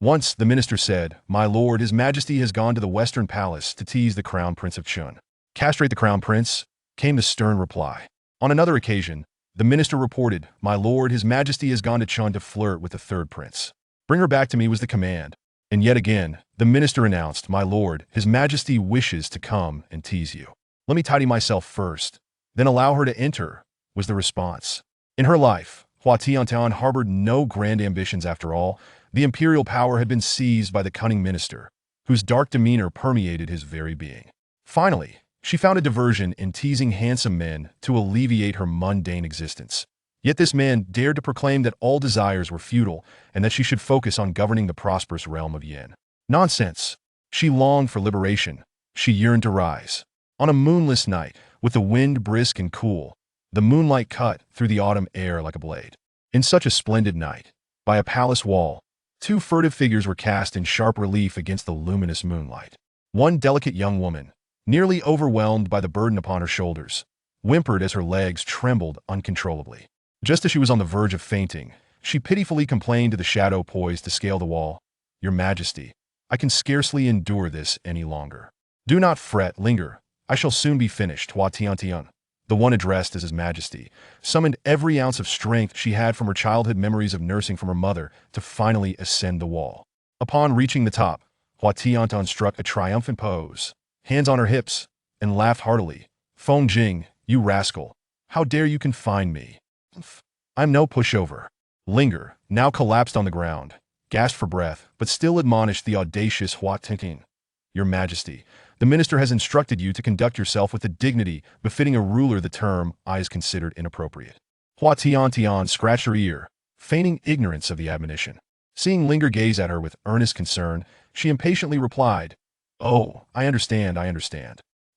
Once, the minister said, "My lord, His Majesty has gone to the Western Palace to tease the Crown Prince of Chen." "Castrate the Crown Prince," came the stern reply. On another occasion, the minister reported, "My lord, His Majesty has gone to Chen to flirt with the third prince." "Bring her back to me," was the command. And yet again, the minister announced, "My lord, His Majesty wishes to come and tease you." "Let me tidy myself first, then allow her to enter," was the response. In her life, Hua Tiantian harbored no grand ambitions after all. The imperial power had been seized by the cunning minister, whose dark demeanor permeated his very being. Finally, she found a diversion in teasing handsome men to alleviate her mundane existence. Yet this man dared to proclaim that all desires were futile and that she should focus on governing the prosperous realm of Yin. Nonsense! She longed for liberation. She yearned to rise. On a moonless night, with the wind brisk and cool, the moonlight cut through the autumn air like a blade. In such a splendid night, by a palace wall, two furtive figures were cast in sharp relief against the luminous moonlight. One delicate young woman, nearly overwhelmed by the burden upon her shoulders, whimpered as her legs trembled uncontrollably. Just as she was on the verge of fainting, she pitifully complained to the shadow poised to scale the wall, "Your Majesty, I can scarcely endure this any longer." "Do not fret, linger. I shall soon be finished." Hua Tiantian, the one addressed as His Majesty, summoned every ounce of strength she had from her childhood memories of nursing from her mother to finally ascend the wall. Upon reaching the top, Hua Tiantian struck a triumphant pose, hands on her hips, and laughed heartily. "Feng Jing, you rascal, how dare you confine me? I'm no pushover." Linger, now collapsed on the ground, gasped for breath, but still admonished the audacious Hua Tiantian. "Your Majesty, the minister has instructed you to conduct yourself with the dignity befitting a ruler. The term I is considered inappropriate." Hua Tiantian scratched her ear, feigning ignorance of the admonition. Seeing Linger gaze at her with earnest concern, she impatiently replied, "Oh, I understand.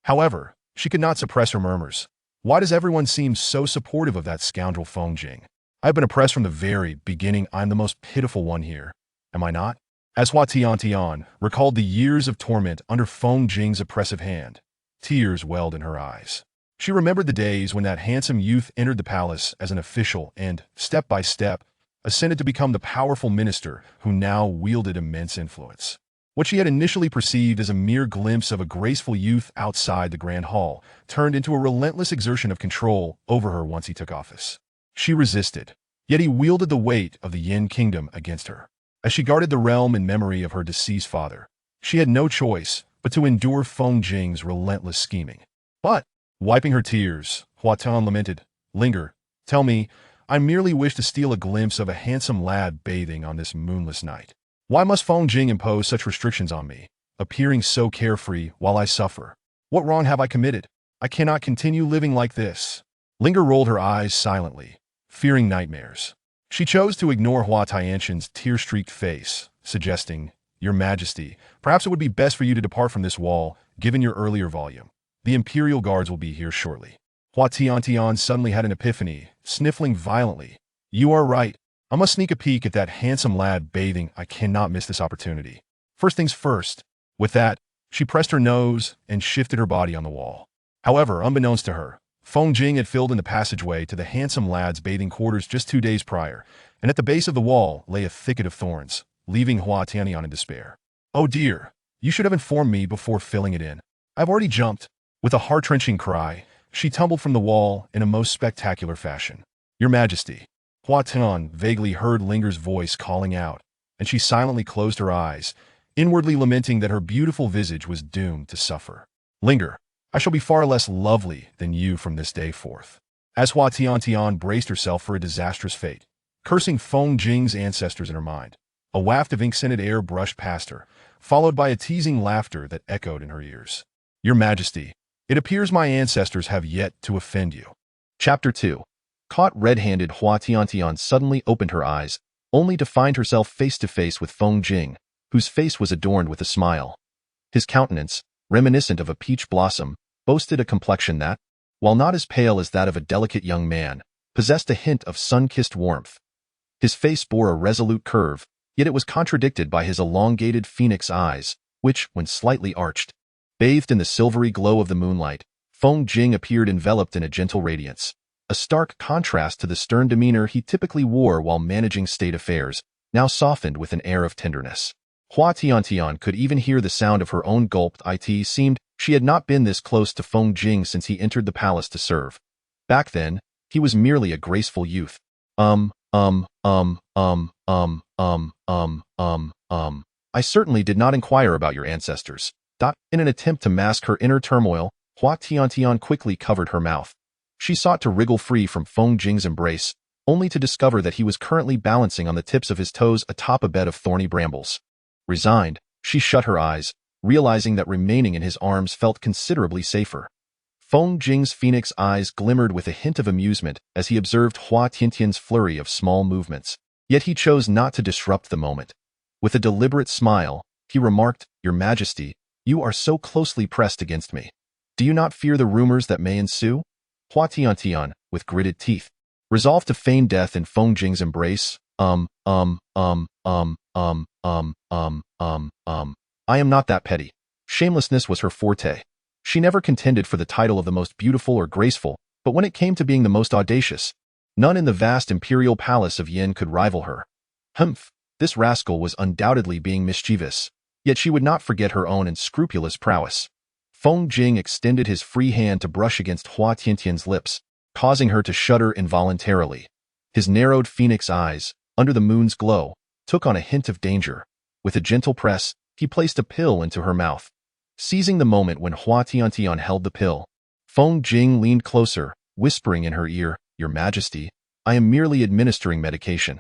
However, she could not suppress her murmurs. "Why does everyone seem so supportive of that scoundrel Feng Jing? I've been oppressed from the very beginning. I'm the most pitiful one here. Am I not?" As Hua Tiantian recalled the years of torment under Feng Jing's oppressive hand, tears welled in her eyes. She remembered the days when that handsome youth entered the palace as an official and, step by step, ascended to become the powerful minister who now wielded immense influence. What she had initially perceived as a mere glimpse of a graceful youth outside the grand hall turned into a relentless exertion of control over her once he took office. She resisted, yet he wielded the weight of the Yin kingdom against her. As she guarded the realm in memory of her deceased father, she had no choice but to endure Feng Jing's relentless scheming. But, wiping her tears, Hua Tian lamented, "Linger, tell me, I merely wish to steal a glimpse of a handsome lad bathing on this moonless night. Why must Feng Jing impose such restrictions on me, appearing so carefree while I suffer? What wrong have I committed? I cannot continue living like this." Linger rolled her eyes silently, fearing nightmares. She chose to ignore Hua Tiantian's tear-streaked face, suggesting, "Your Majesty, perhaps it would be best for you to depart from this wall, given your earlier volume. The imperial guards will be here shortly." Hua Tiantian suddenly had an epiphany, sniffling violently. "You are right. I must sneak a peek at that handsome lad bathing. I cannot miss this opportunity. First things first." With that, she pressed her nose and shifted her body on the wall. However, unbeknownst to her, Feng Jing had filled in the passageway to the handsome lad's bathing quarters just 2 days prior, and at the base of the wall lay a thicket of thorns, leaving Hua Tiantian in despair. "Oh dear, you should have informed me before filling it in. I've already jumped." With a heart-wrenching cry, she tumbled from the wall in a most spectacular fashion. "Your Majesty." Hua Tian vaguely heard Linger's voice calling out, and she silently closed her eyes, inwardly lamenting that her beautiful visage was doomed to suffer. "Linger, I shall be far less lovely than you from this day forth." As Hua Tiantian braced herself for a disastrous fate, cursing Feng Jing's ancestors in her mind, a waft of ink-scented air brushed past her, followed by a teasing laughter that echoed in her ears. "Your Majesty, it appears my ancestors have yet to offend you." Chapter 2. Caught red-handed, Hua Tiantian suddenly opened her eyes, only to find herself face-to-face with Feng Jing, whose face was adorned with a smile. His countenance, reminiscent of a peach blossom, boasted a complexion that, while not as pale as that of a delicate young man, possessed a hint of sun-kissed warmth. His face bore a resolute curve, yet it was contradicted by his elongated phoenix eyes, which, when slightly arched, bathed in the silvery glow of the moonlight. Feng Jing appeared enveloped in a gentle radiance, a stark contrast to the stern demeanor he typically wore while managing state affairs. now softened with an air of tenderness. Hua Tiantian could even hear the sound of her own gulped. It seemed she had not been this close to Feng Jing since he entered the palace to serve. Back then, he was merely a graceful youth. I certainly did not inquire about your ancestors. In an attempt to mask her inner turmoil, Hua Tiantian quickly covered her mouth. She sought to wriggle free from Feng Jing's embrace, only to discover that he was currently balancing on the tips of his toes atop a bed of thorny brambles. Resigned, she shut her eyes, realizing that remaining in his arms felt considerably safer. Feng Jing's phoenix eyes glimmered with a hint of amusement as he observed Hua Tiantian's flurry of small movements. Yet he chose not to disrupt the moment. With a deliberate smile, he remarked, "Your Majesty, you are so closely pressed against me. Do you not fear the rumors that may ensue?" Hua Tiantian, with gritted teeth, resolved to feign death in Feng Jing's embrace. I am not that petty. Shamelessness was her forte. She never contended for the title of the most beautiful or graceful, but when it came to being the most audacious, none in the vast imperial palace of Yin could rival her. Humph, this rascal was undoubtedly being mischievous, yet she would not forget her own unscrupulous prowess. Feng Jing extended his free hand to brush against Hua Tiantian's lips, causing her to shudder involuntarily. His narrowed phoenix eyes, under the moon's glow, took on a hint of danger. With a gentle press, he placed a pill into her mouth. Seizing the moment when Hua Tiantian held the pill, Feng Jing leaned closer, whispering in her ear, "Your Majesty, I am merely administering medication."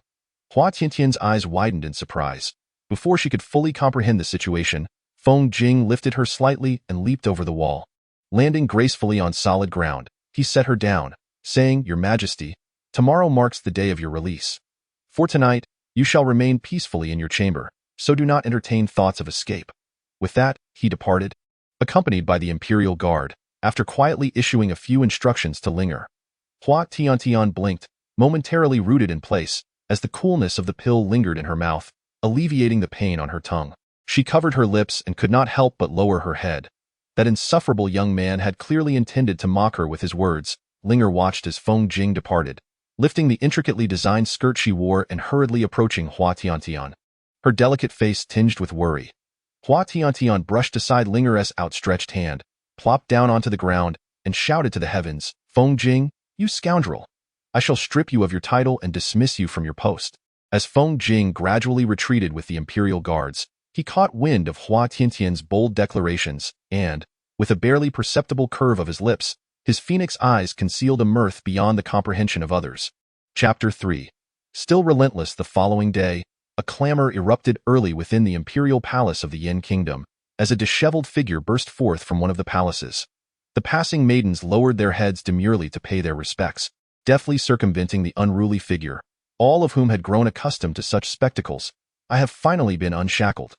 Hua Tiantian's eyes widened in surprise. Before she could fully comprehend the situation, Feng Jing lifted her slightly and leaped over the wall. Landing gracefully on solid ground, he set her down, saying, "Your Majesty, tomorrow marks the day of your release. For tonight, you shall remain peacefully in your chamber, so do not entertain thoughts of escape." With that, he departed, accompanied by the imperial guard, after quietly issuing a few instructions to Linger. Hua Tiantian blinked, momentarily rooted in place, as the coolness of the pill lingered in her mouth, alleviating the pain on her tongue. She covered her lips and could not help but lower her head. That insufferable young man had clearly intended to mock her with his words. Linger watched as Feng Jing departed, lifting the intricately designed skirt she wore and hurriedly approaching Hua Tiantian, her delicate face tinged with worry. Hua Tiantian brushed aside Linger's outstretched hand, plopped down onto the ground, and shouted to the heavens, "Feng Jing, you scoundrel! I shall strip you of your title and dismiss you from your post." As Feng Jing gradually retreated with the imperial guards, he caught wind of Hua Tiantian's bold declarations and, with a barely perceptible curve of his lips, his phoenix eyes concealed a mirth beyond the comprehension of others. Chapter 3. Still relentless the following day, a clamor erupted early within the imperial palace of the Yin kingdom, as a disheveled figure burst forth from one of the palaces. The passing maidens lowered their heads demurely to pay their respects, deftly circumventing the unruly figure, all of whom had grown accustomed to such spectacles. "I have finally been unshackled.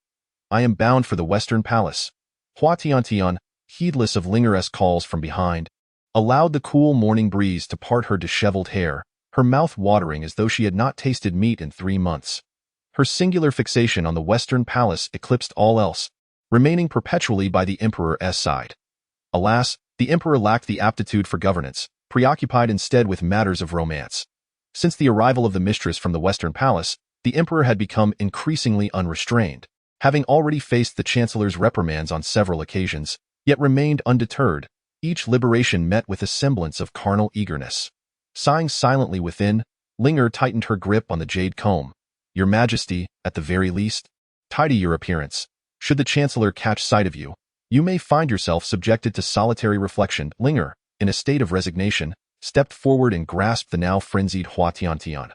I am bound for the Western Palace." Hua Tiantian, heedless of Linger's calls from behind, allowed the cool morning breeze to part her disheveled hair, her mouth watering as though she had not tasted meat in 3 months. Her singular fixation on the Western Palace eclipsed all else, remaining perpetually by the Emperor's side. Alas, the Emperor lacked the aptitude for governance, preoccupied instead with matters of romance. Since the arrival of the mistress from the Western Palace, the Emperor had become increasingly unrestrained, having already faced the Chancellor's reprimands on several occasions, yet remained undeterred, each liberation met with a semblance of carnal eagerness. Sighing silently within, Linger tightened her grip on the jade comb. "Your Majesty, at the very least, tidy your appearance. Should the Chancellor catch sight of you, you may find yourself subjected to solitary reflection." Linger, in a state of resignation, stepped forward and grasped the now frenzied Hua Tiantian.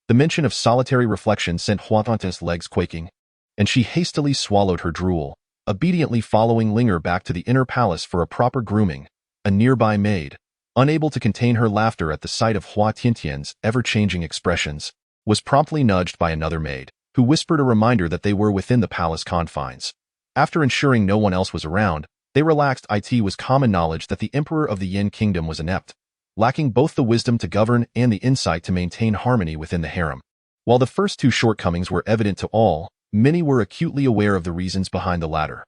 The mention of solitary reflection sent Hua Tiantian's legs quaking, and she hastily swallowed her drool, obediently following Linger back to the inner palace for a proper grooming. A nearby maid, unable to contain her laughter at the sight of Hua Tiantian's ever-changing expressions, was promptly nudged by another maid, who whispered a reminder that they were within the palace confines. After ensuring no one else was around, they relaxed. It was common knowledge that the Emperor of the Yin kingdom was inept, lacking both the wisdom to govern and the insight to maintain harmony within the harem. While the first two shortcomings were evident to all, many were acutely aware of the reasons behind the latter.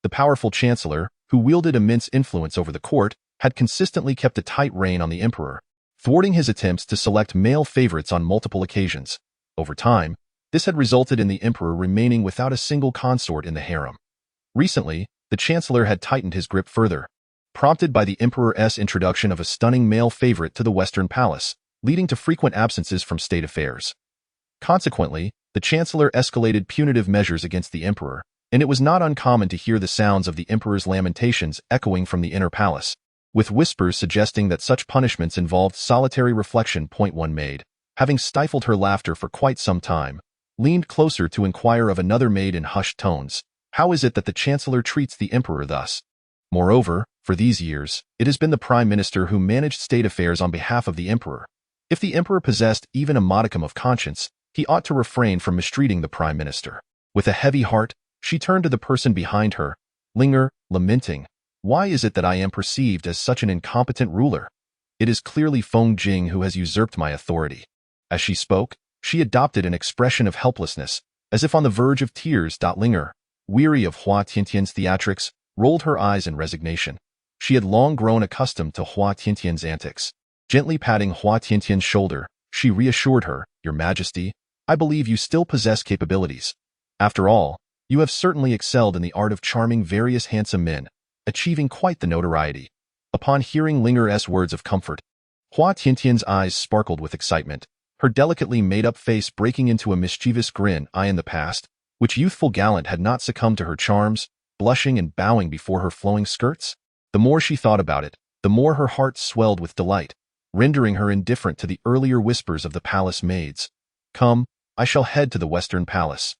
The powerful Chancellor, who wielded immense influence over the court, had consistently kept a tight rein on the Emperor, thwarting his attempts to select male favorites on multiple occasions. Over time, This had resulted in the emperor remaining without a single consort in the harem. Recently, the Chancellor had tightened his grip further, prompted by the emperor's introduction of a stunning male favorite to the Western Palace, leading to frequent absences from state affairs. Consequently, the Chancellor escalated punitive measures against the emperor, and it was not uncommon to hear the sounds of the emperor's lamentations echoing from the inner palace, with whispers suggesting that such punishments involved solitary reflection. One maid, having stifled her laughter for quite some time, leaned closer to inquire of another maid in hushed tones, "How is it that the Chancellor treats the emperor thus?" Moreover, for these years, it has been the Prime Minister who managed state affairs on behalf of the emperor. If the emperor possessed even a modicum of conscience, he ought to refrain from mistreating the Prime Minister. With a heavy heart, she turned to the person behind her, lamenting, "Why is it that I am perceived as such an incompetent ruler? It is clearly Feng Jing who has usurped my authority." As she spoke, she adopted an expression of helplessness, as if on the verge of tears. Linger, weary of Hua Tiantian's theatrics, rolled her eyes in resignation. She had long grown accustomed to Hua Tiantian's antics. Gently patting Hua Tiantian's shoulder, she reassured her, "Your Majesty, I believe you still possess capabilities. After all, you have certainly excelled in the art of charming various handsome men, achieving quite the notoriety." Upon hearing Linger's words of comfort, Hua Tiantian's eyes sparkled with excitement, her delicately made-up face breaking into a mischievous grin. In the past, which youthful gallant had not succumbed to her charms, blushing and bowing before her flowing skirts? The more she thought about it, the more her heart swelled with delight, rendering her indifferent to the earlier whispers of the palace maids. "Come, I shall head to the Western Palace."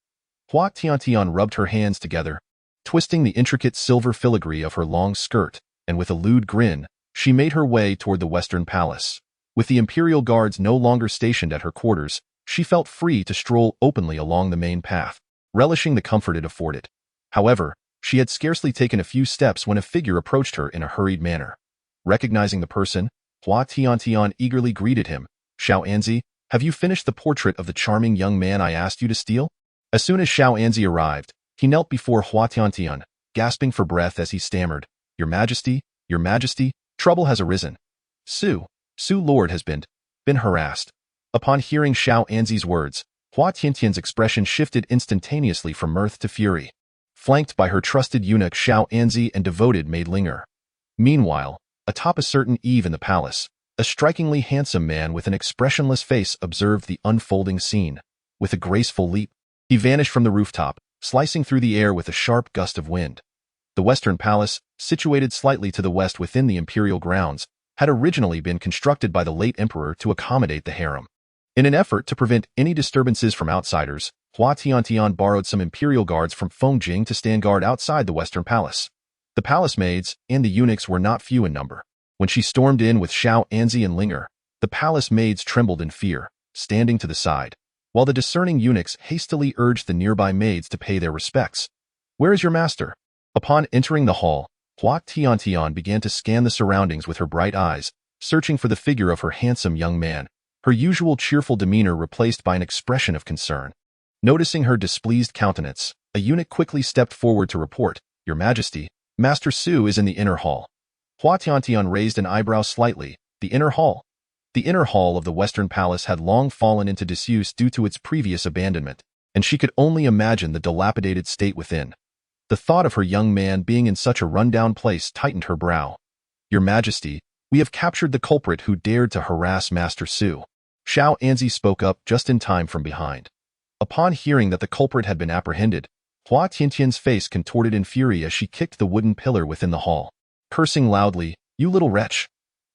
Hua Tiantian rubbed her hands together, twisting the intricate silver filigree of her long skirt, and with a lewd grin, she made her way toward the Western Palace. With the imperial guards no longer stationed at her quarters, she felt free to stroll openly along the main path, relishing the comfort it afforded. However, she had scarcely taken a few steps when a figure approached her in a hurried manner. Recognizing the person, Hua Tiantian eagerly greeted him. "Xiao Anzi, have you finished the portrait of the charming young man I asked you to steal?" As soon as Xiao Anzi arrived, he knelt before Hua Tiantian, gasping for breath as he stammered, Your Majesty, trouble has arisen. Su Lord has been harassed." Upon hearing Xiao Anzi's words, Hua Tiantian's expression shifted instantaneously from mirth to fury. Flanked by her trusted eunuch Xiao Anzi and devoted maid Linger. Meanwhile, atop a certain eave in the palace, a strikingly handsome man with an expressionless face observed the unfolding scene. With a graceful leap, he vanished from the rooftop, slicing through the air with a sharp gust of wind. The Western Palace, situated slightly to the west within the imperial grounds, had originally been constructed by the late emperor to accommodate the harem. In an effort to prevent any disturbances from outsiders, Hua Tiantian borrowed some imperial guards from Feng Jing to stand guard outside the Western Palace. The palace maids and the eunuchs were not few in number. When she stormed in with Xiao Anzi and Linger, the palace maids trembled in fear, standing to the side, while the discerning eunuchs hastily urged the nearby maids to pay their respects. "Where is your master?" Upon entering the hall, Hua Tiantian began to scan the surroundings with her bright eyes, searching for the figure of her handsome young man, her usual cheerful demeanor replaced by an expression of concern. Noticing her displeased countenance, a eunuch quickly stepped forward to report, "Your Majesty, Master Su is in the inner hall." Hua Tiantian raised an eyebrow slightly. The inner hall? The inner hall of the Western Palace had long fallen into disuse due to its previous abandonment, and she could only imagine the dilapidated state within. The thought of her young man being in such a run-down place tightened her brow. "Your Majesty, we have captured the culprit who dared to harass Master Su." Xiao Anzi spoke up just in time from behind. Upon hearing that the culprit had been apprehended, Hua Tiantian's face contorted in fury as she kicked the wooden pillar within the hall. Cursing loudly, "You little wretch!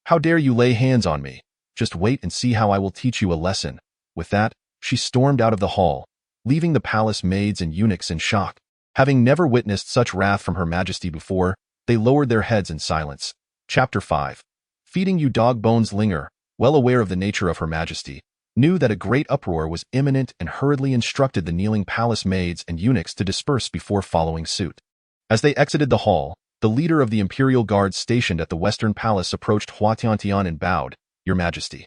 How dare you lay hands on me? Just wait and see how I will teach you a lesson." With that, she stormed out of the hall, leaving the palace maids and eunuchs in shock. Having never witnessed such wrath from Her Majesty before, they lowered their heads in silence. Chapter 5. Feeding you dog bones. Linger, well aware of the nature of Her Majesty, knew that a great uproar was imminent and hurriedly instructed the kneeling palace maids and eunuchs to disperse before following suit. As they exited the hall, the leader of the imperial guards stationed at the Western Palace approached Hua Tiantian and bowed, "Your Majesty."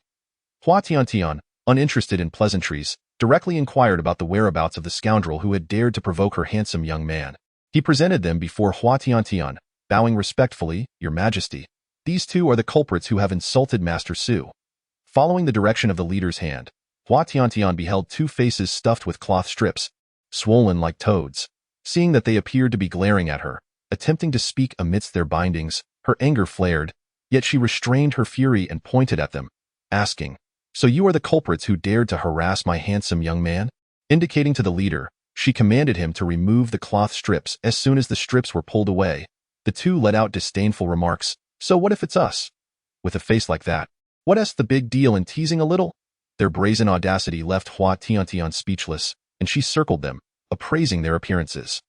Hua Tiantian, uninterested in pleasantries, directly inquired about the whereabouts of the scoundrel who had dared to provoke her handsome young man. He presented them before Hua Tiantian, bowing respectfully, "Your Majesty, these two are the culprits who have insulted Master Su." Following the direction of the leader's hand, Hua Tiantian beheld two faces stuffed with cloth strips, swollen like toads. Seeing that they appeared to be glaring at her, attempting to speak amidst their bindings, her anger flared, yet she restrained her fury and pointed at them, asking, "So you are the culprits who dared to harass my handsome young man?" Indicating to the leader, she commanded him to remove the cloth strips. As soon as the strips were pulled away, the two let out disdainful remarks. "So what if it's us? With a face like that, what's the big deal in teasing a little?" Their brazen audacity left Hua Tiantian speechless, and she circled them, appraising their appearances.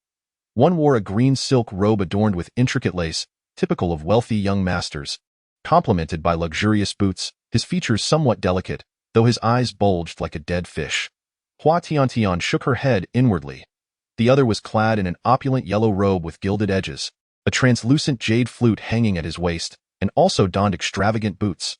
One wore a green silk robe adorned with intricate lace, typical of wealthy young masters, complemented by luxurious boots, his features somewhat delicate, though his eyes bulged like a dead fish. Hua Tiantian shook her head inwardly. The other was clad in an opulent yellow robe with gilded edges, a translucent jade flute hanging at his waist, and also donned extravagant boots.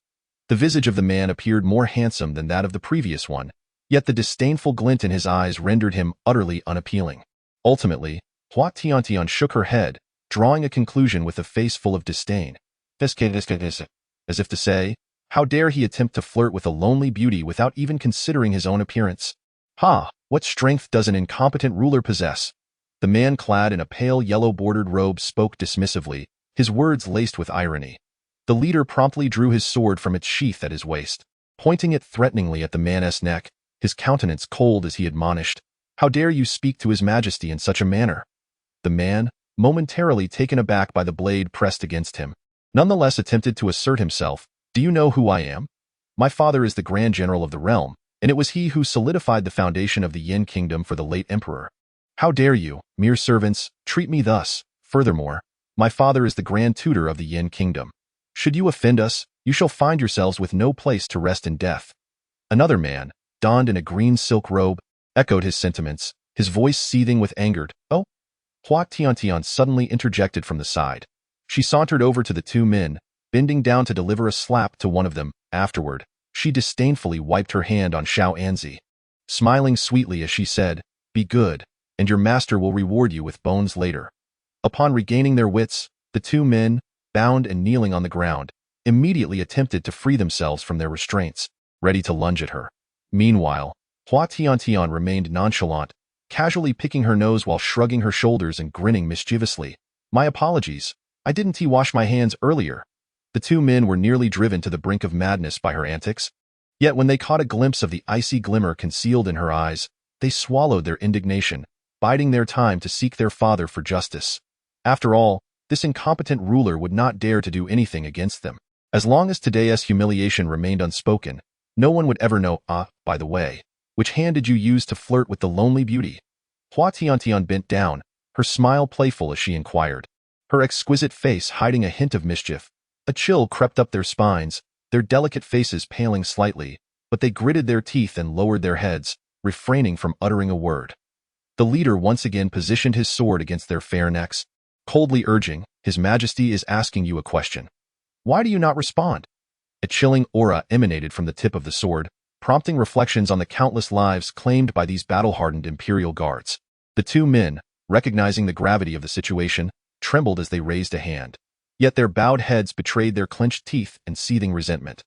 The visage of the man appeared more handsome than that of the previous one, yet the disdainful glint in his eyes rendered him utterly unappealing. Ultimately, Hua Tiantian shook her head, drawing a conclusion with a face full of disdain. As if to say, how dare he attempt to flirt with a lonely beauty without even considering his own appearance? Ha! What strength does an incompetent ruler possess? The man clad in a pale yellow bordered robe spoke dismissively, his words laced with irony. The leader promptly drew his sword from its sheath at his waist, pointing it threateningly at the man's neck, his countenance cold as he admonished, "How dare you speak to His Majesty in such a manner?" The man, momentarily taken aback by the blade pressed against him, nonetheless attempted to assert himself. "Do you know who I am? My father is the Grand General of the realm, and it was he who solidified the foundation of the Yin Kingdom for the late emperor. How dare you, mere servants, treat me thus? Furthermore, my father is the Grand Tutor of the Yin Kingdom. Should you offend us, you shall find yourselves with no place to rest in death." Another man, donned in a green silk robe, echoed his sentiments, his voice seething with anger. "Oh!" Hua Tiantian suddenly interjected from the side. She sauntered over to the two men, bending down to deliver a slap to one of them. Afterward, she disdainfully wiped her hand on Xiao Anzi, smiling sweetly as she said, "Be good, and your master will reward you with bones later." Upon regaining their wits, the two men, bound and kneeling on the ground, immediately attempted to free themselves from their restraints, ready to lunge at her. Meanwhile, Hua Tiantian remained nonchalant, casually picking her nose while shrugging her shoulders and grinning mischievously. "My apologies, I didn't wash my hands earlier." The two men were nearly driven to the brink of madness by her antics. Yet when they caught a glimpse of the icy glimmer concealed in her eyes, they swallowed their indignation, biding their time to seek their father for justice. After all, this incompetent ruler would not dare to do anything against them. As long as today's humiliation remained unspoken, no one would ever know. By the way, which hand did you use to flirt with the lonely beauty?" Hua Tiantian bent down, her smile playful as she inquired, her exquisite face hiding a hint of mischief. A chill crept up their spines, their delicate faces paling slightly, but they gritted their teeth and lowered their heads, refraining from uttering a word. The leader once again positioned his sword against their fair necks, coldly urging, "His Majesty is asking you a question. Why do you not respond?" A chilling aura emanated from the tip of the sword, prompting reflections on the countless lives claimed by these battle-hardened imperial guards. The two men, recognizing the gravity of the situation, trembled as they raised a hand. Yet their bowed heads betrayed their clenched teeth and seething resentment.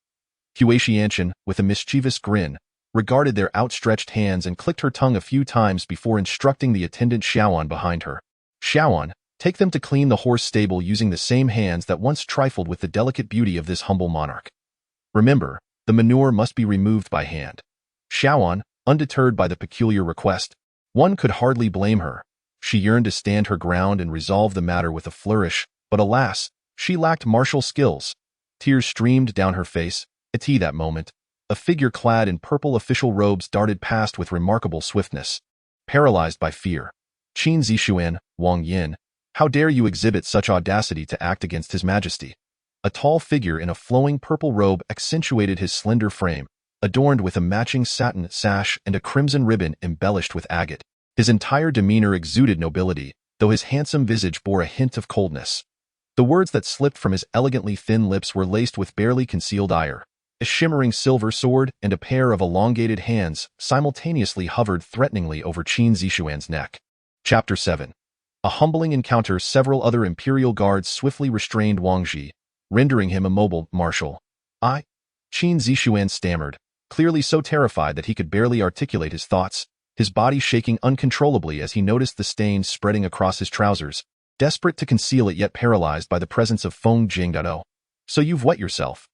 Hua Tiantian, with a mischievous grin, regarded their outstretched hands and clicked her tongue a few times before instructing the attendant Xiaoan behind her. "Xiaoan, take them to clean the horse stable using the same hands that once trifled with the delicate beauty of this humble monarch. Remember, the manure must be removed by hand." Xiaoan, undeterred by the peculiar request, one could hardly blame her. She yearned to stand her ground and resolve the matter with a flourish, but alas, she lacked martial skills. Tears streamed down her face. At that moment, a figure clad in purple official robes darted past with remarkable swiftness. Paralyzed by fear, Qin Zixuan, Wang Yin, how dare you exhibit such audacity to act against His Majesty? A tall figure in a flowing purple robe accentuated his slender frame, adorned with a matching satin sash and a crimson ribbon embellished with agate. His entire demeanor exuded nobility, though his handsome visage bore a hint of coldness. The words that slipped from his elegantly thin lips were laced with barely concealed ire. A shimmering silver sword and a pair of elongated hands simultaneously hovered threateningly over Qin Zixuan's neck. Chapter 7. A humbling encounter. Several other imperial guards swiftly restrained Wang Ji, rendering him immobile. "Marshal." Qin Zixuan stammered, clearly so terrified that he could barely articulate his thoughts, his body shaking uncontrollably as he noticed the stains spreading across his trousers, desperate to conceal it yet paralyzed by the presence of Feng Jing. So you've wet yourself.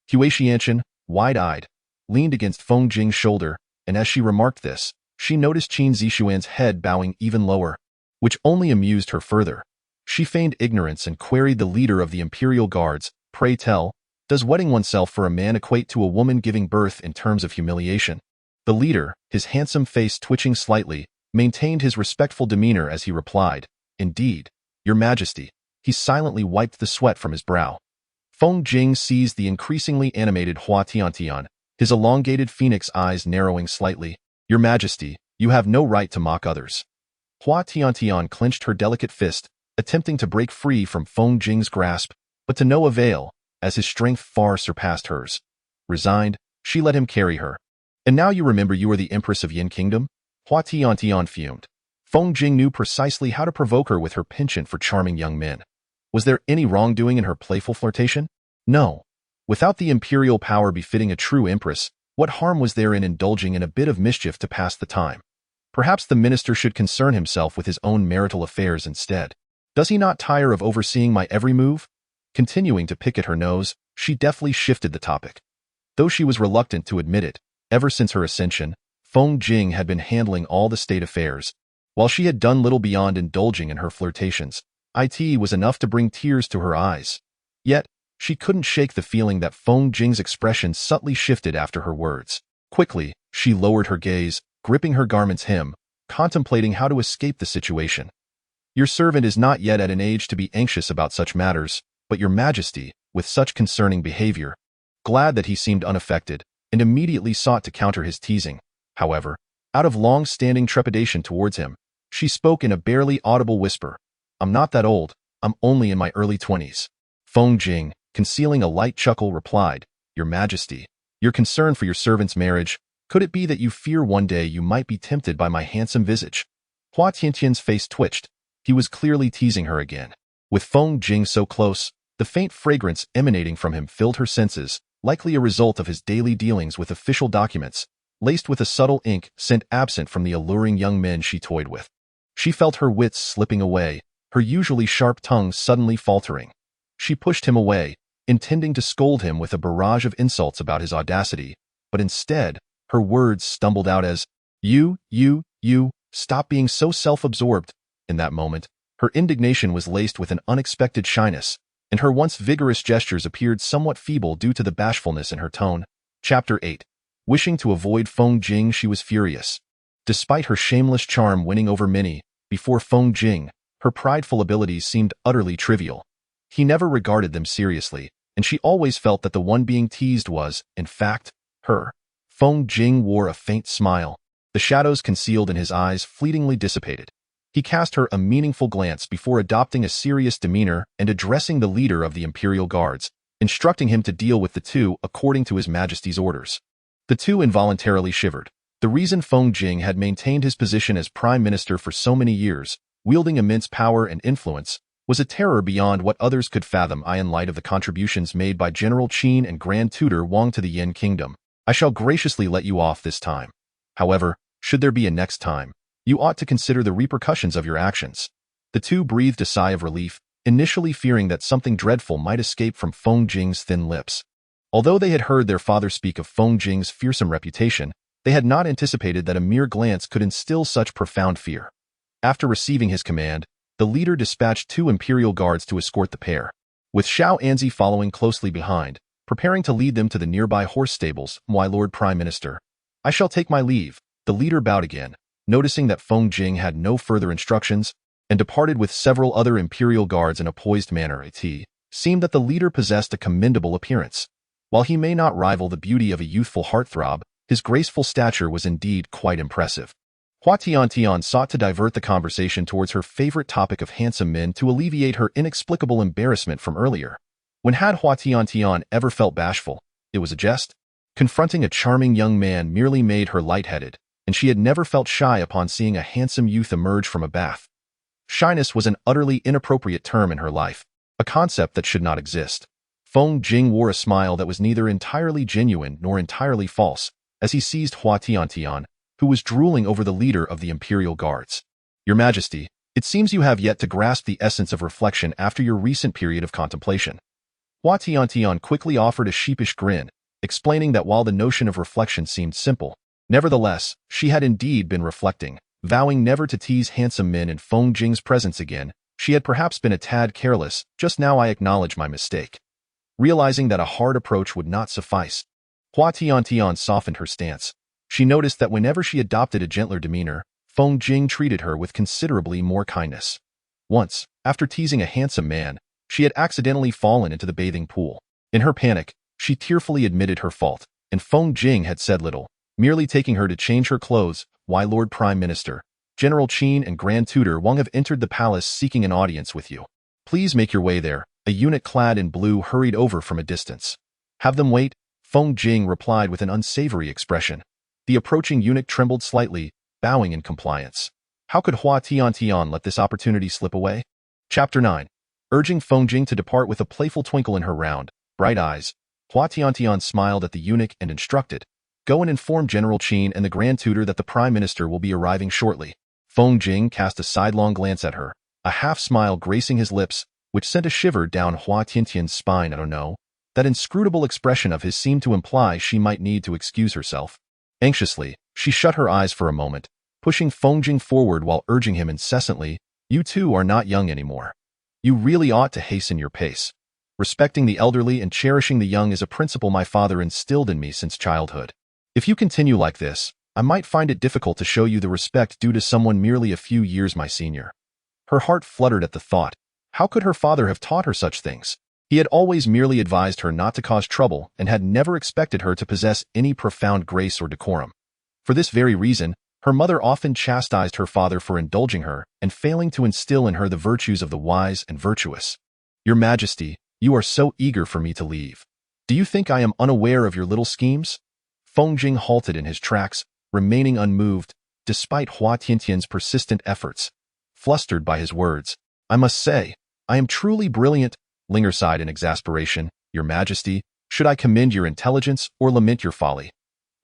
Hua Tiantian, wide-eyed, leaned against Feng Jing's shoulder, and as she remarked this, she noticed Qin Zixuan's head bowing even lower, which only amused her further. She feigned ignorance and queried the leader of the imperial guards, "Pray tell, does wetting oneself for a man equate to a woman giving birth in terms of humiliation?" The leader, his handsome face twitching slightly, maintained his respectful demeanor as he replied, "Indeed, Your Majesty." He silently wiped the sweat from his brow. Feng Jing seized the increasingly animated Hua Tiantian, his elongated phoenix eyes narrowing slightly. "Your Majesty, you have no right to mock others." Hua Tiantian clenched her delicate fist, attempting to break free from Feng Jing's grasp, but to no avail, as his strength far surpassed hers. Resigned, she let him carry her. "And now you remember you are the Empress of Yin Kingdom?" Hua Tiantian fumed. Feng Jing knew precisely how to provoke her with her penchant for charming young men. Was there any wrongdoing in her playful flirtation? No. Without the imperial power befitting a true empress, what harm was there in indulging in a bit of mischief to pass the time? Perhaps the minister should concern himself with his own marital affairs instead. "Does he not tire of overseeing my every move?" Continuing to pick at her nose, she deftly shifted the topic. Though she was reluctant to admit it, ever since her ascension, Feng Jing had been handling all the state affairs. While she had done little beyond indulging in her flirtations, it was enough to bring tears to her eyes. Yet, she couldn't shake the feeling that Feng Jing's expression subtly shifted after her words. Quickly, she lowered her gaze, gripping her garment's hem, contemplating how to escape the situation. "Your servant is not yet at an age to be anxious about such matters, but Your Majesty, with such concerning behavior." Glad that he seemed unaffected, and immediately sought to counter his teasing. However, out of long-standing trepidation towards him, she spoke in a barely audible whisper. "I'm not that old, I'm only in my early 20s. Feng Jing, concealing a light chuckle, replied, "Your Majesty, your concern for your servant's marriage, could it be that you fear one day you might be tempted by my handsome visage?" Hua Tiantian's face twitched. He was clearly teasing her again. With Feng Jing so close, the faint fragrance emanating from him filled her senses, likely a result of his daily dealings with official documents, laced with a subtle ink scent absent from the alluring young men she toyed with. She felt her wits slipping away, her usually sharp tongue suddenly faltering. She pushed him away, intending to scold him with a barrage of insults about his audacity, but instead, her words stumbled out as, You, stop being so self-absorbed." In that moment, her indignation was laced with an unexpected shyness, and her once vigorous gestures appeared somewhat feeble due to the bashfulness in her tone. Chapter 8. Wishing to avoid Feng Jing, she was furious. Despite her shameless charm winning over many, before Feng Jing, her prideful abilities seemed utterly trivial. He never regarded them seriously, and she always felt that the one being teased was, in fact, her. Feng Jing wore a faint smile. The shadows concealed in his eyes fleetingly dissipated. He cast her a meaningful glance before adopting a serious demeanor and addressing the leader of the imperial guards, instructing him to deal with the two according to His Majesty's orders. The two involuntarily shivered. The reason Feng Jing had maintained his position as prime minister for so many years, wielding immense power and influence, was a terror beyond what others could fathom in light of the contributions made by General Qin and Grand Tutor Wang to the Yin Kingdom. "I shall graciously let you off this time. However, should there be a next time, you ought to consider the repercussions of your actions." The two breathed a sigh of relief, initially fearing that something dreadful might escape from Feng Jing's thin lips. Although they had heard their father speak of Feng Jing's fearsome reputation, they had not anticipated that a mere glance could instill such profound fear. After receiving his command, the leader dispatched 2 imperial guards to escort the pair, with Xiao Anzi following closely behind, preparing to lead them to the nearby horse stables. "My Lord Prime Minister, I shall take my leave." The leader bowed again, noticing that Feng Jing had no further instructions, and departed with several other imperial guards in a poised manner. It seemed that the leader possessed a commendable appearance. While he may not rival the beauty of a youthful heartthrob, his graceful stature was indeed quite impressive. Hua Tiantian sought to divert the conversation towards her favorite topic of handsome men to alleviate her inexplicable embarrassment from earlier. When had Hua Tiantian ever felt bashful? It was a jest. Confronting a charming young man merely made her lightheaded, and she had never felt shy upon seeing a handsome youth emerge from a bath. Shyness was an utterly inappropriate term in her life, a concept that should not exist. Feng Jing wore a smile that was neither entirely genuine nor entirely false, as he seized Hua Tiantian, who was drooling over the leader of the imperial guards. Your Majesty, it seems you have yet to grasp the essence of reflection after your recent period of contemplation. Hua Tiantian quickly offered a sheepish grin, explaining that while the notion of reflection seemed simple, nevertheless, she had indeed been reflecting, vowing never to tease handsome men in Feng Jing's presence again. She had perhaps been a tad careless, just now I acknowledge my mistake. Realizing that a hard approach would not suffice, Hua Tiantian softened her stance. She noticed that whenever she adopted a gentler demeanor, Feng Jing treated her with considerably more kindness. Once, after teasing a handsome man, she had accidentally fallen into the bathing pool. In her panic, she tearfully admitted her fault, and Feng Jing had said little, merely taking her to change her clothes. Why, Lord Prime Minister, General Chen and Grand Tutor Wang have entered the palace seeking an audience with you. Please make your way there. A eunuch clad in blue hurried over from a distance. Have them wait, Feng Jing replied with an unsavory expression. The approaching eunuch trembled slightly, bowing in compliance. How could Hua Tiantian let this opportunity slip away? Chapter 9. Urging Feng Jing to depart with a playful twinkle in her round, bright eyes, Hua Tiantian smiled at the eunuch and instructed, Go and inform General Chen and the Grand Tutor that the Prime Minister will be arriving shortly. Feng Jing cast a sidelong glance at her, a half-smile gracing his lips, which sent a shiver down Hua Tiantian's spine. I don't know. That inscrutable expression of his seemed to imply she might need to excuse herself. Anxiously, she shut her eyes for a moment, pushing Feng Jing forward while urging him incessantly, You two are not young anymore. You really ought to hasten your pace. Respecting the elderly and cherishing the young is a principle my father instilled in me since childhood. If you continue like this, I might find it difficult to show you the respect due to someone merely a few years my senior. Her heart fluttered at the thought. How could her father have taught her such things? He had always merely advised her not to cause trouble and had never expected her to possess any profound grace or decorum. For this very reason, her mother often chastised her father for indulging her and failing to instill in her the virtues of the wise and virtuous. Your Majesty, you are so eager for me to leave. Do you think I am unaware of your little schemes? Feng Jing halted in his tracks, remaining unmoved, despite Hua Tiantian's persistent efforts. Flustered by his words, I must say, I am truly brilliant. Linger sighed in exasperation. Your Majesty, should I commend your intelligence or lament your folly?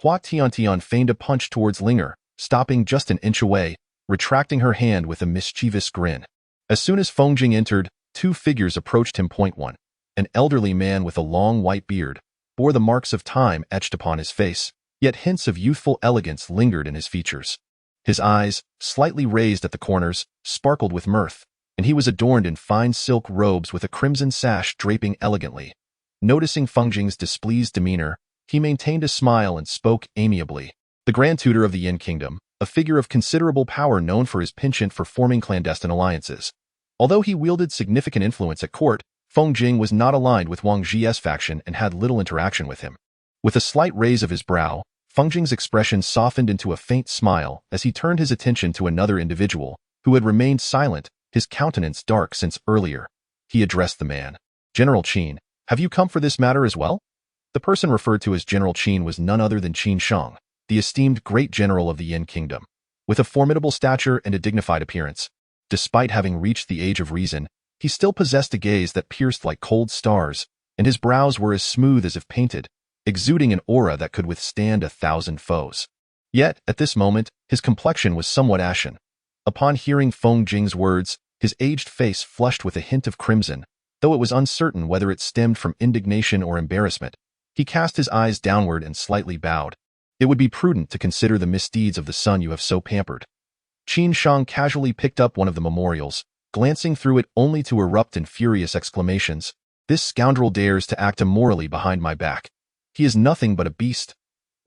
Hua Tiantian feigned a punch towards Linger, stopping just an inch away, retracting her hand with a mischievous grin. As soon as Feng Jing entered, two figures approached him. One, an elderly man with a long white beard, bore the marks of time etched upon his face, yet hints of youthful elegance lingered in his features. His eyes, slightly raised at the corners, sparkled with mirth, and he was adorned in fine silk robes with a crimson sash draping elegantly. Noticing Feng Jing's displeased demeanor, he maintained a smile and spoke amiably. The Grand Tutor of the Yin Kingdom, a figure of considerable power known for his penchant for forming clandestine alliances. Although he wielded significant influence at court, Feng Jing was not aligned with Wang Zhi's faction and had little interaction with him. With a slight raise of his brow, Feng Jing's expression softened into a faint smile as he turned his attention to another individual, who had remained silent, his countenance dark since earlier. He addressed the man. General Chen, have you come for this matter as well? The person referred to as General Chen was none other than Qin Shang, the esteemed great general of the Yin Kingdom. With a formidable stature and a dignified appearance, despite having reached the age of reason, he still possessed a gaze that pierced like cold stars, and his brows were as smooth as if painted, exuding an aura that could withstand 1,000 foes. Yet, at this moment, his complexion was somewhat ashen. Upon hearing Feng Jing's words, his aged face flushed with a hint of crimson, though it was uncertain whether it stemmed from indignation or embarrassment. He cast his eyes downward and slightly bowed. It would be prudent to consider the misdeeds of the son you have so pampered. Qin Shang casually picked up one of the memorials, glancing through it only to erupt in furious exclamations. This scoundrel dares to act immorally behind my back. He is nothing but a beast.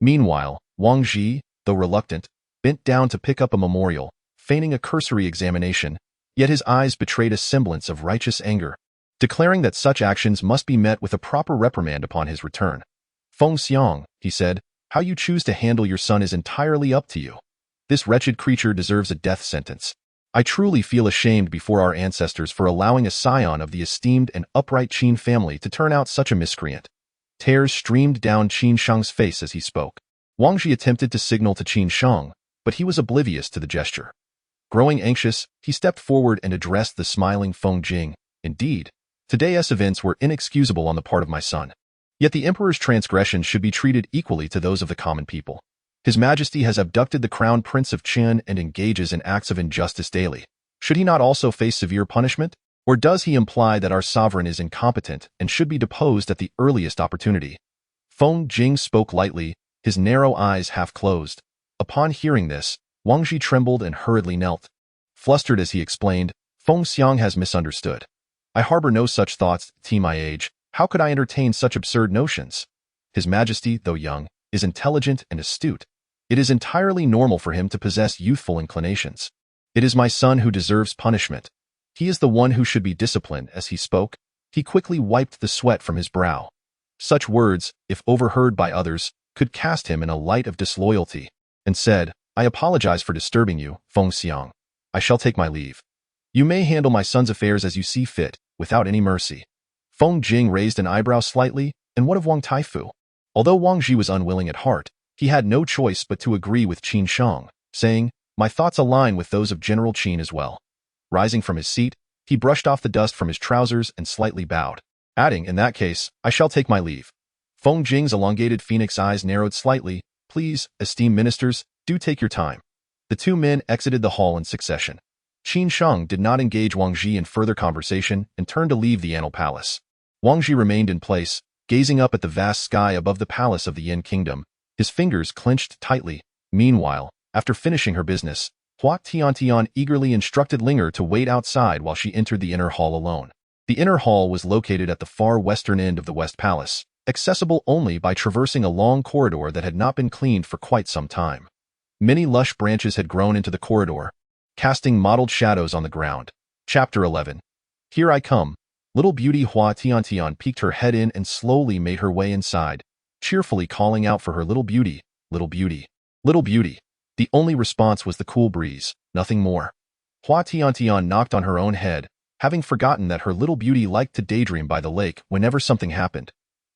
Meanwhile, Wang Zhi, though reluctant, bent down to pick up a memorial, feigning a cursory examination, yet his eyes betrayed a semblance of righteous anger, declaring that such actions must be met with a proper reprimand upon his return. Feng Xiang, he said, how you choose to handle your son is entirely up to you. This wretched creature deserves a death sentence. I truly feel ashamed before our ancestors for allowing a scion of the esteemed and upright Qin family to turn out such a miscreant. Tears streamed down Qin Shang's face as he spoke. Wang Zhi attempted to signal to Qin Shang, but he was oblivious to the gesture. Growing anxious, he stepped forward and addressed the smiling Feng Jing. Indeed, today's events were inexcusable on the part of my son. Yet the emperor's transgressions should be treated equally to those of the common people. His Majesty has abducted the Crown Prince of Chen and engages in acts of injustice daily. Should he not also face severe punishment? Or does he imply that our sovereign is incompetent and should be deposed at the earliest opportunity? Feng Jing spoke lightly, his narrow eyes half closed. Upon hearing this, Wang Zhi trembled and hurriedly knelt. Flustered as he explained, Feng Xiang has misunderstood. I harbor no such thoughts, my age. How could I entertain such absurd notions? His Majesty, though young, is intelligent and astute. It is entirely normal for him to possess youthful inclinations. It is my son who deserves punishment. He is the one who should be disciplined. As he spoke, he quickly wiped the sweat from his brow. Such words, if overheard by others, could cast him in a light of disloyalty, and said, I apologize for disturbing you, Feng Xiang. I shall take my leave. You may handle my son's affairs as you see fit, without any mercy. Feng Jing raised an eyebrow slightly, and what of Wang Taifu? Although Wang Zhi was unwilling at heart, he had no choice but to agree with Qin Shang, saying, my thoughts align with those of General Qin as well. Rising from his seat, he brushed off the dust from his trousers and slightly bowed, adding, in that case, I shall take my leave. Feng Jing's elongated phoenix eyes narrowed slightly. Please, esteemed ministers, do take your time. The two men exited the hall in succession. Qin Shang did not engage Wang Zhi in further conversation and turned to leave the Annal Palace. Wang Zhi remained in place, gazing up at the vast sky above the palace of the Yin Kingdom, his fingers clenched tightly. Meanwhile, after finishing her business, Hua Tiantian eagerly instructed Linger to wait outside while she entered the inner hall alone. The inner hall was located at the far western end of the West Palace, accessible only by traversing a long corridor that had not been cleaned for quite some time. Many lush branches had grown into the corridor, casting mottled shadows on the ground. Chapter 11. Here I come. Little beauty Hua Tiantian peeked her head in and slowly made her way inside, cheerfully calling out for her little beauty, little beauty, little beauty. The only response was the cool breeze, nothing more. Hua Tiantian knocked on her own head, having forgotten that her little beauty liked to daydream by the lake whenever something happened,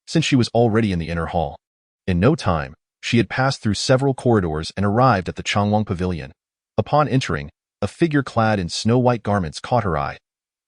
since she was already in the inner hall. In no time, she had passed through several corridors and arrived at the Changwang Pavilion. Upon entering, a figure clad in snow-white garments caught her eye.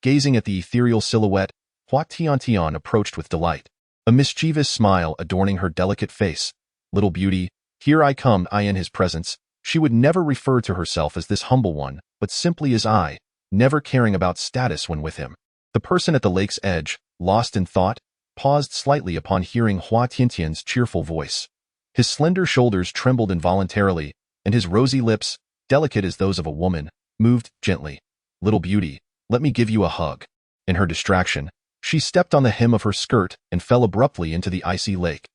Gazing at the ethereal silhouette, Hua Tiantian approached with delight, a mischievous smile adorning her delicate face. Little beauty, here I come. In his presence, she would never refer to herself as this humble one, but simply as I, never caring about status when with him. The person at the lake's edge, lost in thought, paused slightly upon hearing Hua Tiantian's cheerful voice. His slender shoulders trembled involuntarily, and his rosy lips, delicate as those of a woman, moved gently. Little beauty, let me give you a hug. In her distraction, she stepped on the hem of her skirt and fell abruptly into the icy lake.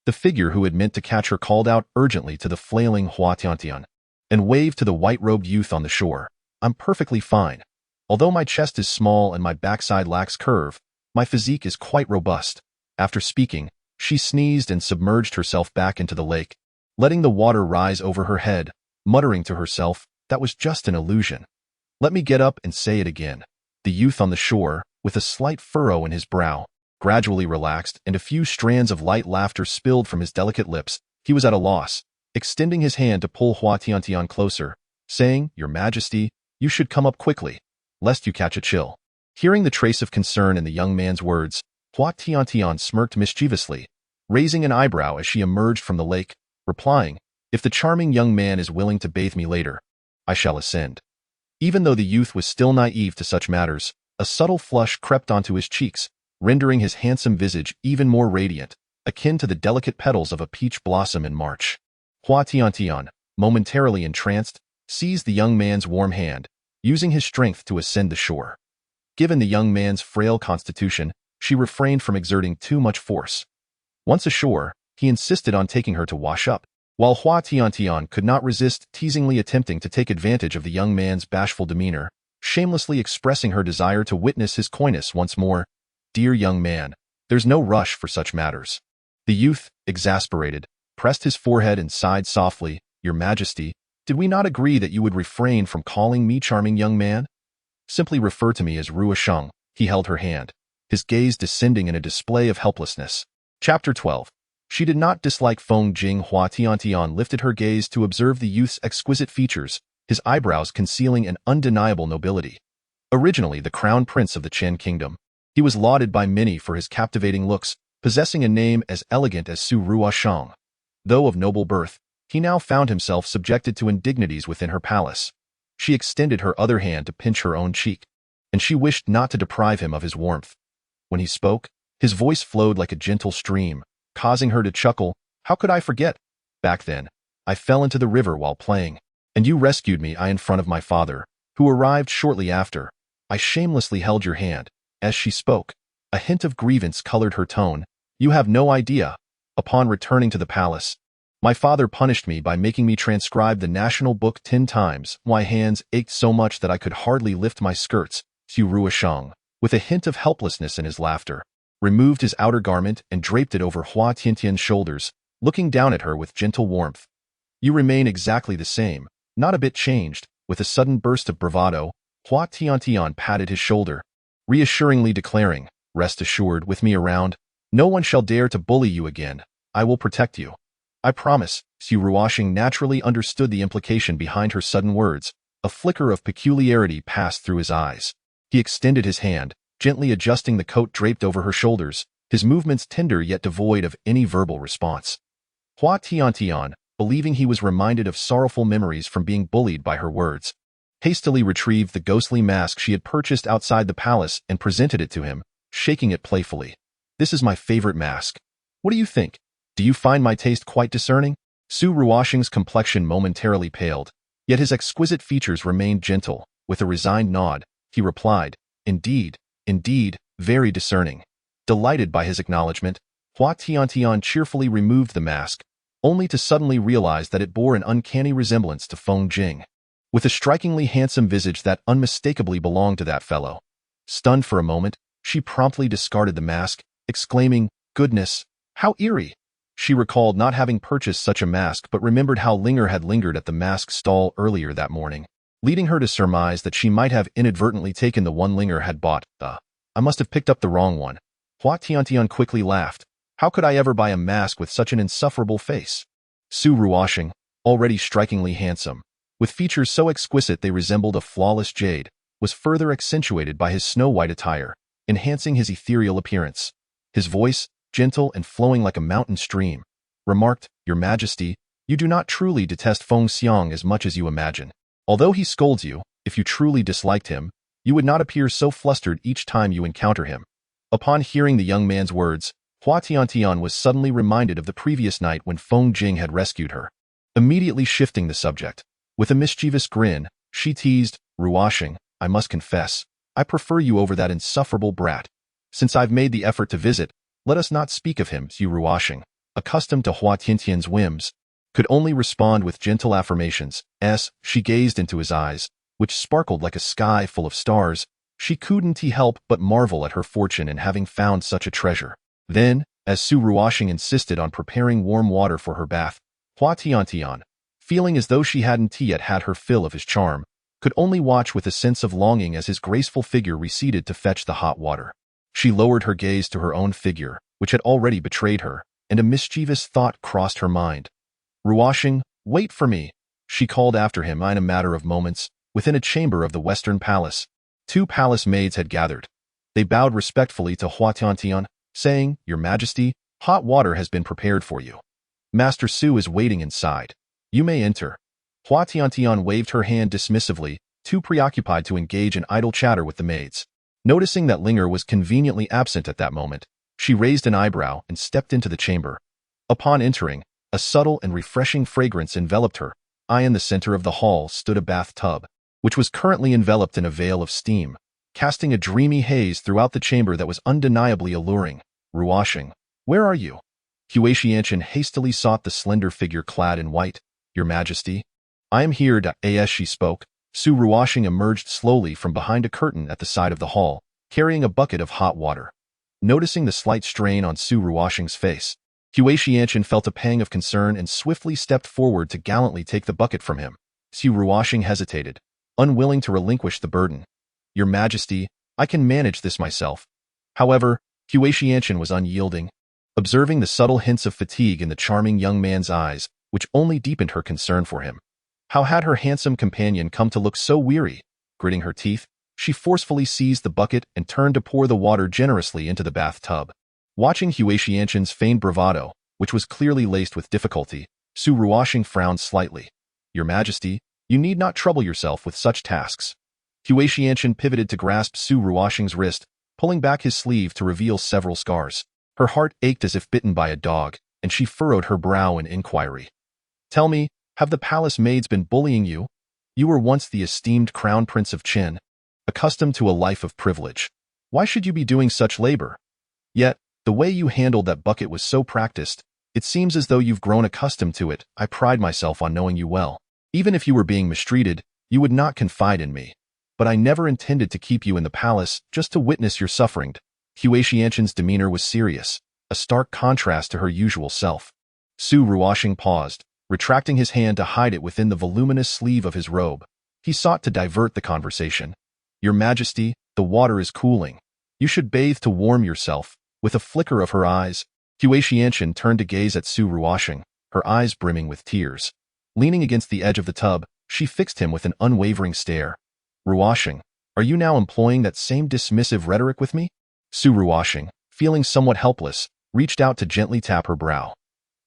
The figure who had meant to catch her called out urgently to the flailing Hua Tiantian, and waved to the white-robed youth on the shore. I'm perfectly fine. Although my chest is small and my backside lacks curve, my physique is quite robust. After speaking, she sneezed and submerged herself back into the lake, letting the water rise over her head, muttering to herself, that was just an illusion. Let me get up and say it again. The youth on the shore, with a slight furrow in his brow, gradually relaxed and a few strands of light laughter spilled from his delicate lips. He was at a loss, extending his hand to pull Hua Tiantian closer, saying, Your Majesty, you should come up quickly, lest you catch a chill. Hearing the trace of concern in the young man's words, Hua Tiantian smirked mischievously, raising an eyebrow as she emerged from the lake, replying, If the charming young man is willing to bathe me later, I shall ascend. Even though the youth was still naive to such matters, a subtle flush crept onto his cheeks, rendering his handsome visage even more radiant, akin to the delicate petals of a peach blossom in March. Hua Tiantian, momentarily entranced, seized the young man's warm hand, using his strength to ascend the shore. Given the young man's frail constitution, she refrained from exerting too much force. Once ashore, he insisted on taking her to wash up, while Hua Tiantian could not resist teasingly attempting to take advantage of the young man's bashful demeanor, shamelessly expressing her desire to witness his coyness once more. Dear young man, there's no rush for such matters. The youth, exasperated, pressed his forehead and sighed softly. Your Majesty, did we not agree that you would refrain from calling me charming young man? Simply refer to me as Rua Sheng. He held her hand, his gaze descending in a display of helplessness. Chapter 12. She did not dislike Feng Jing. Hua Tiantian lifted her gaze to observe the youth's exquisite features, his eyebrows concealing an undeniable nobility. Originally the Crown Prince of the Chen Kingdom, he was lauded by many for his captivating looks, possessing a name as elegant as Su Ruoshang. Though of noble birth, he now found himself subjected to indignities within her palace. She extended her other hand to pinch her own cheek, and she wished not to deprive him of his warmth. When he spoke, his voice flowed like a gentle stream, causing her to chuckle. How could I forget? Back then, I fell into the river while playing, and you rescued me in front of my father, who arrived shortly after. I shamelessly held your hand. As she spoke, a hint of grievance colored her tone. You have no idea. Upon returning to the palace, my father punished me by making me transcribe the national book 10 times. My hands ached so much that I could hardly lift my skirts. Su Ruoshang, with a hint of helplessness in his laughter, removed his outer garment and draped it over Hua Tiantian's shoulders, looking down at her with gentle warmth. You remain exactly the same, not a bit changed. With a sudden burst of bravado, Hua Tiantian patted his shoulder, reassuringly declaring, rest assured, with me around, no one shall dare to bully you again. I will protect you. I promise. Su Ruoshang naturally understood the implication behind her sudden words. A flicker of peculiarity passed through his eyes. He extended his hand, gently adjusting the coat draped over her shoulders, his movements tender yet devoid of any verbal response. Hua Tiantian, believing he was reminded of sorrowful memories from being bullied by her words, hastily retrieved the ghostly mask she had purchased outside the palace and presented it to him, shaking it playfully. This is my favorite mask. What do you think? Do you find my taste quite discerning? Su Ruoshang's complexion momentarily paled, yet his exquisite features remained gentle. With a resigned nod, he replied, indeed, very discerning. Delighted by his acknowledgement, Hua Tiantian cheerfully removed the mask, only to suddenly realize that it bore an uncanny resemblance to Feng Jing, with a strikingly handsome visage that unmistakably belonged to that fellow. Stunned for a moment, she promptly discarded the mask, exclaiming, goodness, how eerie! She recalled not having purchased such a mask but remembered how Linger had lingered at the mask stall earlier that morning, leading her to surmise that she might have inadvertently taken the one Linger had bought. I must have picked up the wrong one. Hua Tiantian quickly laughed. How could I ever buy a mask with such an insufferable face? Su Ruoshang, already strikingly handsome, with features so exquisite they resembled a flawless jade, was further accentuated by his snow-white attire, enhancing his ethereal appearance. His voice, gentle and flowing like a mountain stream, remarked, Your Majesty, you do not truly detest Feng Xiang as much as you imagine. Although he scolds you, if you truly disliked him, you would not appear so flustered each time you encounter him. Upon hearing the young man's words, Hua Tiantian was suddenly reminded of the previous night when Feng Jing had rescued her. Immediately shifting the subject, with a mischievous grin, she teased, Ruoshang, I must confess, I prefer you over that insufferable brat. Since I've made the effort to visit, let us not speak of him. Su Ruoshang, accustomed to Hua Tiantian's whims, could only respond with gentle affirmations. As she gazed into his eyes, which sparkled like a sky full of stars, she couldn't help but marvel at her fortune in having found such a treasure. Then, as Su Ruoshang insisted on preparing warm water for her bath, Hua Tiantian, feeling as though she hadn't yet had her fill of his charm, could only watch with a sense of longing as his graceful figure receded to fetch the hot water. She lowered her gaze to her own figure, which had already betrayed her, and a mischievous thought crossed her mind. Ruoshang, wait for me, she called after him in a matter of moments. Within a chamber of the Western Palace, 2 palace maids had gathered. They bowed respectfully to Hua Tiantian, saying, Your Majesty, hot water has been prepared for you. Master Su is waiting inside. You may enter. Hua Tiantian waved her hand dismissively, too preoccupied to engage in idle chatter with the maids. Noticing that Linger was conveniently absent at that moment, she raised an eyebrow and stepped into the chamber. Upon entering, a subtle and refreshing fragrance enveloped her. In the center of the hall stood a bathtub, which was currently enveloped in a veil of steam, casting a dreamy haze throughout the chamber that was undeniably alluring. Ruoshang, where are you? Hua Tiantian hastily sought the slender figure clad in white. Your Majesty, I am here. As she spoke, Su Ruoshang emerged slowly from behind a curtain at the side of the hall, carrying a bucket of hot water. Noticing the slight strain on Su Ruoshang's face, Hua Tiantian felt a pang of concern and swiftly stepped forward to gallantly take the bucket from him. Su Ruoshang hesitated, unwilling to relinquish the burden. Your Majesty, I can manage this myself. However, Hua Tiantian was unyielding, observing the subtle hints of fatigue in the charming young man's eyes, which only deepened her concern for him. How had her handsome companion come to look so weary? Gritting her teeth, she forcefully seized the bucket and turned to pour the water generously into the bathtub. Watching Hua Tiantian's feigned bravado, which was clearly laced with difficulty, Su Ruoxing frowned slightly. Your Majesty, you need not trouble yourself with such tasks. Hua Tiantian pivoted to grasp Su Ruoxing's wrist, pulling back his sleeve to reveal several scars. Her heart ached as if bitten by a dog, and she furrowed her brow in inquiry. Tell me, have the palace maids been bullying you? You were once the esteemed Crown Prince of Chen, accustomed to a life of privilege. Why should you be doing such labor? Yet, the way you handled that bucket was so practiced, it seems as though you've grown accustomed to it. I pride myself on knowing you well. Even if you were being mistreated, you would not confide in me. But I never intended to keep you in the palace just to witness your suffering. Hua Tiantian's demeanor was serious, a stark contrast to her usual self. Su Ruoxing paused, retracting his hand to hide it within the voluminous sleeve of his robe. He sought to divert the conversation. Your Majesty, the water is cooling. You should bathe to warm yourself. With a flicker of her eyes, Hua Tiantian turned to gaze at Su Ruoxing, her eyes brimming with tears. Leaning against the edge of the tub, she fixed him with an unwavering stare. Ruoxing, are you now employing that same dismissive rhetoric with me? Su Ruoxing, feeling somewhat helpless, reached out to gently tap her brow.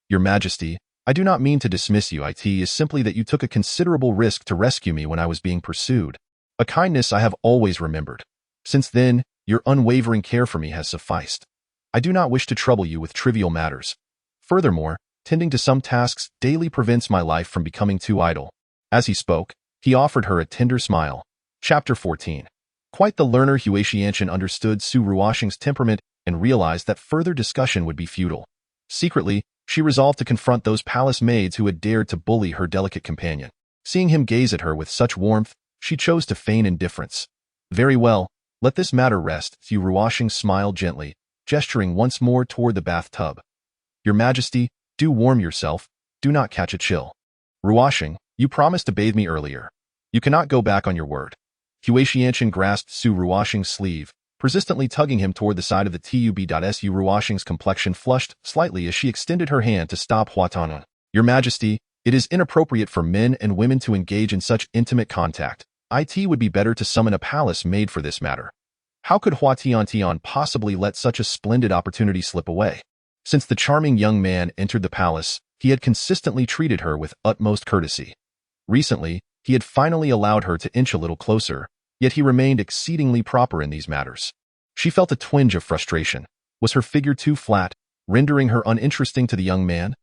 Your Majesty, I do not mean to dismiss you. It is simply that you took a considerable risk to rescue me when I was being pursued. A kindness I have always remembered. Since then, your unwavering care for me has sufficed. I do not wish to trouble you with trivial matters. Furthermore, tending to some tasks daily prevents my life from becoming too idle. As he spoke, he offered her a tender smile. Chapter 14. Quite the learner, Hua Tiantian understood Su Ruoxing's temperament and realized that further discussion would be futile. Secretly, she resolved to confront those palace maids who had dared to bully her delicate companion. Seeing him gaze at her with such warmth, she chose to feign indifference. Very well, let this matter rest. Su Ruoxing smiled gently, gesturing once more toward the bathtub. Your Majesty, do warm yourself, do not catch a chill. Ruoxing, you promised to bathe me earlier. You cannot go back on your word. Hua Tiantian grasped Su Ruoxing's sleeve, persistently tugging him toward the side of the tub. Su Ruoxing's complexion flushed slightly as she extended her hand to stop Hua Tiantian. Your Majesty, it is inappropriate for men and women to engage in such intimate contact. It would be better to summon a palace maid for this matter. How could Hua Tiantian possibly let such a splendid opportunity slip away? Since the charming young man entered the palace, he had consistently treated her with utmost courtesy. Recently, he had finally allowed her to inch a little closer, yet he remained exceedingly proper in these matters. She felt a twinge of frustration. Was her figure too flat, rendering her uninteresting to the young man?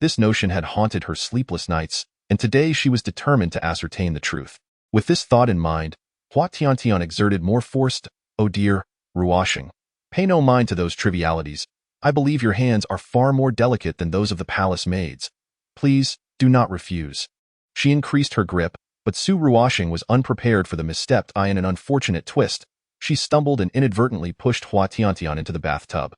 This notion had haunted her sleepless nights, and today she was determined to ascertain the truth. With this thought in mind, Hua Tiantian exerted more force. Oh dear, Ruoxing, pay no mind to those trivialities. I believe your hands are far more delicate than those of the palace maids. Please, do not refuse. She increased her grip, but Su Ruoxing was unprepared for the misstep. In an unfortunate twist, she stumbled and inadvertently pushed Hua Tiantian into the bathtub.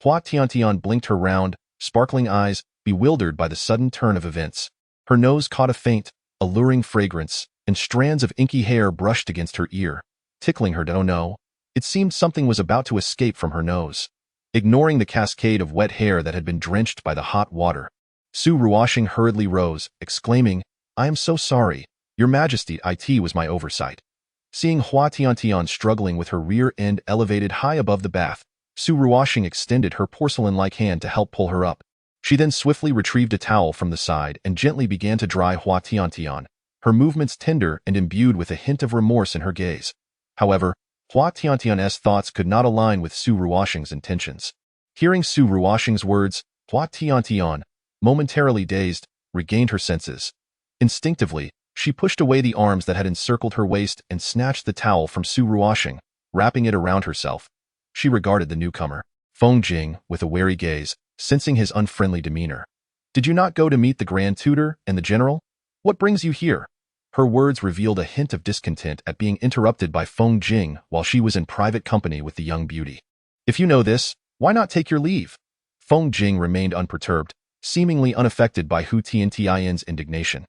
Hua Tiantian blinked her round, sparkling eyes, bewildered by the sudden turn of events. Her nose caught a faint, alluring fragrance, and strands of inky hair brushed against her ear, tickling her. Oh no, it seemed something was about to escape from her nose. Ignoring the cascade of wet hair that had been drenched by the hot water, Su Ruoxing hurriedly rose, exclaiming, I am so sorry, Your Majesty, it was my oversight. Seeing Hua Tiantian struggling with her rear end elevated high above the bath, Su Ruoxing extended her porcelain-like hand to help pull her up. She then swiftly retrieved a towel from the side and gently began to dry Hua Tiantian, her movements tender and imbued with a hint of remorse in her gaze. However, Hua Tiantian's thoughts could not align with Su Ruoxing's intentions. Hearing Su Ruoxing's words, Hua Tiantian, momentarily dazed, regained her senses. Instinctively, she pushed away the arms that had encircled her waist and snatched the towel from Su Ruoxing, wrapping it around herself. She regarded the newcomer, Feng Jing, with a wary gaze, sensing his unfriendly demeanor. Did you not go to meet the Grand Tutor and the General? What brings you here? Her words revealed a hint of discontent at being interrupted by Feng Jing while she was in private company with the young beauty. If you know this, why not take your leave? Feng Jing remained unperturbed, seemingly unaffected by Hua Tiantian's indignation.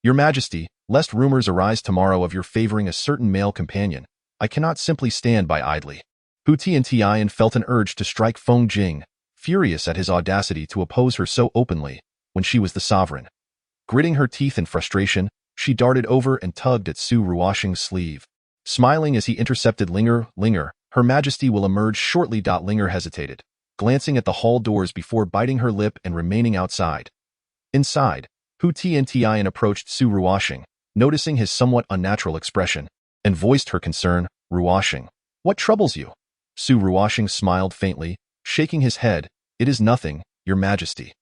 Your Majesty, lest rumors arise tomorrow of your favoring a certain male companion, I cannot simply stand by idly. Hua Tiantian felt an urge to strike Feng Jing, furious at his audacity to oppose her so openly, when she was the sovereign. Gritting her teeth in frustration, she darted over and tugged at Su Ruoxing's sleeve. Smiling as he intercepted Linger, Her Majesty will emerge shortly. Linger hesitated. glancing at the hall doors before biting her lip and remaining outside. Inside, Hua Tiantian approached Su Ruoxing, noticing his somewhat unnatural expression, and voiced her concern. Ruoxing, what troubles you? Su Ruoxing smiled faintly, shaking his head. It is nothing, Your Majesty.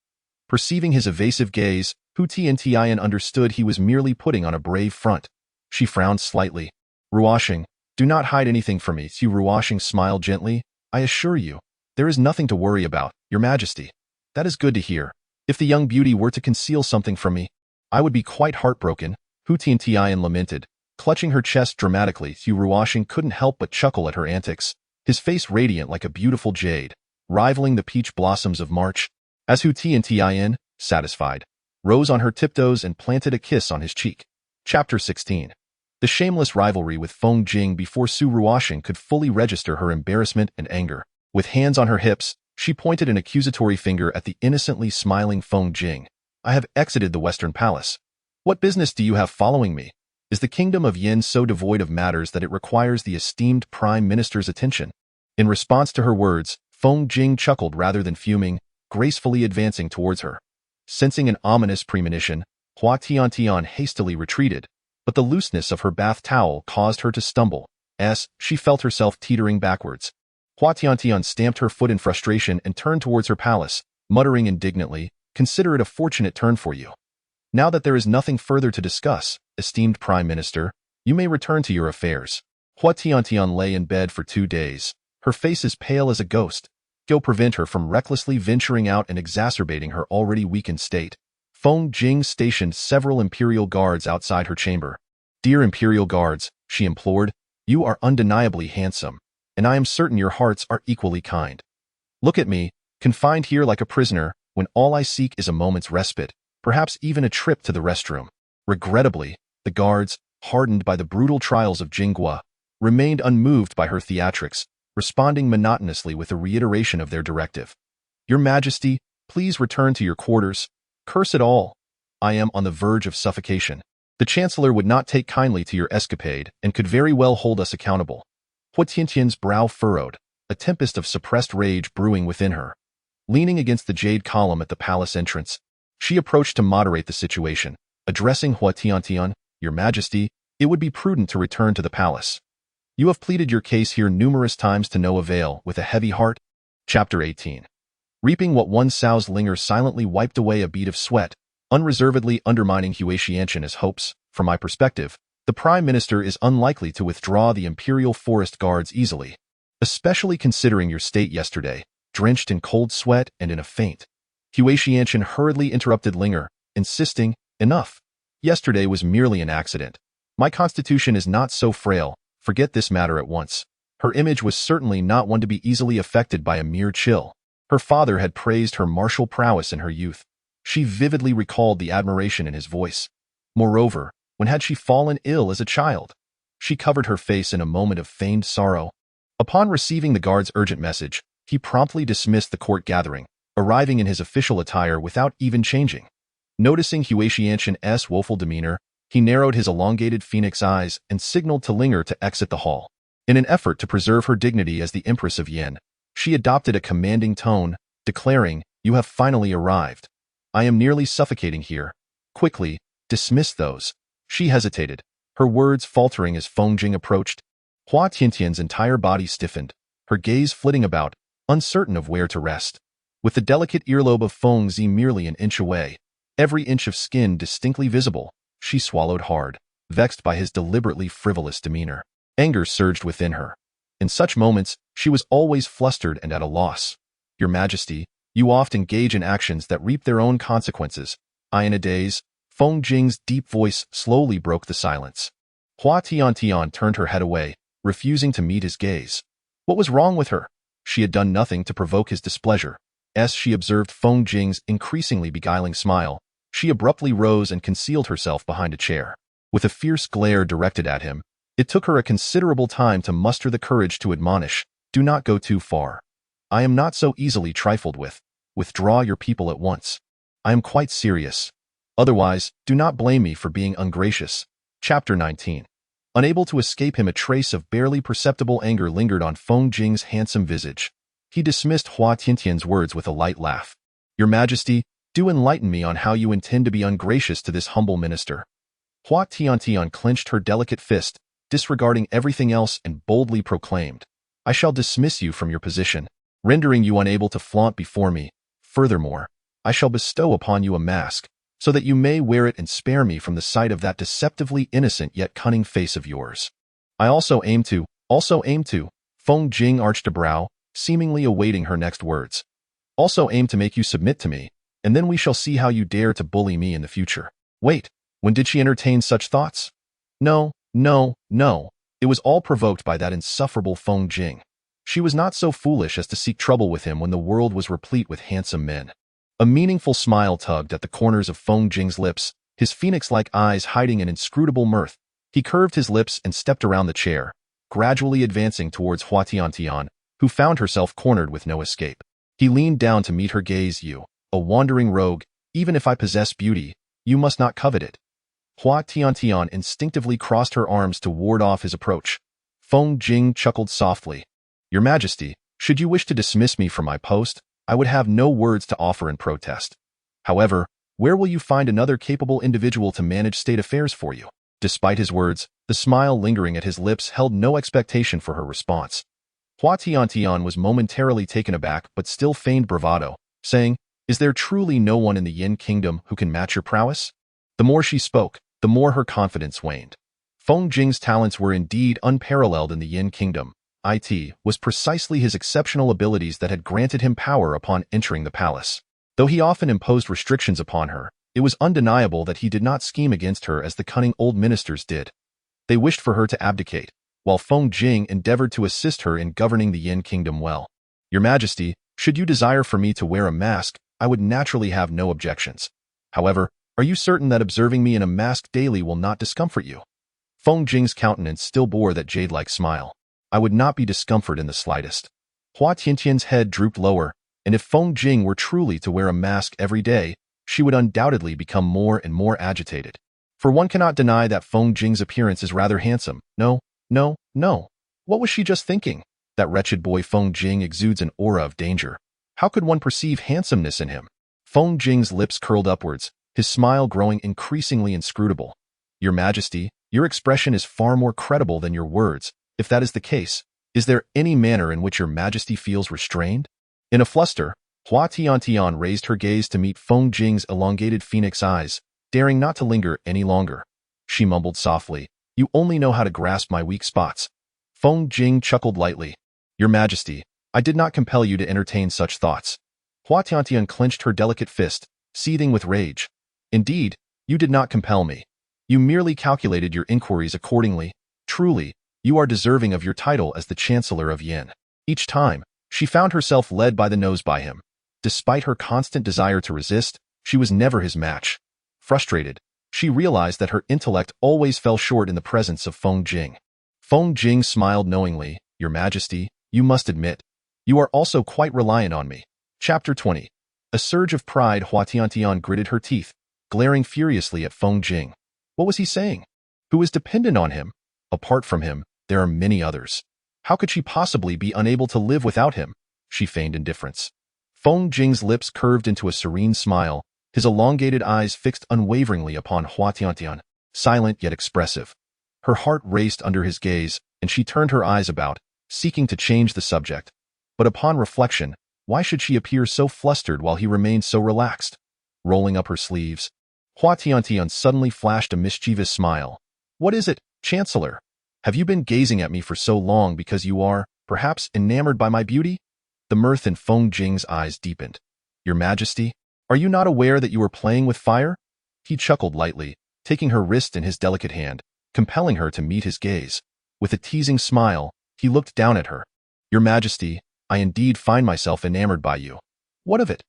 Perceiving his evasive gaze, Hua Tiantian understood he was merely putting on a brave front. She frowned slightly. Ruoxing, do not hide anything from me. Su Ruoxing smiled gently. I assure you, there is nothing to worry about, Your Majesty. That is good to hear. If the young beauty were to conceal something from me, I would be quite heartbroken, Hua Tiantian lamented. Clutching her chest dramatically, Su Ruoxing couldn't help but chuckle at her antics, his face radiant like a beautiful jade, rivaling the peach blossoms of March. As Hua Tiantian, satisfied, rose on her tiptoes and planted a kiss on his cheek. Chapter 16. The shameless rivalry with Feng Jing before Su Ruoxing could fully register her embarrassment and anger. With hands on her hips, she pointed an accusatory finger at the innocently smiling Feng Jing. I have exited the Western Palace. What business do you have following me? Is the kingdom of Yin so devoid of matters that it requires the esteemed Prime Minister's attention? In response to her words, Feng Jing chuckled rather than fuming, gracefully advancing towards her. Sensing an ominous premonition, Hua Tiantian hastily retreated, but the looseness of her bath towel caused her to stumble, as she felt herself teetering backwards. Hua Tiantian stamped her foot in frustration and turned towards her palace, muttering indignantly, consider it a fortunate turn for you. Now that there is nothing further to discuss, esteemed Prime Minister, you may return to your affairs. Hua Tiantian lay in bed for 2 days, her face as pale as a ghost. Go prevent her from recklessly venturing out and exacerbating her already weakened state. Feng Jing stationed several imperial guards outside her chamber. Dear imperial guards, she implored, you are undeniably handsome, and I am certain your hearts are equally kind. Look at me, confined here like a prisoner, when all I seek is a moment's respite, perhaps even a trip to the restroom. Regrettably, the guards, hardened by the brutal trials of Jinghua, remained unmoved by her theatrics, responding monotonously with a reiteration of their directive. Your Majesty, please return to your quarters. Curse it all. I am on the verge of suffocation. The Chancellor would not take kindly to your escapade and could very well hold us accountable. Hua Tiantian's brow furrowed, a tempest of suppressed rage brewing within her. Leaning against the jade column at the palace entrance, she approached to moderate the situation, addressing Hua Tiantian, Your Majesty, it would be prudent to return to the palace. You have pleaded your case here numerous times to no avail, with a heavy heart. Chapter 18. Reaping what one sows, Linger silently wiped away a bead of sweat, unreservedly undermining Hua Tiantian's hopes. From my perspective, the Prime Minister is unlikely to withdraw the Imperial Forest Guards easily, especially considering your state yesterday, drenched in cold sweat and in a faint. Hua Tiantian hurriedly interrupted Linger, insisting, enough. Yesterday was merely an accident. My constitution is not so frail. Forget this matter at once. Her image was certainly not one to be easily affected by a mere chill. Her father had praised her martial prowess in her youth. She vividly recalled the admiration in his voice. Moreover, when had she fallen ill as a child? She covered her face in a moment of feigned sorrow. Upon receiving the guard's urgent message, he promptly dismissed the court gathering, arriving in his official attire without even changing. Noticing Hua Tiantian's woeful demeanor, he narrowed his elongated phoenix eyes and signaled to Linger to exit the hall. In an effort to preserve her dignity as the Empress of Yin, she adopted a commanding tone, declaring, you have finally arrived. I am nearly suffocating here. Quickly, dismiss those. She hesitated, her words faltering as Feng Jing approached. Hua Tiantian's entire body stiffened, her gaze flitting about, uncertain of where to rest. With the delicate earlobe of Feng Zi merely an inch away, every inch of skin distinctly visible, she swallowed hard, vexed by his deliberately frivolous demeanor. Anger surged within her. In such moments, she was always flustered and at a loss. Your Majesty, you oft engage in actions that reap their own consequences. I in a daze. Feng Jing's deep voice slowly broke the silence. Hua Tiantian turned her head away, refusing to meet his gaze. What was wrong with her? She had done nothing to provoke his displeasure. As she observed Feng Jing's increasingly beguiling smile, she abruptly rose and concealed herself behind a chair. With a fierce glare directed at him, it took her a considerable time to muster the courage to admonish, do not go too far. I am not so easily trifled with. Withdraw your people at once. I am quite serious. Otherwise, do not blame me for being ungracious. Chapter 19. Unable to escape him, a trace of barely perceptible anger lingered on Feng Jing's handsome visage. He dismissed Hua Tiantian's words with a light laugh. Your Majesty, do enlighten me on how you intend to be ungracious to this humble minister. Hua Tiantian clenched her delicate fist, disregarding everything else, and boldly proclaimed, I shall dismiss you from your position, rendering you unable to flaunt before me. Furthermore, I shall bestow upon you a mask, so that you may wear it and spare me from the sight of that deceptively innocent yet cunning face of yours. I also aim to, Feng Jing arched a brow, seemingly awaiting her next words. Also aim to make you submit to me, and then we shall see how you dare to bully me in the future. Wait, when did she entertain such thoughts? No. It was all provoked by that insufferable Feng Jing. She was not so foolish as to seek trouble with him when the world was replete with handsome men. A meaningful smile tugged at the corners of Feng Jing's lips, his phoenix-like eyes hiding an inscrutable mirth. He curved his lips and stepped around the chair, gradually advancing towards Hua Tiantian, who found herself cornered with no escape. He leaned down to meet her gaze. You, a wandering rogue, even if I possess beauty, you must not covet it. Hua Tiantian instinctively crossed her arms to ward off his approach. Feng Jing chuckled softly. Your Majesty, should you wish to dismiss me from my post, I would have no words to offer in protest. However, where will you find another capable individual to manage state affairs for you? Despite his words, the smile lingering at his lips held no expectation for her response. Hua Tiantian was momentarily taken aback but still feigned bravado, saying, Is there truly no one in the Yin Kingdom who can match your prowess? The more she spoke, the more her confidence waned. Feng Jing's talents were indeed unparalleled in the Yin Kingdom. It was precisely his exceptional abilities that had granted him power upon entering the palace. Though he often imposed restrictions upon her, it was undeniable that he did not scheme against her as the cunning old ministers did. They wished for her to abdicate, while Feng Jing endeavored to assist her in governing the Yin Kingdom well. Your Majesty, should you desire for me to wear a mask, I would naturally have no objections. However, are you certain that observing me in a mask daily will not discomfort you? Feng Jing's countenance still bore that jade-like smile. I would not be discomforted in the slightest. Hua Tiantian's head drooped lower, and if Feng Jing were truly to wear a mask every day, she would undoubtedly become more and more agitated. For one cannot deny that Feng Jing's appearance is rather handsome. No. What was she just thinking? That wretched boy Feng Jing exudes an aura of danger. How could one perceive handsomeness in him? Feng Jing's lips curled upwards, his smile growing increasingly inscrutable. Your Majesty, your expression is far more credible than your words. If that is the case, is there any manner in which your Majesty feels restrained? In a fluster, Hua Tiantian raised her gaze to meet Feng Jing's elongated phoenix eyes, daring not to linger any longer. She mumbled softly, You only know how to grasp my weak spots. Feng Jing chuckled lightly. Your Majesty, I did not compel you to entertain such thoughts. Hua Tiantian clenched her delicate fist, seething with rage. Indeed, you did not compel me. You merely calculated your inquiries accordingly. Truly, you are deserving of your title as the Chancellor of Yin. Each time, she found herself led by the nose by him. Despite her constant desire to resist, she was never his match. Frustrated, she realized that her intellect always fell short in the presence of Feng Jing. Feng Jing smiled knowingly. Your Majesty, you must admit, you are also quite reliant on me. Chapter 20. A surge of pride. Hua Tiantian gritted her teeth, glaring furiously at Feng Jing. What was he saying? Who is dependent on him? Apart from him, there are many others. How could she possibly be unable to live without him? She feigned indifference. Feng Jing's lips curved into a serene smile, his elongated eyes fixed unwaveringly upon Hua Tiantian, silent yet expressive. Her heart raced under his gaze, and she turned her eyes about, seeking to change the subject. But upon reflection, why should she appear so flustered while he remained so relaxed? Rolling up her sleeves, Hua Tiantian suddenly flashed a mischievous smile. What is it, Chancellor? Have you been gazing at me for so long because you are, perhaps, enamored by my beauty? The mirth in Feng Jing's eyes deepened. Your Majesty, are you not aware that you are playing with fire? He chuckled lightly, taking her wrist in his delicate hand, compelling her to meet his gaze. With a teasing smile, he looked down at her. Your Majesty, I indeed find myself enamored by you. What of it?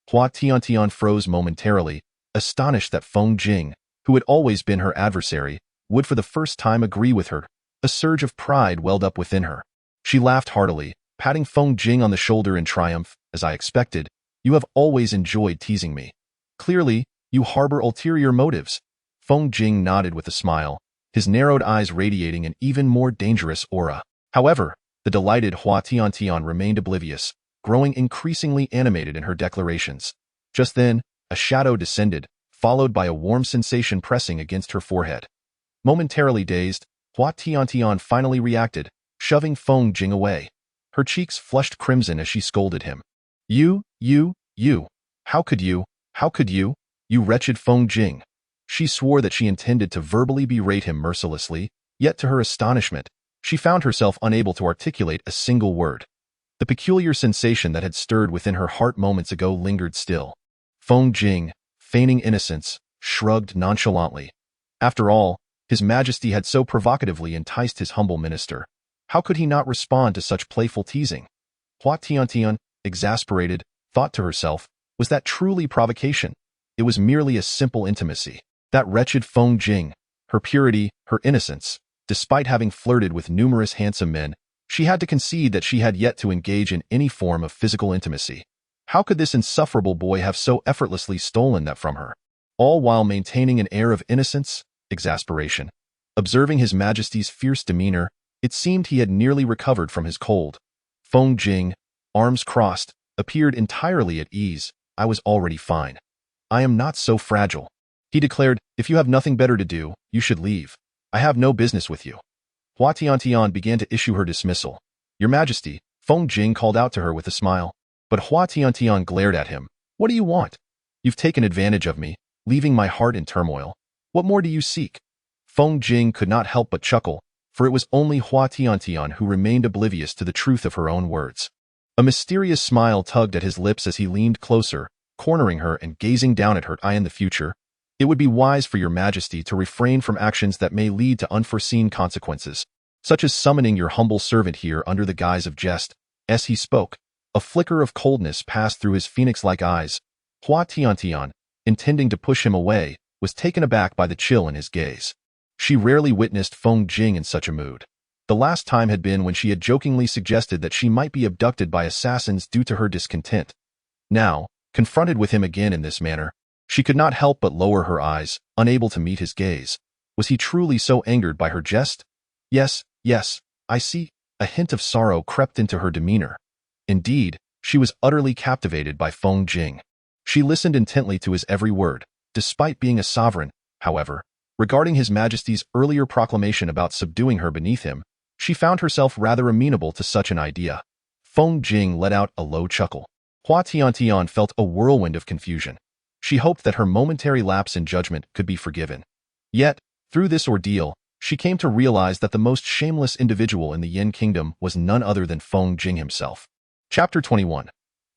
Hua Tiantian froze momentarily, astonished that Feng Jing, who had always been her adversary, would for the first time agree with her. A surge of pride welled up within her. She laughed heartily, patting Feng Jing on the shoulder in triumph. As I expected, you have always enjoyed teasing me. Clearly, you harbor ulterior motives. Feng Jing nodded with a smile, his narrowed eyes radiating an even more dangerous aura. However, the delighted Hua Tiantian remained oblivious. growing increasingly animated in her declarations. Just then, a shadow descended, followed by a warm sensation pressing against her forehead. Momentarily dazed, Hua Tiantian finally reacted, shoving Feng Jing away. Her cheeks flushed crimson as she scolded him. You, how could you, you wretched Feng Jing? She swore that she intended to verbally berate him mercilessly, yet to her astonishment, she found herself unable to articulate a single word. The peculiar sensation that had stirred within her heart moments ago lingered still. Feng Jing, feigning innocence, shrugged nonchalantly. After all, His Majesty had so provocatively enticed his humble minister. How could he not respond to such playful teasing? Hua Tiantian, exasperated, thought to herself, was that truly provocation? It was merely a simple intimacy. That wretched Feng Jing, her purity, her innocence, despite having flirted with numerous handsome men, she had to concede that she had yet to engage in any form of physical intimacy. How could this insufferable boy have so effortlessly stolen that from her? All while maintaining an air of innocence, exasperation. Observing His Majesty's fierce demeanor, it seemed he had nearly recovered from his cold. Feng Jing, arms crossed, appeared entirely at ease. I was already fine. I am not so fragile. He declared, if you have nothing better to do, you should leave. I have no business with you. Hua Tiantian began to issue her dismissal. Your Majesty, Feng Jing called out to her with a smile. But Hua Tiantian glared at him. What do you want? You've taken advantage of me, leaving my heart in turmoil. What more do you seek? Feng Jing could not help but chuckle, for it was only Hua Tiantian who remained oblivious to the truth of her own words. A mysterious smile tugged at his lips as he leaned closer, cornering her and gazing down at her. In the future, it would be wise for your Majesty to refrain from actions that may lead to unforeseen consequences, such as summoning your humble servant here under the guise of jest. As he spoke, a flicker of coldness passed through his phoenix-like eyes. Hua Tiantian, intending to push him away, was taken aback by the chill in his gaze. She rarely witnessed Feng Jing in such a mood. The last time had been when she had jokingly suggested that she might be abducted by assassins due to her discontent. Now, confronted with him again in this manner, she could not help but lower her eyes, unable to meet his gaze. Was he truly so angered by her jest? Yes, I see. A hint of sorrow crept into her demeanor. Indeed, she was utterly captivated by Feng Jing. She listened intently to his every word. Despite being a sovereign, however, regarding His Majesty's earlier proclamation about subduing her beneath him, she found herself rather amenable to such an idea. Feng Jing let out a low chuckle. Hua Tiantian felt a whirlwind of confusion. She hoped that her momentary lapse in judgment could be forgiven. Yet, through this ordeal, she came to realize that the most shameless individual in the Yin Kingdom was none other than Feng Jing himself. Chapter 21.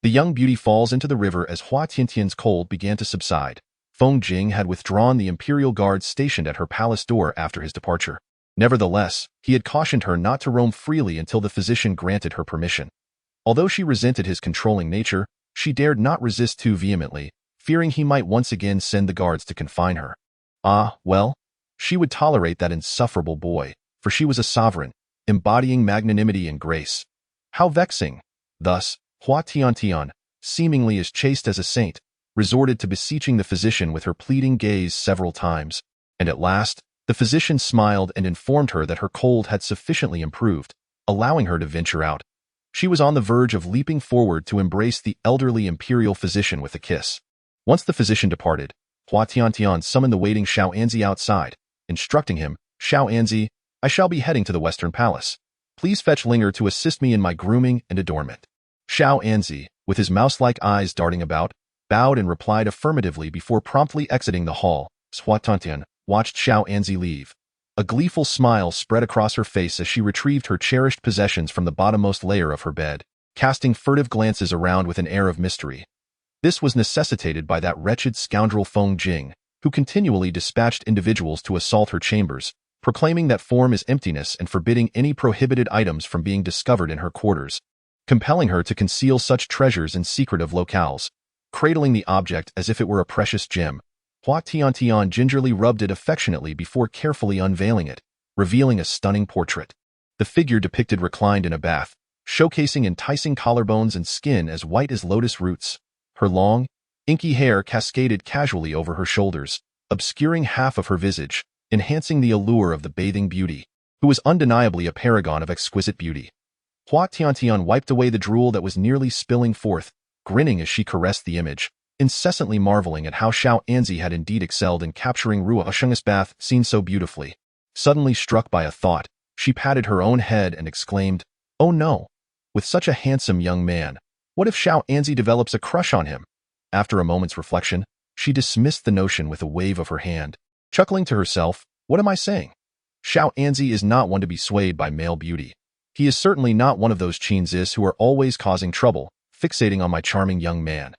The young beauty falls into the river as Hua Tiantian's cold began to subside. Feng Jing had withdrawn the imperial guards stationed at her palace door after his departure. Nevertheless, he had cautioned her not to roam freely until the physician granted her permission. Although she resented his controlling nature, she dared not resist too vehemently, fearing he might once again send the guards to confine her. Well, she would tolerate that insufferable boy, for she was a sovereign, embodying magnanimity and grace. How vexing! Thus, Hua Tiantian, seemingly as chaste as a saint, resorted to beseeching the physician with her pleading gaze several times, and at last, the physician smiled and informed her that her cold had sufficiently improved, allowing her to venture out. She was on the verge of leaping forward to embrace the elderly imperial physician with a kiss. Once the physician departed, Hua Tiantian summoned the waiting Xiao outside, instructing him, Xiao, I shall be heading to the Western Palace. Please fetch Linger to assist me in my grooming and adornment. Xiao, with his mouse-like eyes darting about, bowed and replied affirmatively before promptly exiting the hall. Hua Tiantian watched Xiao leave. A gleeful smile spread across her face as she retrieved her cherished possessions from the bottommost layer of her bed, casting furtive glances around with an air of mystery. This was necessitated by that wretched scoundrel Feng Jing, who continually dispatched individuals to assault her chambers, proclaiming that form is emptiness and forbidding any prohibited items from being discovered in her quarters, compelling her to conceal such treasures in secretive locales. Cradling the object as if it were a precious gem, Hua Tiantian gingerly rubbed it affectionately before carefully unveiling it, revealing a stunning portrait. The figure depicted reclined in a bath, showcasing enticing collarbones and skin as white as lotus roots. Her long, inky hair cascaded casually over her shoulders, obscuring half of her visage, enhancing the allure of the bathing beauty, who was undeniably a paragon of exquisite beauty. Hua Tiantian wiped away the drool that was nearly spilling forth, grinning as she caressed the image, incessantly marveling at how Xiao Anzi had indeed excelled in capturing Rua Sheng's bath seen so beautifully. Suddenly struck by a thought, she patted her own head and exclaimed, "Oh no! With such a handsome young man, what if Xiao Anzi develops a crush on him?" After a moment's reflection, she dismissed the notion with a wave of her hand. Chuckling to herself, "What am I saying? Xiao Anzi is not one to be swayed by male beauty. He is certainly not one of those Chinzis who are always causing trouble, fixating on my charming young man."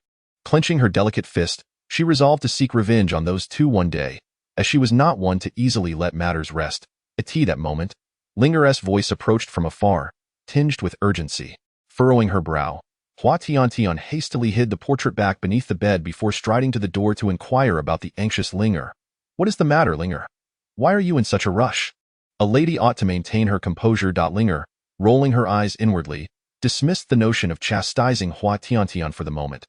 Clenching her delicate fist, she resolved to seek revenge on those two one day, as she was not one to easily let matters rest. At that moment, Linger's voice approached from afar, tinged with urgency. Furrowing her brow, Hua Tiantian hastily hid the portrait back beneath the bed before striding to the door to inquire about the anxious Linger. "What is the matter, Linger? Why are you in such a rush?" A lady ought to maintain her composure. Linger, rolling her eyes inwardly, dismissed the notion of chastising Hua Tiantian for the moment.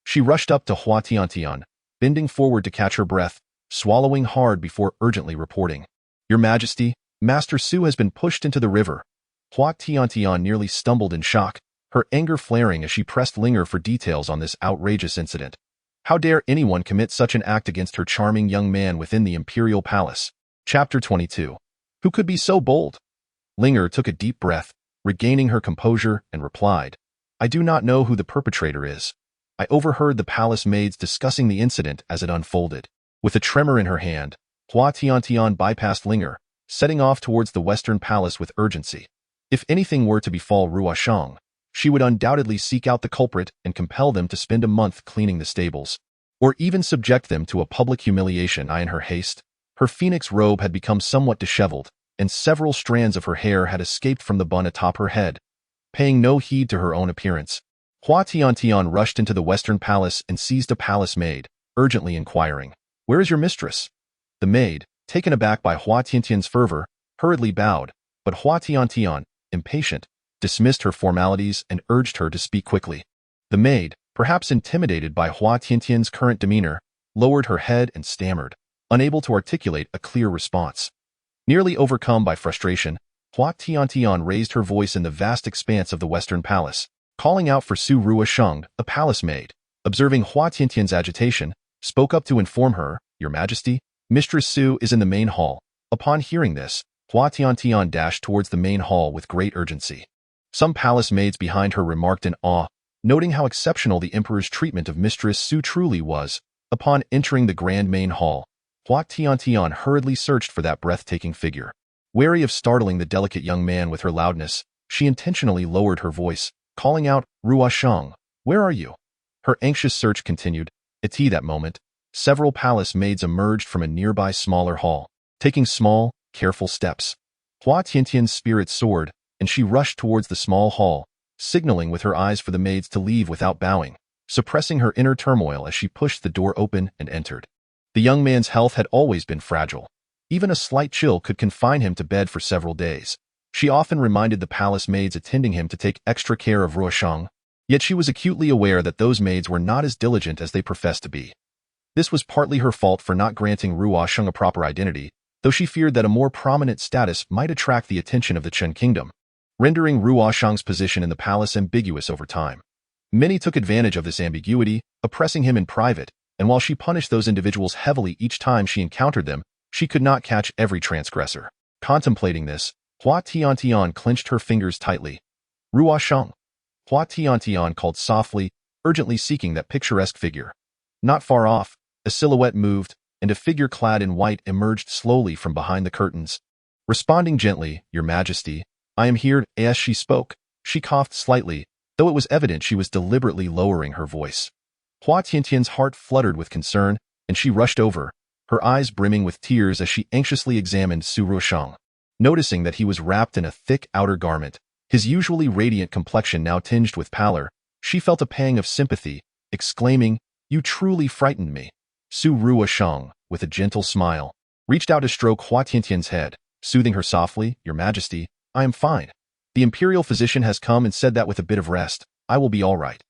She rushed up to Hua Tiantian, bending forward to catch her breath, swallowing hard before urgently reporting, "Your Majesty, Master Su has been pushed into the river." Hua Tiantian nearly stumbled in shock, her anger flaring as she pressed Linger for details on this outrageous incident. How dare anyone commit such an act against her charming young man within the imperial palace? Chapter 22. Who could be so bold? Linger took a deep breath, regaining her composure, and replied, "I do not know who the perpetrator is. I overheard the palace maids discussing the incident as it unfolded." With a tremor in her hand, Hua Tiantian bypassed Linger, setting off towards the western palace with urgency. If anything were to befall Rua Sheng, she would undoubtedly seek out the culprit and compel them to spend a month cleaning the stables, or even subject them to a public humiliation. In her haste, her phoenix robe had become somewhat disheveled, and several strands of her hair had escaped from the bun atop her head. Paying no heed to her own appearance, Hua Tiantian rushed into the western palace and seized a palace maid, urgently inquiring, "Where is your mistress?" The maid, taken aback by Hua Tiantian's fervor, hurriedly bowed, but Hua Tiantian, impatient, dismissed her formalities and urged her to speak quickly. The maid, perhaps intimidated by Hua Tiantian's current demeanor, lowered her head and stammered, unable to articulate a clear response. Nearly overcome by frustration, Hua Tiantian raised her voice in the vast expanse of the western palace, calling out for Su Rua Sheng, a palace maid. Observing Hua Tiantian's agitation, spoke up to inform her, "Your Majesty, Mistress Su is in the main hall." Upon hearing this, Hua Tiantian dashed towards the main hall with great urgency. Some palace maids behind her remarked in awe, noting how exceptional the emperor's treatment of Mistress Su truly was. Upon entering the grand main hall, Hua Tiantian hurriedly searched for that breathtaking figure. Wary of startling the delicate young man with her loudness, she intentionally lowered her voice, calling out, "Rua Sheng, where are you?" Her anxious search continued. At that moment, several palace maids emerged from a nearby smaller hall, taking small, careful steps. Hua Tiantian's spirit soared, and she rushed towards the small hall, signaling with her eyes for the maids to leave without bowing, suppressing her inner turmoil as she pushed the door open and entered. The young man's health had always been fragile. Even a slight chill could confine him to bed for several days. She often reminded the palace maids attending him to take extra care of Rua Sheng, yet she was acutely aware that those maids were not as diligent as they professed to be. This was partly her fault for not granting Rua Sheng a proper identity, though she feared that a more prominent status might attract the attention of the Chen kingdom, rendering Rua Sheng's position in the palace ambiguous over time. Many took advantage of this ambiguity, oppressing him in private, and while she punished those individuals heavily each time she encountered them, she could not catch every transgressor. Contemplating this, Hua Tiantian clenched her fingers tightly. "Rua Sheng." Hua Tiantian called softly, urgently seeking that picturesque figure. Not far off, a silhouette moved, and a figure clad in white emerged slowly from behind the curtains. Responding gently, "Your Majesty, I am here." As she spoke, she coughed slightly, though it was evident she was deliberately lowering her voice. Hua Tiantian's heart fluttered with concern, and she rushed over, her eyes brimming with tears as she anxiously examined Su Rua Sheng. Noticing that he was wrapped in a thick outer garment, his usually radiant complexion now tinged with pallor, she felt a pang of sympathy, exclaiming, "You truly frightened me." Su Rua Sheng, with a gentle smile, reached out to stroke Hua Tiantian's head, soothing her softly, "Your Majesty, I am fine. The imperial physician has come and said that with a bit of rest, I will be all right."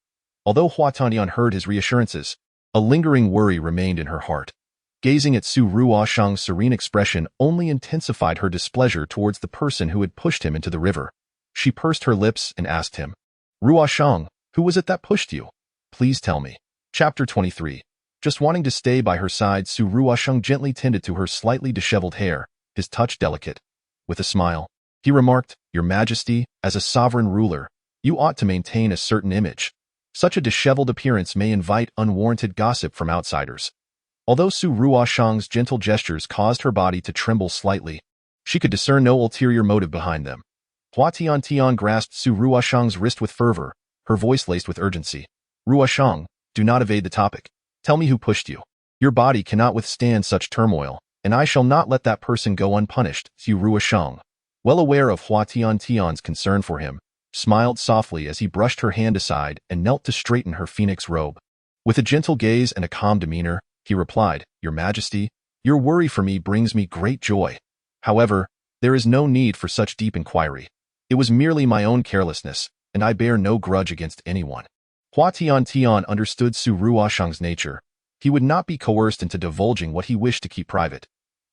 Although Hua Tiantian heard his reassurances, a lingering worry remained in her heart. Gazing at Su Rua Sheng's serene expression only intensified her displeasure towards the person who had pushed him into the river. She pursed her lips and asked him, Ruoshang, who was it that pushed you? Please tell me. Chapter 23. Just wanting to stay by her side, Su Ruoshang gently tended to her slightly disheveled hair, his touch delicate. With a smile, he remarked, Your Majesty, as a sovereign ruler, you ought to maintain a certain image. Such a disheveled appearance may invite unwarranted gossip from outsiders. Although Su Ruoshang's gentle gestures caused her body to tremble slightly, she could discern no ulterior motive behind them. Hua Tiantian grasped Su Ruoshang's wrist with fervor, her voice laced with urgency. Ruoshang, do not evade the topic. Tell me who pushed you. Your body cannot withstand such turmoil, and I shall not let that person go unpunished. Su Ruoshang, well aware of Hua Tiantian's concern for him, smiled softly as he brushed her hand aside and knelt to straighten her phoenix robe. With a gentle gaze and a calm demeanor, he replied, Your Majesty, your worry for me brings me great joy. However, there is no need for such deep inquiry. It was merely my own carelessness, and I bear no grudge against anyone. Hua Tiantian understood Su Ruoshang's nature. He would not be coerced into divulging what he wished to keep private.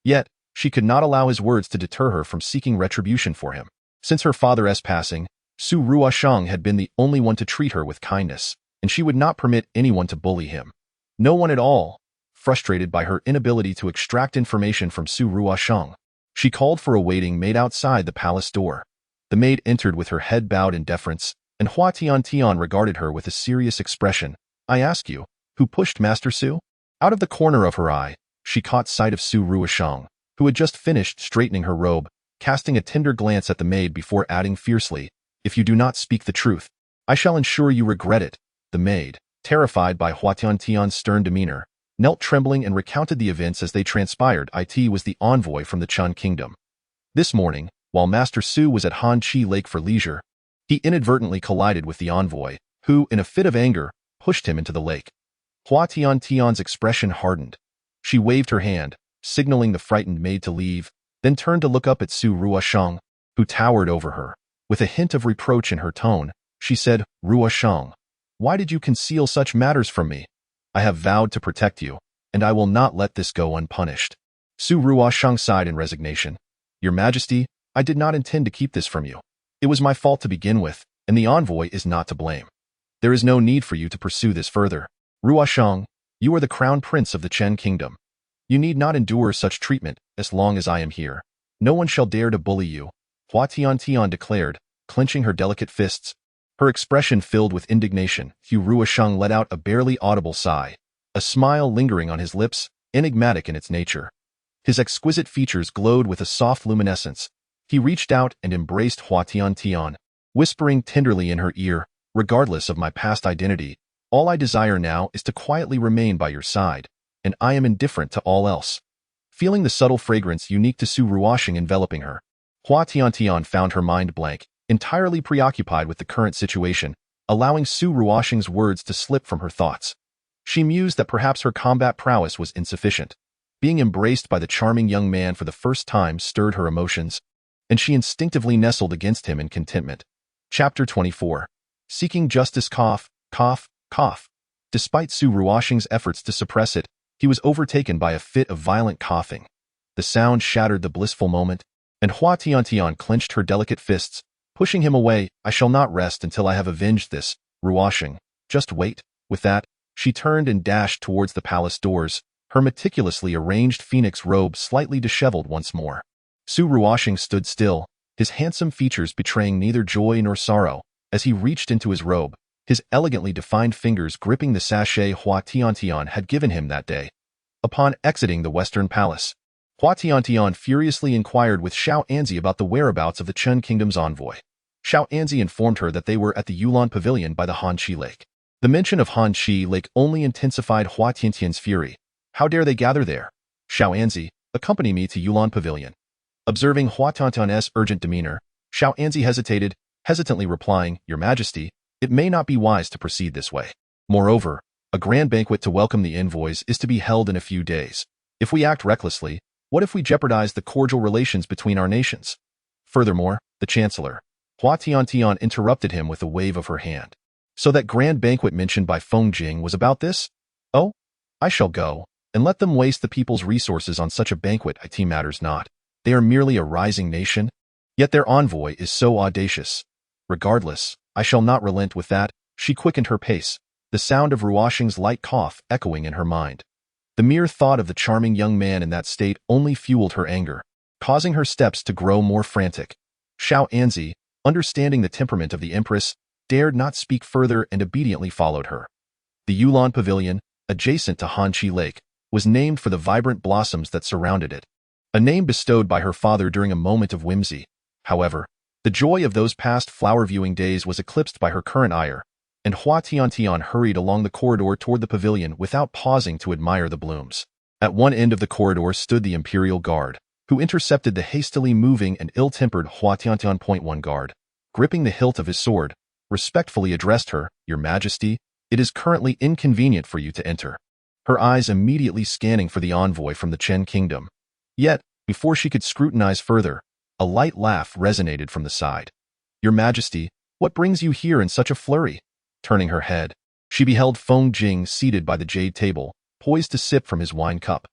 Yet, she could not allow his words to deter her from seeking retribution for him. Since her father's passing, Su Ruoshang had been the only one to treat her with kindness, and she would not permit anyone to bully him. No one at all. Frustrated by her inability to extract information from Su Ruoshang, she called for a waiting maid outside the palace door. The maid entered with her head bowed in deference, and Hua Tiantian regarded her with a serious expression. I ask you, who pushed Master Su? Out of the corner of her eye, she caught sight of Su Ruoshang, who had just finished straightening her robe, casting a tender glance at the maid before adding fiercely, If you do not speak the truth, I shall ensure you regret it. The maid, terrified by Hua Tiantian's stern demeanor, knelt trembling and recounted the events as they transpired. It was the envoy from the Chen kingdom. This morning, while Master Su was at Hanqi Lake for leisure, he inadvertently collided with the envoy, who, in a fit of anger, pushed him into the lake. Hua Tiantian's expression hardened. She waved her hand, signaling the frightened maid to leave, then turned to look up at Su Ruoshang, who towered over her. With a hint of reproach in her tone, she said, Ruoshang, why did you conceal such matters from me? I have vowed to protect you, and I will not let this go unpunished. Su Ruoshang sighed in resignation. Your Majesty, I did not intend to keep this from you. It was my fault to begin with, and the envoy is not to blame. There is no need for you to pursue this further. Ruoshang, you are the Crown Prince of the Chen kingdom. You need not endure such treatment as long as I am here. No one shall dare to bully you, Hua Tiantian declared, clenching her delicate fists. Her expression filled with indignation. Su Ruoshang let out a barely audible sigh, a smile lingering on his lips, enigmatic in its nature. His exquisite features glowed with a soft luminescence. He reached out and embraced Hua Tiantian, whispering tenderly in her ear, Regardless of my past identity, all I desire now is to quietly remain by your side, and I am indifferent to all else. Feeling the subtle fragrance unique to Su Ruoshang enveloping her, Hua Tiantian found her mind blank, entirely preoccupied with the current situation, allowing Su Ruoshang's words to slip from her thoughts. She mused that perhaps her combat prowess was insufficient. Being embraced by the charming young man for the first time stirred her emotions, and she instinctively nestled against him in contentment. Chapter 24. Seeking justice. Cough, cough, cough. Despite Su Ruoshang's efforts to suppress it, he was overtaken by a fit of violent coughing. The sound shattered the blissful moment, and Hua Tiantian clenched her delicate fists, pushing him away. I shall not rest until I have avenged this, Ruoshang. Just wait. With that, she turned and dashed towards the palace doors, her meticulously arranged phoenix robe slightly disheveled once more. Su Ruoshang stood still, his handsome features betraying neither joy nor sorrow, as he reached into his robe, his elegantly defined fingers gripping the sachet Hua Tiantian had given him that day. Upon exiting the Western Palace, Hua Tiantian furiously inquired with Xiao Anzi about the whereabouts of the Chen Kingdom's envoy. Xiao Anzi informed her that they were at the Yulan Pavilion by the Hanqi Lake. The mention of Hanqi Lake only intensified Hua Tiantian's fury. How dare they gather there? Xiao Anzi, accompany me to Yulan Pavilion. Observing Hua Tiantian's urgent demeanor, Xiao Anzi hesitated, hesitantly replying, Your Majesty, it may not be wise to proceed this way. Moreover, a grand banquet to welcome the envoys is to be held in a few days. If we act recklessly, what if we jeopardize the cordial relations between our nations? Furthermore, the Chancellor, Hua Tiantian interrupted him with a wave of her hand. So that grand banquet mentioned by Feng Jing was about this? Oh, I shall go, and let them waste the people's resources on such a banquet. It matters not. They are merely a rising nation. Yet their envoy is so audacious. Regardless, I shall not relent with that. She quickened her pace, the sound of Ruoxing's light cough echoing in her mind. The mere thought of the charming young man in that state only fueled her anger, causing her steps to grow more frantic. Xiao Anzi, understanding the temperament of the Empress, dared not speak further and obediently followed her. The Yulan Pavilion, adjacent to Hanqi Lake, was named for the vibrant blossoms that surrounded it, a name bestowed by her father during a moment of whimsy. However, the joy of those past flower-viewing days was eclipsed by her current ire, and Hua Tiantian hurried along the corridor toward the pavilion without pausing to admire the blooms. At one end of the corridor stood the Imperial Guard, who intercepted the hastily moving and ill-tempered Hua Tiantian. 1 guard, gripping the hilt of his sword, respectfully addressed her, "Your Majesty, it is currently inconvenient for you to enter." Her eyes immediately scanning for the envoy from the Chen kingdom. Yet, before she could scrutinize further, a light laugh resonated from the side. "Your Majesty, what brings you here in such a flurry?" Turning her head, she beheld Feng Jing seated by the jade table, poised to sip from his wine cup.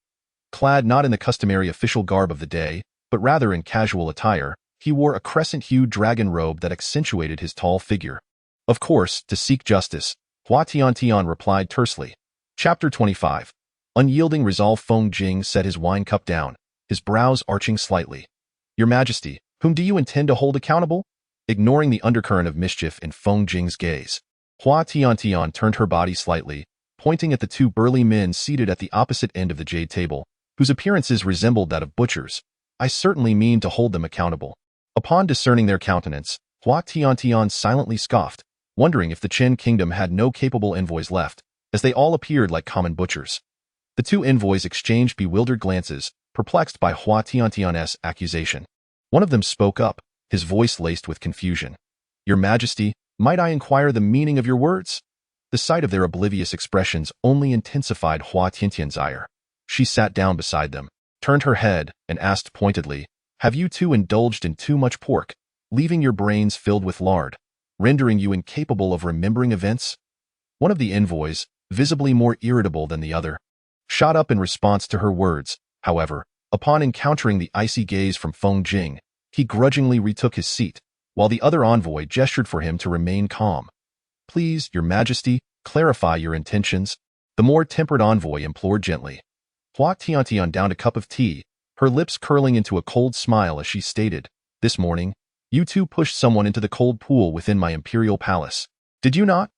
Clad not in the customary official garb of the day, but rather in casual attire, he wore a crescent-hued dragon robe that accentuated his tall figure. "Of course, to seek justice," Hua Tiantian replied tersely. Chapter 25. Unyielding resolve. Feng Jing set his wine cup down, his brows arching slightly. "Your Majesty, whom do you intend to hold accountable?" Ignoring the undercurrent of mischief in Feng Jing's gaze, Hua Tiantian turned her body slightly, pointing at the two burly men seated at the opposite end of the jade table, whose appearances resembled that of butchers. "I certainly mean to hold them accountable." Upon discerning their countenance, Hua Tiantian silently scoffed, wondering if the Chen kingdom had no capable envoys left, as they all appeared like common butchers. The two envoys exchanged bewildered glances, perplexed by Hua Tiantian's accusation. One of them spoke up, his voice laced with confusion. "Your Majesty, might I inquire the meaning of your words?" The sight of their oblivious expressions only intensified Hua Tiantian's ire. She sat down beside them, turned her head, and asked pointedly, "Have you two indulged in too much pork, leaving your brains filled with lard, rendering you incapable of remembering events?" One of the envoys, visibly more irritable than the other, shot up in response to her words. However, upon encountering the icy gaze from Feng Jing, he grudgingly retook his seat, while the other envoy gestured for him to remain calm. "Please, Your Majesty, clarify your intentions," the more tempered envoy implored gently. Hua Tiantian downed a cup of tea, her lips curling into a cold smile as she stated, "This morning, you two pushed someone into the cold pool within my imperial palace. Did you not?"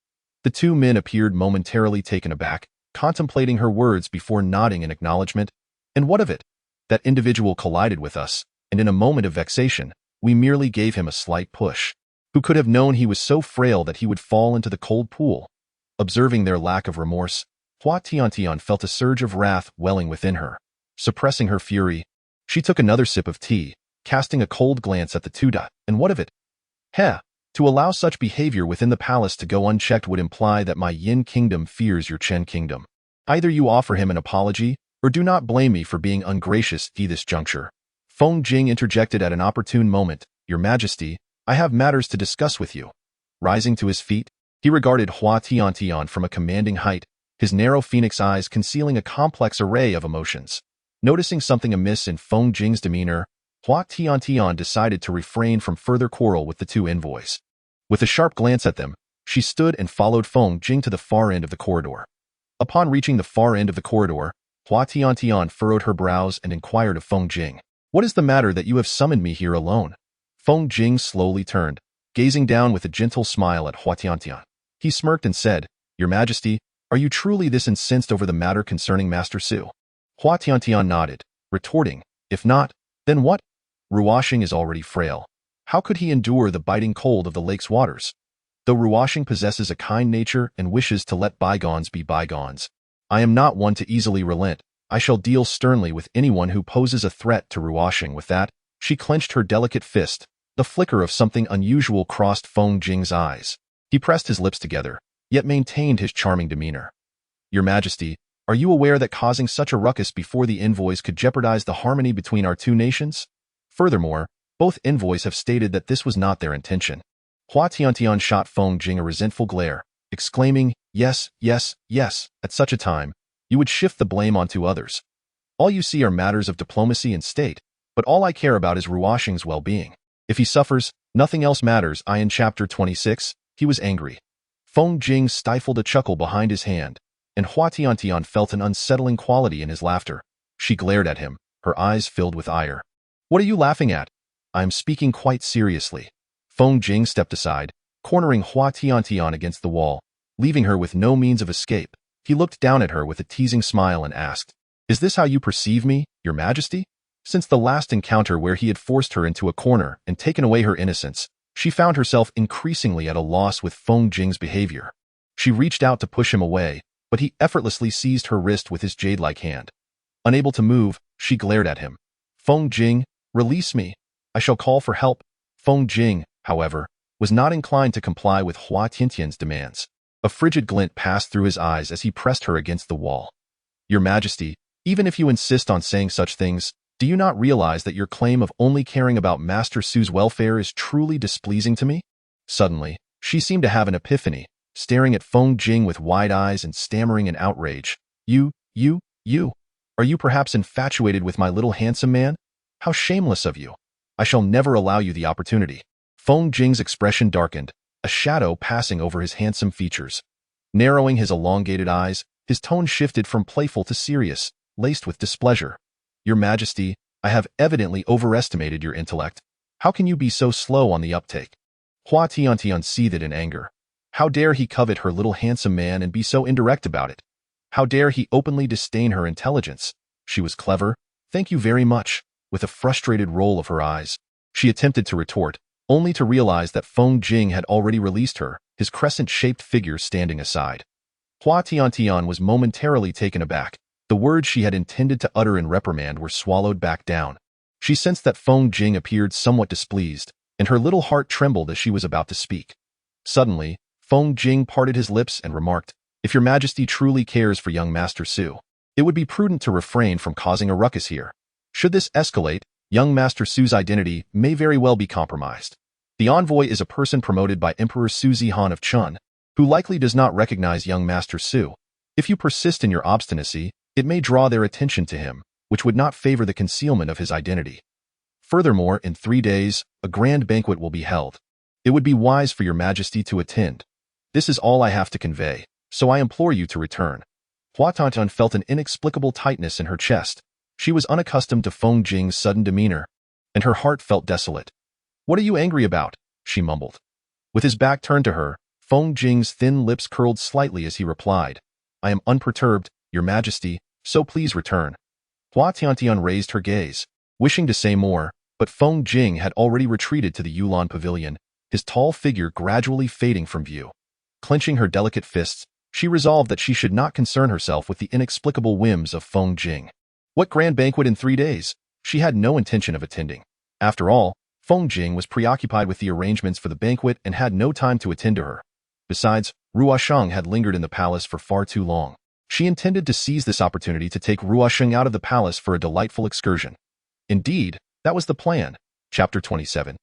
The two men appeared momentarily taken aback, contemplating her words before nodding in acknowledgement. "And what of it? That individual collided with us, and in a moment of vexation, we merely gave him a slight push. Who could have known he was so frail that he would fall into the cold pool?" Observing their lack of remorse, Hua Tiantian felt a surge of wrath welling within her. Suppressing her fury, she took another sip of tea, casting a cold glance at the two. "And what of it? Heh, to allow such behavior within the palace to go unchecked would imply that my Yin kingdom fears your Chen kingdom. Either you offer him an apology, or do not blame me for being ungracious at this juncture." Feng Jing interjected at an opportune moment, "Your Majesty, I have matters to discuss with you." Rising to his feet, he regarded Hua Tiantian from a commanding height, his narrow phoenix eyes concealing a complex array of emotions. Noticing something amiss in Feng Jing's demeanor, Hua Tiantian decided to refrain from further quarrel with the two envoys. With a sharp glance at them, she stood and followed Feng Jing to the far end of the corridor. Upon reaching the far end of the corridor, Hua Tiantian furrowed her brows and inquired of Feng Jing, "What is the matter that you have summoned me here alone?" Feng Jing slowly turned, gazing down with a gentle smile at Hua Tiantian. He smirked and said, "Your Majesty, are you truly this incensed over the matter concerning Master Su?" Hua Tiantian nodded, retorting, "If not, then what? Ruoxing is already frail. How could he endure the biting cold of the lake's waters? Though Ruoxing possesses a kind nature and wishes to let bygones be bygones, I am not one to easily relent. I shall deal sternly with anyone who poses a threat to Ruoxing." With that, she clenched her delicate fist. The flicker of something unusual crossed Feng Jing's eyes. He pressed his lips together, yet maintained his charming demeanor. "Your Majesty, are you aware that causing such a ruckus before the envoys could jeopardize the harmony between our two nations? Furthermore, both envoys have stated that this was not their intention." Hua Tiantian shot Feng Jing a resentful glare, exclaiming, "Yes, yes, yes, at such a time, you would shift the blame onto others. All you see are matters of diplomacy and state, but all I care about is Ruoxing's well-being." If he suffers, nothing else matters. In chapter 26, he was angry. Feng Jing stifled a chuckle behind his hand, and Hua Tiantian felt an unsettling quality in his laughter. She glared at him, her eyes filled with ire. What are you laughing at? I am speaking quite seriously. Feng Jing stepped aside, cornering Hua Tiantian against the wall, leaving her with no means of escape. He looked down at her with a teasing smile and asked, "Is this how you perceive me, Your Majesty?" Since the last encounter where he had forced her into a corner and taken away her innocence, she found herself increasingly at a loss with Feng Jing's behavior. She reached out to push him away, but he effortlessly seized her wrist with his jade-like hand. Unable to move, she glared at him. "Feng Jing, release me. I shall call for help." Feng Jing, however, was not inclined to comply with Hua Tiantian's demands. A frigid glint passed through his eyes as he pressed her against the wall. "Your Majesty, even if you insist on saying such things, do you not realize that your claim of only caring about Master Su's welfare is truly displeasing to me?" Suddenly, she seemed to have an epiphany, staring at Feng Jing with wide eyes and stammering in outrage. You. Are you perhaps infatuated with my little handsome man? How shameless of you. I shall never allow you the opportunity." Feng Jing's expression darkened, a shadow passing over his handsome features. Narrowing his elongated eyes, his tone shifted from playful to serious, laced with displeasure. "Your Majesty, I have evidently overestimated your intellect. How can you be so slow on the uptake?" Hua Tiantian seethed in anger. How dare he covet her little handsome man and be so indirect about it? How dare he openly disdain her intelligence? She was clever. Thank you very much. With a frustrated roll of her eyes, she attempted to retort, only to realize that Feng Jing had already released her, his crescent-shaped figure standing aside. Hua Tiantian was momentarily taken aback. The words she had intended to utter in reprimand were swallowed back down. She sensed that Feng Jing appeared somewhat displeased, and her little heart trembled as she was about to speak. Suddenly, Feng Jing parted his lips and remarked, "If your Majesty truly cares for young Master Su, it would be prudent to refrain from causing a ruckus here. Should this escalate, young Master Su's identity may very well be compromised. The envoy is a person promoted by Emperor Su Zihan of Chen, who likely does not recognize young Master Su. If you persist in your obstinacy, it may draw their attention to him, which would not favor the concealment of his identity. Furthermore, in 3 days, a grand banquet will be held. It would be wise for your Majesty to attend. This is all I have to convey, so I implore you to return." Hua Tiantian felt an inexplicable tightness in her chest. She was unaccustomed to Feng Jing's sudden demeanor, and her heart felt desolate. "What are you angry about?" she mumbled. With his back turned to her, Feng Jing's thin lips curled slightly as he replied, "I am unperturbed, Your Majesty, so please return." Hua Tiantian raised her gaze, wishing to say more, but Feng Jing had already retreated to the Yulan pavilion, his tall figure gradually fading from view. Clenching her delicate fists, she resolved that she should not concern herself with the inexplicable whims of Feng Jing. What grand banquet in 3 days? She had no intention of attending. After all, Feng Jing was preoccupied with the arrangements for the banquet and had no time to attend to her. Besides, Ruosheng had lingered in the palace for far too long. She intended to seize this opportunity to take Ruosheng out of the palace for a delightful excursion. Indeed, that was the plan. Chapter 27.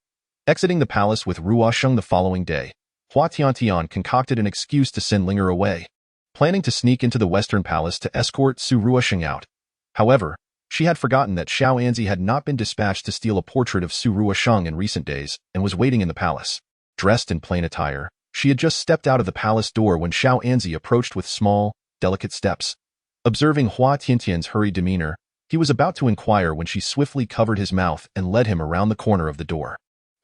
Exiting the palace with Ruosheng the following day, Hua Tiantian concocted an excuse to send Linger away, planning to sneak into the Western Palace to escort Su Ruosheng out. However, she had forgotten that Xiao Anzi had not been dispatched to steal a portrait of Su Ruosheng in recent days and was waiting in the palace. Dressed in plain attire, she had just stepped out of the palace door when Xiao Anzi approached with small, delicate steps. Observing Hua Tiantian's hurried demeanor, he was about to inquire when she swiftly covered his mouth and led him around the corner of the door.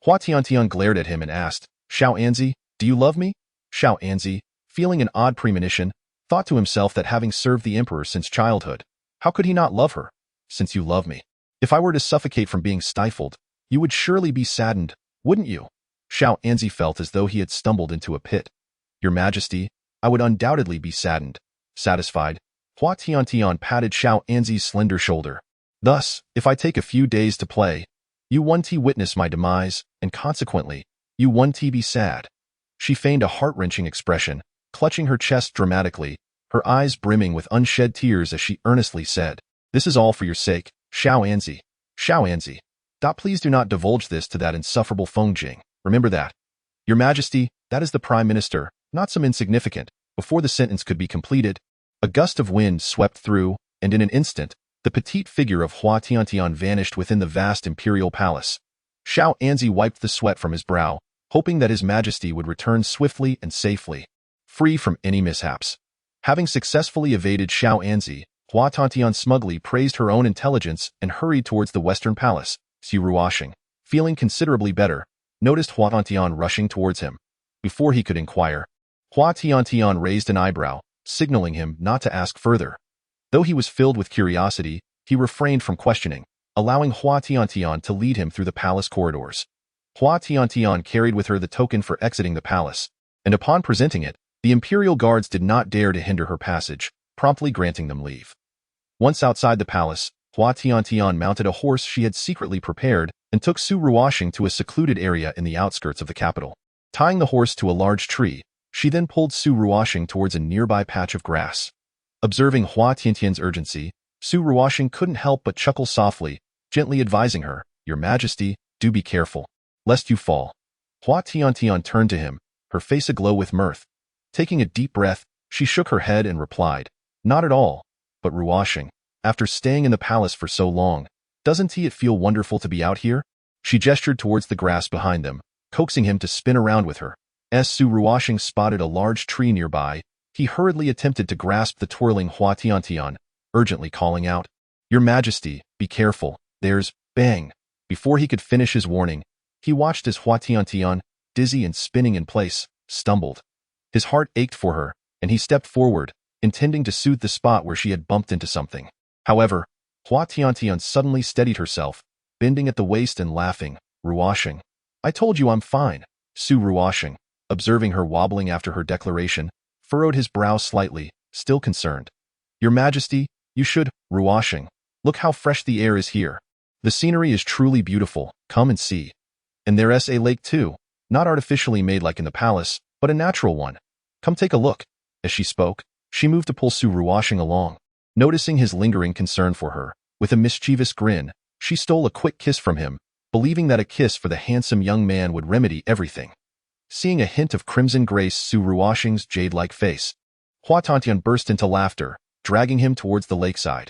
Hua Tiantian glared at him and asked, "Xiao Anzi, do you love me?" Xiao Anzi, feeling an odd premonition, thought to himself that having served the emperor since childhood, how could he not love her? "Since you love me. If I were to suffocate from being stifled, you would surely be saddened, wouldn't you?" Xiao Anzi felt as though he had stumbled into a pit. "Your Majesty, I would undoubtedly be saddened." Satisfied, Hua Tiantian patted Xiao Anzi's slender shoulder. "Thus, if I take a few days to play, you won't witness my demise, and consequently, you won't be sad." She feigned a heart-wrenching expression, clutching her chest dramatically, her eyes brimming with unshed tears as she earnestly said, "This is all for your sake, Xiao Anzi. Xiao Anzi. Please do not divulge this to that insufferable Feng Jing. Remember that." "Your Majesty, that is the Prime Minister, not some insignificant." Before the sentence could be completed, a gust of wind swept through, and in an instant, the petite figure of Hua Tiantian vanished within the vast imperial palace. Xiao Anzi wiped the sweat from his brow, hoping that His Majesty would return swiftly and safely, free from any mishaps. Having successfully evaded Xiao Anzi, Hua Tiantian smugly praised her own intelligence and hurried towards the Western Palace. Xu Ruoxing, feeling considerably better, noticed Hua Tiantian rushing towards him. Before he could inquire, Hua Tiantian raised an eyebrow, signaling him not to ask further. Though he was filled with curiosity, he refrained from questioning, allowing Hua Tiantian to lead him through the palace corridors. Hua Tiantian carried with her the token for exiting the palace, and upon presenting it, the imperial guards did not dare to hinder her passage, promptly granting them leave. Once outside the palace, Hua Tiantian mounted a horse she had secretly prepared and took Xu Ruoxing to a secluded area in the outskirts of the capital. Tying the horse to a large tree, she then pulled Xu Ruoxing towards a nearby patch of grass. Observing Hua Tiantian's urgency, Xu Ruoxing couldn't help but chuckle softly, gently advising her, "Your Majesty, do be careful, lest you fall." Hua Tiantian turned to him, her face aglow with mirth. Taking a deep breath, she shook her head and replied, "Not at all, but Ruoxing, after staying in the palace for so long, doesn't it feel wonderful to be out here?" She gestured towards the grass behind them, coaxing him to spin around with her. As Xu Ruoxing spotted a large tree nearby, he hurriedly attempted to grasp the twirling Hua Tiantian, urgently calling out, "Your Majesty, be careful, there's..." Bang! Before he could finish his warning, he watched as Hua Tiantian, dizzy and spinning in place, stumbled. His heart ached for her, and he stepped forward, intending to soothe the spot where she had bumped into something. However, Hua Tiantian suddenly steadied herself, bending at the waist and laughing, "Ruoxing, I told you I'm fine." Xu Ruoxing, observing her wobbling after her declaration, furrowed his brow slightly, still concerned. "Your Majesty, you should..." "Ruoxing, look how fresh the air is here. The scenery is truly beautiful, come and see. And there's a lake too, not artificially made like in the palace, but a natural one. Come take a look." As she spoke, she moved to pull Xu Ruoxing along. Noticing his lingering concern for her, with a mischievous grin, she stole a quick kiss from him, believing that a kiss for the handsome young man would remedy everything. Seeing a hint of crimson grace Xu Ruoxing's jade-like face, Hua Tiantian burst into laughter, dragging him towards the lakeside.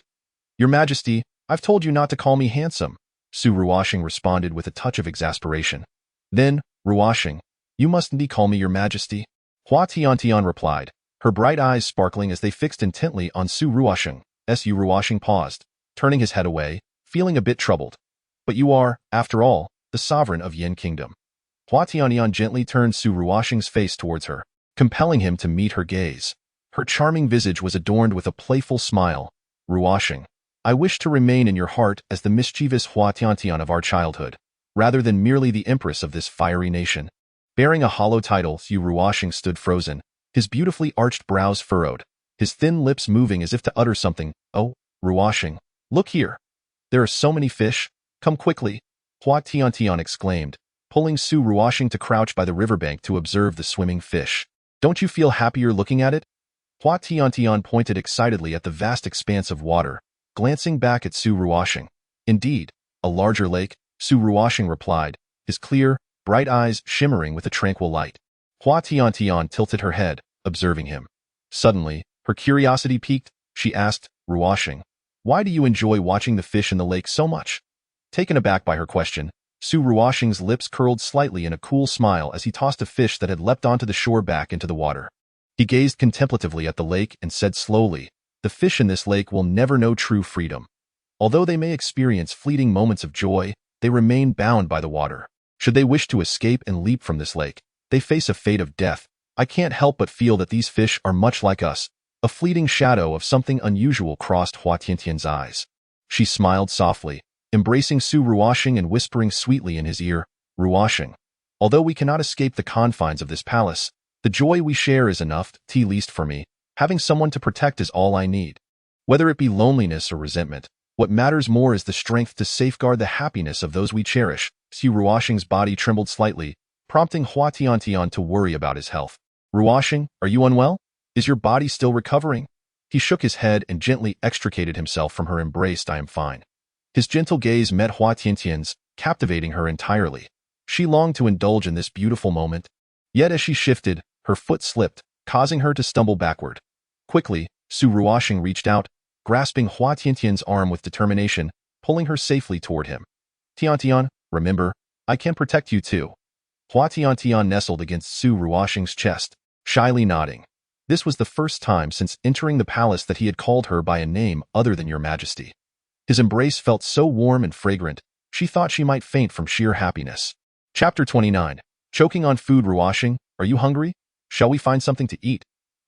"Your Majesty, I've told you not to call me handsome," Xu Ruoxing responded with a touch of exasperation. "Then, Ruoxing, you mustn't call me Your Majesty," Hua Tiantian replied, her bright eyes sparkling as they fixed intently on Xu Ruoxing. Xu Ruoxing paused, turning his head away, feeling a bit troubled. "But you are, after all, the sovereign of Yin Kingdom." Hua Tiantian gently turned Xu Ruoxing's face towards her, compelling him to meet her gaze. Her charming visage was adorned with a playful smile. "Ruoxing, I wish to remain in your heart as the mischievous Hua Tiantian of our childhood, rather than merely the Empress of this fiery nation." Bearing a hollow title, Xu Ruoxing stood frozen, his beautifully arched brows furrowed, his thin lips moving as if to utter something. "Oh, Ruoxing, look here. There are so many fish. Come quickly," Hua Tiantian exclaimed, pulling Xu Ruoxing to crouch by the riverbank to observe the swimming fish. "Don't you feel happier looking at it?" Hua Tiantian pointed excitedly at the vast expanse of water, glancing back at Xu Ruoxing. "Indeed, a larger lake," Xu Ruoxing replied, his clear, bright eyes shimmering with a tranquil light. Hua Tiantian tilted her head, observing him. Suddenly, her curiosity piqued. She asked, "Ruoxing, why do you enjoy watching the fish in the lake so much?" Taken aback by her question, Xu Ruoxing's lips curled slightly in a cool smile as he tossed a fish that had leapt onto the shore back into the water. He gazed contemplatively at the lake and said slowly, "The fish in this lake will never know true freedom. Although they may experience fleeting moments of joy, they remain bound by the water. Should they wish to escape and leap from this lake, they face a fate of death. I can't help but feel that these fish are much like us." A fleeting shadow of something unusual crossed Hua Tiantian's eyes. She smiled softly, embracing Xu Ruoxing and whispering sweetly in his ear, "Ruoxing, although we cannot escape the confines of this palace, the joy we share is enough, at least for me. Having someone to protect is all I need. Whether it be loneliness or resentment, what matters more is the strength to safeguard the happiness of those we cherish." Xu Ruoxing's body trembled slightly, prompting Hua Tiantian to worry about his health. "Ruoxing, are you unwell? Is your body still recovering?" He shook his head and gently extricated himself from her embrace. "I am fine." His gentle gaze met Hua Tiantian's, captivating her entirely. She longed to indulge in this beautiful moment. Yet as she shifted, her foot slipped, causing her to stumble backward. Quickly, Xu Ruoxing reached out, grasping Hua Tiantian's arm with determination, pulling her safely toward him. "Tiantian, remember, I can protect you too. Hua Tiantian nestled against Su Ruoxing's chest, shyly nodding. This was the first time since entering the palace that he had called her by a name other than Your Majesty. His embrace felt so warm and fragrant, she thought she might faint from sheer happiness. Chapter 29. Choking on food. Ruoxing, are you hungry? Shall we find something to eat?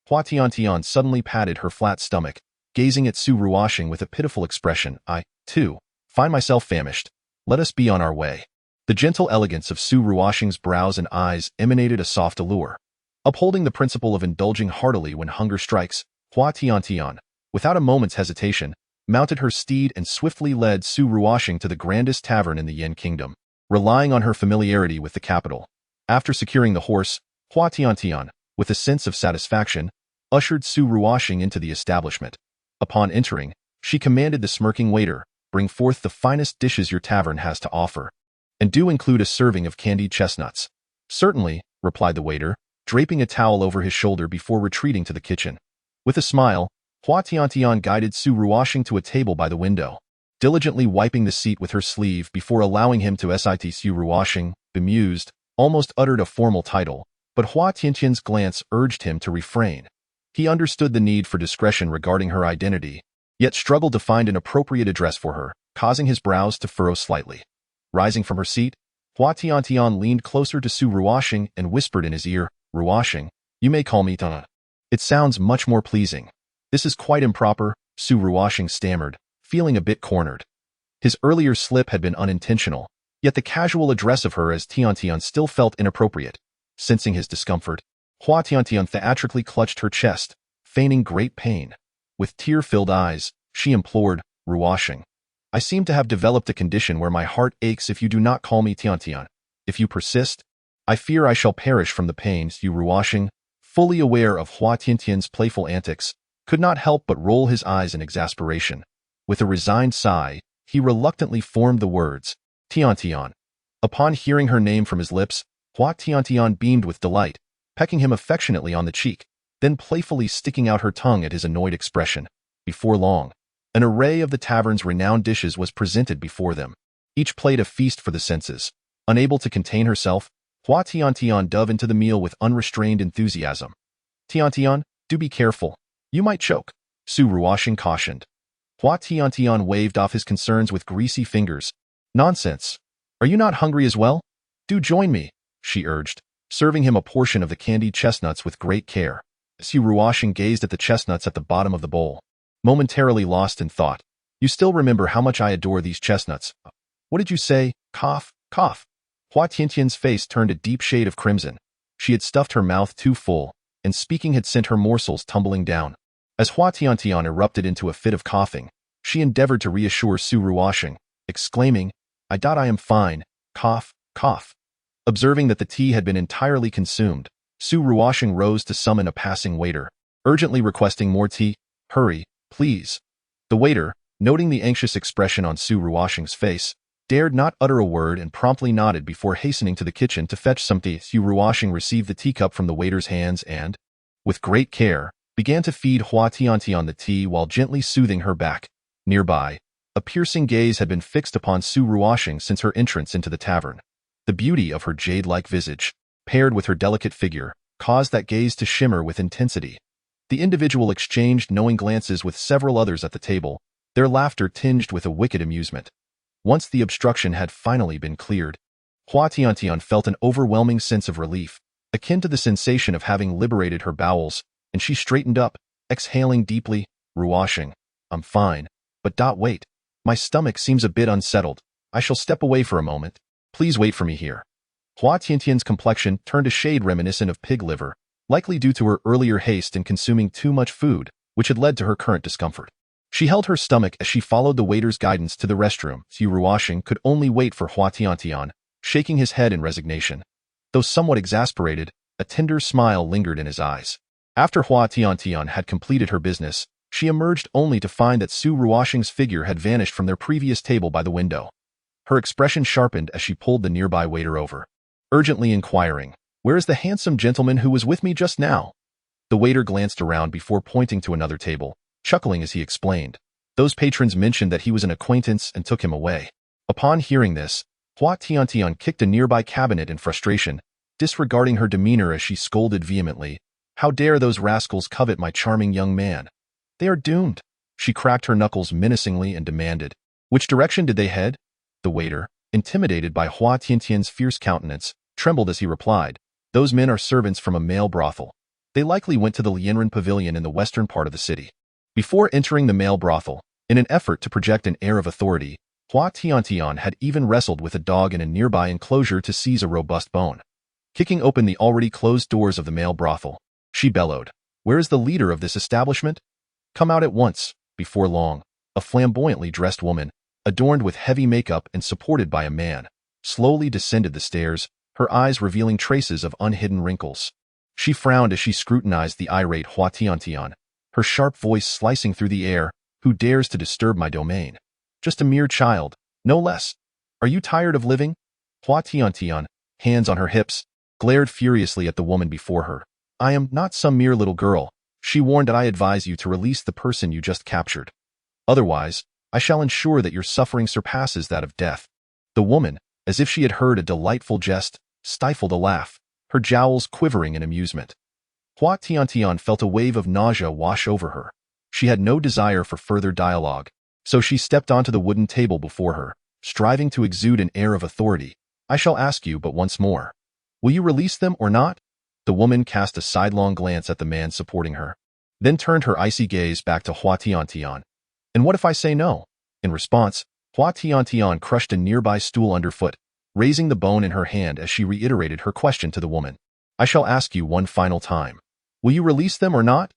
Hua Tiantian suddenly patted her flat stomach, gazing at Su Ruoxing with a pitiful expression. I, too, find myself famished. Let us be on our way. The gentle elegance of Su Ruoxing's brows and eyes emanated a soft allure. Upholding the principle of indulging heartily when hunger strikes, Hua Tiantian, without a moment's hesitation, mounted her steed and swiftly led Su Ruoxing to the grandest tavern in the Yin Kingdom, relying on her familiarity with the capital. After securing the horse, Hua Tiantian, with a sense of satisfaction, ushered Su Ruoxing into the establishment. Upon entering, she commanded the smirking waiter, bring forth the finest dishes your tavern has to offer. And do include a serving of candied chestnuts. Certainly, replied the waiter, draping a towel over his shoulder before retreating to the kitchen. With a smile, Hua Tiantian guided Su Ruoxing to a table by the window, diligently wiping the seat with her sleeve before allowing him to sit. Su Ruoxing, bemused, almost uttered a formal title, but Hua Tiantian's glance urged him to refrain. He understood the need for discretion regarding her identity, yet struggled to find an appropriate address for her, causing his brows to furrow slightly. Rising from her seat, Hua Tiantian leaned closer to Su Ruoxing and whispered in his ear, Ruoxing, you may call me Tana. It sounds much more pleasing. This is quite improper, Su Ruoxing stammered, feeling a bit cornered. His earlier slip had been unintentional, yet the casual address of her as Tiantian still felt inappropriate. Sensing his discomfort, Hua Tiantian theatrically clutched her chest, feigning great pain. With tear-filled eyes, she implored, Ruoxing, I seem to have developed a condition where my heart aches if you do not call me Tiantian. If you persist, I fear I shall perish from the pain. Su Ruoxing, fully aware of Hua Tiantian's playful antics, could not help but roll his eyes in exasperation. With a resigned sigh, he reluctantly formed the words, Tiantian. Upon hearing her name from his lips, Hua Tiantian beamed with delight, pecking him affectionately on the cheek, then playfully sticking out her tongue at his annoyed expression. Before long, an array of the tavern's renowned dishes was presented before them, each plate a feast for the senses. Unable to contain herself, Hua Tiantian dove into the meal with unrestrained enthusiasm. Tiantian, do be careful. You might choke, Su Ruoxing cautioned. Hua Tiantian waved off his concerns with greasy fingers. Nonsense. Are you not hungry as well? Do join me, she urged, serving him a portion of the candied chestnuts with great care. Su Ruoxing gazed at the chestnuts at the bottom of the bowl, momentarily lost in thought. You still remember how much I adore these chestnuts. What did you say? Cough, cough. Hua Tiantian's face turned a deep shade of crimson. She had stuffed her mouth too full, and speaking had sent her morsels tumbling down. As Hua Tiantian erupted into a fit of coughing, she endeavored to reassure Su Ruoxing, exclaiming, I am fine, cough, cough. Observing that the tea had been entirely consumed, Su Ruoxing rose to summon a passing waiter, urgently requesting more tea. Hurry, please. The waiter, noting the anxious expression on Su Ruoxing's face, dared not utter a word and promptly nodded before hastening to the kitchen to fetch some tea. Su Ruoxing received the teacup from the waiter's hands and, with great care, began to feed Hua Tiantian the tea while gently soothing her back. Nearby, a piercing gaze had been fixed upon Su Ruoxing since her entrance into the tavern. The beauty of her jade-like visage, paired with her delicate figure, caused that gaze to shimmer with intensity. The individual exchanged knowing glances with several others at the table, their laughter tinged with a wicked amusement. Once the obstruction had finally been cleared, Hua Tiantian felt an overwhelming sense of relief, akin to the sensation of having liberated her bowels, and she straightened up, exhaling deeply, Ruoxing, I'm fine, but wait. My stomach seems a bit unsettled. I shall step away for a moment. Please wait for me here. Hua Tiantian's complexion turned a shade reminiscent of pig liver, likely due to her earlier haste in consuming too much food, which had led to her current discomfort. She held her stomach as she followed the waiter's guidance to the restroom. Su Ruoxing could only wait for Hua Tiantian, shaking his head in resignation. Though somewhat exasperated, a tender smile lingered in his eyes. After Hua Tiantian had completed her business, she emerged only to find that Su Ruoxing's figure had vanished from their previous table by the window. Her expression sharpened as she pulled the nearby waiter over, urgently inquiring, Where is the handsome gentleman who was with me just now? The waiter glanced around before pointing to another table, chuckling as he explained. Those patrons mentioned that he was an acquaintance and took him away. Upon hearing this, Hua Tiantian kicked a nearby cabinet in frustration, disregarding her demeanor as she scolded vehemently. How dare those rascals covet my charming young man? They are doomed. She cracked her knuckles menacingly and demanded. Which direction did they head? The waiter, intimidated by Hua Tiantian's fierce countenance, trembled as he replied. Those men are servants from a male brothel. They likely went to the Lianren Pavilion in the western part of the city. Before entering the male brothel, in an effort to project an air of authority, Hua Tiantian had even wrestled with a dog in a nearby enclosure to seize a robust bone. Kicking open the already closed doors of the male brothel, she bellowed, "Where is the leader of this establishment? Come out at once." Before long, a flamboyantly dressed woman, adorned with heavy makeup and supported by a man, slowly descended the stairs, her eyes revealing traces of unhidden wrinkles. She frowned as she scrutinized the irate Hua Tiantian, her sharp voice slicing through the air. Who dares to disturb my domain? Just a mere child, no less. Are you tired of living? Hua Tiantian, hands on her hips, glared furiously at the woman before her. I am not some mere little girl, she warned. I advise you to release the person you just captured. Otherwise, I shall ensure that your suffering surpasses that of death. The woman, as if she had heard a delightful jest, stifled a laugh, her jowls quivering in amusement. Hua Tiantian felt a wave of nausea wash over her. She had no desire for further dialogue, so she stepped onto the wooden table before her, striving to exude an air of authority. I shall ask you but once more. Will you release them or not? The woman cast a sidelong glance at the man supporting her, then turned her icy gaze back to Hua Tiantian. And what if I say no? In response, Hua Tiantian crushed a nearby stool underfoot, raising the bone in her hand as she reiterated her question to the woman. I shall ask you one final time. Will you release them or not?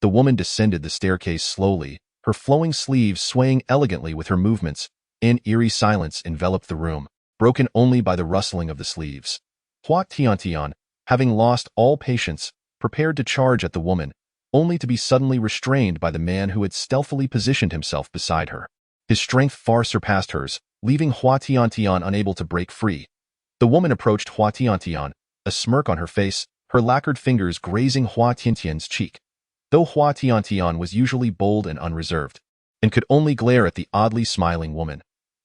The woman descended the staircase slowly, her flowing sleeves swaying elegantly with her movements. An eerie silence enveloped the room, broken only by the rustling of the sleeves. Hua Tiantian, having lost all patience, prepared to charge at the woman, only to be suddenly restrained by the man who had stealthily positioned himself beside her. His strength far surpassed hers, leaving Hua Tiantian unable to break free. The woman approached Hua Tiantian, a smirk on her face, her lacquered fingers grazing Hua Tiantian's cheek. Though Hua Tiantian was usually bold and unreserved, and could only glare at the oddly smiling woman.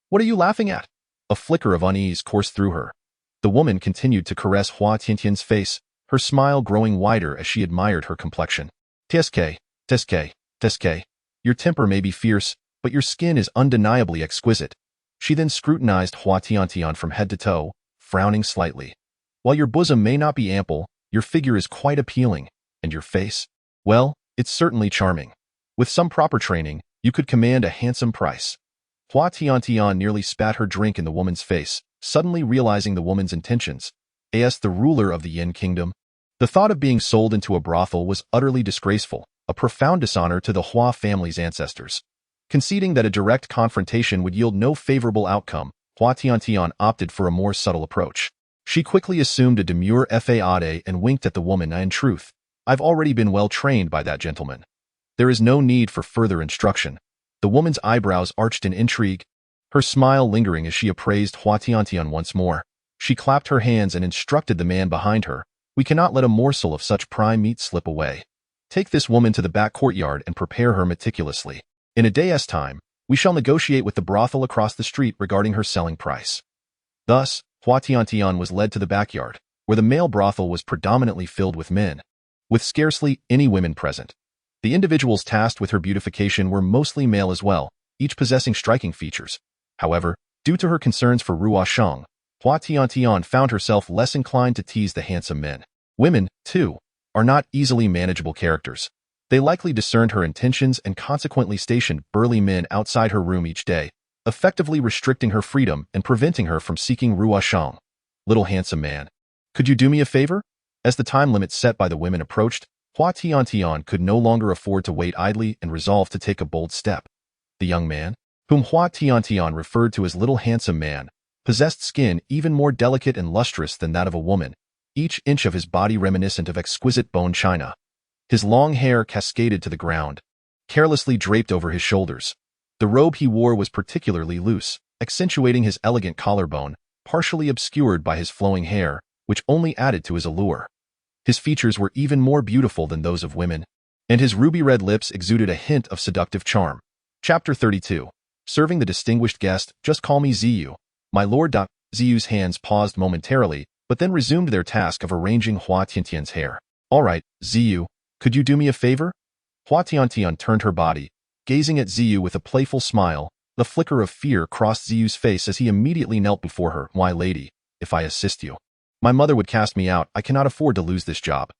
What are you laughing at? A flicker of unease coursed through her. The woman continued to caress Hua Tiantian's face, her smile growing wider as she admired her complexion. Teske, Teske, Teske. Your temper may be fierce, but your skin is undeniably exquisite. She then scrutinized Hua Tiantian from head to toe, frowning slightly. While your bosom may not be ample, your figure is quite appealing, and your face? Well, it's certainly charming. With some proper training, you could command a handsome price. Hua Tiantian nearly spat her drink in the woman's face, suddenly realizing the woman's intentions. As the ruler of the Yin kingdom, the thought of being sold into a brothel was utterly disgraceful, a profound dishonor to the Hua family's ancestors. Conceding that a direct confrontation would yield no favorable outcome, Hua Tiantian opted for a more subtle approach. She quickly assumed a demure faade and winked at the woman. In truth, I've already been well trained by that gentleman. There is no need for further instruction. The woman's eyebrows arched in intrigue, her smile lingering as she appraised Hua Tiantian once more. She clapped her hands and instructed the man behind her. We cannot let a morsel of such prime meat slip away. Take this woman to the back courtyard and prepare her meticulously. In a day's time, we shall negotiate with the brothel across the street regarding her selling price. Thus, Hua Tiantian was led to the backyard, where the male brothel was predominantly filled with men, with scarcely any women present. The individuals tasked with her beautification were mostly male as well, each possessing striking features. However, due to her concerns for Ruoshang, Hua Tiantian found herself less inclined to tease the handsome men. Women, too, are not easily manageable characters. They likely discerned her intentions and consequently stationed burly men outside her room each day, effectively restricting her freedom and preventing her from seeking Ruoshang. Little handsome man, could you do me a favor? As the time limit set by the women approached, Hua Tiantian could no longer afford to wait idly and resolved to take a bold step. The young man, whom Hua Tiantian referred to as Little Handsome Man, possessed skin even more delicate and lustrous than that of a woman, each inch of his body reminiscent of exquisite bone china. His long hair cascaded to the ground, carelessly draped over his shoulders. The robe he wore was particularly loose, accentuating his elegant collarbone, partially obscured by his flowing hair, which only added to his allure. His features were even more beautiful than those of women, and his ruby-red lips exuded a hint of seductive charm. Chapter 32. Serving the distinguished guest, just call me Ziyu, my lord. Ziyu's hands paused momentarily, but then resumed their task of arranging Hua Tiantian's hair. All right, Ziyu, could you do me a favor? Hua Tiantian turned her body, gazing at Ziyu with a playful smile. The flicker of fear crossed Ziyu's face as he immediately knelt before her. Why, lady, if I assist you, my mother would cast me out. I cannot afford to lose this job.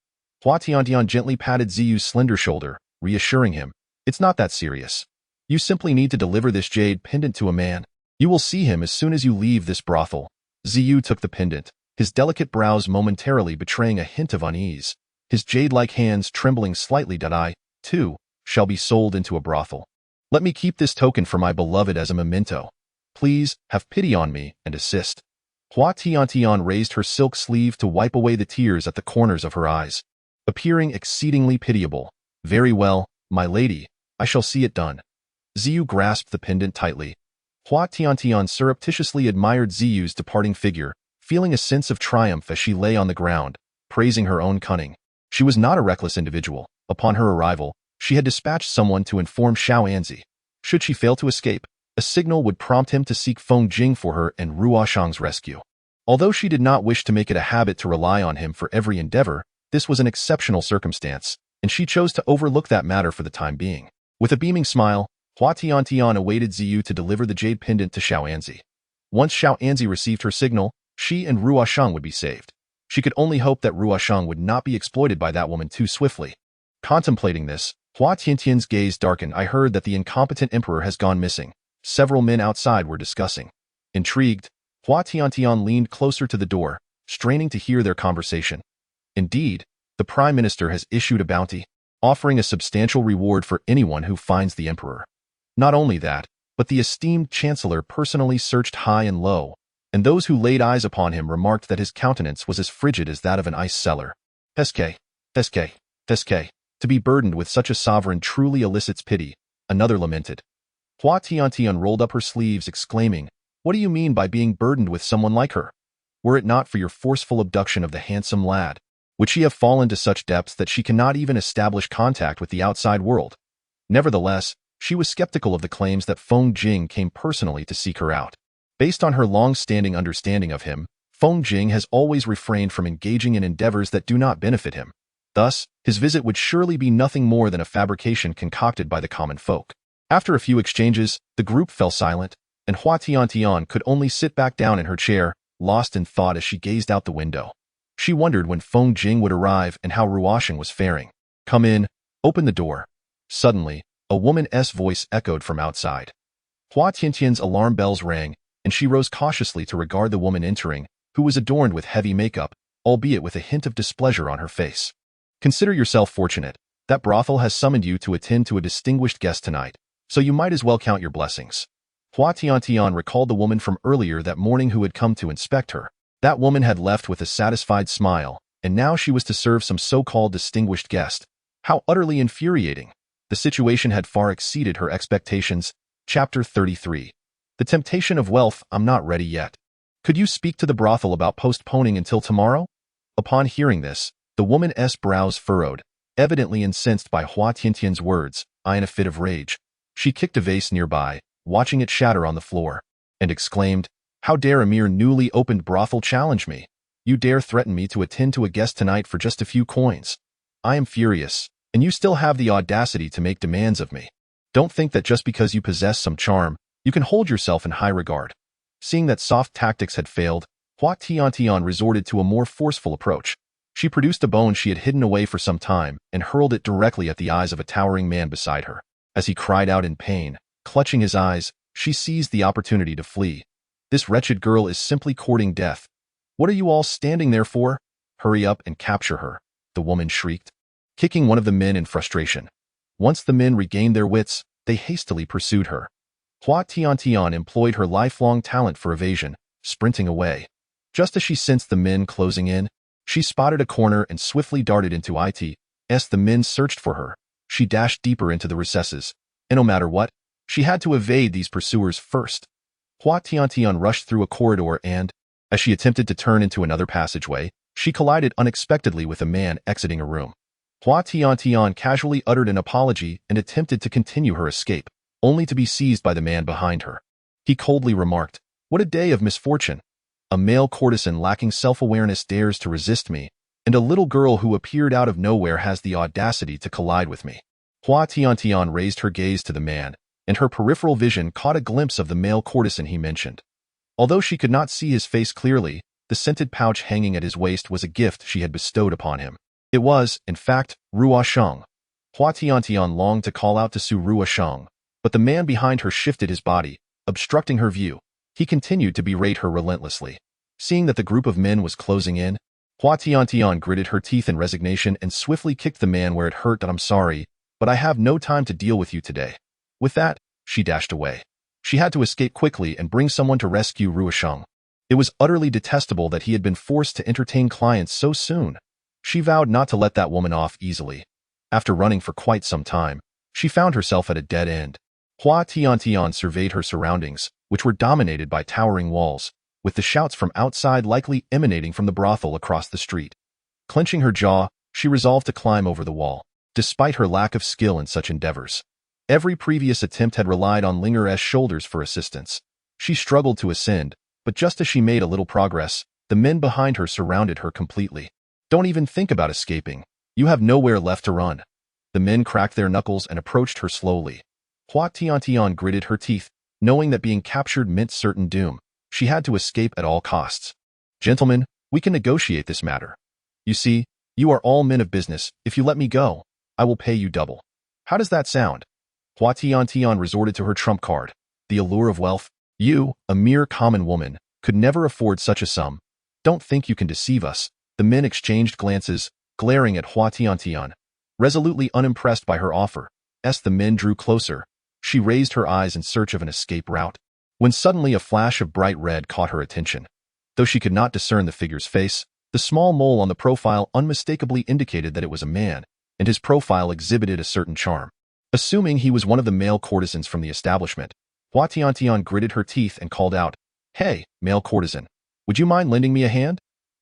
Hua Tiantian gently patted Ziyu's slender shoulder, reassuring him. It's not that serious. You simply need to deliver this jade pendant to a man. You will see him as soon as you leave this brothel. Ziyu took the pendant, his delicate brows momentarily betraying a hint of unease, his jade-like hands trembling slightly. I, too, shall be sold into a brothel. Let me keep this token for my beloved as a memento. Please, have pity on me and assist. Hua Tiantian raised her silk sleeve to wipe away the tears at the corners of her eyes, appearing exceedingly pitiable. Very well, my lady, I shall see it done. Ziyu grasped the pendant tightly. Hua Tiantian surreptitiously admired Ziyu's departing figure, feeling a sense of triumph as she lay on the ground, praising her own cunning. She was not a reckless individual. Upon her arrival, she had dispatched someone to inform Xiao Anzi. Should she fail to escape, a signal would prompt him to seek Feng Jing for her and Ruoshang's rescue. Although she did not wish to make it a habit to rely on him for every endeavor, this was an exceptional circumstance, and she chose to overlook that matter for the time being. With a beaming smile, Hua Tiantian awaited Ziyu to deliver the jade pendant to Xiao Anzi. Once Xiao Anzi received her signal, she and Ruoshang would be saved. She could only hope that Ruoshang would not be exploited by that woman too swiftly. Contemplating this, Hua Tiantian's gaze darkened. I heard that the incompetent emperor has gone missing. Several men outside were discussing. Intrigued, Hua Tiantian leaned closer to the door, straining to hear their conversation. Indeed, the prime minister has issued a bounty, offering a substantial reward for anyone who finds the emperor. Not only that, but the esteemed chancellor personally searched high and low, and those who laid eyes upon him remarked that his countenance was as frigid as that of an ice cellar. Peske. To be burdened with such a sovereign truly elicits pity, another lamented. Hua Tiantian rolled up her sleeves, exclaiming, What do you mean by being burdened with someone like her? Were it not for your forceful abduction of the handsome lad, would she have fallen to such depths that she cannot even establish contact with the outside world? Nevertheless, she was skeptical of the claims that Feng Jing came personally to seek her out. Based on her long-standing understanding of him, Feng Jing has always refrained from engaging in endeavors that do not benefit him. Thus, his visit would surely be nothing more than a fabrication concocted by the common folk. After a few exchanges, the group fell silent, and Hua Tiantian could only sit back down in her chair, lost in thought as she gazed out the window. She wondered when Feng Jing would arrive and how Ruoshang was faring. Come in, open the door. Suddenly, a woman's voice echoed from outside. Hua Tiantian's alarm bells rang, and she rose cautiously to regard the woman entering, who was adorned with heavy makeup, albeit with a hint of displeasure on her face. Consider yourself fortunate. That brothel has summoned you to attend to a distinguished guest tonight, so you might as well count your blessings. Hua Tiantian recalled the woman from earlier that morning who had come to inspect her. That woman had left with a satisfied smile, and now she was to serve some so-called distinguished guest. How utterly infuriating! The situation had far exceeded her expectations. Chapter 33. The temptation of wealth. I'm not ready yet. Could you speak to the brothel about postponing until tomorrow? Upon hearing this, the woman's brows furrowed, evidently incensed by Hua Tiantian's words. In a fit of rage, she kicked a vase nearby, watching it shatter on the floor, and exclaimed, How dare a mere newly opened brothel challenge me? You dare threaten me to attend to a guest tonight for just a few coins. I am furious, and you still have the audacity to make demands of me. Don't think that just because you possess some charm, you can hold yourself in high regard. Seeing that soft tactics had failed, Hua Tiantian resorted to a more forceful approach. She produced a bone she had hidden away for some time and hurled it directly at the eyes of a towering man beside her. As he cried out in pain, clutching his eyes, she seized the opportunity to flee. This wretched girl is simply courting death. What are you all standing there for? Hurry up and capture her, the woman shrieked, kicking one of the men in frustration. Once the men regained their wits, they hastily pursued her. Hua Tiantian employed her lifelong talent for evasion, sprinting away. Just as she sensed the men closing in, she spotted a corner and swiftly darted into it. As the men searched for her, she dashed deeper into the recesses, and no matter what, she had to evade these pursuers first. Hua Tiantian rushed through a corridor and, as she attempted to turn into another passageway, she collided unexpectedly with a man exiting a room. Hua Tiantian casually uttered an apology and attempted to continue her escape, only to be seized by the man behind her. He coldly remarked, What a day of misfortune! A male courtesan lacking self-awareness dares to resist me, and a little girl who appeared out of nowhere has the audacity to collide with me. Hua Tiantian raised her gaze to the man, and her peripheral vision caught a glimpse of the male courtesan he mentioned. Although she could not see his face clearly, the scented pouch hanging at his waist was a gift she had bestowed upon him. It was, in fact, Rua Sheng. Hua Tiantian longed to call out to Su Rua Sheng, but the man behind her shifted his body, obstructing her view. He continued to berate her relentlessly. Seeing that the group of men was closing in, Hua Tiantian gritted her teeth in resignation and swiftly kicked the man where it hurt. I'm sorry, but I have no time to deal with you today. With that, she dashed away. She had to escape quickly and bring someone to rescue Rua Sheng. It was utterly detestable that he had been forced to entertain clients so soon. She vowed not to let that woman off easily. After running for quite some time, she found herself at a dead end. Hua Tiantian surveyed her surroundings, which were dominated by towering walls, with the shouts from outside likely emanating from the brothel across the street. Clenching her jaw, she resolved to climb over the wall, despite her lack of skill in such endeavors. Every previous attempt had relied on Linger's shoulders for assistance. She struggled to ascend, but just as she made a little progress, the men behind her surrounded her completely. Don't even think about escaping. You have nowhere left to run. The men cracked their knuckles and approached her slowly. Hua Tiantian gritted her teeth, knowing that being captured meant certain doom. She had to escape at all costs. Gentlemen, we can negotiate this matter. You see, you are all men of business. If you let me go, I will pay you double. How does that sound? Hua Tiantian resorted to her trump card, the allure of wealth. You, a mere common woman, could never afford such a sum. Don't think you can deceive us. The men exchanged glances, glaring at Hua Tiantian. Resolutely unimpressed by her offer, the men drew closer. She raised her eyes in search of an escape route, when suddenly a flash of bright red caught her attention. Though she could not discern the figure's face, the small mole on the profile unmistakably indicated that it was a man, and his profile exhibited a certain charm. Assuming he was one of the male courtesans from the establishment, Hua Tiantian gritted her teeth and called out, "Hey, male courtesan, would you mind lending me a hand?"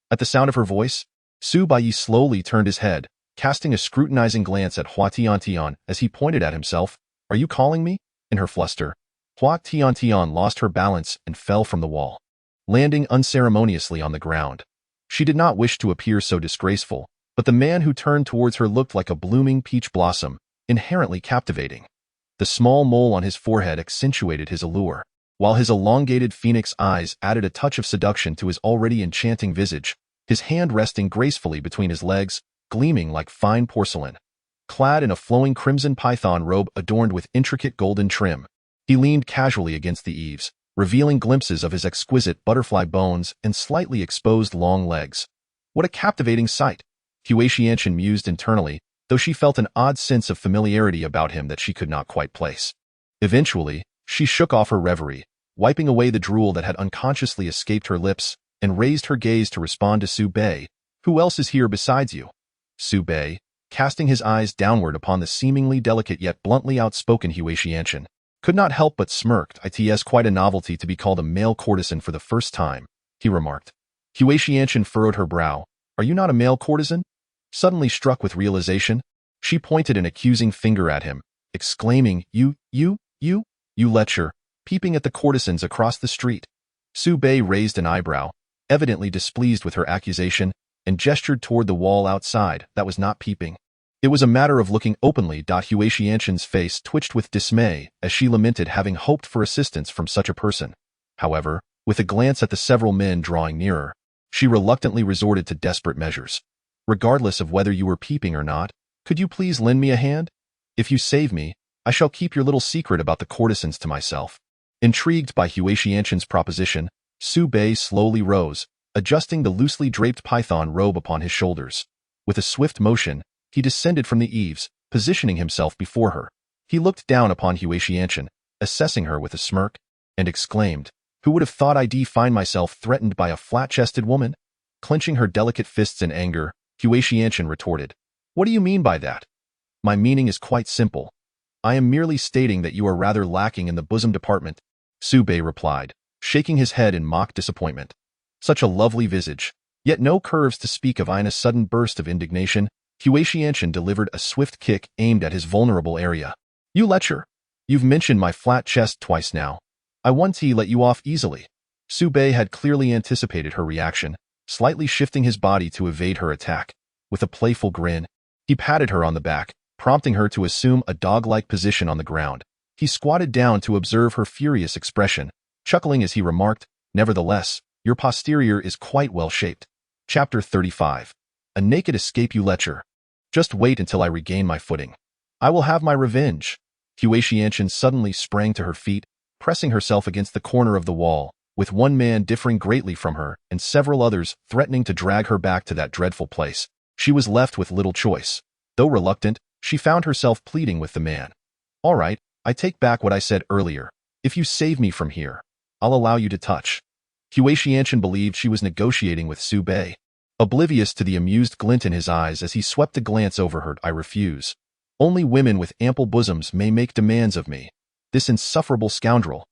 At the sound of her voice, Su Baiyi slowly turned his head, casting a scrutinizing glance at Hua Tiantian as he pointed at himself. "Are you calling me?" In her fluster, Hua Tiantian lost her balance and fell from the wall, landing unceremoniously on the ground. She did not wish to appear so disgraceful, but the man who turned towards her looked like a blooming peach blossom, inherently captivating. The small mole on his forehead accentuated his allure, while his elongated phoenix eyes added a touch of seduction to his already enchanting visage, his hand resting gracefully between his legs, gleaming like fine porcelain. Clad in a flowing crimson python robe adorned with intricate golden trim, he leaned casually against the eaves, revealing glimpses of his exquisite butterfly bones and slightly exposed long legs. What a captivating sight! Hua Tiantian mused internally, though she felt an odd sense of familiarity about him that she could not quite place. Eventually, she shook off her reverie, wiping away the drool that had unconsciously escaped her lips, and raised her gaze to respond to Su Bei. "Who else is here besides you?" Su Bei, casting his eyes downward upon the seemingly delicate yet bluntly outspoken Hua Tiantian, could not help but smirked. "It's quite a novelty to be called a male courtesan for the first time," he remarked. Hua Tiantian furrowed her brow. "Are you not a male courtesan?" Suddenly struck with realization, she pointed an accusing finger at him, exclaiming, You lecher, peeping at the courtesans across the street." Su Bei raised an eyebrow, evidently displeased with her accusation, and gestured toward the wall outside that was not peeping. It was a matter of looking openly. Hua Tiantian's face twitched with dismay as she lamented having hoped for assistance from such a person. However, with a glance at the several men drawing nearer, she reluctantly resorted to desperate measures. "Regardless of whether you were peeping or not, could you please lend me a hand? If you save me, I shall keep your little secret about the courtesans to myself." Intrigued by Hua Tiantian's proposition, Su Bei slowly rose, adjusting the loosely draped python robe upon his shoulders. With a swift motion, he descended from the eaves, positioning himself before her. He looked down upon Hua Tiantian, assessing her with a smirk, and exclaimed, "Who would have thought I'd find myself threatened by a flat-chested woman?" Clenching her delicate fists in anger, Hua Tiantian retorted, "What do you mean by that?" "My meaning is quite simple. I am merely stating that you are rather lacking in the bosom department," Su Bei replied, shaking his head in mock disappointment. Such a lovely visage, yet no curves to speak of. In a sudden burst of indignation, Hua Tiantian delivered a swift kick aimed at his vulnerable area. "You lecher! You've mentioned my flat chest twice now. I once let you off easily." Su Bei had clearly anticipated her reaction, slightly shifting his body to evade her attack. With a playful grin, he patted her on the back, prompting her to assume a dog-like position on the ground. He squatted down to observe her furious expression, chuckling as he remarked, "Nevertheless, your posterior is quite well-shaped." Chapter 35. A naked escape, you lecher. Just wait until I regain my footing. I will have my revenge. Hua Tiantian suddenly sprang to her feet, pressing herself against the corner of the wall, with one man differing greatly from her and several others threatening to drag her back to that dreadful place. She was left with little choice. Though reluctant, she found herself pleading with the man. "All right, I take back what I said earlier. If you save me from here, I'll allow you to touch." Hua Tiantian believed she was negotiating with Su Bei. Oblivious to the amused glint in his eyes as he swept a glance over her, "I refuse. Only women with ample bosoms may make demands of me. This insufferable scoundrel."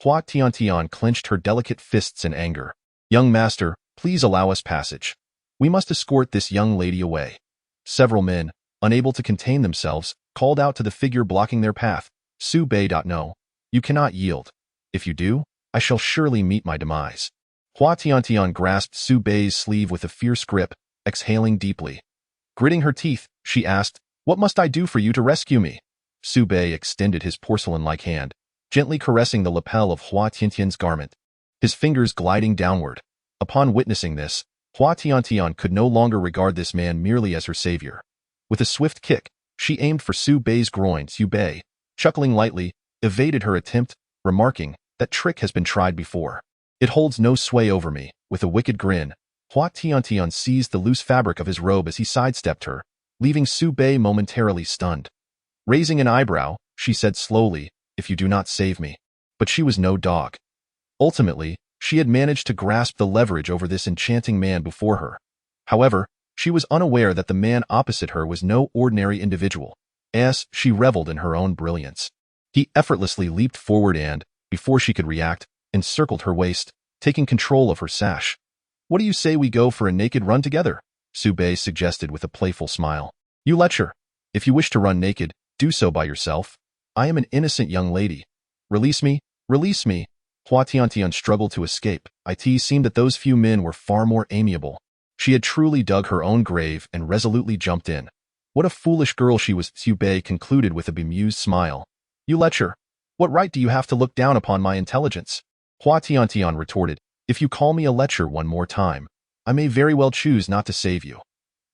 Hua Tiantian clenched her delicate fists in anger. "Young master, please allow us passage. We must escort this young lady away." Several men, unable to contain themselves, called out to the figure blocking their path, "Su Bei, no. You cannot yield. If you do, I shall surely meet my demise." Hua Tiantian grasped Su Bei's sleeve with a fierce grip, exhaling deeply. Gritting her teeth, she asked, "What must I do for you to rescue me?" Su Bei extended his porcelain-like hand, gently caressing the lapel of Hua Tiantian's garment, his fingers gliding downward. Upon witnessing this, Hua Tiantian could no longer regard this man merely as her savior. With a swift kick, she aimed for Su Bei's groin. Su Bei, chuckling lightly, evaded her attempt, remarking, "That trick has been tried before. It holds no sway over me." With a wicked grin, Hua Tiantian seized the loose fabric of his robe as he sidestepped her, leaving Su Bei momentarily stunned. Raising an eyebrow, she said slowly, "If you do not save me." But she was no dog. Ultimately, she had managed to grasp the leverage over this enchanting man before her. However, she was unaware that the man opposite her was no ordinary individual. As she reveled in her own brilliance, he effortlessly leaped forward and, before she could react, encircled her waist, taking control of her sash. "What do you say we go for a naked run together?" Su Bei suggested with a playful smile. "You lecher. If you wish to run naked, do so by yourself. I am an innocent young lady. Release me, release me." Hua Tiantian struggled to escape. It seemed that those few men were far more amiable. She had truly dug her own grave and resolutely jumped in. What a foolish girl she was, Su Bei concluded with a bemused smile. "You lecher. What right do you have to look down upon my intelligence?" Hua Tiantian retorted, "If you call me a lecher one more time, I may very well choose not to save you."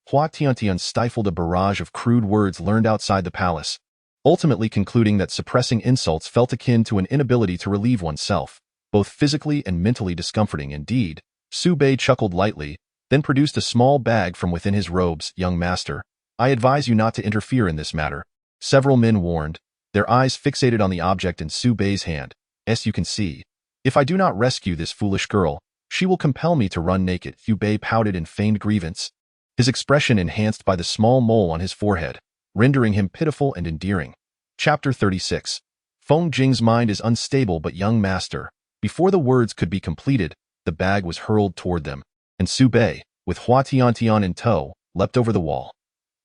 Hua Tiantian stifled a barrage of crude words learned outside the palace, ultimately concluding that suppressing insults felt akin to an inability to relieve oneself, both physically and mentally discomforting indeed. Su Bei chuckled lightly, then produced a small bag from within his robes. "Young master, I advise you not to interfere in this matter." Several men warned, their eyes fixated on the object in Su Bei's hand. "As you can see, if I do not rescue this foolish girl, she will compel me to run naked." Su Bei pouted in feigned grievance, his expression enhanced by the small mole on his forehead, rendering him pitiful and endearing. Chapter 36. Feng Jing's mind is unstable but young master. Before the words could be completed, the bag was hurled toward them, and Su Bei, with Hua Tiantian in tow, leapt over the wall.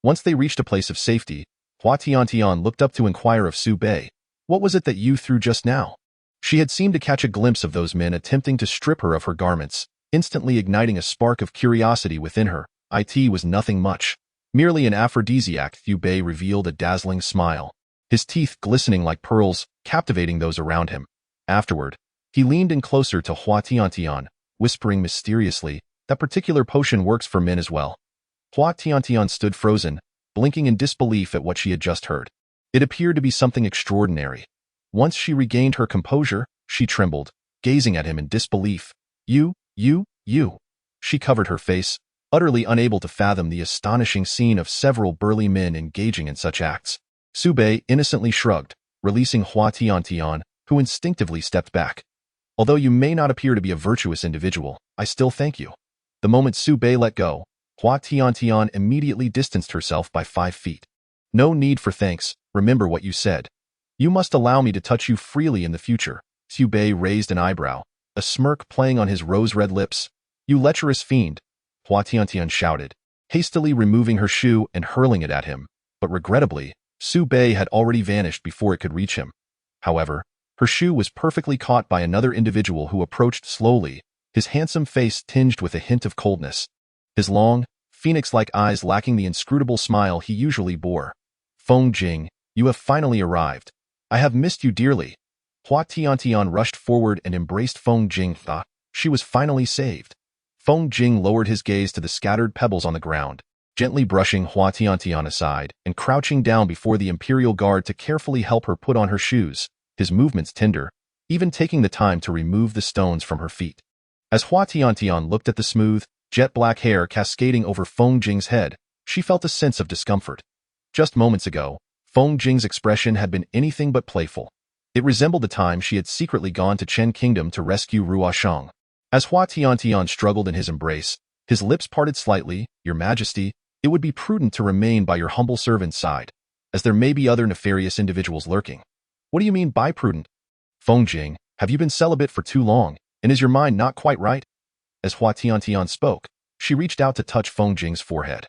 Once they reached a place of safety, Hua Tiantian looked up to inquire of Su Bei, "What was it that you threw just now?" She had seemed to catch a glimpse of those men attempting to strip her of her garments, instantly igniting a spark of curiosity within her. It was nothing much, merely an aphrodisiac. Su Bei revealed a dazzling smile, his teeth glistening like pearls, captivating those around him. Afterward, he leaned in closer to Hua Tiantian, whispering mysteriously, "That particular potion works for men as well." Hua Tiantian stood frozen, blinking in disbelief at what she had just heard. It appeared to be something extraordinary. Once she regained her composure, she trembled, gazing at him in disbelief. You. She covered her face, utterly unable to fathom the astonishing scene of several burly men engaging in such acts. Su Bei innocently shrugged, releasing Hua Tiantian, who instinctively stepped back. "Although you may not appear to be a virtuous individual, I still thank you." The moment Su Bei let go, Hua Tiantian immediately distanced herself by 5 feet. "No need for thanks, remember what you said. You must allow me to touch you freely in the future." Su Bei raised an eyebrow, a smirk playing on his rose-red lips. "You lecherous fiend," Hua Tiantian shouted, hastily removing her shoe and hurling it at him, but regrettably, Su Bei had already vanished before it could reach him. However, Her shoe was perfectly caught by another individual who approached slowly, his handsome face tinged with a hint of coldness, his long, phoenix-like eyes lacking the inscrutable smile he usually bore. Feng Jing, you have finally arrived. I have missed you dearly. Hua Tiantian rushed forward and embraced Feng Jing. She was finally saved. Feng Jing lowered his gaze to the scattered pebbles on the ground, gently brushing Hua Tiantian aside and crouching down before the imperial guard to carefully help her put on her shoes, his movements tender, even taking the time to remove the stones from her feet. As Hua Tiantian looked at the smooth, jet-black hair cascading over Feng Jing's head, she felt a sense of discomfort. Just moments ago, Feng Jing's expression had been anything but playful. It resembled the time she had secretly gone to Chen Kingdom to rescue Ruo Shang. As Hua Tiantian struggled in his embrace, his lips parted slightly. Your Majesty, it would be prudent to remain by your humble servant's side, as there may be other nefarious individuals lurking. What do you mean by prudent? Feng Jing, have you been celibate for too long, and is your mind not quite right? As Hua Tiantian spoke, she reached out to touch Feng Jing's forehead.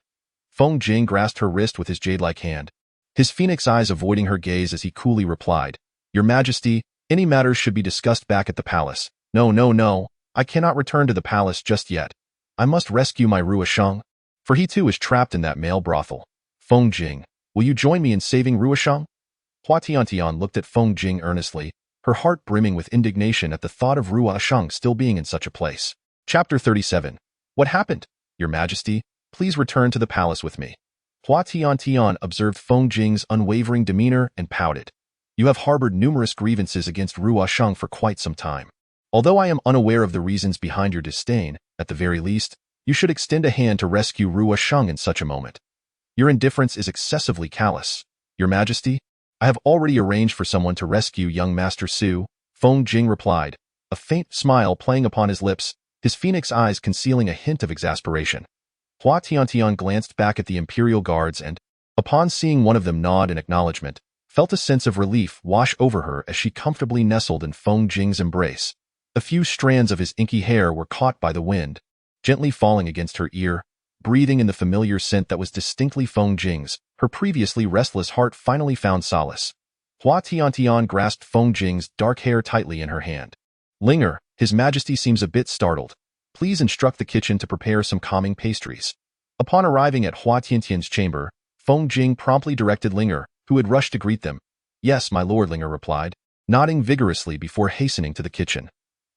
Feng Jing grasped her wrist with his jade-like hand, his phoenix eyes avoiding her gaze as he coolly replied, Your Majesty, any matters should be discussed back at the palace. No, I cannot return to the palace just yet. I must rescue my Ruo Shang, for he too is trapped in that male brothel. Feng Jing, will you join me in saving Ruo Shang? Hua Tiantian looked at Feng Jing earnestly, her heart brimming with indignation at the thought of Ruo Shang still being in such a place. Chapter 37. What happened? Your Majesty, please return to the palace with me. Hua Tiantian observed Feng Jing's unwavering demeanor and pouted. You have harbored numerous grievances against Ruo Shang for quite some time. Although I am unaware of the reasons behind your disdain, at the very least, you should extend a hand to rescue Ruo Shang in such a moment. Your indifference is excessively callous. Your Majesty, I have already arranged for someone to rescue young Master Su, Feng Jing replied, a faint smile playing upon his lips, his phoenix eyes concealing a hint of exasperation. Hua Tiantian glanced back at the imperial guards and, upon seeing one of them nod in acknowledgement, felt a sense of relief wash over her as she comfortably nestled in Feng Jing's embrace. A few strands of his inky hair were caught by the wind, gently falling against her ear, breathing in the familiar scent that was distinctly Feng Jing's. Her previously restless heart finally found solace. Hua Tiantian grasped Feng Jing's dark hair tightly in her hand. Linger, His Majesty seems a bit startled. Please instruct the kitchen to prepare some calming pastries. Upon arriving at Hua Tiantian's chamber, Feng Jing promptly directed Linger, who had rushed to greet them. Yes, my lord, Linger replied, nodding vigorously before hastening to the kitchen.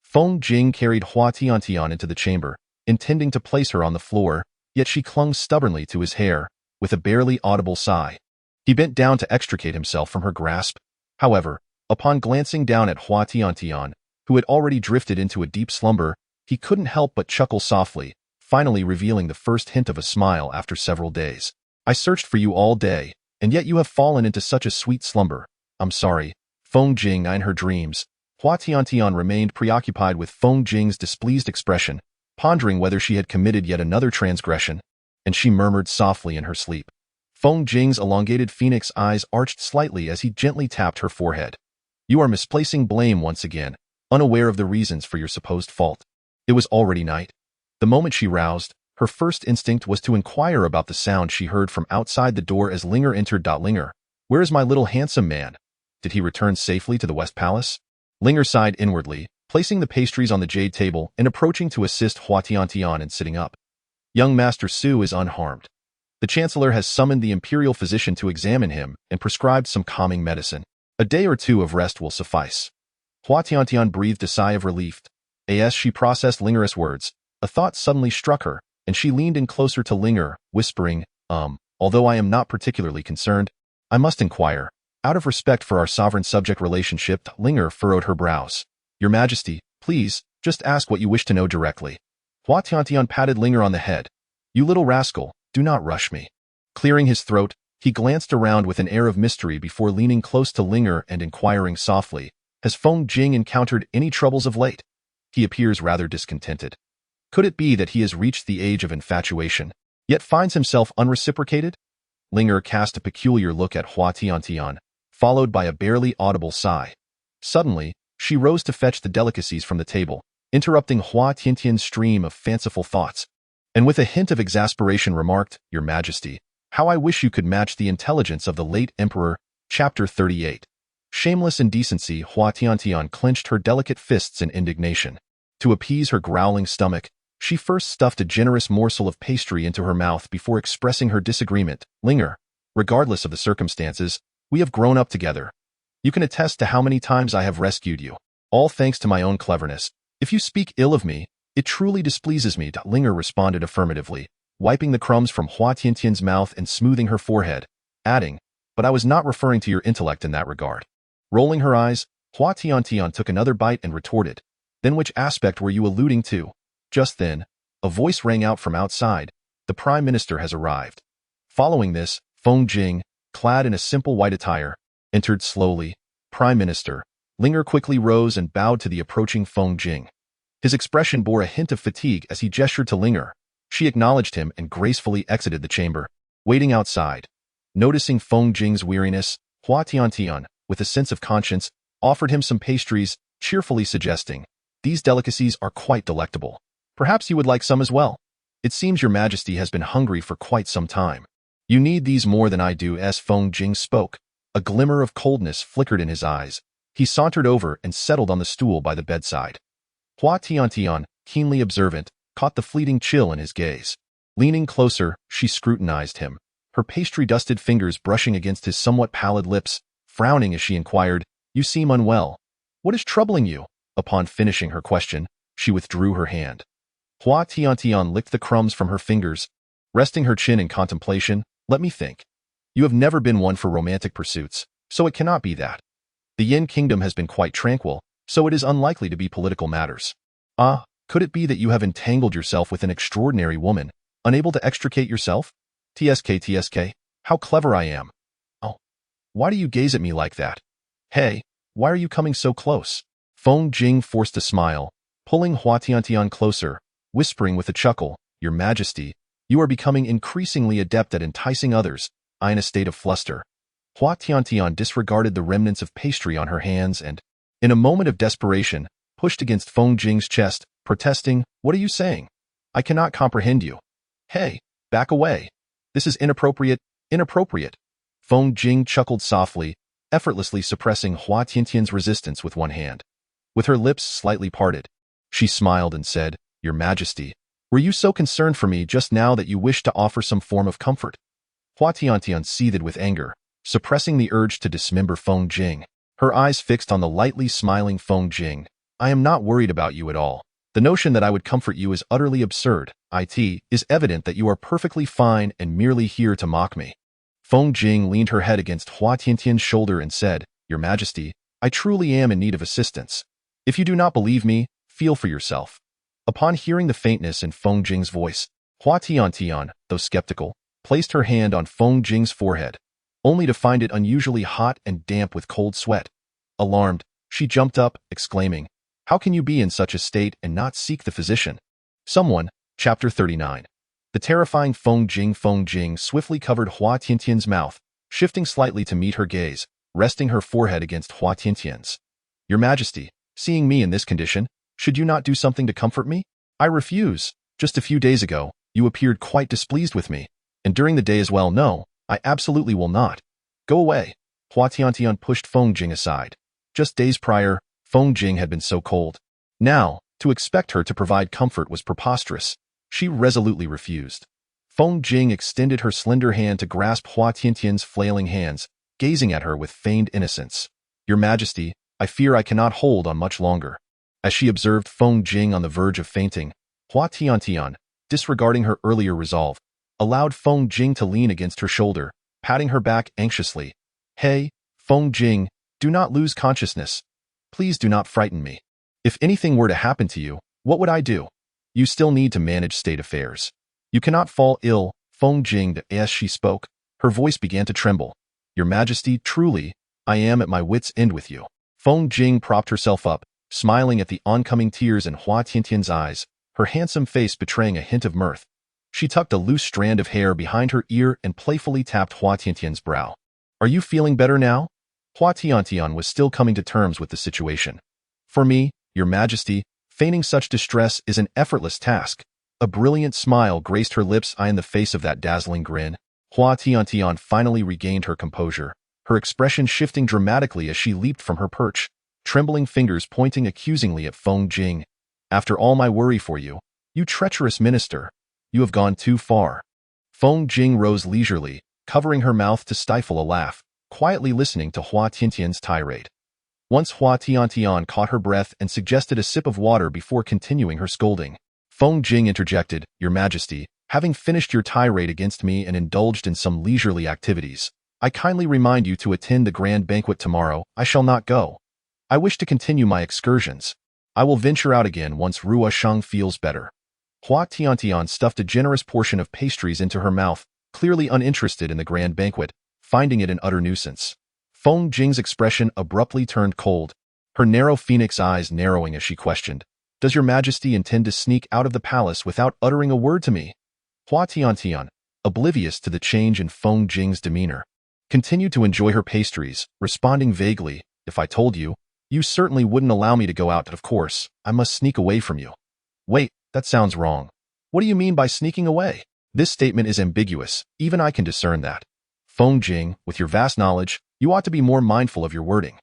Feng Jing carried Hua Tiantian into the chamber, intending to place her on the floor, yet she clung stubbornly to his hair, with a barely audible sigh. He bent down to extricate himself from her grasp. However, upon glancing down at Hua Tiantian, who had already drifted into a deep slumber, he couldn't help but chuckle softly, finally revealing the first hint of a smile after several days. I searched for you all day, and yet you have fallen into such a sweet slumber. I'm sorry. Feng Jing in her dreams. Hua Tiantian remained preoccupied with Feng Jing's displeased expression, pondering whether she had committed yet another transgression, and she murmured softly in her sleep. Feng Jing's elongated phoenix eyes arched slightly as he gently tapped her forehead. You are misplacing blame once again, unaware of the reasons for your supposed fault. It was already night. The moment she roused, her first instinct was to inquire about the sound she heard from outside the door as Linger entered. Linger, where is my little handsome man? Did he return safely to the West Palace? Linger sighed inwardly, placing the pastries on the jade table and approaching to assist Hua Tiantian in sitting up. Young Master Su is unharmed. The Chancellor has summoned the imperial physician to examine him and prescribed some calming medicine. A day or two of rest will suffice. Hua Tiantian breathed a sigh of relief. As she processed Linger's words, a thought suddenly struck her, and she leaned in closer to Linger, whispering, although I am not particularly concerned, I must inquire. Out of respect for our sovereign-subject relationship, Linger furrowed her brows. Your Majesty, please, just ask what you wish to know directly. Hua Tiantian patted Linger on the head. You little rascal, do not rush me. Clearing his throat, he glanced around with an air of mystery before leaning close to Linger and inquiring softly, has Feng Jing encountered any troubles of late? He appears rather discontented. Could it be that he has reached the age of infatuation, yet finds himself unreciprocated? Linger cast a peculiar look at Hua Tiantian, followed by a barely audible sigh. Suddenly, she rose to fetch the delicacies from the table, interrupting Hua Tiantian's stream of fanciful thoughts, and with a hint of exasperation remarked, Your Majesty, how I wish you could match the intelligence of the late Emperor. Chapter 38. Shameless indecency, Hua Tiantian clenched her delicate fists in indignation. To appease her growling stomach, she first stuffed a generous morsel of pastry into her mouth before expressing her disagreement. Linger, regardless of the circumstances, we have grown up together. You can attest to how many times I have rescued you, all thanks to my own cleverness. If you speak ill of me, it truly displeases me. Linger responded affirmatively, wiping the crumbs from Hua Tiantian's mouth and smoothing her forehead, adding, but I was not referring to your intellect in that regard. Rolling her eyes, Hua Tiantian took another bite and retorted, then which aspect were you alluding to? Just then, a voice rang out from outside, the Prime Minister has arrived. Following this, Feng Jing, clad in a simple white attire, entered slowly. Prime Minister. Linger quickly rose and bowed to the approaching Feng Jing. His expression bore a hint of fatigue as he gestured to Linger. She acknowledged him and gracefully exited the chamber, waiting outside. Noticing Feng Jing's weariness, Hua Tiantian, with a sense of conscience, offered him some pastries, cheerfully suggesting, these delicacies are quite delectable. Perhaps you would like some as well. It seems your Majesty has been hungry for quite some time. You need these more than I do. As Feng Jing spoke, a glimmer of coldness flickered in his eyes. He sauntered over and settled on the stool by the bedside. Hua Tiantian, keenly observant, caught the fleeting chill in his gaze. Leaning closer, she scrutinized him, her pastry-dusted fingers brushing against his somewhat pallid lips, frowning as she inquired, you seem unwell. What is troubling you? Upon finishing her question, she withdrew her hand. Hua Tiantian licked the crumbs from her fingers, resting her chin in contemplation. Let me think. You have never been one for romantic pursuits, so it cannot be that. The Yin Kingdom has been quite tranquil, so it is unlikely to be political matters. Ah, could it be that you have entangled yourself with an extraordinary woman, unable to extricate yourself? TSK, how clever I am. Oh, why do you gaze at me like that? Hey, why are you coming so close? Feng Jing forced a smile, pulling Hua Tiantian closer, whispering with a chuckle, Your Majesty, you are becoming increasingly adept at enticing others. I in a state of fluster. Hua Tiantian disregarded the remnants of pastry on her hands and, in a moment of desperation, pushed against Feng Jing's chest, protesting, What are you saying? I cannot comprehend you. Hey, back away. This is inappropriate. Feng Jing chuckled softly, effortlessly suppressing Hua Tiantian's resistance with one hand. With her lips slightly parted, she smiled and said, Your Majesty, were you so concerned for me just now that you wished to offer some form of comfort? Hua Tiantian seethed with anger, suppressing the urge to dismember Feng Jing. Her eyes fixed on the lightly smiling Feng Jing. I am not worried about you at all. The notion that I would comfort you is utterly absurd. It is evident that you are perfectly fine and merely here to mock me. Feng Jing leaned her head against Hua Tiantian's shoulder and said, Your Majesty, I truly am in need of assistance. If you do not believe me, feel for yourself. Upon hearing the faintness in Feng Jing's voice, Hua Tiantian, though skeptical, placed her hand on Feng Jing's forehead, only to find it unusually hot and damp with cold sweat. Alarmed, she jumped up, exclaiming, How can you be in such a state and not seek the physician? Someone, Chapter 39. The terrifying Feng Jing swiftly covered Hua Tiantian's mouth, shifting slightly to meet her gaze, resting her forehead against Hua Tiantian's. Your Majesty, seeing me in this condition, should you not do something to comfort me? I refuse. Just a few days ago, you appeared quite displeased with me, and during the day as well. No, I absolutely will not. Go away. Hua Tiantian pushed Feng Jing aside. Just days prior, Feng Jing had been so cold. Now, to expect her to provide comfort was preposterous. She resolutely refused. Feng Jing extended her slender hand to grasp Hua Tiantian's flailing hands, gazing at her with feigned innocence. Your Majesty, I fear I cannot hold on much longer. As she observed Feng Jing on the verge of fainting, Hua Tiantian, disregarding her earlier resolve, allowed Feng Jing to lean against her shoulder, patting her back anxiously. Hey, Feng Jing, do not lose consciousness. Please do not frighten me. If anything were to happen to you, what would I do? You still need to manage state affairs. You cannot fall ill. Feng Jing, as she spoke, her voice began to tremble. Your Majesty, truly, I am at my wit's end with you. Feng Jing propped herself up, smiling at the oncoming tears in Hua Tiantian's eyes, her handsome face betraying a hint of mirth. She tucked a loose strand of hair behind her ear and playfully tapped Hua Tiantian's brow. Are you feeling better now? Hua Tiantian was still coming to terms with the situation. For me, Your Majesty, feigning such distress is an effortless task. A brilliant smile graced her lips. In the face of that dazzling grin, Hua Tiantian finally regained her composure, her expression shifting dramatically as she leaped from her perch, trembling fingers pointing accusingly at Feng Jing. "After all my worry for you, you treacherous minister, you have gone too far." Feng Jing rose leisurely, covering her mouth to stifle a laugh, quietly listening to Hua Tiantian's tirade. Once Hua Tiantian caught her breath and suggested a sip of water before continuing her scolding. Feng Jing interjected, "Your Majesty, having finished your tirade against me and indulged in some leisurely activities, I kindly remind you to attend the grand banquet tomorrow. I shall not go. I wish to continue my excursions. I will venture out again once Rua Shang feels better." Hua Tiantian stuffed a generous portion of pastries into her mouth, clearly uninterested in the grand banquet, finding it an utter nuisance. Feng Jing's expression abruptly turned cold, her narrow phoenix eyes narrowing as she questioned, "Does your Majesty intend to sneak out of the palace without uttering a word to me?" Hua Tiantian, oblivious to the change in Feng Jing's demeanor, continued to enjoy her pastries, responding vaguely, "If I told you, you certainly wouldn't allow me to go out. Of course, I must sneak away from you." "Wait, that sounds wrong. What do you mean by sneaking away?" "This statement is ambiguous. Even I can discern that. Feng Jing, with your vast knowledge, you ought to be more mindful of your wording."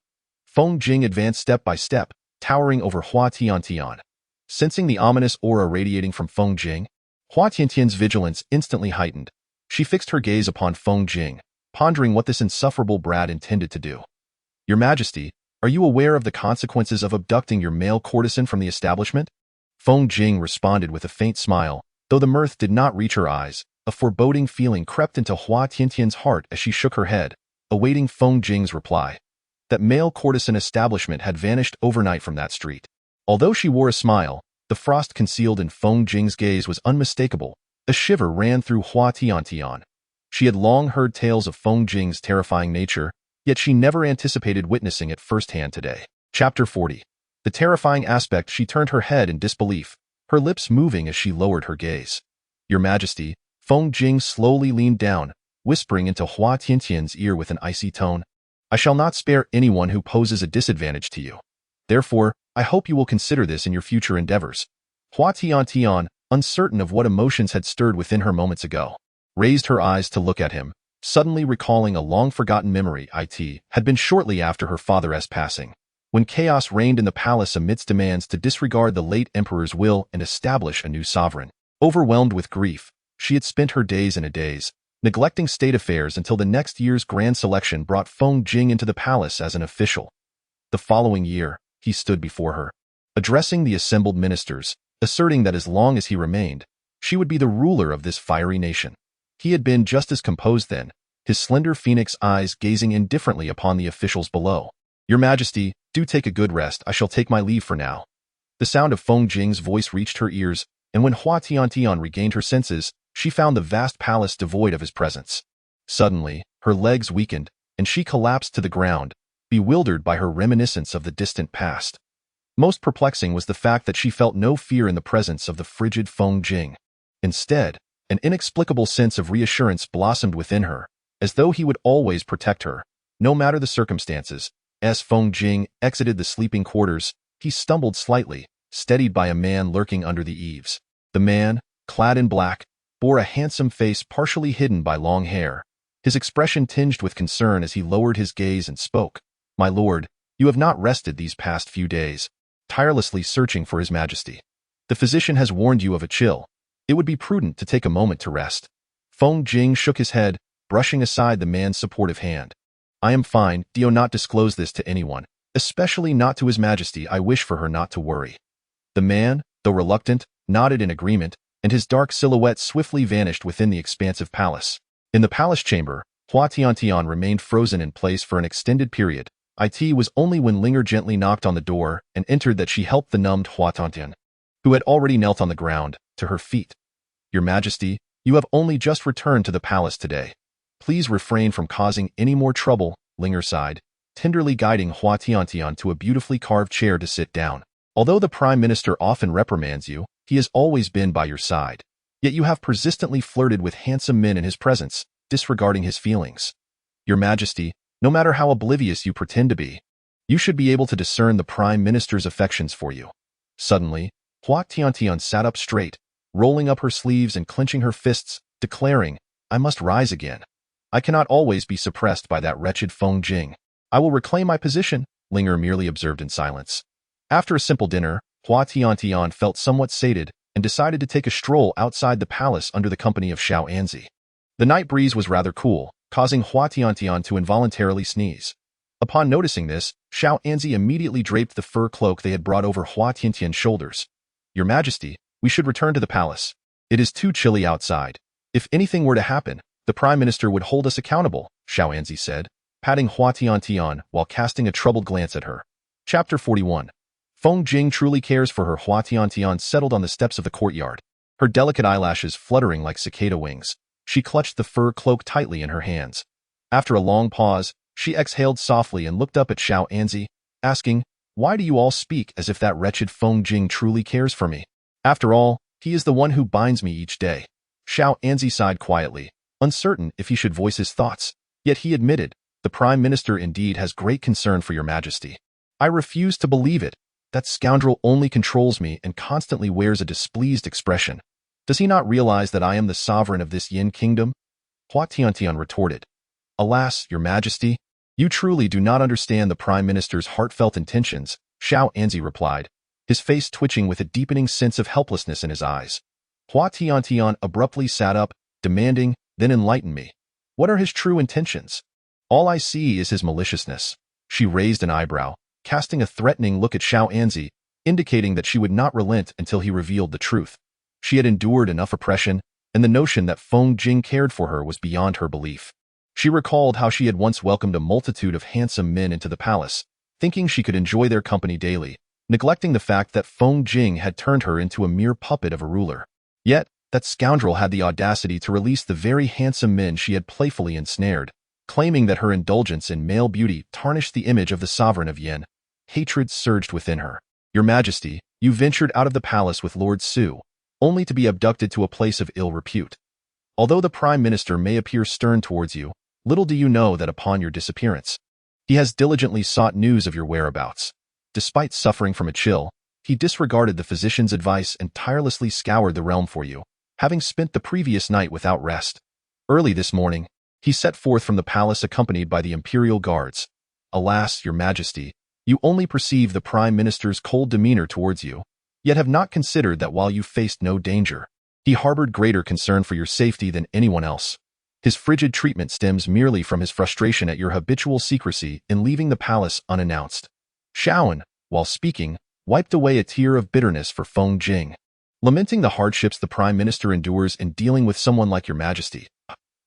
Feng Jing advanced step by step, towering over Hua Tiantian. Sensing the ominous aura radiating from Feng Jing, Hua Tiantian's vigilance instantly heightened. She fixed her gaze upon Feng Jing, pondering what this insufferable brat intended to do. "Your Majesty, are you aware of the consequences of abducting your male courtesan from the establishment?" Feng Jing responded with a faint smile, though the mirth did not reach her eyes. A foreboding feeling crept into Hua Tiantian's heart as she shook her head, awaiting Feng Jing's reply. That male courtesan establishment had vanished overnight from that street. Although she wore a smile, the frost concealed in Feng Jing's gaze was unmistakable. A shiver ran through Hua Tiantian. She had long heard tales of Feng Jing's terrifying nature, yet she never anticipated witnessing it firsthand today. Chapter 40. The terrifying aspect. She turned her head in disbelief, her lips moving as she lowered her gaze. "Your Majesty," Feng Jing slowly leaned down, whispering into Hua Tiantian's ear with an icy tone, "I shall not spare anyone who poses a disadvantage to you. Therefore, I hope you will consider this in your future endeavors." Hua Tiantian, uncertain of what emotions had stirred within her moments ago, raised her eyes to look at him, suddenly recalling a long-forgotten memory. It had been shortly after her father's passing, when chaos reigned in the palace amidst demands to disregard the late emperor's will and establish a new sovereign. Overwhelmed with grief, she had spent her days in a daze, neglecting state affairs until the next year's grand selection brought Feng Jing into the palace as an official. The following year, he stood before her, addressing the assembled ministers, asserting that as long as he remained, she would be the ruler of this fiery nation. He had been just as composed then, his slender phoenix eyes gazing indifferently upon the officials below. "Your Majesty, do take a good rest. I shall take my leave for now." The sound of Feng Jing's voice reached her ears, and when Hua Tiantian regained her senses, she found the vast palace devoid of his presence. Suddenly, her legs weakened, and she collapsed to the ground, bewildered by her reminiscence of the distant past. Most perplexing was the fact that she felt no fear in the presence of the frigid Feng Jing. Instead, an inexplicable sense of reassurance blossomed within her, as though he would always protect her, no matter the circumstances. As Feng Jing exited the sleeping quarters, he stumbled slightly, steadied by a man lurking under the eaves. The man, clad in black, bore a handsome face partially hidden by long hair, his expression tinged with concern as he lowered his gaze and spoke. "My lord, you have not rested these past few days, tirelessly searching for His Majesty. The physician has warned you of a chill. It would be prudent to take a moment to rest." Feng Jing shook his head, brushing aside the man's supportive hand. "I am fine. Do not disclose this to anyone, especially not to His Majesty. I wish for her not to worry." The man, though reluctant, nodded in agreement, and his dark silhouette swiftly vanished within the expansive palace. In the palace chamber, Hua Tiantian remained frozen in place for an extended period. It was only when Linger gently knocked on the door and entered that she helped the numbed Hua Tiantian, who had already knelt on the ground, to her feet. "Your Majesty, you have only just returned to the palace today. Please refrain from causing any more trouble," Linger sighed, tenderly guiding Hua Tiantian to a beautifully carved chair to sit down. "Although the Prime Minister often reprimands you, he has always been by your side. Yet you have persistently flirted with handsome men in his presence, disregarding his feelings. Your Majesty, no matter how oblivious you pretend to be, you should be able to discern the Prime Minister's affections for you." Suddenly, Hua Tiantian sat up straight, rolling up her sleeves and clenching her fists, declaring, "I must rise again. I cannot always be suppressed by that wretched Feng Jing. I will reclaim my position, Linger merely observed in silence. After a simple dinner, Hua Tiantian felt somewhat sated and decided to take a stroll outside the palace under the company of Xiao Anzi. The night breeze was rather cool, causing Hua Tiantian to involuntarily sneeze. Upon noticing this, Xiao Anzi immediately draped the fur cloak they had brought over Hua Tiantian's shoulders. Your Majesty, we should return to the palace. It is too chilly outside. If anything were to happen, the Prime Minister would hold us accountable, Xiao Anzi said, patting Hua Tiantian while casting a troubled glance at her. Chapter 41. Feng Jing truly cares for her. Hua Tiantian settled on the steps of the courtyard, her delicate eyelashes fluttering like cicada wings. She clutched the fur cloak tightly in her hands. After a long pause, she exhaled softly and looked up at Xiao Anzi, asking, "Why do you all speak as if that wretched Feng Jing truly cares for me? After all, he is the one who binds me each day." Xiao Anzi sighed quietly, uncertain if he should voice his thoughts. Yet he admitted, "The Prime Minister indeed has great concern for your Majesty. I refuse to believe it. That scoundrel only controls me and constantly wears a displeased expression. Does he not realize that I am the sovereign of this Yin kingdom?" Hua Tiantian retorted. "Alas, your Majesty, you truly do not understand the Prime Minister's heartfelt intentions," Xiao Anzi replied, his face twitching with a deepening sense of helplessness in his eyes. Hua Tiantian abruptly sat up, demanding, "Then enlighten me. What are his true intentions? All I see is his maliciousness." She raised an eyebrow, casting a threatening look at Xiao Anzi, indicating that she would not relent until he revealed the truth. She had endured enough oppression, and the notion that Feng Jing cared for her was beyond her belief. She recalled how she had once welcomed a multitude of handsome men into the palace, thinking she could enjoy their company daily, neglecting the fact that Feng Jing had turned her into a mere puppet of a ruler. Yet, that scoundrel had the audacity to release the very handsome men she had playfully ensnared, claiming that her indulgence in male beauty tarnished the image of the sovereign of Yin. Hatred surged within her. "Your Majesty, you ventured out of the palace with Lord Su, only to be abducted to a place of ill repute. Although the Prime Minister may appear stern towards you, little do you know that upon your disappearance, he has diligently sought news of your whereabouts. Despite suffering from a chill, he disregarded the physician's advice and tirelessly scoured the realm for you, having spent the previous night without rest. Early this morning, he set forth from the palace accompanied by the imperial guards. Alas, your Majesty, you only perceive the Prime Minister's cold demeanor towards you, yet have not considered that while you faced no danger, he harbored greater concern for your safety than anyone else. His frigid treatment stems merely from his frustration at your habitual secrecy in leaving the palace unannounced." Xiaoan, while speaking, wiped away a tear of bitterness for Feng Jing, lamenting the hardships the Prime Minister endures in dealing with someone like your Majesty.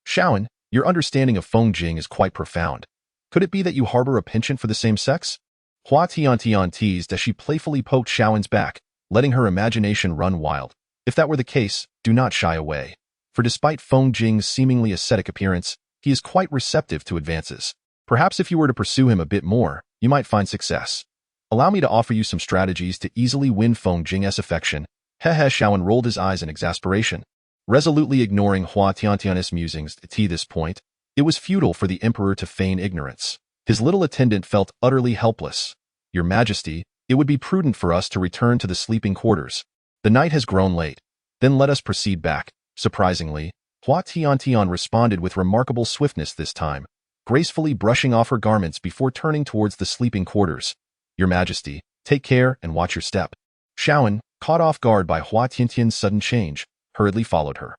"Xiaoan, your understanding of Feng Jing is quite profound. Could it be that you harbor a penchant for the same sex?" Hua Tiantian teased as she playfully poked Xiaoan's back, letting her imagination run wild. "If that were the case, do not shy away. For despite Feng Jing's seemingly ascetic appearance, he is quite receptive to advances. Perhaps if you were to pursue him a bit more, you might find success. Allow me to offer you some strategies to easily win Feng Jing's affection." Xiaoan rolled his eyes in exasperation. Resolutely ignoring Hua Tiantian's musings to this point, it was futile for the emperor to feign ignorance. His little attendant felt utterly helpless. "Your Majesty, it would be prudent for us to return to the sleeping quarters. The night has grown late. Then let us proceed back." Surprisingly, Hua Tiantian responded with remarkable swiftness this time, gracefully brushing off her garments before turning towards the sleeping quarters. "Your Majesty, take care and watch your step." Xiaoan, caught off guard by Hua Tiantian's sudden change, hurriedly followed her.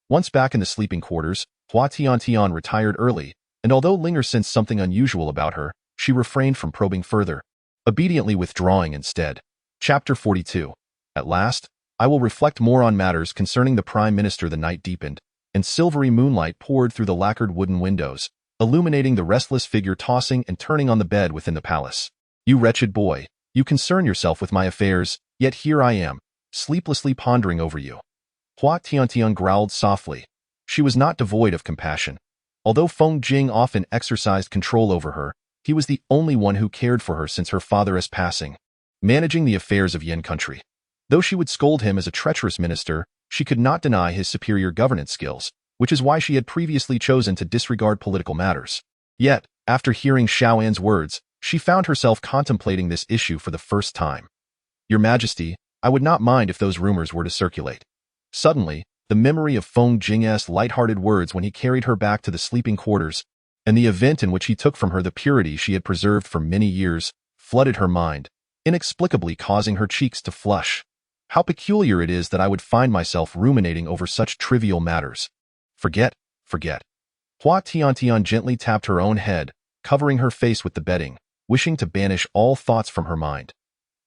Once back in the sleeping quarters, Hua Tiantian retired early, and although Linger sensed something unusual about her, she refrained from probing further, obediently withdrawing instead. Chapter 42. At last, I will reflect more on matters concerning the Prime Minister. The night deepened, and silvery moonlight poured through the lacquered wooden windows, illuminating the restless figure tossing and turning on the bed within the palace. "You wretched boy, you concern yourself with my affairs, yet here I am, sleeplessly pondering over you." Hua Tiantian growled softly. She was not devoid of compassion. Although Feng Jing often exercised control over her, he was the only one who cared for her since her father's passing, managing the affairs of Yin country. Though she would scold him as a treacherous minister, she could not deny his superior governance skills, which is why she had previously chosen to disregard political matters. Yet, after hearing Xiaoan's words, she found herself contemplating this issue for the first time. "Your Majesty, I would not mind if those rumors were to circulate." Suddenly, The memory of Feng Jing's light-hearted words when he carried her back to the sleeping quarters, and the event in which he took from her the purity she had preserved for many years, flooded her mind, inexplicably causing her cheeks to flush. How peculiar it is that I would find myself ruminating over such trivial matters. Forget. Hua Tiantian gently tapped her own head, covering her face with the bedding, wishing to banish all thoughts from her mind.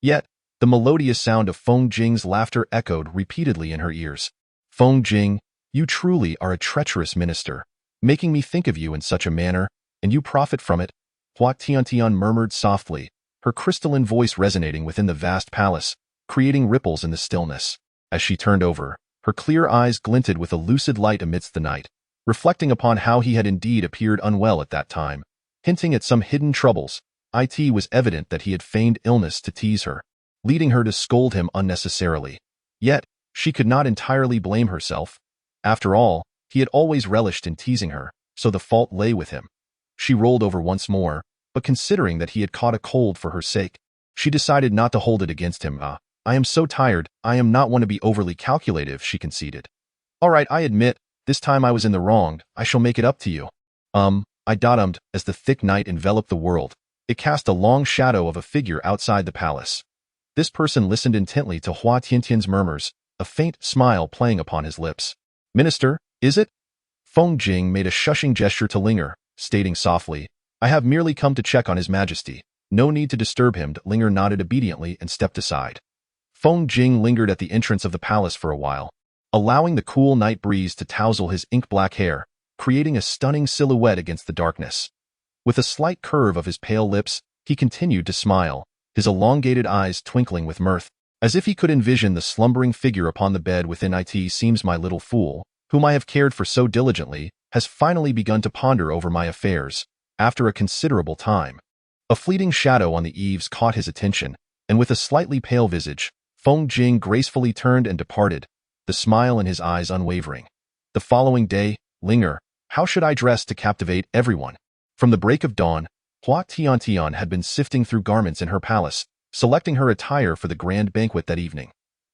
Yet, the melodious sound of Feng Jing's laughter echoed repeatedly in her ears. Feng Jing, you truly are a treacherous minister, making me think of you in such a manner, and you profit from it, Hua Tiantian murmured softly, her crystalline voice resonating within the vast palace, creating ripples in the stillness. As she turned over, her clear eyes glinted with a lucid light amidst the night, reflecting upon how he had indeed appeared unwell at that time, hinting at some hidden troubles. It was evident that he had feigned illness to tease her, leading her to scold him unnecessarily. Yet, she could not entirely blame herself. After all, he had always relished in teasing her, so the fault lay with him. She rolled over once more, but considering that he had caught a cold for her sake, she decided not to hold it against him. I am so tired, I am not one to be overly calculative, she conceded. All right, I admit, this time I was in the wrong, I shall make it up to you. I dotted as the thick night enveloped the world. It cast a long shadow of a figure outside the palace. This person listened intently to Hua Tiantian's murmurs, a faint smile playing upon his lips. Minister, is it? Feng Jing made a shushing gesture to Linger, stating softly, I have merely come to check on His Majesty. No need to disturb him. Linger nodded obediently and stepped aside. Feng Jing lingered at the entrance of the palace for a while, allowing the cool night breeze to tousle his ink-black hair, creating a stunning silhouette against the darkness. With a slight curve of his pale lips, he continued to smile, his elongated eyes twinkling with mirth, as if he could envision the slumbering figure upon the bed within. It seems my little fool, whom I have cared for so diligently, has finally begun to ponder over my affairs, after a considerable time. A fleeting shadow on the eaves caught his attention, and with a slightly pale visage, Feng Jing gracefully turned and departed, the smile in his eyes unwavering. The following day, Linger, how should I dress to captivate everyone? From the break of dawn, Hua Tiantian had been sifting through garments in her palace, selecting her attire for the grand banquet that evening.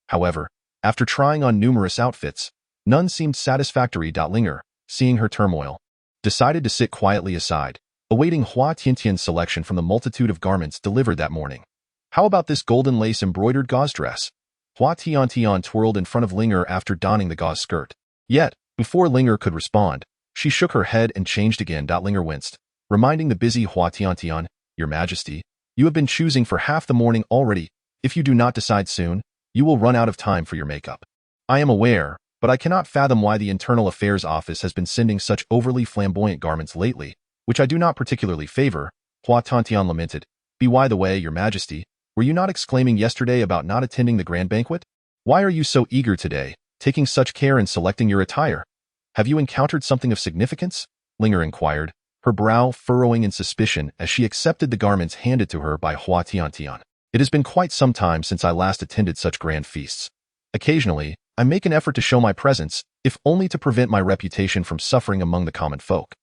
However, after trying on numerous outfits, none seemed satisfactory. Linger, seeing her turmoil, decided to sit quietly aside, awaiting Hua Tiantian's selection from the multitude of garments delivered that morning. How about this golden lace-embroidered gauze dress? Hua Tiantian twirled in front of Linger after donning the gauze skirt. Yet, before Linger could respond, she shook her head and changed again. Linger winced, reminding the busy Hua Tiantian, Your Majesty, you have been choosing for half the morning already. If you do not decide soon, you will run out of time for your makeup. I am aware, but I cannot fathom why the Internal Affairs Office has been sending such overly flamboyant garments lately, which I do not particularly favor, Hua Tiantian lamented. By the way, Your Majesty, were you not exclaiming yesterday about not attending the grand banquet? Why are you so eager today, taking such care in selecting your attire? Have you encountered something of significance? Linger inquired, her brow furrowing in suspicion as she accepted the garments handed to her by Hua Tiantian. It has been quite some time since I last attended such grand feasts. Occasionally, I make an effort to show my presence, if only to prevent my reputation from suffering among the common folk.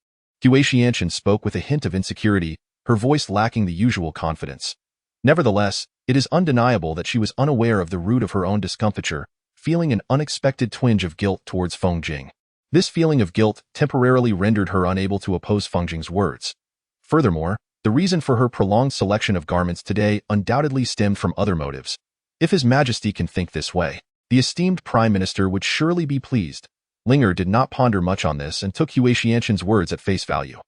Hua Tiantian spoke with a hint of insecurity, her voice lacking the usual confidence. Nevertheless, it is undeniable that she was unaware of the root of her own discomfiture, feeling an unexpected twinge of guilt towards Feng Jing. This feeling of guilt temporarily rendered her unable to oppose Feng Jing's words. Furthermore, the reason for her prolonged selection of garments today undoubtedly stemmed from other motives. If His Majesty can think this way, the esteemed Prime Minister would surely be pleased. Linger did not ponder much on this and took Hua Tiantian's words at face value.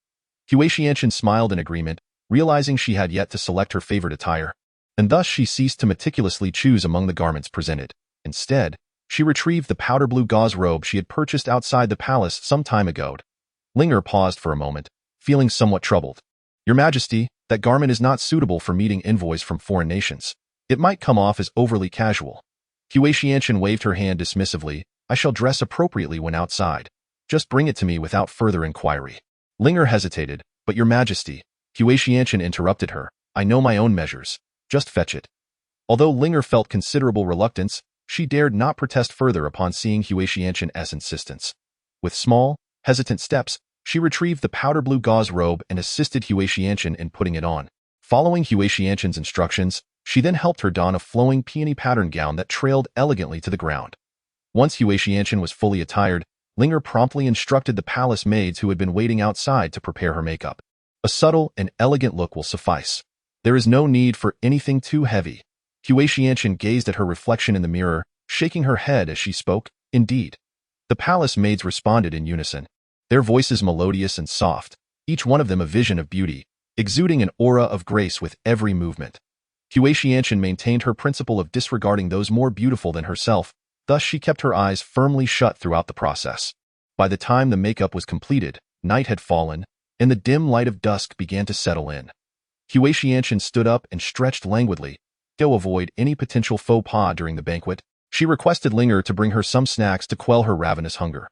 Hua Tiantian smiled in agreement, realizing she had yet to select her favorite attire, and thus she ceased to meticulously choose among the garments presented. Instead, she retrieved the powder blue gauze robe she had purchased outside the palace some time ago. Linger paused for a moment, feeling somewhat troubled. Your Majesty, that garment is not suitable for meeting envoys from foreign nations. It might come off as overly casual. Hua Tiantian waved her hand dismissively. I shall dress appropriately when outside. Just bring it to me without further inquiry. Linger hesitated, but Your Majesty, Hua Tiantian interrupted her. I know my own measures. Just fetch it. Although Linger felt considerable reluctance, she dared not protest further upon seeing Hua Tiantian's insistence. With small, hesitant steps, she retrieved the powder blue gauze robe and assisted Hua Tiantian in putting it on. Following Hua Tiantian's instructions, she then helped her don a flowing peony pattern gown that trailed elegantly to the ground. Once Hua Tiantian was fully attired, Linger promptly instructed the palace maids who had been waiting outside to prepare her makeup. A subtle and elegant look will suffice. There is no need for anything too heavy. Hua Tiantian gazed at her reflection in the mirror, shaking her head as she spoke. Indeed. The palace maids responded in unison. Their voices melodious and soft, each one of them a vision of beauty, exuding an aura of grace with every movement. Hua Tiantian maintained her principle of disregarding those more beautiful than herself, thus she kept her eyes firmly shut throughout the process. By the time the makeup was completed, night had fallen, and the dim light of dusk began to settle in. Hua Tiantian stood up and stretched languidly. To avoid any potential faux pas during the banquet, she requested Linger to bring her some snacks to quell her ravenous hunger.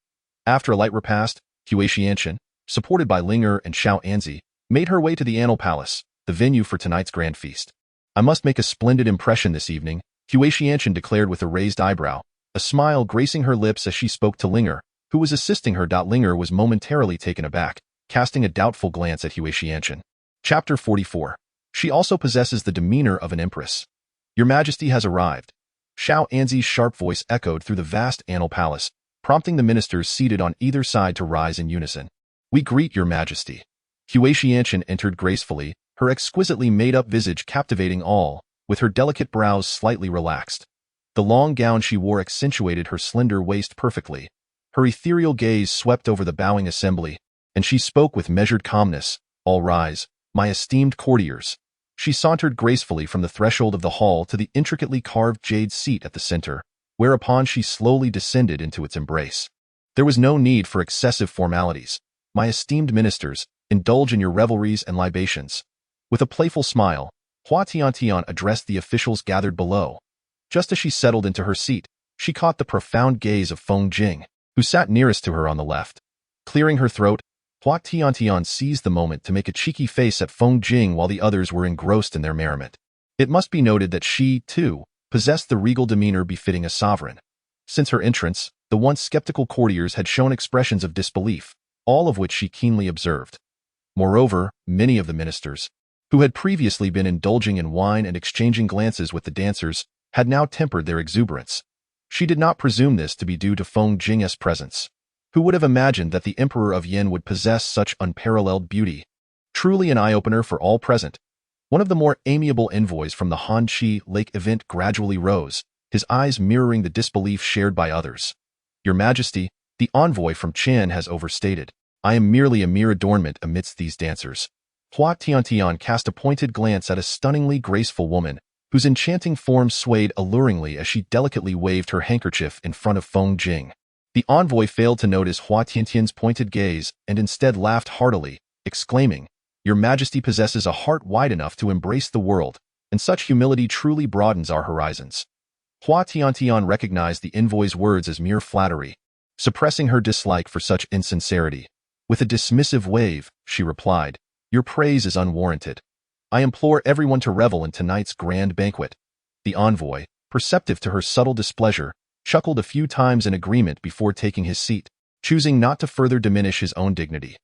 After a light repast, Hua Tiantian, supported by Linger and Xiao Anzi, made her way to the Annal Palace, the venue for tonight's grand feast. I must make a splendid impression this evening, Hua Tiantian declared with a raised eyebrow, a smile gracing her lips as she spoke to Linger, who was assisting her. Linger was momentarily taken aback, casting a doubtful glance at Hua Tiantian. Chapter 44. She also possesses the demeanor of an empress. Your Majesty has arrived. Xiao Anzi's sharp voice echoed through the vast Annal Palace, prompting the ministers seated on either side to rise in unison. We greet Your Majesty. Hua Tiantian entered gracefully, her exquisitely made-up visage captivating all, with her delicate brows slightly relaxed. The long gown she wore accentuated her slender waist perfectly. Her ethereal gaze swept over the bowing assembly, and she spoke with measured calmness. All rise, my esteemed courtiers. She sauntered gracefully from the threshold of the hall to the intricately carved jade seat at the center, whereupon she slowly descended into its embrace. There was no need for excessive formalities. My esteemed ministers, indulge in your revelries and libations. With a playful smile, Hua Tiantian addressed the officials gathered below. Just as she settled into her seat, she caught the profound gaze of Feng Jing, who sat nearest to her on the left. Clearing her throat, Hua Tiantian seized the moment to make a cheeky face at Feng Jing while the others were engrossed in their merriment. It must be noted that she, too, possessed the regal demeanor befitting a sovereign. Since her entrance, the once skeptical courtiers had shown expressions of disbelief, all of which she keenly observed. Moreover, many of the ministers, who had previously been indulging in wine and exchanging glances with the dancers, had now tempered their exuberance. She did not presume this to be due to Feng Jing's presence. Who would have imagined that the Emperor of Yin would possess such unparalleled beauty? Truly an eye-opener for all present. One of the more amiable envoys from the Hanqi Lake event gradually rose, his eyes mirroring the disbelief shared by others. Your Majesty, the envoy from Chen has overstated. I am merely a mere adornment amidst these dancers. Hua Tiantian cast a pointed glance at a stunningly graceful woman, whose enchanting form swayed alluringly as she delicately waved her handkerchief in front of Feng Jing. The envoy failed to notice Hua Tiantian's pointed gaze and instead laughed heartily, exclaiming, Your Majesty possesses a heart wide enough to embrace the world, and such humility truly broadens our horizons. Hua Tiantian recognized the envoy's words as mere flattery, suppressing her dislike for such insincerity. With a dismissive wave, she replied, Your praise is unwarranted. I implore everyone to revel in tonight's grand banquet. The envoy, perceptive to her subtle displeasure, chuckled a few times in agreement before taking his seat, choosing not to further diminish his own dignity.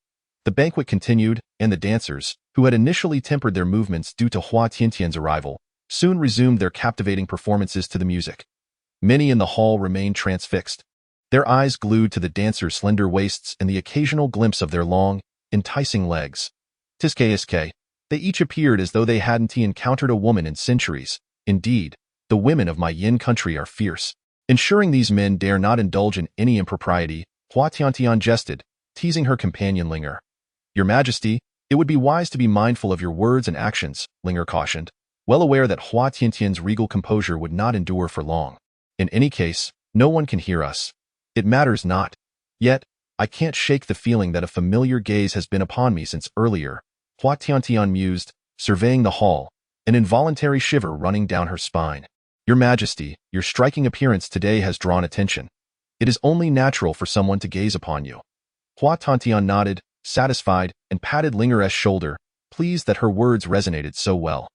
The banquet continued, and the dancers, who had initially tempered their movements due to Hua Tiantian's arrival, soon resumed their captivating performances to the music. Many in the hall remained transfixed, their eyes glued to the dancers' slender waists and the occasional glimpse of their long, enticing legs. Tiske, they each appeared as though they hadn't encountered a woman in centuries. Indeed, the women of my Yin country are fierce. Ensuring these men dare not indulge in any impropriety, Hua Tiantian jested, teasing her companion Linger. Your Majesty, it would be wise to be mindful of your words and actions, Linger cautioned, well aware that Hua Tiantian's regal composure would not endure for long. In any case, no one can hear us. It matters not. Yet, I can't shake the feeling that a familiar gaze has been upon me since earlier, Hua Tiantian mused, surveying the hall, an involuntary shiver running down her spine. Your Majesty, your striking appearance today has drawn attention. It is only natural for someone to gaze upon you. Hua Tiantian nodded, satisfied, and patted Linger's shoulder, pleased that her words resonated so well.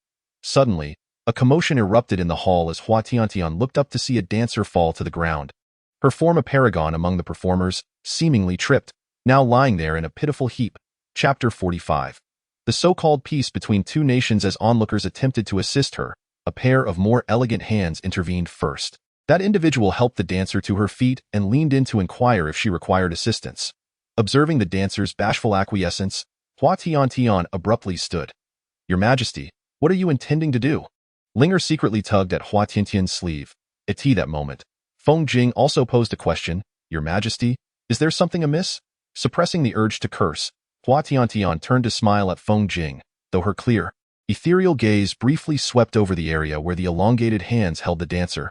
Suddenly, a commotion erupted in the hall as Hua Tiantian looked up to see a dancer fall to the ground. Her form a paragon among the performers, seemingly tripped, now lying there in a pitiful heap. Chapter 45. The so-called peace between two nations. As onlookers attempted to assist her, a pair of more elegant hands intervened first. That individual helped the dancer to her feet and leaned in to inquire if she required assistance. Observing the dancer's bashful acquiescence, Hua Tiantian abruptly stood. "Your Majesty, what are you intending to do?" Linger secretly tugged at Hua Tiantian's sleeve. At that moment, Feng Jing also posed a question. "Your Majesty, is there something amiss?" Suppressing the urge to curse, Hua Tiantian turned to smile at Feng Jing, though her clear, ethereal gaze briefly swept over the area where the elongated hands held the dancer.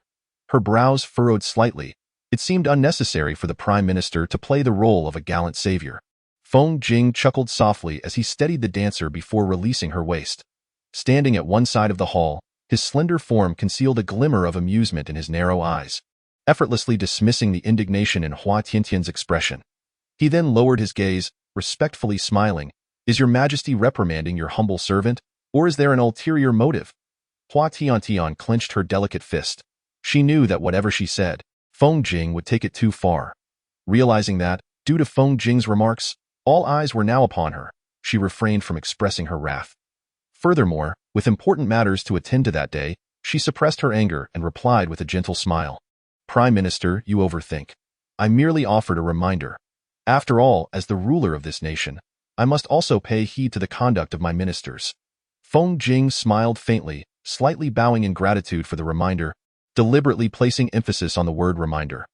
Her brows furrowed slightly. It seemed unnecessary for the Prime Minister to play the role of a gallant savior. Feng Jing chuckled softly as he steadied the dancer before releasing her waist. Standing at one side of the hall, his slender form concealed a glimmer of amusement in his narrow eyes, effortlessly dismissing the indignation in Hua Tiantian's expression. He then lowered his gaze, respectfully smiling. "Is your Majesty reprimanding your humble servant, or is there an ulterior motive?" Hua Tiantian clenched her delicate fist. She knew that whatever she said, Feng Jing would take it too far. Realizing that, due to Feng Jing's remarks, all eyes were now upon her, she refrained from expressing her wrath. Furthermore, with important matters to attend to that day, she suppressed her anger and replied with a gentle smile. "Prime Minister, you overthink. I merely offered a reminder. After all, as the ruler of this nation, I must also pay heed to the conduct of my ministers." Feng Jing smiled faintly, slightly bowing in gratitude for the reminder, deliberately placing emphasis on the word reminder.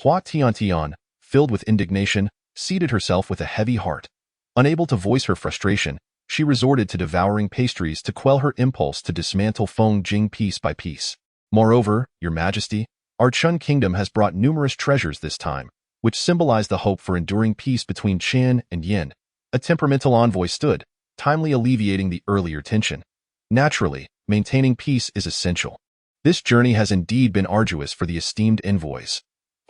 Hua Tiantian, filled with indignation, seated herself with a heavy heart. Unable to voice her frustration, she resorted to devouring pastries to quell her impulse to dismantle Feng Jing piece by piece. "Moreover, Your Majesty, our Chen kingdom has brought numerous treasures this time, which symbolize the hope for enduring peace between Chen and Yin." A temperamental envoy stood, timely alleviating the earlier tension. Naturally, maintaining peace is essential. This journey has indeed been arduous for the esteemed envoys.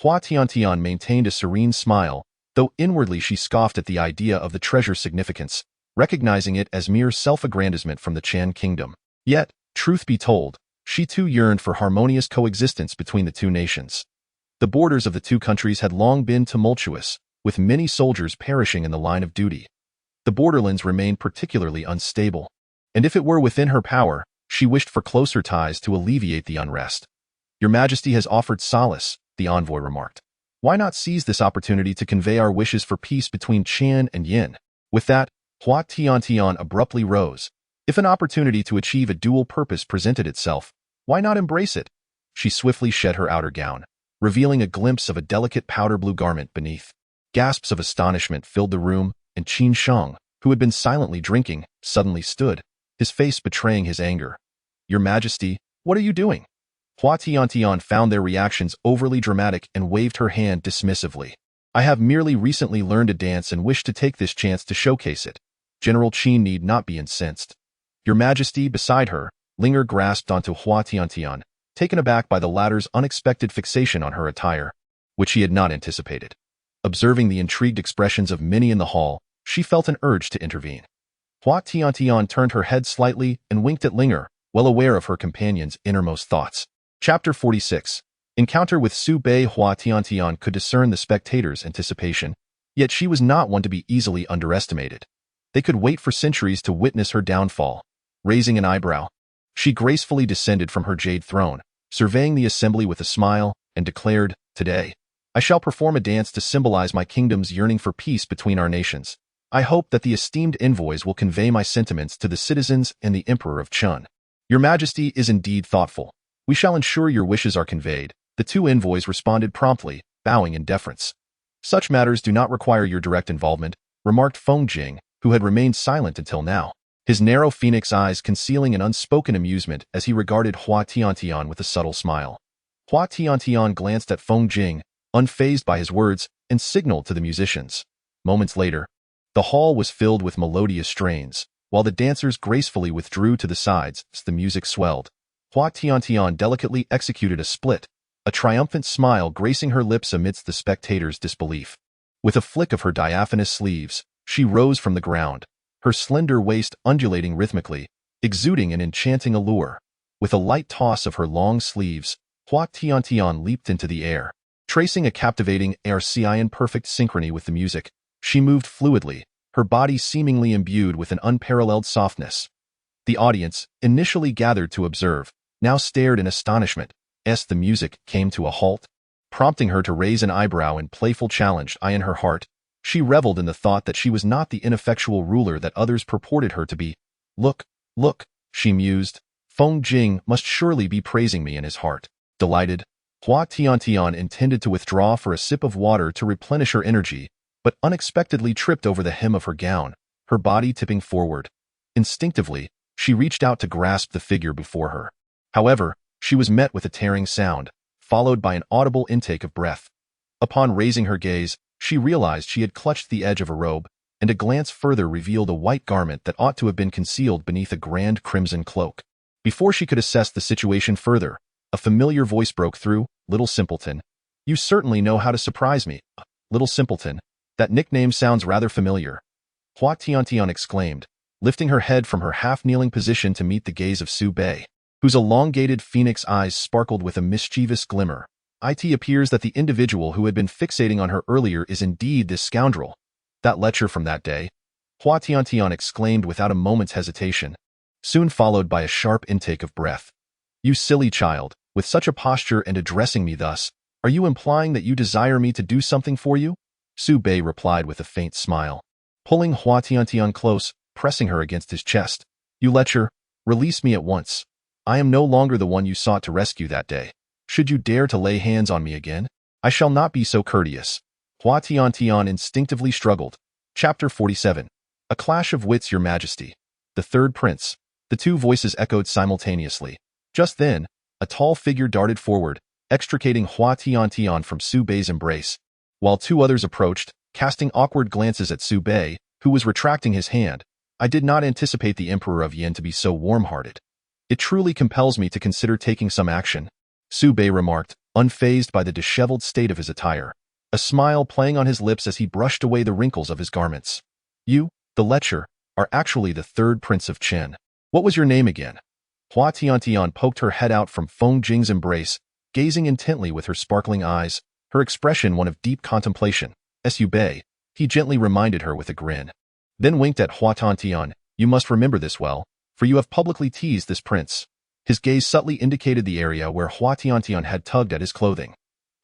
Hua Tiantian maintained a serene smile, though inwardly she scoffed at the idea of the treasure's significance, recognizing it as mere self-aggrandizement from the Chen kingdom. Yet, truth be told, she too yearned for harmonious coexistence between the two nations. The borders of the two countries had long been tumultuous, with many soldiers perishing in the line of duty. The borderlands remained particularly unstable, and if it were within her power, she wished for closer ties to alleviate the unrest. "Your Majesty has offered solace," the envoy remarked. "Why not seize this opportunity to convey our wishes for peace between Chen and Yin?" With that, Hua Tiantian abruptly rose. If an opportunity to achieve a dual purpose presented itself, why not embrace it? She swiftly shed her outer gown, revealing a glimpse of a delicate powder blue garment beneath. Gasps of astonishment filled the room, and Qin Sheng, who had been silently drinking, suddenly stood, his face betraying his anger. "Your Majesty, what are you doing?" Hua Tiantian found their reactions overly dramatic and waved her hand dismissively. "I have merely recently learned to dance and wish to take this chance to showcase it. General Qin need not be incensed." "Your Majesty," beside her, Linger grasped onto Hua Tiantian, taken aback by the latter's unexpected fixation on her attire, which he had not anticipated. Observing the intrigued expressions of many in the hall, she felt an urge to intervene. Hua Tiantian turned her head slightly and winked at Linger, well aware of her companion's innermost thoughts. Chapter 46. Encounter with Su Bei. Hua Tiantian could discern the spectators' anticipation, yet she was not one to be easily underestimated. They could wait for centuries to witness her downfall. Raising an eyebrow, she gracefully descended from her jade throne, surveying the assembly with a smile, and declared, "Today, I shall perform a dance to symbolize my kingdom's yearning for peace between our nations. I hope that the esteemed envoys will convey my sentiments to the citizens and the Emperor of Chen." "Your Majesty is indeed thoughtful. We shall ensure your wishes are conveyed," the two envoys responded promptly, bowing in deference. "Such matters do not require your direct involvement," remarked Feng Jing, who had remained silent until now, his narrow phoenix eyes concealing an unspoken amusement as he regarded Hua Tiantian with a subtle smile. Hua Tiantian glanced at Feng Jing, unfazed by his words, and signaled to the musicians. Moments later, the hall was filled with melodious strains, while the dancers gracefully withdrew to the sides as the music swelled. Hua Tiantian delicately executed a split, a triumphant smile gracing her lips amidst the spectators' disbelief. With a flick of her diaphanous sleeves, she rose from the ground, her slender waist undulating rhythmically, exuding an enchanting allure. With a light toss of her long sleeves, Hua Tiantian leaped into the air. Tracing a captivating arc in perfect synchrony with the music, she moved fluidly, her body seemingly imbued with an unparalleled softness. The audience, initially gathered to observe, now stared in astonishment, The music came to a halt, prompting her to raise an eyebrow in playful challenge. In her heart, she reveled in the thought that she was not the ineffectual ruler that others purported her to be. Look, she mused. Feng Jing must surely be praising me in his heart. Delighted, Hua Tiantian intended to withdraw for a sip of water to replenish her energy, but unexpectedly tripped over the hem of her gown, her body tipping forward. Instinctively, she reached out to grasp the figure before her. However, she was met with a tearing sound, followed by an audible intake of breath. Upon raising her gaze, she realized she had clutched the edge of a robe, and a glance further revealed a white garment that ought to have been concealed beneath a grand crimson cloak. Before she could assess the situation further, a familiar voice broke through. Little simpleton. You certainly know how to surprise me. Little simpleton. That nickname sounds rather familiar. Hua Tiantian exclaimed, lifting her head from her half-kneeling position to meet the gaze of Su Bei, whose elongated phoenix eyes sparkled with a mischievous glimmer. It appears that the individual who had been fixating on her earlier is indeed this scoundrel. That lecher from that day, Hua Tiantian exclaimed without a moment's hesitation, soon followed by a sharp intake of breath. You silly child, with such a posture and addressing me thus, are you implying that you desire me to do something for you? Su Bei replied with a faint smile, pulling Hua Tiantian close, pressing her against his chest. You lecher, release me at once. I am no longer the one you sought to rescue that day. Should you dare to lay hands on me again, I shall not be so courteous. Hua Tiantian instinctively struggled. Chapter 47. A Clash of Wits, Your Majesty. The Third Prince. The two voices echoed simultaneously. Just then, a tall figure darted forward, extricating Hua Tiantian from Su Bei's embrace, while two others approached, casting awkward glances at Su Bei, who was retracting his hand. I did not anticipate the Emperor of Yin to be so warm-hearted. It truly compels me to consider taking some action, Su Bei remarked, unfazed by the disheveled state of his attire, a smile playing on his lips as he brushed away the wrinkles of his garments. You, the lecher, are actually the Third Prince of Chen. What was your name again? Hua Tiantian poked her head out from Feng Jing's embrace, gazing intently with her sparkling eyes, her expression one of deep contemplation. Su Bei, he gently reminded her with a grin. Then winked at Hua Tiantian. You must remember this well, for you have publicly teased this prince. His gaze subtly indicated the area where Hua Tiantian had tugged at his clothing.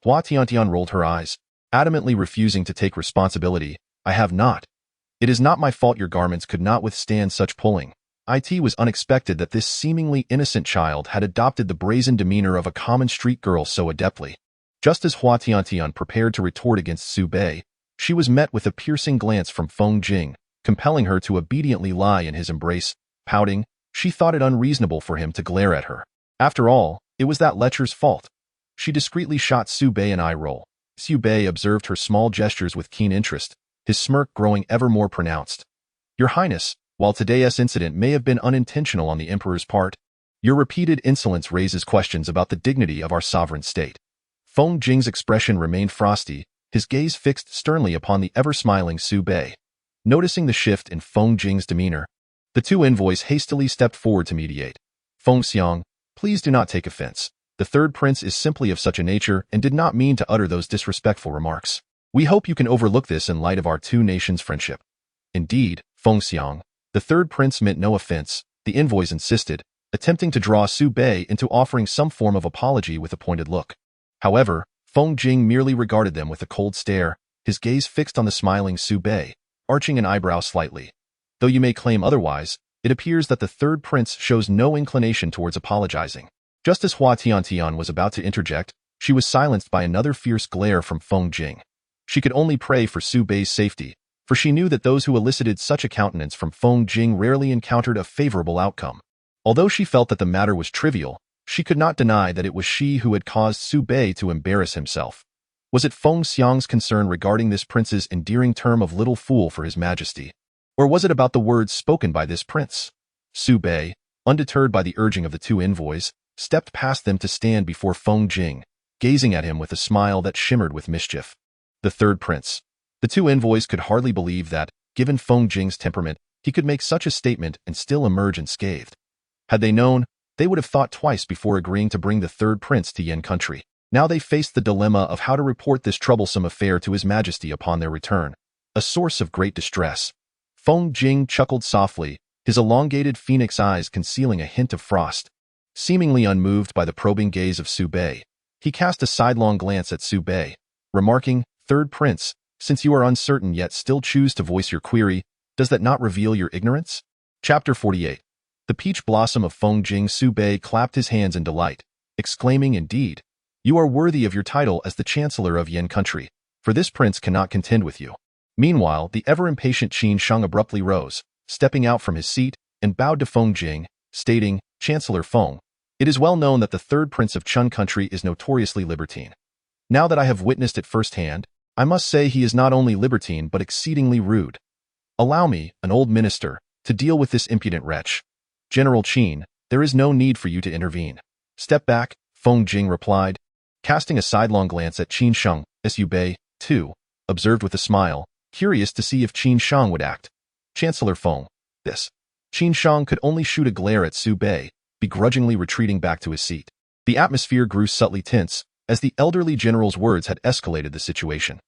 Hua Tiantian rolled her eyes, adamantly refusing to take responsibility. I have not. It is not my fault your garments could not withstand such pulling. It was unexpected that this seemingly innocent child had adopted the brazen demeanor of a common street girl so adeptly. Just as Hua Tiantian prepared to retort against Su Bei, she was met with a piercing glance from Feng Jing, compelling her to obediently lie in his embrace. Pouting, she thought it unreasonable for him to glare at her. After all, it was that lecher's fault. She discreetly shot Su Bei an eye roll. Su Bei observed her small gestures with keen interest, his smirk growing ever more pronounced. Your Highness, while today's incident may have been unintentional on the Emperor's part, your repeated insolence raises questions about the dignity of our sovereign state. Feng Jing's expression remained frosty, his gaze fixed sternly upon the ever-smiling Su Bei. Noticing the shift in Feng Jing's demeanor, the two envoys hastily stepped forward to mediate. Feng Xiang, please do not take offense. The Third Prince is simply of such a nature and did not mean to utter those disrespectful remarks. We hope you can overlook this in light of our two nations' friendship. Indeed, Feng Xiang, the Third Prince meant no offense, the envoys insisted, attempting to draw Su Bei into offering some form of apology with a pointed look. However, Feng Jing merely regarded them with a cold stare, his gaze fixed on the smiling Su Bei, arching an eyebrow slightly. Though you may claim otherwise, it appears that the Third Prince shows no inclination towards apologizing. Just as Hua Tiantian was about to interject, she was silenced by another fierce glare from Feng Jing. She could only pray for Su Bei's safety, for she knew that those who elicited such a countenance from Feng Jing rarely encountered a favorable outcome. Although she felt that the matter was trivial, she could not deny that it was she who had caused Su Bei to embarrass himself. Was it Feng Xiang's concern regarding this prince's endearing term of little fool for his majesty? Or was it about the words spoken by this prince? Su Bei, undeterred by the urging of the two envoys, stepped past them to stand before Feng Jing, gazing at him with a smile that shimmered with mischief. The Third Prince. The two envoys could hardly believe that, given Feng Jing's temperament, he could make such a statement and still emerge unscathed. Had they known, they would have thought twice before agreeing to bring the Third Prince to Yin country. Now they faced the dilemma of how to report this troublesome affair to His Majesty upon their return, a source of great distress. Feng Jing chuckled softly, his elongated phoenix eyes concealing a hint of frost. Seemingly unmoved by the probing gaze of Su Bei, he cast a sidelong glance at Su Bei, remarking, "Third Prince, since you are uncertain yet still choose to voice your query, does that not reveal your ignorance?" Chapter 48. The peach blossom of Fengjing. Su Bei clapped his hands in delight, exclaiming, "Indeed, you are worthy of your title as the Chancellor of Yan country, for this prince cannot contend with you." Meanwhile, the ever-impatient Qin Sheng abruptly rose, stepping out from his seat, and bowed to Fengjing, stating, "Chancellor Feng, it is well known that the third Prince of Chen country is notoriously libertine. Now that I have witnessed it firsthand, I must say he is not only libertine but exceedingly rude. Allow me, an old minister, to deal with this impudent wretch. General Qin, there is no need for you to intervene." "Step back," Fengjing replied, casting a sidelong glance at Qin Sheng. Su Bei, too, observed with a smile, curious to see if Qin Sheng would act. "Chancellor Feng, this." Qin Sheng could only shoot a glare at Su Bei, begrudgingly retreating back to his seat. The atmosphere grew subtly tense, as the elderly general's words had escalated the situation.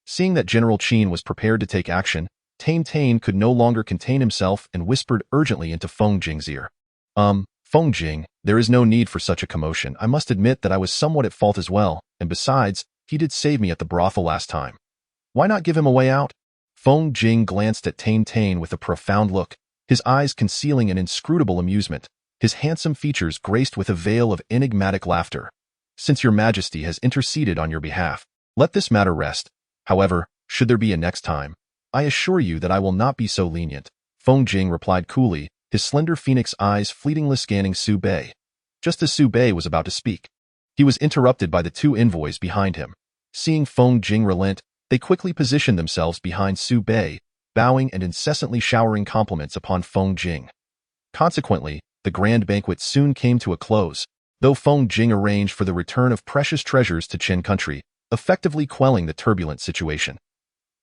Seeing that General Qin was prepared to take action, Tain could no longer contain himself and whispered urgently into Fengjing's ear. Fengjing, there is no need for such a commotion. I must admit that I was somewhat at fault as well, and besides, he did save me at the brothel last time. Why not give him a way out?" Fengjing glanced at Tain with a profound look, his eyes concealing an inscrutable amusement, his handsome features graced with a veil of enigmatic laughter. "Since your Majesty has interceded on your behalf, let this matter rest. However, should there be a next time, I assure you that I will not be so lenient," Fengjing replied coolly, his slender phoenix eyes fleetingly scanning Su Bei. Just as Su Bei was about to speak, he was interrupted by the two envoys behind him. Seeing Fengjing relent, they quickly positioned themselves behind Su Bei, bowing and incessantly showering compliments upon Fengjing. Consequently, the grand banquet soon came to a close, though Fengjing arranged for the return of precious treasures to Chen country, effectively quelling the turbulent situation.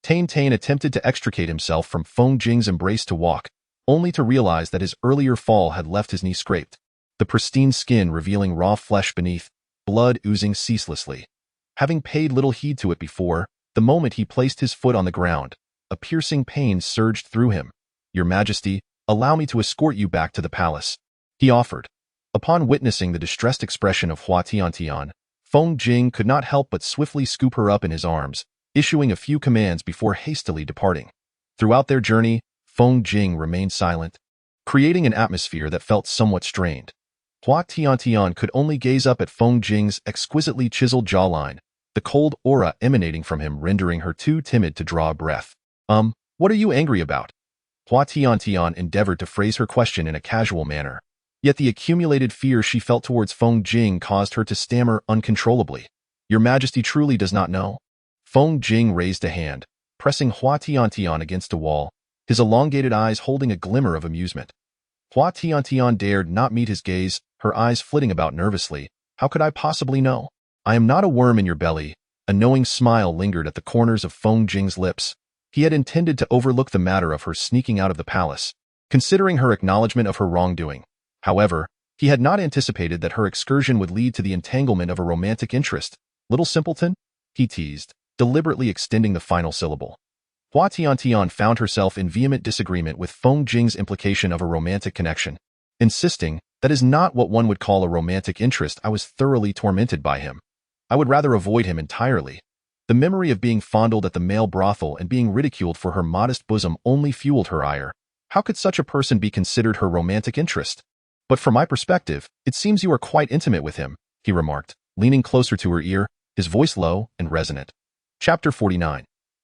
Tain attempted to extricate himself from Fengjing's embrace to walk, only to realize that his earlier fall had left his knee scraped, the pristine skin revealing raw flesh beneath, blood oozing ceaselessly. Having paid little heed to it before, the moment he placed his foot on the ground, a piercing pain surged through him. "Your Majesty, allow me to escort you back to the palace," he offered. Upon witnessing the distressed expression of Hua Tiantian, Fengjing could not help but swiftly scoop her up in his arms, issuing a few commands before hastily departing. Throughout their journey, Fengjing remained silent, creating an atmosphere that felt somewhat strained. Hua Tiantian could only gaze up at Fengjing's exquisitely chiseled jawline, the cold aura emanating from him rendering her too timid to draw a breath. What are you angry about?" Hua Tiantian endeavored to phrase her question in a casual manner, yet the accumulated fear she felt towards Fengjing caused her to stammer uncontrollably. "Your Majesty truly does not know?" Fengjing raised a hand, pressing Hua Tiantian against a wall, his elongated eyes holding a glimmer of amusement. Hua Tiantian dared not meet his gaze, her eyes flitting about nervously. "How could I possibly know? I am not a worm in your belly." A knowing smile lingered at the corners of Fengjing's lips. He had intended to overlook the matter of her sneaking out of the palace, considering her acknowledgement of her wrongdoing. However, he had not anticipated that her excursion would lead to the entanglement of a romantic interest. "Little simpleton?" he teased, deliberately extending the final syllable. Hua Tiantian found herself in vehement disagreement with Fengjing's implication of a romantic connection, insisting, "That is not what one would call a romantic interest. I was thoroughly tormented by him. I would rather avoid him entirely." The memory of being fondled at the male brothel and being ridiculed for her modest bosom only fueled her ire. How could such a person be considered her romantic interest? "But from my perspective, it seems you are quite intimate with him," he remarked, leaning closer to her ear, his voice low and resonant. Chapter 49.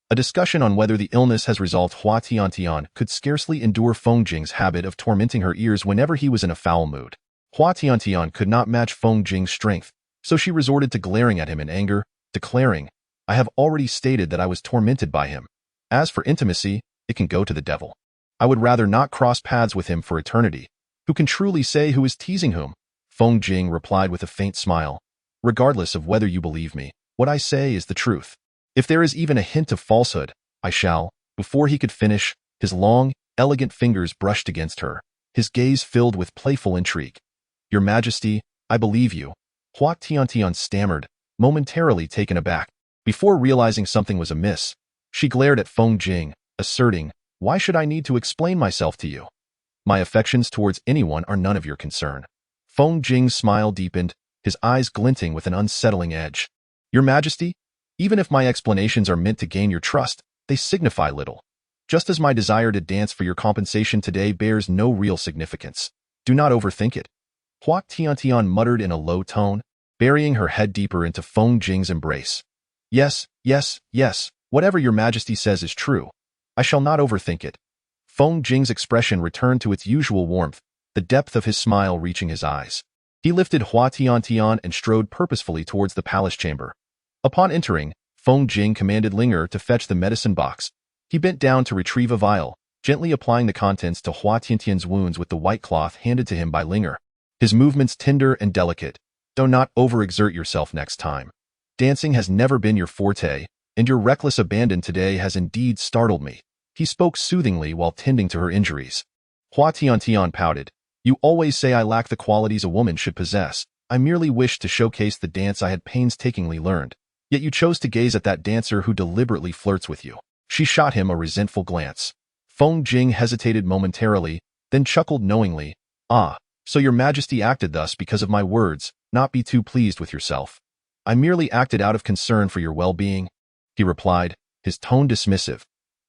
A discussion on whether the illness has resolved. Hua Tiantian could scarcely endure Fengjing's habit of tormenting her ears whenever he was in a foul mood. Hua Tiantian could not match Fengjing's strength, so she resorted to glaring at him in anger, declaring, "I have already stated that I was tormented by him. As for intimacy, it can go to the devil. I would rather not cross paths with him for eternity. Who can truly say who is teasing whom?" Fengjing replied with a faint smile. "Regardless of whether you believe me, what I say is the truth. If there is even a hint of falsehood, I shall." Before he could finish, his long, elegant fingers brushed against her, his gaze filled with playful intrigue. "Your Majesty, I believe you," Hua Tiantian stammered, momentarily taken aback. Before realizing something was amiss, she glared at Fengjing, asserting, "Why should I need to explain myself to you? My affections towards anyone are none of your concern." Feng Jing's smile deepened, his eyes glinting with an unsettling edge. Your Majesty, even if my explanations are meant to gain your trust, they signify little. Just as my desire to dance for your compensation today bears no real significance. Do not overthink it. Hua Tiantian muttered in a low tone, burying her head deeper into Feng Jing's embrace. Yes, yes, yes, whatever your Majesty says is true. I shall not overthink it. Feng Jing's expression returned to its usual warmth, the depth of his smile reaching his eyes. He lifted Hua Tiantian and strode purposefully towards the palace chamber. Upon entering, Feng Jing commanded Linger to fetch the medicine box. He bent down to retrieve a vial, gently applying the contents to Hua Tiantian's wounds with the white cloth handed to him by Linger. His movements tender and delicate. Do not overexert yourself next time. Dancing has never been your forte, and your reckless abandon today has indeed startled me. He spoke soothingly while tending to her injuries. Hua Tiantian pouted. You always say I lack the qualities a woman should possess. I merely wished to showcase the dance I had painstakingly learned. Yet you chose to gaze at that dancer who deliberately flirts with you. She shot him a resentful glance. Feng Jing hesitated momentarily, then chuckled knowingly. Ah, so your Majesty acted thus because of my words. Not be too pleased with yourself. I merely acted out of concern for your well-being, he replied, his tone dismissive.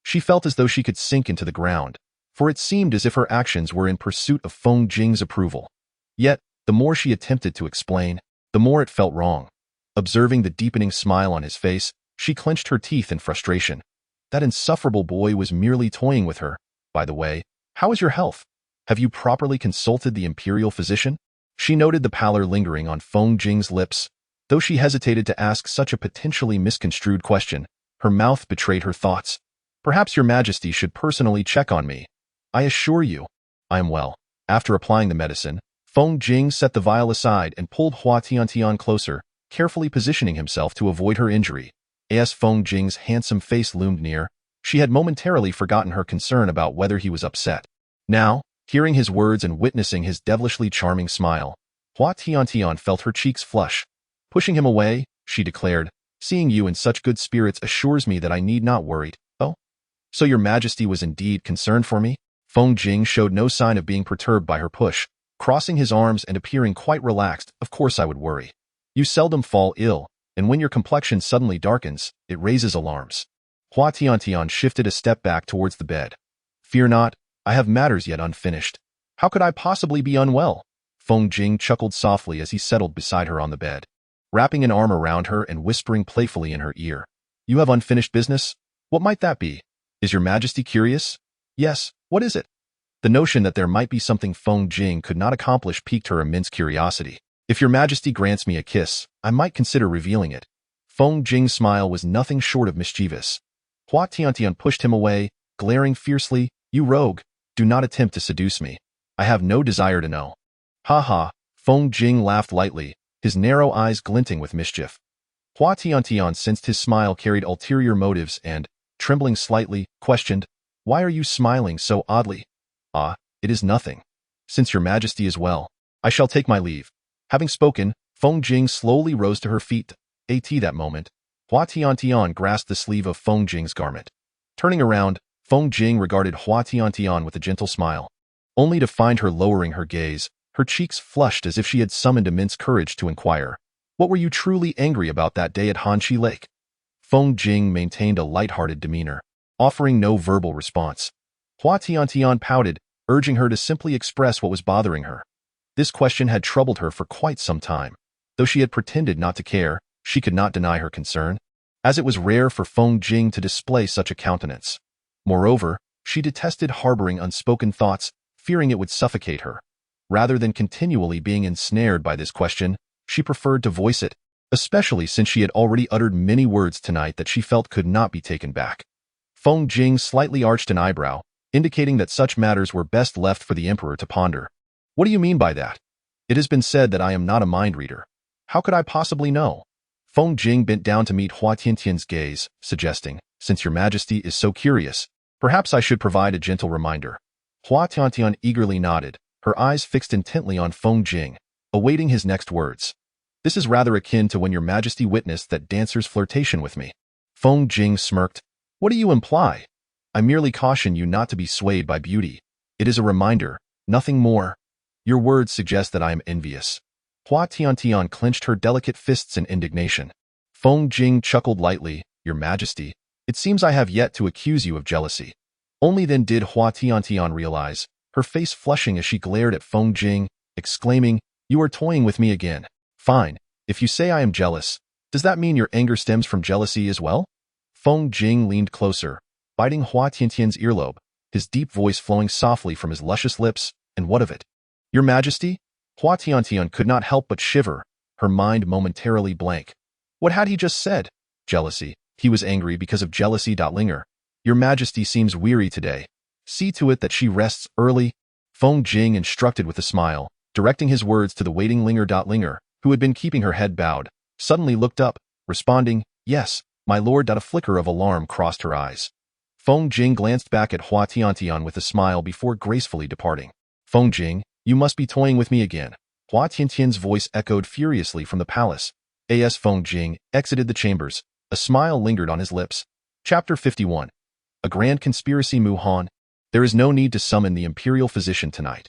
She felt as though she could sink into the ground, for it seemed as if her actions were in pursuit of Feng Jing's approval. Yet, the more she attempted to explain, the more it felt wrong. Observing the deepening smile on his face, she clenched her teeth in frustration. That insufferable boy was merely toying with her. By the way, how is your health? Have you properly consulted the imperial physician? She noted the pallor lingering on Feng Jing's lips. Though she hesitated to ask such a potentially misconstrued question, her mouth betrayed her thoughts. Perhaps your Majesty should personally check on me. I assure you, I am well. After applying the medicine, Feng Jing set the vial aside and pulled Hua Tiantian closer, carefully positioning himself to avoid her injury. As Feng Jing's handsome face loomed near, she had momentarily forgotten her concern about whether he was upset. Now, hearing his words and witnessing his devilishly charming smile, Hua Tiantian felt her cheeks flush. Pushing him away, she declared, seeing you in such good spirits assures me that I need not worry. Oh? So your Majesty was indeed concerned for me? Feng Jing showed no sign of being perturbed by her push, crossing his arms and appearing quite relaxed. Of course I would worry. You seldom fall ill, and when your complexion suddenly darkens, it raises alarms. Hua Tiantian shifted a step back towards the bed. Fear not, I have matters yet unfinished. How could I possibly be unwell? Feng Jing chuckled softly as he settled beside her on the bed, wrapping an arm around her and whispering playfully in her ear. You have unfinished business? What might that be? Is your Majesty curious? Yes, what is it? The notion that there might be something Feng Jing could not accomplish piqued her immense curiosity. If your Majesty grants me a kiss, I might consider revealing it. Feng Jing's smile was nothing short of mischievous. Hua Tiantian pushed him away, glaring fiercely. You rogue, do not attempt to seduce me. I have no desire to know. Ha ha, Feng Jing laughed lightly, his narrow eyes glinting with mischief. Hua Tiantian sensed his smile carried ulterior motives and, trembling slightly, questioned, Why are you smiling so oddly? Ah, it is nothing. Since your Majesty is well, I shall take my leave. Having spoken, Feng Jing slowly rose to her feet. At that moment, Hua Tiantian grasped the sleeve of Feng Jing's garment. Turning around, Feng Jing regarded Hua Tiantian with a gentle smile, only to find her lowering her gaze, her cheeks flushed as if she had summoned immense courage to inquire, What were you truly angry about that day at Hanxi Lake? Feng Jing maintained a light-hearted demeanor, offering no verbal response. Hua Tiantian pouted, urging her to simply express what was bothering her. This question had troubled her for quite some time. Though she had pretended not to care, she could not deny her concern, as it was rare for Feng Jing to display such a countenance. Moreover, she detested harboring unspoken thoughts, fearing it would suffocate her. Rather than continually being ensnared by this question, she preferred to voice it, especially since she had already uttered many words tonight that she felt could not be taken back. Feng Jing slightly arched an eyebrow, indicating that such matters were best left for the emperor to ponder. What do you mean by that? It has been said that I am not a mind reader. How could I possibly know? Feng Jing bent down to meet Hua Tiantian's gaze, suggesting, Since your Majesty is so curious, perhaps I should provide a gentle reminder. Hua Tiantian eagerly nodded, her eyes fixed intently on Feng Jing, awaiting his next words. This is rather akin to when your Majesty witnessed that dancer's flirtation with me. Feng Jing smirked. What do you imply? I merely caution you not to be swayed by beauty. It is a reminder, nothing more. Your words suggest that I am envious. Hua Tiantian clenched her delicate fists in indignation. Feng Jing chuckled lightly. Your Majesty, it seems I have yet to accuse you of jealousy. Only then did Hua Tiantian realize, her face flushing as she glared at Feng Jing, exclaiming, You are toying with me again. Fine, if you say I am jealous, does that mean your anger stems from jealousy as well? Feng Jing leaned closer, biting Hua Tiantian's earlobe, his deep voice flowing softly from his luscious lips. And what of it? Your Majesty? Hua Tiantian could not help but shiver, her mind momentarily blank. What had he just said? Jealousy. He was angry because of jealousy. Linger. Your Majesty seems weary today. See to it that she rests early. Feng Jing instructed with a smile, directing his words to the waiting Linger. Linger, who had been keeping her head bowed, suddenly looked up, responding, Yes, my lord. A flicker of alarm crossed her eyes. Feng Jing glanced back at Hua Tiantian with a smile before gracefully departing. Feng Jing, you must be toying with me again. Hua Tiantian's voice echoed furiously from the palace. As Feng Jing exited the chambers, a smile lingered on his lips. Chapter 51. A Grand Conspiracy. Mu Han. There is no need to summon the imperial physician tonight.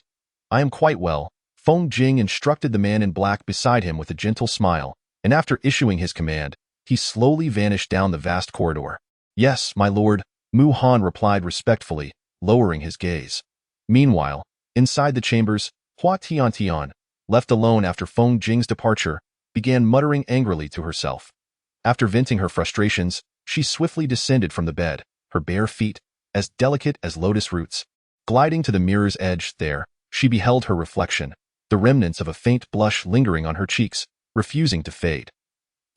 I am quite well. Feng Jing instructed the man in black beside him with a gentle smile, and after issuing his command, he slowly vanished down the vast corridor. Yes, my lord, Mu Han replied respectfully, lowering his gaze. Meanwhile, inside the chambers, Hua Tiantian, left alone after Feng Jing's departure, began muttering angrily to herself. After venting her frustrations, she swiftly descended from the bed, her bare feet, as delicate as lotus roots. Gliding to the mirror's edge, there, she beheld her reflection, the remnants of a faint blush lingering on her cheeks, refusing to fade.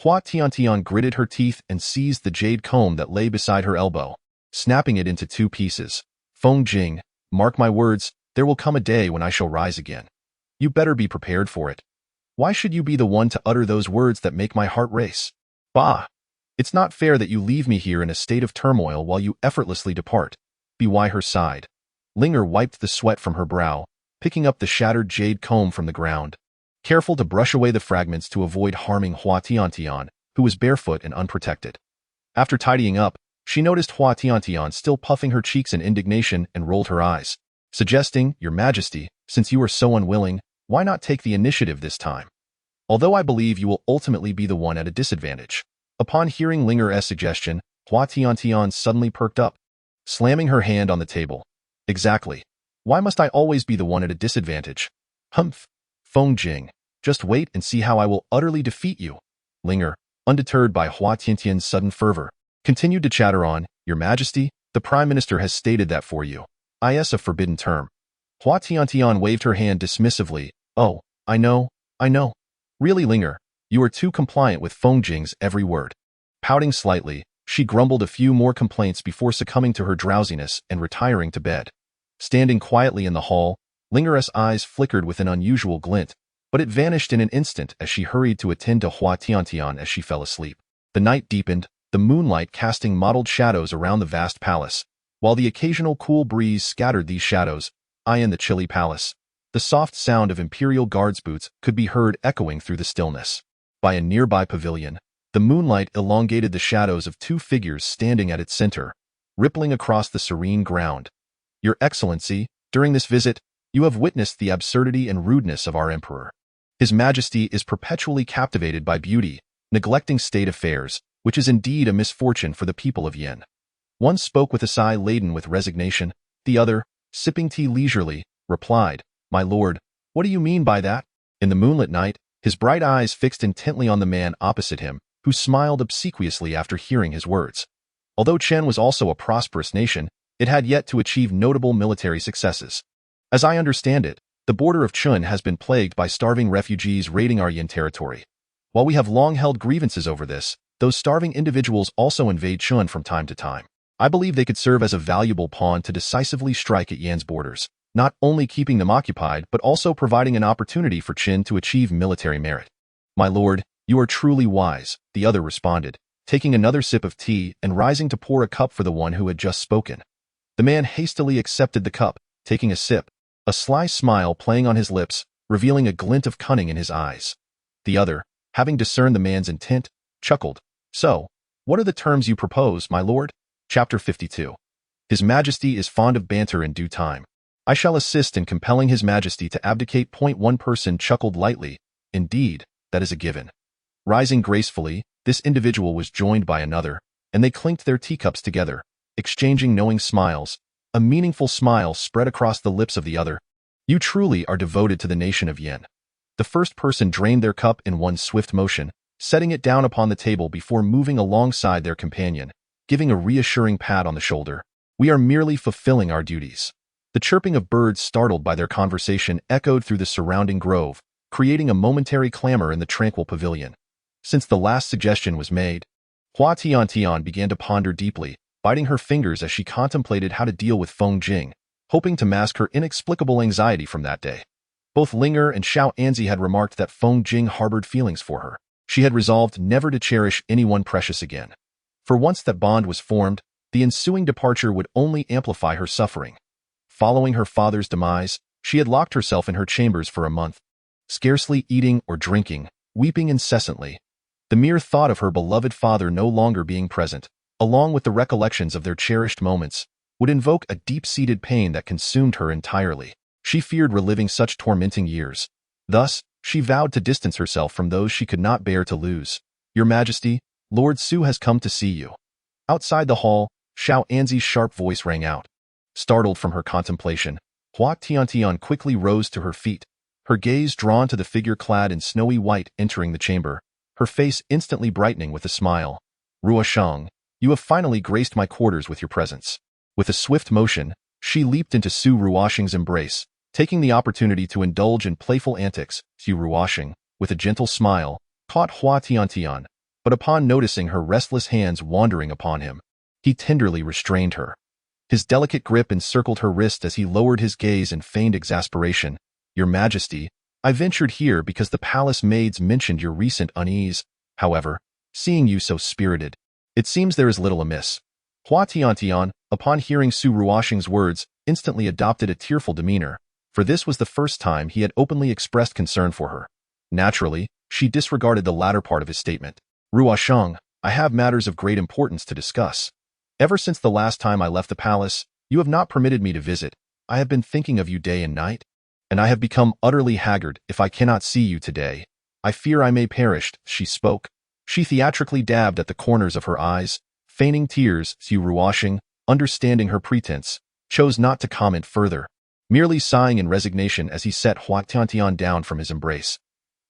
Hua Tiantian gritted her teeth and seized the jade comb that lay beside her elbow, snapping it into 2 pieces. Feng Jing, mark my words, there will come a day when I shall rise again. You better be prepared for it. Why should you be the one to utter those words that make my heart race? Bah! It's not fair that you leave me here in a state of turmoil while you effortlessly depart. Her sighed. Linger wiped the sweat from her brow, picking up the shattered jade comb from the ground, careful to brush away the fragments to avoid harming Hua Tiantian, who was barefoot and unprotected. After tidying up, she noticed Hua Tiantian still puffing her cheeks in indignation and rolled her eyes, suggesting, Your Majesty, since you are so unwilling, why not take the initiative this time? Although I believe you will ultimately be the one at a disadvantage. Upon hearing Linger's suggestion, Hua Tiantian suddenly perked up, slamming her hand on the table. Exactly. Why must I always be the one at a disadvantage? Humph. Feng Jing, just wait and see how I will utterly defeat you. Linger, undeterred by Hua Tiantian's sudden fervor, continued to chatter on, Your Majesty, the Prime Minister has stated that for you. Is a forbidden term. Hua Tiantian waved her hand dismissively. Oh, I know. Really, Linger, you are too compliant with Feng Jing's every word. Pouting slightly, she grumbled a few more complaints before succumbing to her drowsiness and retiring to bed. Standing quietly in the hall, Linger's eyes flickered with an unusual glint, but it vanished in an instant as she hurried to attend to Hua Tiantian as she fell asleep. The night deepened, the moonlight casting mottled shadows around the vast palace, while the occasional cool breeze scattered these shadows. In the chilly palace, the soft sound of imperial guards' boots could be heard echoing through the stillness. By a nearby pavilion, the moonlight elongated the shadows of 2 figures standing at its center, rippling across the serene ground. Your Excellency, during this visit, you have witnessed the absurdity and rudeness of our emperor. His Majesty is perpetually captivated by beauty, neglecting state affairs, which is indeed a misfortune for the people of Yin. One spoke with a sigh laden with resignation, the other, sipping tea leisurely, replied, My lord, what do you mean by that? In the moonlit night, his bright eyes fixed intently on the man opposite him, who smiled obsequiously after hearing his words. Although Chen was also a prosperous nation, it had yet to achieve notable military successes. As I understand it, the border of Chen has been plagued by starving refugees raiding our Yin territory. While we have long held grievances over this, those starving individuals also invade Chen from time to time. I believe they could serve as a valuable pawn to decisively strike at Yan's borders, not only keeping them occupied but also providing an opportunity for Chen to achieve military merit. My lord, you are truly wise, the other responded, taking another sip of tea and rising to pour a cup for the one who had just spoken. The man hastily accepted the cup, taking a sip, a sly smile playing on his lips, revealing a glint of cunning in his eyes. The other, having discerned the man's intent, chuckled. So, what are the terms you propose, my lord? Chapter 52. His Majesty is fond of banter in due time. I shall assist in compelling His Majesty to abdicate. One person chuckled lightly. Indeed, that is a given. Rising gracefully, this individual was joined by another, and they clinked their teacups together, exchanging knowing smiles. A meaningful smile spread across the lips of the other. You truly are devoted to the nation of Yen. The first person drained their cup in one swift motion, setting it down upon the table before moving alongside their companion, giving a reassuring pat on the shoulder. We are merely fulfilling our duties. The chirping of birds startled by their conversation echoed through the surrounding grove, creating a momentary clamor in the tranquil pavilion. Since the last suggestion was made, Hua Tiantian began to ponder deeply, biting her fingers as she contemplated how to deal with Feng Jing, hoping to mask her inexplicable anxiety from that day. Both Linger and Xiao Anzi had remarked that Feng Jing harbored feelings for her. She had resolved never to cherish anyone precious again. For once that bond was formed, the ensuing departure would only amplify her suffering. Following her father's demise, she had locked herself in her chambers for a month, scarcely eating or drinking, weeping incessantly. The mere thought of her beloved father no longer being present, along with the recollections of their cherished moments, would invoke a deep-seated pain that consumed her entirely. She feared reliving such tormenting years. Thus, she vowed to distance herself from those she could not bear to lose. Your Majesty, Lord Su has come to see you. Outside the hall, Xiao Anzi's sharp voice rang out. Startled from her contemplation, Hua Tiantian quickly rose to her feet, her gaze drawn to the figure clad in snowy white entering the chamber, her face instantly brightening with a smile. Ruoshang, you have finally graced my quarters with your presence. With a swift motion, she leaped into Su Ruoshang's embrace, taking the opportunity to indulge in playful antics. Su Ruoshang, with a gentle smile, caught Hua Tiantian, but upon noticing her restless hands wandering upon him, he tenderly restrained her. His delicate grip encircled her wrist as he lowered his gaze in feigned exasperation. Your Majesty, I ventured here because the palace maids mentioned your recent unease. However, seeing you so spirited, it seems there is little amiss. Hua Tiantian, upon hearing Su Ruoshang's words, instantly adopted a tearful demeanor, for this was the first time he had openly expressed concern for her. Naturally, she disregarded the latter part of his statement. Ruoshang, I have matters of great importance to discuss. Ever since the last time I left the palace, you have not permitted me to visit. I have been thinking of you day and night, and I have become utterly haggard if I cannot see you today. I fear I may perish. She spoke. She theatrically dabbed at the corners of her eyes, feigning tears. Su Ruoshang, understanding her pretense, chose not to comment further, merely sighing in resignation as he set Hua Tiantian down from his embrace.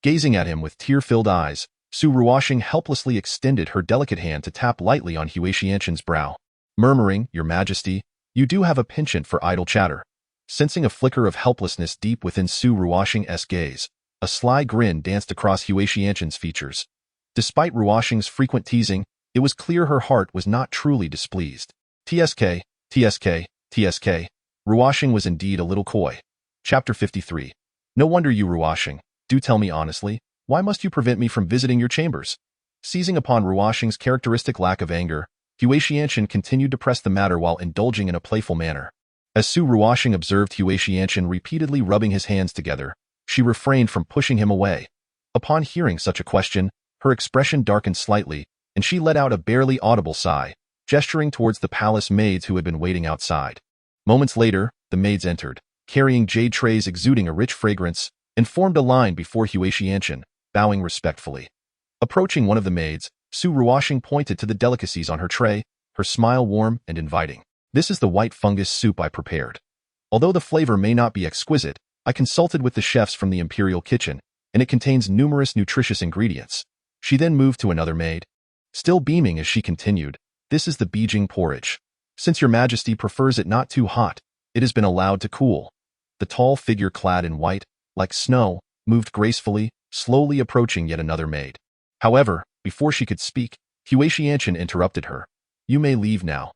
Gazing at him with tear-filled eyes, Su Ruoshang helplessly extended her delicate hand to tap lightly on Hua Tiantian's brow, murmuring, Your Majesty, you do have a penchant for idle chatter. Sensing a flicker of helplessness deep within Su Ruoshang's gaze, a sly grin danced across Hua Tiantian's features. Despite Ruoshang's frequent teasing, it was clear her heart was not truly displeased. TSK, TSK, TSK. Ruoshang was indeed a little coy. Chapter 53. No wonder you, Ruoshang. Do tell me honestly, why must you prevent me from visiting your chambers? Seizing upon Ruoshang's characteristic lack of anger, Hua Tiantian continued to press the matter while indulging in a playful manner. As Su Ruoshang observed Hua Tiantian repeatedly rubbing his hands together, she refrained from pushing him away. Upon hearing such a question, her expression darkened slightly, and she let out a barely audible sigh, gesturing towards the palace maids who had been waiting outside. Moments later, the maids entered, carrying jade trays exuding a rich fragrance, and formed a line before Hua Tiantian, bowing respectfully. Approaching one of the maids, Su Ruoshang pointed to the delicacies on her tray, her smile warm and inviting. This is the white fungus soup I prepared. Although the flavor may not be exquisite, I consulted with the chefs from the imperial kitchen, and it contains numerous nutritious ingredients. She then moved to another maid. Still beaming as she continued, this is the Beijing porridge. Since your Majesty prefers it not too hot, it has been allowed to cool. The tall figure clad in white, like snow, moved gracefully, slowly approaching yet another maid. However, before she could speak, Hua Tiantian interrupted her. You may leave now.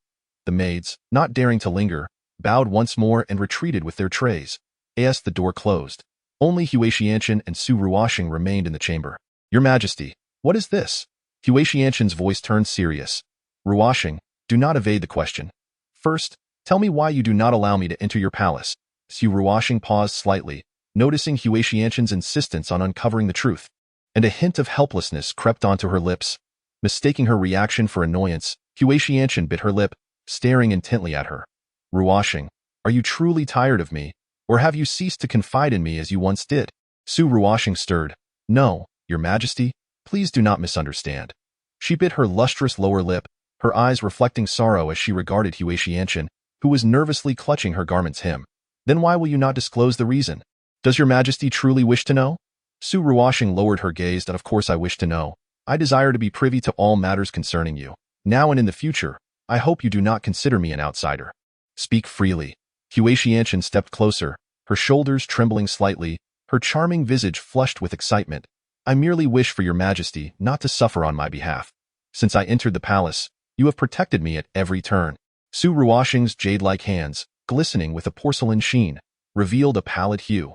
The maids, not daring to linger, bowed once more and retreated with their trays. As the door closed, only Hua Tiantian and Su Ruoshang remained in the chamber. Your Majesty, what is this? Hua Tiantian's voice turned serious. Ruoshang, do not evade the question. First, tell me why you do not allow me to enter your palace. Su Ruoshang paused slightly, noticing Hua Tiantian's insistence on uncovering the truth, and a hint of helplessness crept onto her lips. Mistaking her reaction for annoyance, Hua Tiantian bit her lip, staring intently at her. Ruoshang, Are you truly tired of me, or have you ceased to confide in me as you once did? Su Ruoxing stirred. No, Your Majesty, please do not misunderstand. She bit her lustrous lower lip, her eyes reflecting sorrow as she regarded Hua Tiantian, who was nervously clutching her garment's hem. Then why will you not disclose the reason? Does Your Majesty truly wish to know? Su Ruoxing lowered her gaze. That of course I wish to know. I desire to be privy to all matters concerning you. Now and in the future, I hope you do not consider me an outsider. Speak freely. Hua Tiantian stepped closer, her shoulders trembling slightly, her charming visage flushed with excitement. I merely wish for Your Majesty not to suffer on my behalf. Since I entered the palace, you have protected me at every turn. Su Ruoxing's jade-like hands, glistening with a porcelain sheen, revealed a pallid hue.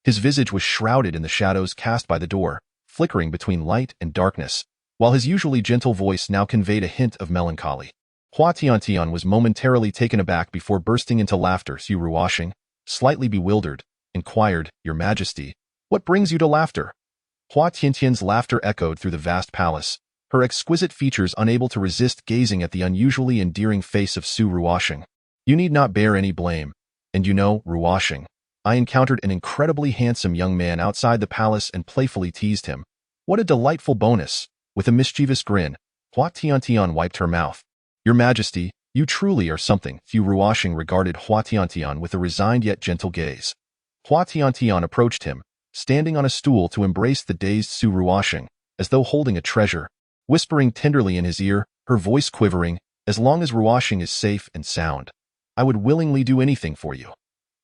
His visage was shrouded in the shadows cast by the door, flickering between light and darkness, while his usually gentle voice now conveyed a hint of melancholy. Hua Tiantian was momentarily taken aback before bursting into laughter. Su Ruoxing, slightly bewildered, inquired, Your Majesty, what brings you to laughter? Hua Tiantian's laughter echoed through the vast palace, her exquisite features unable to resist gazing at the unusually endearing face of Su Ruoxing. You need not bear any blame. And you know, Ruoxing, I encountered an incredibly handsome young man outside the palace and playfully teased him. What a delightful bonus! With a mischievous grin, Hua Tiantian wiped her mouth. Your Majesty, you truly are something. Su Ruoxing regarded Hua Tiantian with a resigned yet gentle gaze. Hua Tiantian approached him, standing on a stool to embrace the dazed Su Ruoxing, as though holding a treasure, whispering tenderly in his ear, her voice quivering, as long as Ruoxing is safe and sound, I would willingly do anything for you.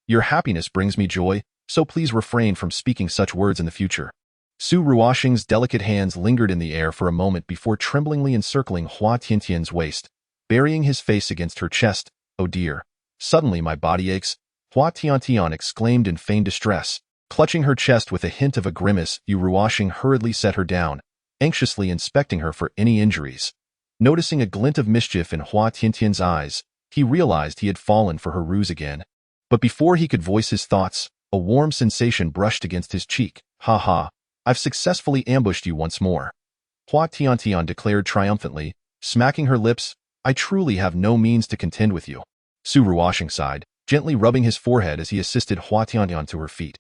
Your happiness brings me joy, so please refrain from speaking such words in the future. Su Ruoxing's delicate hands lingered in the air for a moment before tremblingly encircling Hua Tiantian's waist, burying his face against her chest. Oh dear. Suddenly my body aches, Hua Tiantian exclaimed in feigned distress, clutching her chest with a hint of a grimace. Su Ruoxing hurriedly set her down, anxiously inspecting her for any injuries. Noticing a glint of mischief in Hua Tiantian's eyes, he realized he had fallen for her ruse again. But before he could voice his thoughts, a warm sensation brushed against his cheek. Ha ha, I've successfully ambushed you once more. Hua Tiantian declared triumphantly, smacking her lips, I truly have no means to contend with you. Su Ruoxing sighed, gently rubbing his forehead as he assisted Hua Tiantian to her feet.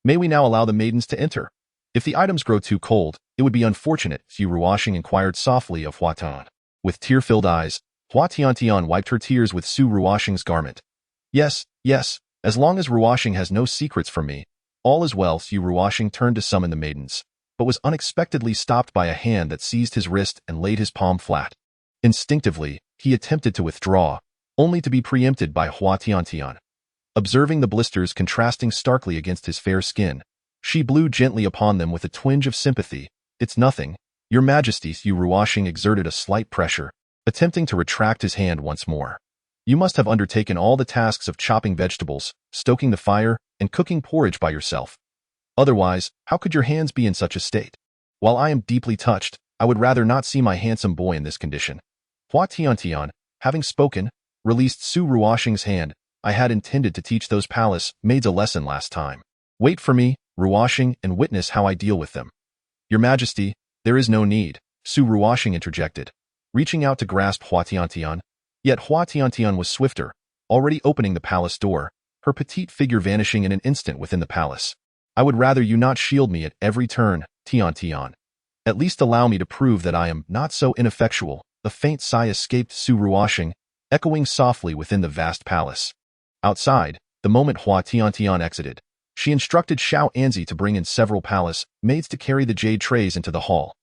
May we now allow the maidens to enter? If the items grow too cold, it would be unfortunate, Su Ruoxing inquired softly of Hua Tian. With tear-filled eyes, Hua Tiantian wiped her tears with Su Ruoxing's garment. Yes, as long as Ruoxing has no secrets from me, all is well. Su Ruoxing turned to summon the maidens, but was unexpectedly stopped by a hand that seized his wrist and laid his palm flat. Instinctively, he attempted to withdraw, only to be preempted by Hua Tiantian. Observing the blisters contrasting starkly against his fair skin, she blew gently upon them with a twinge of sympathy. It's nothing, Your Majesty. Su Ruoxing exerted a slight pressure, attempting to retract his hand once more. You must have undertaken all the tasks of chopping vegetables, stoking the fire, and cooking porridge by yourself. Otherwise, how could your hands be in such a state? While I am deeply touched, I would rather not see my handsome boy in this condition. Hua Tiantian, having spoken, released Su Ruoxing's hand. I had intended to teach those palace maids a lesson last time. Wait for me, Ruoxing, and witness how I deal with them. Your Majesty, there is no need, Su Ruoxing interjected, reaching out to grasp Hua Tiantian. Yet Hua Tiantian was swifter, already opening the palace door, her petite figure vanishing in an instant within the palace. I would rather you not shield me at every turn, Tiantian. At least allow me to prove that I am not so ineffectual. A faint sigh escaped Su Ruoxing, echoing softly within the vast palace. Outside, the moment Hua Tiantian exited, she instructed Xiao Anzi to bring in several palace maids to carry the jade trays into the hall.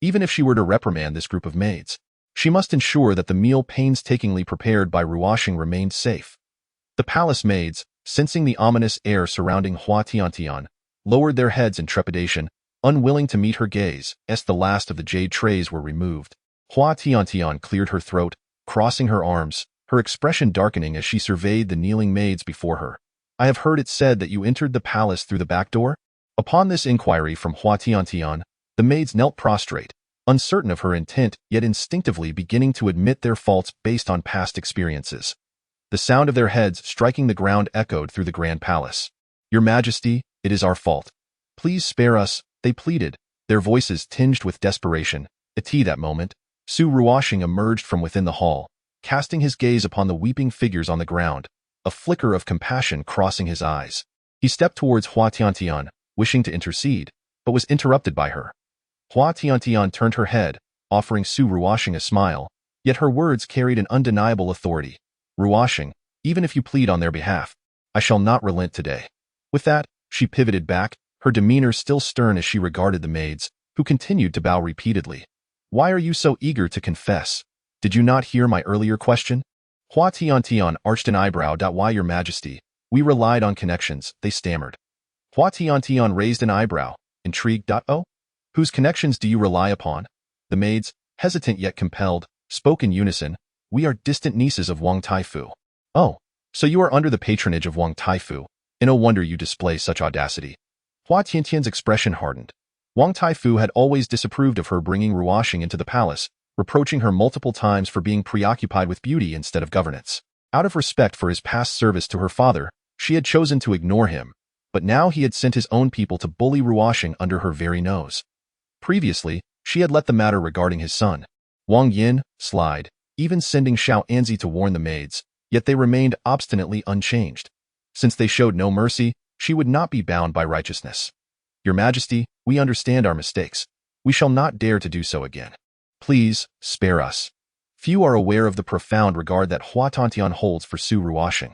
Even if she were to reprimand this group of maids, she must ensure that the meal painstakingly prepared by Ruoxing remained safe. The palace maids, sensing the ominous air surrounding Hua Tiantian, lowered their heads in trepidation, unwilling to meet her gaze, as the last of the jade trays were removed. Hua Tiantian cleared her throat, crossing her arms, her expression darkening as she surveyed the kneeling maids before her. I have heard it said that you entered the palace through the back door? Upon this inquiry from Hua Tiantian, the maids knelt prostrate, uncertain of her intent, yet instinctively beginning to admit their faults based on past experiences. The sound of their heads striking the ground echoed through the grand palace. Your Majesty, it is our fault. Please spare us, they pleaded, their voices tinged with desperation. At that moment, Su Ruoxing emerged from within the hall, casting his gaze upon the weeping figures on the ground. a flicker of compassion crossing his eyes. He stepped towards Hua Tiantian, wishing to intercede, but was interrupted by her. Hua Tiantian turned her head, offering Su Ruoxing a smile, yet her words carried an undeniable authority. Ruoxing, even if you plead on their behalf, I shall not relent today. With that, she pivoted back, her demeanor still stern as she regarded the maids, who continued to bow repeatedly. Why are you so eager to confess? Did you not hear my earlier question? Hua Tiantian arched an eyebrow. Why, Your Majesty? We relied on connections, they stammered. Hua Tiantian raised an eyebrow, intrigued. Oh? Whose connections do you rely upon? The maids, hesitant yet compelled, spoke in unison. We are distant nieces of Wang Taifu. Oh, so you are under the patronage of Wang Taifu, and no wonder you display such audacity. Hua Tiantian's expression hardened. Wang Taifu had always disapproved of her bringing Ruoxing into the palace, reproaching her multiple times for being preoccupied with beauty instead of governance. Out of respect for his past service to her father, she had chosen to ignore him, but now he had sent his own people to bully Ruoxing under her very nose. Previously, she had let the matter regarding his son, Wang Yin, slide, even sending Xiao Anzi to warn the maids, yet they remained obstinately unchanged. Since they showed no mercy, she would not be bound by righteousness. Your Majesty, we understand our mistakes. We shall not dare to do so again. Please, spare us. Few are aware of the profound regard that Hua Tiantian holds for Su Ruoxing.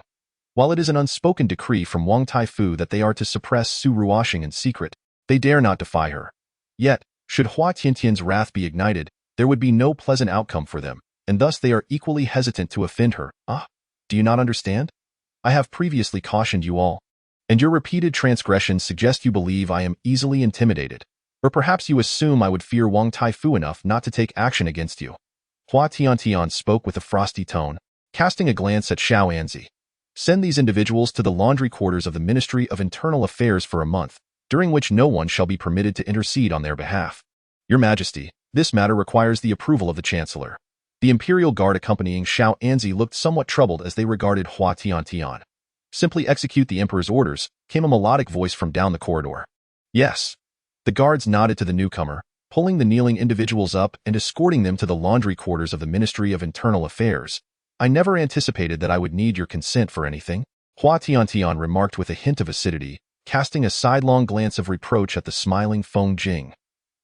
While it is an unspoken decree from Wang Taifu that they are to suppress Su Ruoxing in secret, they dare not defy her. Yet, should Hua Tiantian's wrath be ignited, there would be no pleasant outcome for them, and thus they are equally hesitant to offend her. Ah, do you not understand? I have previously cautioned you all, and your repeated transgressions suggest you believe I am easily intimidated, or perhaps you assume I would fear Wang Taifu enough not to take action against you. Hua Tiantian spoke with a frosty tone, casting a glance at Xiao Anzi. Send these individuals to the laundry quarters of the Ministry of Internal Affairs for a month, during which no one shall be permitted to intercede on their behalf. Your Majesty, this matter requires the approval of the Chancellor. The Imperial Guard accompanying Xiao Anzi looked somewhat troubled as they regarded Hua Tiantian. Simply execute the Emperor's orders, came a melodic voice from down the corridor. Yes. The guards nodded to the newcomer, pulling the kneeling individuals up and escorting them to the laundry quarters of the Ministry of Internal Affairs. I never anticipated that I would need your consent for anything, Hua Tiantian remarked with a hint of acidity, casting a sidelong glance of reproach at the smiling Feng Jing.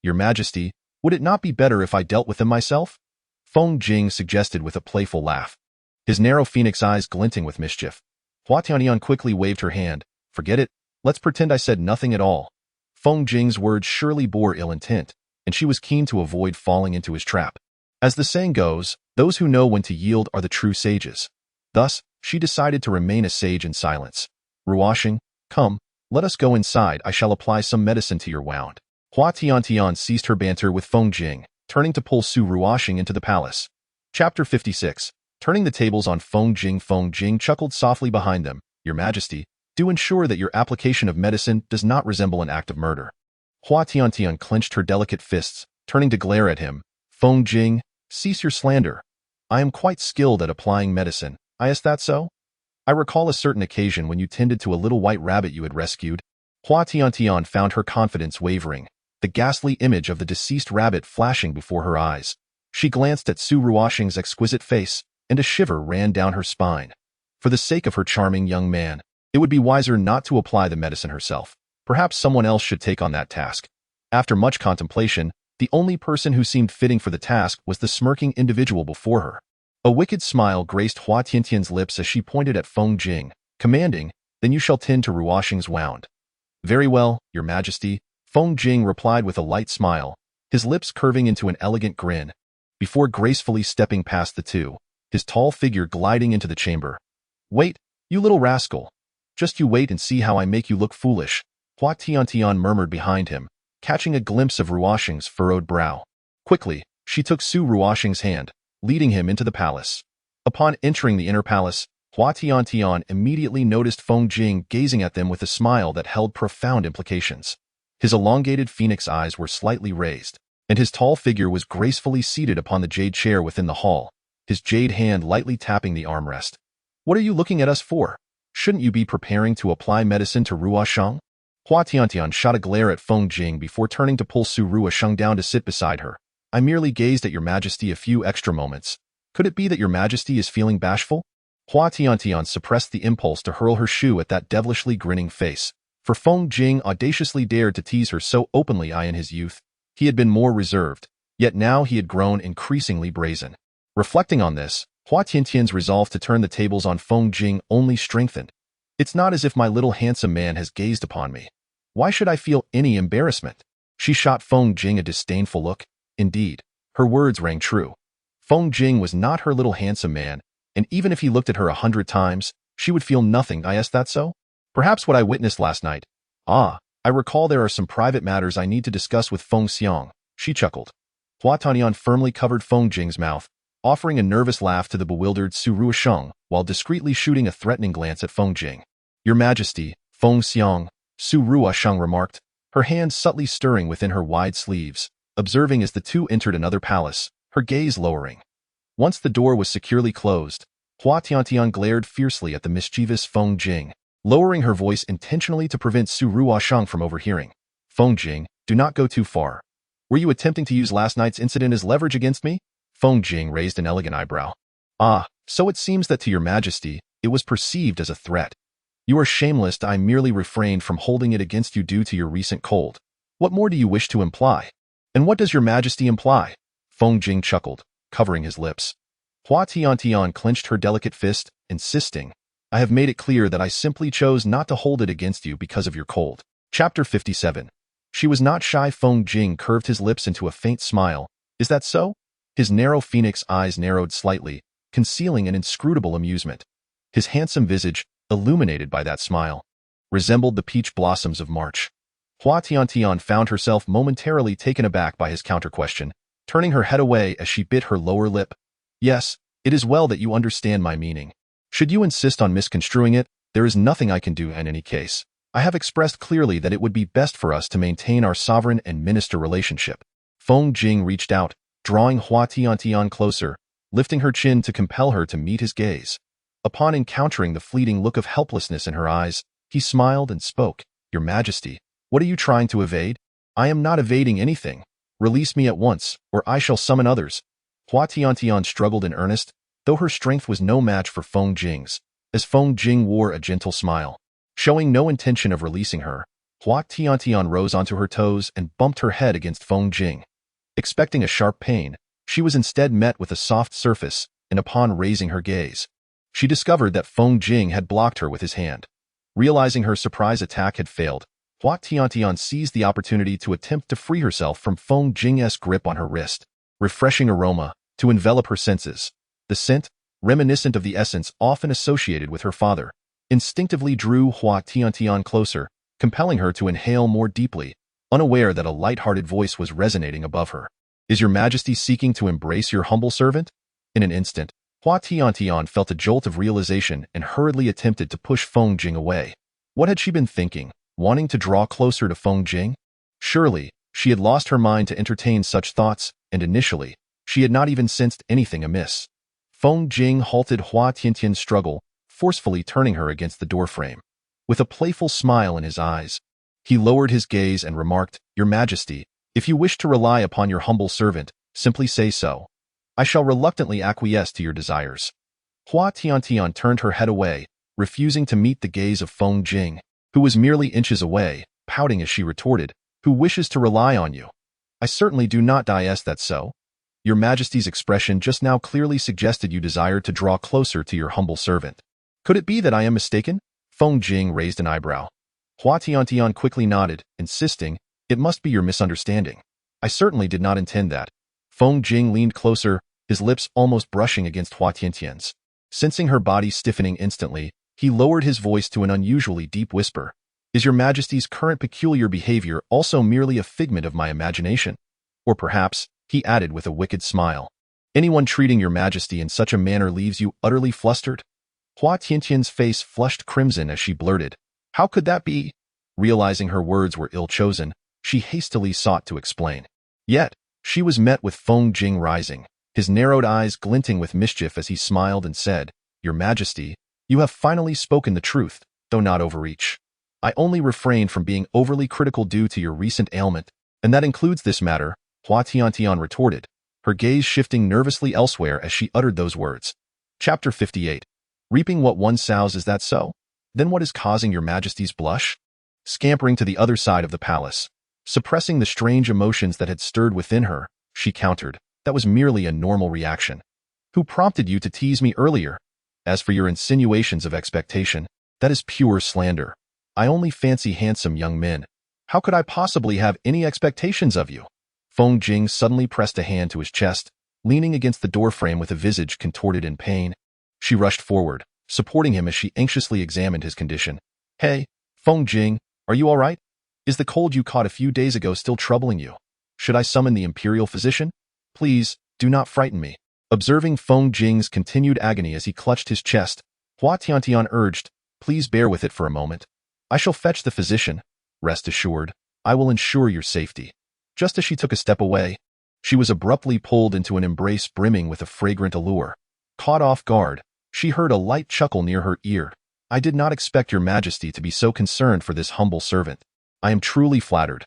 Your Majesty, would it not be better if I dealt with them myself? Feng Jing suggested with a playful laugh, his narrow phoenix eyes glinting with mischief. Hua Tiantian quickly waved her hand. Forget it, let's pretend I said nothing at all. Feng Jing's words surely bore ill intent, and she was keen to avoid falling into his trap. As the saying goes, those who know when to yield are the true sages. Thus, she decided to remain a sage in silence. Ruoxing, come, let us go inside. I shall apply some medicine to your wound. Hua Tiantian ceased her banter with Feng Jing, turning to pull Su Ruoxing into the palace. Chapter 56. Turning the tables on Feng Jing chuckled softly behind them. Your Majesty, do ensure that your application of medicine does not resemble an act of murder. Hua Tiantian clenched her delicate fists, turning to glare at him. Feng Jing, cease your slander. I am quite skilled at applying medicine. Is that so? I recall a certain occasion when you tended to a little white rabbit you had rescued. Hua Tiantian found her confidence wavering, the ghastly image of the deceased rabbit flashing before her eyes. She glanced at Su Ruoxing's exquisite face, and a shiver ran down her spine. For the sake of her charming young man, it would be wiser not to apply the medicine herself. Perhaps someone else should take on that task. After much contemplation, the only person who seemed fitting for the task was the smirking individual before her. A wicked smile graced Hua Tiantian's lips as she pointed at Feng Jing, commanding, then you shall tend to Ruoxing's wound. Very well, Your Majesty, Feng Jing replied with a light smile, his lips curving into an elegant grin, before gracefully stepping past the two, his tall figure gliding into the chamber. Wait, you little rascal. Just you wait and see how I make you look foolish, Hua Tiantian murmured behind him, catching a glimpse of Ruoxing's furrowed brow. Quickly, she took Su Ruoxing's hand, leading him into the palace. Upon entering the inner palace, Hua Tiantian immediately noticed Feng Jing gazing at them with a smile that held profound implications. His elongated phoenix eyes were slightly raised, and his tall figure was gracefully seated upon the jade chair within the hall, his jade hand lightly tapping the armrest. What are you looking at us for? Shouldn't you be preparing to apply medicine to Ruoxing? Hua Tiantian shot a glare at Feng Jing before turning to pull Su Ruoxing down to sit beside her. I merely gazed at Your Majesty a few extra moments. Could it be that Your Majesty is feeling bashful? Hua Tiantian suppressed the impulse to hurl her shoe at that devilishly grinning face. For Feng Jing audaciously dared to tease her so openly. In his youth, he had been more reserved, yet now he had grown increasingly brazen. Reflecting on this, Hua Tiantian's resolve to turn the tables on Feng Jing only strengthened. It's not as if my little handsome man has gazed upon me. Why should I feel any embarrassment? She shot Feng Jing a disdainful look. Indeed, her words rang true. Feng Jing was not her little handsome man, and even if he looked at her 100 times, she would feel nothing. Is that so? Perhaps what I witnessed last night. I recall there are some private matters I need to discuss with Feng Xiang, she chuckled. Hua Tiantian firmly covered Feng Jing's mouth, offering a nervous laugh to the bewildered Su Ruosheng, while discreetly shooting a threatening glance at Feng Jing. Your Majesty, Feng Xiang, Su Ruosheng remarked, her hands subtly stirring within her wide sleeves, observing as the two entered another palace, her gaze lowering. Once the door was securely closed, Hua Tiantian glared fiercely at the mischievous Feng Jing, lowering her voice intentionally to prevent Su Ruosheng from overhearing. Feng Jing, do not go too far. Were you attempting to use last night's incident as leverage against me? Feng Jing raised an elegant eyebrow. So it seems that to your Majesty, it was perceived as a threat. You are shameless. I merely refrained from holding it against you due to your recent cold. What more do you wish to imply? And what does your Majesty imply? Feng Jing chuckled, covering his lips. Hua Tiantian clenched her delicate fist, insisting, I have made it clear that I simply chose not to hold it against you because of your cold. Chapter 57. She was not shy. Feng Jing curved his lips into a faint smile. Is that so? His narrow phoenix eyes narrowed slightly, concealing an inscrutable amusement. His handsome visage, illuminated by that smile, resembled the peach blossoms of March. Hua Tiantian found herself momentarily taken aback by his counter-question, turning her head away as she bit her lower lip. Yes, it is well that you understand my meaning. Should you insist on misconstruing it, there is nothing I can do in any case. I have expressed clearly that it would be best for us to maintain our sovereign and minister relationship. Feng Jing reached out, drawing Hua Tiantian closer, lifting her chin to compel her to meet his gaze. Upon encountering the fleeting look of helplessness in her eyes, he smiled and spoke. Your Majesty, what are you trying to evade? I am not evading anything. Release me at once, or I shall summon others. Hua Tiantian struggled in earnest, though her strength was no match for Feng Jing's, as Feng Jing wore a gentle smile. Showing no intention of releasing her, Hua Tiantian rose onto her toes and bumped her head against Feng Jing. Expecting a sharp pain, she was instead met with a soft surface, and upon raising her gaze, she discovered that Feng Jing had blocked her with his hand. Realizing her surprise attack had failed, Hua Tiantian seized the opportunity to attempt to free herself from Feng Jing's grip on her wrist. Refreshing aroma, to envelop her senses. The scent, reminiscent of the essence often associated with her father, instinctively drew Hua Tiantian closer, compelling her to inhale more deeply, unaware that a light-hearted voice was resonating above her. Is your Majesty seeking to embrace your humble servant? In an instant, Hua Tiantian felt a jolt of realization and hurriedly attempted to push Feng Jing away. What had she been thinking, wanting to draw closer to Feng Jing? Surely, she had lost her mind to entertain such thoughts, and initially, she had not even sensed anything amiss. Feng Jing halted Hua Tiantian's struggle, forcefully turning her against the doorframe. With a playful smile in his eyes, he lowered his gaze and remarked, Your Majesty, if you wish to rely upon your humble servant, simply say so. I shall reluctantly acquiesce to your desires. Hua Tiantian turned her head away, refusing to meet the gaze of Feng Jing, who was merely inches away, pouting as she retorted, Who wishes to rely on you? I certainly do not. Is that so? Your Majesty's expression just now clearly suggested you desired to draw closer to your humble servant. Could it be that I am mistaken? Feng Jing raised an eyebrow. Hua Tiantian quickly nodded, insisting, It must be your misunderstanding. I certainly did not intend that. Feng Jing leaned closer, his lips almost brushing against Hua Tiantian's. Sensing her body stiffening instantly, he lowered his voice to an unusually deep whisper. Is your Majesty's current peculiar behavior also merely a figment of my imagination? Or perhaps, he added with a wicked smile, anyone treating your Majesty in such a manner leaves you utterly flustered? Hua Tiantian's face flushed crimson as she blurted, How could that be? Realizing her words were ill-chosen, she hastily sought to explain. Yet, she was met with Feng Jing rising, his narrowed eyes glinting with mischief as he smiled and said, Your Majesty, you have finally spoken the truth, though not overreach. I only refrained from being overly critical due to your recent ailment, and that includes this matter, Hua Tiantian retorted, her gaze shifting nervously elsewhere as she uttered those words. Chapter 58. Reaping what one sows, is that so? Then what is causing your Majesty's blush? Scampering to the other side of the palace, suppressing the strange emotions that had stirred within her, she countered, that was merely a normal reaction. Who prompted you to tease me earlier? As for your insinuations of expectation, that is pure slander. I only fancy handsome young men. How could I possibly have any expectations of you? Feng Jing suddenly pressed a hand to his chest, leaning against the doorframe with a visage contorted in pain. She rushed forward, supporting him as she anxiously examined his condition. Hey, Feng Jing, are you all right? Is the cold you caught a few days ago still troubling you? Should I summon the imperial physician? Please, do not frighten me. Observing Feng Jing's continued agony as he clutched his chest, Hua Tiantian urged, please bear with it for a moment. I shall fetch the physician. Rest assured, I will ensure your safety. Just as she took a step away, she was abruptly pulled into an embrace brimming with a fragrant allure. Caught off guard, she heard a light chuckle near her ear. I did not expect your Majesty to be so concerned for this humble servant. I am truly flattered.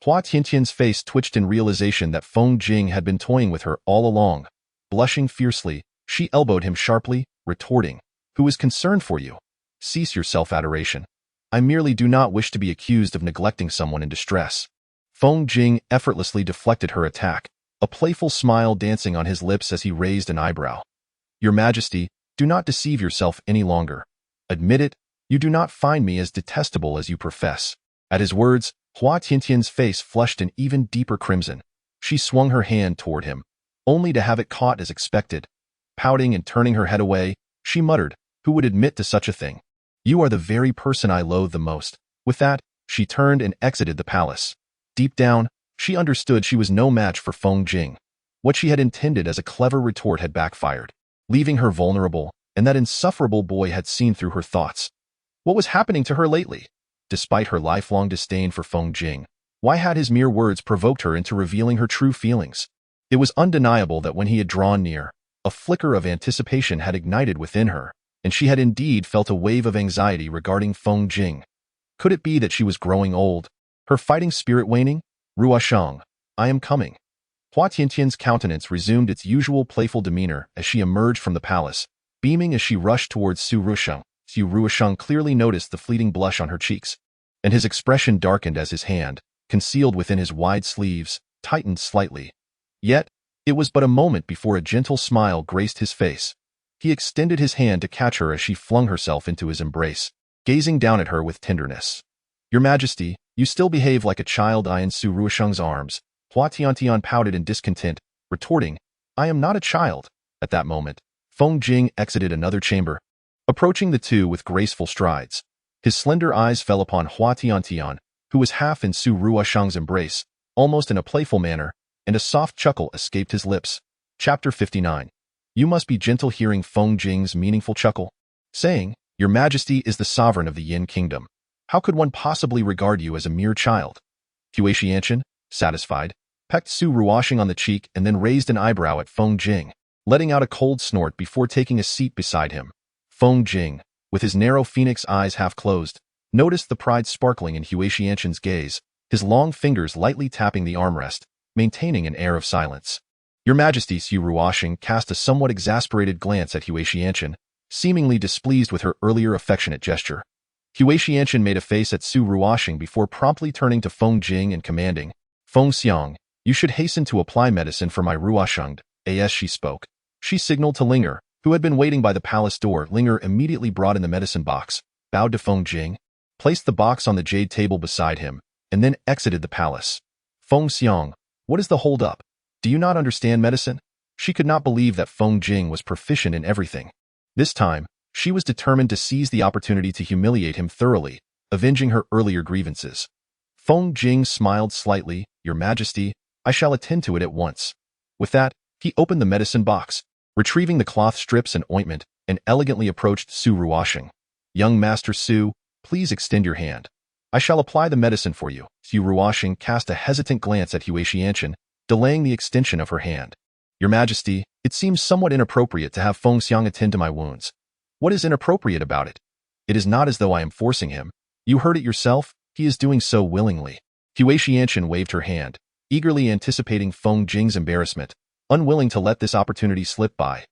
Hua Tiantian's face twitched in realization that Feng Jing had been toying with her all along. Blushing fiercely, she elbowed him sharply, retorting, Who is concerned for you? Cease your self-adoration. I merely do not wish to be accused of neglecting someone in distress. Feng Jing effortlessly deflected her attack, a playful smile dancing on his lips as he raised an eyebrow. Your Majesty, do not deceive yourself any longer. Admit it, you do not find me as detestable as you profess. At his words, Hua Tiantian's face flushed an even deeper crimson. She swung her hand toward him, only to have it caught as expected. Pouting and turning her head away, she muttered, Who would admit to such a thing? You are the very person I loathe the most. With that, she turned and exited the palace. Deep down, she understood she was no match for Feng Jing. What she had intended as a clever retort had backfired, leaving her vulnerable, and that insufferable boy had seen through her thoughts. What was happening to her lately? Despite her lifelong disdain for Feng Jing, why had his mere words provoked her into revealing her true feelings? It was undeniable that when he had drawn near, a flicker of anticipation had ignited within her, and she had indeed felt a wave of anxiety regarding Feng Jing. Could it be that she was growing old, her fighting spirit waning? Ruoshang, I am coming. Hua Tiantian's countenance resumed its usual playful demeanor as she emerged from the palace, beaming as she rushed towards Su Ruoshang. Su Ruoshang clearly noticed the fleeting blush on her cheeks, and his expression darkened as his hand, concealed within his wide sleeves, tightened slightly. Yet, it was but a moment before a gentle smile graced his face. He extended his hand to catch her as she flung herself into his embrace, gazing down at her with tenderness. Your Majesty, you still behave like a child. I in Su Ruoshang's arms. Hua Tiantian pouted in discontent, retorting, I am not a child. At that moment, Feng Jing exited another chamber, approaching the two with graceful strides. His slender eyes fell upon Hua Tiantian, who was half in Su Ruoshang's embrace, almost in a playful manner, and a soft chuckle escaped his lips. Chapter 59. You must be gentle. Hearing Feng Jing's meaningful chuckle, saying, Your Majesty is the sovereign of the Yin Kingdom. How could one possibly regard you as a mere child? Hua Tiantian, satisfied, pecked Su Ruoshang on the cheek and then raised an eyebrow at Feng Jing, letting out a cold snort before taking a seat beside him. Feng Jing, with his narrow phoenix eyes half closed, noticed the pride sparkling in Hua Tiantian's gaze, his long fingers lightly tapping the armrest, maintaining an air of silence. Your Majesty. Su Ruoshang cast a somewhat exasperated glance at Hua Tiantian, seemingly displeased with her earlier affectionate gesture. Hua Tiantian made a face at Su Ruoshang before promptly turning to Feng Jing and commanding, Feng Xiang, you should hasten to apply medicine for my Ruoshang. As she spoke, she signaled to Linger, who had been waiting by the palace door. Linger immediately brought in the medicine box, bowed to Feng Jing, placed the box on the jade table beside him, and then exited the palace. Feng Xiang, what is the hold-up? Do you not understand medicine? She could not believe that Feng Jing was proficient in everything. This time, she was determined to seize the opportunity to humiliate him thoroughly, avenging her earlier grievances. Feng Jing smiled slightly. Your Majesty, I shall attend to it at once. With that, he opened the medicine box, retrieving the cloth strips and ointment, and elegantly approached Su Ruoshang. Young Master Su, please extend your hand. I shall apply the medicine for you. Su Ruoshang cast a hesitant glance at Hua Tiantian, delaying the extension of her hand. Your Majesty, it seems somewhat inappropriate to have Feng Xiang attend to my wounds. What is inappropriate about it? It is not as though I am forcing him. You heard it yourself, he is doing so willingly. Hua Tiantian waved her hand, eagerly anticipating Feng Jing's embarrassment, unwilling to let this opportunity slip by.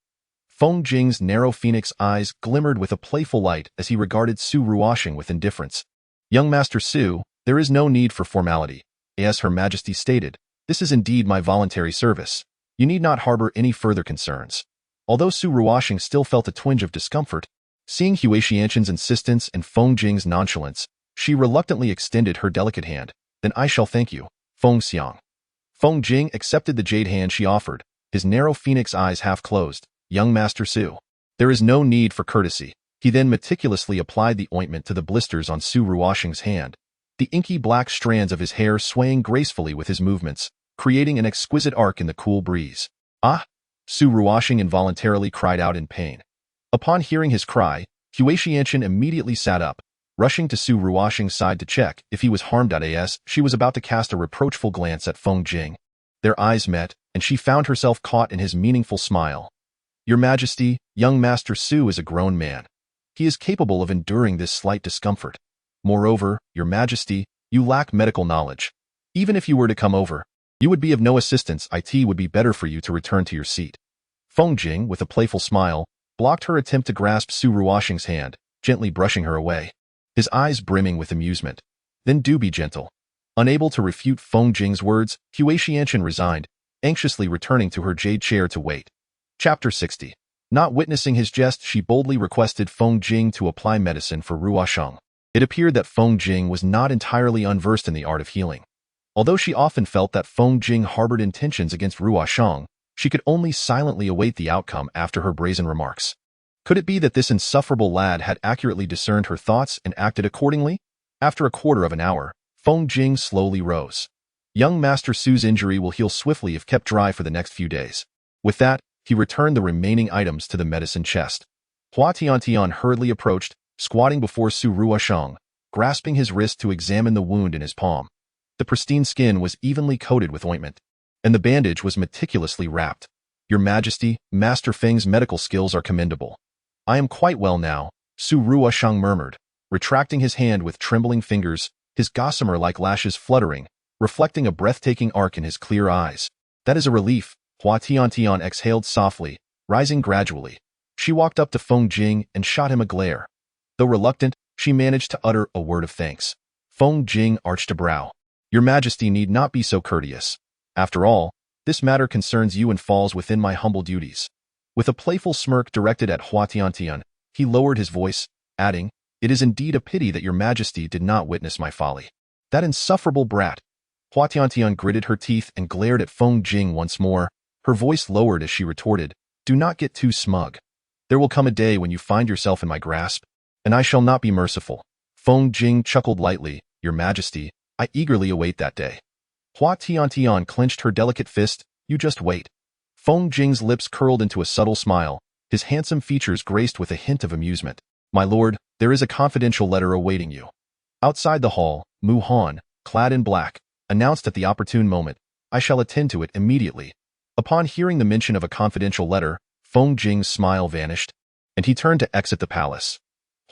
Feng Jing's narrow phoenix eyes glimmered with a playful light as he regarded Su Ruoxing with indifference. Young Master Su, there is no need for formality. As Her Majesty stated, this is indeed my voluntary service. You need not harbor any further concerns. Although Su Ruoxing still felt a twinge of discomfort, seeing Hua Tiantian's insistence and Feng Jing's nonchalance, she reluctantly extended her delicate hand. Then I shall thank you, Feng Xiang. Feng Jing accepted the jade hand she offered, his narrow phoenix eyes half closed. Young Master Su. There is no need for courtesy. He then meticulously applied the ointment to the blisters on Su Ruoxing's hand, the inky black strands of his hair swaying gracefully with his movements, creating an exquisite arc in the cool breeze. Ah! Su Ruoxing involuntarily cried out in pain. Upon hearing his cry, Hua Tiantian immediately sat up, rushing to Su Ruoxing's side to check if he was harmed. As she was about to cast a reproachful glance at Feng Jing, their eyes met, and she found herself caught in his meaningful smile. Your Majesty, young Master Su is a grown man. He is capable of enduring this slight discomfort. Moreover, Your Majesty, you lack medical knowledge. Even if you were to come over, you would be of no assistance. It would be better for you to return to your seat. Feng Jing, with a playful smile, blocked her attempt to grasp Su Ruoxing's hand, gently brushing her away, his eyes brimming with amusement. Then do be gentle. Unable to refute Feng Jing's words, Hua Tiantian resigned, anxiously returning to her jade chair to wait. Chapter 60. Not witnessing his jest, she boldly requested Feng Jing to apply medicine for Ruoxing. It appeared that Feng Jing was not entirely unversed in the art of healing. Although she often felt that Feng Jing harbored intentions against Ruoxing, she could only silently await the outcome after her brazen remarks. Could it be that this insufferable lad had accurately discerned her thoughts and acted accordingly? After a quarter of an hour, Feng Jing slowly rose. Young Master Su's injury will heal swiftly if kept dry for the next few days. With that, he returned the remaining items to the medicine chest. Hua Tiantian hurriedly approached, squatting before Su Ruoxing, grasping his wrist to examine the wound in his palm. The pristine skin was evenly coated with ointment, and the bandage was meticulously wrapped. Your Majesty, Master Feng's medical skills are commendable. I am quite well now, Su Ruoxing murmured, retracting his hand with trembling fingers, his gossamer-like lashes fluttering, reflecting a breathtaking arc in his clear eyes. That is a relief. Hua Tiantian exhaled softly, rising gradually. She walked up to Feng Jing and shot him a glare. Though reluctant, she managed to utter a word of thanks. Feng Jing arched a brow. Your Majesty need not be so courteous. After all, this matter concerns you and falls within my humble duties. With a playful smirk directed at Hua Tiantian, he lowered his voice, adding, It is indeed a pity that Your Majesty did not witness my folly. That insufferable brat. Hua Tiantian gritted her teeth and glared at Feng Jing once more, her voice lowered as she retorted, Do not get too smug. There will come a day when you find yourself in my grasp, and I shall not be merciful. Feng Jing chuckled lightly, Your Majesty, I eagerly await that day. Hua Tiantian clenched her delicate fist, You just wait. Feng Jing's lips curled into a subtle smile, his handsome features graced with a hint of amusement. My lord, there is a confidential letter awaiting you. Outside the hall, Mu Han, clad in black, announced at the opportune moment, I shall attend to it immediately. Upon hearing the mention of a confidential letter, Feng Jing's smile vanished, and he turned to exit the palace.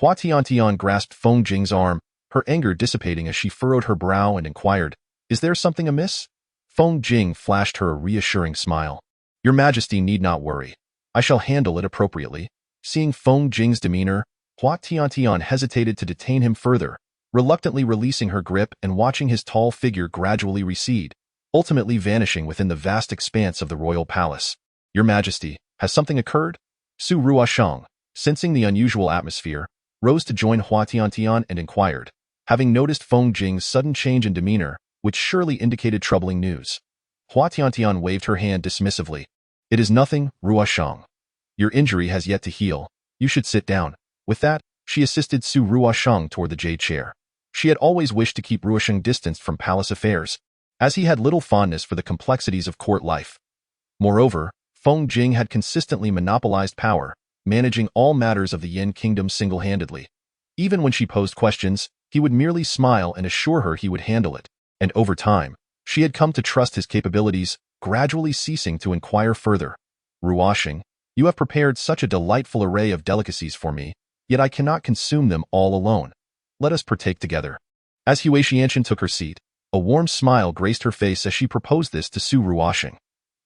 Hua Tiantian grasped Feng Jing's arm, her anger dissipating as she furrowed her brow and inquired, Is there something amiss? Feng Jing flashed her a reassuring smile. Your Majesty need not worry. I shall handle it appropriately. Seeing Feng Jing's demeanor, Hua Tiantian hesitated to detain him further, reluctantly releasing her grip and watching his tall figure gradually recede, ultimately vanishing within the vast expanse of the royal palace. Your Majesty, has something occurred? Su Ruoxing, sensing the unusual atmosphere, rose to join Hua Tiantian and inquired, having noticed Feng Jing's sudden change in demeanor, which surely indicated troubling news. Hua Tiantian waved her hand dismissively. It is nothing, Ruoxing. Your injury has yet to heal. You should sit down. With that, she assisted Su Ruoxing toward the jade chair. She had always wished to keep Ruoxing distanced from palace affairs, as he had little fondness for the complexities of court life. Moreover, Feng Jing had consistently monopolized power, managing all matters of the Yin kingdom single-handedly. Even when she posed questions, he would merely smile and assure her he would handle it, and over time, she had come to trust his capabilities, gradually ceasing to inquire further. Ruoxing, you have prepared such a delightful array of delicacies for me, yet I cannot consume them all alone. Let us partake together. As Hua Tiantian took her seat, a warm smile graced her face as she proposed this to Su Ruoxing.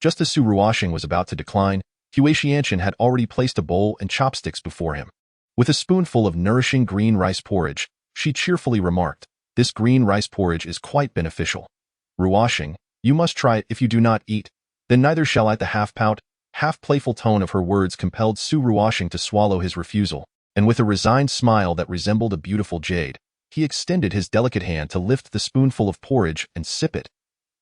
Just as Su Ruoxing was about to decline, Hua Tiantian had already placed a bowl and chopsticks before him. With a spoonful of nourishing green rice porridge, she cheerfully remarked, "This green rice porridge is quite beneficial. Ruoxing, you must try it. If you do not eat, then neither shall I." The half-pout, half-playful tone of her words compelled Su Ruoxing to swallow his refusal, and with a resigned smile that resembled a beautiful jade, he extended his delicate hand to lift the spoonful of porridge and sip it.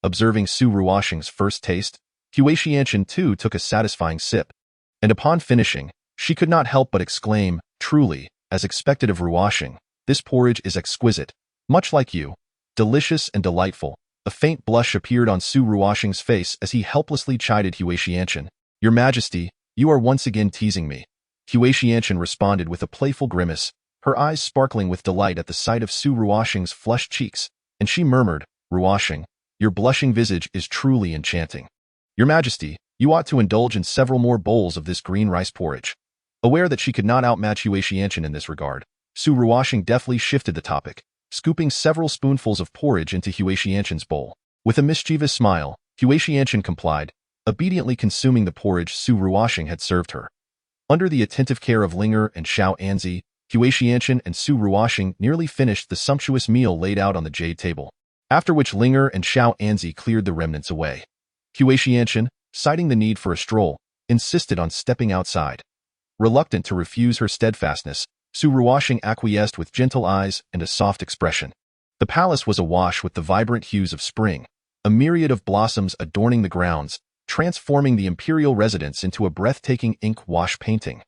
Observing Su Ruoxing's first taste, Hua Tiantian too took a satisfying sip, and upon finishing, she could not help but exclaim, "Truly, as expected of Ruoxing, this porridge is exquisite, much like you, delicious and delightful." A faint blush appeared on Su Ruoxing's face as he helplessly chided Hua Tiantian. "Your Majesty, you are once again teasing me." Hua Tiantian responded with a playful grimace, her eyes sparkling with delight at the sight of Su Ruoxing's flushed cheeks, and she murmured, "Ruoxing, your blushing visage is truly enchanting. Your Majesty, you ought to indulge in several more bowls of this green rice porridge." Aware that she could not outmatch Hua Tiantian in this regard, Su Ruoxing deftly shifted the topic, scooping several spoonfuls of porridge into Hua Tiantian's bowl. With a mischievous smile, Hua Tiantian complied, obediently consuming the porridge Su Ruoxing had served her. Under the attentive care of Linger and Xiao Anzi, Hua Tiantian and Su Ruoxing nearly finished the sumptuous meal laid out on the jade table, after which Linger and Xiao Anzi cleared the remnants away. Hua Tiantian, citing the need for a stroll, insisted on stepping outside. Reluctant to refuse her steadfastness, Su Ruoxing acquiesced with gentle eyes and a soft expression. The palace was awash with the vibrant hues of spring, a myriad of blossoms adorning the grounds, transforming the imperial residence into a breathtaking ink wash painting.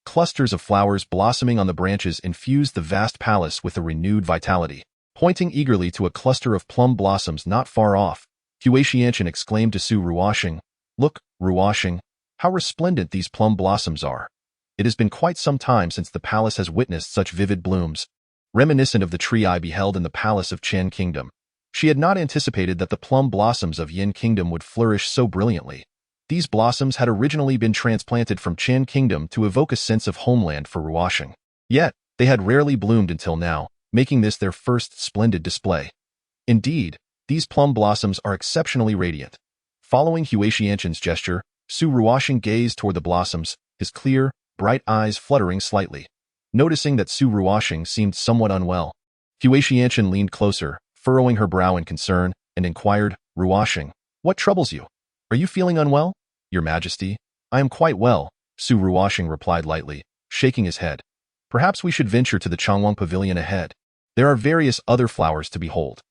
Clusters of flowers blossoming on the branches infused the vast palace with a renewed vitality. Pointing eagerly to a cluster of plum blossoms not far off, Hua Tiantian exclaimed to Su Ruoxing, "Look, Ruoxing, how resplendent these plum blossoms are. It has been quite some time since the palace has witnessed such vivid blooms, reminiscent of the tree I beheld in the palace of Chen Kingdom." She had not anticipated that the plum blossoms of Yin Kingdom would flourish so brilliantly. These blossoms had originally been transplanted from Chen Kingdom to evoke a sense of homeland for Ruoxing. Yet, they had rarely bloomed until now, making this their first splendid display. Indeed, these plum blossoms are exceptionally radiant. Following Hua Tiantian's gesture, Su Ruoxing gazed toward the blossoms, his clear, bright eyes fluttering slightly. Noticing that Su Ruoxing seemed somewhat unwell, Hua Tiantian leaned closer, furrowing her brow in concern, and inquired, "Ruoxing, what troubles you? Are you feeling unwell?" "Your Majesty, I am quite well," Su Ruoxing replied lightly, shaking his head. "Perhaps we should venture to the Changwang Pavilion ahead. There are various other flowers to behold."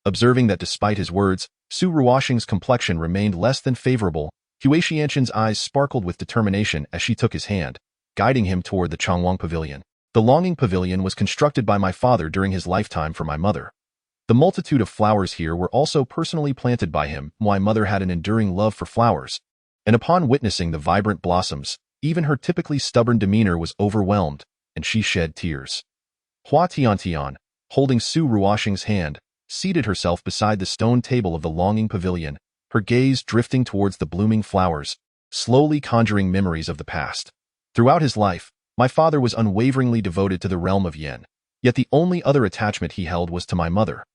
Observing that despite his words, Su Ruoxing's complexion remained less than favorable, Hua Tiantian's eyes sparkled with determination as she took his hand, guiding him toward the Changwang Pavilion. "The Longing Pavilion was constructed by my father during his lifetime for my mother. The multitude of flowers here were also personally planted by him. My mother had an enduring love for flowers, and upon witnessing the vibrant blossoms, even her typically stubborn demeanor was overwhelmed, and she shed tears." Hua Tiantian, holding Su Ruoxing's hand, seated herself beside the stone table of the Longing Pavilion, her gaze drifting towards the blooming flowers, slowly conjuring memories of the past. "Throughout his life, my father was unwaveringly devoted to the realm of Yin, yet the only other attachment he held was to my mother.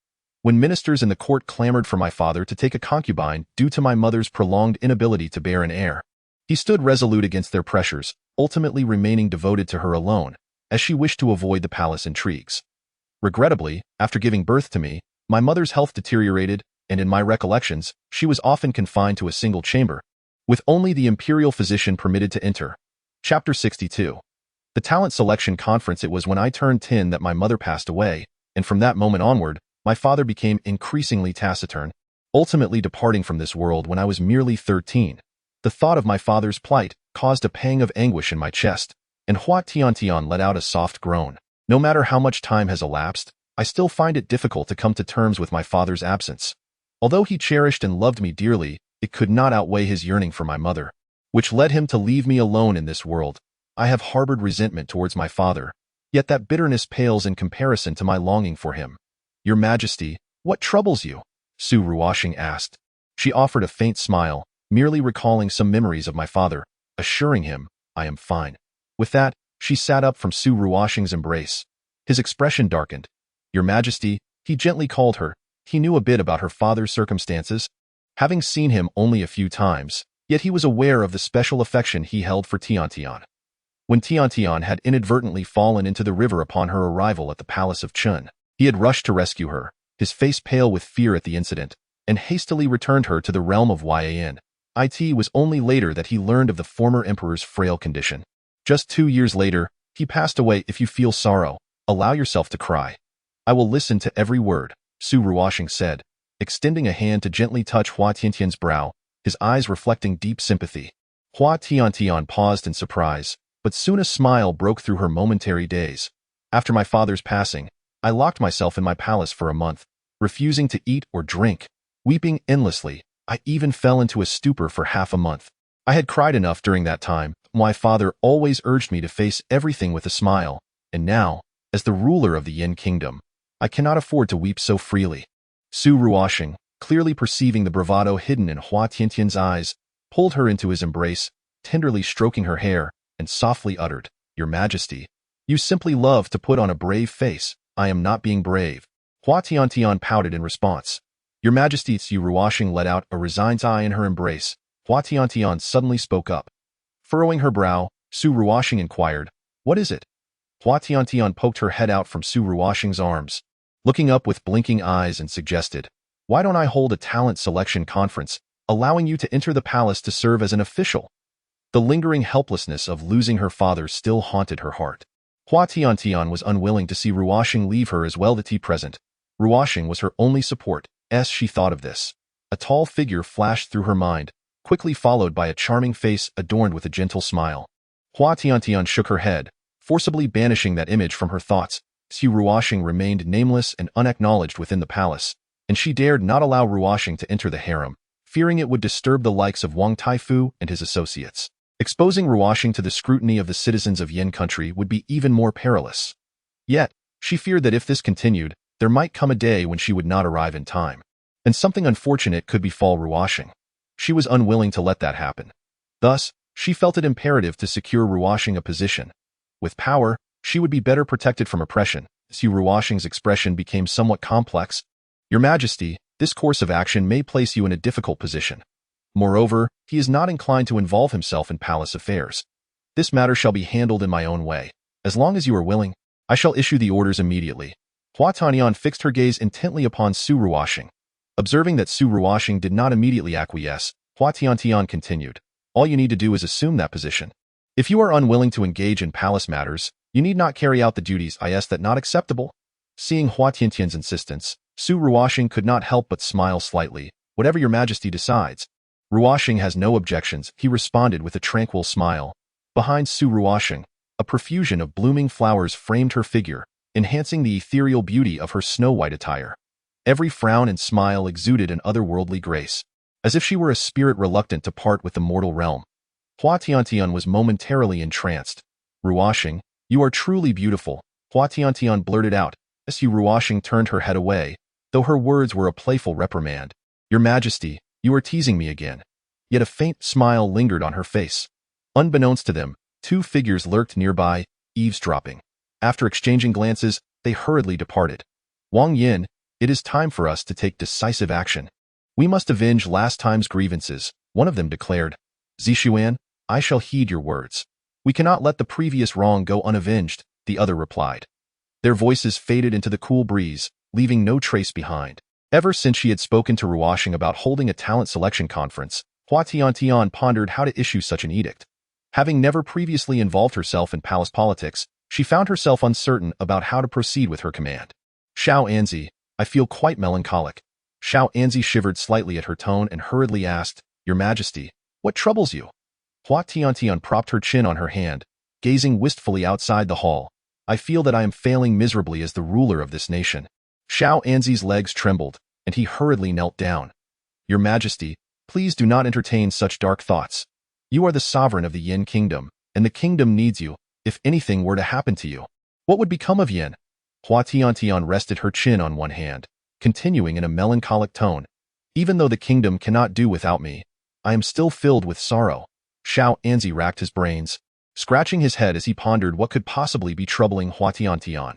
When ministers in the court clamored for my father to take a concubine due to my mother's prolonged inability to bear an heir, he stood resolute against their pressures, ultimately remaining devoted to her alone, as she wished to avoid the palace intrigues. Regrettably, after giving birth to me, my mother's health deteriorated, and in my recollections, she was often confined to a single chamber, with only the imperial physician permitted to enter." Chapter 62. The talent selection conference. It was when I turned 10 that my mother passed away, and from that moment onward, my father became increasingly taciturn, ultimately departing from this world when I was merely 13. The thought of my father's plight caused a pang of anguish in my chest, and Hua Tiantian let out a soft groan. "No matter how much time has elapsed, I still find it difficult to come to terms with my father's absence. Although he cherished and loved me dearly, it could not outweigh his yearning for my mother, which led him to leave me alone in this world. I have harbored resentment towards my father, yet that bitterness pales in comparison to my longing for him." "Your Majesty, what troubles you?" Su Ruoxing asked. She offered a faint smile, merely recalling some memories of my father, assuring him, "I am fine." With that, she sat up from Su Ruoxing's embrace. His expression darkened. "Your Majesty," he gently called her. He knew a bit about her father's circumstances. Having seen him only a few times, Yet he was aware of the special affection he held for Tiantian. When Tiantian had inadvertently fallen into the river upon her arrival at the palace of Chen, he had rushed to rescue her, his face pale with fear at the incident, and hastily returned her to the realm of Yan. It was only later that he learned of the former emperor's frail condition. Just 2 years later, he passed away. If you feel sorrow, allow yourself to cry. I will listen to every word, Su Ruoxing said, extending a hand to gently touch Hua Tiantian's brow, his eyes reflecting deep sympathy. Hua Tiantian paused in surprise, but soon a smile broke through her momentary daze. After my father's passing, I locked myself in my palace for a month, refusing to eat or drink, weeping endlessly. I even fell into a stupor for half a month. I had cried enough during that time. My father always urged me to face everything with a smile, and now, as the ruler of the Yin kingdom, I cannot afford to weep so freely. Su Ruoxing, clearly perceiving the bravado hidden in Hua Tiantian's eyes, pulled her into his embrace, tenderly stroking her hair, and softly uttered, "Your Majesty, you simply love to put on a brave face. I am not being brave." Hua Tiantian pouted in response. "Your Majesty." Su Ruoxing let out a resigned sigh in her embrace. Hua Tiantian suddenly spoke up. Furrowing her brow, Su Ruoxing inquired, "What is it?" Hua Tiantian poked her head out from Su Ruoxing's arms, looking up with blinking eyes, and suggested, "Why don't I hold a talent selection conference, allowing you to enter the palace to serve as an official?" The lingering helplessness of losing her father still haunted her heart. Hua Tiantian was unwilling to see Ruoxing leave her as well the tea present. Ruoxing was her only support. As she thought of this, a tall figure flashed through her mind, quickly followed by a charming face adorned with a gentle smile. Hua Tiantian shook her head, forcibly banishing that image from her thoughts. Su Ruoxing remained nameless and unacknowledged within the palace, and she dared not allow Ruoxing to enter the harem, fearing it would disturb the likes of Wang Taifu and his associates. Exposing Ruoxing to the scrutiny of the citizens of Yin country would be even more perilous. Yet, she feared that if this continued, there might come a day when she would not arrive in time, and something unfortunate could befall Ruoxing. She was unwilling to let that happen. Thus, she felt it imperative to secure Ruoxing a position. With power, she would be better protected from oppression. Su Ruoxing's expression became somewhat complex. "Your Majesty, this course of action may place you in a difficult position. Moreover, he is not inclined to involve himself in palace affairs. This matter shall be handled in my own way. As long as you are willing, I shall issue the orders immediately." Hua Tiantian fixed her gaze intently upon Su Ruoxing. Observing that Su Ruoxing did not immediately acquiesce, Hua Tiantian continued, "All you need to do is assume that position. If you are unwilling to engage in palace matters, you need not carry out the duties. Is that not acceptable?" Seeing Hua Tiantian's insistence, Su Ruoxing could not help but smile slightly. "Whatever your Majesty decides." Ruoxing has no objections, he responded with a tranquil smile. Behind Su Ruoxing, a profusion of blooming flowers framed her figure, enhancing the ethereal beauty of her snow-white attire. Every frown and smile exuded an otherworldly grace, as if she were a spirit reluctant to part with the mortal realm. Hua Tiantian was momentarily entranced. "Ruoxing, you are truly beautiful," Hua Tiantian blurted out, as Su Ruoxing turned her head away, though her words were a playful reprimand. "Your Majesty, you are teasing me again." Yet a faint smile lingered on her face. Unbeknownst to them, 2 figures lurked nearby, eavesdropping. After exchanging glances, they hurriedly departed. "Wang Yin, it is time for us to take decisive action. We must avenge last time's grievances," one of them declared. "Zixuan, I shall heed your words. We cannot let the previous wrong go unavenged," the other replied. Their voices faded into the cool breeze, leaving no trace behind. Ever since she had spoken to Ruoxing about holding a talent selection conference, Hua Tiantian pondered how to issue such an edict. Having never previously involved herself in palace politics, she found herself uncertain about how to proceed with her command. "Xiao Anzi, I feel quite melancholic." Xiao Anzi shivered slightly at her tone and hurriedly asked, "Your Majesty, what troubles you?" Hua Tiantian propped her chin on her hand, gazing wistfully outside the hall. "I feel that I am failing miserably as the ruler of this nation." Xiao Anzi's legs trembled, and he hurriedly knelt down. "Your Majesty, please do not entertain such dark thoughts. You are the sovereign of the Yin kingdom, and the kingdom needs you. If anything were to happen to you, what would become of Yin?" Hua Tiantian rested her chin on one hand, continuing in a melancholic tone, "Even though the kingdom cannot do without me, I am still filled with sorrow." Xiao Anzi racked his brains, scratching his head as he pondered what could possibly be troubling Hua Tiantian.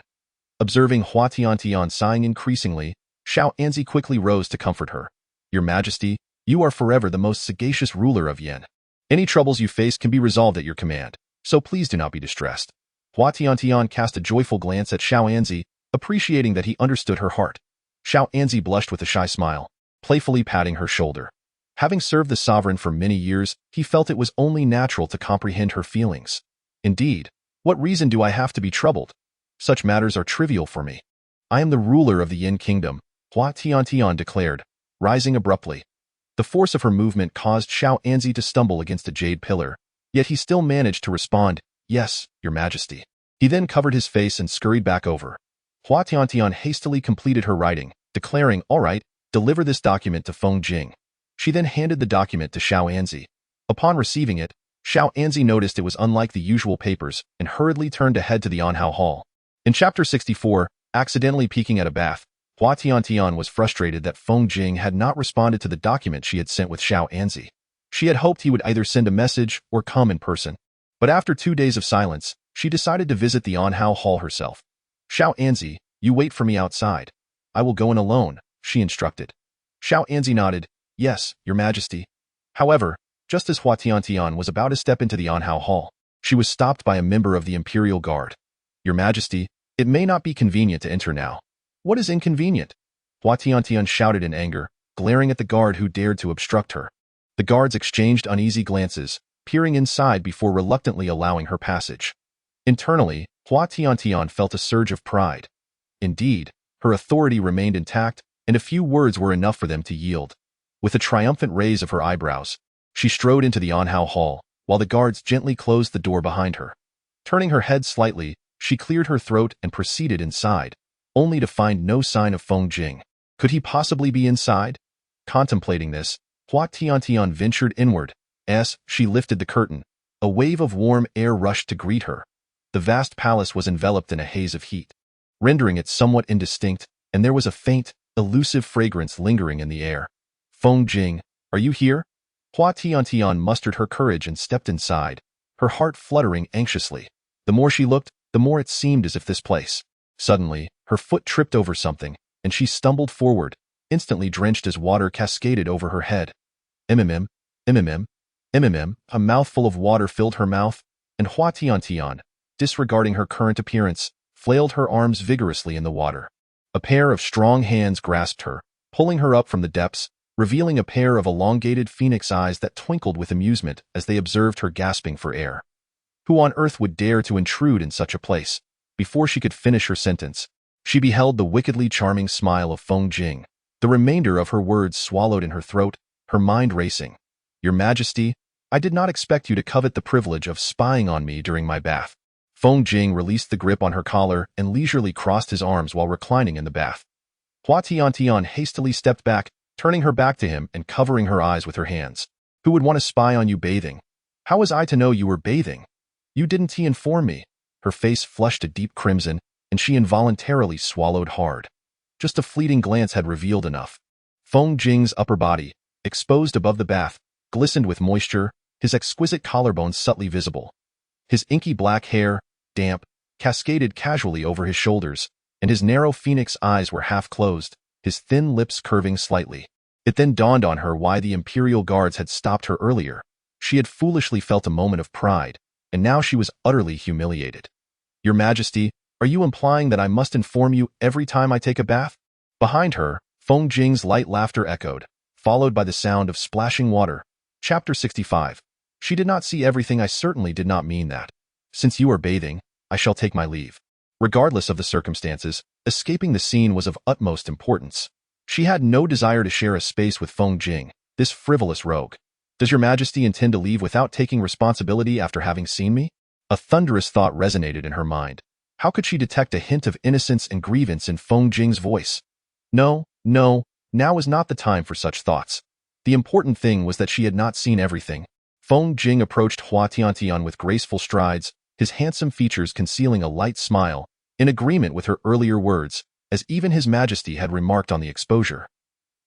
Observing Hua Tiantian sighing increasingly, Xiao Anzi quickly rose to comfort her. "Your Majesty, You are forever the most sagacious ruler of Yen. Any troubles you face can be resolved at your command, so please do not be distressed. Hua Tiantian cast a joyful glance at Xiao Anzi, appreciating that he understood her heart. Xiao Anzi blushed with a shy smile, playfully patting her shoulder. Having served the sovereign for many years, he felt it was only natural to comprehend her feelings. Indeed, what reason do I have to be troubled? Such matters are trivial for me. I am the ruler of the Yin kingdom, Hua Tiantian declared, rising abruptly. The force of her movement caused Xiao Anzi to stumble against a jade pillar, yet he still managed to respond, "Yes, Your Majesty." He then covered his face and scurried back over. Hua Tiantian hastily completed her writing, declaring, "All right, deliver this document to Feng Jing." She then handed the document to Xiao Anzi. Upon receiving it, Xiao Anzi noticed it was unlike the usual papers and hurriedly turned to head to the Anhao Hall. In Chapter 64, accidentally peeking at a bath, Hua Tiantian was frustrated that Feng Jing had not responded to the document she had sent with Xiao Anzi. She had hoped he would either send a message or come in person. But after 2 days of silence, she decided to visit the Anhao Hall herself. "Xiao Anzi, you wait for me outside. I will go in alone," she instructed. Xiao Anzi nodded, "Yes, Your Majesty." However, just as Hua Tiantian was about to step into the Anhao Hall, she was stopped by a member of the Imperial Guard. "Your Majesty, it may not be convenient to enter now." "What is inconvenient?" Hua Tiantian shouted in anger, glaring at the guard who dared to obstruct her. The guards exchanged uneasy glances, peering inside before reluctantly allowing her passage. Internally, Hua Tiantian felt a surge of pride. Indeed, her authority remained intact, and a few words were enough for them to yield. With a triumphant raise of her eyebrows, she strode into the Anhao Hall, while the guards gently closed the door behind her. Turning her head slightly, she cleared her throat and proceeded inside, only to find no sign of Feng Jing. Could he possibly be inside? Contemplating this, Hua Tiantian ventured inward. As she lifted the curtain, a wave of warm air rushed to greet her. The vast palace was enveloped in a haze of heat, rendering it somewhat indistinct, and there was a faint, elusive fragrance lingering in the air. "Feng Jing, are you here?" Hua Tiantian mustered her courage and stepped inside, her heart fluttering anxiously. The more she looked, the more it seemed as if this place. Suddenly, her foot tripped over something, and she stumbled forward, instantly drenched as water cascaded over her head. "Mmmm, mmmm, mmmm," a mouthful of water filled her mouth, and Hua Tiantian, disregarding her current appearance, flailed her arms vigorously in the water. A pair of strong hands grasped her, pulling her up from the depths, revealing a pair of elongated phoenix eyes that twinkled with amusement as they observed her gasping for air. Who on earth would dare to intrude in such a place? Before she could finish her sentence, she beheld the wickedly charming smile of Feng Jing, the remainder of her words swallowed in her throat, her mind racing. "Your Majesty, I did not expect you to covet the privilege of spying on me during my bath." Feng Jing released the grip on her collar and leisurely crossed his arms while reclining in the bath. Hua Tiantian hastily stepped back, turning her back to him and covering her eyes with her hands. "Who would want to spy on you bathing? How was I to know you were bathing? You didn't inform me." Her face flushed a deep crimson, and she involuntarily swallowed hard. Just a fleeting glance had revealed enough. Feng Jing's upper body, exposed above the bath, glistened with moisture, his exquisite collarbones subtly visible. His inky black hair, damp, cascaded casually over his shoulders, and his narrow phoenix eyes were half closed, his thin lips curving slightly. It then dawned on her why the Imperial Guards had stopped her earlier. She had foolishly felt a moment of pride, and now she was utterly humiliated. "Your Majesty, are you implying that I must inform you every time I take a bath?" Behind her, Feng Jing's light laughter echoed, followed by the sound of splashing water. Chapter 65. She did not see everything. "I certainly did not mean that. Since you are bathing, I shall take my leave." Regardless of the circumstances, escaping the scene was of utmost importance. She had no desire to share a space with Feng Jing, this frivolous rogue. "Does Your Majesty intend to leave without taking responsibility after having seen me?" A thunderous thought resonated in her mind. How could she detect a hint of innocence and grievance in Feng Jing's voice? No, now was not the time for such thoughts. The important thing was that she had not seen everything. Feng Jing approached Hua Tiantian with graceful strides, his handsome features concealing a light smile, in agreement with her earlier words, as even His Majesty had remarked on the exposure.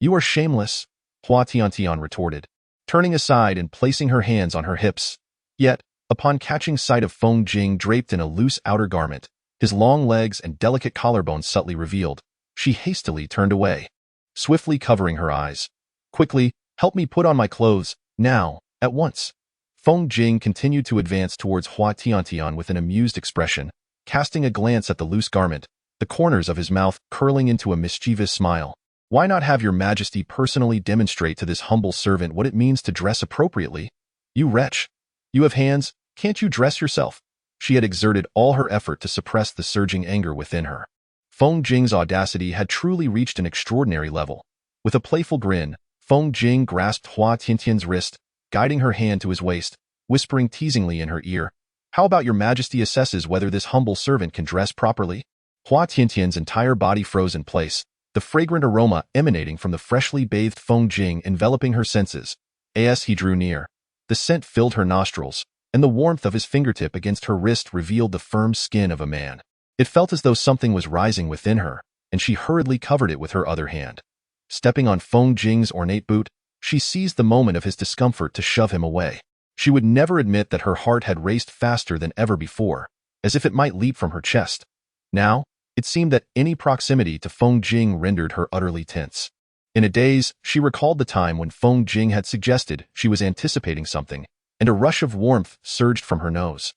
"You are shameless," Hua Tiantian retorted, turning aside and placing her hands on her hips. Yet, upon catching sight of Feng Jing draped in a loose outer garment, his long legs and delicate collarbones subtly revealed, she hastily turned away, swiftly covering her eyes. Quickly, Help me put on my clothes, now, at once. Feng Jing continued to advance towards Hua Tiantian with an amused expression, casting a glance at the loose garment, the corners of his mouth curling into a mischievous smile. Why not have your Majesty personally demonstrate to this humble servant what it means to dress appropriately? You wretch! You have hands, can't you dress yourself? She had exerted all her effort to suppress the surging anger within her. Feng Jing's audacity had truly reached an extraordinary level. With a playful grin, Feng Jing grasped Hua Tiantian's wrist, guiding her hand to his waist, whispering teasingly in her ear, "How about your Majesty assesses whether this humble servant can dress properly?" Hua Tiantian's entire body froze in place, the fragrant aroma emanating from the freshly bathed Feng Jing enveloping her senses. As he drew near, the scent filled her nostrils, and the warmth of his fingertip against her wrist revealed the firm skin of a man. It felt as though something was rising within her, and she hurriedly covered it with her other hand. Stepping on Feng Jing's ornate boot, she seized the moment of his discomfort to shove him away. She would never admit that her heart had raced faster than ever before, as if it might leap from her chest. Now, it seemed that any proximity to Feng Jing rendered her utterly tense. In a daze, she recalled the time when Feng Jing had suggested she was anticipating something, and a rush of warmth surged from her nose.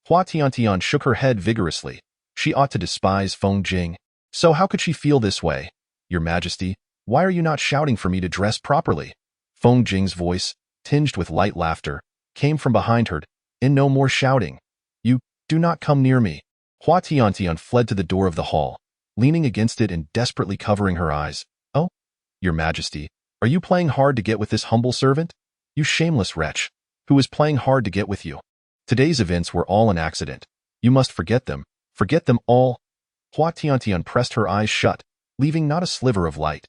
Hua Tiantian shook her head vigorously. She ought to despise Feng Jing. So how could she feel this way? Your Majesty, why are you not shouting for me to dress properly? Feng Jing's voice, tinged with light laughter, came from behind her. In no more shouting. You, do not come near me. Hua Tiantian fled to the door of the hall, leaning against it and desperately covering her eyes. Oh, Your Majesty, are you playing hard to get with this humble servant? You shameless wretch, who is playing hard to get with you. Today's events were all an accident. You must forget them all. Hua Tiantian pressed her eyes shut, leaving not a sliver of light.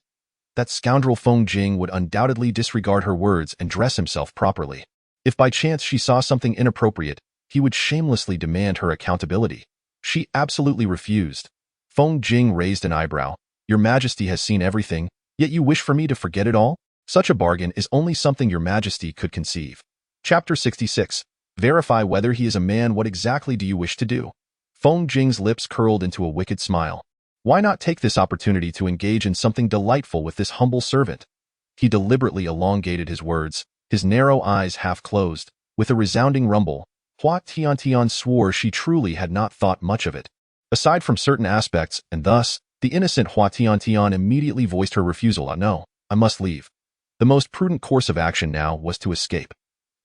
That scoundrel Feng Jing would undoubtedly disregard her words and dress himself properly. If by chance she saw something inappropriate, he would shamelessly demand her accountability. She absolutely refused. Feng Jing raised an eyebrow. Your Majesty has seen everything, yet you wish for me to forget it all? Such a bargain is only something your Majesty could conceive. Chapter 66. Verify whether he is a man. What exactly do you wish to do? Feng Jing's lips curled into a wicked smile. Why not take this opportunity to engage in something delightful with this humble servant? He deliberately elongated his words, his narrow eyes half closed. With a resounding rumble, Hua Tiantian swore she truly had not thought much of it. Aside from certain aspects, and thus, the innocent Hua Tiantian immediately voiced her refusal. No, I must leave. The most prudent course of action now was to escape.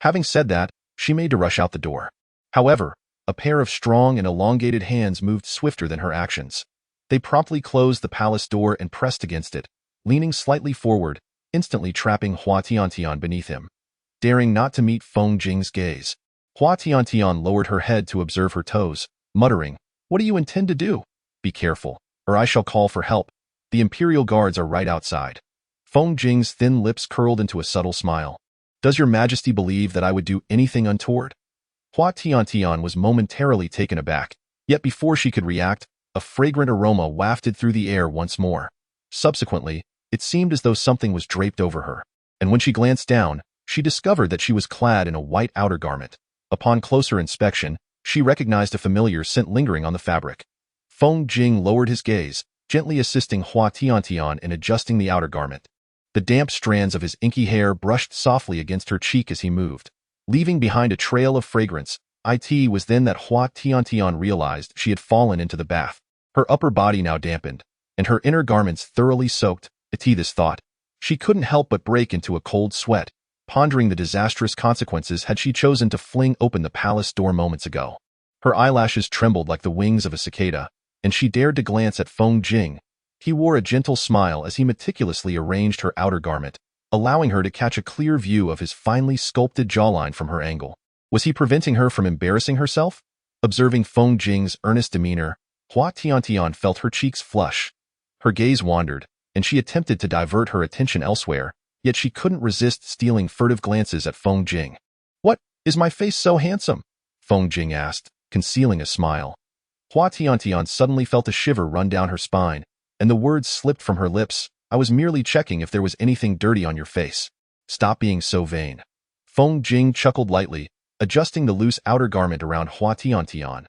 Having said that, she made to rush out the door. However, a pair of strong and elongated hands moved swifter than her actions. They promptly closed the palace door and pressed against it, leaning slightly forward, instantly trapping Hua Tiantian beneath him. Daring not to meet Feng Jing's gaze, Hua Tiantian lowered her head to observe her toes, muttering, "What do you intend to do? Be careful, or I shall call for help. The imperial guards are right outside." Feng Jing's thin lips curled into a subtle smile. "Does your Majesty believe that I would do anything untoward?" Hua Tiantian was momentarily taken aback, yet before she could react, a fragrant aroma wafted through the air once more. Subsequently, it seemed as though something was draped over her, and when she glanced down, she discovered that she was clad in a white outer garment. Upon closer inspection, she recognized a familiar scent lingering on the fabric. Feng Jing lowered his gaze, gently assisting Hua Tiantian in adjusting the outer garment. The damp strands of his inky hair brushed softly against her cheek as he moved, leaving behind a trail of fragrance. It was then that Hua Tiantian realized she had fallen into the bath, her upper body now dampened, and her inner garments thoroughly soaked. This thought, she couldn't help but break into a cold sweat, pondering the disastrous consequences had she chosen to fling open the palace door moments ago. Her eyelashes trembled like the wings of a cicada, and she dared to glance at Feng Jing. He wore a gentle smile as he meticulously arranged her outer garment, allowing her to catch a clear view of his finely sculpted jawline from her angle. Was he preventing her from embarrassing herself? Observing Feng Jing's earnest demeanor, Hua Tiantian felt her cheeks flush. Her gaze wandered, and she attempted to divert her attention elsewhere, yet she couldn't resist stealing furtive glances at Feng Jing. "What, is my face so handsome?" Feng Jing asked, concealing a smile. Hua Tiantian suddenly felt a shiver run down her spine, and the words slipped from her lips. "I was merely checking if there was anything dirty on your face. Stop being so vain." Feng Jing chuckled lightly, adjusting the loose outer garment around Hua Tiantian.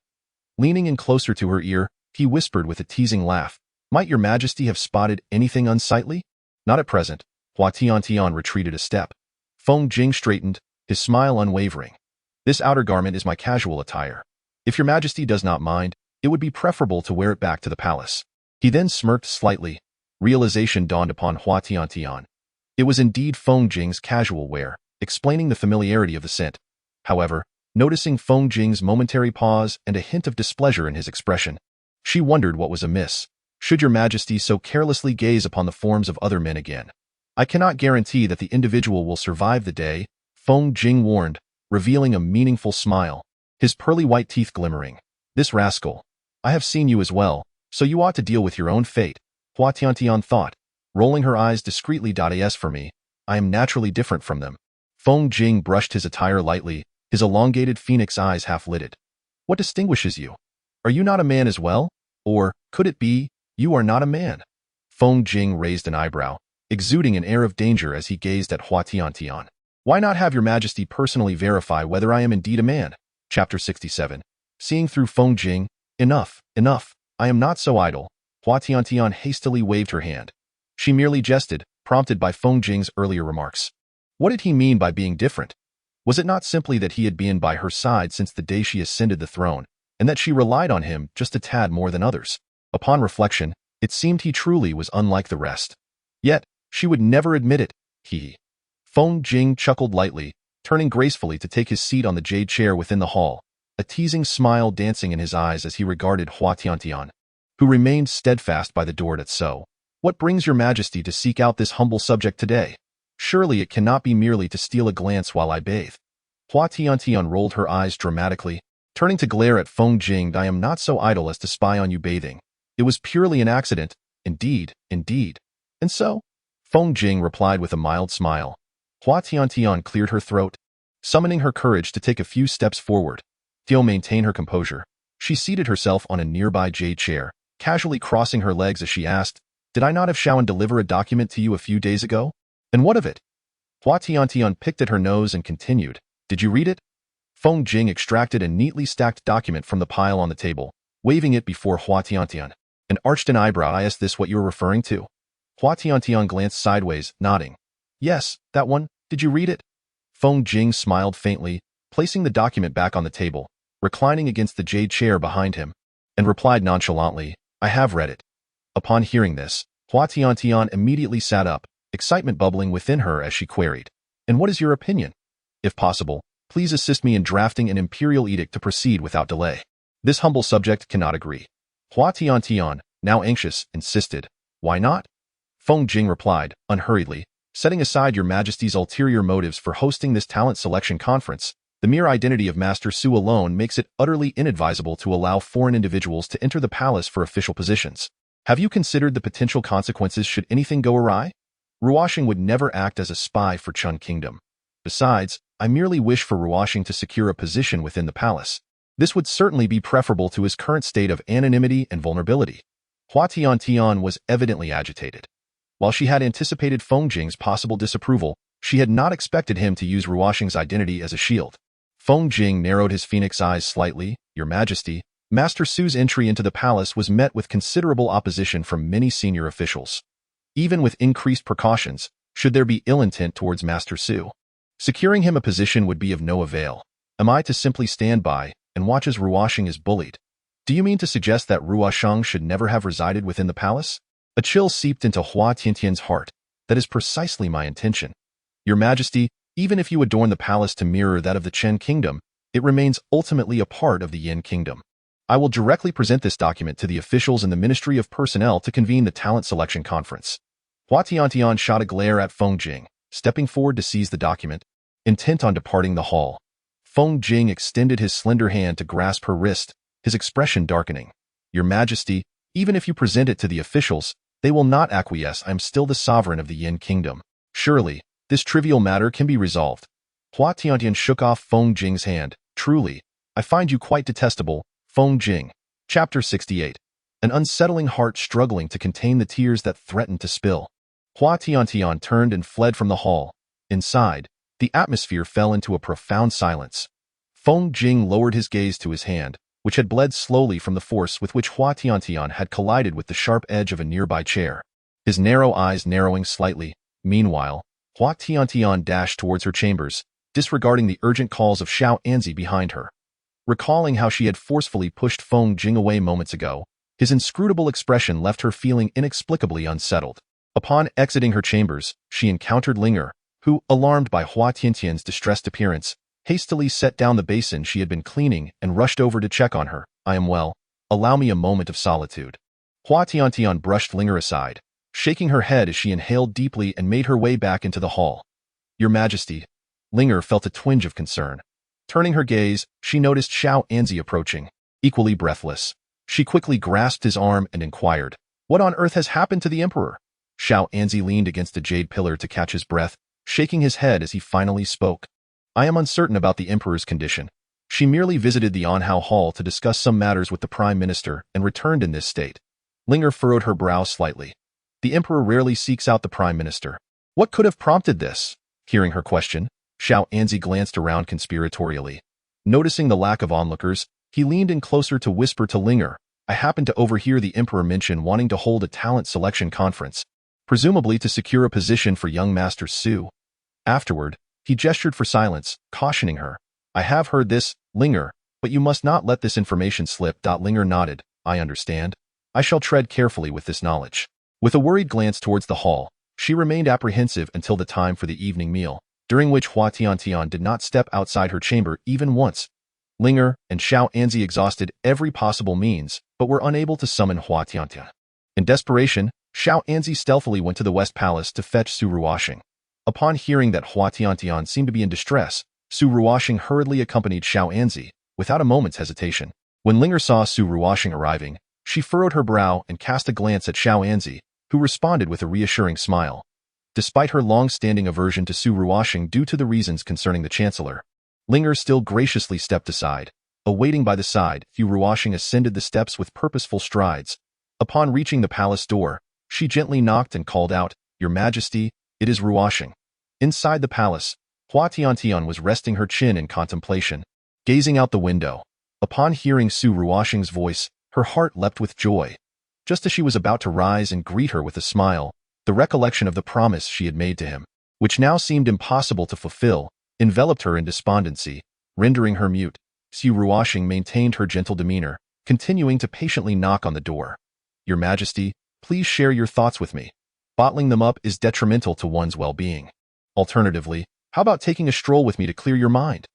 Leaning in closer to her ear, he whispered with a teasing laugh, "Might your Majesty have spotted anything unsightly?" "Not at present. Hua Tiantian retreated a step. Feng Jing straightened, his smile unwavering. This outer garment is my casual attire. If your majesty does not mind, it would be preferable to wear it back to the palace. He then smirked slightly. Realization dawned upon Hua Tiantian. It was indeed Feng Jing's casual wear, explaining the familiarity of the scent. However, noticing Feng Jing's momentary pause and a hint of displeasure in his expression, she wondered what was amiss. Should your majesty so carelessly gaze upon the forms of other men again? I cannot guarantee that the individual will survive the day, Feng Jing warned, revealing a meaningful smile, his pearly white teeth glimmering. This rascal. I have seen you as well, so you ought to deal with your own fate, Hua Tiantian thought, rolling her eyes discreetly. As for me, I am naturally different from them. Feng Jing brushed his attire lightly, his elongated phoenix eyes half-lidded. What distinguishes you? Are you not a man as well? Or, could it be, you are not a man? Feng Jing raised an eyebrow, exuding an air of danger as he gazed at Hua Tiantian. Why not have your majesty personally verify whether I am indeed a man? Chapter 67. Seeing through Feng Jing. Enough, enough, I am not so idle. Hua Tiantian hastily waved her hand. She merely jested, prompted by Feng Jing's earlier remarks. What did he mean by being different? Was it not simply that he had been by her side since the day she ascended the throne, and that she relied on him just a tad more than others? Upon reflection, it seemed he truly was unlike the rest. Yet, she would never admit it. Feng Jing chuckled lightly, turning gracefully to take his seat on the jade chair within the hall, a teasing smile dancing in his eyes as he regarded Hua Tiantian, who remained steadfast by the door. What brings your majesty to seek out this humble subject today? Surely it cannot be merely to steal a glance while I bathe. Hua Tiantian rolled her eyes dramatically, turning to glare at Feng Jing. I am not so idle as to spy on you bathing. It was purely an accident. Indeed, indeed. And so? Feng Jing replied with a mild smile. Hua Tiantian cleared her throat, summoning her courage to take a few steps forward. To maintain her composure, she seated herself on a nearby jade chair, casually crossing her legs as she asked, Did I not have Shaoan deliver a document to you a few days ago? And what of it? Hua Tiantian picked at her nose and continued, Did you read it? Feng Jing extracted a neatly stacked document from the pile on the table, waving it before Hua Tiantian, and arched an eyebrow. Is this what you are referring to? Hua Tiantian glanced sideways, nodding. Yes, that one. Did you read it? Feng Jing smiled faintly, placing the document back on the table, reclining against the jade chair behind him, and replied nonchalantly, I have read it. Upon hearing this, Hua Tiantian immediately sat up, excitement bubbling within her as she queried, And what is your opinion? If possible, please assist me in drafting an imperial edict to proceed without delay. This humble subject cannot agree. Hua Tiantian, now anxious, insisted, Why not? Feng Jing replied, unhurriedly, Setting aside your majesty's ulterior motives for hosting this talent selection conference, the mere identity of Master Su alone makes it utterly inadvisable to allow foreign individuals to enter the palace for official positions. Have you considered the potential consequences should anything go awry? Ruoxing would never act as a spy for Chen Kingdom. Besides, I merely wish for Ruoxing to secure a position within the palace. This would certainly be preferable to his current state of anonymity and vulnerability. Hua Tiantian was evidently agitated. While she had anticipated Feng Jing's possible disapproval, she had not expected him to use Ruoxing's identity as a shield. Feng Jing narrowed his phoenix eyes slightly. Your Majesty, Master Su's entry into the palace was met with considerable opposition from many senior officials. Even with increased precautions, should there be ill intent towards Master Su, securing him a position would be of no avail. Am I to simply stand by and watch as Ruoxing is bullied? Do you mean to suggest that Ruoxing should never have resided within the palace? A chill seeped into Hua Tiantian's heart. That is precisely my intention. Your Majesty, even if you adorn the palace to mirror that of the Chen Kingdom, it remains ultimately a part of the Yin Kingdom. I will directly present this document to the officials in the Ministry of Personnel to convene the talent selection conference. Hua Tiantian shot a glare at Feng Jing, stepping forward to seize the document, intent on departing the hall. Feng Jing extended his slender hand to grasp her wrist, his expression darkening. Your Majesty, even if you present it to the officials, they will not acquiesce. I am still the sovereign of the Yin Kingdom. Surely, this trivial matter can be resolved. Hua Tiantian shook off Feng Jing's hand. Truly, I find you quite detestable, Feng Jing. Chapter 68. An unsettling heart struggling to contain the tears that threatened to spill. Hua Tiantian turned and fled from the hall. Inside, the atmosphere fell into a profound silence. Feng Jing lowered his gaze to his hand, which had bled slowly from the force with which Hua Tiantian had collided with the sharp edge of a nearby chair. His narrow eyes narrowing slightly, Meanwhile, Hua Tiantian dashed towards her chambers, disregarding the urgent calls of Xiao Anzi behind her. Recalling how she had forcefully pushed Feng Jing away moments ago, his inscrutable expression left her feeling inexplicably unsettled. Upon exiting her chambers, she encountered Linger, who, alarmed by Hua Tiantian's distressed appearance, hastily set down the basin she had been cleaning and rushed over to check on her. I am well. Allow me a moment of solitude. Hua Tiantian brushed Linger aside, shaking her head as she inhaled deeply and made her way back into the hall. Your Majesty. Linger felt a twinge of concern. Turning her gaze, she noticed Xiao Anzi approaching, equally breathless. She quickly grasped his arm and inquired, "What on earth has happened to the Emperor?" Xiao Anzi leaned against a jade pillar to catch his breath, shaking his head as he finally spoke. I am uncertain about the Emperor's condition. She merely visited the Anhao Hall to discuss some matters with the Prime Minister and returned in this state. Linger furrowed her brow slightly. The Emperor rarely seeks out the Prime Minister. What could have prompted this? Hearing her question, Xiao Anzi glanced around conspiratorially. Noticing the lack of onlookers, he leaned in closer to whisper to Linger, I happened to overhear the Emperor mention wanting to hold a talent selection conference, presumably to secure a position for young Master Su. Afterward, he gestured for silence, cautioning her. I have heard this, Linger, but you must not let this information slip. Linger nodded. I understand. I shall tread carefully with this knowledge. With a worried glance towards the hall, she remained apprehensive until the time for the evening meal, during which Hua Tiantian did not step outside her chamber even once. Linger and Xiao Anzi exhausted every possible means, but were unable to summon Hua Tiantian. In desperation, Xiao Anzi stealthily went to the West Palace to fetch Su Ruoxing. Upon hearing that Hua Tiantian seemed to be in distress, Su Ruoxing hurriedly accompanied Xiao Anzi, without a moment's hesitation. When Linger saw Su Ruoxing arriving, she furrowed her brow and cast a glance at Xiao Anzi, who responded with a reassuring smile. Despite her long-standing aversion to Su Ruoxing due to the reasons concerning the Chancellor, Linger still graciously stepped aside. Awaiting by the side, Su Ruoxing ascended the steps with purposeful strides. Upon reaching the palace door, she gently knocked and called out, Your Majesty, it is Ruoxing. Inside the palace, Hua Tiantian was resting her chin in contemplation, gazing out the window. Upon hearing Su Ruoxing's voice, her heart leapt with joy. Just as she was about to rise and greet her with a smile, the recollection of the promise she had made to him, which now seemed impossible to fulfill, enveloped her in despondency, rendering her mute. Su Ruoxing maintained her gentle demeanor, continuing to patiently knock on the door. Your Majesty, please share your thoughts with me. Bottling them up is detrimental to one's well-being. Alternatively, how about taking a stroll with me to clear your mind?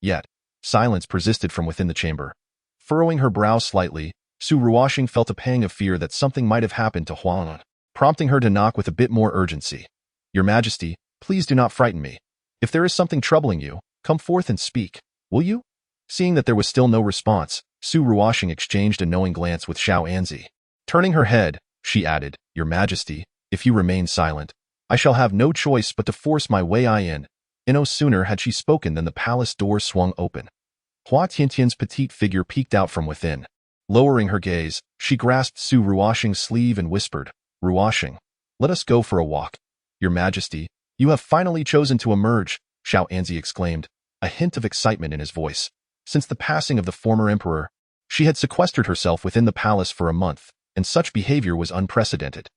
Yet, silence persisted from within the chamber. Furrowing her brow slightly, Su Ruoxing felt a pang of fear that something might have happened to Huan, prompting her to knock with a bit more urgency. Your Majesty, please do not frighten me. If there is something troubling you, come forth and speak, will you? Seeing that there was still no response, Su Ruoxing exchanged a knowing glance with Xiao Anzi. Turning her head, she added, Your Majesty, if you remain silent, I shall have no choice but to force my way in. No sooner had she spoken than the palace door swung open. Hua Tiantian's petite figure peeked out from within. Lowering her gaze, she grasped Su Ruoxing's sleeve and whispered, Ruoxing, let us go for a walk. Your Majesty, you have finally chosen to emerge, Xiao Anzi exclaimed, a hint of excitement in his voice. Since the passing of the former emperor, she had sequestered herself within the palace for a month, and such behavior was unprecedented.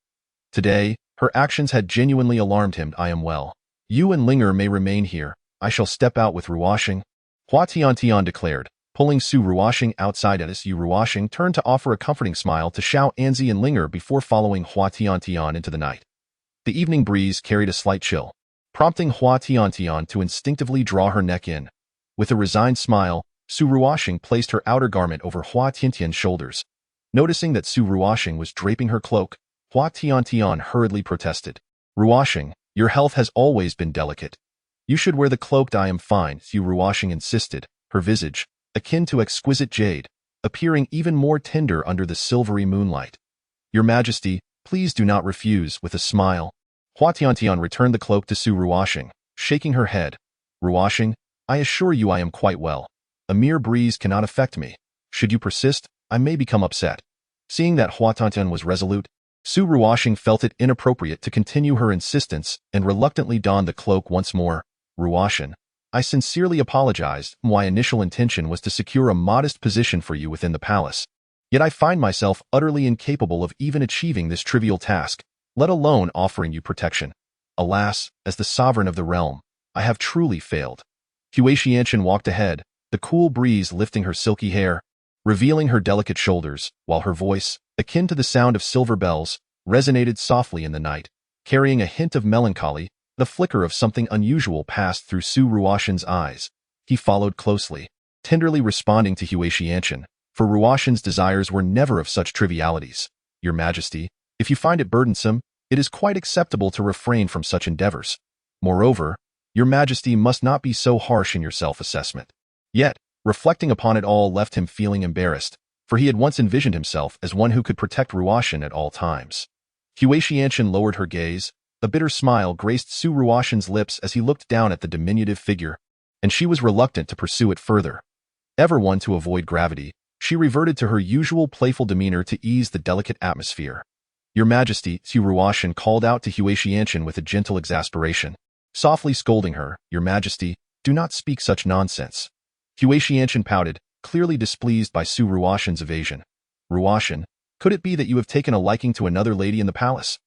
Today, her actions had genuinely alarmed him. I am well. You and Linger may remain here. I shall step out with Ruoxing. Hua Tiantian declared, pulling Su Ruoxing outside at us. Su Ruoxing turned to offer a comforting smile to Xiao Anzi and Linger before following Hua Tiantian into the night. The evening breeze carried a slight chill, prompting Hua Tiantian to instinctively draw her neck in. With a resigned smile, Su Ruoxing placed her outer garment over Hua Tiantian's shoulders. Noticing that Su Ruoxing was draping her cloak, Hua Tiantian hurriedly protested. Ruoxing, your health has always been delicate. You should wear the cloak. I am fine, Su Ruoxing insisted, her visage, akin to exquisite jade, appearing even more tender under the silvery moonlight. Your Majesty, please do not refuse. With a smile, Hua Tiantian returned the cloak to Su Ruoxing, shaking her head. Ruoxing, I assure you I am quite well. A mere breeze cannot affect me. Should you persist, I may become upset. Seeing that Hua Tiantian was resolute, Su Ruoxing felt it inappropriate to continue her insistence and reluctantly donned the cloak once more. Ruoxing, I sincerely apologized. My initial intention was to secure a modest position for you within the palace. Yet I find myself utterly incapable of even achieving this trivial task, let alone offering you protection. Alas, as the sovereign of the realm, I have truly failed. Hua Tiantian walked ahead, the cool breeze lifting her silky hair, revealing her delicate shoulders, while her voice, akin to the sound of silver bells, resonated softly in the night, carrying a hint of melancholy. The flicker of something unusual passed through Su Ruotian's eyes. He followed closely, tenderly responding to Hua Tiantian, for Ruotian's desires were never of such trivialities. Your Majesty, if you find it burdensome, it is quite acceptable to refrain from such endeavors. Moreover, Your Majesty must not be so harsh in your self-assessment. Yet, reflecting upon it all left him feeling embarrassed, for he had once envisioned himself as one who could protect Ruotian at all times. Hua Tiantian lowered her gaze. A bitter smile graced Su Ruotian's lips as he looked down at the diminutive figure, and she was reluctant to pursue it further. Ever one to avoid gravity, she reverted to her usual playful demeanor to ease the delicate atmosphere. Your Majesty, Su Ruotian called out to Hua Tiantian with a gentle exasperation, softly scolding her. Your Majesty, do not speak such nonsense. Hua Tiantian pouted, clearly displeased by Su Ruotian's evasion. Ruotian, could it be that you have taken a liking to another lady in the palace?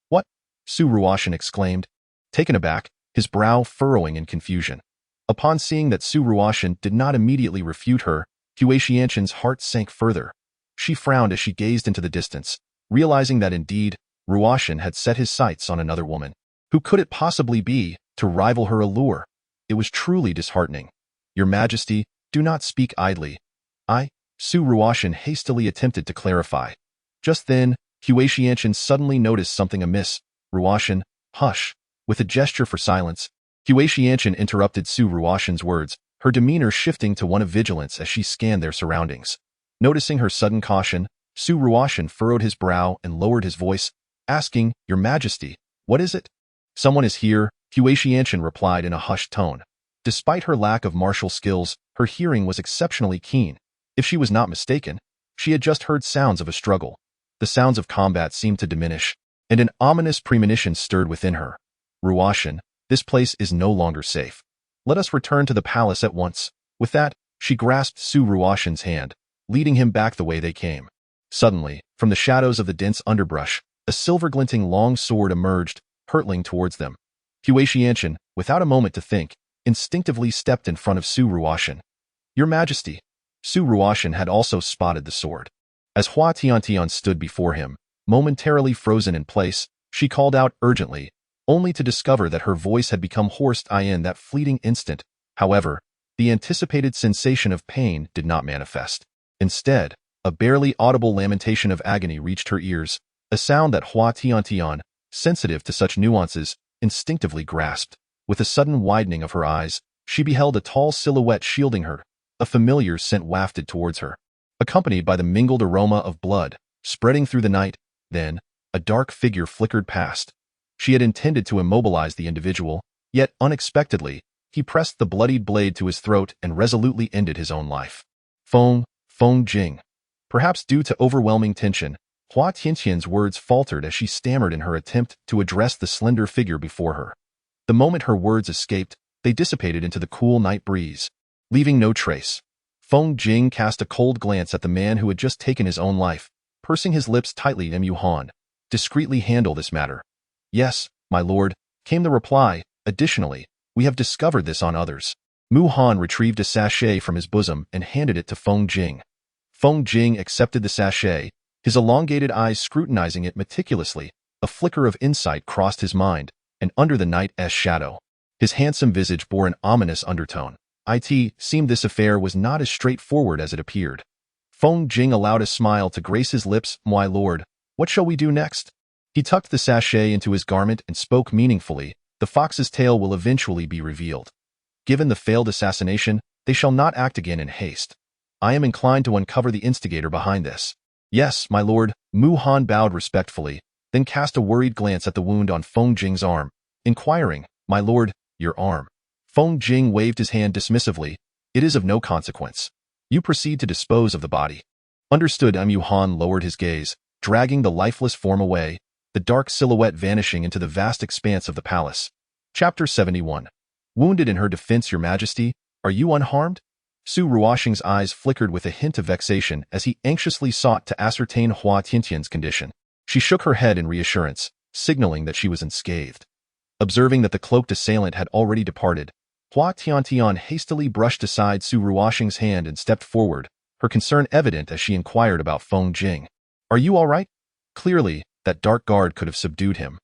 What? Su Ruotian exclaimed, taken aback, his brow furrowing in confusion. Upon seeing that Su Ruotian did not immediately refute her, Hua Tiantian's heart sank further. She frowned as she gazed into the distance, realizing that indeed, Ruotian had set his sights on another woman. Who could it possibly be, to rival her allure? It was truly disheartening. Your Majesty, do not speak idly. Su Ruotian hastily attempted to clarify. Just then, Hua Tiantian suddenly noticed something amiss. Ruotian, hush. With a gesture for silence, Hua Tiantian interrupted Su Ruotian's words, her demeanor shifting to one of vigilance as she scanned their surroundings. Noticing her sudden caution, Su Ruotian furrowed his brow and lowered his voice, asking, Your Majesty, what is it? Someone is here, Hua Tiantian replied in a hushed tone. Despite her lack of martial skills, her hearing was exceptionally keen. If she was not mistaken, she had just heard sounds of a struggle. The sounds of combat seemed to diminish, and an ominous premonition stirred within her. Ruotian, this place is no longer safe. Let us return to the palace at once. With that, she grasped Su Ruotian's hand, leading him back the way they came. Suddenly, from the shadows of the dense underbrush, a silver-glinting long sword emerged, hurtling towards them. Hua Tiantian, without a moment to think, instinctively stepped in front of Su Ruotian. Your Majesty. Su Ruotian had also spotted the sword. As Hua Tiantian stood before him, momentarily frozen in place, she called out urgently, only to discover that her voice had become hoarse in that fleeting instant. However, the anticipated sensation of pain did not manifest. Instead, a barely audible lamentation of agony reached her ears, a sound that Hua Tiantian, sensitive to such nuances, instinctively grasped. With a sudden widening of her eyes, she beheld a tall silhouette shielding her, a familiar scent wafted towards her, accompanied by the mingled aroma of blood, spreading through the night. Then, a dark figure flickered past. She had intended to immobilize the individual, yet unexpectedly, he pressed the bloodied blade to his throat and resolutely ended his own life. Feng Jing. Perhaps due to overwhelming tension, Hua Tiantian's words faltered as she stammered in her attempt to address the slender figure before her. The moment her words escaped, they dissipated into the cool night breeze, leaving no trace. Feng Jing cast a cold glance at the man who had just taken his own life, pursing his lips tightly. Mu Han, discreetly handle this matter. Yes, my lord, came the reply. Additionally, we have discovered this on others. Mu Han retrieved a sachet from his bosom and handed it to Feng Jing. Feng Jing accepted the sachet, his elongated eyes scrutinizing it meticulously. A flicker of insight crossed his mind, and under the night's shadow, his handsome visage bore an ominous undertone. It seemed this affair was not as straightforward as it appeared. Feng Jing allowed a smile to grace his lips. My lord, what shall we do next? He tucked the sachet into his garment and spoke meaningfully. The fox's tail will eventually be revealed. Given the failed assassination, they shall not act again in haste. I am inclined to uncover the instigator behind this. Yes, my lord. Mu Han bowed respectfully, then cast a worried glance at the wound on Feng Jing's arm, inquiring, My lord, your arm. Feng Jing waved his hand dismissively. It is of no consequence. You proceed to dispose of the body. Understood. Mu Han lowered his gaze, dragging the lifeless form away, the dark silhouette vanishing into the vast expanse of the palace. Chapter 71. Wounded in her defense, Your Majesty, are you unharmed? Su Ruotian's eyes flickered with a hint of vexation as he anxiously sought to ascertain Hua Tiantian's condition. She shook her head in reassurance, signaling that she was unscathed. Observing that the cloaked assailant had already departed, Hua Tiantian hastily brushed aside Su Ruoxing's hand and stepped forward, her concern evident as she inquired about Feng Jing. "Are you all right?" Clearly, that dark guard could have subdued him.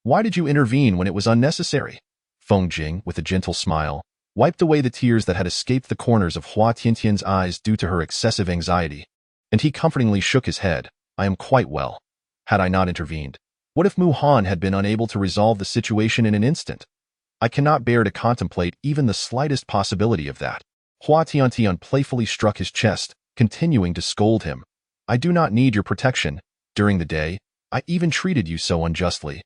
"Why did you intervene when it was unnecessary?" Feng Jing, with a gentle smile, wiped away the tears that had escaped the corners of Hua Tiantian's eyes due to her excessive anxiety, and he comfortingly shook his head. "I am quite well. Had I not intervened, what if Mu Han had been unable to resolve the situation in an instant? I cannot bear to contemplate even the slightest possibility of that." Hua Tiantian playfully struck his chest, continuing to scold him. "I do not need your protection. During the day, I even treated you so unjustly.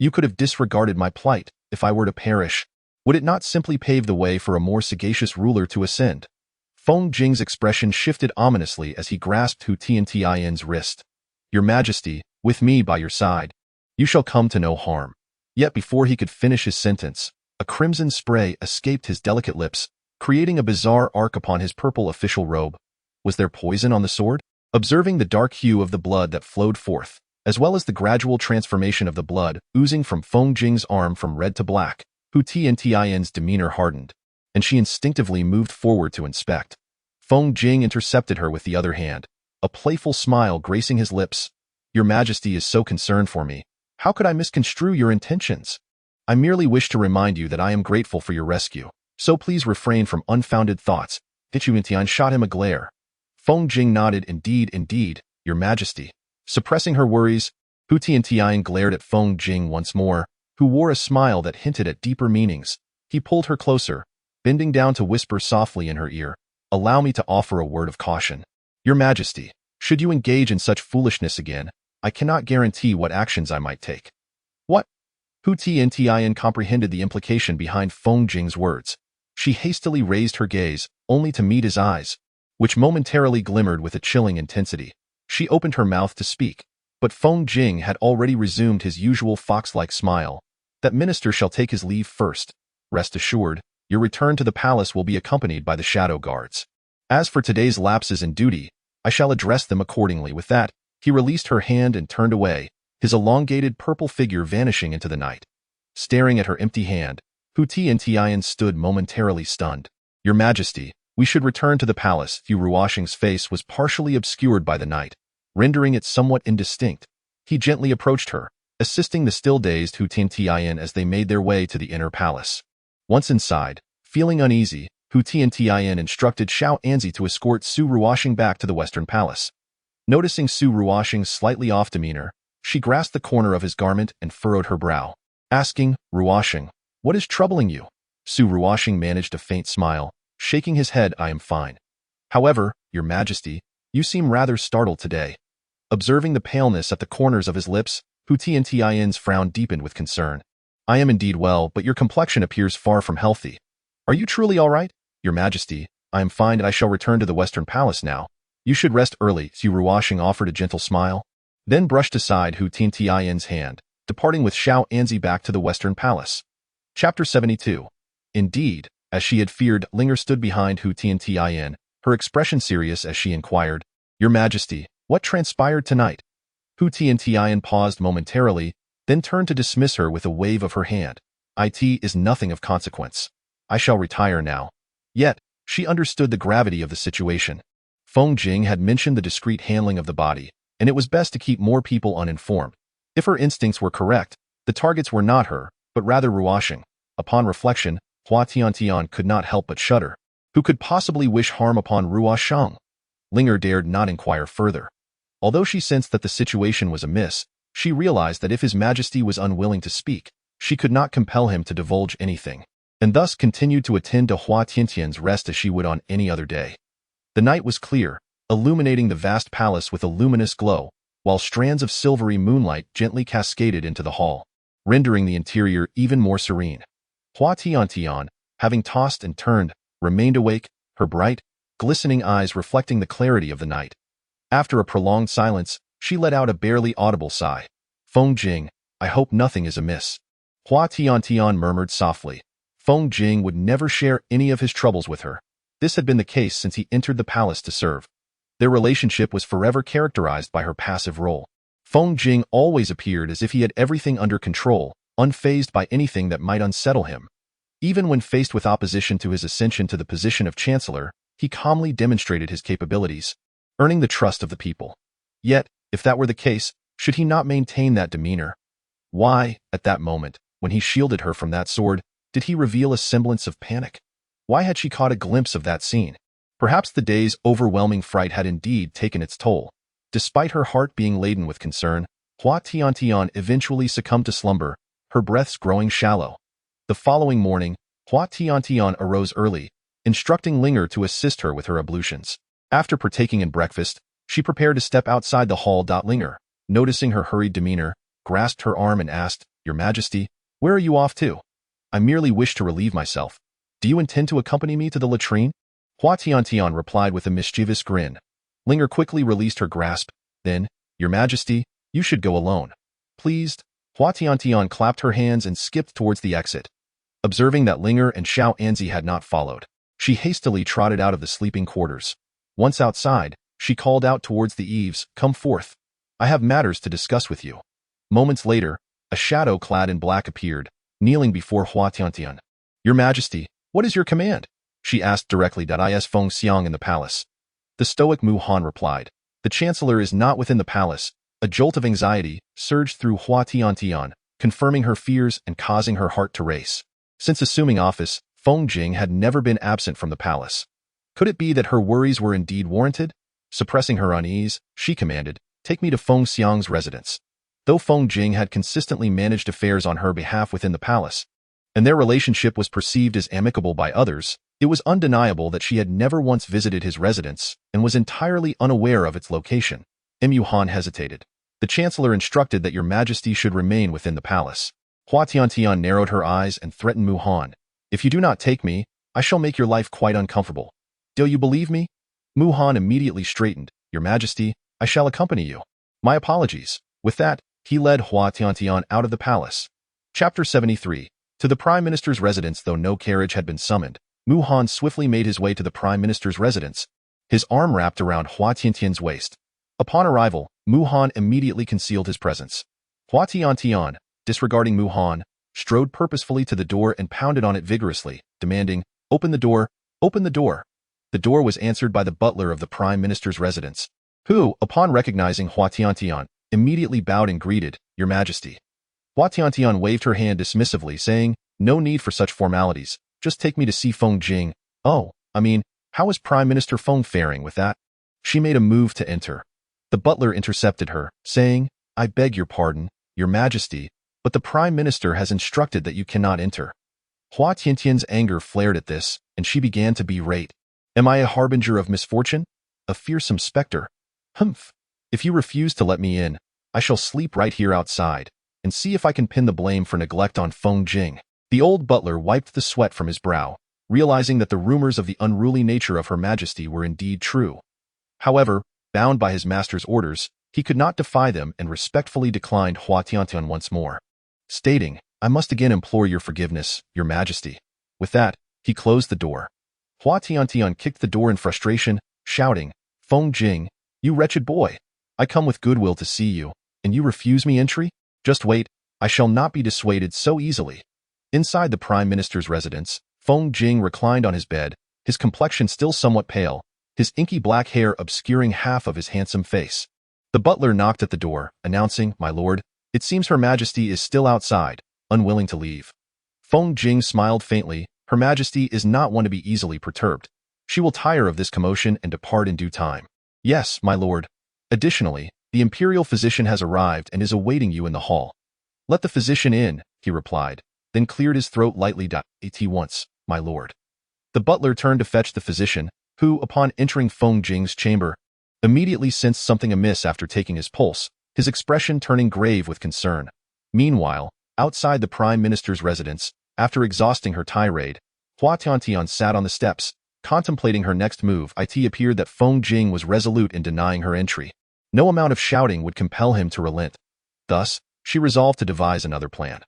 You could have disregarded my plight. If I were to perish, would it not simply pave the way for a more sagacious ruler to ascend?" Feng Jing's expression shifted ominously as he grasped Hua Tiantian's wrist. "Your Majesty, with me by your side, you shall come to no harm." Yet before he could finish his sentence, a crimson spray escaped his delicate lips, creating a bizarre arc upon his purple official robe. Was there poison on the sword? Observing the dark hue of the blood that flowed forth, as well as the gradual transformation of the blood oozing from Feng Jing's arm from red to black, Hua Tiantian's demeanor hardened, and she instinctively moved forward to inspect. Feng Jing intercepted her with the other hand, a playful smile gracing his lips. "Your Majesty is so concerned for me. How could I misconstrue your intentions? I merely wish to remind you that I am grateful for your rescue, so please refrain from unfounded thoughts." Hua Tiantian shot him a glare. Feng Jing nodded. Indeed, Your Majesty." Suppressing her worries, Hua Tiantian glared at Feng Jing once more, who wore a smile that hinted at deeper meanings. He pulled her closer, bending down to whisper softly in her ear, "Allow me to offer a word of caution. Your Majesty, should you engage in such foolishness again, I cannot guarantee what actions I might take." "What?" Hua Tiantian comprehended the implication behind Feng Jing's words. She hastily raised her gaze, only to meet his eyes, which momentarily glimmered with a chilling intensity. She opened her mouth to speak, but Feng Jing had already resumed his usual fox-like smile. "That minister shall take his leave first. Rest assured, your return to the palace will be accompanied by the shadow guards. As for today's lapses in duty, I shall address them accordingly." With that, he released her hand and turned away, his elongated purple figure vanishing into the night. Staring at her empty hand, Hua Tiantian stood momentarily stunned. "Your Majesty, we should return to the palace." Su Ruoxing's face was partially obscured by the night, rendering it somewhat indistinct. He gently approached her, assisting the still-dazed Hua Tiantian as they made their way to the inner palace. Once inside, feeling uneasy, Hua Tiantian instructed Xiao Anzi to escort Su Ruoxing back to the Western Palace. Noticing Su Ruoxing's slightly off demeanor, she grasped the corner of his garment and furrowed her brow, asking, "Ruoxing, what is troubling you?" Su Ruoxing managed a faint smile, shaking his head. "I am fine. However, Your Majesty, you seem rather startled today." Observing the paleness at the corners of his lips, Hua Tiantian's frown deepened with concern. "I am indeed well, but your complexion appears far from healthy. Are you truly all right?" "Your Majesty, I am fine and I shall return to the Western Palace now. You should rest early." Su Ruoxing offered a gentle smile, then brushed aside Hua Tiantian's hand, departing with Xiao Anzi back to the Western Palace. Chapter 72. Indeed, as she had feared, Linger stood behind Hua Tiantian, her expression serious as she inquired, "Your Majesty, what transpired tonight?" Hua Tiantian paused momentarily, then turned to dismiss her with a wave of her hand. "It is nothing of consequence. I shall retire now." Yet, she understood the gravity of the situation. Feng Jing had mentioned the discreet handling of the body, and it was best to keep more people uninformed. If her instincts were correct, the targets were not her, but rather Ruoxing. Upon reflection, Hua Tiantian could not help but shudder. Who could possibly wish harm upon Ruoxing? Linger dared not inquire further. Although she sensed that the situation was amiss, she realized that if His Majesty was unwilling to speak, she could not compel him to divulge anything, and thus continued to attend to Hua Tiantian's rest as she would on any other day. The night was clear, illuminating the vast palace with a luminous glow, while strands of silvery moonlight gently cascaded into the hall, rendering the interior even more serene. Hua Tiantian, having tossed and turned, remained awake, her bright, glistening eyes reflecting the clarity of the night. After a prolonged silence, she let out a barely audible sigh. "Feng Jing, I hope nothing is amiss." Hua Tiantian murmured softly. Feng Jing would never share any of his troubles with her. This had been the case since he entered the palace to serve. Their relationship was forever characterized by her passive role. Feng Jing always appeared as if he had everything under control, unfazed by anything that might unsettle him. Even when faced with opposition to his ascension to the position of Chancellor, he calmly demonstrated his capabilities, earning the trust of the people. Yet, if that were the case, should he not maintain that demeanor? Why, at that moment, when he shielded her from that sword, did he reveal a semblance of panic? Why had she caught a glimpse of that scene? Perhaps the day's overwhelming fright had indeed taken its toll. Despite her heart being laden with concern, Hua Tiantian eventually succumbed to slumber, her breaths growing shallow. The following morning, Hua Tiantian arose early, instructing Linger to assist her with her ablutions. After partaking in breakfast, she prepared to step outside the hall. Linger, noticing her hurried demeanor, grasped her arm and asked, "Your Majesty, where are you off to?" "I merely wish to relieve myself. Do you intend to accompany me to the latrine?" Hua Tiantian replied with a mischievous grin. Linger quickly released her grasp. Then, "Your Majesty, you should go alone." Pleased, Hua Tiantian clapped her hands and skipped towards the exit. Observing that Linger and Xiao Anzi had not followed, she hastily trotted out of the sleeping quarters. Once outside, she called out towards the eaves, "Come forth. I have matters to discuss with you." Moments later, a shadow clad in black appeared, kneeling before Hua Tiantian. "Your Majesty, what is your command?" she asked directly. Is Feng Xiang in the palace? The stoic Mu Han replied, "The Chancellor is not within the palace." A jolt of anxiety surged through Hua Tiantian, confirming her fears and causing her heart to race. Since assuming office, Feng Jing had never been absent from the palace. Could it be that her worries were indeed warranted? Suppressing her unease, she commanded, "Take me to Feng Xiang's residence." Though Feng Jing had consistently managed affairs on her behalf within the palace, and their relationship was perceived as amicable by others, it was undeniable that she had never once visited his residence and was entirely unaware of its location. Mu Han hesitated. "The Chancellor instructed that your Majesty should remain within the palace." Hua Tiantian narrowed her eyes and threatened Mu Han, "If you do not take me, I shall make your life quite uncomfortable. Do you believe me?" Mu Han immediately straightened. "Your Majesty, I shall accompany you." "My apologies." With that, he led Hua Tiantian out of the palace. Chapter 73. To the Prime Minister's residence. Though no carriage had been summoned, Mu Han swiftly made his way to the Prime Minister's residence, his arm wrapped around Hua Tiantian's waist. Upon arrival, Mu Han immediately concealed his presence. Hua Tiantian, disregarding Mu Han, strode purposefully to the door and pounded on it vigorously, demanding, "Open the door, open the door." The door was answered by the butler of the Prime Minister's residence, who, upon recognizing Hua Tiantian, immediately bowed and greeted, "Your Majesty." Hua Tiantian waved her hand dismissively, saying, "No need for such formalities, just take me to see Feng Jing." "Oh, how is Prime Minister Feng faring with that?" She made a move to enter. The butler intercepted her, saying, "I beg your pardon, Your Majesty, but the Prime Minister has instructed that you cannot enter." Hua Tiantian's anger flared at this, and she began to berate. "Am I a harbinger of misfortune? A fearsome specter? Humph! If you refuse to let me in, I shall sleep right here outside, and see if I can pin the blame for neglect on Feng Jing." The old butler wiped the sweat from his brow, realizing that the rumors of the unruly nature of Her Majesty were indeed true. However, bound by his master's orders, he could not defy them and respectfully declined Hua Tiantian once more, stating, "I must again implore your forgiveness, Your Majesty." With that, he closed the door. Hua Tiantian kicked the door in frustration, shouting, "Feng Jing, you wretched boy! I come with goodwill to see you, and you refuse me entry? Just wait, I shall not be dissuaded so easily." Inside the Prime Minister's residence, Feng Jing reclined on his bed, his complexion still somewhat pale, his inky black hair obscuring half of his handsome face. The butler knocked at the door, announcing, "My lord, it seems Her Majesty is still outside, unwilling to leave." Feng Jing smiled faintly. Her Majesty is not one to be easily perturbed. She will tire of this commotion and depart in due time. "Yes, my lord. Additionally, the imperial physician has arrived and is awaiting you in the hall." "Let the physician in," he replied, then cleared his throat lightly. "At once, my lord." The butler turned to fetch the physician, who, upon entering Feng Jing's chamber, immediately sensed something amiss after taking his pulse, his expression turning grave with concern. Meanwhile, outside the Prime Minister's residence, after exhausting her tirade, Hua Tiantian sat on the steps, contemplating her next move. It appeared that Feng Jing was resolute in denying her entry. No amount of shouting would compel him to relent. Thus, she resolved to devise another plan.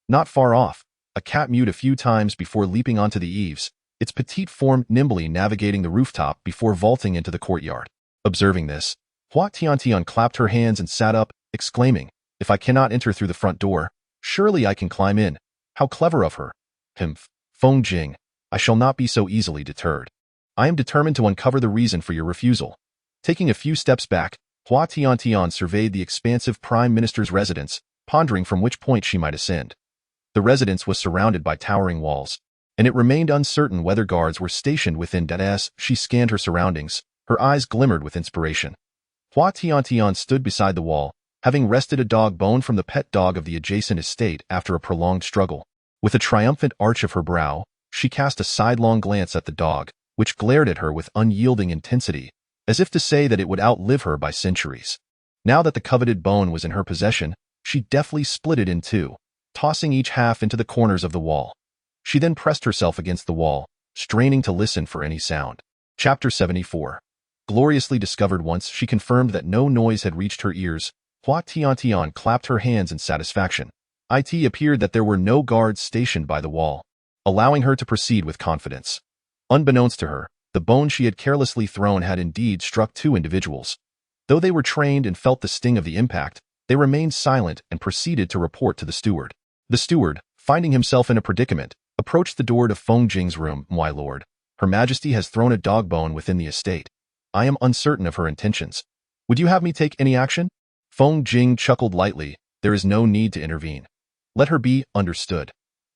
Not far off, a cat mewed a few times before leaping onto the eaves, its petite form nimbly navigating the rooftop before vaulting into the courtyard. Observing this, Hua Tiantian clapped her hands and sat up, exclaiming, "If I cannot enter through the front door, Surely I can climb in. How clever of her. Humph. Feng Jing, I shall not be so easily deterred. I am determined to uncover the reason for your refusal. Taking a few steps back, Hua Tiantian surveyed the expansive prime minister's residence, pondering from which point she might ascend. The residence was surrounded by towering walls, and it remained uncertain whether guards were stationed within. As she scanned her surroundings, her eyes glimmered with inspiration. Hua Tiantian stood beside the wall, having wrested a dog bone from the pet dog of the adjacent estate after a prolonged struggle. With a triumphant arch of her brow, she cast a sidelong glance at the dog, which glared at her with unyielding intensity, as if to say that it would outlive her by centuries. Now that the coveted bone was in her possession, she deftly split it in two, tossing each half into the corners of the wall. She then pressed herself against the wall, straining to listen for any sound. Chapter 74. Gloriously discovered. Once she confirmed that no noise had reached her ears, Hua Tiantian clapped her hands in satisfaction. It appeared that there were no guards stationed by the wall, allowing her to proceed with confidence. Unbeknownst to her, the bone she had carelessly thrown had indeed struck two individuals. Though they were trained and felt the sting of the impact, they remained silent and proceeded to report to the steward. The steward, finding himself in a predicament, approached the door to Feng Jing's room. My lord, Her Majesty has thrown a dog bone within the estate. I am uncertain of her intentions. Would you have me take any action? Feng Jing chuckled lightly. There is no need to intervene. Let her be, understood.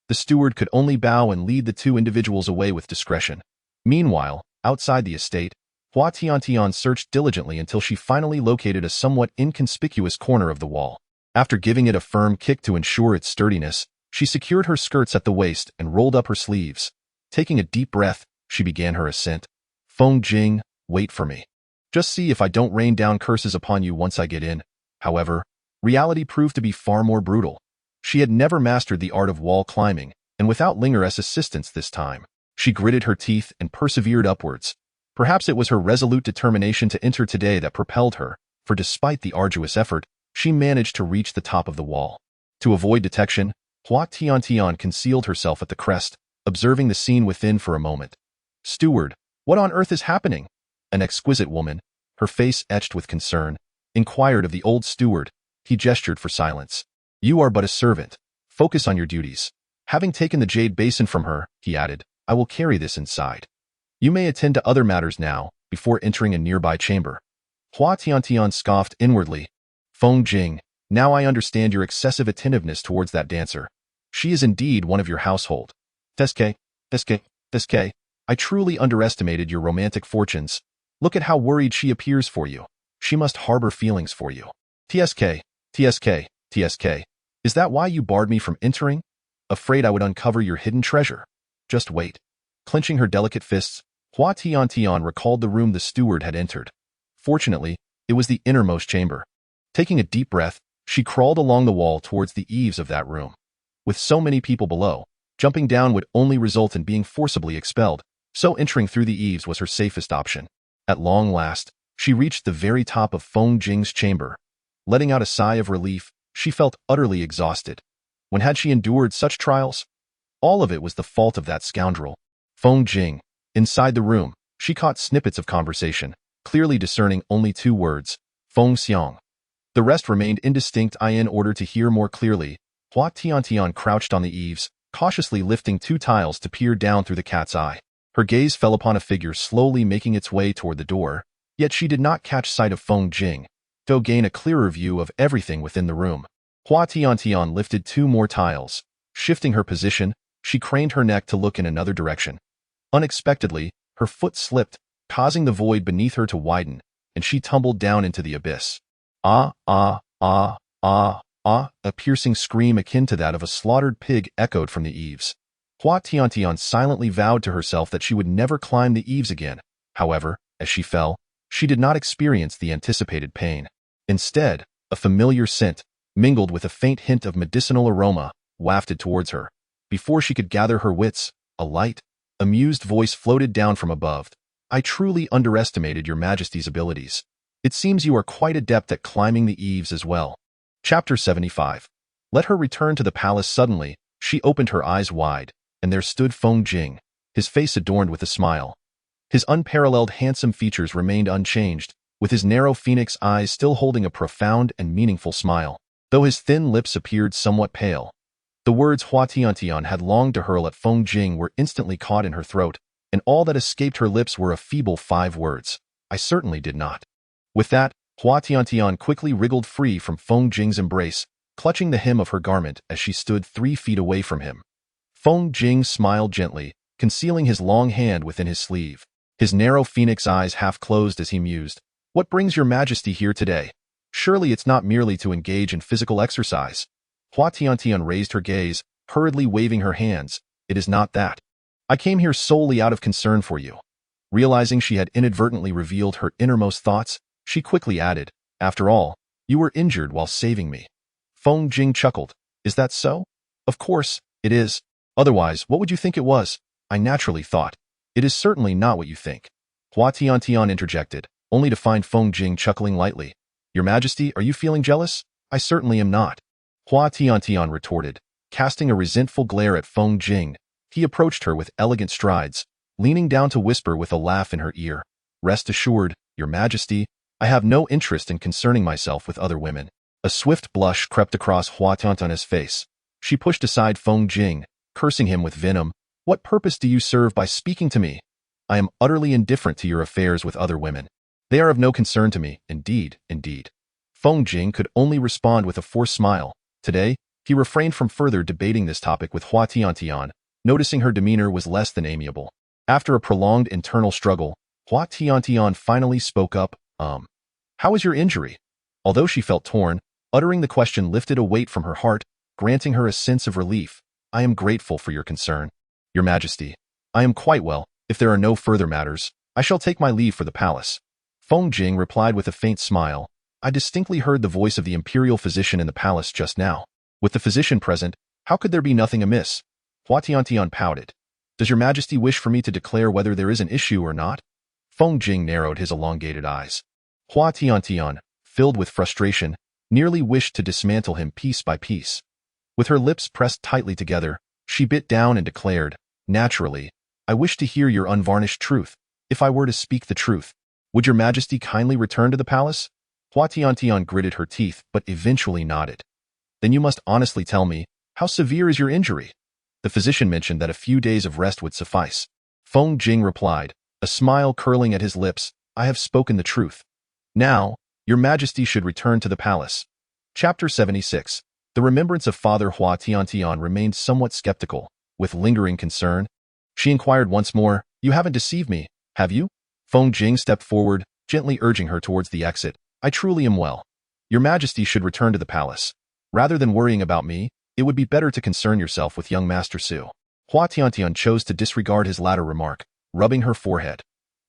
The steward could only bow and lead the two individuals away with discretion. Meanwhile, outside the estate, Hua Tiantian searched diligently until she finally located a somewhat inconspicuous corner of the wall. After giving it a firm kick to ensure its sturdiness, she secured her skirts at the waist and rolled up her sleeves. Taking a deep breath, she began her ascent. Feng Jing, wait for me. Just see if I don't rain down curses upon you once I get in. However, reality proved to be far more brutal. She had never mastered the art of wall climbing, and without Linger's assistance this time, she gritted her teeth and persevered upwards. Perhaps it was her resolute determination to enter today that propelled her, for despite the arduous effort, she managed to reach the top of the wall. To avoid detection, Hua Tiantian concealed herself at the crest, observing the scene within for a moment. Steward, what on earth is happening? An exquisite woman, her face etched with concern, inquired of the old steward. He gestured for silence. You are but a servant. Focus on your duties. Having taken the jade basin from her, he added, I will carry this inside. You may attend to other matters now, before entering a nearby chamber. Hua Tiantian scoffed inwardly. Feng Jing, now I understand your excessive attentiveness towards that dancer. She is indeed one of your household. Teske, I truly underestimated your romantic fortunes. Look at how worried she appears for you. She must harbor feelings for you. TSK, is that why you barred me from entering? Afraid I would uncover your hidden treasure? Just wait. Clenching her delicate fists, Hua Tiantian recalled the room the steward had entered. Fortunately, it was the innermost chamber. Taking a deep breath, she crawled along the wall towards the eaves of that room. With so many people below, jumping down would only result in being forcibly expelled, so entering through the eaves was her safest option. At long last, she reached the very top of Feng Jing's chamber. Letting out a sigh of relief, she felt utterly exhausted. When had she endured such trials? All of it was the fault of that scoundrel. Feng Jing. Inside the room, she caught snippets of conversation, clearly discerning only two words, Feng Xiang. The rest remained indistinct. In order to hear more clearly, Hua Tiantian crouched on the eaves, cautiously lifting two tiles to peer down through the cat's eye. Her gaze fell upon a figure slowly making its way toward the door, yet she did not catch sight of Feng Jing, to gain a clearer view of everything within the room. Hua Tiantian lifted two more tiles. Shifting her position, she craned her neck to look in another direction. Unexpectedly, her foot slipped, causing the void beneath her to widen, and she tumbled down into the abyss. A piercing scream akin to that of a slaughtered pig echoed from the eaves. Hua Tiantian silently vowed to herself that she would never climb the eaves again. However, as she fell, she did not experience the anticipated pain. Instead, a familiar scent, mingled with a faint hint of medicinal aroma, wafted towards her. Before she could gather her wits, a light, amused voice floated down from above. I truly underestimated your Majesty's abilities. It seems you are quite adept at climbing the eaves as well. Chapter 75. Let her return to the palace. Suddenly, she opened her eyes wide, and there stood Feng Jing, his face adorned with a smile. His unparalleled handsome features remained unchanged, with his narrow phoenix eyes still holding a profound and meaningful smile. Though his thin lips appeared somewhat pale, The words Hua Tiantian had longed to hurl at Feng Jing were instantly caught in her throat, and all that escaped her lips were a feeble 5 words. I certainly did not. With that, Hua Tiantian quickly wriggled free from Feng Jing's embrace, clutching the hem of her garment as she stood 3 feet away from him. Feng Jing smiled gently, concealing his long hand within his sleeve. His narrow phoenix eyes half closed as he mused, "What brings your Majesty here today? Surely it's not merely to engage in physical exercise." Hua Tiantian raised her gaze, hurriedly waving her hands. "It is not that. I came here solely out of concern for you." Realizing she had inadvertently revealed her innermost thoughts, she quickly added, "After all, you were injured while saving me." Feng Jing chuckled. "Is that so?" "Of course, it is. Otherwise, what would you think it was?" "I naturally thought. It is certainly not what you think." Hua Tiantian interjected, only to find Feng Jing chuckling lightly. "Your Majesty, are you feeling jealous?" "I certainly am not." Hua Tiantian retorted, casting a resentful glare at Feng Jing. He approached her with elegant strides, leaning down to whisper with a laugh in her ear, "Rest assured, Your Majesty, I have no interest in concerning myself with other women." A swift blush crept across Hua Tiantian's face. She pushed aside Feng Jing, cursing him with venom. "What purpose do you serve by speaking to me? I am utterly indifferent to your affairs with other women. They are of no concern to me, indeed, indeed." Feng Jing could only respond with a forced smile. Today, he refrained from further debating this topic with Hua Tiantian, noticing her demeanor was less than amiable. After a prolonged internal struggle, Hua Tiantian finally spoke up, How is your injury?" Although she felt torn, uttering the question lifted a weight from her heart, granting her a sense of relief. "I am grateful for your concern, Your Majesty. I am quite well. If there are no further matters, I shall take my leave for the palace." Feng Jing replied with a faint smile, "I distinctly heard the voice of the imperial physician in the palace just now. With the physician present, how could there be nothing amiss?" Hua Tiantian pouted. "Does Your Majesty wish for me to declare whether there is an issue or not?" Feng Jing narrowed his elongated eyes. Hua Tiantian, filled with frustration, nearly wished to dismantle him piece by piece. With her lips pressed tightly together, she bit down and declared, "Naturally, I wish to hear your unvarnished truth. If I were to speak the truth, would Your Majesty kindly return to the palace?" Hua Tiantian gritted her teeth but eventually nodded. "Then you must honestly tell me, how severe is your injury?" The physician mentioned that a few days of rest would suffice. Feng Jing replied, a smile curling at his lips, "I have spoken the truth. Now, Your Majesty should return to the palace." Chapter 76. The remembrance of Father Hua Tiantian remained somewhat skeptical, with lingering concern. She inquired once more, "You haven't deceived me, have you?" Feng Jing stepped forward, gently urging her towards the exit. "I truly am well. Your Majesty should return to the palace. Rather than worrying about me, it would be better to concern yourself with young Master Su." Hua Tiantian chose to disregard his latter remark, rubbing her forehead.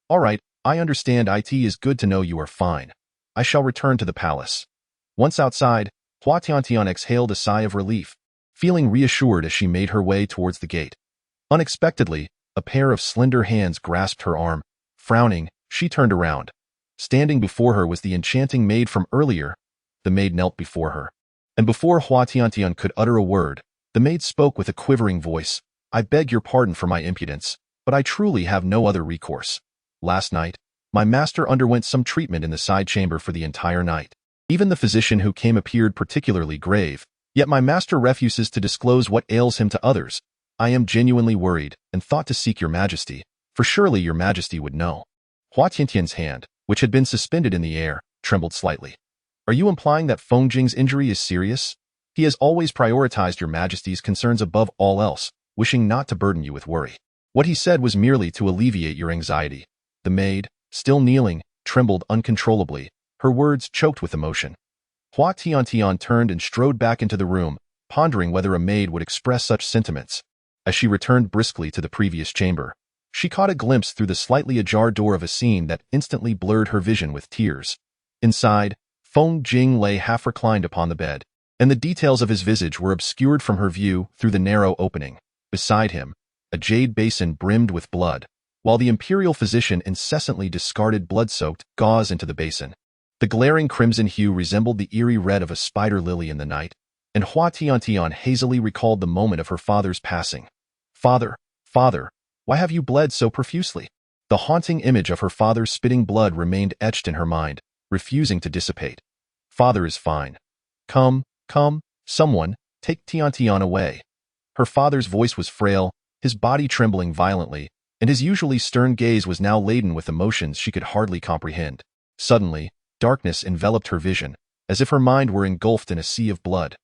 "All right, I understand. It is good to know you are fine. I shall return to the palace." Once outside, Hua Tiantian exhaled a sigh of relief, feeling reassured as she made her way towards the gate. Unexpectedly, a pair of slender hands grasped her arm. Frowning, she turned around. Standing before her was the enchanting maid from earlier. The maid knelt before her. And before Hua Tiantian could utter a word, the maid spoke with a quivering voice. "I beg your pardon for my impudence, but I truly have no other recourse. Last night, my master underwent some treatment in the side chamber for the entire night. Even the physician who came appeared particularly grave, yet my master refuses to disclose what ails him to others. I am genuinely worried and thought to seek Your Majesty, for surely Your Majesty would know." Hua Tiantian's hand, which had been suspended in the air, trembled slightly. "Are you implying that Feng Jing's injury is serious? He has always prioritized Your Majesty's concerns above all else, wishing not to burden you with worry. What he said was merely to alleviate your anxiety." The maid, still kneeling, trembled uncontrollably, her words choked with emotion. Hua Tiantian turned and strode back into the room, pondering whether a maid would express such sentiments. As she returned briskly to the previous chamber, she caught a glimpse through the slightly ajar door of a scene that instantly blurred her vision with tears. Inside, Feng Jing lay half reclined upon the bed, and the details of his visage were obscured from her view through the narrow opening. Beside him, a jade basin brimmed with blood, while the imperial physician incessantly discarded blood-soaked gauze into the basin. The glaring crimson hue resembled the eerie red of a spider lily in the night, and Hua Tiantian hazily recalled the moment of her father's passing. "Father, father, why have you bled so profusely?" The haunting image of her father spitting blood remained etched in her mind, refusing to dissipate. "Father is fine. Come, come, someone, Take Tiantian away. Her father's voice was frail, his body trembling violently, and his usually stern gaze was now laden with emotions she could hardly comprehend. Suddenly, darkness enveloped her vision, as if her mind were engulfed in a sea of blood.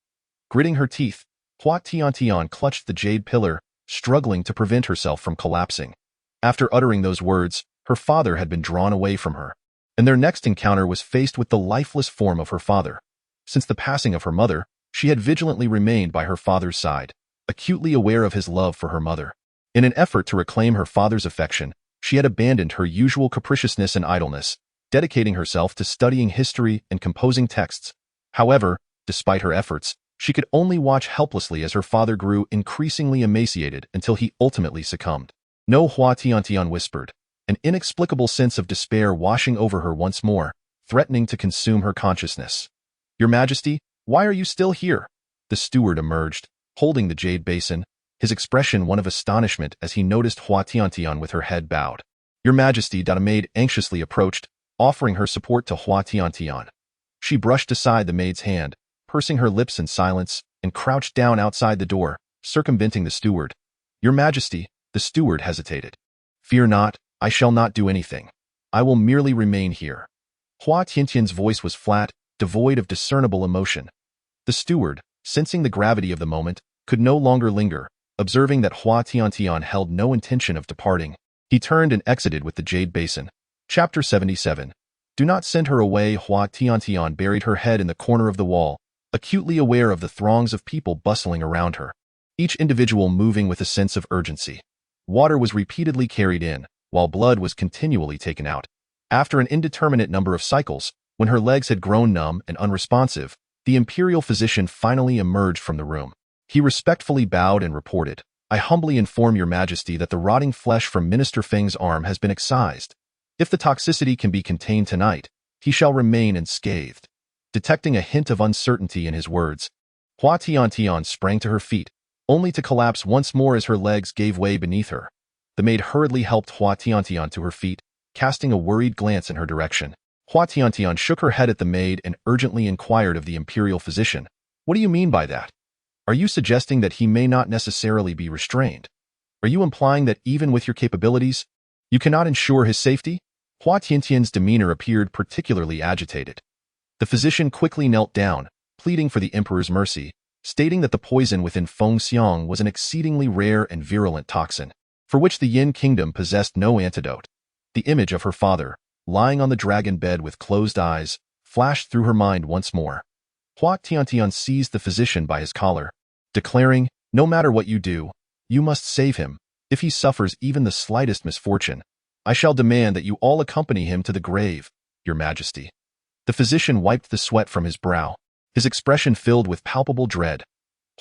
Gritting her teeth, Hua Tiantian clutched the jade pillar, struggling to prevent herself from collapsing. After uttering those words, her father had been drawn away from her, and their next encounter was faced with the lifeless form of her father. Since the passing of her mother, she had vigilantly remained by her father's side, acutely aware of his love for her mother. In an effort to reclaim her father's affection, she had abandoned her usual capriciousness and idleness, dedicating herself to studying history and composing texts. However, despite her efforts, she could only watch helplessly as her father grew increasingly emaciated until he ultimately succumbed. No, Hua Tiantian whispered, an inexplicable sense of despair washing over her once more, threatening to consume her consciousness. Your Majesty, why are you still here? The steward emerged, holding the jade basin, his expression one of astonishment as he noticed Hua Tiantian with her head bowed. Your Majesty, a maid anxiously approached, offering her support to Hua Tiantian. She brushed aside the maid's hand, pursing her lips in silence, and crouched down outside the door, circumventing the steward. Your Majesty, the steward hesitated. Fear not, I shall not do anything. I will merely remain here. Hua Tiantian's voice was flat, devoid of discernible emotion. The steward, sensing the gravity of the moment, could no longer linger, observing that Hua Tiantian held no intention of departing. He turned and exited with the jade basin. Chapter 77. Do not send her away. Hua Tiantian buried her head in the corner of the wall, acutely aware of the throngs of people bustling around her, each individual moving with a sense of urgency. Water was repeatedly carried in, while blood was continually taken out. After an indeterminate number of cycles, when her legs had grown numb and unresponsive, the imperial physician finally emerged from the room. He respectfully bowed and reported, I humbly inform your Majesty that the rotting flesh from Minister Feng's arm has been excised. If the toxicity can be contained tonight, he shall remain unscathed. Detecting a hint of uncertainty in his words, Hua Tiantian sprang to her feet, only to collapse once more as her legs gave way beneath her. The maid hurriedly helped Hua Tiantian to her feet, casting a worried glance in her direction. Hua Tiantian shook her head at the maid and urgently inquired of the imperial physician, What do you mean by that? Are you suggesting that he may not necessarily be restrained? Are you implying that even with your capabilities, you cannot ensure his safety? Hua Tiantian's demeanor appeared particularly agitated. The physician quickly knelt down, pleading for the emperor's mercy, stating that the poison within Feng Xiang was an exceedingly rare and virulent toxin, for which the Yin kingdom possessed no antidote. The image of her father, lying on the dragon bed with closed eyes, flashed through her mind once more. Hua Tiantian seized the physician by his collar, declaring, No matter what you do, you must save him. If he suffers even the slightest misfortune, I shall demand that you all accompany him to the grave, Your Majesty. The physician wiped the sweat from his brow, his expression filled with palpable dread.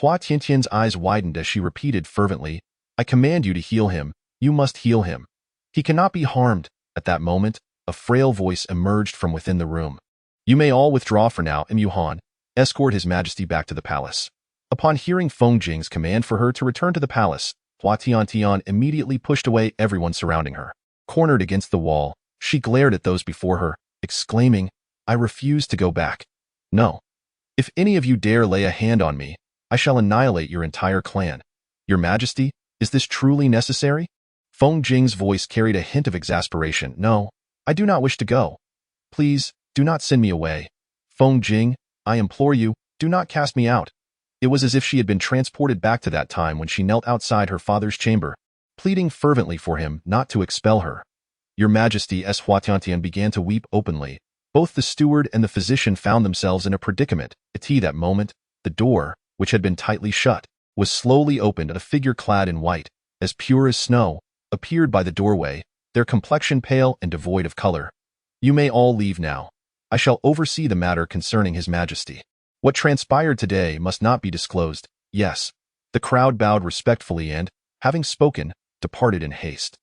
Hua Tiantian's eyes widened as she repeated fervently, I command you to heal him, you must heal him. He cannot be harmed. At that moment, a frail voice emerged from within the room. You may all withdraw for now, Han. Escort His Majesty back to the palace. Upon hearing Feng Jing's command for her to return to the palace, Hua Tiantian immediately pushed away everyone surrounding her. Cornered against the wall, she glared at those before her, exclaiming, I refuse to go back. No. If any of you dare lay a hand on me, I shall annihilate your entire clan. Your Majesty, is this truly necessary? Feng Jing's voice carried a hint of exasperation. No, I do not wish to go. Please, do not send me away. Feng Jing, I implore you, do not cast me out. It was as if she had been transported back to that time when she knelt outside her father's chamber, pleading fervently for him not to expel her. Your Majesty, as Hua Tiantian began to weep openly, both the steward and the physician found themselves in a predicament. At that moment, the door, which had been tightly shut, was slowly opened and a figure clad in white, as pure as snow, appeared by the doorway, their complexion pale and devoid of color. You may all leave now. I shall oversee the matter concerning His Majesty. What transpired today must not be disclosed. Yes. The crowd bowed respectfully and, having spoken, departed in haste.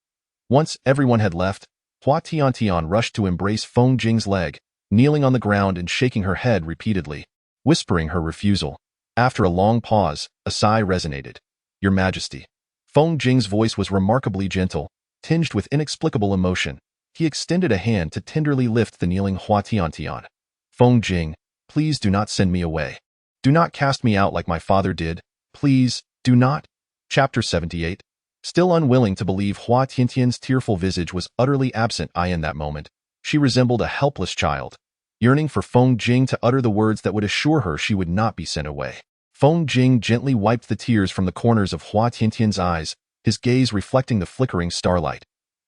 Once everyone had left, Hua Tiantian rushed to embrace Feng Jing's leg, kneeling on the ground and shaking her head repeatedly, whispering her refusal. After a long pause, a sigh resonated. Your Majesty. Feng Jing's voice was remarkably gentle, tinged with inexplicable emotion. He extended a hand to tenderly lift the kneeling Hua Tiantian. Feng Jing, please do not send me away. Do not cast me out like my father did. Please, do not. Chapter 78. Still unwilling to believe Hua Tiantian's tearful visage was utterly absent in that moment, she resembled a helpless child, yearning for Feng Jing to utter the words that would assure her she would not be sent away. Feng Jing gently wiped the tears from the corners of Hua Tiantian's eyes, his gaze reflecting the flickering starlight.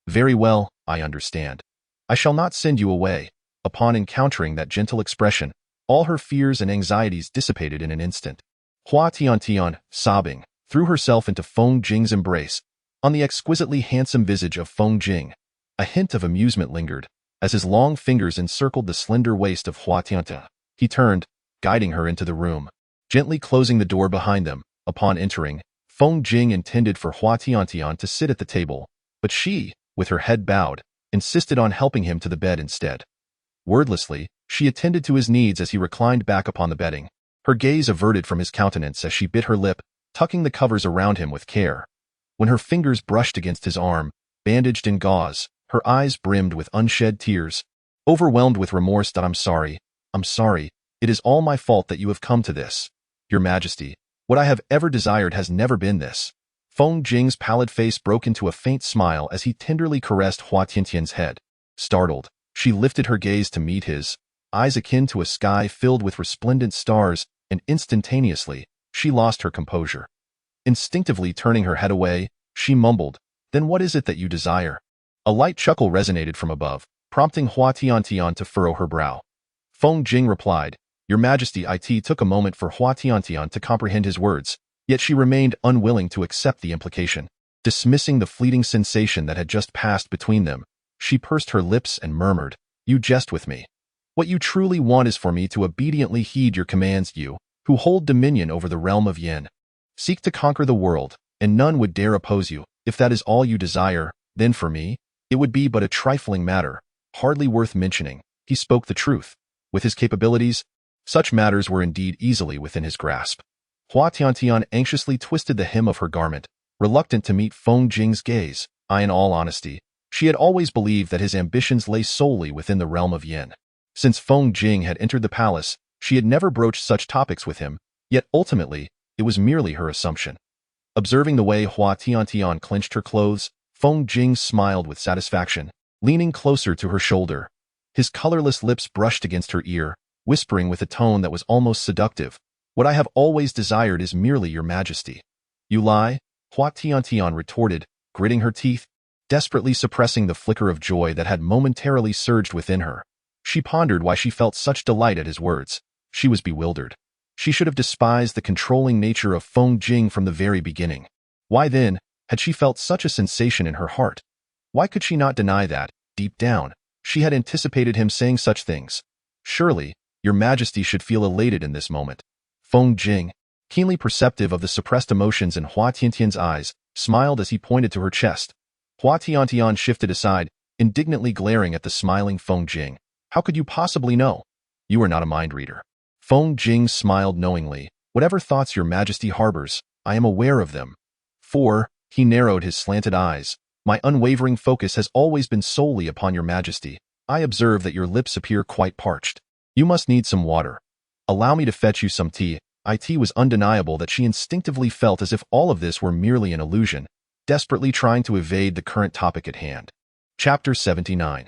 Very well, I understand. I shall not send you away. Upon encountering that gentle expression, all her fears and anxieties dissipated in an instant. Hua Tiantian, sobbing, threw herself into Feng Jing's embrace. On the exquisitely handsome visage of Feng Jing, a hint of amusement lingered, as his long fingers encircled the slender waist of Hua Tiantian. He turned, guiding her into the room, gently closing the door behind them. Upon entering, Feng Jing intended for Hua Tiantian to sit at the table, but she, with her head bowed, insisted on helping him to the bed instead. Wordlessly, she attended to his needs as he reclined back upon the bedding, her gaze averted from his countenance as she bit her lip, tucking the covers around him with care. When her fingers brushed against his arm, bandaged in gauze, her eyes brimmed with unshed tears. Overwhelmed with remorse, I'm sorry. It is all my fault that you have come to this. Your Majesty, what I have ever desired has never been this. Feng Jing's pallid face broke into a faint smile as he tenderly caressed Hua Tiantian's head. Startled, she lifted her gaze to meet his, eyes akin to a sky filled with resplendent stars, and instantaneously, she lost her composure. Instinctively turning her head away, she mumbled, "Then what is it that you desire?" A light chuckle resonated from above, prompting Hua Tiantian to furrow her brow. Feng Jing replied, "Your Majesty." It took a moment for Hua Tiantian to comprehend his words, yet she remained unwilling to accept the implication. Dismissing the fleeting sensation that had just passed between them, she pursed her lips and murmured, "You jest with me. What you truly want is for me to obediently heed your commands, you, who hold dominion over the realm of Yin. Seek to conquer the world, and none would dare oppose you. If that is all you desire, then for me, it would be but a trifling matter, hardly worth mentioning." He spoke the truth. With his capabilities, such matters were indeed easily within his grasp. Hua Tiantian anxiously twisted the hem of her garment, reluctant to meet Feng Jing's gaze. In all honesty, she had always believed that his ambitions lay solely within the realm of Yin. Since Feng Jing had entered the palace, she had never broached such topics with him, yet ultimately, it was merely her assumption. Observing the way Hua Tiantian clenched her clothes, Feng Jing smiled with satisfaction, leaning closer to her shoulder. His colorless lips brushed against her ear, whispering with a tone that was almost seductive, "What I have always desired is merely your Majesty." "You lie," Hua Tiantian retorted, gritting her teeth, desperately suppressing the flicker of joy that had momentarily surged within her. She pondered why she felt such delight at his words. She was bewildered. She should have despised the controlling nature of Feng Jing from the very beginning. Why then had she felt such a sensation in her heart? Why could she not deny that, deep down, she had anticipated him saying such things? Surely, your Majesty should feel elated in this moment. Feng Jing, keenly perceptive of the suppressed emotions in Hua Tiantian's eyes, smiled as he pointed to her chest. Hua Tiantian shifted aside, indignantly glaring at the smiling Feng Jing. "How could you possibly know? You are not a mind reader." Feng Jing smiled knowingly. "Whatever thoughts your Majesty harbors, I am aware of them. For," he narrowed his slanted eyes, "my unwavering focus has always been solely upon your Majesty. I observe that your lips appear quite parched. You must need some water. Allow me to fetch you some tea." It was undeniable that she instinctively felt as if all of this were merely an illusion, desperately trying to evade the current topic at hand. Chapter 79.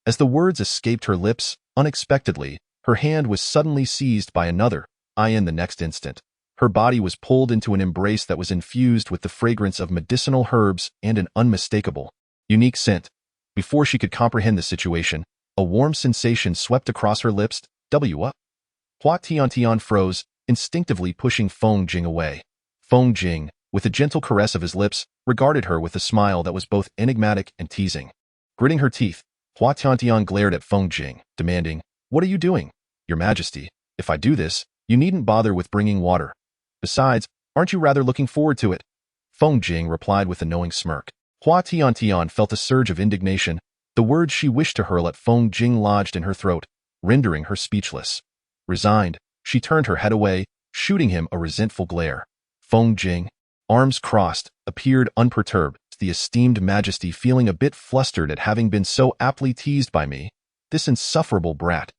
As the words escaped her lips, unexpectedly, her hand was suddenly seized by another. In the next instant, her body was pulled into an embrace that was infused with the fragrance of medicinal herbs and an unmistakable, unique scent. Before she could comprehend the situation, a warm sensation swept across her lips. Hua Tiantian froze, instinctively pushing Feng Jing away. Feng Jing, with a gentle caress of his lips, regarded her with a smile that was both enigmatic and teasing. Gritting her teeth, Hua Tiantian glared at Feng Jing, demanding, "What are you doing? Your Majesty, if I do this, you needn't bother with bringing water. Besides, aren't you rather looking forward to it?" Feng Jing replied with a knowing smirk. Hua Tiantian felt a surge of indignation. The words she wished to hurl at Feng Jing lodged in her throat, rendering her speechless. Resigned, she turned her head away, shooting him a resentful glare. Feng Jing, arms crossed, appeared unperturbed, the esteemed Majesty feeling a bit flustered at having been so aptly teased by me. This insufferable brat.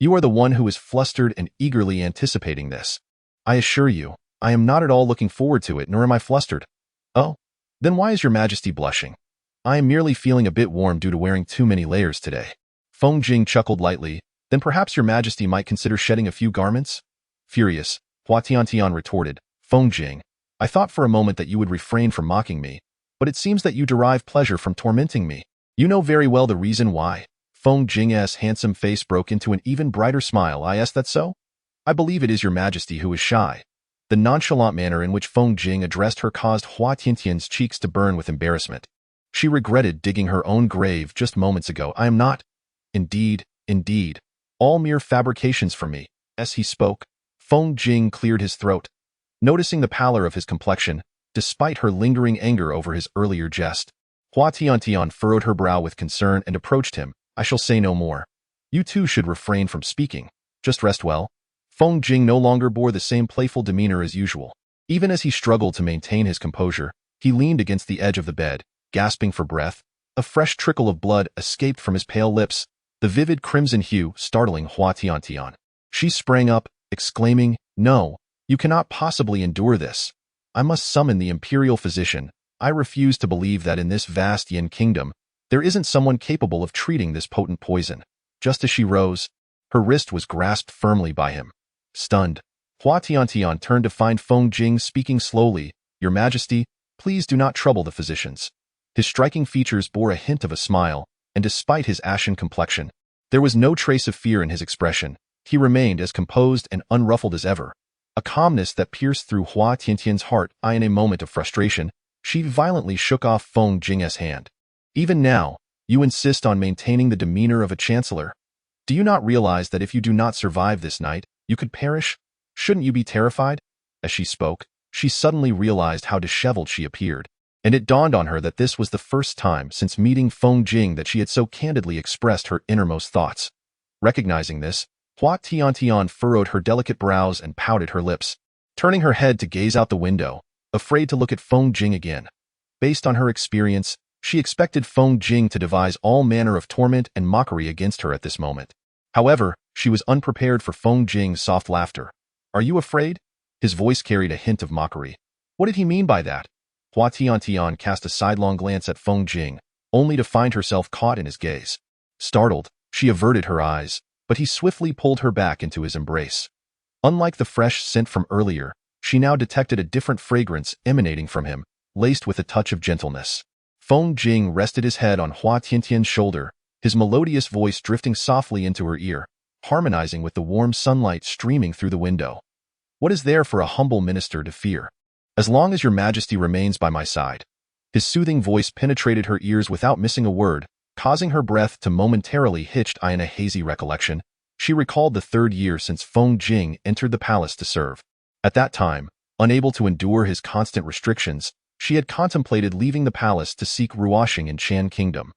You are the one who is flustered and eagerly anticipating this. I assure you, I am not at all looking forward to it, nor am I flustered. Oh, then why is your Majesty blushing? I am merely feeling a bit warm due to wearing too many layers today. Feng Jing chuckled lightly. Then perhaps your Majesty might consider shedding a few garments? Furious, Hua Tiantian retorted, Feng Jing, I thought for a moment that you would refrain from mocking me, but it seems that you derive pleasure from tormenting me. You know very well the reason why. Feng Jing's handsome face broke into an even brighter smile. Is that so? I believe it is your Majesty who is shy. The nonchalant manner in which Feng Jing addressed her caused Hua Tiantian's cheeks to burn with embarrassment. She regretted digging her own grave just moments ago. I am not. Indeed. All mere fabrications for me. As he spoke, Feng Jing cleared his throat. Noticing the pallor of his complexion, despite her lingering anger over his earlier jest, Hua Tiantian furrowed her brow with concern and approached him. I shall say no more. You too should refrain from speaking. Just rest well. Feng Jing no longer bore the same playful demeanor as usual. Even as he struggled to maintain his composure, he leaned against the edge of the bed, gasping for breath. A fresh trickle of blood escaped from his pale lips, the vivid crimson hue startling Hua Tiantian. She sprang up, exclaiming, No, you cannot possibly endure this. I must summon the imperial physician. I refuse to believe that in this vast Yin kingdom, there isn't someone capable of treating this potent poison. Just as she rose, her wrist was grasped firmly by him. Stunned, Hua Tiantian turned to find Feng Jing speaking slowly, Your Majesty, please do not trouble the physicians. His striking features bore a hint of a smile, and despite his ashen complexion, there was no trace of fear in his expression. He remained as composed and unruffled as ever. A calmness that pierced through Hua Tiantian's heart. In a moment of frustration, she violently shook off Feng Jing's hand. Even now, you insist on maintaining the demeanor of a chancellor. Do you not realize that if you do not survive this night, you could perish? Shouldn't you be terrified? As she spoke, she suddenly realized how disheveled she appeared, and it dawned on her that this was the first time since meeting Feng Jing that she had so candidly expressed her innermost thoughts. Recognizing this, Hua Tiantian furrowed her delicate brows and pouted her lips, turning her head to gaze out the window, afraid to look at Feng Jing again. Based on her experience, she expected Feng Jing to devise all manner of torment and mockery against her at this moment. However, she was unprepared for Feng Jing's soft laughter. Are you afraid? His voice carried a hint of mockery. What did he mean by that? Hua Tiantian cast a sidelong glance at Feng Jing, only to find herself caught in his gaze. Startled, she averted her eyes, but he swiftly pulled her back into his embrace. Unlike the fresh scent from earlier, she now detected a different fragrance emanating from him, laced with a touch of gentleness. Feng Jing rested his head on Hua Tiantian's shoulder, his melodious voice drifting softly into her ear, harmonizing with the warm sunlight streaming through the window. What is there for a humble minister to fear? As long as your Majesty remains by my side. His soothing voice penetrated her ears without missing a word, causing her breath to momentarily hitch in a hazy recollection. She recalled the 3rd year since Feng Jing entered the palace to serve. At that time, unable to endure his constant restrictions, she had contemplated leaving the palace to seek ruoxing in Chen Kingdom.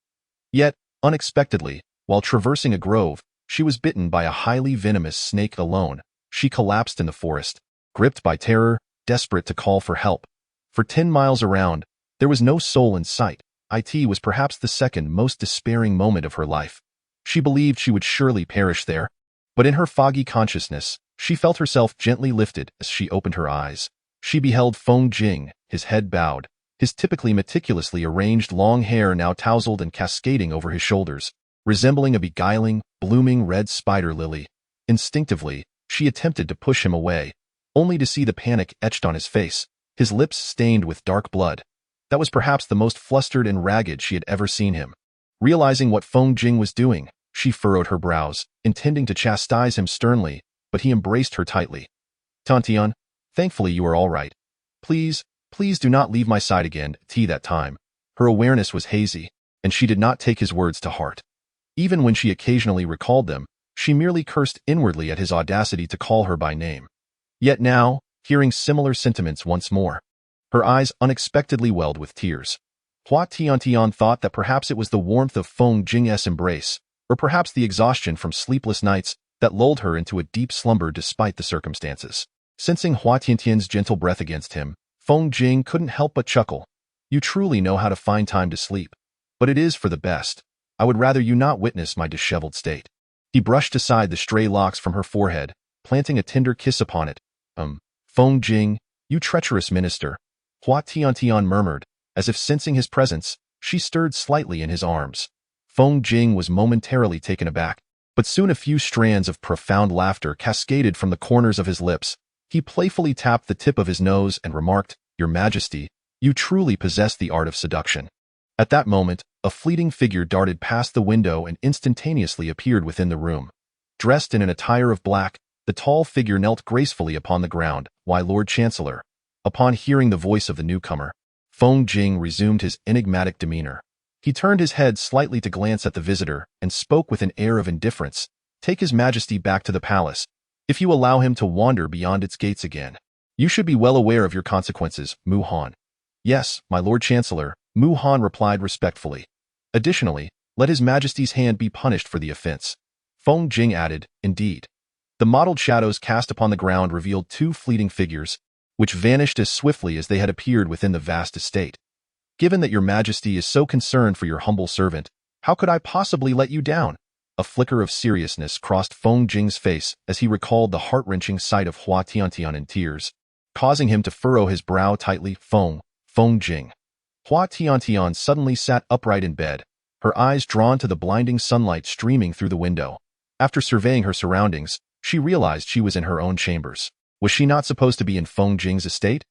Yet, unexpectedly, while traversing a grove, she was bitten by a highly venomous snake. Alone, she collapsed in the forest, gripped by terror, desperate to call for help. For 10 miles around, there was no soul in sight. It was perhaps the second most despairing moment of her life. She believed she would surely perish there, but in her foggy consciousness, she felt herself gently lifted as she opened her eyes. She beheld Feng Jing, his head bowed, his typically meticulously arranged long hair now tousled and cascading over his shoulders, resembling a beguiling, blooming red spider lily. Instinctively, she attempted to push him away, only to see the panic etched on his face, his lips stained with dark blood. That was perhaps the most flustered and ragged she had ever seen him. Realizing what Feng Jing was doing, she furrowed her brows, intending to chastise him sternly, but he embraced her tightly. Tiantian, thankfully you are all right. Please do not leave my side again. That time, her awareness was hazy, and she did not take his words to heart. Even when she occasionally recalled them, she merely cursed inwardly at his audacity to call her by name. Yet now, hearing similar sentiments once more, her eyes unexpectedly welled with tears. Hua Tiantian thought that perhaps it was the warmth of Feng Jing's embrace, or perhaps the exhaustion from sleepless nights, that lulled her into a deep slumber despite the circumstances. Sensing Hua Tiantian's gentle breath against him, Feng Jing couldn't help but chuckle. You truly know how to find time to sleep. But it is for the best. I would rather you not witness my disheveled state. He brushed aside the stray locks from her forehead, planting a tender kiss upon it. Feng Jing, you treacherous minister, Hua Tiantian murmured, as if sensing his presence. She stirred slightly in his arms. Feng Jing was momentarily taken aback, but soon a few strands of profound laughter cascaded from the corners of his lips. He playfully tapped the tip of his nose and remarked, "Your Majesty, you truly possess the art of seduction." At that moment, a fleeting figure darted past the window and instantaneously appeared within the room. Dressed in an attire of black, the tall figure knelt gracefully upon the ground, while Lord Chancellor. Upon hearing the voice of the newcomer, Feng Jing resumed his enigmatic demeanor. He turned his head slightly to glance at the visitor and spoke with an air of indifference. "Take His Majesty back to the palace. If you allow him to wander beyond its gates again, you should be well aware of your consequences, Mu Han." "Yes, my Lord Chancellor," Mu Han replied respectfully. "Additionally, let His Majesty's hand be punished for the offense." Feng Jing added, "Indeed." The mottled shadows cast upon the ground revealed two fleeting figures, which vanished as swiftly as they had appeared within the vast estate. "Given that your Majesty is so concerned for your humble servant, how could I possibly let you down?" A flicker of seriousness crossed Feng Jing's face as he recalled the heart-wrenching sight of Hua Tiantian in tears, causing him to furrow his brow tightly. Feng Jing. Hua Tiantian suddenly sat upright in bed, her eyes drawn to the blinding sunlight streaming through the window. After surveying her surroundings, she realized she was in her own chambers. Was she not supposed to be in Feng Jing's estate?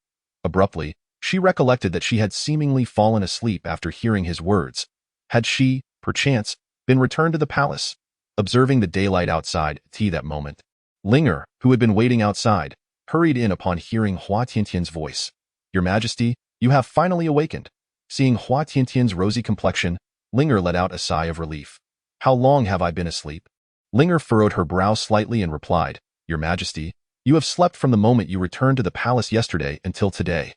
Abruptly, she recollected that she had seemingly fallen asleep after hearing his words. Had she, perchance, been returned to the palace? Observing the daylight outside, that moment, Linger, who had been waiting outside, hurried in upon hearing Hua Tiantian's voice. "Your Majesty, you have finally awakened." Seeing Hua Tiantian's rosy complexion, Linger let out a sigh of relief. "How long have I been asleep?" Linger furrowed her brow slightly and replied, "Your Majesty, you have slept from the moment you returned to the palace yesterday until today."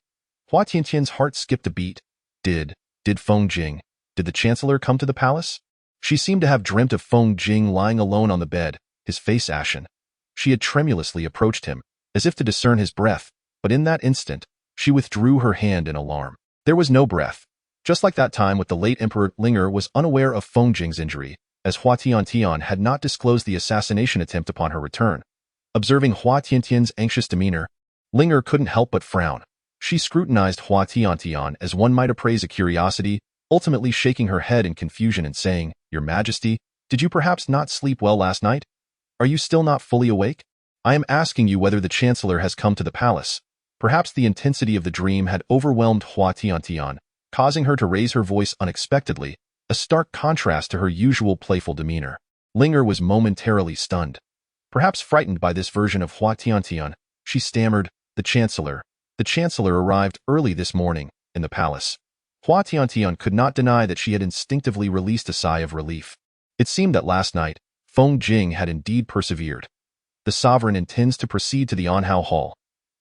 Hua Tiantian's heart skipped a beat. Did Feng Jing, did the Chancellor come to the palace? She seemed to have dreamt of Feng Jing lying alone on the bed, his face ashen. She had tremulously approached him, as if to discern his breath, but in that instant, she withdrew her hand in alarm. There was no breath. Just like that time with the late Emperor, Linger was unaware of Feng Jing's injury, as Hua Tiantian had not disclosed the assassination attempt upon her return. Observing Hua Tiantian's anxious demeanor, Linger couldn't help but frown. She scrutinized Hua Tiantian as one might appraise a curiosity, ultimately shaking her head in confusion and saying, "Your Majesty, did you perhaps not sleep well last night? Are you still not fully awake? I am asking you whether the Chancellor has come to the palace." Perhaps the intensity of the dream had overwhelmed Hua Tiantian, causing her to raise her voice unexpectedly, a stark contrast to her usual playful demeanor. Linger was momentarily stunned. Perhaps frightened by this version of Hua Tiantian, she stammered, "The Chancellor arrived early this morning, in the palace." Hua Tiantian could not deny that she had instinctively released a sigh of relief. It seemed that last night, Feng Jing had indeed persevered. The sovereign intends to proceed to the Anhao Hall.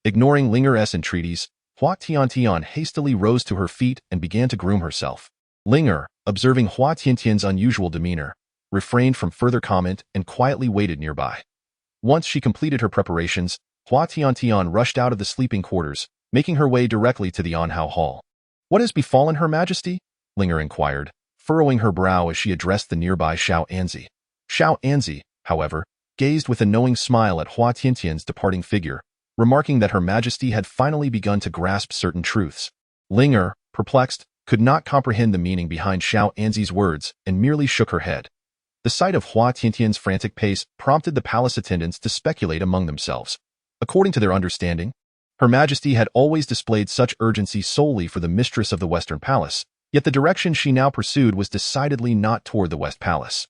Ignoring Linger's entreaties, Hua Tiantian hastily rose to her feet and began to groom herself. Linger, observing Hua Tiantian's unusual demeanor, refrained from further comment and quietly waited nearby. Once she completed her preparations, Hua Tiantian rushed out of the sleeping quarters, making her way directly to the Anhao Hall. "What has befallen Her Majesty?" Linger inquired, furrowing her brow as she addressed the nearby Xiao Anzi. Xiao Anzi, however, gazed with a knowing smile at Hua Tiantian's departing figure, remarking that Her Majesty had finally begun to grasp certain truths. Linger, perplexed, could not comprehend the meaning behind Xiao Anzi's words and merely shook her head. The sight of Hua Tiantian's frantic pace prompted the palace attendants to speculate among themselves. According to their understanding, Her Majesty had always displayed such urgency solely for the mistress of the Western Palace, yet the direction she now pursued was decidedly not toward the West Palace.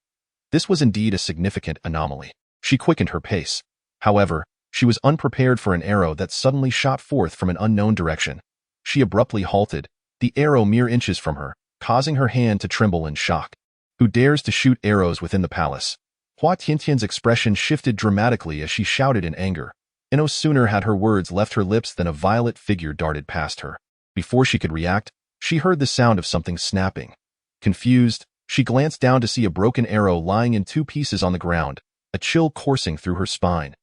This was indeed a significant anomaly. She quickened her pace. However, she was unprepared for an arrow that suddenly shot forth from an unknown direction. She abruptly halted, the arrow mere inches from her, causing her hand to tremble in shock. Who dares to shoot arrows within the palace? Hua Tiantian's expression shifted dramatically as she shouted in anger. And no sooner had her words left her lips than a violet figure darted past her. Before she could react, she heard the sound of something snapping. Confused, she glanced down to see a broken arrow lying in two pieces on the ground, a chill coursing through her spine.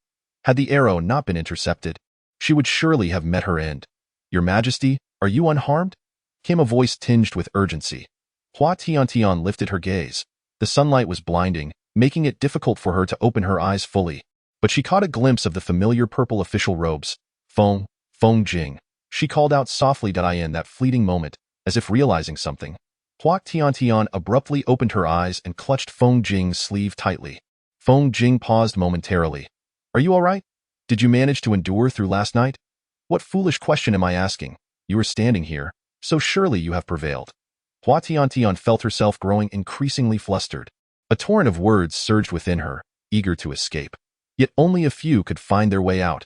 Had the arrow not been intercepted, she would surely have met her end. "Your Majesty, are you unharmed?" came a voice tinged with urgency. Hua Tiantian lifted her gaze. The sunlight was blinding, making it difficult for her to open her eyes fully. But she caught a glimpse of the familiar purple official robes. Feng Jing. She called out softly in that fleeting moment, as if realizing something. Hua Tiantian abruptly opened her eyes and clutched Feng Jing's sleeve tightly. Feng Jing paused momentarily. Are you all right? Did you manage to endure through last night? What foolish question am I asking? You are standing here, so surely you have prevailed. Hua Tiantian felt herself growing increasingly flustered. A torrent of words surged within her, eager to escape. Yet only a few could find their way out.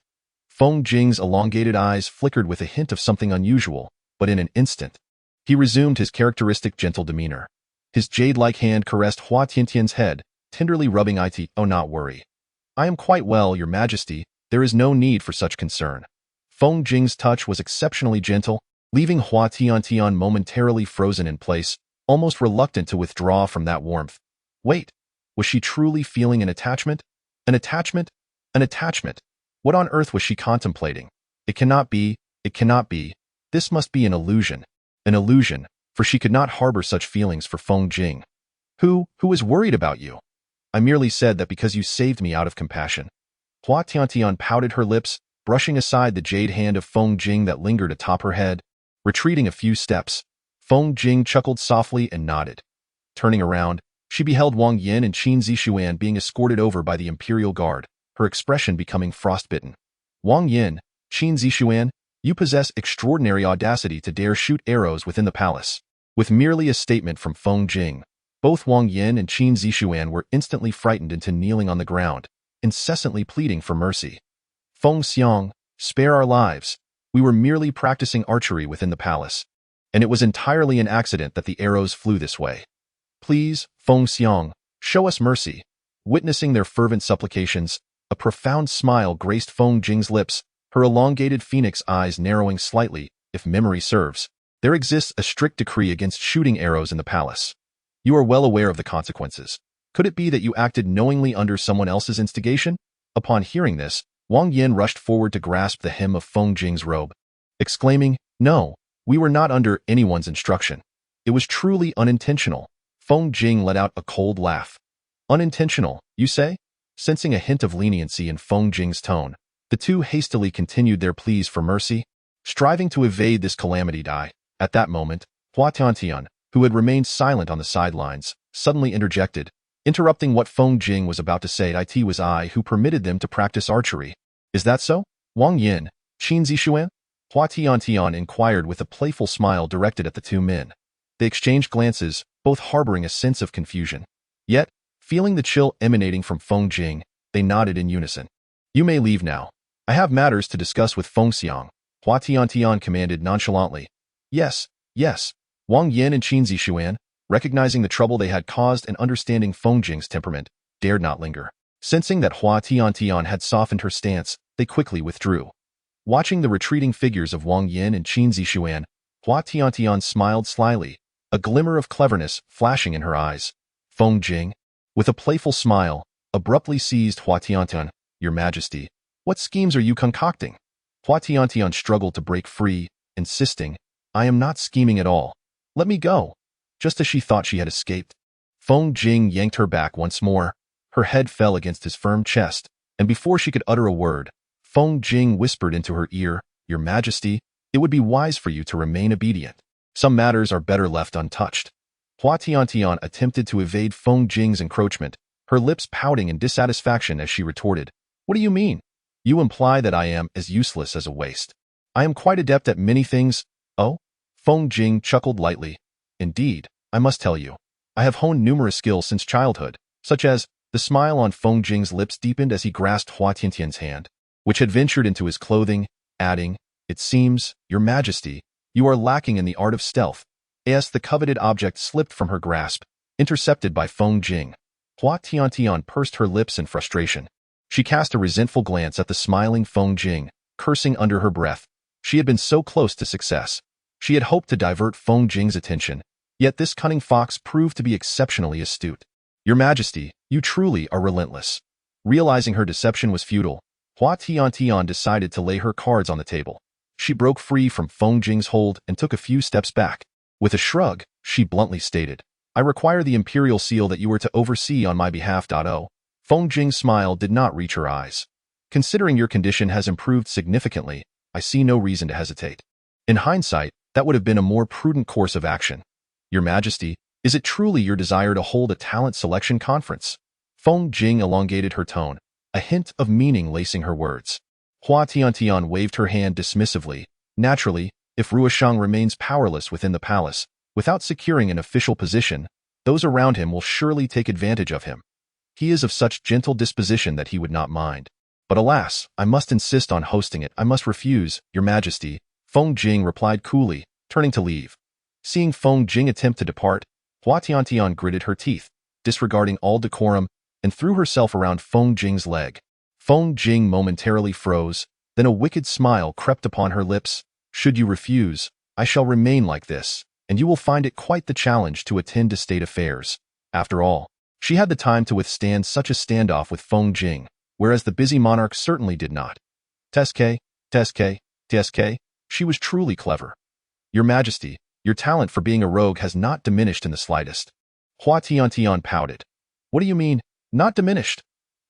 Feng Jing's elongated eyes flickered with a hint of something unusual, but in an instant, he resumed his characteristic gentle demeanor. His jade-like hand caressed Hua Tiantian's head, tenderly rubbing it. Oh, not worry. I am quite well, Your Majesty. There is no need for such concern. Feng Jing's touch was exceptionally gentle, leaving Hua Tiantian momentarily frozen in place, almost reluctant to withdraw from that warmth. Wait, was she truly feeling an attachment? An attachment? An attachment? What on earth was she contemplating? It cannot be, it cannot be. This must be an illusion. An illusion, for she could not harbor such feelings for Feng Jing. Who is worried about you? I merely said that because you saved me out of compassion. Hua Tiantian pouted her lips, brushing aside the jade hand of Feng Jing that lingered atop her head. Retreating a few steps, Feng Jing chuckled softly and nodded. Turning around, she beheld Wang Yin and Qin Zixuan being escorted over by the imperial guard, her expression becoming frostbitten. Wang Yin, Qin Zixuan, you possess extraordinary audacity to dare shoot arrows within the palace. With merely a statement from Feng Jing, both Wang Yin and Qin Zixuan were instantly frightened into kneeling on the ground, incessantly pleading for mercy. Feng Xiang, spare our lives. We were merely practicing archery within the palace, and it was entirely an accident that the arrows flew this way. Please, Feng Xiang, show us mercy. Witnessing their fervent supplications, a profound smile graced Feng Jing's lips, her elongated phoenix eyes narrowing slightly. If memory serves, there exists a strict decree against shooting arrows in the palace. You are well aware of the consequences. Could it be that you acted knowingly under someone else's instigation? Upon hearing this, Wang Yin rushed forward to grasp the hem of Feng Jing's robe, exclaiming, No, we were not under anyone's instruction. It was truly unintentional. Feng Jing let out a cold laugh. Unintentional, you say? Sensing a hint of leniency in Feng Jing's tone, the two hastily continued their pleas for mercy, striving to evade this calamity. At that moment, Hua Tiantian, who had remained silent on the sidelines, suddenly interjected, interrupting what Feng Jing was about to say. It was I who permitted them to practice archery. Is that so? Wang Yin, Qin Zixuan? Hua Tiantian inquired with a playful smile directed at the two men. They exchanged glances, both harboring a sense of confusion. Yet, feeling the chill emanating from Feng Jing, they nodded in unison. You may leave now. I have matters to discuss with Feng Xiang, Hua Tiantian commanded nonchalantly. Yes, yes. Wang Yin and Qin Zixuan, recognizing the trouble they had caused and understanding Feng Jing's temperament, dared not linger. Sensing that Hua Tiantian had softened her stance, they quickly withdrew. Watching the retreating figures of Wang Yin and Qin Zixuan, Hua Tiantian smiled slyly, a glimmer of cleverness flashing in her eyes. Feng Jing, with a playful smile, abruptly seized Hua Tiantian. Your Majesty, what schemes are you concocting? Hua Tiantian struggled to break free, insisting, I am not scheming at all. Let me go. Just as she thought she had escaped, Feng Jing yanked her back once more. Her head fell against his firm chest, and before she could utter a word, Feng Jing whispered into her ear, Your Majesty, it would be wise for you to remain obedient. Some matters are better left untouched. Hua Tiantian attempted to evade Feng Jing's encroachment, her lips pouting in dissatisfaction as she retorted, What do you mean? You imply that I am as useless as a waste. I am quite adept at many things. Oh? Feng Jing chuckled lightly. Indeed, I must tell you, I have honed numerous skills since childhood, such as, the smile on Feng Jing's lips deepened as he grasped Hua Tiantian's hand, which had ventured into his clothing, adding, It seems, Your Majesty, you are lacking in the art of stealth. As the coveted object slipped from her grasp, intercepted by Feng Jing, Hua Tiantian pursed her lips in frustration. She cast a resentful glance at the smiling Feng Jing, cursing under her breath. She had been so close to success. She had hoped to divert Feng Jing's attention, yet this cunning fox proved to be exceptionally astute. Your Majesty, you truly are relentless. Realizing her deception was futile, Hua Tiantian decided to lay her cards on the table. She broke free from Feng Jing's hold and took a few steps back. With a shrug, she bluntly stated, I require the imperial seal that you are to oversee on my behalf. Feng Jing's smile did not reach her eyes. Considering your condition has improved significantly, I see no reason to hesitate. In hindsight, that would have been a more prudent course of action. Your Majesty, is it truly your desire to hold a talent selection conference? Feng Jing elongated her tone, a hint of meaning lacing her words. Hua Tiantian waved her hand dismissively. Naturally, if Ruoshang remains powerless within the palace, without securing an official position, those around him will surely take advantage of him. He is of such gentle disposition that he would not mind. But alas, I must insist on hosting it. I must refuse, Your Majesty, Feng Jing replied coolly, turning to leave. Seeing Feng Jing attempt to depart, Hua Tiantian gritted her teeth, disregarding all decorum, and threw herself around Feng Jing's leg. Feng Jing momentarily froze, then a wicked smile crept upon her lips. Should you refuse, I shall remain like this, and you will find it quite the challenge to attend to state affairs. After all, she had the time to withstand such a standoff with Feng Jing, whereas the busy monarch certainly did not. Teske, she was truly clever. Your Majesty, your talent for being a rogue has not diminished in the slightest. Hua Tiantian pouted. What do you mean, not diminished?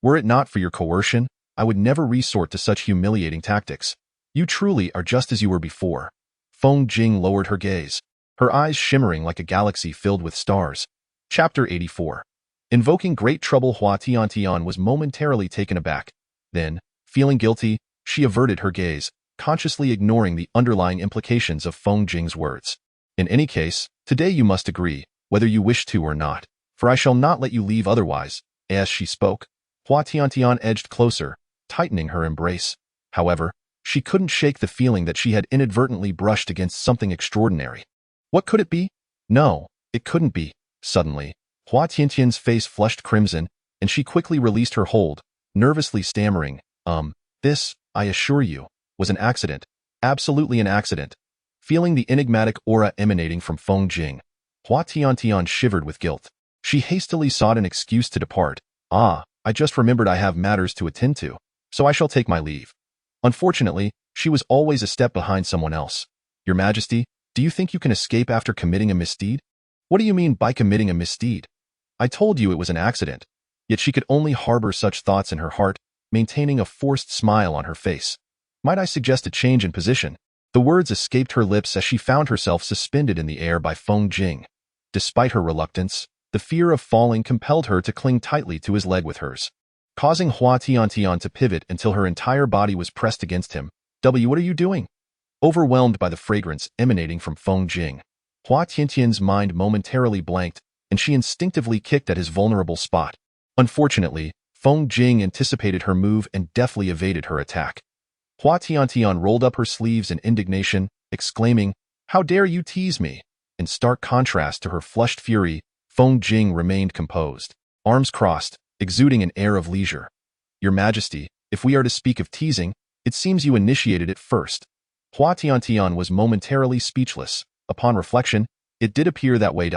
Were it not for your coercion, I would never resort to such humiliating tactics. You truly are just as you were before. Feng Jing lowered her gaze, her eyes shimmering like a galaxy filled with stars. Chapter 84. Invoking great trouble. Hua Tiantian was momentarily taken aback. Then, feeling guilty, she averted her gaze, consciously ignoring the underlying implications of Feng Jing's words. In any case, today you must agree, whether you wish to or not, for I shall not let you leave otherwise. As she spoke, Hua Tiantian edged closer, tightening her embrace. However, she couldn't shake the feeling that she had inadvertently brushed against something extraordinary. What could it be? No, it couldn't be. Suddenly, Hua Tiantian's face flushed crimson, and she quickly released her hold, nervously stammering, this, I assure you, was an accident. Absolutely an accident. Feeling the enigmatic aura emanating from Feng Jing, Hua Tiantian shivered with guilt. She hastily sought an excuse to depart. I just remembered I have matters to attend to, so I shall take my leave. Unfortunately, she was always a step behind someone else. Your Majesty, do you think you can escape after committing a misdeed? What do you mean by committing a misdeed? I told you it was an accident. Yet she could only harbor such thoughts in her heart, maintaining a forced smile on her face. Might I suggest a change in position? The words escaped her lips as she found herself suspended in the air by Feng Jing. Despite her reluctance, the fear of falling compelled her to cling tightly to his leg with hers, causing Hua Tiantian to pivot until her entire body was pressed against him. What are you doing? Overwhelmed by the fragrance emanating from Feng Jing, Hua Tiantian's mind momentarily blanked, and she instinctively kicked at his vulnerable spot. Unfortunately, Feng Jing anticipated her move and deftly evaded her attack. Hua Tiantian rolled up her sleeves in indignation, exclaiming, "How dare you tease me?" In stark contrast to her flushed fury, Feng Jing remained composed, arms crossed, exuding an air of leisure. Your Majesty, if we are to speak of teasing, it seems you initiated it first. Hua Tiantian was momentarily speechless. Upon reflection, it did appear that way.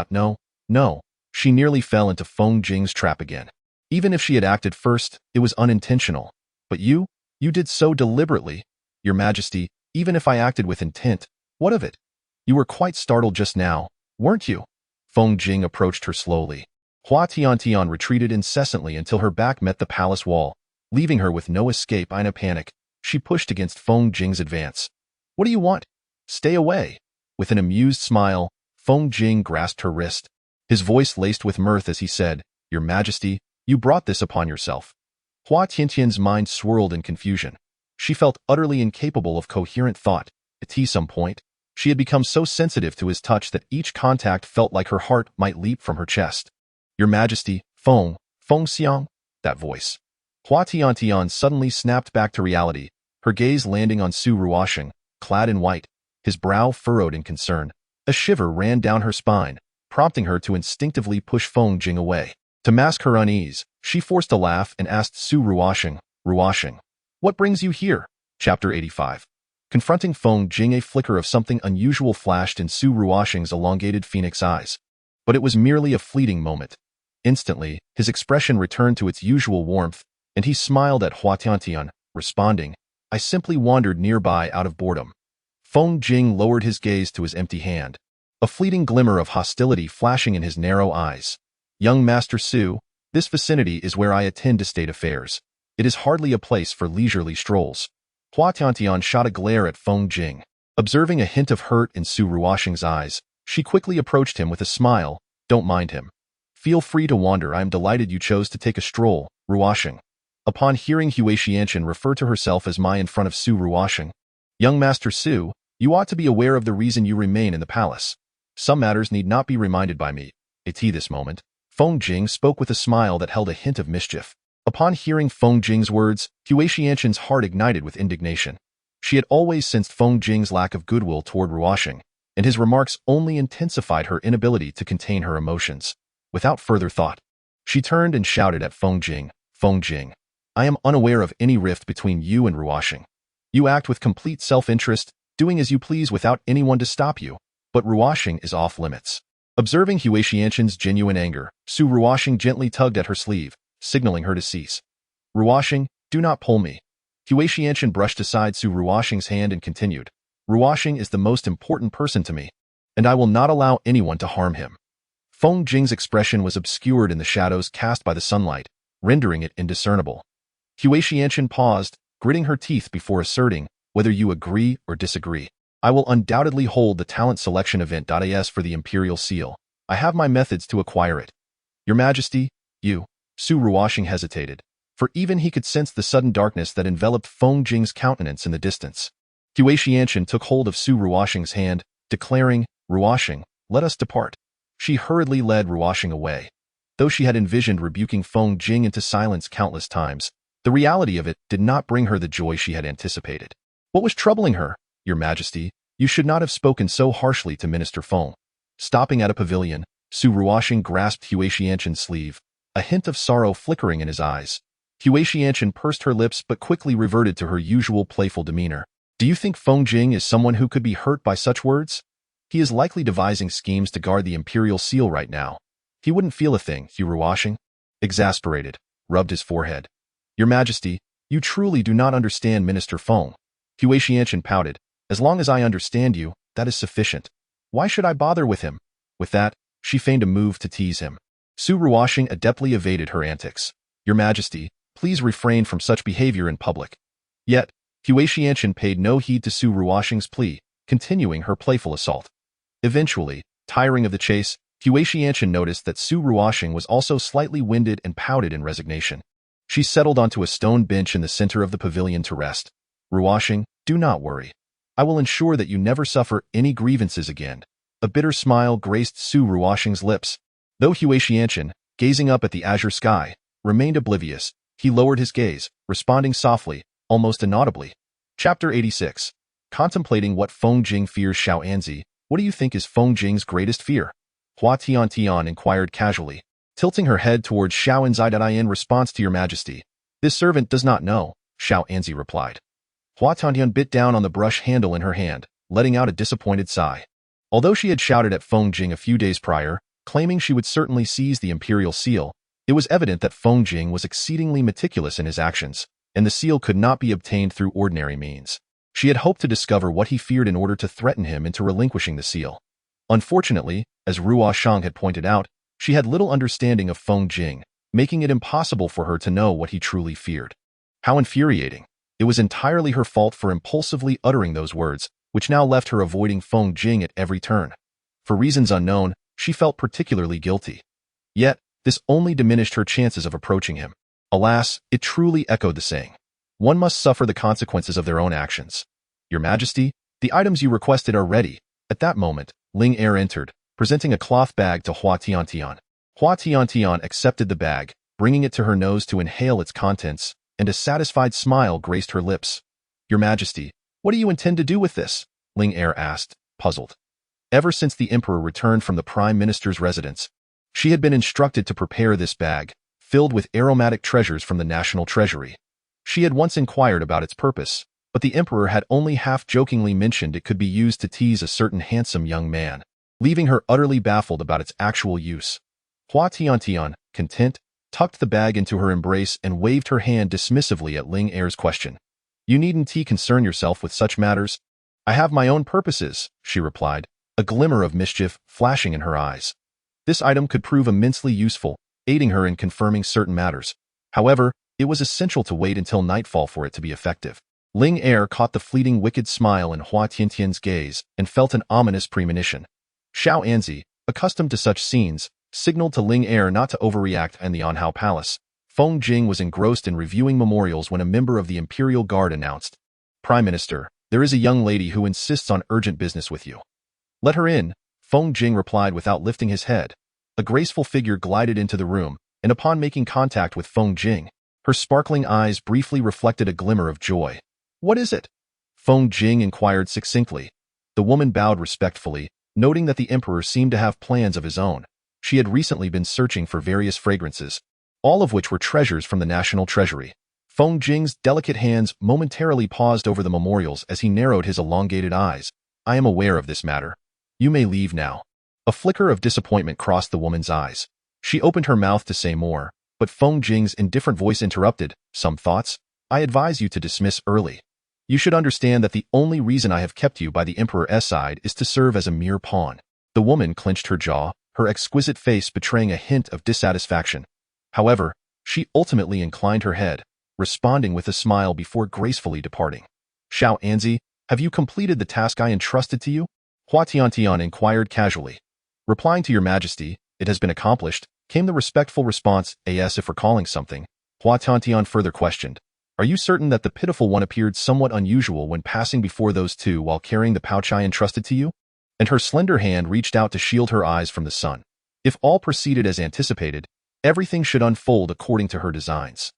No, she nearly fell into Feng Jing's trap again. Even if she had acted first, it was unintentional. But you did so deliberately. Your Majesty, even if I acted with intent, what of it? You were quite startled just now, weren't you? Feng Jing approached her slowly. Hua Tiantian retreated incessantly until her back met the palace wall, leaving her with no escape. In a panic, she pushed against Feng Jing's advance. What do you want? Stay away. With an amused smile, Feng Jing grasped her wrist, his voice laced with mirth as he said, Your Majesty, you brought this upon yourself. Hua Tiantian's mind swirled in confusion. She felt utterly incapable of coherent thought. At some point, she had become so sensitive to his touch that each contact felt like her heart might leap from her chest. Your Majesty, Feng Xiang, that voice. Hua Tiantian suddenly snapped back to reality, her gaze landing on Su Ruoshang, clad in white, his brow furrowed in concern. A shiver ran down her spine, prompting her to instinctively push Feng Jing away. To mask her unease, she forced a laugh and asked Su Ruoshang, what brings you here? Chapter 85. Confronting Feng Jing, a flicker of something unusual flashed in Su Ruoshang's elongated phoenix eyes. But it was merely a fleeting moment. Instantly, his expression returned to its usual warmth, and he smiled at Hua Tiantian, responding, I simply wandered nearby out of boredom. Feng Jing lowered his gaze to his empty hand, a fleeting glimmer of hostility flashing in his narrow eyes. Young Master Su, this vicinity is where I attend to state affairs. It is hardly a place for leisurely strolls. Hua Tiantian shot a glare at Feng Jing. Observing a hint of hurt in Su Ruoxing's eyes, she quickly approached him with a smile. Don't mind him. Feel free to wander. I am delighted you chose to take a stroll, Ruoxing. Upon hearing Hua Tiantian refer to herself as Mai in front of Su Ruoxing, young Master Su, you ought to be aware of the reason you remain in the palace. Some matters need not be reminded by me. At this moment, Feng Jing spoke with a smile that held a hint of mischief. Upon hearing Feng Jing's words, Hua Tiantian's heart ignited with indignation. She had always sensed Feng Jing's lack of goodwill toward Ruoxing, and his remarks only intensified her inability to contain her emotions. Without further thought, she turned and shouted at Feng Jing, Feng Jing, I am unaware of any rift between you and Ruoxing. You act with complete self-interest, doing as you please without anyone to stop you, but Ruoxing is off limits. Observing Hua Tiantian's genuine anger, Su Ruoxing gently tugged at her sleeve, signaling her to cease. Ruoxing, do not pull me. Hua Tiantian brushed aside Su Ruoxing's hand and continued. Ruoxing is the most important person to me, and I will not allow anyone to harm him. Feng Jing's expression was obscured in the shadows cast by the sunlight, rendering it indiscernible. Hua Tiantian paused, gritting her teeth before asserting, whether you agree or disagree, I will undoubtedly hold the talent selection event. As for the imperial seal, I have my methods to acquire it. Your Majesty, you, Su Ruoxing hesitated, for even he could sense the sudden darkness that enveloped Feng Jing's countenance in the distance. Hua Tiantian took hold of Su Ruoxing's hand, declaring, Ruoxing, let us depart. She hurriedly led Ruoxing away. Though she had envisioned rebuking Feng Jing into silence countless times, the reality of it did not bring her the joy she had anticipated. What was troubling her? Your Majesty, you should not have spoken so harshly to Minister Feng. Stopping at a pavilion, Su Ruoxing grasped Hua Tiantian's sleeve, a hint of sorrow flickering in his eyes. Hua Tiantian pursed her lips but quickly reverted to her usual playful demeanor. Do you think Feng Jing is someone who could be hurt by such words? He is likely devising schemes to guard the imperial seal right now. He wouldn't feel a thing, Su Ruoxing. Exasperated, rubbed his forehead. Your Majesty, you truly do not understand Minister Feng. Hua Tiantian pouted. As long as I understand you, that is sufficient. Why should I bother with him? With that, she feigned a move to tease him. Su Ruoxing adeptly evaded her antics. Your Majesty, please refrain from such behavior in public. Yet, Hua Tiantian paid no heed to Su Ruoxing's plea, continuing her playful assault. Eventually, tiring of the chase, Hua Tiantian noticed that Su Ruoxing was also slightly winded and pouted in resignation. She settled onto a stone bench in the center of the pavilion to rest. Ruoxing, do not worry. I will ensure that you never suffer any grievances again. A bitter smile graced Su Ruoxing's lips. Though Hua Tiantian, gazing up at the azure sky, remained oblivious, he lowered his gaze, responding softly, almost inaudibly. Chapter 86. Contemplating what Feng Jing fears. Xiao Anzi, what do you think is Feng Jing's greatest fear? Hua Tiantian inquired casually, tilting her head towards Xiao Anzi. In response to your Majesty, this servant does not know, Xiao Anzi replied. Hua Tiantian bit down on the brush handle in her hand, letting out a disappointed sigh. Although she had shouted at Feng Jing a few days prior, claiming she would certainly seize the imperial seal, it was evident that Feng Jing was exceedingly meticulous in his actions, and the seal could not be obtained through ordinary means. She had hoped to discover what he feared in order to threaten him into relinquishing the seal. Unfortunately, as Ruoxing had pointed out, she had little understanding of Feng Jing, making it impossible for her to know what he truly feared. How infuriating. It was entirely her fault for impulsively uttering those words, which now left her avoiding Feng Jing at every turn. For reasons unknown, she felt particularly guilty. Yet, this only diminished her chances of approaching him. Alas, it truly echoed the saying. One must suffer the consequences of their own actions. Your Majesty, the items you requested are ready. At that moment, Ling Er entered, presenting a cloth bag to Hua Tiantian. Hua Tiantian accepted the bag, bringing it to her nose to inhale its contents, and a satisfied smile graced her lips. Your Majesty, what do you intend to do with this? Ling Er asked, puzzled. Ever since the Emperor returned from the Prime Minister's residence, she had been instructed to prepare this bag, filled with aromatic treasures from the national treasury. She had once inquired about its purpose, but the Emperor had only half-jokingly mentioned it could be used to tease a certain handsome young man, leaving her utterly baffled about its actual use. Hua Tiantian, content, tucked the bag into her embrace and waved her hand dismissively at Ling Er's question. You needn't concern yourself with such matters. I have my own purposes, she replied, a glimmer of mischief flashing in her eyes. This item could prove immensely useful, aiding her in confirming certain matters. However, it was essential to wait until nightfall for it to be effective. Ling Er caught the fleeting wicked smile in Hua Tiantian's gaze and felt an ominous premonition. Xiao Anzi, accustomed to such scenes, signaled to Ling Er not to overreact in the Anhao Palace. Feng Jing was engrossed in reviewing memorials when a member of the Imperial Guard announced, "Prime Minister, there is a young lady who insists on urgent business with you." "Let her in," Feng Jing replied without lifting his head. A graceful figure glided into the room, and upon making contact with Feng Jing, her sparkling eyes briefly reflected a glimmer of joy. "What is it?" Feng Jing inquired succinctly. The woman bowed respectfully, noting that the emperor seemed to have plans of his own. She had recently been searching for various fragrances, all of which were treasures from the national treasury. Feng Jing's delicate hands momentarily paused over the memorials as he narrowed his elongated eyes. "I am aware of this matter. You may leave now." A flicker of disappointment crossed the woman's eyes. She opened her mouth to say more, but Feng Jing's indifferent voice interrupted. "Some thoughts? I advise you to dismiss early. You should understand that the only reason I have kept you by the Emperor's side is to serve as a mere pawn." The woman clenched her jaw, her exquisite face betraying a hint of dissatisfaction. However, she ultimately inclined her head, responding with a smile before gracefully departing. "Xiao Anzi, have you completed the task I entrusted to you?" Hua Tiantian inquired casually. "Replying to your Majesty, it has been accomplished," came the respectful response. "As if recalling something," Hua Tiantian further questioned, "Are you certain that the pitiful one appeared somewhat unusual when passing before those two while carrying the pouch I entrusted to you?" And her slender hand reached out to shield her eyes from the sun. If all proceeded as anticipated, everything should unfold according to her designs.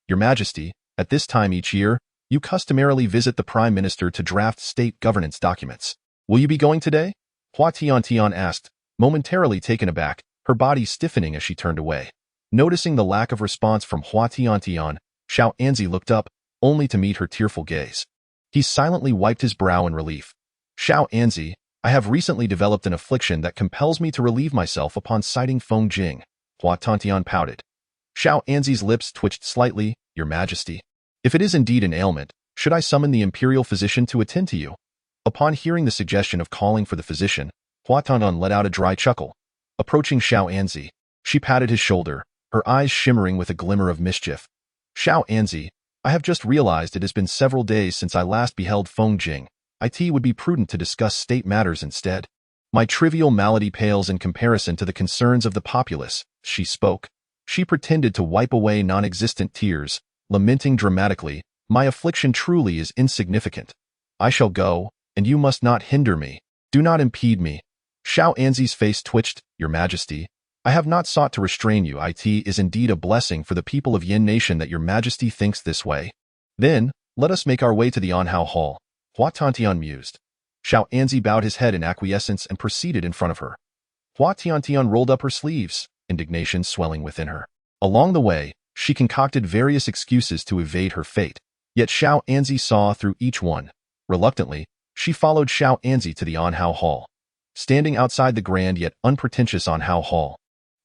"Your Majesty, at this time each year, you customarily visit the Prime Minister to draft state governance documents. Will you be going today?" Hua Tiantian asked, momentarily taken aback, her body stiffening as she turned away. Noticing the lack of response from Hua Tiantian, Xiao Anzi looked up, only to meet her tearful gaze. He silently wiped his brow in relief. "Xiao Anzi, I have recently developed an affliction that compels me to relieve myself upon sighting Feng Jing." Hua Tiantian pouted. Xiao Anzi's lips twitched slightly. "Your Majesty, if it is indeed an ailment, should I summon the imperial physician to attend to you?" Upon hearing the suggestion of calling for the physician, Hua Tiantian let out a dry chuckle. Approaching Xiao Anzi, she patted his shoulder, her eyes shimmering with a glimmer of mischief. "Xiao Anzi, I have just realized it has been several days since I last beheld Feng Jing. It would be prudent to discuss state matters instead. My trivial malady pales in comparison to the concerns of the populace." She spoke. She pretended to wipe away non-existent tears, lamenting dramatically, "My affliction truly is insignificant. I shall go, and you must not hinder me. Do not impede me." Xiao Anzi's face twitched. "Your Majesty, I have not sought to restrain you. It is indeed a blessing for the people of Yin Nation that your Majesty thinks this way. Then, let us make our way to the Anhao Hall." Hua Tiantian mused. Xiao Anzi bowed his head in acquiescence and proceeded in front of her. Hua Tiantian rolled up her sleeves, indignation swelling within her. Along the way, she concocted various excuses to evade her fate, yet Xiao Anzi saw through each one. Reluctantly, she followed Xiao Anzi to the Anhao Hall. Standing outside the grand yet unpretentious Anhao Hall,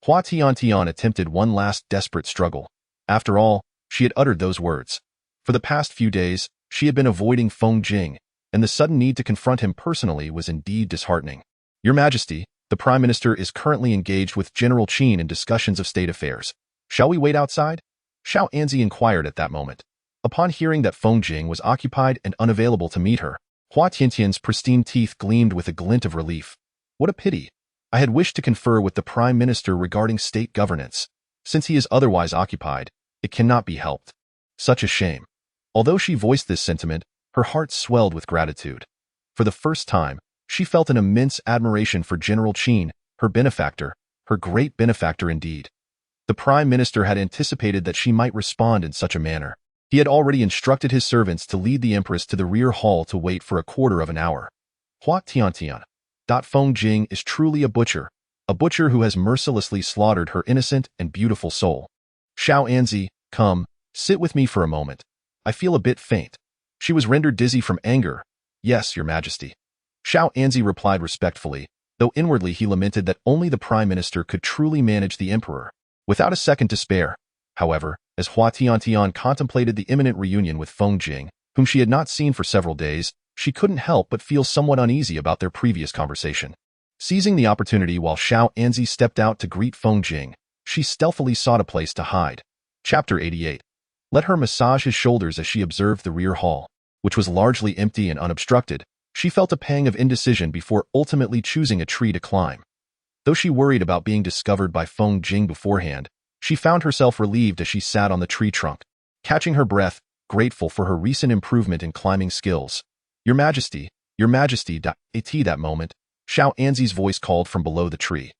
Hua Tiantian attempted one last desperate struggle. After all, she had uttered those words. For the past few days, she had been avoiding Feng Jing, and the sudden need to confront him personally was indeed disheartening. "Your Majesty, the Prime Minister is currently engaged with General Chen in discussions of state affairs. Shall we wait outside?" Xiao Anzi inquired at that moment. Upon hearing that Feng Jing was occupied and unavailable to meet her, Hua Tiantian's pristine teeth gleamed with a glint of relief. "What a pity. I had wished to confer with the Prime Minister regarding state governance. Since he is otherwise occupied, it cannot be helped. Such a shame." Although she voiced this sentiment, her heart swelled with gratitude. For the first time, she felt an immense admiration for General Chen, her benefactor, her great benefactor indeed. The Prime Minister had anticipated that she might respond in such a manner. He had already instructed his servants to lead the Empress to the rear hall to wait for a quarter of an hour. Hua Tiantian. Feng Jing is truly a butcher who has mercilessly slaughtered her innocent and beautiful soul. "Xiao Anzi, come, sit with me for a moment. I feel a bit faint." She was rendered dizzy from anger. "Yes, Your Majesty." Xiao Anzi replied respectfully, though inwardly he lamented that only the Prime Minister could truly manage the Emperor. Without a second to spare, however, as Hua Tiantian contemplated the imminent reunion with Feng Jing, whom she had not seen for several days, she couldn't help but feel somewhat uneasy about their previous conversation. Seizing the opportunity while Xiao Anzi stepped out to greet Feng Jing, she stealthily sought a place to hide. Chapter 88. Let her massage his shoulders as she observed the rear hall. which was largely empty and unobstructed, she felt a pang of indecision before ultimately choosing a tree to climb. Though she worried about being discovered by Feng Jing beforehand, she found herself relieved as she sat on the tree trunk, catching her breath, grateful for her recent improvement in climbing skills. Your Majesty, at that moment, Hua Tiantian's voice called from below the tree.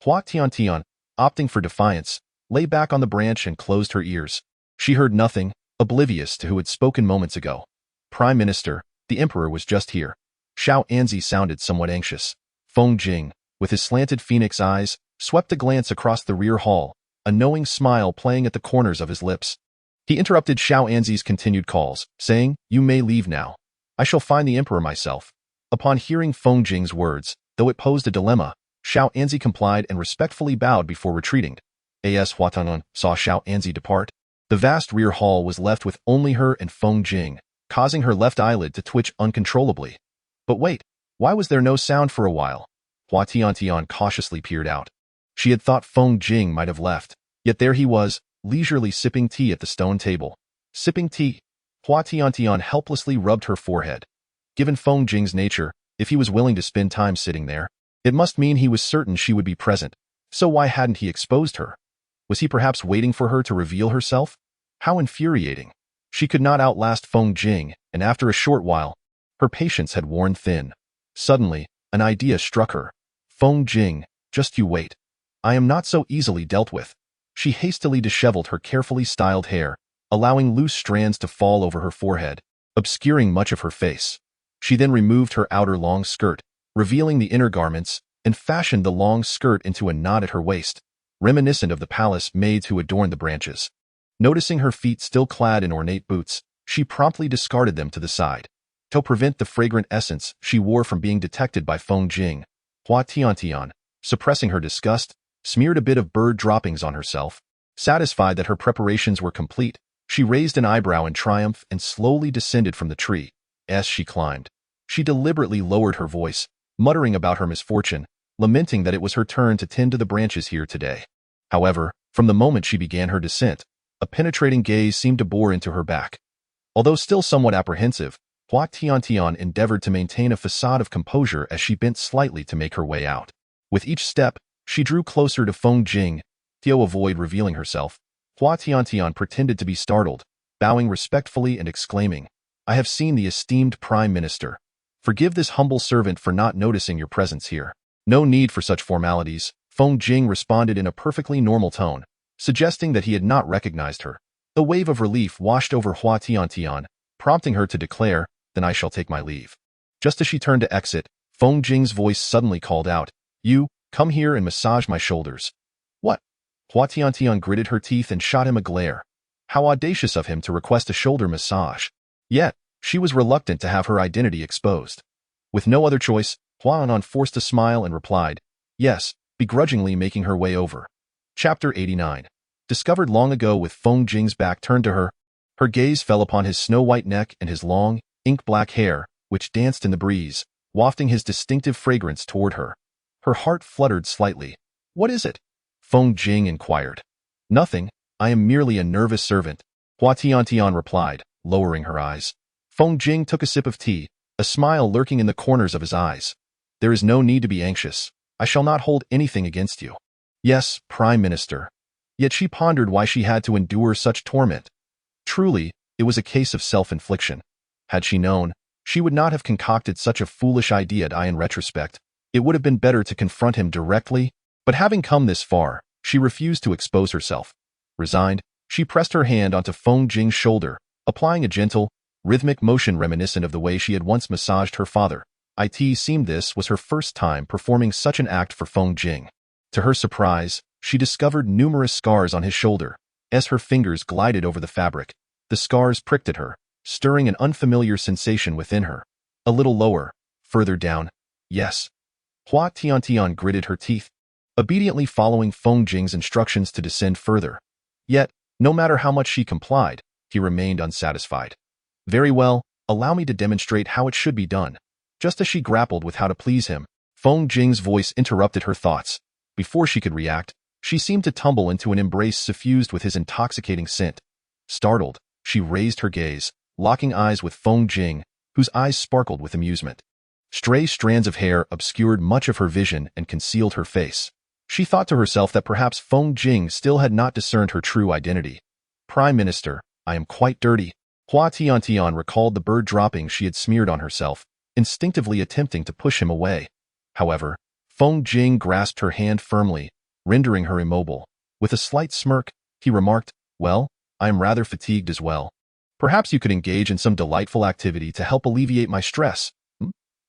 Hua Tiantian, opting for defiance, lay back on the branch and closed her ears. She heard nothing, oblivious to who had spoken moments ago. Prime Minister, the Emperor was just here. Hua Tiantian sounded somewhat anxious. Feng Jing, with his slanted phoenix eyes, swept a glance across the rear hall, a knowing smile playing at the corners of his lips. He interrupted Hua Tiantian's continued calls, saying, "You may leave now. I shall find the Emperor myself." Upon hearing Feng Jing's words, though it posed a dilemma, Hua Tiantian complied and respectfully bowed before retreating. As Hua Tiantian saw Hua Tiantian depart, the vast rear hall was left with only her and Feng Jing, causing her left eyelid to twitch uncontrollably. But wait, why was there no sound for a while? Hua Tiantian cautiously peered out. She had thought Feng Jing might have left, yet there he was, leisurely sipping tea at the stone table. Sipping tea? Hua Tiantian helplessly rubbed her forehead. Given Feng Jing's nature, if he was willing to spend time sitting there, it must mean he was certain she would be present. So why hadn't he exposed her? Was he perhaps waiting for her to reveal herself? How infuriating. She could not outlast Feng Jing, and after a short while, her patience had worn thin. Suddenly, an idea struck her. Feng Jing, just you wait. I am not so easily dealt with. She hastily disheveled her carefully styled hair, allowing loose strands to fall over her forehead, obscuring much of her face. She then removed her outer long skirt, revealing the inner garments, and fashioned the long skirt into a knot at her waist, reminiscent of the palace maids who adorned the branches. Noticing her feet still clad in ornate boots, she promptly discarded them to the side. To prevent the fragrant essence she wore from being detected by Feng Jing, Hua Tiantian, suppressing her disgust, smeared a bit of bird droppings on herself. Satisfied that her preparations were complete, she raised an eyebrow in triumph and slowly descended from the tree. As she climbed, she deliberately lowered her voice, muttering about her misfortune, lamenting that it was her turn to tend to the branches here today. However, from the moment she began her descent, a penetrating gaze seemed to bore into her back. Although still somewhat apprehensive, Hua Tiantian endeavored to maintain a facade of composure as she bent slightly to make her way out. With each step, she drew closer to Feng Jing. To avoid revealing herself, Hua Tiantian pretended to be startled, bowing respectfully and exclaiming, "I have seen the esteemed Prime Minister. Forgive this humble servant for not noticing your presence here." "No need for such formalities," Feng Jing responded in a perfectly normal tone, suggesting that he had not recognized her. A wave of relief washed over Hua Tiantian, prompting her to declare, "Then I shall take my leave." Just as she turned to exit, Feng Jing's voice suddenly called out, "You, come here and massage my shoulders." "What?" Hua Tiantian gritted her teeth and shot him a glare. How audacious of him to request a shoulder massage. Yet, she was reluctant to have her identity exposed. With no other choice, Hua Tiantian forced a smile and replied, "Yes," begrudgingly making her way over. Chapter 89. Discovered long ago with Feng Jing's back turned to her, her gaze fell upon his snow-white neck and his long, ink-black hair, which danced in the breeze, wafting his distinctive fragrance toward her. Her heart fluttered slightly. "What is it?" Feng Jing inquired. "Nothing, I am merely a nervous servant," Hua Tiantian replied, lowering her eyes. Feng Jing took a sip of tea, a smile lurking in the corners of his eyes. "There is no need to be anxious. I shall not hold anything against you." "Yes, Prime Minister." Yet she pondered why she had to endure such torment. Truly, it was a case of self-infliction. Had she known, she would not have concocted such a foolish idea. In retrospect, it would have been better to confront him directly, but having come this far, she refused to expose herself. Resigned, she pressed her hand onto Feng Jing's shoulder, applying a gentle, rhythmic motion reminiscent of the way she had once massaged her father. It seemed this was her first time performing such an act for Feng Jing. To her surprise, she discovered numerous scars on his shoulder. As her fingers glided over the fabric, the scars pricked at her, stirring an unfamiliar sensation within her. A little lower, further down. Yes. Hua Tiantian gritted her teeth, obediently following Feng Jing's instructions to descend further. Yet, no matter how much she complied, he remained unsatisfied. "Very well, allow me to demonstrate how it should be done." Just as she grappled with how to please him, Feng Jing's voice interrupted her thoughts. Before she could react, she seemed to tumble into an embrace suffused with his intoxicating scent. Startled, she raised her gaze, locking eyes with Feng Jing, whose eyes sparkled with amusement. Stray strands of hair obscured much of her vision and concealed her face. She thought to herself that perhaps Feng Jing still had not discerned her true identity. Prime Minister, I am quite dirty. Hua Tiantian recalled the bird droppings she had smeared on herself, instinctively attempting to push him away. However, Feng Jing grasped her hand firmly, rendering her immobile. With a slight smirk, he remarked, well, I am rather fatigued as well. Perhaps you could engage in some delightful activity to help alleviate my stress.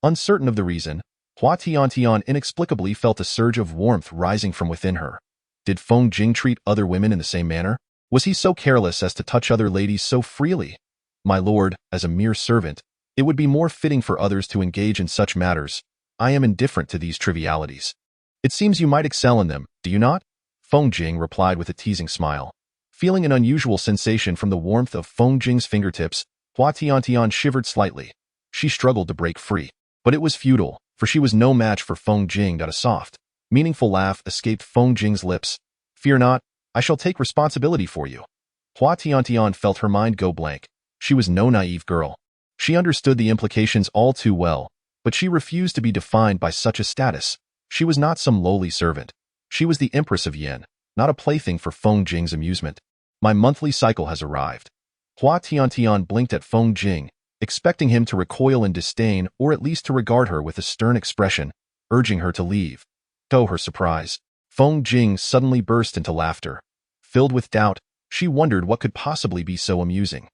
Uncertain of the reason, Hua Tiantian inexplicably felt a surge of warmth rising from within her. Did Feng Jing treat other women in the same manner? Was he so careless as to touch other ladies so freely? My lord, as a mere servant, it would be more fitting for others to engage in such matters. I am indifferent to these trivialities. It seems you might excel in them, do you not? Feng Jing replied with a teasing smile. Feeling an unusual sensation from the warmth of Feng Jing's fingertips, Hua Tiantian shivered slightly. She struggled to break free. But it was futile, for she was no match for Feng Jing. A soft, meaningful laugh escaped Feng Jing's lips. Fear not, I shall take responsibility for you. Hua Tiantian felt her mind go blank. She was no naive girl. She understood the implications all too well, but she refused to be defined by such a status. She was not some lowly servant. She was the Empress of Yen, not a plaything for Feng Jing's amusement. My monthly cycle has arrived. Hua Tiantian blinked at Feng Jing, expecting him to recoil in disdain or at least to regard her with a stern expression, urging her to leave. To her surprise, Feng Jing suddenly burst into laughter. Filled with doubt, she wondered what could possibly be so amusing.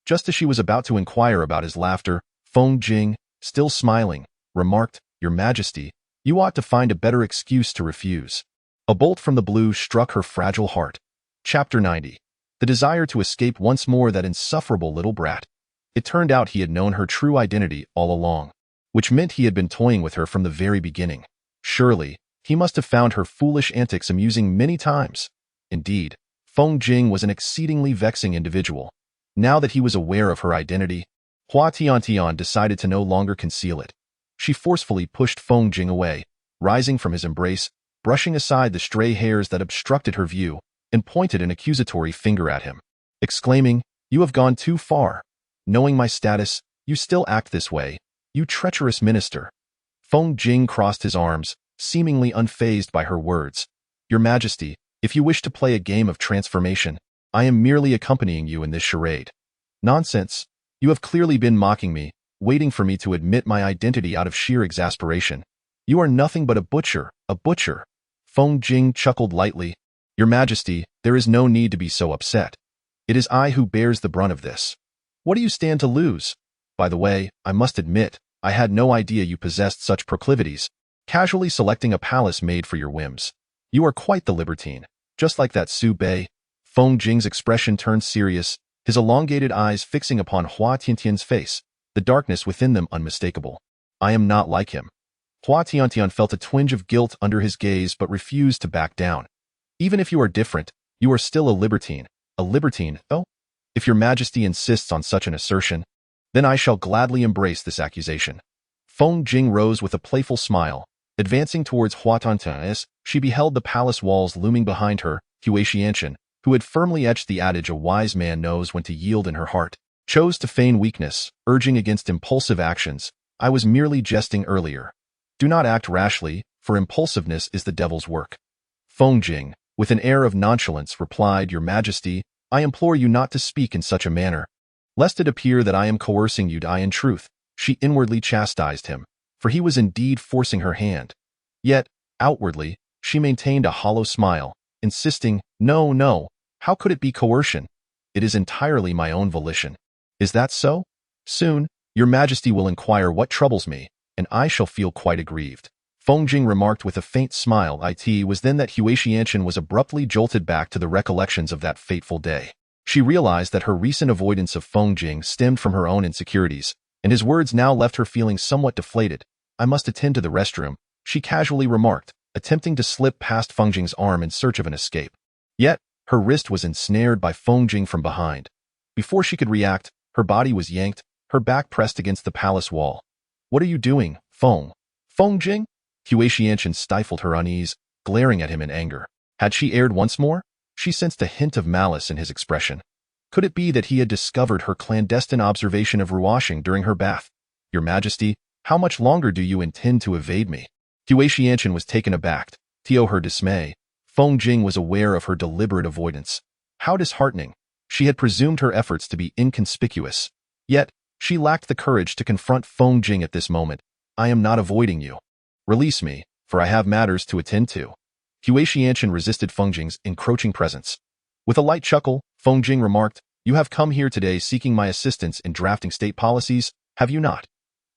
Just as she was about to inquire about his laughter, Feng Jing, still smiling, remarked, Your Majesty, you ought to find a better excuse to refuse. A bolt from the blue struck her fragile heart. Chapter 90. The desire to escape once more that insufferable little brat. It turned out he had known her true identity all along, which meant he had been toying with her from the very beginning. Surely, he must have found her foolish antics amusing many times. Indeed, Feng Jing was an exceedingly vexing individual. Now that he was aware of her identity, Hua Tiantian decided to no longer conceal it. She forcefully pushed Feng Jing away, rising from his embrace, brushing aside the stray hairs that obstructed her view, and pointed an accusatory finger at him, exclaiming, You have gone too far. Knowing my status, you still act this way, you treacherous minister. Feng Jing crossed his arms, seemingly unfazed by her words. Your Majesty, if you wish to play a game of transformation, I am merely accompanying you in this charade. Nonsense. You have clearly been mocking me, waiting for me to admit my identity out of sheer exasperation. You are nothing but a butcher, a butcher. Feng Jing chuckled lightly. Your Majesty, there is no need to be so upset. It is I who bears the brunt of this. What do you stand to lose? By the way, I must admit, I had no idea you possessed such proclivities, casually selecting a palace made for your whims. You are quite the libertine, just like that Su Bei. Feng Jing's expression turned serious, his elongated eyes fixing upon Hua Tiantian's face, the darkness within them unmistakable. I am not like him. Hua Tiantian felt a twinge of guilt under his gaze but refused to back down. Even if you are different, you are still a libertine. A libertine, oh? If your Majesty insists on such an assertion, then I shall gladly embrace this accusation. Feng Jing rose with a playful smile, advancing towards Hua Tiantian as she beheld the palace walls looming behind her. Hua Tiantian, who had firmly etched the adage a wise man knows when to yield in her heart, chose to feign weakness, urging against impulsive actions. I was merely jesting earlier. Do not act rashly, for impulsiveness is the devil's work. Feng Jing, with an air of nonchalance, replied, Your Majesty, I implore you not to speak in such a manner, lest it appear that I am coercing you to die in truth. She inwardly chastised him, for he was indeed forcing her hand. Yet, outwardly, she maintained a hollow smile, insisting, No, no, how could it be coercion? It is entirely my own volition. Is that so? Soon, your Majesty will inquire what troubles me, and I shall feel quite aggrieved. Feng Jing remarked with a faint smile. It was then that Hua Tiantian was abruptly jolted back to the recollections of that fateful day. She realized that her recent avoidance of Feng Jing stemmed from her own insecurities, and his words now left her feeling somewhat deflated. I must attend to the restroom, she casually remarked, attempting to slip past Feng Jing's arm in search of an escape. Yet, her wrist was ensnared by Feng Jing from behind. Before she could react, her body was yanked, her back pressed against the palace wall. What are you doing, Feng? Feng Jing? Hua Tiantian stifled her unease, glaring at him in anger. Had she erred once more? She sensed a hint of malice in his expression. Could it be that he had discovered her clandestine observation of Ruoxing during her bath? Your Majesty, how much longer do you intend to evade me? Hua Tiantian was taken aback. To her dismay, Feng Jing was aware of her deliberate avoidance. How disheartening. She had presumed her efforts to be inconspicuous. Yet, she lacked the courage to confront Feng Jing at this moment. I am not avoiding you. Release me, for I have matters to attend to. Hua Tiantian resisted Feng Jing's encroaching presence. With a light chuckle, Feng Jing remarked, You have come here today seeking my assistance in drafting state policies, have you not?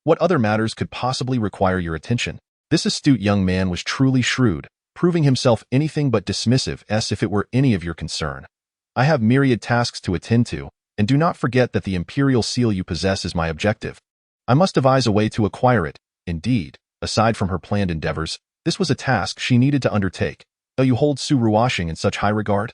What other matters could possibly require your attention? This astute young man was truly shrewd, proving himself anything but dismissive as if it were any of your concern. I have myriad tasks to attend to, and do not forget that the imperial seal you possess is my objective. I must devise a way to acquire it. Indeed, aside from her planned endeavors, this was a task she needed to undertake. Though you hold Su Ruoxing in such high regard?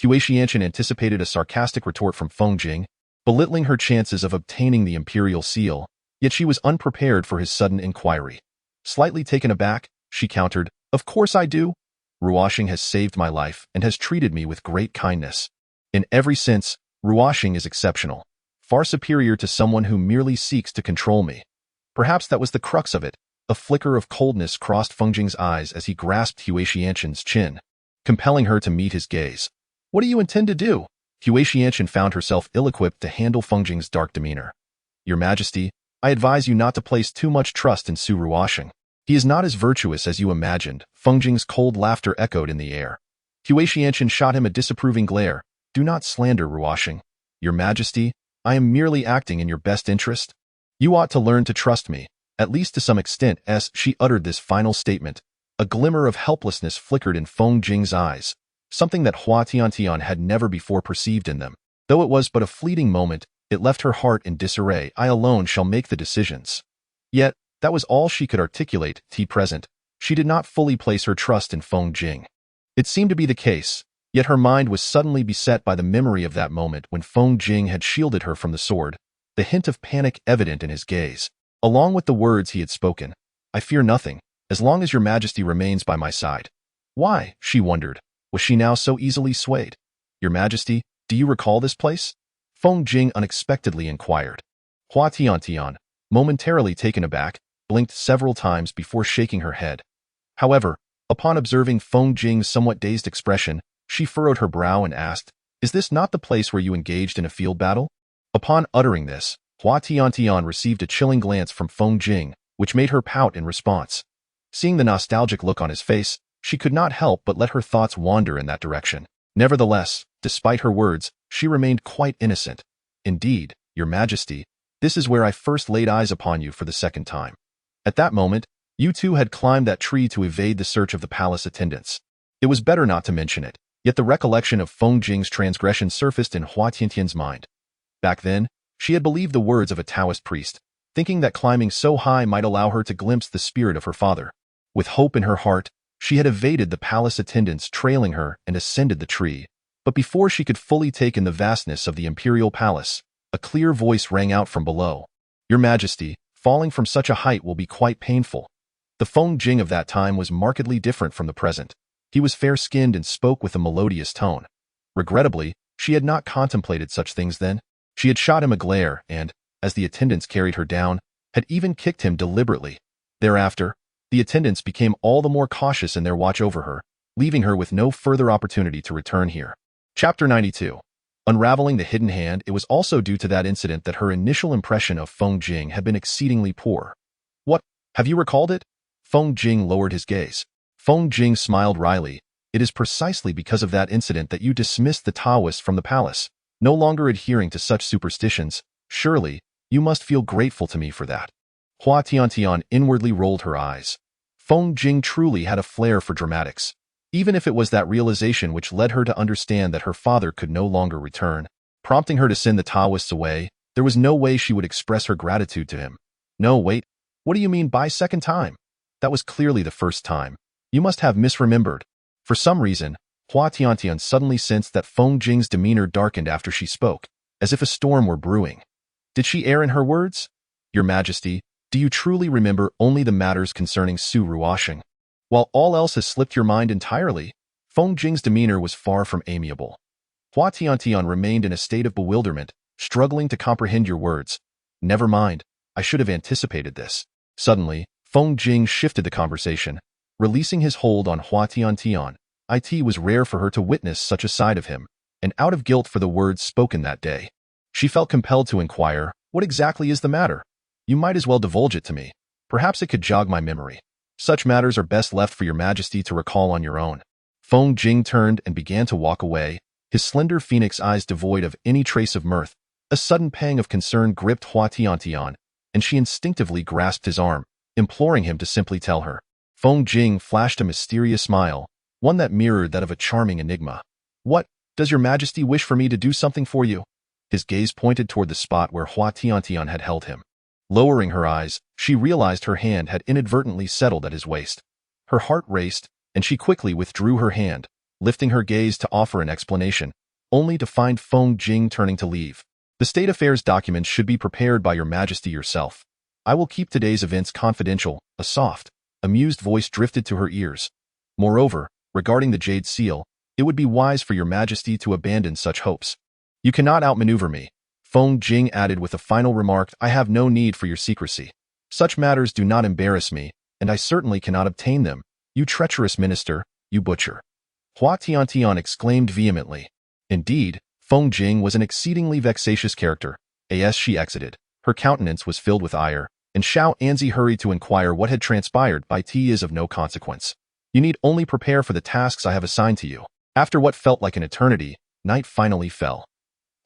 Hua Tiantian anticipated a sarcastic retort from Feng Jing, belittling her chances of obtaining the imperial seal, yet she was unprepared for his sudden inquiry. Slightly taken aback, she countered, Of course I do. Ruoxing has saved my life and has treated me with great kindness. In every sense, Ruoxing is exceptional, far superior to someone who merely seeks to control me. Perhaps that was the crux of it. A flicker of coldness crossed Feng Jing's eyes as he grasped Hua Tiantian's chin, compelling her to meet his gaze. What do you intend to do? Hua Tiantian found herself ill-equipped to handle Feng Jing's dark demeanor. Your Majesty, I advise you not to place too much trust in Su Ruoxing. He is not as virtuous as you imagined. Feng Jing's cold laughter echoed in the air. Hua Tiantian shot him a disapproving glare. Do not slander Ruoxing. Your Majesty, I am merely acting in your best interest. You ought to learn to trust me, at least to some extent. As she uttered this final statement, a glimmer of helplessness flickered in Feng Jing's eyes, something that Hua Tiantian had never before perceived in them. Though it was but a fleeting moment, it left her heart in disarray. I alone shall make the decisions. Yet, that was all she could articulate. Present, she did not fully place her trust in Feng Jing. It seemed to be the case, yet her mind was suddenly beset by the memory of that moment when Feng Jing had shielded her from the sword, the hint of panic evident in his gaze, along with the words he had spoken. I fear nothing, as long as your Majesty remains by my side. Why, she wondered, was she now so easily swayed? Your Majesty, do you recall this place? Feng Jing unexpectedly inquired. Hua Tiantian, momentarily taken aback, blinked several times before shaking her head. However, upon observing Feng Jing's somewhat dazed expression, she furrowed her brow and asked, Is this not the place where you engaged in a field battle? Upon uttering this, Hua Tiantian received a chilling glance from Feng Jing, which made her pout in response. Seeing the nostalgic look on his face, she could not help but let her thoughts wander in that direction. Nevertheless, despite her words, she remained quite innocent. Indeed, your Majesty, this is where I first laid eyes upon you for the second time. At that moment, you two had climbed that tree to evade the search of the palace attendants. It was better not to mention it, yet the recollection of Feng Jing's transgression surfaced in Hua Tiantian's mind. Back then, she had believed the words of a Taoist priest, thinking that climbing so high might allow her to glimpse the spirit of her father. With hope in her heart, she had evaded the palace attendants trailing her and ascended the tree. But before she could fully take in the vastness of the imperial palace, a clear voice rang out from below. Your Majesty, falling from such a height will be quite painful. The Feng Jing of that time was markedly different from the present. He was fair-skinned and spoke with a melodious tone. Regrettably, she had not contemplated such things then. She had shot him a glare and, as the attendants carried her down, had even kicked him deliberately. Thereafter, the attendants became all the more cautious in their watch over her, leaving her with no further opportunity to return here. Chapter 92. Unraveling the hidden hand. It was also due to that incident that her initial impression of Feng Jing had been exceedingly poor. What? Have you recalled it? Feng Jing lowered his gaze. Feng Jing smiled wryly. It is precisely because of that incident that you dismissed the Taoists from the palace, no longer adhering to such superstitions. Surely, you must feel grateful to me for that. Hua Tiantian inwardly rolled her eyes. Feng Jing truly had a flair for dramatics. Even if it was that realization which led her to understand that her father could no longer return, prompting her to send the Taoists away, there was no way she would express her gratitude to him. No, wait, what do you mean by second time? That was clearly the first time. You must have misremembered. For some reason, Hua Tiantian suddenly sensed that Feng Jing's demeanor darkened after she spoke, as if a storm were brewing. Did she err in her words? Your Majesty, do you truly remember only the matters concerning Su Ruoxing? While all else has slipped your mind entirely? Feng Jing's demeanor was far from amiable. Hua Tiantian remained in a state of bewilderment, struggling to comprehend your words. Never mind, I should have anticipated this. Suddenly, Feng Jing shifted the conversation, releasing his hold on Hua Tiantian. It was rare for her to witness such a side of him, and out of guilt for the words spoken that day, she felt compelled to inquire, what exactly is the matter? You might as well divulge it to me. Perhaps it could jog my memory. Such matters are best left for your Majesty to recall on your own. Feng Jing turned and began to walk away, his slender phoenix eyes devoid of any trace of mirth. A sudden pang of concern gripped Hua Tiantian, and she instinctively grasped his arm, imploring him to simply tell her. Feng Jing flashed a mysterious smile, one that mirrored that of a charming enigma. What, does your Majesty wish for me to do something for you? His gaze pointed toward the spot where Hua Tiantian had held him. Lowering her eyes, she realized her hand had inadvertently settled at his waist. Her heart raced, and she quickly withdrew her hand, lifting her gaze to offer an explanation, only to find Feng Jing turning to leave. The state affairs documents should be prepared by your Majesty yourself. I will keep today's events confidential. A soft, amused voice drifted to her ears. Moreover, regarding the Jade Seal, it would be wise for your Majesty to abandon such hopes. You cannot outmaneuver me. Feng Jing added with a final remark, I have no need for your secrecy. Such matters do not embarrass me, and I certainly cannot obtain them. You treacherous minister, you butcher. Hua Tiantian exclaimed vehemently. Indeed, Feng Jing was an exceedingly vexatious character. As she exited, her countenance was filled with ire, and Xiao Anzi hurried to inquire what had transpired. By T is of no consequence. You need only prepare for the tasks I have assigned to you. After what felt like an eternity, night finally fell.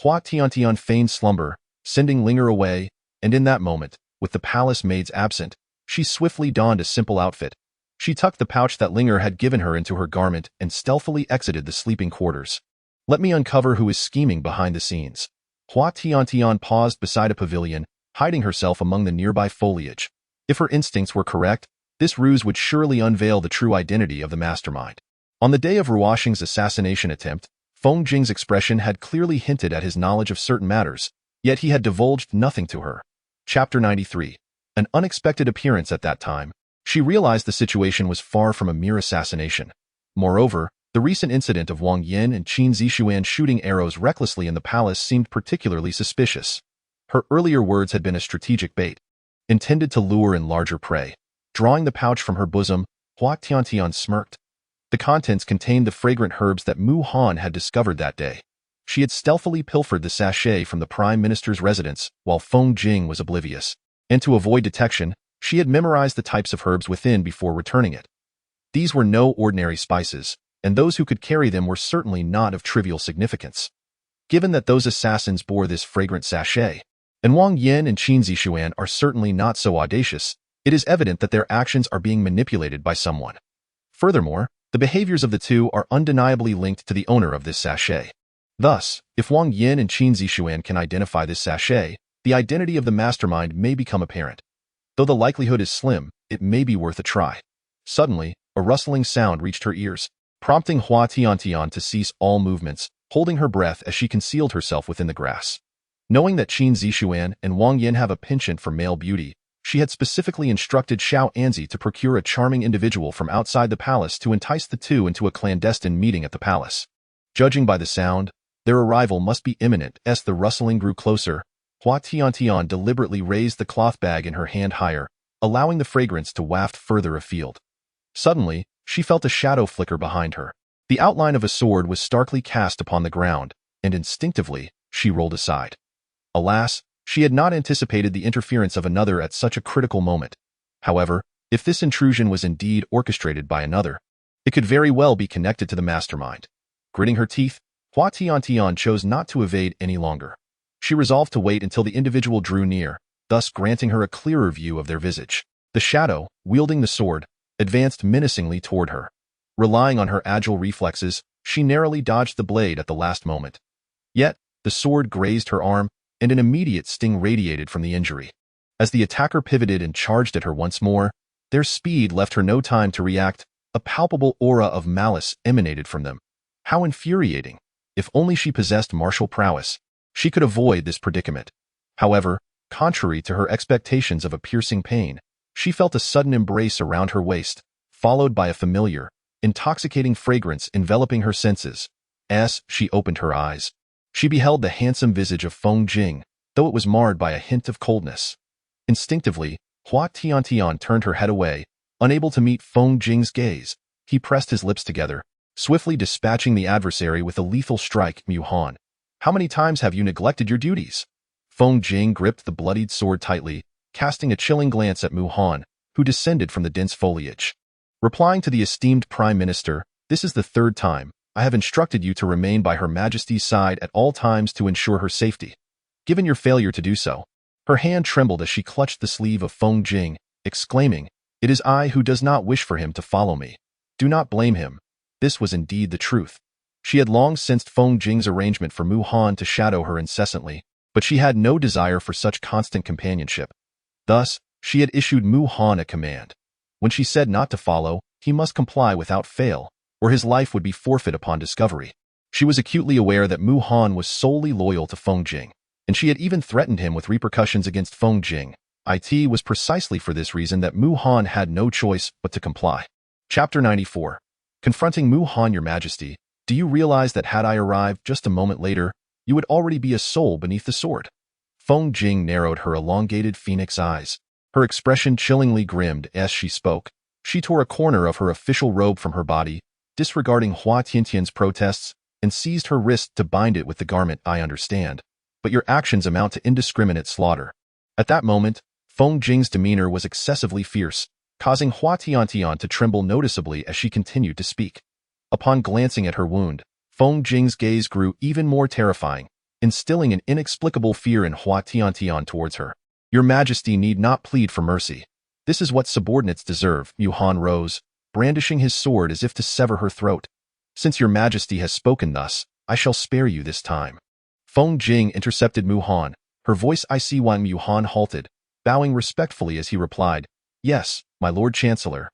Hua Tiantian feigned slumber, sending Linger away, and in that moment, with the palace maids absent, she swiftly donned a simple outfit. She tucked the pouch that Linger had given her into her garment and stealthily exited the sleeping quarters. Let me uncover who is scheming behind the scenes. Hua Tiantian paused beside a pavilion, hiding herself among the nearby foliage. If her instincts were correct, this ruse would surely unveil the true identity of the mastermind. On the day of Ruoxing's assassination attempt, Feng Jing's expression had clearly hinted at his knowledge of certain matters, yet he had divulged nothing to her. Chapter 93. An unexpected appearance at that time. She realized the situation was far from a mere assassination. Moreover, the recent incident of Wang Yin and Qin Zixuan shooting arrows recklessly in the palace seemed particularly suspicious. Her earlier words had been a strategic bait, intended to lure in larger prey. Drawing the pouch from her bosom, Hua Tiantian smirked. The contents contained the fragrant herbs that Mu Han had discovered that day. She had stealthily pilfered the sachet from the Prime Minister's residence, while Feng Jing was oblivious. And to avoid detection, she had memorized the types of herbs within before returning it. These were no ordinary spices, and those who could carry them were certainly not of trivial significance. Given that those assassins bore this fragrant sachet, and Wang Yin and Qin Zixuan are certainly not so audacious, it is evident that their actions are being manipulated by someone. Furthermore, the behaviors of the two are undeniably linked to the owner of this sachet. Thus, if Wang Yin and Qin Zixuan can identify this sachet, the identity of the mastermind may become apparent. Though the likelihood is slim, it may be worth a try. Suddenly, a rustling sound reached her ears, prompting Hua Tiantian to cease all movements, holding her breath as she concealed herself within the grass. Knowing that Qin Zixuan and Wang Yin have a penchant for male beauty, she had specifically instructed Xiao Anzi to procure a charming individual from outside the palace to entice the two into a clandestine meeting at the palace. Judging by the sound, their arrival must be imminent. As the rustling grew closer, Hua Tiantian deliberately raised the cloth bag in her hand higher, allowing the fragrance to waft further afield. Suddenly, she felt a shadow flicker behind her. The outline of a sword was starkly cast upon the ground, and instinctively, she rolled aside. Alas, she had not anticipated the interference of another at such a critical moment. However, if this intrusion was indeed orchestrated by another, it could very well be connected to the mastermind. Gritting her teeth, Hua Tiantian chose not to evade any longer. She resolved to wait until the individual drew near, thus granting her a clearer view of their visage. The shadow, wielding the sword, advanced menacingly toward her. Relying on her agile reflexes, she narrowly dodged the blade at the last moment. Yet, the sword grazed her arm, and an immediate sting radiated from the injury. As the attacker pivoted and charged at her once more, their speed left her no time to react. A palpable aura of malice emanated from them. How infuriating! If only she possessed martial prowess, she could avoid this predicament. However, contrary to her expectations of a piercing pain, she felt a sudden embrace around her waist, followed by a familiar, intoxicating fragrance enveloping her senses. As she opened her eyes, she beheld the handsome visage of Feng Jing, though it was marred by a hint of coldness. Instinctively, Hua Tiantian turned her head away, unable to meet Feng Jing's gaze. He pressed his lips together, swiftly dispatching the adversary with a lethal strike. Mu Han, how many times have you neglected your duties? Feng Jing gripped the bloodied sword tightly, casting a chilling glance at Mu Han, who descended from the dense foliage. Replying to the esteemed Prime Minister, this is the third time. I have instructed you to remain by Her Majesty's side at all times to ensure her safety. Given your failure to do so, her hand trembled as she clutched the sleeve of Feng Jing, exclaiming, "It is I who does not wish for him to follow me. Do not blame him." This was indeed the truth. She had long sensed Feng Jing's arrangement for Mu Han to shadow her incessantly, but she had no desire for such constant companionship. Thus, she had issued Mu Han a command. When she said not to follow, he must comply without fail, or his life would be forfeit upon discovery. She was acutely aware that Mu Han was solely loyal to Feng Jing, and she had even threatened him with repercussions against Feng Jing. It was precisely for this reason that Mu Han had no choice but to comply. Chapter 94. Confronting Mu Han. Your Majesty, do you realize that had I arrived just a moment later, you would already be a soul beneath the sword? Feng Jing narrowed her elongated phoenix eyes. Her expression chillingly grimmed as she spoke. She tore a corner of her official robe from her body, disregarding Hua Tiantian's protests, and seized her wrist to bind it with the garment. I understand, but your actions amount to indiscriminate slaughter. At that moment, Feng Jing's demeanor was excessively fierce, causing Hua Tiantian to tremble noticeably as she continued to speak. Upon glancing at her wound, Feng Jing's gaze grew even more terrifying, instilling an inexplicable fear in Hua Tiantian towards her. Your Majesty need not plead for mercy. This is what subordinates deserve. Mu Han rose, brandishing his sword as if to sever her throat. Since your Majesty has spoken thus, I shall spare you this time. Feng Jing intercepted Mu Han, her voice icy. When Mu Han halted, bowing respectfully as he replied, "Yes, my Lord Chancellor.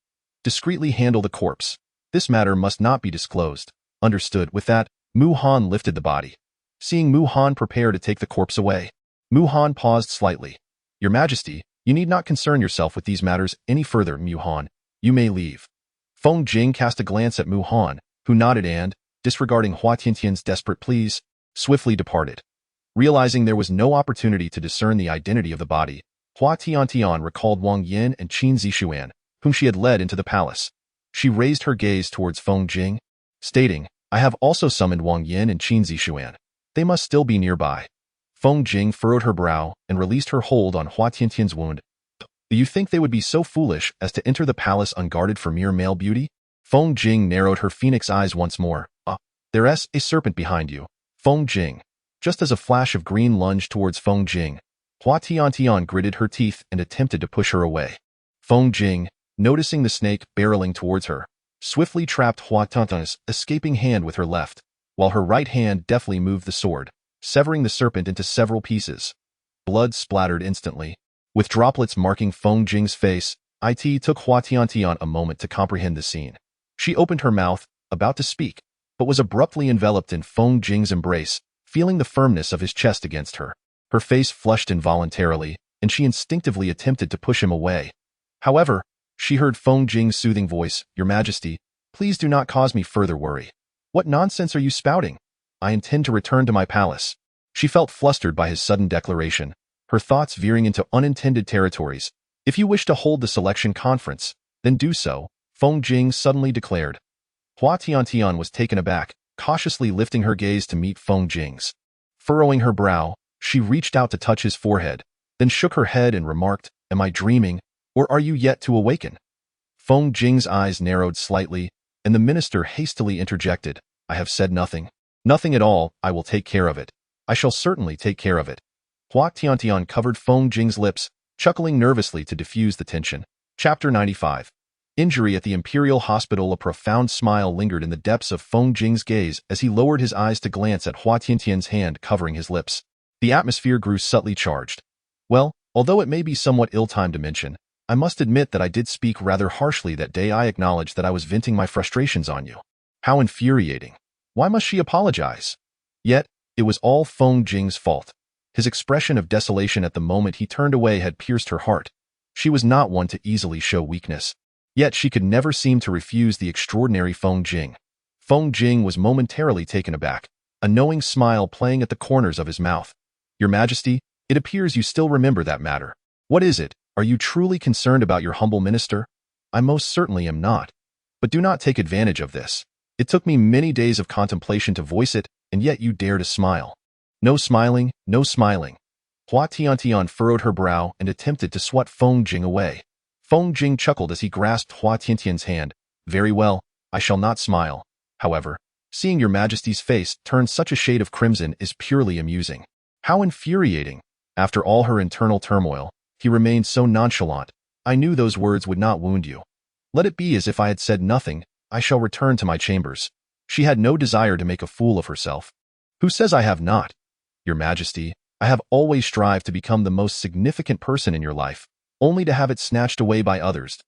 Discreetly handle the corpse. This matter must not be disclosed." Understood. With that, Mu Han lifted the body. Seeing Mu Han prepare to take the corpse away, Mu Han paused slightly. Your Majesty, you need not concern yourself with these matters any further. Mu Han, you may leave. Feng Jing cast a glance at Mu Han, who nodded and, disregarding Hua Tiantian's desperate pleas, swiftly departed. Realizing there was no opportunity to discern the identity of the body, Hua Tiantian recalled Wang Yin and Qin Zishuan, whom she had led into the palace. She raised her gaze towards Feng Jing, stating, I have also summoned Wang Yin and Qin Zishuan. They must still be nearby. Feng Jing furrowed her brow and released her hold on Hua Tiantian's wound. Do you think they would be so foolish as to enter the palace unguarded for mere male beauty? Feng Jing narrowed her phoenix eyes once more. There's a serpent behind you. Feng Jing. Just as a flash of green lunged towards Feng Jing, Hua Tiantian gritted her teeth and attempted to push her away. Feng Jing, noticing the snake barreling towards her, swiftly trapped Hua Tiantian's escaping hand with her left, while her right hand deftly moved the sword, severing the serpent into several pieces. Blood splattered instantly, with droplets marking Feng Jing's face. It took Hua Tiantian a moment to comprehend the scene. She opened her mouth, about to speak, but was abruptly enveloped in Feng Jing's embrace, feeling the firmness of his chest against her. Her face flushed involuntarily, and she instinctively attempted to push him away. However, she heard Feng Jing's soothing voice, Your Majesty, please do not cause me further worry. What nonsense are you spouting? I intend to return to my palace. She felt flustered by his sudden declaration, her thoughts veering into unintended territories. If you wish to hold the selection conference, then do so, Feng Jing suddenly declared. Hua Tiantian was taken aback, cautiously lifting her gaze to meet Feng Jing's. Furrowing her brow, she reached out to touch his forehead, then shook her head and remarked, Am I dreaming, or are you yet to awaken? Feng Jing's eyes narrowed slightly, and the minister hastily interjected, I have said nothing. Nothing at all. I will take care of it. I shall certainly take care of it. Hua Tiantian covered Feng Jing's lips, chuckling nervously to diffuse the tension. Chapter 95. Injury at the Imperial Hospital. A profound smile lingered in the depths of Feng Jing's gaze as he lowered his eyes to glance at Hua Tiantian's hand covering his lips. The atmosphere grew subtly charged. Well, although it may be somewhat ill-timed to mention, I must admit that I did speak rather harshly that day. I acknowledge that I was venting my frustrations on you. How infuriating. Why must she apologize? Yet, it was all Feng Jing's fault. His expression of desolation at the moment he turned away had pierced her heart. She was not one to easily show weakness. Yet she could never seem to refuse the extraordinary Feng Jing. Feng Jing was momentarily taken aback, a knowing smile playing at the corners of his mouth. Your Majesty, it appears you still remember that matter. What is it? Are you truly concerned about your humble minister? I most certainly am not. But do not take advantage of this. It took me many days of contemplation to voice it, and yet you dare to smile. No smiling, no smiling. Hua Tiantian furrowed her brow and attempted to swat Feng Jing away. Feng Jing chuckled as he grasped Hua Tiantian's hand. Very well, I shall not smile. However, seeing your Majesty's face turn such a shade of crimson is purely amusing. How infuriating! After all her internal turmoil, he remained so nonchalant. I knew those words would not wound you. Let it be as if I had said nothing. I shall return to my chambers. She had no desire to make a fool of herself. Who says I have not? Your Majesty, I have always strived to become the most significant person in your life, only to have it snatched away by others.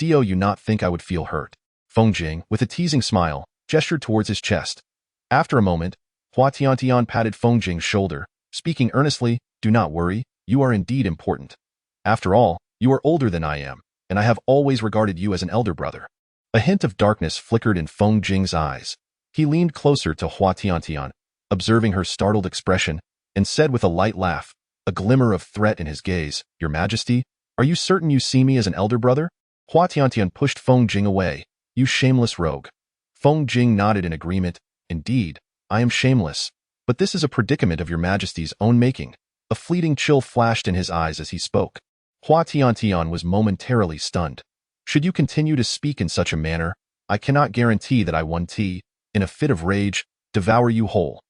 Do you not think I would feel hurt? Feng Jing, with a teasing smile, gestured towards his chest. After a moment, Hua Tiantian patted Feng Jing's shoulder, speaking earnestly, do not worry, you are indeed important. After all, you are older than I am, and I have always regarded you as an elder brother. A hint of darkness flickered in Feng Jing's eyes. He leaned closer to Hua Tiantian, observing her startled expression, and said with a light laugh, a glimmer of threat in his gaze, Your Majesty, are you certain you see me as an elder brother? Hua Tiantian pushed Feng Jing away. You shameless rogue. Feng Jing nodded in agreement. Indeed, I am shameless. But this is a predicament of your Majesty's own making. A fleeting chill flashed in his eyes as he spoke. Hua Tiantian was momentarily stunned. Should you continue to speak in such a manner, I cannot guarantee that I won't, in a fit of rage, devour you whole.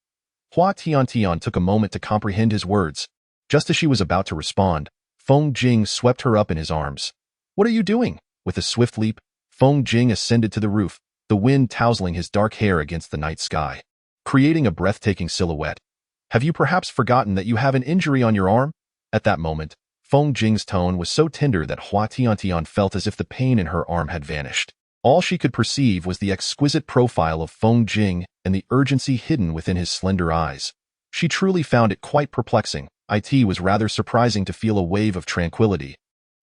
Hua Tiantian took a moment to comprehend his words. Just as she was about to respond, Feng Jing swept her up in his arms. What are you doing? With a swift leap, Feng Jing ascended to the roof, the wind tousling his dark hair against the night sky, creating a breathtaking silhouette. Have you perhaps forgotten that you have an injury on your arm? At that moment, Feng Jing's tone was so tender that Hua Tiantian felt as if the pain in her arm had vanished. All she could perceive was the exquisite profile of Feng Jing and the urgency hidden within his slender eyes. She truly found it quite perplexing. It was rather surprising to feel a wave of tranquility,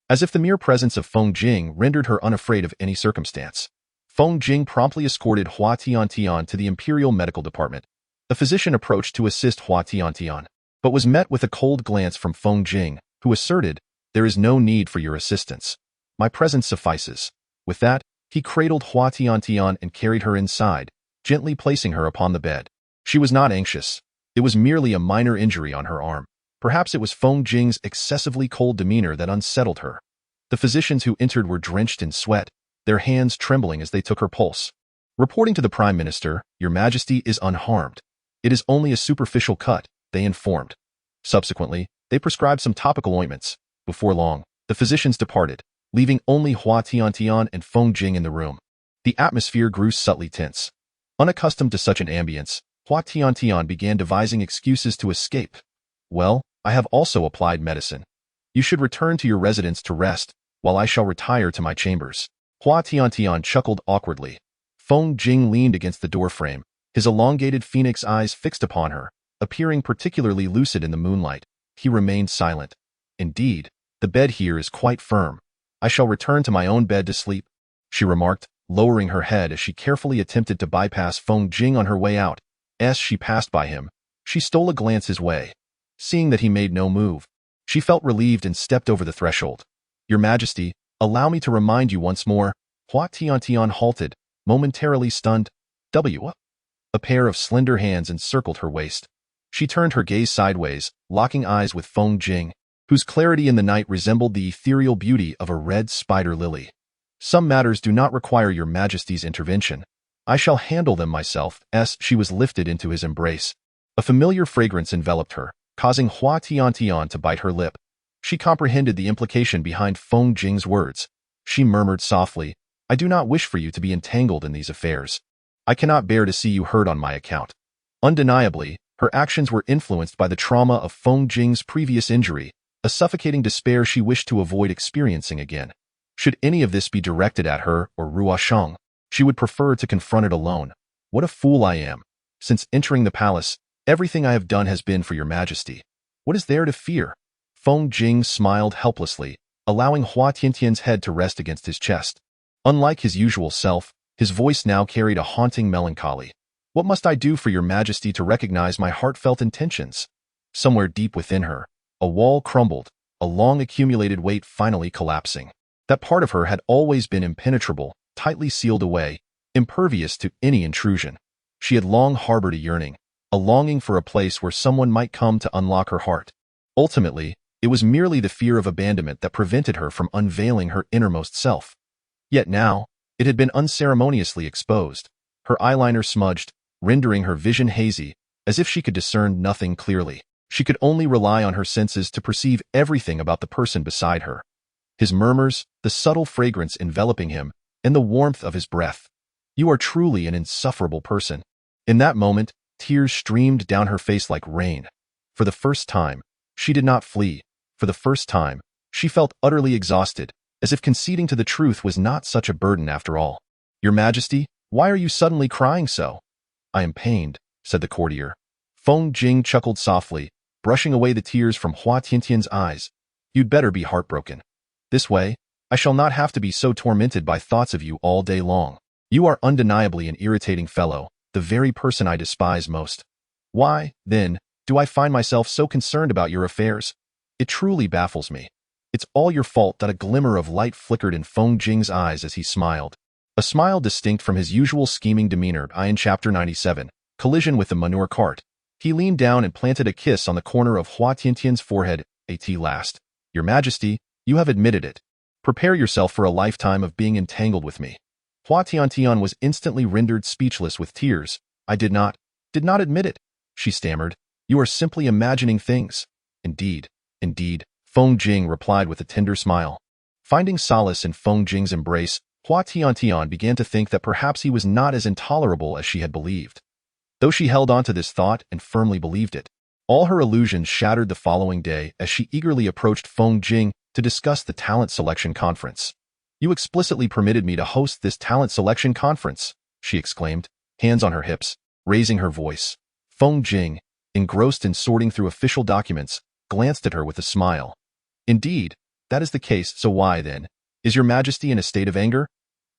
as if the mere presence of Feng Jing rendered her unafraid of any circumstance. Feng Jing promptly escorted Hua Tiantian to the Imperial Medical Department. A physician approached to assist Hua Tiantian, but was met with a cold glance from Feng Jing, who asserted, there is no need for your assistance. My presence suffices. With that, he cradled Hua Tiantian and carried her inside, gently placing her upon the bed. She was not anxious. It was merely a minor injury on her arm. Perhaps it was Feng Jing's excessively cold demeanor that unsettled her. The physicians who entered were drenched in sweat, their hands trembling as they took her pulse. Reporting to the Prime Minister, Your Majesty is unharmed. It is only a superficial cut, they informed. Subsequently, they prescribed some topical ointments. Before long, the physicians departed, leaving only Hua Tiantian and Feng Jing in the room. The atmosphere grew subtly tense. Unaccustomed to such an ambience, Hua Tiantian began devising excuses to escape. Well, I have also applied medicine. You should return to your residence to rest, while I shall retire to my chambers. Hua Tiantian chuckled awkwardly. Feng Jing leaned against the doorframe, his elongated phoenix eyes fixed upon her, appearing particularly lucid in the moonlight. He remained silent. Indeed, the bed here is quite firm. I shall return to my own bed to sleep, she remarked, lowering her head as she carefully attempted to bypass Feng Jing on her way out. As she passed by him, she stole a glance his way. Seeing that he made no move, she felt relieved and stepped over the threshold. Your Majesty, allow me to remind you once more. Hua Tiantian halted, momentarily stunned. A pair of slender hands encircled her waist. She turned her gaze sideways, locking eyes with Feng Jing, whose clarity in the night resembled the ethereal beauty of a red spider lily. Some matters do not require your Majesty's intervention. I shall handle them myself. As she was lifted into his embrace, a familiar fragrance enveloped her, causing Hua Tiantian to bite her lip. She comprehended the implication behind Feng Jing's words. She murmured softly, I do not wish for you to be entangled in these affairs. I cannot bear to see you hurt on my account. Undeniably, her actions were influenced by the trauma of Feng Jing's previous injury, a suffocating despair she wished to avoid experiencing again. Should any of this be directed at her or Ruosheng, she would prefer to confront it alone. What a fool I am. Since entering the palace, everything I have done has been for your Majesty. What is there to fear? Feng Jing smiled helplessly, allowing Hua Tiantian's head to rest against his chest. Unlike his usual self, His voice now carried a haunting melancholy. "What must I do for your Majesty to recognize my heartfelt intentions?" Somewhere deep within her, a wall crumbled, a long-accumulated weight finally collapsing. That part of her had always been impenetrable, tightly sealed away, impervious to any intrusion. She had long harbored a yearning, a longing for a place where someone might come to unlock her heart. Ultimately, it was merely the fear of abandonment that prevented her from unveiling her innermost self. Yet now, it had been unceremoniously exposed, her eyeliner smudged, rendering her vision hazy, as if she could discern nothing clearly. She could only rely on her senses to perceive everything about the person beside her. His murmurs, the subtle fragrance enveloping him, and the warmth of his breath. "You are truly an insufferable person." In that moment, tears streamed down her face like rain. For the first time, she did not flee. For the first time, she felt utterly exhausted, as if conceding to the truth was not such a burden after all. "Your Majesty, why are you suddenly crying so?" "I am pained," said the courtier. Feng Jing chuckled softly, brushing away the tears from Hua Tiantian's eyes. "You'd better be heartbroken. This way, I shall not have to be so tormented by thoughts of you all day long. You are undeniably an irritating fellow, the very person I despise most. Why, then, do I find myself so concerned about your affairs? It truly baffles me. It's all your fault." That a glimmer of light flickered in Feng Jing's eyes as he smiled. A smile distinct from his usual scheming demeanor. In Chapter 97, Collision with the Manure Cart. He leaned down and planted a kiss on the corner of Hua Tiantian's forehead. "At last, Your Majesty, you have admitted it. Prepare yourself for a lifetime of being entangled with me." Hua Tiantian was instantly rendered speechless with tears. I did not admit it," she stammered. "You are simply imagining things." Indeed, Feng Jing replied with a tender smile. Finding solace in Feng Jing's embrace, Hua Tiantian began to think that perhaps he was not as intolerable as she had believed. Though she held on to this thought and firmly believed it, all her illusions shattered the following day as she eagerly approached Feng Jing to discuss the talent selection conference. "You explicitly permitted me to host this talent selection conference," she exclaimed, hands on her hips, raising her voice. Feng Jing, engrossed in sorting through official documents, glanced at her with a smile. "Indeed, that is the case, so why, then, is your Majesty in a state of anger?"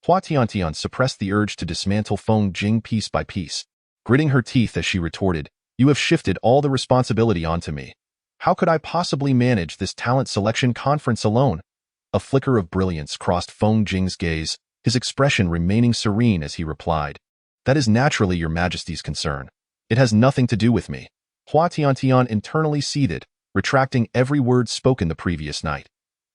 Hua Tiantian suppressed the urge to dismantle Feng Jing piece by piece, gritting her teeth as she retorted, "You have shifted all the responsibility onto me. How could I possibly manage this talent selection conference alone?" A flicker of brilliance crossed Feng Jing's gaze, his expression remaining serene as he replied, "That is naturally your Majesty's concern. It has nothing to do with me." Hua Tiantian internally seethed, retracting every word spoken the previous night.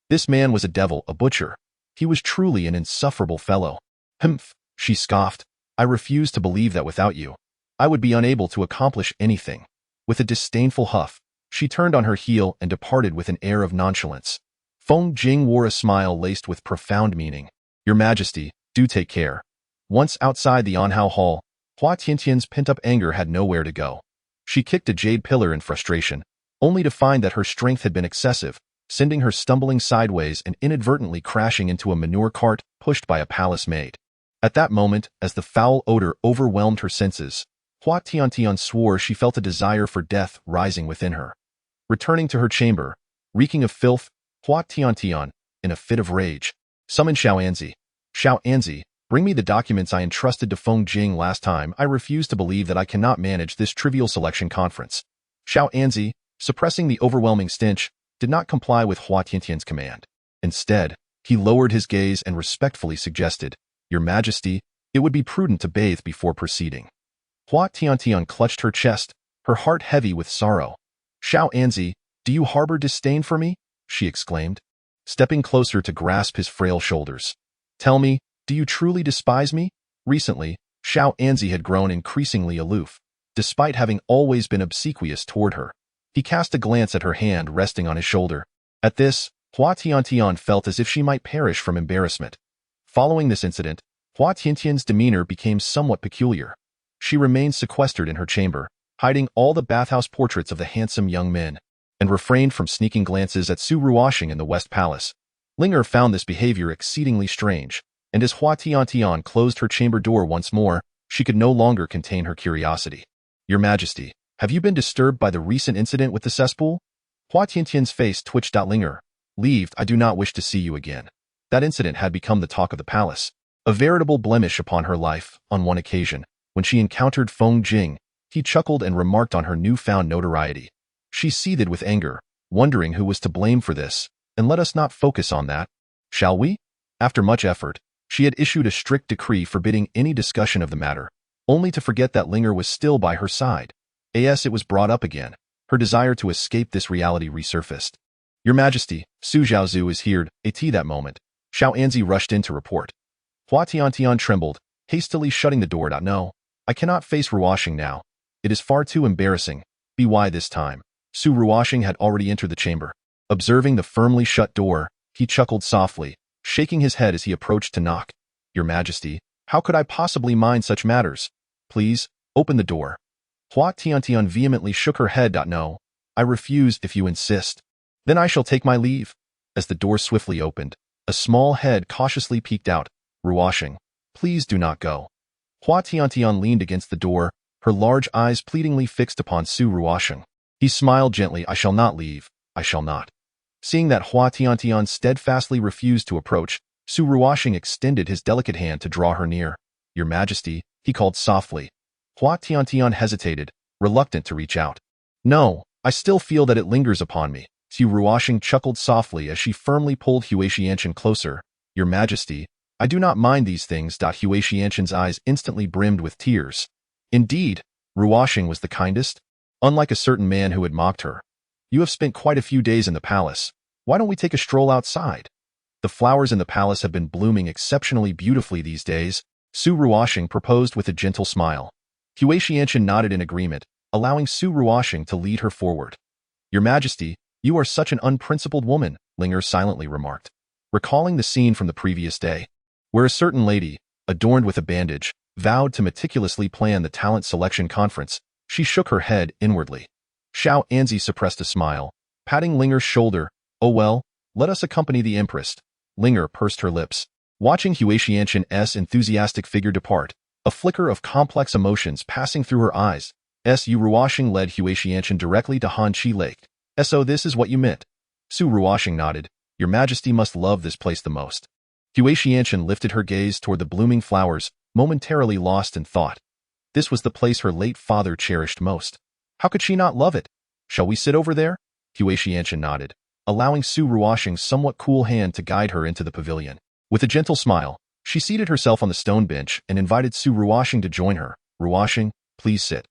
This man was a devil, a butcher. He was truly an insufferable fellow. "Humph," she scoffed. "I refuse to believe that without you, I would be unable to accomplish anything." With a disdainful huff, she turned on her heel and departed with an air of nonchalance. Feng Jing wore a smile laced with profound meaning. "Your Majesty, do take care." Once outside the Anhao Hall, Hua Tiantian's pent-up anger had nowhere to go. She kicked a jade pillar in frustration, only to find that her strength had been excessive, sending her stumbling sideways and inadvertently crashing into a manure cart pushed by a palace maid. At that moment, as the foul odor overwhelmed her senses, Hua Tiantian swore she felt a desire for death rising within her. Returning to her chamber, reeking of filth, Hua Tiantian, in a fit of rage, summoned Xiaoanzi. "Xiaoanzi, bring me the documents I entrusted to Feng Jing last time. I refuse to believe that I cannot manage this trivial selection conference." Xiaoanzi, suppressing the overwhelming stench, did not comply with Hua Tiantian's command. Instead, he lowered his gaze and respectfully suggested, "Your Majesty, it would be prudent to bathe before proceeding." Hua Tiantian clutched her chest, her heart heavy with sorrow. "Xiaoanzi, do you harbor disdain for me?" she exclaimed, stepping closer to grasp his frail shoulders. "Tell me, do you truly despise me?" Recently, Xiaoanzi had grown increasingly aloof, despite having always been obsequious toward her. He cast a glance at her hand resting on his shoulder. At this, Hua Tiantian felt as if she might perish from embarrassment. Following this incident, Hua Tiantian's demeanor became somewhat peculiar. She remained sequestered in her chamber, hiding all the bathhouse portraits of the handsome young men, and refrained from sneaking glances at Su Ruoxing in the West Palace. Linger found this behavior exceedingly strange, and as Hua Tiantian closed her chamber door once more, she could no longer contain her curiosity. "Your Majesty, have you been disturbed by the recent incident with the cesspool?" Hua Tiantian's face twitched. "Linger, leave, I do not wish to see you again." That incident had become the talk of the palace. a veritable blemish upon her life. On one occasion, when she encountered Feng Jing, he chuckled and remarked on her newfound notoriety. She seethed with anger, wondering who was to blame for this, and let us not focus on that, shall we? After much effort, she had issued a strict decree forbidding any discussion of the matter, only to forget that Linger was still by her side. As it was brought up again, her desire to escape this reality resurfaced. Your Majesty, Su Zhaozu is here. At that moment, Xiao Anzi rushed in to report. Hua Tiantian trembled, hastily shutting the door. No, I cannot face Ruoxing now. It is far too embarrassing. Why this time? Su Ruoxing had already entered the chamber. Observing the firmly shut door, he chuckled softly, shaking his head as he approached to knock. Your Majesty, how could I possibly mind such matters? Please, open the door. Hua Tiantian vehemently shook her head. No, I refuse if you insist. Then I shall take my leave. As the door swiftly opened, a small head cautiously peeked out. Ruoxing, please do not go. Hua Tiantian leaned against the door, her large eyes pleadingly fixed upon Su Ruoxing. He smiled gently. I shall not leave. I shall not. Seeing that Hua Tiantian steadfastly refused to approach, Su Ruoxing extended his delicate hand to draw her near. Your Majesty, he called softly. Hua Tiantian hesitated, reluctant to reach out. No, I still feel that it lingers upon me. Su Ruoxing chuckled softly as she firmly pulled Hua Tiantian closer. Your Majesty, I do not mind these things. Hua Tiantian's eyes instantly brimmed with tears. Indeed, Ruoxing was the kindest. Unlike a certain man who had mocked her. You have spent quite a few days in the palace. Why don't we take a stroll outside? The flowers in the palace have been blooming exceptionally beautifully these days. Su Ruoxing proposed with a gentle smile. Hua Tiantian nodded in agreement, allowing Su Ruoxing to lead her forward. Your Majesty, you are such an unprincipled woman, Linger silently remarked, recalling the scene from the previous day, where a certain lady, adorned with a bandage, vowed to meticulously plan the talent selection conference. She shook her head inwardly. Xiao Anzi suppressed a smile, patting Linger's shoulder. Oh well, let us accompany the Empress. Linger pursed her lips, watching Hua Tiantian's enthusiastic figure depart, a flicker of complex emotions passing through her eyes. Su Ruoxing led Hua Tiantian directly to Hanqi Lake. So this is what you meant. Su Ruoxing nodded. Your Majesty must love this place the most. Hua Tiantian lifted her gaze toward the blooming flowers, momentarily lost in thought. This was the place her late father cherished most. How could she not love it? Shall we sit over there? Hua Tiantian nodded, allowing Su Ruoxing's somewhat cool hand to guide her into the pavilion. With a gentle smile, she seated herself on the stone bench and invited Su Ruoxing to join her. Ruoxing, please sit.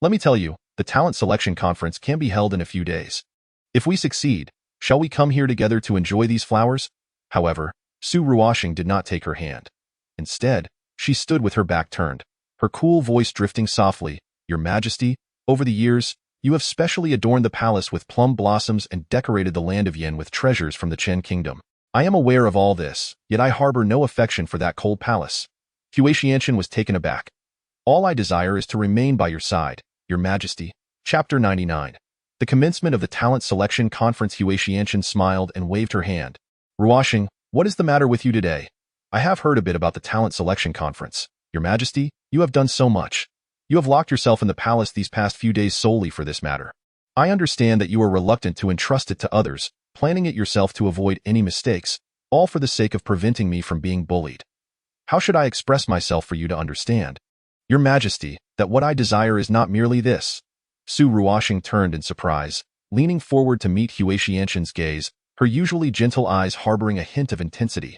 Let me tell you, the talent selection conference can be held in a few days. If we succeed, shall we come here together to enjoy these flowers? However, Su Ruoxing did not take her hand. Instead, she stood with her back turned, her cool voice drifting softly. Your Majesty, over the years, you have specially adorned the palace with plum blossoms and decorated the land of Yin with treasures from the Chen kingdom. I am aware of all this, yet I harbor no affection for that cold palace. Hua Tiantian was taken aback. All I desire is to remain by your side, Your Majesty. Chapter 99. The commencement of the talent selection conference. Hua Tiantian smiled and waved her hand. Ruoxing, what is the matter with you today? I have heard a bit about the talent selection conference. Your Majesty, you have done so much. You have locked yourself in the palace these past few days solely for this matter. I understand that you are reluctant to entrust it to others, planning it yourself to avoid any mistakes, all for the sake of preventing me from being bullied. How should I express myself for you to understand? Your Majesty, that what I desire is not merely this. Su Ruoxing turned in surprise, leaning forward to meet Hua Tiantian's gaze, her usually gentle eyes harboring a hint of intensity.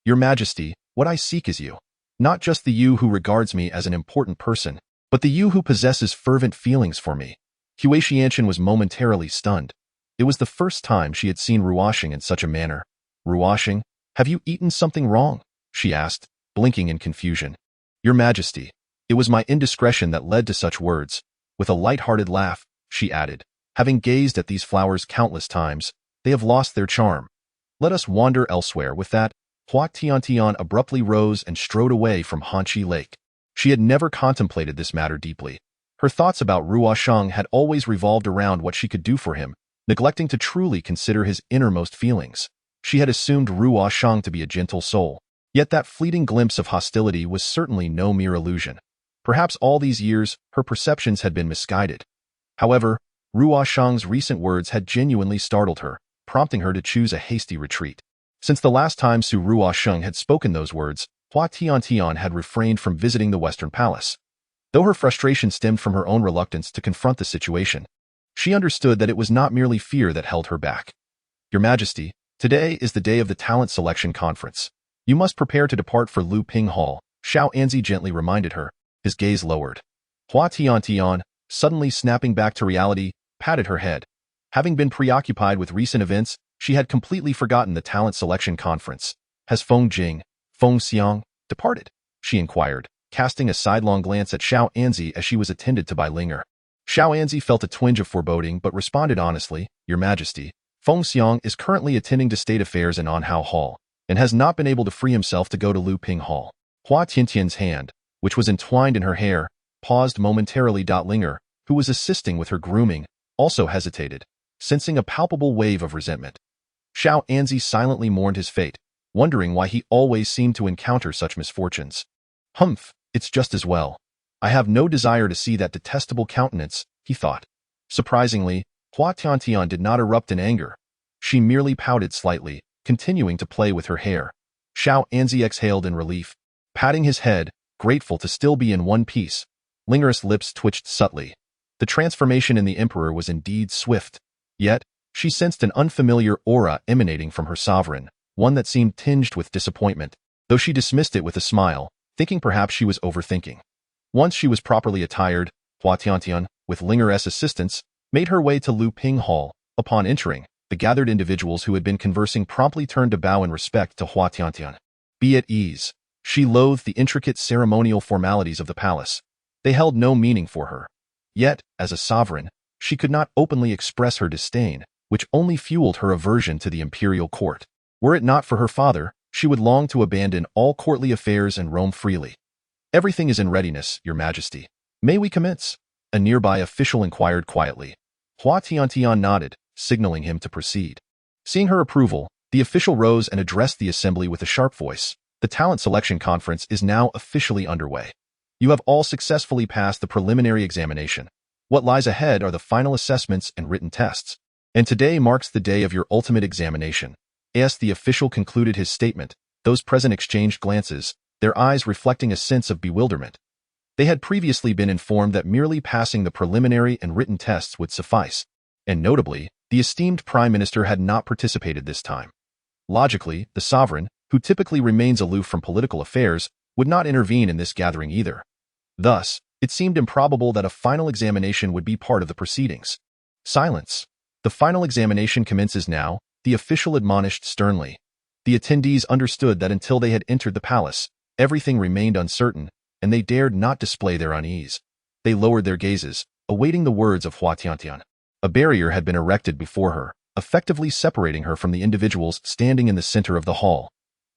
Your Majesty, what I seek is you. Not just the you who regards me as an important person, but the you who possesses fervent feelings for me. Hua Tiantian was momentarily stunned. It was the first time she had seen Ruoxing in such a manner. Ruoxing, have you eaten something wrong? She asked, blinking in confusion. Your Majesty, it was my indiscretion that led to such words. With a light-hearted laugh, she added, having gazed at these flowers countless times, they have lost their charm. Let us wander elsewhere. With that, Hua Tiantian abruptly rose and strode away from Hanqi Lake. She had never contemplated this matter deeply. Her thoughts about Ruoxing had always revolved around what she could do for him, neglecting to truly consider his innermost feelings. She had assumed Ruoxing to be a gentle soul, yet that fleeting glimpse of hostility was certainly no mere illusion. Perhaps all these years, her perceptions had been misguided. However, Ruoxing's recent words had genuinely startled her, prompting her to choose a hasty retreat. Since the last time Su Ruoxing had spoken those words, Hua Tiantian had refrained from visiting the Western Palace. Though her frustration stemmed from her own reluctance to confront the situation, she understood that it was not merely fear that held her back. Your Majesty, today is the day of the Talent Selection Conference. You must prepare to depart for Lu Ping Hall, Chancellor gently reminded her, his gaze lowered. Hua Tiantian, suddenly snapping back to reality, patted her head. Having been preoccupied with recent events, she had completely forgotten the Talent Selection Conference. Has Feng Xiang, departed? She inquired, casting a sidelong glance at Chancellor as she was attended to by Linger. Chancellor felt a twinge of foreboding but responded honestly, Your Majesty, Feng Xiang is currently attending to state affairs in Anhao Hall, and has not been able to free himself to go to Lu Ping Hall. Hua Tiantian's hand, which was entwined in her hair, paused momentarily. Linger, who was assisting with her grooming, also hesitated, sensing a palpable wave of resentment. Chancellor silently mourned his fate, wondering why he always seemed to encounter such misfortunes. Humph, it's just as well. I have no desire to see that detestable countenance, he thought. Surprisingly, Hua Tiantian did not erupt in anger. She merely pouted slightly, continuing to play with her hair. Chancellor exhaled in relief, patting his head, grateful to still be in one piece. Linger's lips twitched subtly. The transformation in the Emperor was indeed swift. Yet, she sensed an unfamiliar aura emanating from her sovereign, one that seemed tinged with disappointment, though she dismissed it with a smile, thinking perhaps she was overthinking. Once she was properly attired, Hua Tiantian, with Linger's assistance, made her way to Lu Ping Hall. Upon entering, the gathered individuals who had been conversing promptly turned to bow in respect to Hua Tiantian. Be at ease. She loathed the intricate ceremonial formalities of the palace. They held no meaning for her. Yet, as a sovereign, she could not openly express her disdain, which only fueled her aversion to the imperial court. Were it not for her father, she would long to abandon all courtly affairs and roam freely. Everything is in readiness, Your Majesty. May we commence? A nearby official inquired quietly. Hua Tiantian nodded, signaling him to proceed. Seeing her approval, the official rose and addressed the assembly with a sharp voice. The Talent Selection Conference is now officially underway. You have all successfully passed the preliminary examination. What lies ahead are the final assessments and written tests. And today marks the day of your ultimate examination. As the official concluded his statement, those present exchanged glances, their eyes reflecting a sense of bewilderment. They had previously been informed that merely passing the preliminary and written tests would suffice, and notably, the esteemed Prime Minister had not participated this time. Logically, the sovereign, who typically remains aloof from political affairs, would not intervene in this gathering either. Thus, it seemed improbable that a final examination would be part of the proceedings. Silence. The final examination commences now, the official admonished sternly. The attendees understood that until they had entered the palace, everything remained uncertain, and they dared not display their unease. They lowered their gazes, awaiting the words of Hua Tiantian. A barrier had been erected before her, effectively separating her from the individuals standing in the center of the hall.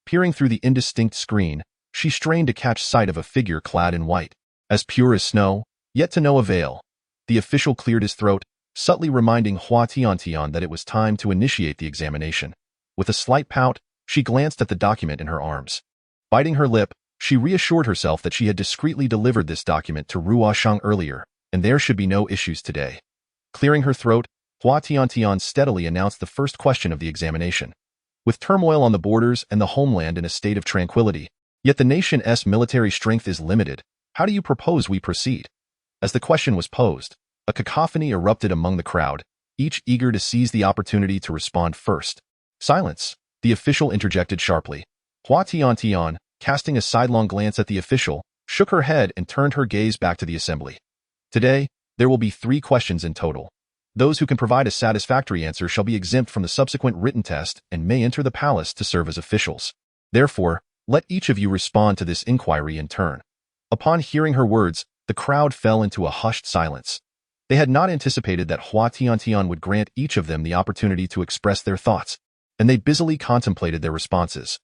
Peering through the indistinct screen, she strained to catch sight of a figure clad in white, as pure as snow, yet to no avail. The official cleared his throat, subtly reminding Hua Tiantian that it was time to initiate the examination. With a slight pout, she glanced at the document in her arms. Biting her lip, she reassured herself that she had discreetly delivered this document to Ruoshang earlier, and there should be no issues today. Clearing her throat, Hua Tiantian steadily announced the first question of the examination. With turmoil on the borders and the homeland in a state of tranquility, yet the nation's military strength is limited, how do you propose we proceed? As the question was posed, a cacophony erupted among the crowd, each eager to seize the opportunity to respond first. Silence, the official interjected sharply. Hua Tiantian, casting a sidelong glance at the official, shook her head and turned her gaze back to the assembly. Today, there will be 3 questions in total. Those who can provide a satisfactory answer shall be exempt from the subsequent written test and may enter the palace to serve as officials. Therefore, let each of you respond to this inquiry in turn. Upon hearing her words, the crowd fell into a hushed silence. They had not anticipated that Hua Tiantian would grant each of them the opportunity to express their thoughts, and they busily contemplated their responses.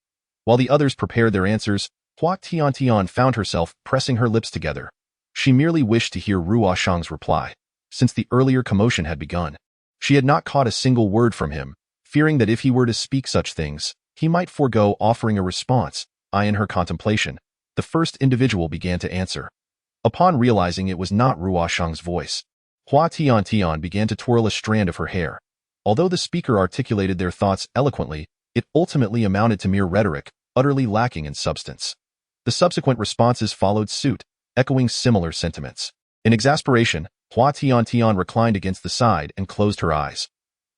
While the others prepared their answers, Hua Tiantian found herself pressing her lips together. She merely wished to hear Ruoshang's reply. Since the earlier commotion had begun, she had not caught a single word from him, fearing that if he were to speak such things, he might forego offering a response. In her contemplation, the first individual began to answer. Upon realizing it was not Ruoshang's voice, Hua Tiantian began to twirl a strand of her hair. Although the speaker articulated their thoughts eloquently, it ultimately amounted to mere rhetoric, utterly lacking in substance. The subsequent responses followed suit, echoing similar sentiments. In exasperation, Hua Tiantian reclined against the side and closed her eyes.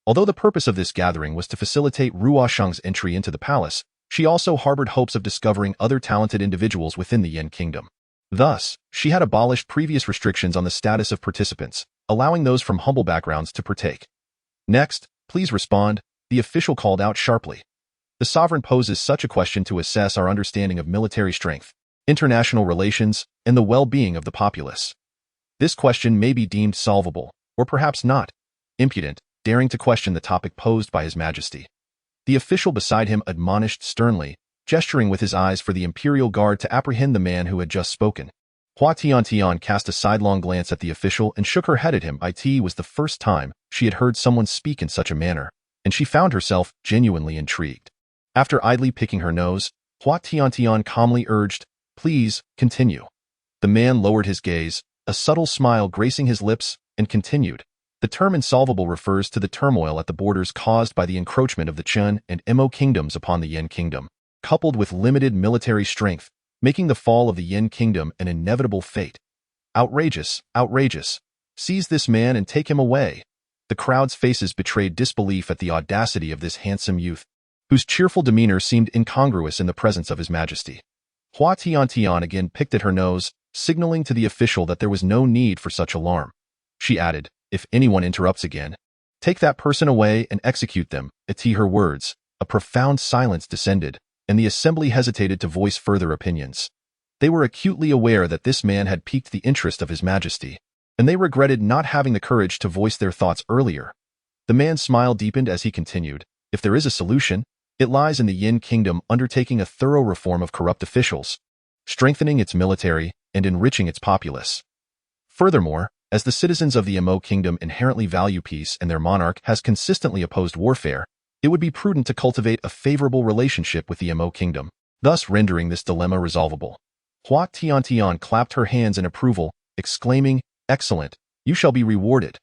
Although the purpose of this gathering was to facilitate Ruo Shang's entry into the palace, she also harbored hopes of discovering other talented individuals within the Yin Kingdom. Thus, she had abolished previous restrictions on the status of participants, allowing those from humble backgrounds to partake. Next, please respond, the official called out sharply. The sovereign poses such a question to assess our understanding of military strength, international relations, and the well-being of the populace. This question may be deemed solvable, or perhaps not. Impudent, daring to question the topic posed by His Majesty. The official beside him admonished sternly, gesturing with his eyes for the imperial guard to apprehend the man who had just spoken. Hua Tiantian cast a sidelong glance at the official and shook her head at him. It was the first time she had heard someone speak in such a manner, and she found herself genuinely intrigued. After idly picking her nose, Hua Tiantian calmly urged, "Please, continue." The man lowered his gaze, a subtle smile gracing his lips, and continued. The term insolvable refers to the turmoil at the borders caused by the encroachment of the Chen and Mo kingdoms upon the Yin Kingdom, coupled with limited military strength, making the fall of the Yin Kingdom an inevitable fate. Outrageous, outrageous. Seize this man and take him away. The crowd's faces betrayed disbelief at the audacity of this handsome youth, whose cheerful demeanor seemed incongruous in the presence of His Majesty. Hua Tiantian again picked at her nose, signaling to the official that there was no need for such alarm. She added, "If anyone interrupts again, take that person away and execute them." At her words, a profound silence descended, and the assembly hesitated to voice further opinions. They were acutely aware that this man had piqued the interest of His Majesty, and they regretted not having the courage to voice their thoughts earlier. The man's smile deepened as he continued, "If there is a solution, it lies in the Yin Kingdom undertaking a thorough reform of corrupt officials, strengthening its military, and enriching its populace. Furthermore, as the citizens of the Mo Kingdom inherently value peace and their monarch has consistently opposed warfare, it would be prudent to cultivate a favorable relationship with the Mo Kingdom, thus rendering this dilemma resolvable." Hua Tiantian clapped her hands in approval, exclaiming, "Excellent, you shall be rewarded."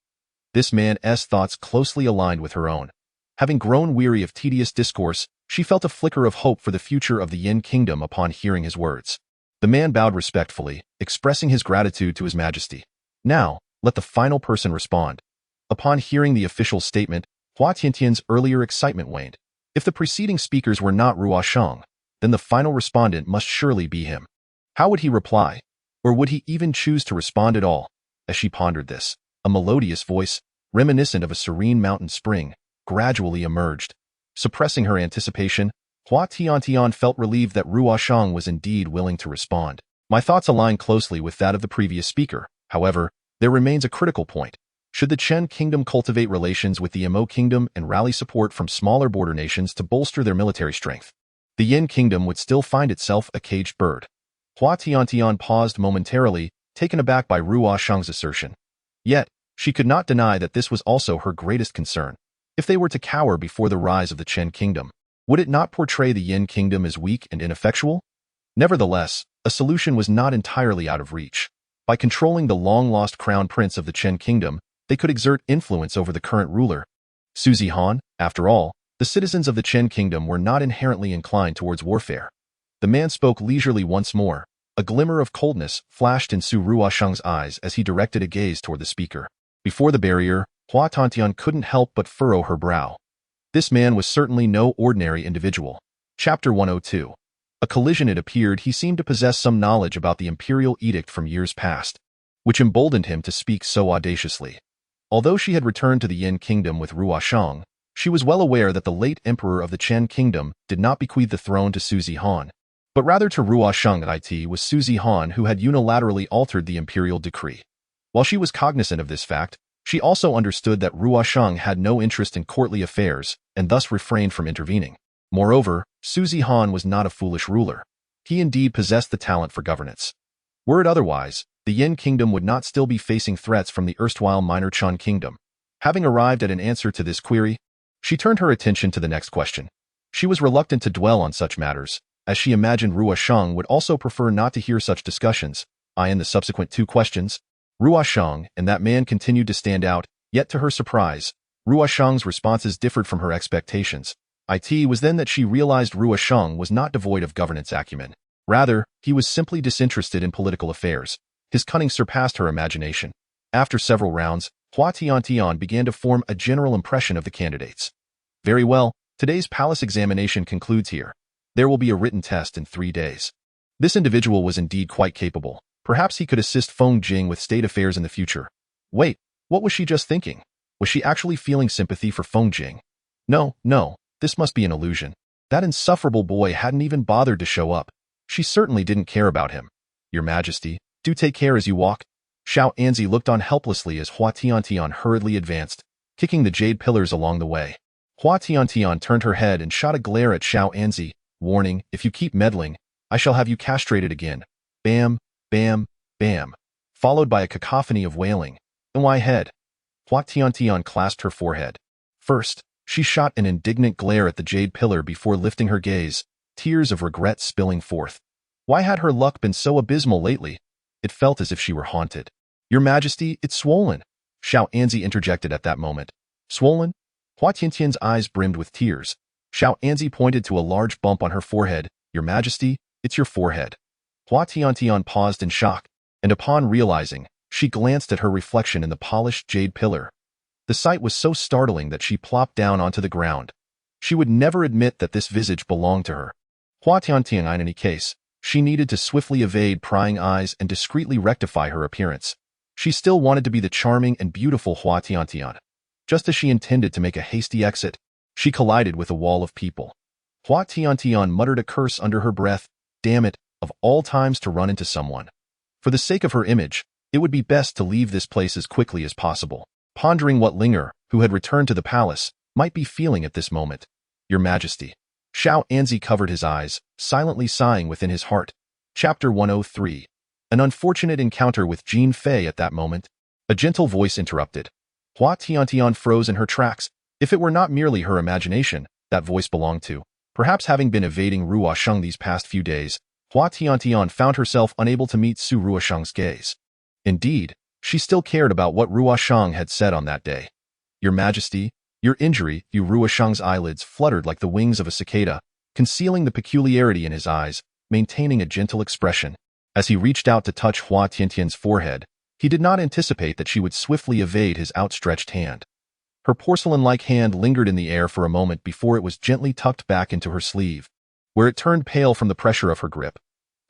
This man's thoughts closely aligned with her own. Having grown weary of tedious discourse, she felt a flicker of hope for the future of the Yin Kingdom upon hearing his words. The man bowed respectfully, expressing his gratitude to His Majesty. Now, let the final person respond. Upon hearing the official's statement, Hua Tiantian's earlier excitement waned. If the preceding speakers were not Ruo Shang, then the final respondent must surely be him. How would he reply? Or would he even choose to respond at all? As she pondered this, a melodious voice, reminiscent of a serene mountain spring, gradually emerged. Suppressing her anticipation, Hua Tiantian felt relieved that Ruo Shang was indeed willing to respond. My thoughts align closely with that of the previous speaker. However, there remains a critical point. Should the Chen Kingdom cultivate relations with the Mo Kingdom and rally support from smaller border nations to bolster their military strength, the Yin Kingdom would still find itself a caged bird. Hua Tiantian paused momentarily, taken aback by Ruo Shang's assertion. Yet, she could not deny that this was also her greatest concern. If they were to cower before the rise of the Chen Kingdom, would it not portray the Yin Kingdom as weak and ineffectual? Nevertheless, a solution was not entirely out of reach. By controlling the long-lost Crown Prince of the Chen Kingdom, they could exert influence over the current ruler. Suzi Han, after all, the citizens of the Chen Kingdom were not inherently inclined towards warfare. The man spoke leisurely once more. A glimmer of coldness flashed in Su Ruo Shang's eyes as he directed a gaze toward the speaker. Before the barrier, Hua Tiantian couldn't help but furrow her brow. This man was certainly no ordinary individual. Chapter 102. A collision. It appeared he seemed to possess some knowledge about the imperial edict from years past, which emboldened him to speak so audaciously. Although she had returned to the Yin Kingdom with Ruo Shang, she was well aware that the late emperor of the Chen Kingdom did not bequeath the throne to Suzi Han, but rather to Ruo Shang. It was Suzi Han who had unilaterally altered the imperial decree. While she was cognizant of this fact, she also understood that Ruo Shang had no interest in courtly affairs and thus refrained from intervening. Moreover, Suzi Han was not a foolish ruler. He indeed possessed the talent for governance. Were it otherwise, the Yin Kingdom would not still be facing threats from the erstwhile minor Chen Kingdom. Having arrived at an answer to this query, she turned her attention to the next question. She was reluctant to dwell on such matters, as she imagined Ruo Shang would also prefer not to hear such discussions. In the subsequent two questions, Ruo Shang and that man continued to stand out, yet to her surprise, Ruo Shang's responses differed from her expectations. It was then that she realized Ruo Shang was not devoid of governance acumen. Rather, he was simply disinterested in political affairs. His cunning surpassed her imagination. After several rounds, Hua Tiantian began to form a general impression of the candidates. Very well, today's palace examination concludes here. There will be a written test in 3 days. This individual was indeed quite capable. Perhaps he could assist Feng Jing with state affairs in the future. Wait, what was she just thinking? Was she actually feeling sympathy for Feng Jing? No, this must be an illusion. That insufferable boy hadn't even bothered to show up. She certainly didn't care about him. Your Majesty, do take care as you walk. Xiao Anzi looked on helplessly as Hua Tiantian hurriedly advanced, kicking the jade pillars along the way. Hua Tiantian turned her head and shot a glare at Xiao Anzi, warning, if you keep meddling, I shall have you castrated again. Bam, bam, bam, followed by a cacophony of wailing. In my head. Hua Tiantian clasped her forehead. First, she shot an indignant glare at the jade pillar before lifting her gaze, tears of regret spilling forth. Why had her luck been so abysmal lately? It felt as if she were haunted. Your Majesty, it's swollen. Xiao Anzi interjected at that moment. Swollen? Hua Tiantian's eyes brimmed with tears. Xiao Anzi pointed to a large bump on her forehead. Your Majesty, it's your forehead. Hua Tiantian paused in shock, and upon realizing, she glanced at her reflection in the polished jade pillar. The sight was so startling that she plopped down onto the ground. She would never admit that this visage belonged to her. Hua Tiantian, in any case, she needed to swiftly evade prying eyes and discreetly rectify her appearance. She still wanted to be the charming and beautiful Hua Tiantian. Just as she intended to make a hasty exit, she collided with a wall of people. Hua Tiantian muttered a curse under her breath. Damn it, of all times to run into someone. For the sake of her image, it would be best to leave this place as quickly as possible. Pondering what Linger, who had returned to the palace, might be feeling at this moment. Your Majesty. Xiao Anzi covered his eyes, silently sighing within his heart. Chapter 103. An unfortunate encounter with Jin Fei at that moment. A gentle voice interrupted. Hua Tiantian froze in her tracks. If it were not merely her imagination that voice belonged to, perhaps having been evading Ruosheng these past few days, Hua Tiantian found herself unable to meet Su Ruosheng's gaze. Indeed, she still cared about what Ruosheng had said on that day. Your Majesty, your injury, Ruosheng's eyelids fluttered like the wings of a cicada, concealing the peculiarity in his eyes, maintaining a gentle expression. As he reached out to touch Hua Tiantian's forehead, he did not anticipate that she would swiftly evade his outstretched hand. Her porcelain-like hand lingered in the air for a moment before it was gently tucked back into her sleeve, where it turned pale from the pressure of her grip.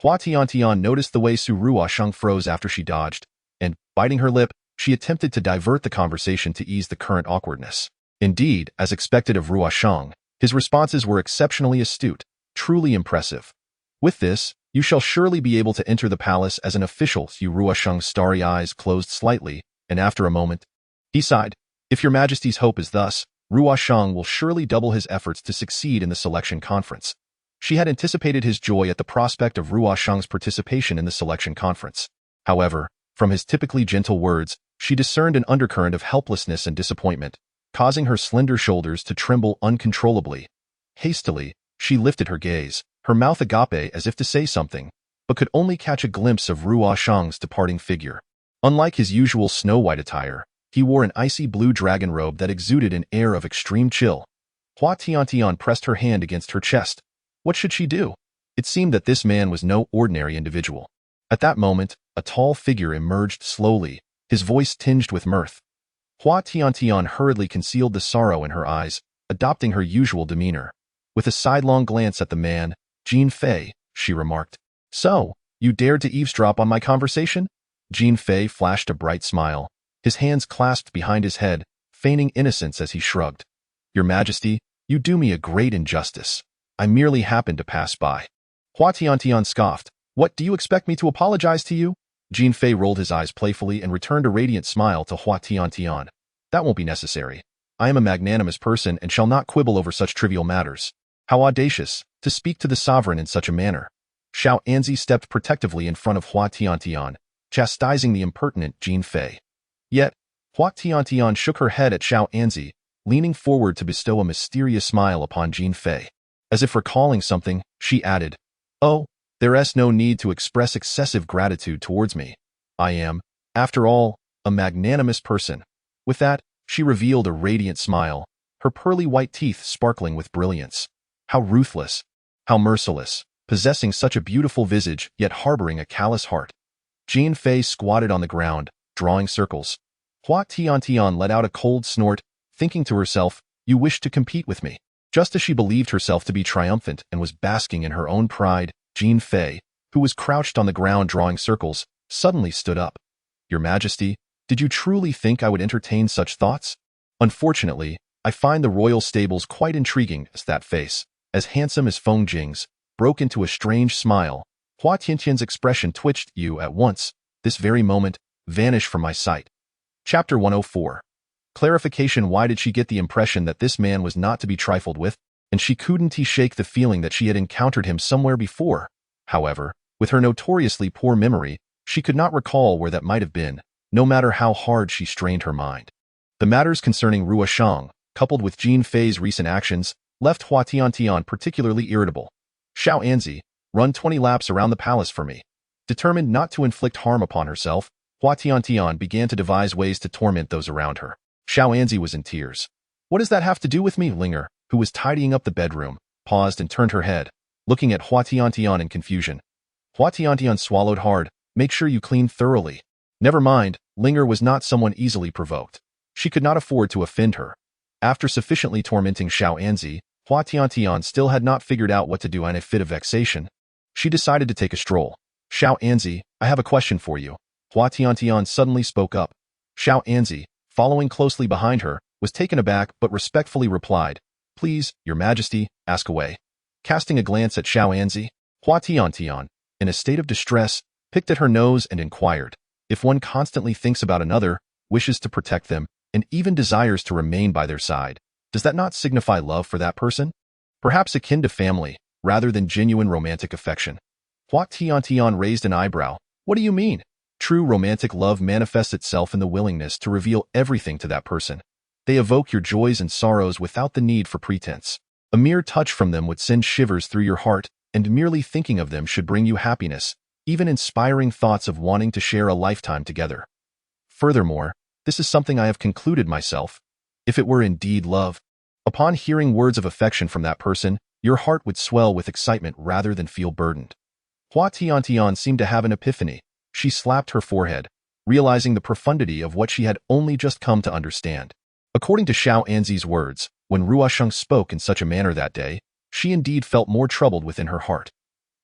Hua Tiantian noticed the way Su Ruosheng froze after she dodged, and, biting her lip, she attempted to divert the conversation to ease the current awkwardness. Indeed, as expected of Ruosheng, his responses were exceptionally astute, truly impressive. With this, you shall surely be able to enter the palace as an official. Su Ruosheng's starry eyes closed slightly, and after a moment, he sighed. If your Majesty's hope is thus, Ruosheng will surely double his efforts to succeed in the selection conference. She had anticipated his joy at the prospect of Ruosheng's participation in the selection conference. However, from his typically gentle words, she discerned an undercurrent of helplessness and disappointment, causing her slender shoulders to tremble uncontrollably. Hastily, she lifted her gaze, her mouth agape as if to say something, but could only catch a glimpse of Ruosheng's departing figure. Unlike his usual snow-white attire, he wore an icy blue dragon robe that exuded an air of extreme chill. Hua Tiantian pressed her hand against her chest. What should she do? It seemed that this man was no ordinary individual. At that moment, a tall figure emerged slowly, his voice tinged with mirth. Hua Tiantian hurriedly concealed the sorrow in her eyes, adopting her usual demeanor. With a sidelong glance at the man, Jin Fei, she remarked. So, you dared to eavesdrop on my conversation? Jin Fei flashed a bright smile, his hands clasped behind his head, feigning innocence as he shrugged. Your Majesty, you do me a great injustice. I merely happened to pass by. Hua Tiantian scoffed. What, do you expect me to apologize to you? Jin Fei rolled his eyes playfully and returned a radiant smile to Hua Tiantian. That won't be necessary. I am a magnanimous person and shall not quibble over such trivial matters. How audacious, to speak to the sovereign in such a manner. Xiao Anzi stepped protectively in front of Hua Tiantian, chastising the impertinent Jin Fei. Yet, Hua Tiantian shook her head at Xiao Anzi, leaning forward to bestow a mysterious smile upon Jin Fei. As if recalling something, she added, Oh, there's no need to express excessive gratitude towards me. I am, after all, a magnanimous person. With that, she revealed a radiant smile, her pearly white teeth sparkling with brilliance. How ruthless, how merciless. possessing such a beautiful visage yet harboring a callous heart. Jin Fei squatted on the ground, drawing circles. Hua Tiantian let out a cold snort, thinking to herself, "You wish to compete with me." Just as she believed herself to be triumphant and was basking in her own pride, Jin Fei, who was crouched on the ground drawing circles, suddenly stood up. "Your Majesty, did you truly think I would entertain such thoughts? Unfortunately, I find the royal stables quite intriguing," as that face, as handsome as Feng Jing's, broke into a strange smile. Hua Tiantian's expression twitched. "You at once, this very moment, vanish from my sight." Chapter 104. Clarification. Why did she get the impression that this man was not to be trifled with, and she couldn't shake the feeling that she had encountered him somewhere before? However, with her notoriously poor memory, she could not recall where that might have been, no matter how hard she strained her mind. The matters concerning Ruoshang, coupled with Jin Fei's recent actions, left Hua Tiantian particularly irritable. "Xiao Anzi, run 20 laps around the palace for me." Determined not to inflict harm upon herself, Hua Tiantian began to devise ways to torment those around her. Xiao Anzi was in tears. "What does that have to do with me?" Linger, who was tidying up the bedroom, paused and turned her head, looking at Hua Tiantian in confusion. Hua Tiantian swallowed hard. "Make sure you clean thoroughly." Never mind, Linger was not someone easily provoked. She could not afford to offend her. After sufficiently tormenting Xiao Anzi, Hua Tiantian still had not figured out what to do. In a fit of vexation, she decided to take a stroll. "Xiao Anzi, I have a question for you." Hua Tiantian suddenly spoke up. Xiao Anzi, following closely behind her, was taken aback but respectfully replied, "Please, Your Majesty, ask away." Casting a glance at Xiao Anzi, Hua Tiantian, in a state of distress, picked at her nose and inquired, "If one constantly thinks about another, wishes to protect them, and even desires to remain by their side, does that not signify love for that person? Perhaps akin to family, rather than genuine romantic affection?" Hua Tiantian raised an eyebrow. "What do you mean?" "True romantic love manifests itself in the willingness to reveal everything to that person. They evoke your joys and sorrows without the need for pretense. A mere touch from them would send shivers through your heart, and merely thinking of them should bring you happiness, even inspiring thoughts of wanting to share a lifetime together. Furthermore, this is something I have concluded myself. If it were indeed love, upon hearing words of affection from that person, your heart would swell with excitement rather than feel burdened." Hua Tiantian seemed to have an epiphany. She slapped her forehead, realizing the profundity of what she had only just come to understand. According to Xiao Anzi's words, when Ruoshang spoke in such a manner that day, she indeed felt more troubled within her heart.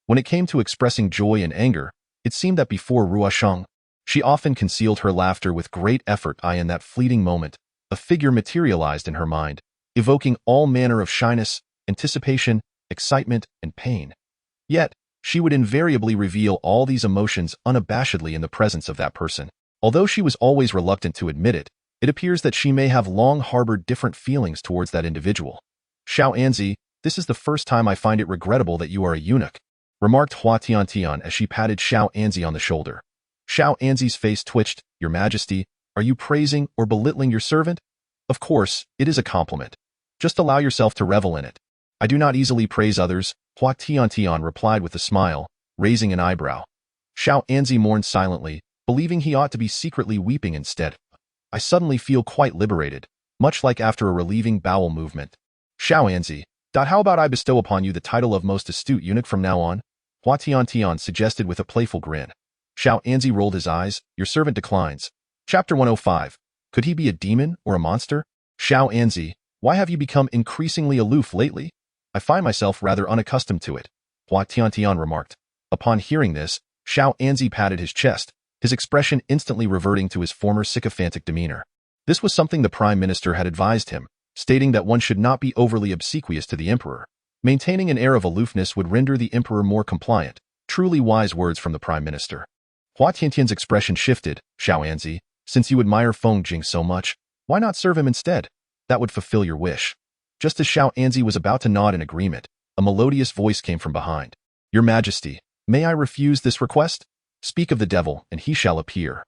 When it came to expressing joy and anger, it seemed that before Ruoshang, she often concealed her laughter with great effort. In that fleeting moment, a figure materialized in her mind, evoking all manner of shyness, anticipation, excitement, and pain. Yet, she would invariably reveal all these emotions unabashedly in the presence of that person. Although she was always reluctant to admit it, it appears that she may have long harbored different feelings towards that individual. "Xiao Anzi, this is the first time I find it regrettable that you are a eunuch," remarked Hua Tiantian as she patted Xiao Anzi on the shoulder. Xiao Anzi's face twitched. "Your Majesty, are you praising or belittling your servant?" "Of course, it is a compliment. Just allow yourself to revel in it." "I do not easily praise others," Hua Tiantian replied with a smile, raising an eyebrow. Xiao Anzi mourned silently, believing he ought to be secretly weeping instead. "I suddenly feel quite liberated, much like after a relieving bowel movement." "Xiao Anzi, how about I bestow upon you the title of most astute eunuch from now on?" Hua Tiantian suggested with a playful grin. Xiao Anzi rolled his eyes. "Your servant declines." Chapter 105. Could he be a demon or a monster? "Xiao Anzi, why have you become increasingly aloof lately? I find myself rather unaccustomed to it," Hua Tiantian remarked. Upon hearing this, Xiao Anzi patted his chest, his expression instantly reverting to his former sycophantic demeanor. This was something the Prime Minister had advised him, stating that one should not be overly obsequious to the Emperor. Maintaining an air of aloofness would render the Emperor more compliant. Truly wise words from the Prime Minister. Hua Tiantian's expression shifted. "Xiao Anzi, since you admire Feng Jing so much, why not serve him instead? That would fulfill your wish." Just as Xiao Anzi was about to nod in agreement, a melodious voice came from behind. "Your Majesty, may I refuse this request? Speak of the devil, and he shall appear."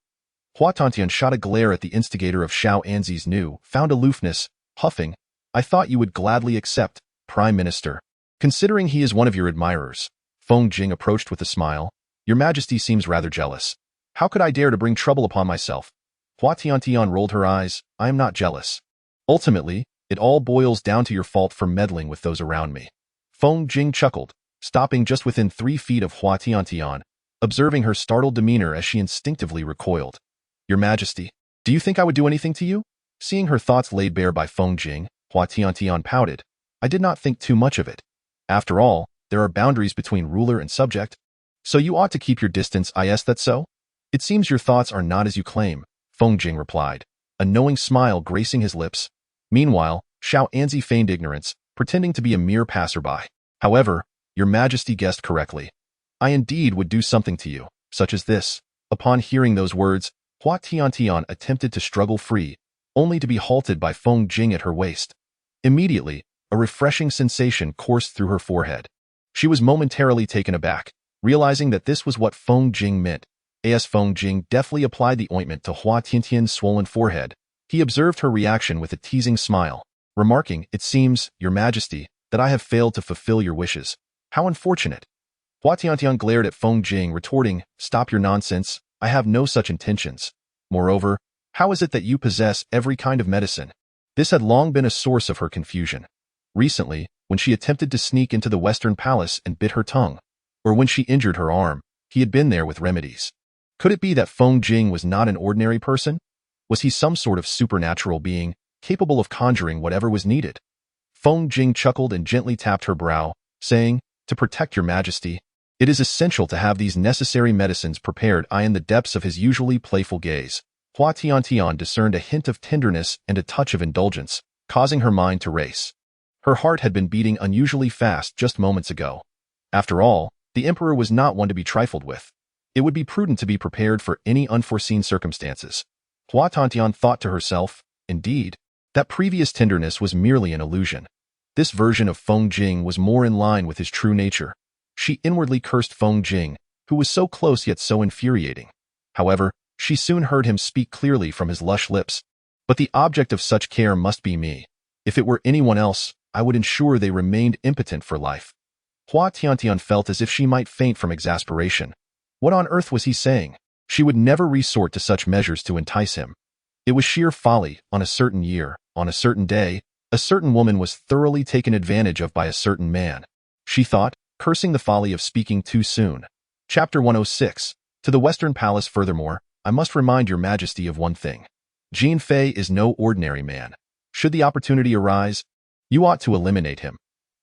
Hua Tiantian shot a glare at the instigator of Xiao Anzi's found aloofness, huffing, "I thought you would gladly accept, Prime Minister. Considering he is one of your admirers." Feng Jing approached with a smile. "Your Majesty seems rather jealous. How could I dare to bring trouble upon myself?" Hua Tiantian rolled her eyes. "I am not jealous. Ultimately, it all boils down to your fault for meddling with those around me." Feng Jing chuckled. stopping just within 3 feet of Hua Tiantian, observing her startled demeanor as she instinctively recoiled. Your Majesty, do you think I would do anything to you? Seeing her thoughts laid bare by Feng Jing, Hua Tiantian pouted. I did not think too much of it. After all, there are boundaries between ruler and subject. So you ought to keep your distance, is that so? It seems your thoughts are not as you claim, Feng Jing replied, a knowing smile gracing his lips. Meanwhile, Xiao Anzi feigned ignorance, pretending to be a mere passerby. However, your Majesty guessed correctly. I indeed would do something to you, such as this. Upon hearing those words, Hua Tiantian attempted to struggle free, only to be halted by Feng Jing at her waist. Immediately, a refreshing sensation coursed through her forehead. She was momentarily taken aback, realizing that this was what Feng Jing meant. As Feng Jing deftly applied the ointment to Hua Tiantian's swollen forehead, he observed her reaction with a teasing smile, remarking, "It seems, your Majesty, that I have failed to fulfill your wishes. How unfortunate." Hua Tiantian glared at Feng Jing, retorting, "Stop your nonsense, I have no such intentions. Moreover, how is it that you possess every kind of medicine?" This had long been a source of her confusion. Recently, when she attempted to sneak into the Western Palace and bit her tongue, or when she injured her arm, he had been there with remedies. Could it be that Feng Jing was not an ordinary person? Was he some sort of supernatural being, capable of conjuring whatever was needed? Feng Jing chuckled and gently tapped her brow, saying, "To protect your Majesty, it is essential to have these necessary medicines prepared." In the depths of his usually playful gaze, Hua Tiantian discerned a hint of tenderness and a touch of indulgence, causing her mind to race. Her heart had been beating unusually fast just moments ago. After all, the Emperor was not one to be trifled with. It would be prudent to be prepared for any unforeseen circumstances. Hua Tiantian thought to herself, indeed, that previous tenderness was merely an illusion. This version of Feng Jing was more in line with his true nature. She inwardly cursed Feng Jing, who was so close yet so infuriating. However, she soon heard him speak clearly from his lush lips. But the object of such care must be me. If it were anyone else, I would ensure they remained impotent for life. Hua Tiantian felt as if she might faint from exasperation. What on earth was he saying? She would never resort to such measures to entice him. It was sheer folly. On a certain year, on a certain day, a certain woman was thoroughly taken advantage of by a certain man. She thought, cursing the folly of speaking too soon. Chapter 106. To the Western Palace. Furthermore, I must remind your Majesty of one thing. Jin Fei is no ordinary man. Should the opportunity arise, you ought to eliminate him.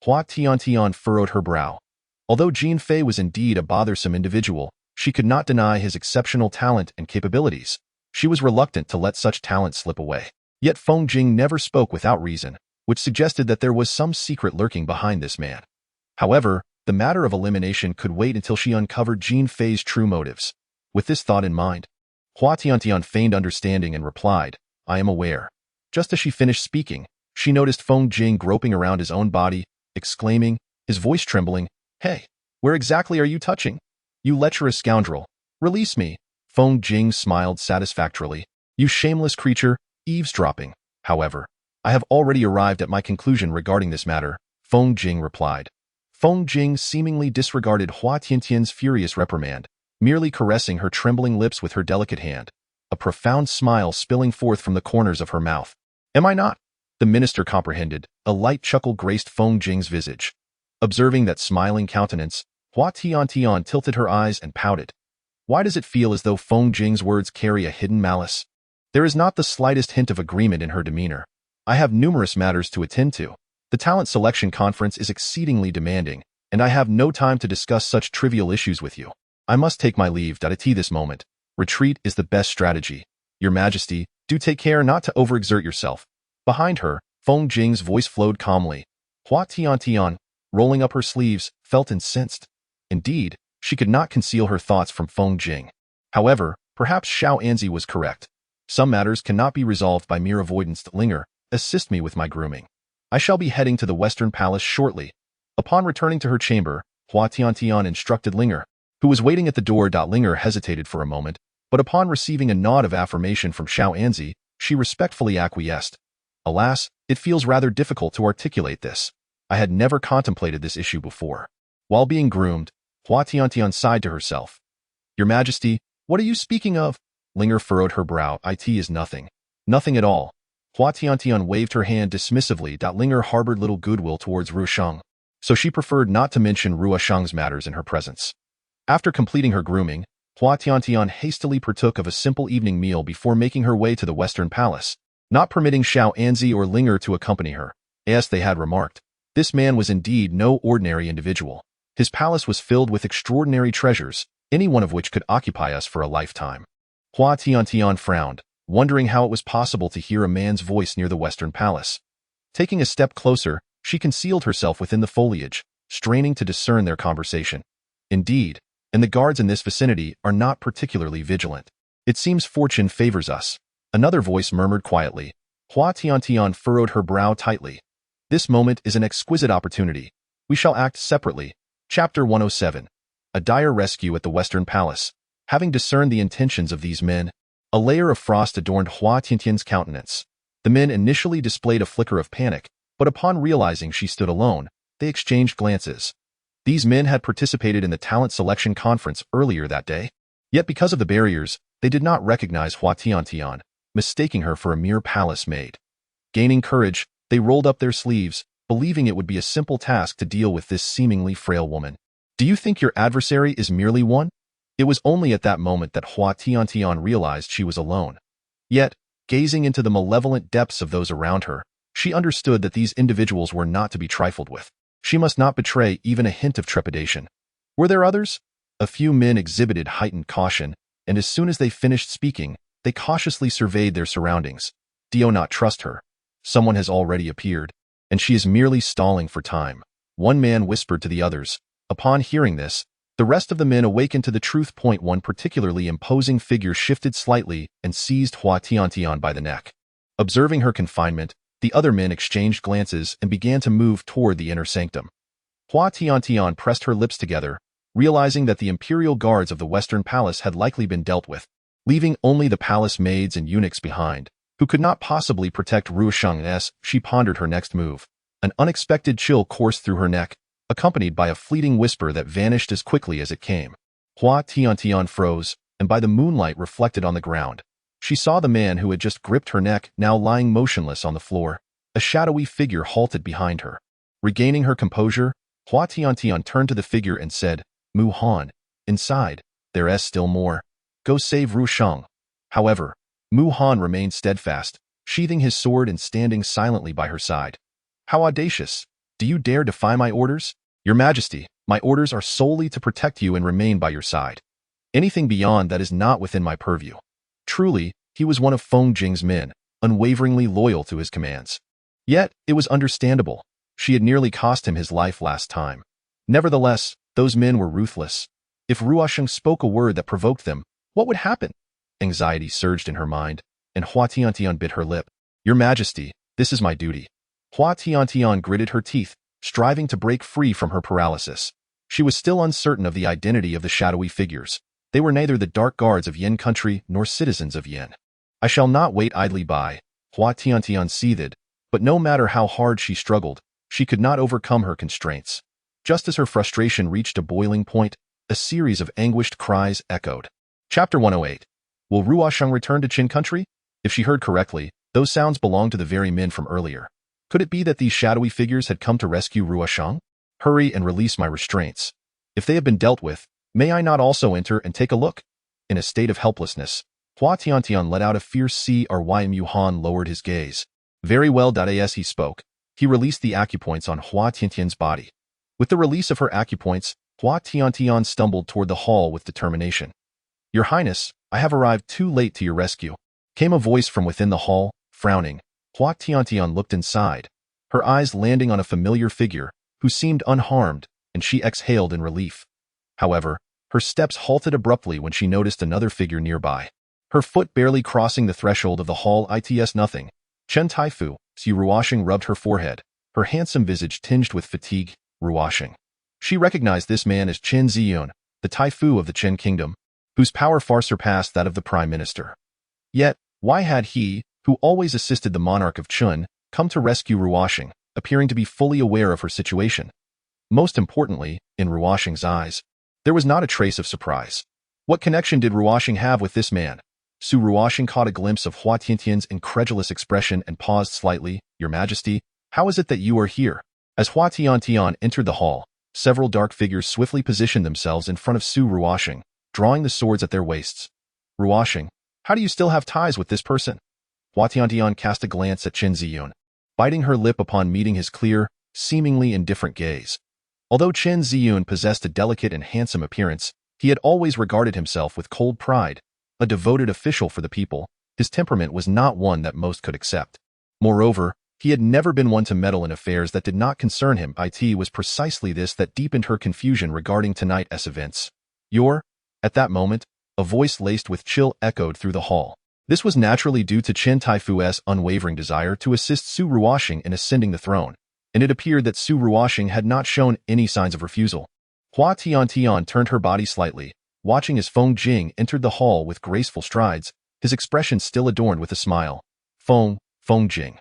Hua Tiantian furrowed her brow. Although Jin Fei was indeed a bothersome individual, she could not deny his exceptional talent and capabilities. She was reluctant to let such talent slip away. Yet Feng Jing never spoke without reason, which suggested that there was some secret lurking behind this man. However, the matter of elimination could wait until she uncovered Jin Fei's true motives. With this thought in mind, Hua Tiantian feigned understanding and replied, "I am aware." Just as she finished speaking, she noticed Feng Jing groping around his own body, exclaiming, his voice trembling, "Hey, where exactly are you touching? You lecherous scoundrel, release me." Feng Jing smiled satisfactorily. "You shameless creature, eavesdropping." "However, I have already arrived at my conclusion regarding this matter," Feng Jing replied. Feng Jing seemingly disregarded Hua Tiantian's furious reprimand, merely caressing her trembling lips with her delicate hand, a profound smile spilling forth from the corners of her mouth. "Am I not?" The minister comprehended. A light chuckle graced Feng Jing's visage. Observing that smiling countenance, Hua Tiantian tilted her eyes and pouted. Why does it feel as though Feng Jing's words carry a hidden malice? There is not the slightest hint of agreement in her demeanor. I have numerous matters to attend to. The talent selection conference is exceedingly demanding, and I have no time to discuss such trivial issues with you. I must take my leave at this moment. Retreat is the best strategy. Your Majesty, do take care not to overexert yourself. Behind her, Feng Jing's voice flowed calmly. Hua Tiantian, rolling up her sleeves, felt incensed. Indeed, she could not conceal her thoughts from Feng Jing. However, perhaps Xiao Anzi was correct. Some matters cannot be resolved by mere avoidance. Linger, assist me with my grooming. I shall be heading to the Western Palace shortly. Upon returning to her chamber, Hua Tiantian instructed Linger, who was waiting at the door. Linger hesitated for a moment, but upon receiving a nod of affirmation from Xiao Anzi, she respectfully acquiesced. Alas, it feels rather difficult to articulate this. I had never contemplated this issue before. While being groomed, Hua Tiantian sighed to herself. Your Majesty, what are you speaking of? Linger furrowed her brow. It is nothing. Nothing at all. Hua Tiantian waved her hand dismissively. Linger harbored little goodwill towards Rusheng. so she preferred not to mention Ruoshang's matters in her presence. After completing her grooming, Hua Tiantian hastily partook of a simple evening meal before making her way to the Western Palace, not permitting Xiao Anzi or Linger to accompany her. As they had remarked, this man was indeed no ordinary individual. His palace was filled with extraordinary treasures, any one of which could occupy us for a lifetime. Hua Tiantian frowned, wondering how it was possible to hear a man's voice near the Western Palace. Taking a step closer, she concealed herself within the foliage, straining to discern their conversation. Indeed, and the guards in this vicinity are not particularly vigilant. It seems fortune favors us. Another voice murmured quietly. Hua Tiantian furrowed her brow tightly. This moment is an exquisite opportunity. We shall act separately. Chapter 107. A dire rescue at the Western Palace. Having discerned the intentions of these men, a layer of frost adorned Hua Tiantian's countenance. The men initially displayed a flicker of panic, but upon realizing she stood alone, they exchanged glances. These men had participated in the talent selection conference earlier that day. Yet because of the barriers, they did not recognize Hua Tiantian, mistaking her for a mere palace maid. Gaining courage, they rolled up their sleeves, believing it would be a simple task to deal with this seemingly frail woman. Do you think your adversary is merely one? It was only at that moment that Hua Tiantian realized she was alone. Yet, gazing into the malevolent depths of those around her, she understood that these individuals were not to be trifled with. She must not betray even a hint of trepidation. Were there others? A few men exhibited heightened caution, and as soon as they finished speaking, they cautiously surveyed their surroundings. Do not trust her. Someone has already appeared, and she is merely stalling for time. One man whispered to the others. Upon hearing this, the rest of the men awakened to the truth. One particularly imposing figure shifted slightly and seized Hua Tiantian by the neck. Observing her confinement, the other men exchanged glances and began to move toward the inner sanctum. Hua Tiantian pressed her lips together, realizing that the imperial guards of the Western Palace had likely been dealt with, leaving only the palace maids and eunuchs behind, who could not possibly protect Ruoshang. As she pondered her next move, an unexpected chill coursed through her neck, accompanied by a fleeting whisper that vanished as quickly as it came. Hua Tiantian froze, and by the moonlight reflected on the ground, she saw the man who had just gripped her neck now lying motionless on the floor. A shadowy figure halted behind her. Regaining her composure, Hua Tiantian turned to the figure and said, "Mu Han, inside, there's still more. Go save Ruoshang." However, Mu Han remained steadfast, sheathing his sword and standing silently by her side. "How audacious! Do you dare defy my orders? Your Majesty, my orders are solely to protect you and remain by your side. Anything beyond that is not within my purview." Truly, he was one of Feng Jing's men, unwaveringly loyal to his commands. Yet, it was understandable. She had nearly cost him his life last time. Nevertheless, those men were ruthless. If Ruoshang spoke a word that provoked them, what would happen? Anxiety surged in her mind, and Hua Tiantian bit her lip. "Your Majesty, this is my duty." Hua Tiantian gritted her teeth, striving to break free from her paralysis. She was still uncertain of the identity of the shadowy figures. They were neither the dark guards of Yen country nor citizens of Yen. "I shall not wait idly by," Hua Tiantian seethed, but no matter how hard she struggled, she could not overcome her constraints. Just as her frustration reached a boiling point, a series of anguished cries echoed. Chapter 108. Will Ruoshang return to Qin country? If she heard correctly, those sounds belonged to the very men from earlier. Could it be that these shadowy figures had come to rescue Ruoshang? Hurry and release my restraints. If they have been dealt with, may I not also enter and take a look? In a state of helplessness, Hua Tiantian let out a fierce Mu Han lowered his gaze. Very well. As he spoke, he released the acupoints on Hua Tiantian's body. With the release of her acupoints, Hua Tiantian stumbled toward the hall with determination. "Your Highness, I have arrived too late to your rescue," came a voice from within the hall. Frowning, Hua Tiantian looked inside, her eyes landing on a familiar figure who seemed unharmed, and she exhaled in relief. However, her steps halted abruptly when she noticed another figure nearby. Her foot barely crossing the threshold of the hall. It's nothing. Chen Taifu. Ruoshang rubbed her forehead, her handsome visage tinged with fatigue. Ruoshang. She recognized this man as Chen Ziyun, the Taifu of the Chen kingdom, whose power far surpassed that of the prime minister. Yet, why had he, who always assisted the monarch of Chun, come to rescue Ruoshang, appearing to be fully aware of her situation? Most importantly, in Ruoshang's eyes, there was not a trace of surprise. What connection did Ruoshang have with this man? Ruoshang caught a glimpse of Hua Tiantian's incredulous expression and paused slightly. "Your Majesty, how is it that you are here?" As Hua Tiantian entered the hall, several dark figures swiftly positioned themselves in front of Su Ruoxing, drawing the swords at their waists. Ruoxing, how do you still have ties with this person? Hua Tiantian cast a glance at Chen Ziyun, biting her lip upon meeting his clear, seemingly indifferent gaze. Although Chen Ziyun possessed a delicate and handsome appearance, he had always regarded himself with cold pride. A devoted official for the people, his temperament was not one that most could accept. Moreover, he had never been one to meddle in affairs that did not concern him. It was precisely this that deepened her confusion regarding tonight's events. At that moment, a voice laced with chill echoed through the hall. This was naturally due to Chen Taifu's unwavering desire to assist Su Ruoxing in ascending the throne, and it appeared that Su Ruoxing had not shown any signs of refusal. Hua Tiantian turned her body slightly, watching as Feng Jing entered the hall with graceful strides, his expression still adorned with a smile. Feng Jing.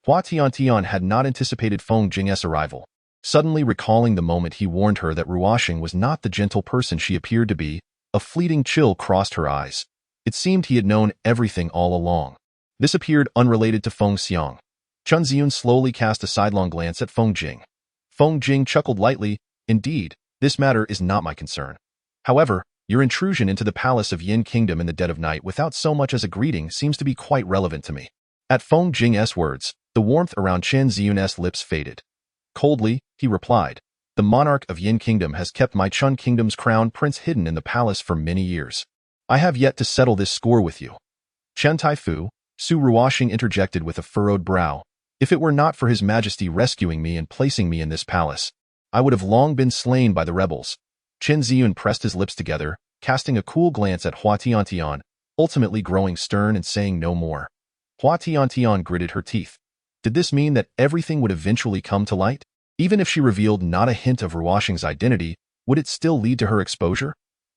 Hua Tiantian had not anticipated Feng Jing's arrival. Suddenly recalling the moment he warned her that Ruoxing was not the gentle person she appeared to be, a fleeting chill crossed her eyes. It seemed he had known everything all along. This appeared unrelated to Feng Xiang. Chen Ziyun slowly cast a sidelong glance at Feng Jing. Feng Jing chuckled lightly. Indeed, this matter is not my concern. However, your intrusion into the palace of Yin Kingdom in the dead of night without so much as a greeting seems to be quite relevant to me. At Feng Jing's words, the warmth around Chen Ziyun's lips faded. Coldly, he replied, the monarch of Yin Kingdom has kept my Chun Kingdom's crown prince hidden in the palace for many years. I have yet to settle this score with you. Chen Taifu, Su Ruoxing interjected with a furrowed brow. If it were not for His Majesty rescuing me and placing me in this palace, I would have long been slain by the rebels. Chen Ziyun pressed his lips together, casting a cool glance at Hua Tiantian, ultimately growing stern and saying no more. Hua Tiantian gritted her teeth. Did this mean that everything would eventually come to light? Even if she revealed not a hint of Ruoxing's identity, would it still lead to her exposure?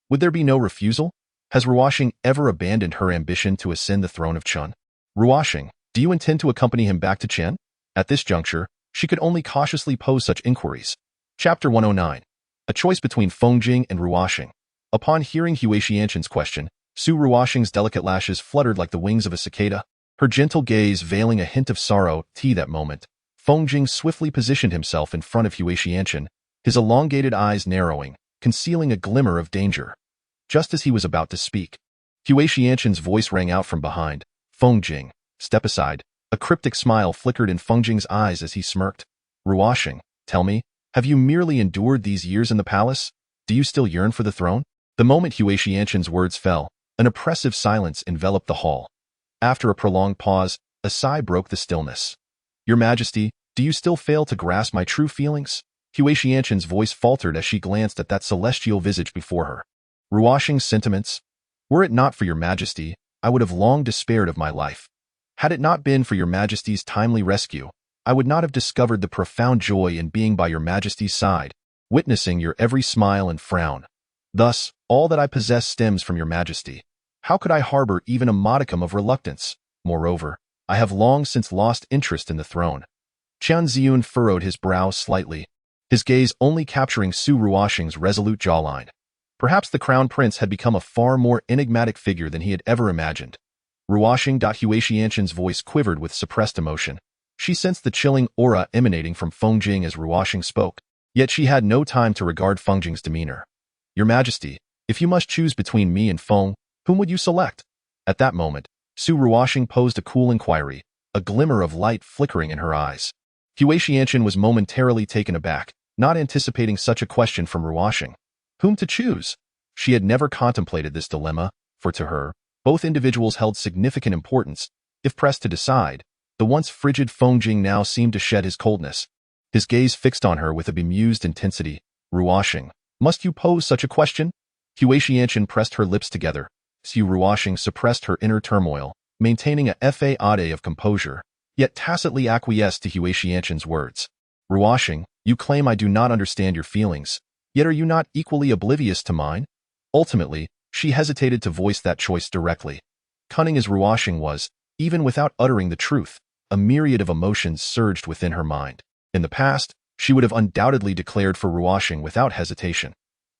Would there be no refusal? Has Ruoxing ever abandoned her ambition to ascend the throne of Chen? Ruoxing, do you intend to accompany him back to Chen? At this juncture, she could only cautiously pose such inquiries. Chapter 109. A choice between Feng Jing and Ruoxing. Upon hearing Hua Tiantian's question, Su Ruoxing's delicate lashes fluttered like the wings of a cicada, her gentle gaze veiling a hint of sorrow. That moment, Feng Jing swiftly positioned himself in front of Hua Tiantian, his elongated eyes narrowing, concealing a glimmer of danger. Just as he was about to speak, Hua Tiantian's voice rang out from behind. Feng Jing, step aside. A cryptic smile flickered in Feng Jing's eyes as he smirked. Ruoxing, tell me, have you merely endured these years in the palace? Do you still yearn for the throne? The moment Hua Tiantian's words fell, an oppressive silence enveloped the hall. After a prolonged pause, a sigh broke the stillness. Your Majesty, do you still fail to grasp my true feelings? Hua Tiantian's voice faltered as she glanced at that celestial visage before her. Ruoxing's sentiments? Were it not for your Majesty, I would have long despaired of my life. Had it not been for your Majesty's timely rescue, I would not have discovered the profound joy in being by your Majesty's side, witnessing your every smile and frown. Thus, all that I possess stems from your Majesty. How could I harbor even a modicum of reluctance? Moreover, I have long since lost interest in the throne. Chen Ziyun furrowed his brow slightly, his gaze only capturing Su Ruoxing's resolute jawline. Perhaps the Crown Prince had become a far more enigmatic figure than he had ever imagined. Ruoxing. Hua Tiantian's voice quivered with suppressed emotion. She sensed the chilling aura emanating from Feng Jing as Ruoxing spoke, yet she had no time to regard Feng Jing's demeanor. Your Majesty, if you must choose between me and Feng, whom would you select? At that moment, Su Ruoxing posed a cool inquiry, a glimmer of light flickering in her eyes. Hua Tiantian was momentarily taken aback, not anticipating such a question from Ruoxing. Whom to choose? She had never contemplated this dilemma, for to her, both individuals held significant importance. If pressed to decide, the once frigid Feng Jing now seemed to shed his coldness. His gaze fixed on her with a bemused intensity. Ruoxing, must you pose such a question? Hua Tiantian pressed her lips together. Su Ruoxing suppressed her inner turmoil, maintaining a facade of composure, yet tacitly acquiesced to Hua Tiantian's words. Ruoxing, you claim I do not understand your feelings. Yet are you not equally oblivious to mine? Ultimately, she hesitated to voice that choice directly. Cunning as Ruoxing was, even without uttering the truth, a myriad of emotions surged within her mind. In the past, she would have undoubtedly declared for Ruoxing without hesitation.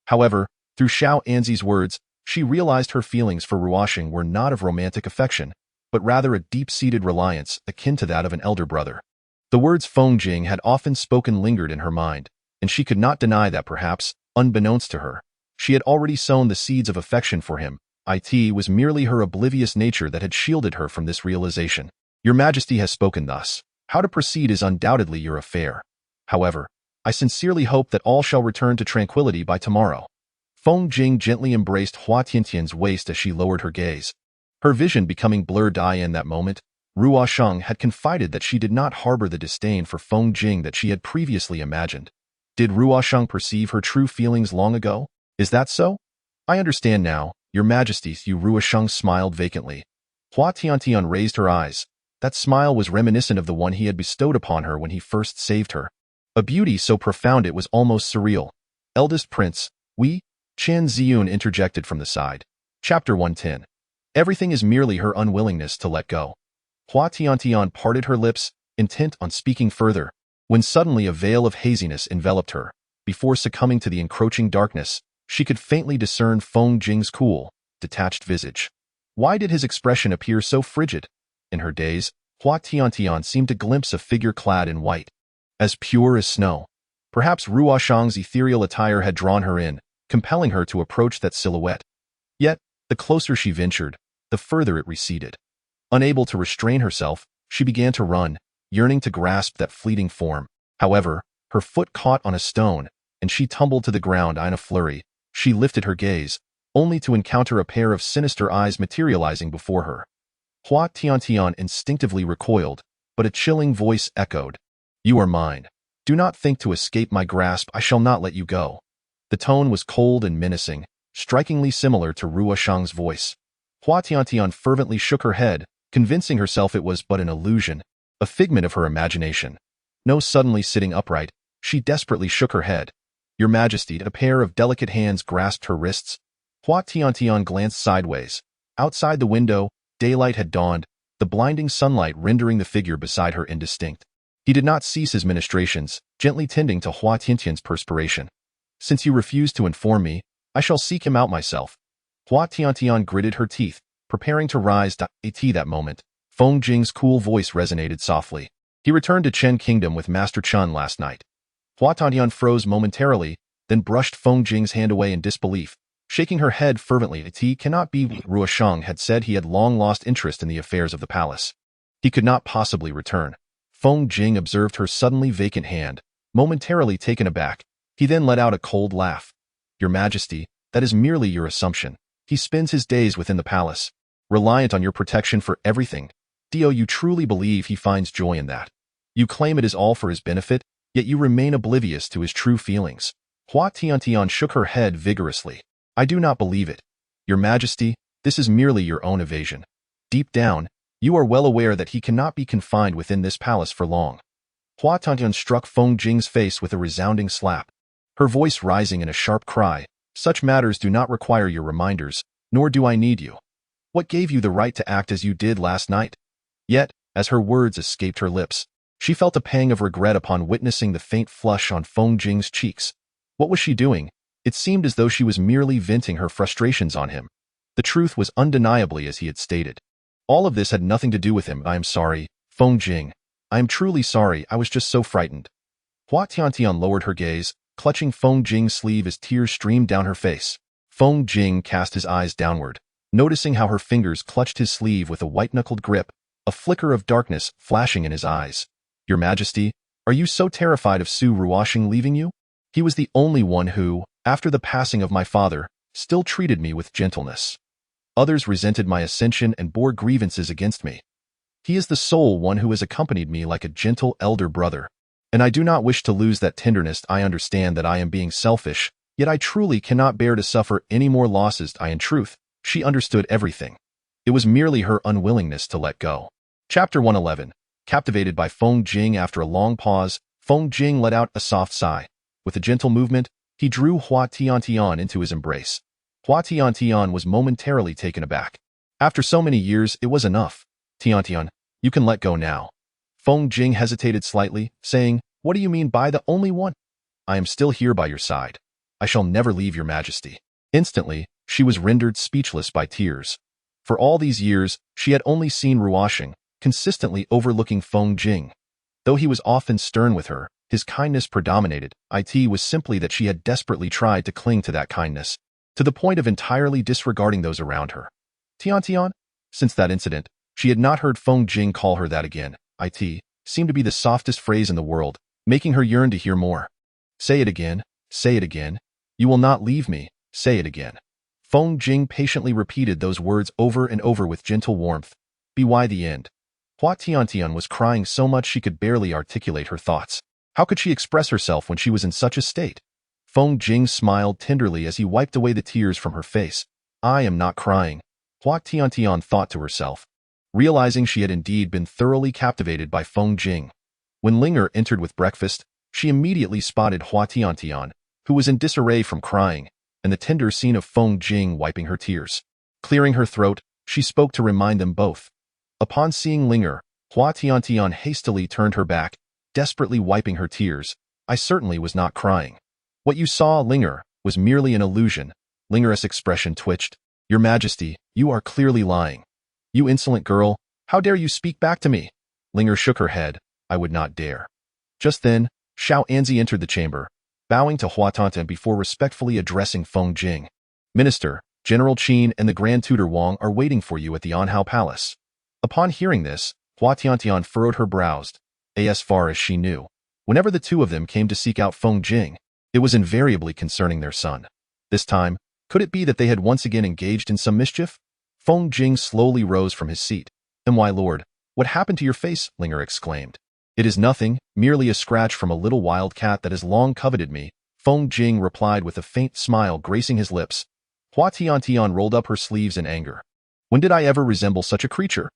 However, through Xiao Anzi's words, she realized her feelings for Ruoxing were not of romantic affection, but rather a deep-seated reliance akin to that of an elder brother. The words Feng Jing had often spoken lingered in her mind, and she could not deny that perhaps, unbeknownst to her, she had already sown the seeds of affection for him. It was merely her oblivious nature that had shielded her from this realization. Your Majesty has spoken thus. How to proceed is undoubtedly your affair. However, I sincerely hope that all shall return to tranquility by tomorrow. Feng Jing gently embraced Hua Tiantian's waist as she lowered her gaze. Her vision becoming blurred-eye in that moment, Hua Sheng had confided that she did not harbor the disdain for Feng Jing that she had previously imagined. Did Hua Sheng perceive her true feelings long ago? Is that so? I understand now, Your Majesty. Hua Sheng smiled vacantly. Hua Tiantian raised her eyes. That smile was reminiscent of the one he had bestowed upon her when he first saved her. A beauty so profound it was almost surreal. Eldest Prince, Chen Ziyun interjected from the side. Chapter 110. Everything is merely her unwillingness to let go. Hua Tiantian parted her lips, intent on speaking further, when suddenly a veil of haziness enveloped her. Before succumbing to the encroaching darkness, she could faintly discern Feng Jing's cool, detached visage. Why did his expression appear so frigid? In her daze, Hua Tiantian seemed to glimpse a figure clad in white, as pure as snow. Perhaps Hua Sheng's ethereal attire had drawn her in, compelling her to approach that silhouette. Yet, the closer she ventured, the further it receded. Unable to restrain herself, she began to run, yearning to grasp that fleeting form. However, her foot caught on a stone, and she tumbled to the ground in a flurry. She lifted her gaze, only to encounter a pair of sinister eyes materializing before her. Hua Tiantian instinctively recoiled, but a chilling voice echoed. You are mine. Do not think to escape my grasp. I shall not let you go. The tone was cold and menacing, strikingly similar to Hua Sheng's voice. Hua Tiantian fervently shook her head, convincing herself it was but an illusion, a figment of her imagination. No suddenly sitting upright, she desperately shook her head. Your Majesty, a pair of delicate hands grasped her wrists. Hua Tiantian glanced sideways. Outside the window, daylight had dawned, the blinding sunlight rendering the figure beside her indistinct. He did not cease his ministrations, gently tending to Hua Tiantian's perspiration. Since you refuse to inform me, I shall seek him out myself. Hua Tiantian gritted her teeth, preparing to rise. At that moment, Feng Jing's cool voice resonated softly. He returned to Chen Kingdom with Master Chen last night. Hua Tiantian froze momentarily, then brushed Feng Jing's hand away in disbelief, shaking her head fervently. It cannot be. Hua Sheng had said he had long lost interest in the affairs of the palace. He could not possibly return. Feng Jing observed her suddenly vacant hand, momentarily taken aback. He then let out a cold laugh. Your Majesty, that is merely your assumption. He spends his days within the palace, reliant on your protection for everything. You truly believe he finds joy in that? You claim it is all for his benefit, yet you remain oblivious to his true feelings. Hua Tiantian shook her head vigorously. I do not believe it. Your Majesty, this is merely your own evasion. Deep down, you are well aware that he cannot be confined within this palace for long. Hua Tiantian struck Feng Jing's face with a resounding slap, her voice rising in a sharp cry. Such matters do not require your reminders, nor do I need you. What gave you the right to act as you did last night? Yet, as her words escaped her lips, she felt a pang of regret upon witnessing the faint flush on Feng Jing's cheeks. What was she doing? It seemed as though she was merely venting her frustrations on him. The truth was undeniably as he had stated. All of this had nothing to do with him. I am sorry, Feng Jing. I am truly sorry. I was just so frightened. Hua Tiantian lowered her gaze, clutching Feng Jing's sleeve as tears streamed down her face. Feng Jing cast his eyes downward, noticing how her fingers clutched his sleeve with a white-knuckled grip, a flicker of darkness flashing in his eyes. Your Majesty, are you so terrified of Su Ruoxing leaving you? He was the only one who, after the passing of my father, still treated me with gentleness. Others resented my ascension and bore grievances against me. He is the sole one who has accompanied me like a gentle elder brother, and I do not wish to lose that tenderness. I understand that I am being selfish, yet I truly cannot bear to suffer any more losses. In truth, she understood everything. It was merely her unwillingness to let go. Chapter 111. Captivated by Feng Jing. After a long pause, Feng Jing let out a soft sigh. With a gentle movement, he drew Hua Tiantian into his embrace. Hua Tiantian was momentarily taken aback. After so many years, it was enough. Tiantian, you can let go now. Feng Jing hesitated slightly, saying, What do you mean by the only one? I am still here by your side. I shall never leave your Majesty. Instantly, she was rendered speechless by tears. For all these years, she had only seen Ruoxing, consistently overlooking Feng Jing. Though he was often stern with her, his kindness predominated. It was simply that she had desperately tried to cling to that kindness, to the point of entirely disregarding those around her. Tiantian? Since that incident, she had not heard Feng Jing call her that again. It seemed to be the softest phrase in the world, making her yearn to hear more. Say it again. Say it again. You will not leave me. Say it again. Feng Jing patiently repeated those words over and over with gentle warmth. By the end, Hua Tiantian was crying so much she could barely articulate her thoughts. How could she express herself when she was in such a state? Feng Jing smiled tenderly as he wiped away the tears from her face. I am not crying, Hua Tiantian thought to herself, realizing she had indeed been thoroughly captivated by Feng Jing. When Linger entered with breakfast, she immediately spotted Hua Tiantian, who was in disarray from crying, and the tender scene of Feng Jing wiping her tears. Clearing her throat, she spoke to remind them both. Upon seeing Linger, Hua Tiantian hastily turned her back, desperately wiping her tears. I certainly was not crying. What you saw, Linger, was merely an illusion. Linger's expression twitched. Your Majesty, you are clearly lying. You insolent girl, how dare you speak back to me? Linger shook her head. I would not dare. Just then, Xiao Anzi entered the chamber, bowing to Hua Tiantian before respectfully addressing Feng Jing. Minister, General Qin and the Grand Tutor Wang are waiting for you at the Anhao Palace. Upon hearing this, Hua Tiantian furrowed her brows. As far as she knew, whenever the two of them came to seek out Feng Jing, it was invariably concerning their son. This time, could it be that they had once again engaged in some mischief? Feng Jing slowly rose from his seat. My lord, what happened to your face? Linger exclaimed. It is nothing, merely a scratch from a little wild cat that has long coveted me, Feng Jing replied with a faint smile gracing his lips. Hua Tiantian rolled up her sleeves in anger. When did I ever resemble such a creature?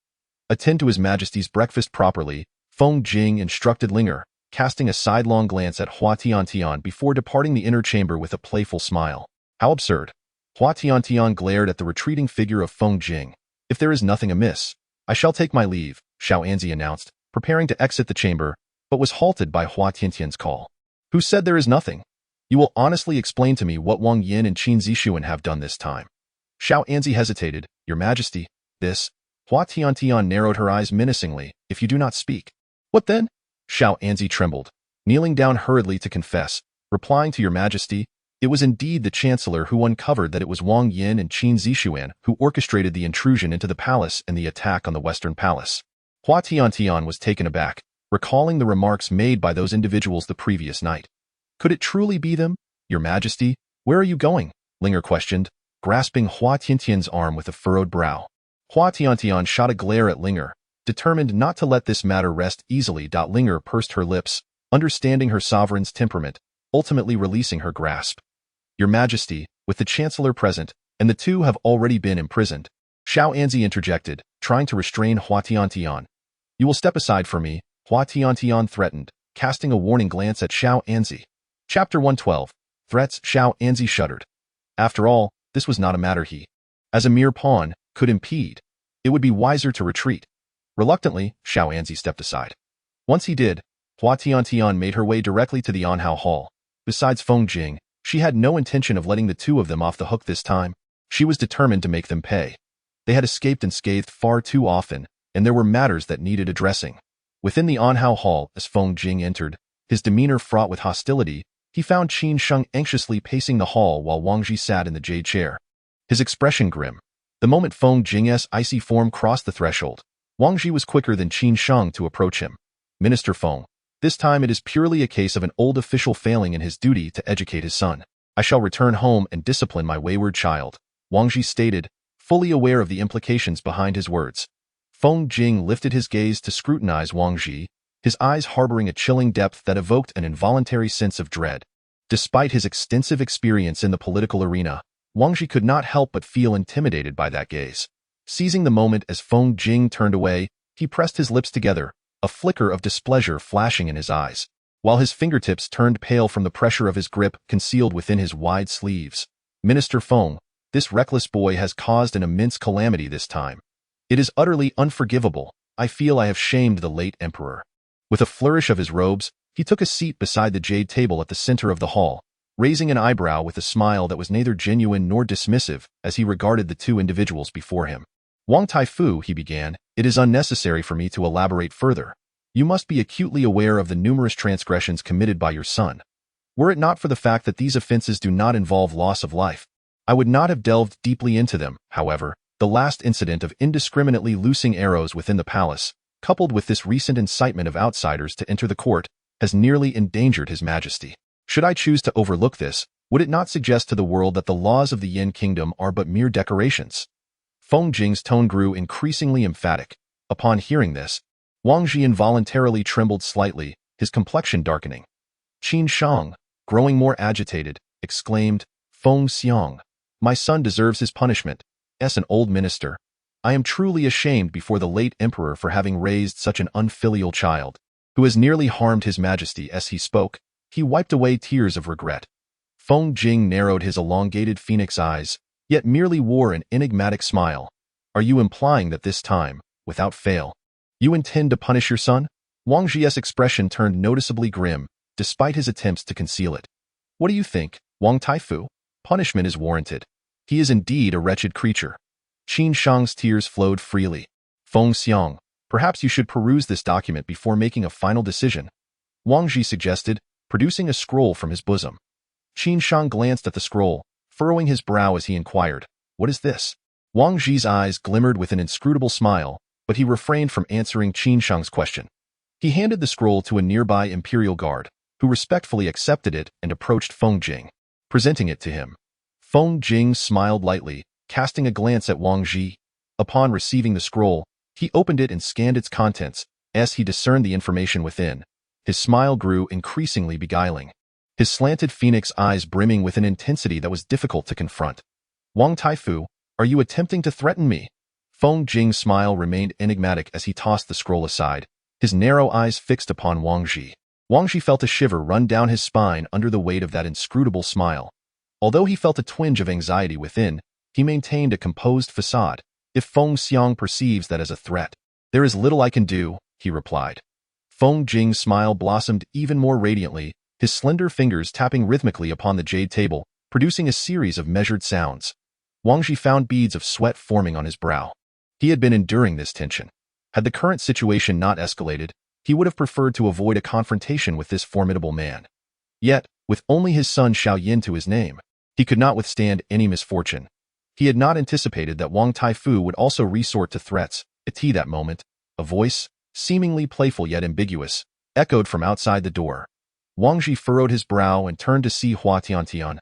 Attend to His Majesty's breakfast properly, Feng Jing instructed Linger, casting a sidelong glance at Hua Tiantian before departing the inner chamber with a playful smile. How absurd. Hua Tiantian glared at the retreating figure of Feng Jing. If there is nothing amiss, I shall take my leave, Xiao Anzi announced, preparing to exit the chamber, but was halted by Hua Tiantian's call. Who said there is nothing? You will honestly explain to me what Wang Yin and Qin Zixuan have done this time. Xiao Anzi hesitated. Your Majesty, this. Hua Tiantian narrowed her eyes menacingly. If you do not speak. What then? Xiao Anzi trembled, kneeling down hurriedly to confess, replying to Your Majesty, it was indeed the Chancellor who uncovered that it was Wang Yin and Qin Zixuan who orchestrated the intrusion into the palace and the attack on the Western Palace. Hua Tiantian was taken aback, recalling the remarks made by those individuals the previous night. Could it truly be them? Your Majesty, where are you going? Linger questioned, grasping Hua Tiantian's arm with a furrowed brow. Hua Tiantian shot a glare at Linger, determined not to let this matter rest easily. Linger pursed her lips, understanding her sovereign's temperament, ultimately releasing her grasp. Your Majesty, with the Chancellor present, and the two have already been imprisoned. Xiao Anzi interjected, trying to restrain Hua Tiantian. You will step aside for me, Hua Tiantian threatened, casting a warning glance at Xiao Anzi. Chapter 112. Threats. Xiao Anzi shuddered. After all, this was not a matter he, as a mere pawn, could impede. It would be wiser to retreat. Reluctantly, Xiao Anzi stepped aside. Once he did, Hua Tiantian made her way directly to the Anhao Hall. Besides Feng Jing, she had no intention of letting the two of them off the hook this time. She was determined to make them pay. They had escaped unscathed far too often, and there were matters that needed addressing. Within the Anhao Hall, as Feng Jing entered, his demeanor fraught with hostility, he found Qin Sheng anxiously pacing the hall while Wang Ji sat in the jade chair. His expression grim. The moment Feng Jing's icy form crossed the threshold, Wang Ji was quicker than Qin Sheng to approach him. Minister Feng, this time it is purely a case of an old official failing in his duty to educate his son. I shall return home and discipline my wayward child, Wang Ji stated, fully aware of the implications behind his words. Feng Jing lifted his gaze to scrutinize Wang Ji, his eyes harboring a chilling depth that evoked an involuntary sense of dread. Despite his extensive experience in the political arena, Wang Ji could not help but feel intimidated by that gaze. Seizing the moment as Feng Jing turned away, he pressed his lips together, a flicker of displeasure flashing in his eyes, while his fingertips turned pale from the pressure of his grip concealed within his wide sleeves. Minister Feng, this reckless boy has caused an immense calamity this time. It is utterly unforgivable. I feel I have shamed the late emperor. With a flourish of his robes, he took a seat beside the jade table at the center of the hall, raising an eyebrow with a smile that was neither genuine nor dismissive as he regarded the two individuals before him. Wang Taifu, he began, it is unnecessary for me to elaborate further. You must be acutely aware of the numerous transgressions committed by your son. Were it not for the fact that these offenses do not involve loss of life, I would not have delved deeply into them. However, the last incident of indiscriminately loosing arrows within the palace, coupled with this recent incitement of outsiders to enter the court, has nearly endangered His Majesty. Should I choose to overlook this, would it not suggest to the world that the laws of the Yin Kingdom are but mere decorations? Feng Jing's tone grew increasingly emphatic. Upon hearing this, Wang Ji involuntarily trembled slightly, his complexion darkening. Qin Shang, growing more agitated, exclaimed, Feng Xiang, my son deserves his punishment. As an old minister, I am truly ashamed before the late emperor for having raised such an unfilial child, who has nearly harmed His Majesty. As he spoke, he wiped away tears of regret. Feng Jing narrowed his elongated phoenix eyes, yet merely wore an enigmatic smile. Are you implying that this time, without fail, you intend to punish your son? Wang Ji's expression turned noticeably grim, despite his attempts to conceal it. What do you think, Wang Taifu? Punishment is warranted. He is indeed a wretched creature. Qin Shang's tears flowed freely. Feng Xiang, perhaps you should peruse this document before making a final decision, Wang Ji suggested, producing a scroll from his bosom. Qin Shang glanced at the scroll, furrowing his brow as he inquired, what is this? Wang Ji's eyes glimmered with an inscrutable smile, but he refrained from answering Qin Shang's question. He handed the scroll to a nearby imperial guard, who respectfully accepted it and approached Feng Jing, presenting it to him. Feng Jing smiled lightly, casting a glance at Wang Ji. Upon receiving the scroll, he opened it and scanned its contents. As he discerned the information within, his smile grew increasingly beguiling, his slanted phoenix eyes brimming with an intensity that was difficult to confront. Wang Taifu, are you attempting to threaten me? Feng Jing's smile remained enigmatic as he tossed the scroll aside, his narrow eyes fixed upon Wang Ji. Wang Ji felt a shiver run down his spine under the weight of that inscrutable smile. Although he felt a twinge of anxiety within, he maintained a composed facade. If Feng Xiang perceives that as a threat, there is little I can do, he replied. Feng Jing's smile blossomed even more radiantly, his slender fingers tapping rhythmically upon the jade table, producing a series of measured sounds. Wang Ji found beads of sweat forming on his brow. He had been enduring this tension. Had the current situation not escalated, he would have preferred to avoid a confrontation with this formidable man. Yet, with only his son Xiaoyan to his name, he could not withstand any misfortune. He had not anticipated that Wang Taifu would also resort to threats. At that moment, a voice, seemingly playful yet ambiguous, echoed from outside the door. Wang Ji furrowed his brow and turned to see Hua Tiantian,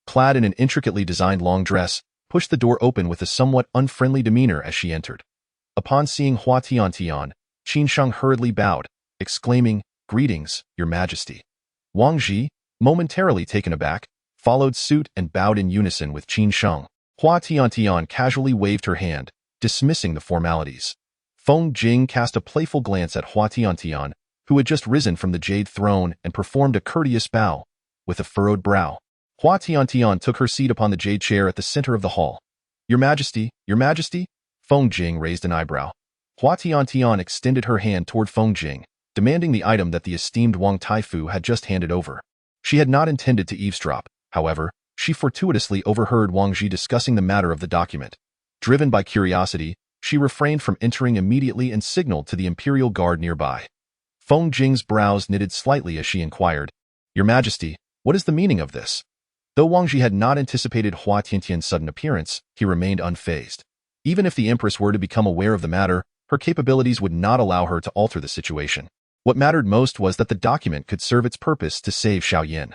clad in an intricately designed long dress, pushed the door open with a somewhat unfriendly demeanor as she entered. Upon seeing Hua Tiantian, Qin Shang hurriedly bowed, exclaiming, Greetings, Your Majesty. Wang Ji, momentarily taken aback, followed suit and bowed in unison with Qin Shang. Hua Tiantian casually waved her hand, dismissing the formalities. Feng Jing cast a playful glance at Hua Tiantian, who had just risen from the jade throne and performed a courteous bow. With a furrowed brow, Hua Tiantian took her seat upon the jade chair at the center of the hall. Your Majesty, Your Majesty? Feng Jing raised an eyebrow. Hua Tiantian extended her hand toward Feng Jing, demanding the item that the esteemed Wang Taifu had just handed over. She had not intended to eavesdrop, however. She fortuitously overheard Wang Ji discussing the matter of the document. Driven by curiosity, she refrained from entering immediately and signaled to the imperial guard nearby. Feng Jing's brows knitted slightly as she inquired, Your Majesty, what is the meaning of this? Though Wang Ji had not anticipated Hua Tiantian's sudden appearance, he remained unfazed. Even if the Empress were to become aware of the matter, her capabilities would not allow her to alter the situation. What mattered most was that the document could serve its purpose to save Xiaoyan.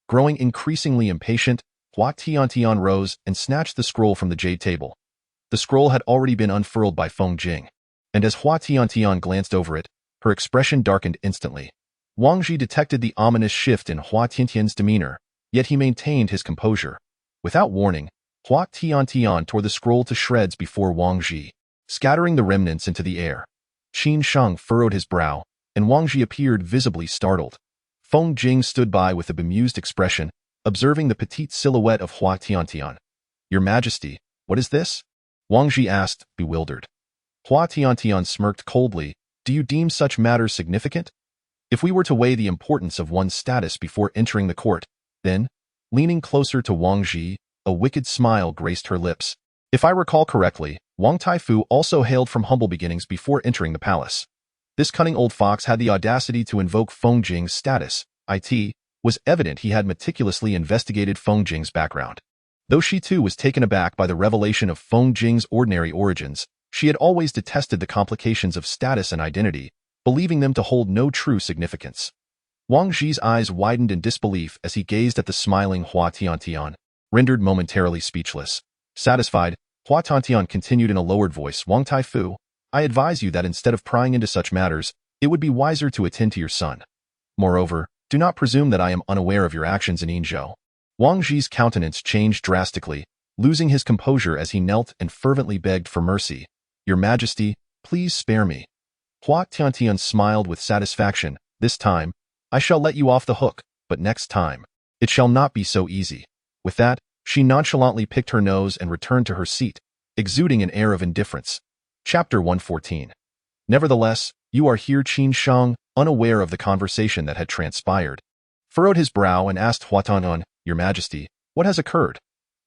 Growing increasingly impatient, Hua Tiantian rose and snatched the scroll from the jade table. The scroll had already been unfurled by Feng Jing, and as Hua Tiantian glanced over it, her expression darkened instantly. Wang Ji detected the ominous shift in Hua Tiantian's demeanor, yet he maintained his composure. Without warning, Hua Tiantian tore the scroll to shreds before Wang Ji, scattering the remnants into the air. Qin Shang furrowed his brow, and Wang Ji appeared visibly startled. Feng Jing stood by with a bemused expression, observing the petite silhouette of Hua Tiantian. Your Majesty, what is this? Wang Ji asked, bewildered. Hua Tiantian smirked coldly. Do you deem such matters significant? If we were to weigh the importance of one's status before entering the court, then, leaning closer to Wang Ji, a wicked smile graced her lips. If I recall correctly, Wang Taifu also hailed from humble beginnings before entering the palace. This cunning old fox had the audacity to invoke Feng Jing's status. It was evident he had meticulously investigated Feng Jing's background. Though she too was taken aback by the revelation of Feng Jing's ordinary origins, she had always detested the complications of status and identity, believing them to hold no true significance. Wang Zhi's eyes widened in disbelief as he gazed at the smiling Hua Tiantian, rendered momentarily speechless. Satisfied, Hua Tiantian continued in a lowered voice, Wang Taifu, I advise you that instead of prying into such matters, it would be wiser to attend to your son. Moreover, do not presume that I am unaware of your actions in Yinzhou. Wang Zhi's countenance changed drastically, losing his composure as he knelt and fervently begged for mercy. Your Majesty, please spare me. Hua Tiantian smiled with satisfaction. This time, I shall let you off the hook, but next time, it shall not be so easy. With that, she nonchalantly picked her nose and returned to her seat, exuding an air of indifference. Chapter 114. Nevertheless, you are here. Qin Shang, unaware of the conversation that had transpired, furrowed his brow and asked Hua Tiantian, Your Majesty, what has occurred?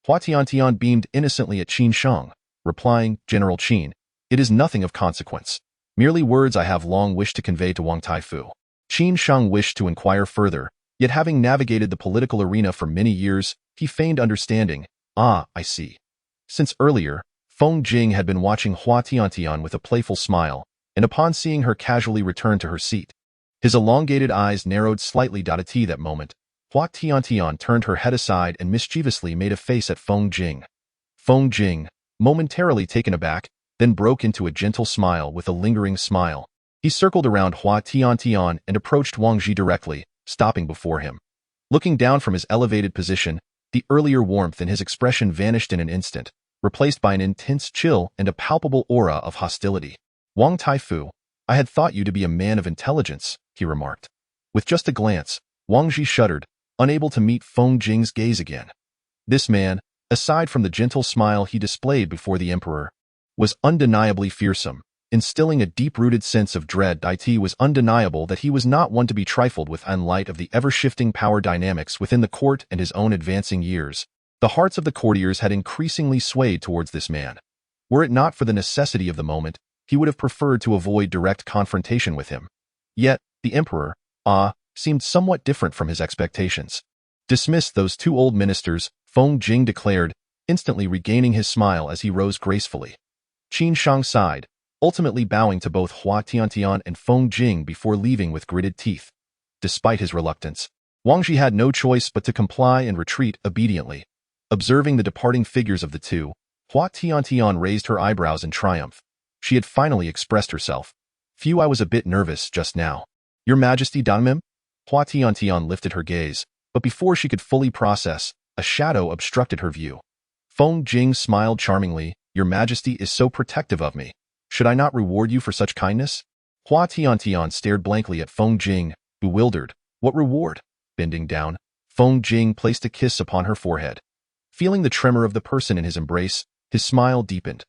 Hua Tiantian beamed innocently at Qin Shang, replying, General Qin, it is nothing of consequence. Merely words I have long wished to convey to Wang Taifu. Qin Shang wished to inquire further, yet having navigated the political arena for many years, he feigned understanding. Ah, I see. Since earlier, Feng Jing had been watching Hua Tiantian with a playful smile, and upon seeing her casually return to her seat, his elongated eyes narrowed slightly. At that moment, Hua Tiantian turned her head aside and mischievously made a face at Feng Jing. Feng Jing, momentarily taken aback, then broke into a gentle smile with a lingering smile. He circled around Hua Tiantian and approached Wang Zhi directly, stopping before him. Looking down from his elevated position, the earlier warmth in his expression vanished in an instant, replaced by an intense chill and a palpable aura of hostility. Wang Taifu, I had thought you to be a man of intelligence, he remarked. With just a glance, Wang Zhi shuddered, unable to meet Feng Jing's gaze again. This man, aside from the gentle smile he displayed before the emperor, was undeniably fearsome, instilling a deep-rooted sense of dread. It was undeniable that he was not one to be trifled with in light of the ever-shifting power dynamics within the court and his own advancing years. The hearts of the courtiers had increasingly swayed towards this man. Were it not for the necessity of the moment, he would have preferred to avoid direct confrontation with him. Yet, the emperor, seemed somewhat different from his expectations. Dismiss those two old ministers, Feng Jing declared, instantly regaining his smile as he rose gracefully. Qin Shang sighed, ultimately bowing to both Hua Tiantian and Feng Jing before leaving with gritted teeth. Despite his reluctance, Wang Zhi had no choice but to comply and retreat obediently. Observing the departing figures of the two, Hua Tiantian raised her eyebrows in triumph. She had finally expressed herself. Phew, I was a bit nervous just now. Your Majesty Danmim? Hua Tiantian lifted her gaze, but before she could fully process, a shadow obstructed her view. Feng Jing smiled charmingly. Your Majesty is so protective of me. Should I not reward you for such kindness? Hua Tiantian stared blankly at Feng Jing, bewildered. What reward? Bending down, Feng Jing placed a kiss upon her forehead. Feeling the tremor of the person in his embrace, his smile deepened.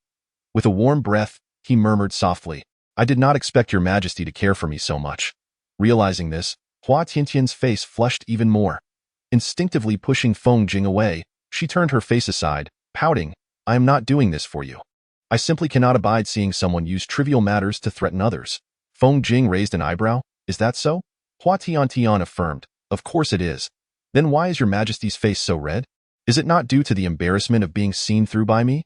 With a warm breath, he murmured softly, I did not expect your Majesty to care for me so much. Realizing this, Hua Tiantian's face flushed even more. Instinctively pushing Feng Jing away, she turned her face aside, pouting, I am not doing this for you. I simply cannot abide seeing someone use trivial matters to threaten others. Feng Jing raised an eyebrow. Is that so? Hua Tiantian affirmed, Of course it is. Then why is your Majesty's face so red? Is it not due to the embarrassment of being seen through by me?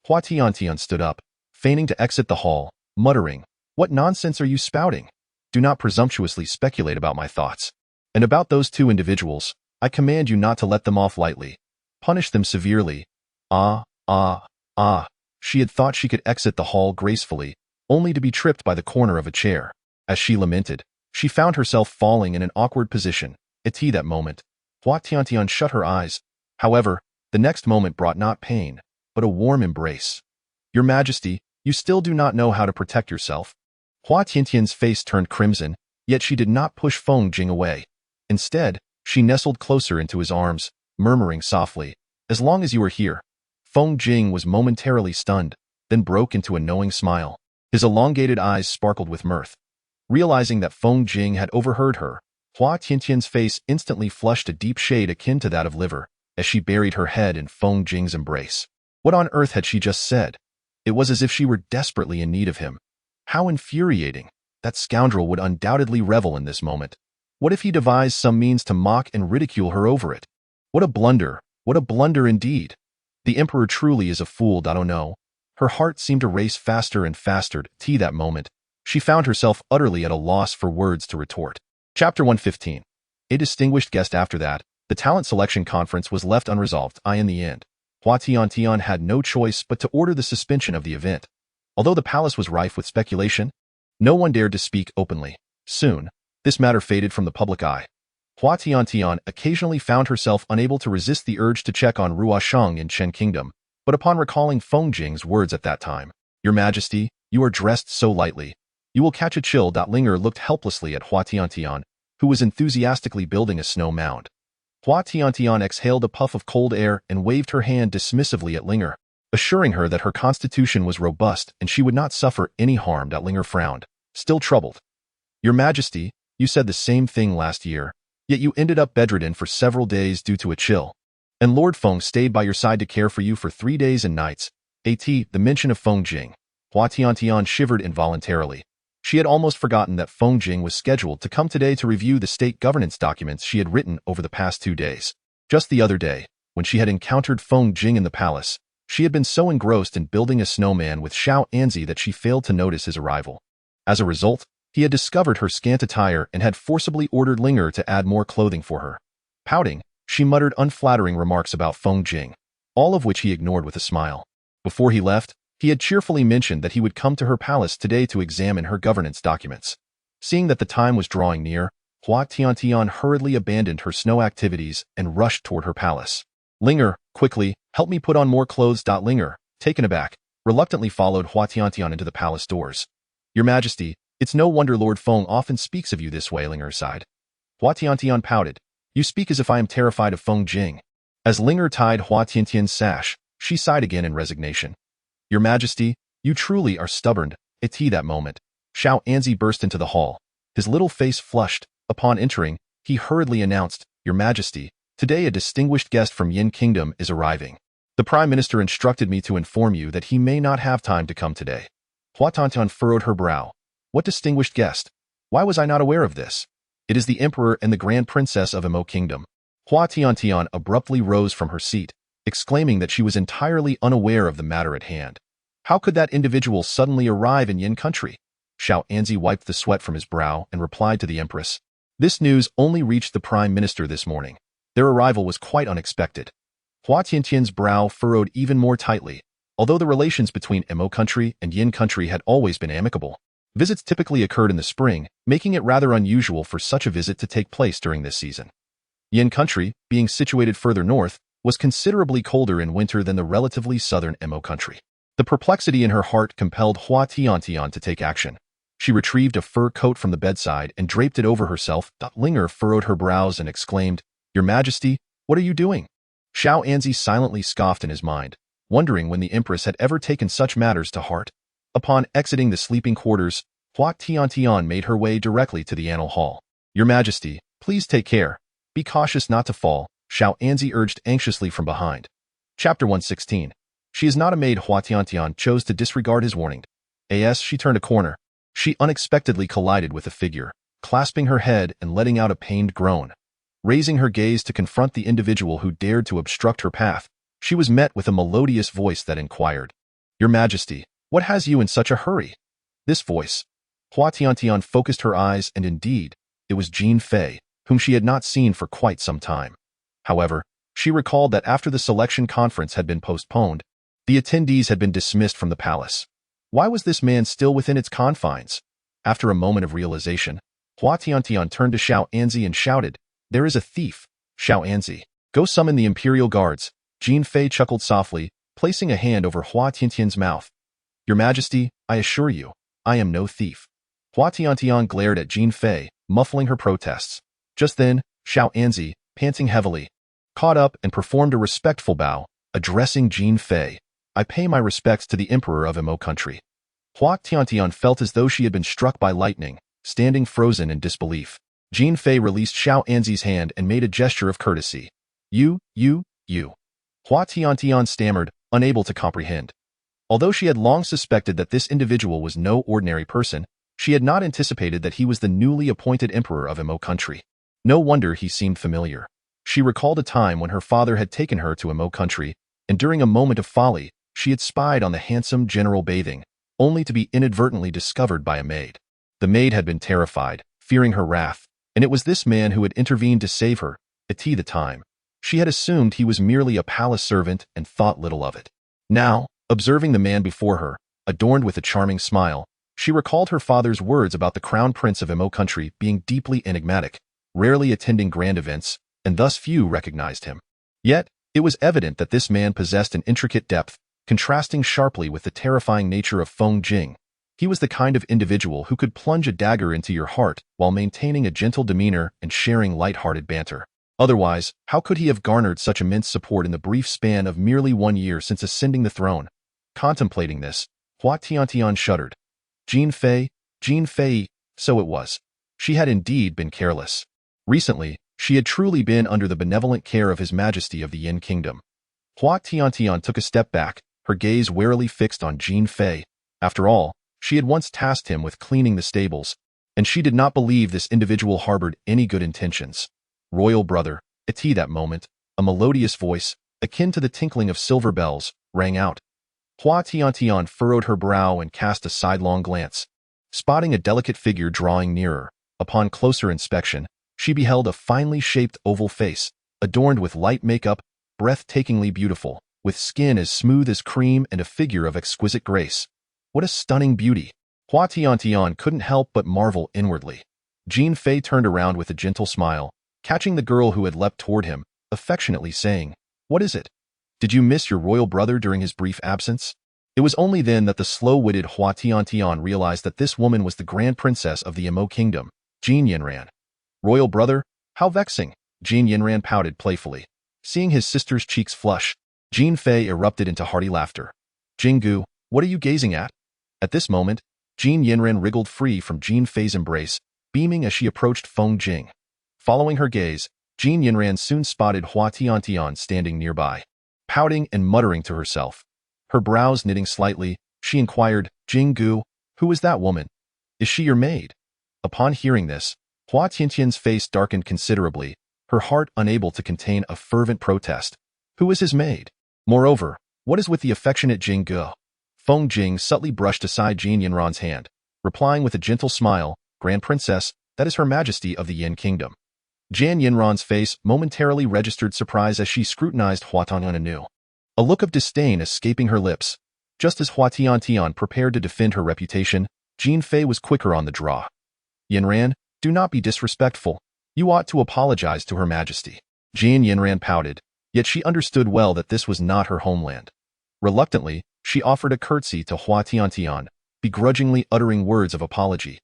Hua Tiantian stood up, feigning to exit the hall, muttering, What nonsense are you spouting? Do not presumptuously speculate about my thoughts. And about those two individuals, I command you not to let them off lightly. Punish them severely. She had thought she could exit the hall gracefully, only to be tripped by the corner of a chair. As she lamented, she found herself falling in an awkward position. At that moment, Hua Tiantian shut her eyes. However, the next moment brought not pain, but a warm embrace. Your Majesty, you still do not know how to protect yourself. Hua Tiantian's face turned crimson, yet she did not push Feng Jing away. Instead, she nestled closer into his arms, murmuring softly, As long as you are here. Feng Jing was momentarily stunned, then broke into a knowing smile. His elongated eyes sparkled with mirth. Realizing that Feng Jing had overheard her, Hua Tiantian's face instantly flushed a deep shade akin to that of liver, as she buried her head in Feng Jing's embrace. What on earth had she just said? It was as if she were desperately in need of him. How infuriating. That scoundrel would undoubtedly revel in this moment. What if he devised some means to mock and ridicule her over it? What a blunder! What a blunder indeed! The emperor truly is a fool. Oh no. Her heart seemed to race faster and faster. That moment, she found herself utterly at a loss for words to retort. Chapter 115. A distinguished guest. After that, the talent selection conference was left unresolved. In the end, Hua Tiantian had no choice but to order the suspension of the event. Although the palace was rife with speculation, no one dared to speak openly. Soon, this matter faded from the public eye. Hua Tiantian occasionally found herself unable to resist the urge to check on Ruosheng in Chen Kingdom, but upon recalling Feng Jing's words at that time, "Your Majesty, you are dressed so lightly. You will catch a chill." Linger looked helplessly at Hua Tiantian, who was enthusiastically building a snow mound. Hua Tiantian exhaled a puff of cold air and waved her hand dismissively at Linger, assuring her that her constitution was robust and she would not suffer any harm. Linger frowned, still troubled. "Your Majesty, you said the same thing last year, yet you ended up bedridden for several days due to a chill. And Lord Feng stayed by your side to care for you for 3 days and nights." The mention of Feng Jing. Hua Tiantian shivered involuntarily. She had almost forgotten that Feng Jing was scheduled to come today to review the state governance documents she had written over the past 2 days. Just the other day, when she had encountered Feng Jing in the palace, she had been so engrossed in building a snowman with Xiao Anzi that she failed to notice his arrival. As a result, he had discovered her scant attire and had forcibly ordered Linger to add more clothing for her. Pouting, she muttered unflattering remarks about Feng Jing, all of which he ignored with a smile. Before he left, he had cheerfully mentioned that he would come to her palace today to examine her governance documents. Seeing that the time was drawing near, Hua Tiantian hurriedly abandoned her snow activities and rushed toward her palace. "Linger, quickly, help me put on more clothes." Linger, taken aback, reluctantly followed Hua Tiantian into the palace doors. "Your Majesty, it's no wonder Lord Feng often speaks of you this way." Linger sighed. Hua Tiantian pouted. "You speak as if I am terrified of Feng Jing." As Linger tied Hua Tiantian's sash, she sighed again in resignation. "Your Majesty, you truly are stubborn." That moment, Xiao Anzi burst into the hall. His little face flushed. Upon entering, he hurriedly announced, "Your Majesty, today a distinguished guest from Yin Kingdom is arriving. The Prime Minister instructed me to inform you that he may not have time to come today." Hua Tiantian furrowed her brow. "What distinguished guest? Why was I not aware of this?" "It is the Emperor and the Grand Princess of Emo Kingdom." Hua Tiantian abruptly rose from her seat, exclaiming that she was entirely unaware of the matter at hand. How could that individual suddenly arrive in Yin country? Xiao Anzi wiped the sweat from his brow and replied to the Empress. "This news only reached the Prime Minister this morning. Their arrival was quite unexpected." Hua Tiantian's brow furrowed even more tightly. Although the relations between Emo country and Yin country had always been amicable, visits typically occurred in the spring, making it rather unusual for such a visit to take place during this season. Yin country, being situated further north, was considerably colder in winter than the relatively southern Emo country. The perplexity in her heart compelled Hua Tiantian to take action. She retrieved a fur coat from the bedside and draped it over herself. Linger furrowed her brows and exclaimed, "Your Majesty, what are you doing?" Xiao Anzi silently scoffed in his mind, wondering when the Empress had ever taken such matters to heart. Upon exiting the sleeping quarters, Hua Tiantian made her way directly to the Annal Hall. "Your Majesty, please take care. Be cautious not to fall," Xiao Anzi urged anxiously from behind. Chapter 116. She is not a maid. Hua Tiantian chose to disregard his warning. As she turned a corner, she unexpectedly collided with a figure, clasping her head and letting out a pained groan. Raising her gaze to confront the individual who dared to obstruct her path, she was met with a melodious voice that inquired, "Your Majesty, what has you in such a hurry?" This voice. Hua Tiantian focused her eyes, and indeed, it was Jin Fei, whom she had not seen for quite some time. However, she recalled that after the selection conference had been postponed, the attendees had been dismissed from the palace. Why was this man still within its confines? After a moment of realization, Hua Tiantian turned to Xiao Anzi and shouted, "There is a thief." "Xiao Anzi, go summon the imperial guards." Jin Fei chuckled softly, placing a hand over Hua Tiantian's mouth. "Your Majesty, I assure you, I am no thief." Hua Tiantian glared at Jin Fei, muffling her protests. Just then, Xiao Anzi, panting heavily, caught up and performed a respectful bow, addressing Jin Fei. "I pay my respects to the Emperor of Emo country." Hua Tiantian felt as though she had been struck by lightning, standing frozen in disbelief. Jin Fei released Xiao Anzi's hand and made a gesture of courtesy. You. Hua Tiantian stammered, unable to comprehend. Although she had long suspected that this individual was no ordinary person, She had not anticipated that he was the newly appointed emperor of Imo country. No wonder he seemed familiar. She recalled a time when her father had taken her to Imo country, and during a moment of folly, she had spied on the handsome general bathing, only to be inadvertently discovered by a maid. The maid had been terrified, fearing her wrath, and it was this man who had intervened to save her, at the time. She had assumed he was merely a palace servant and thought little of it. Now, observing the man before her, adorned with a charming smile, she recalled her father's words about the Crown Prince of Imo country being deeply enigmatic, rarely attending grand events, and thus few recognized him. Yet, it was evident that this man possessed an intricate depth, contrasting sharply with the terrifying nature of Feng Jing. He was the kind of individual who could plunge a dagger into your heart while maintaining a gentle demeanor and sharing light-hearted banter. Otherwise, how could he have garnered such immense support in the brief span of merely 1 year since ascending the throne? Contemplating this, Hua Tiantian shuddered. Jin Fei, so it was. She had indeed been careless. Recently, she had truly been under the benevolent care of His Majesty of the Yin Kingdom. Hua Tiantian took a step back, her gaze warily fixed on Jin Fei. After all, she had once tasked him with cleaning the stables, and she did not believe this individual harbored any good intentions. Royal brother, at that moment, a melodious voice, akin to the tinkling of silver bells, rang out. Hua Tiantian furrowed her brow and cast a sidelong glance. Spotting a delicate figure drawing nearer, upon closer inspection, she beheld a finely shaped oval face, adorned with light makeup, breathtakingly beautiful, with skin as smooth as cream and a figure of exquisite grace. What a stunning beauty! Hua Tiantian couldn't help but marvel inwardly. Jin Fei turned around with a gentle smile, catching the girl who had leapt toward him, affectionately saying, "What is it? Did you miss your royal brother during his brief absence?" It was only then that the slow-witted Hua Tiantian realized that this woman was the Grand Princess of the Imo Kingdom, Jin Yanran. "Royal brother? How vexing!" Jin Yanran pouted playfully. Seeing his sister's cheeks flush, Jin Fei erupted into hearty laughter. "Jinggu, what are you gazing at?" At this moment, Jin Yanran wriggled free from Jin Fei's embrace, beaming as she approached Feng Jing. Following her gaze, Jin Yanran soon spotted Hua Tiantian standing nearby. Pouting and muttering to herself, her brows knitting slightly, she inquired, "Jinggu, who is that woman? Is she your maid?" Upon hearing this, Hua Tiantian's face darkened considerably, her heart unable to contain a fervent protest. Who is his maid? Moreover, what is with the affectionate Jinggu? Feng Jing subtly brushed aside Jin Yanran's hand, replying with a gentle smile, "Grand Princess, that is Her Majesty of the Yin Kingdom." Jin Yanran's face momentarily registered surprise as she scrutinized Hua Tiantian anew, a look of disdain escaping her lips. Just as Hua Tiantian prepared to defend her reputation, Jin Fei was quicker on the draw. "Yanran, do not be disrespectful. You ought to apologize to Her Majesty." Jin Yanran pouted, yet she understood well that this was not her homeland. Reluctantly, she offered a curtsy to Hua Tiantian, begrudgingly uttering words of apology.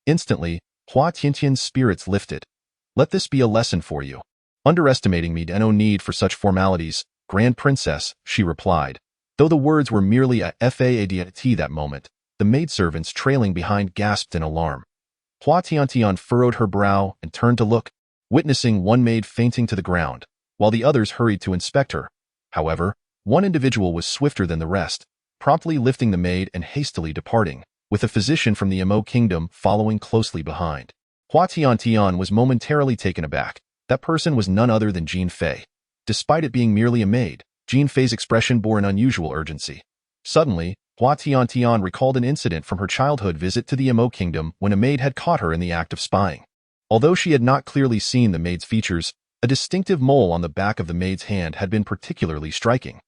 Instantly, Hua Tiantian's spirits lifted. "Let this be a lesson for you. Underestimating me and no need for such formalities, Grand Princess," she replied. Though the words were merely a faad that moment, the maidservants trailing behind gasped in alarm. Hua Tiantian furrowed her brow and turned to look, witnessing one maid fainting to the ground, while the others hurried to inspect her. However, one individual was swifter than the rest, promptly lifting the maid and hastily departing, with a physician from the Imo Kingdom following closely behind. Hua Tiantian was momentarily taken aback. That person was none other than Jin Fei. Despite it being merely a maid, Jin Fei's expression bore an unusual urgency. Suddenly, Hua Tiantian recalled an incident from her childhood visit to the Imo Kingdom when a maid had caught her in the act of spying. Although she had not clearly seen the maid's features, a distinctive mole on the back of the maid's hand had been particularly striking.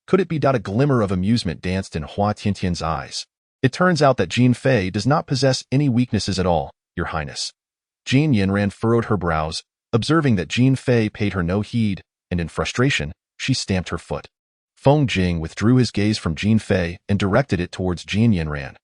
Could it be that a glimmer of amusement danced in Hua Tiantian's eyes? "It turns out that Jin Fei does not possess any weaknesses at all, Your Highness." Jin Yanran furrowed her brows, observing that Jin Fei paid her no heed, and in frustration, she stamped her foot. Feng Jing withdrew his gaze from Jin Fei and directed it towards Jin Yanran.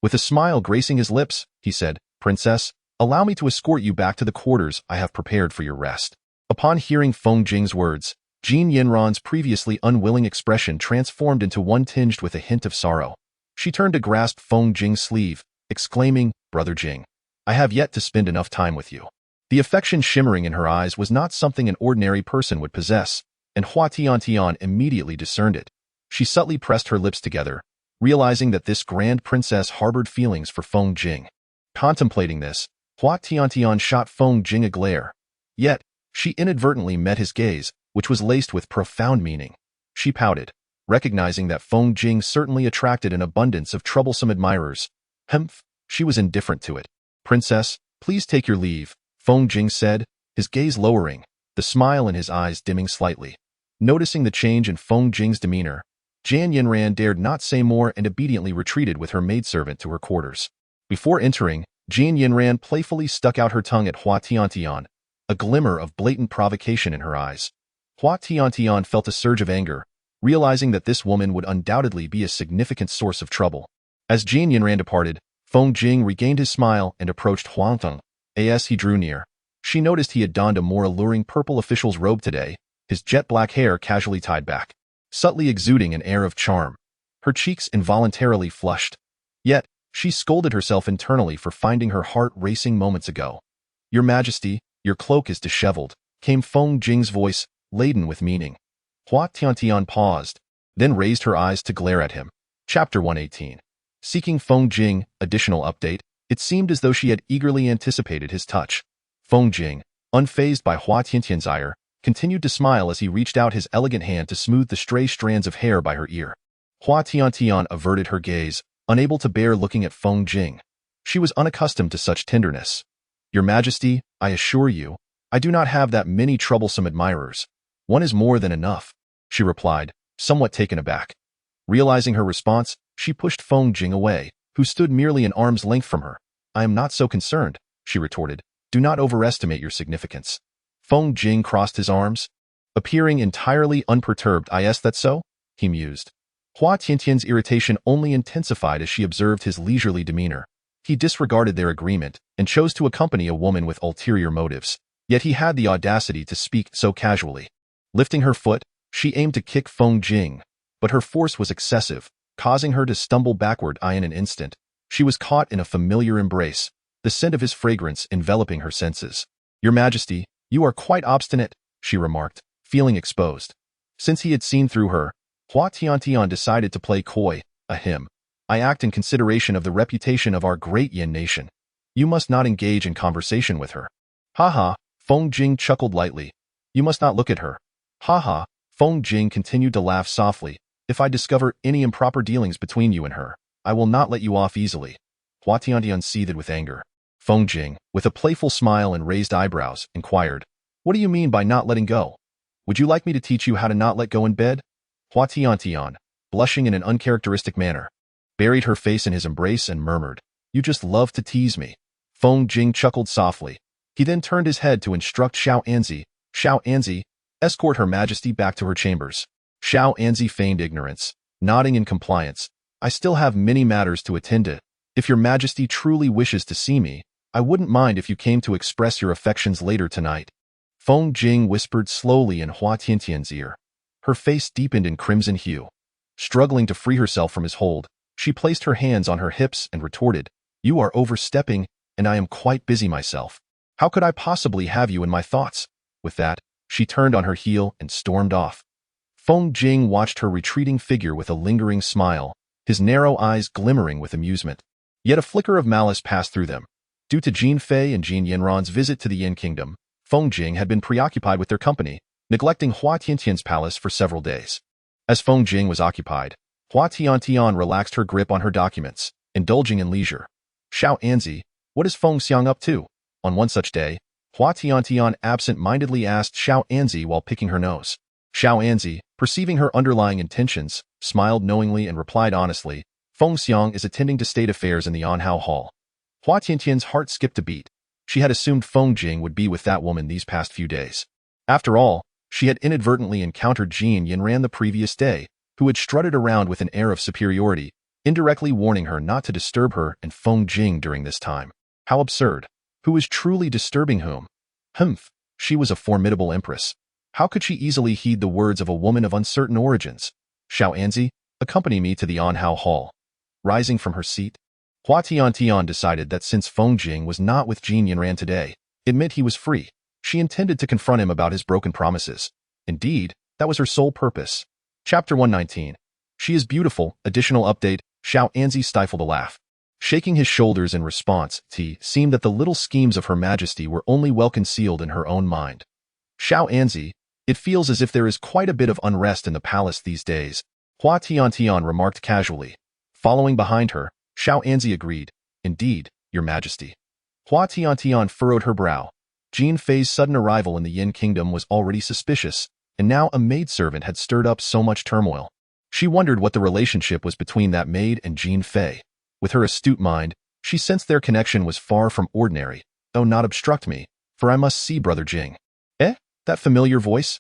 With a smile gracing his lips, he said, "Princess, allow me to escort you back to the quarters I have prepared for your rest." Upon hearing Feng Jing's words, Jin Yanran's previously unwilling expression transformed into one tinged with a hint of sorrow. She turned to grasp Feng Jing's sleeve, exclaiming, "Brother Jing, I have yet to spend enough time with you." The affection shimmering in her eyes was not something an ordinary person would possess, and Hua Tiantian immediately discerned it. She subtly pressed her lips together, realizing that this grand princess harbored feelings for Feng Jing. Contemplating this, Hua Tiantian shot Feng Jing a glare. Yet, she inadvertently met his gaze, which was laced with profound meaning. She pouted, recognizing that Feng Jing certainly attracted an abundance of troublesome admirers. Humph, she was indifferent to it. Princess, please take your leave, Feng Jing said, his gaze lowering, the smile in his eyes dimming slightly. Noticing the change in Feng Jing's demeanor, Jian Yinran dared not say more and obediently retreated with her maidservant to her quarters. Before entering, Jian Yinran playfully stuck out her tongue at Hua Tiantian, a glimmer of blatant provocation in her eyes. Hua Tiantian felt a surge of anger, realizing that this woman would undoubtedly be a significant source of trouble. As Jian Yinran departed, Feng Jing regained his smile and approached Huangtong. As he drew near, she noticed he had donned a more alluring purple official's robe today, his jet-black hair casually tied back, subtly exuding an air of charm. Her cheeks involuntarily flushed. Yet, she scolded herself internally for finding her heart racing moments ago. Your Majesty, your cloak is disheveled, came Feng Jing's voice, laden with meaning. Hua Tiantian paused, then raised her eyes to glare at him. Chapter 118. Seeking Feng Jing, additional update, it seemed as though she had eagerly anticipated his touch. Feng Jing, unfazed by Hua Tiantian's ire, continued to smile as he reached out his elegant hand to smooth the stray strands of hair by her ear. Hua Tiantian averted her gaze, unable to bear looking at Feng Jing. She was unaccustomed to such tenderness. Your Majesty, I assure you, I do not have that many troublesome admirers. One is more than enough, she replied, somewhat taken aback. Realizing her response, she pushed Feng Jing away, who stood merely an arm's length from her. I am not so concerned, she retorted. Do not overestimate your significance. Feng Jing crossed his arms, appearing entirely unperturbed. Is that so? He mused. Hua Tiantian's irritation only intensified as she observed his leisurely demeanor. He disregarded their agreement and chose to accompany a woman with ulterior motives, yet he had the audacity to speak so casually. Lifting her foot, she aimed to kick Feng Jing, but her force was excessive, causing her to stumble backward. In an instant, she was caught in a familiar embrace, the scent of his fragrance enveloping her senses. Your Majesty, you are quite obstinate, she remarked, feeling exposed. Since he had seen through her, Hua Tiantian decided to play coy. I act in consideration of the reputation of our great Yin nation. You must not engage in conversation with her. Ha, Feng Jing chuckled lightly. You must not look at her. Ha, Feng Jing continued to laugh softly. If I discover any improper dealings between you and her, I will not let you off easily. Hua Tiantian seethed with anger. Feng Jing, with a playful smile and raised eyebrows, inquired, What do you mean by not letting go? Would you like me to teach you how to not let go in bed? Hua Tiantian, blushing in an uncharacteristic manner, buried her face in his embrace and murmured, You just love to tease me. Feng Jing chuckled softly. He then turned his head to instruct Xiao Anzi, escort Her Majesty back to her chambers. Xiao Anzi feigned ignorance, nodding in compliance. I still have many matters to attend to. If your Majesty truly wishes to see me, I wouldn't mind if you came to express your affections later tonight. Feng Jing whispered slowly in Hua Tiantian's ear. Her face deepened in crimson hue. Struggling to free herself from his hold, she placed her hands on her hips and retorted, You are overstepping, and I am quite busy myself. How could I possibly have you in my thoughts? With that, she turned on her heel and stormed off. Feng Jing watched her retreating figure with a lingering smile, his narrow eyes glimmering with amusement. Yet a flicker of malice passed through them. Due to Jin Fei and Jin Yanran's visit to the Yin Kingdom, Feng Jing had been preoccupied with their company, neglecting Hua Tiantian's palace for several days. As Feng Jing was occupied, Hua Tiantian relaxed her grip on her documents, indulging in leisure. Xiao Anzi, what is Feng Xiang up to? On one such day, Hua Tiantian absent-mindedly asked Xiao Anzi while picking her nose. Xiao Anzi, perceiving her underlying intentions, smiled knowingly and replied honestly, Feng Xiang is attending to state affairs in the Anhao Hall. Hua Tiantian's heart skipped a beat. She had assumed Feng Jing would be with that woman these past few days. After all, she had inadvertently encountered Jian Yinran the previous day, who had strutted around with an air of superiority, indirectly warning her not to disturb her and Feng Jing during this time. How absurd. Who was truly disturbing whom? Humph, she was a formidable empress. How could she easily heed the words of a woman of uncertain origins? Xiao Anzi, accompany me to the Anhao Hall. Rising from her seat, Hua Tiantian decided that since Feng Jing was not with Jian Yinran today, it meant he was free. She intended to confront him about his broken promises. Indeed, that was her sole purpose. Chapter 119. She is beautiful. Additional update. Xiao Anzi stifled a laugh. Shaking his shoulders in response, it seemed that the little schemes of Her Majesty were only well concealed in her own mind. Xiao Anzi, it feels as if there is quite a bit of unrest in the palace these days, Hua Tiantian remarked casually. Following behind her, Xiao Anzi agreed. Indeed, Your Majesty. Hua Tiantian furrowed her brow. Jin Fei's sudden arrival in the Yin Kingdom was already suspicious, and now a maidservant had stirred up so much turmoil. She wondered what the relationship was between that maid and Jin Fei. With her astute mind, she sensed their connection was far from ordinary. Oh, not obstruct me, for I must see Brother Jing. Eh? That familiar voice?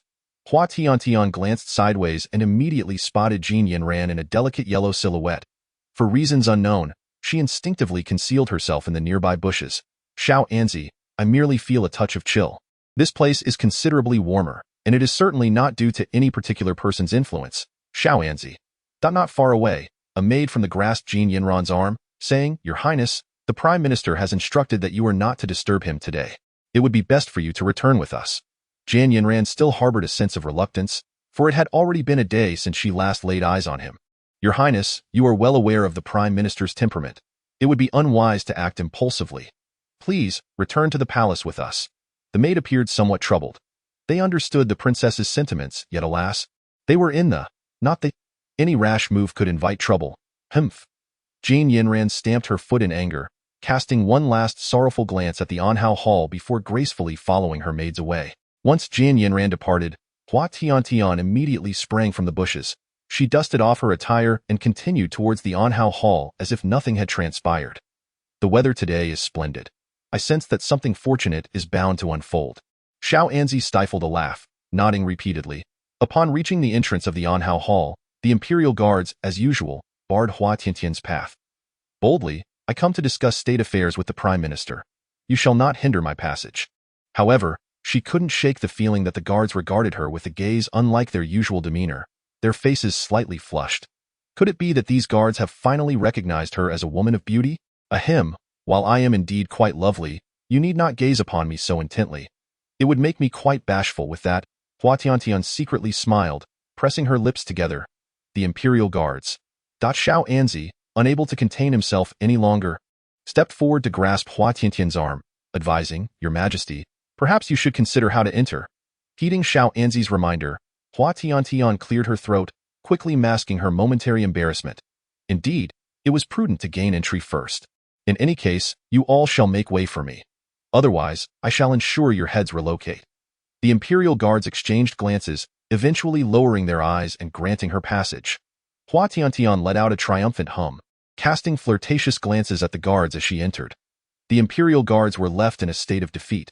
Hua Tiantian glanced sideways and immediately spotted Jin Yanran in a delicate yellow silhouette. For reasons unknown, she instinctively concealed herself in the nearby bushes. Xiao Anzi, I merely feel a touch of chill. This place is considerably warmer, and it is certainly not due to any particular person's influence. Xiao Anzi. Not far away, a maid from the grasped Jin Yanran's arm, saying, Your Highness, the Prime Minister has instructed that you are not to disturb him today. It would be best for you to return with us. Jin Yanran still harbored a sense of reluctance, for it had already been a day since she last laid eyes on him. Your Highness, you are well aware of the Prime Minister's temperament. It would be unwise to act impulsively. Please, return to the palace with us. The maid appeared somewhat troubled. They understood the princess's sentiments, yet alas, they were in the, not the, any rash move could invite trouble. Humph. Jin Yanran stamped her foot in anger, casting one last sorrowful glance at the Anhao Hall before gracefully following her maids away. Once Jin Yanran departed, Hua Tiantian immediately sprang from the bushes. She dusted off her attire and continued towards the Anhao Hall as if nothing had transpired. The weather today is splendid. I sense that something fortunate is bound to unfold. Xiao Anzi stifled a laugh, nodding repeatedly. Upon reaching the entrance of the Anhao Hall, the imperial guards, as usual, barred Hua Tiantian's path. Boldly, I come to discuss state affairs with the Prime Minister. You shall not hinder my passage. However, she couldn't shake the feeling that the guards regarded her with a gaze unlike their usual demeanor, their faces slightly flushed. Could it be that these guards have finally recognized her as a woman of beauty? Ahem, while I am indeed quite lovely, you need not gaze upon me so intently. It would make me quite bashful with that. Hua Tiantian secretly smiled, pressing her lips together. The imperial guards. Xiao Anzi, unable to contain himself any longer, stepped forward to grasp Hua Tiantian's arm, advising, Your Majesty, perhaps you should consider how to enter. Heeding Xiao Anzi's reminder, Hua Tiantian cleared her throat, quickly masking her momentary embarrassment. Indeed, it was prudent to gain entry first. In any case, you all shall make way for me. Otherwise, I shall ensure your heads relocate. The imperial guards exchanged glances, eventually lowering their eyes and granting her passage. Hua Tiantian let out a triumphant hum, casting flirtatious glances at the guards as she entered. The imperial guards were left in a state of defeat.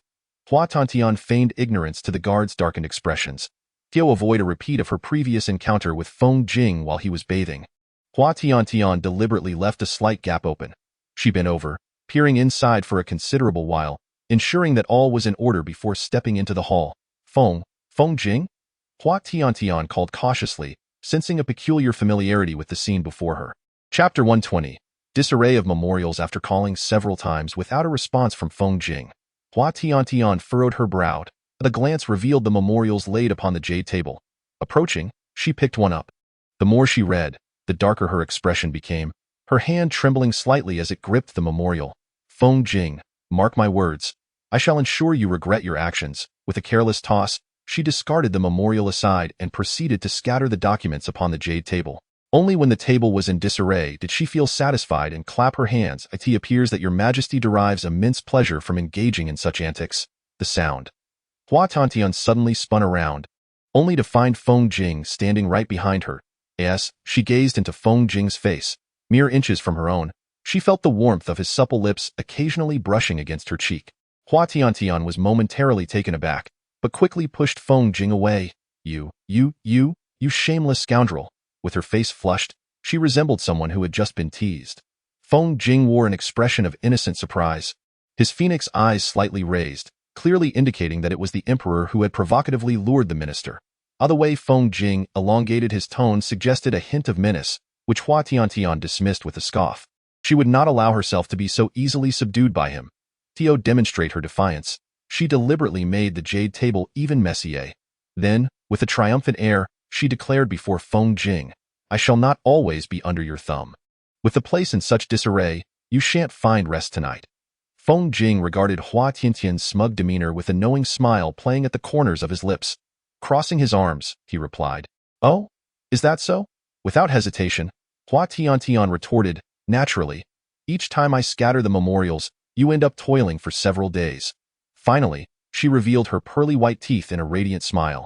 Hua Tiantian feigned ignorance to the guards' darkened expressions, to avoid a repeat of her previous encounter with Feng Jing while he was bathing. Hua Tiantian deliberately left a slight gap open. She bent over, peering inside for a considerable while, ensuring that all was in order before stepping into the hall. Feng Jing? Hua Tiantian called cautiously, sensing a peculiar familiarity with the scene before her. Chapter 120. Disarray of memorials. After calling several times without a response from Feng Jing, Hua Tiantian furrowed her brow. A glance revealed the memorials laid upon the jade table. Approaching, she picked one up. The more she read, the darker her expression became, her hand trembling slightly as it gripped the memorial. Feng Jing, mark my words. I shall ensure you regret your actions. With a careless toss, she discarded the memorial aside and proceeded to scatter the documents upon the jade table. Only when the table was in disarray did she feel satisfied and clap her hands. It appears that Your Majesty derives immense pleasure from engaging in such antics. The sound. Hua Tiantian suddenly spun around, only to find Feng Jing standing right behind her. As she gazed into Feng Jing's face, mere inches from her own, she felt the warmth of his supple lips occasionally brushing against her cheek. Hua Tiantian was momentarily taken aback, but quickly pushed Feng Jing away. You shameless scoundrel. With her face flushed, she resembled someone who had just been teased. Feng Jing wore an expression of innocent surprise, his phoenix eyes slightly raised, clearly indicating that it was the emperor who had provocatively lured the minister. The way Feng Jing elongated his tone suggested a hint of menace, which Hua Tiantian dismissed with a scoff. She would not allow herself to be so easily subdued by him. To demonstrate her defiance, she deliberately made the jade table even messier. Then, with a triumphant air, she declared before Feng Jing, I shall not always be under your thumb. With the place in such disarray, You shan't find rest tonight. Feng Jing regarded Hua Tiantian's smug demeanor with a knowing smile playing at the corners of his lips. Crossing his arms, he replied, "Oh? Is that so?" Without hesitation, Hua Tiantian retorted, "Naturally. Each time I scatter the memorials, you end up toiling for several days." Finally, she revealed her pearly white teeth in a radiant smile.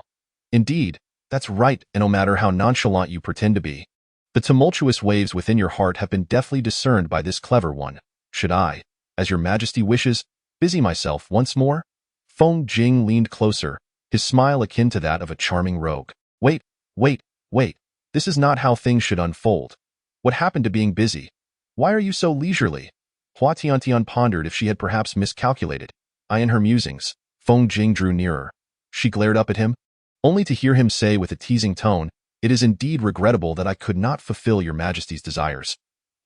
"Indeed, that's right, and no matter how nonchalant you pretend to be, the tumultuous waves within your heart have been deftly discerned by this clever one. Should I, as your Majesty wishes, busy myself once more?" Feng Jing leaned closer, his smile akin to that of a charming rogue. Wait. This is not how things should unfold. What happened to being busy? Why are you so leisurely? Hua Tiantian pondered if she had perhaps miscalculated. In her musings, Feng Jing drew nearer. She glared up at him, only to hear him say with a teasing tone, "It is indeed regrettable that I could not fulfill your Majesty's desires."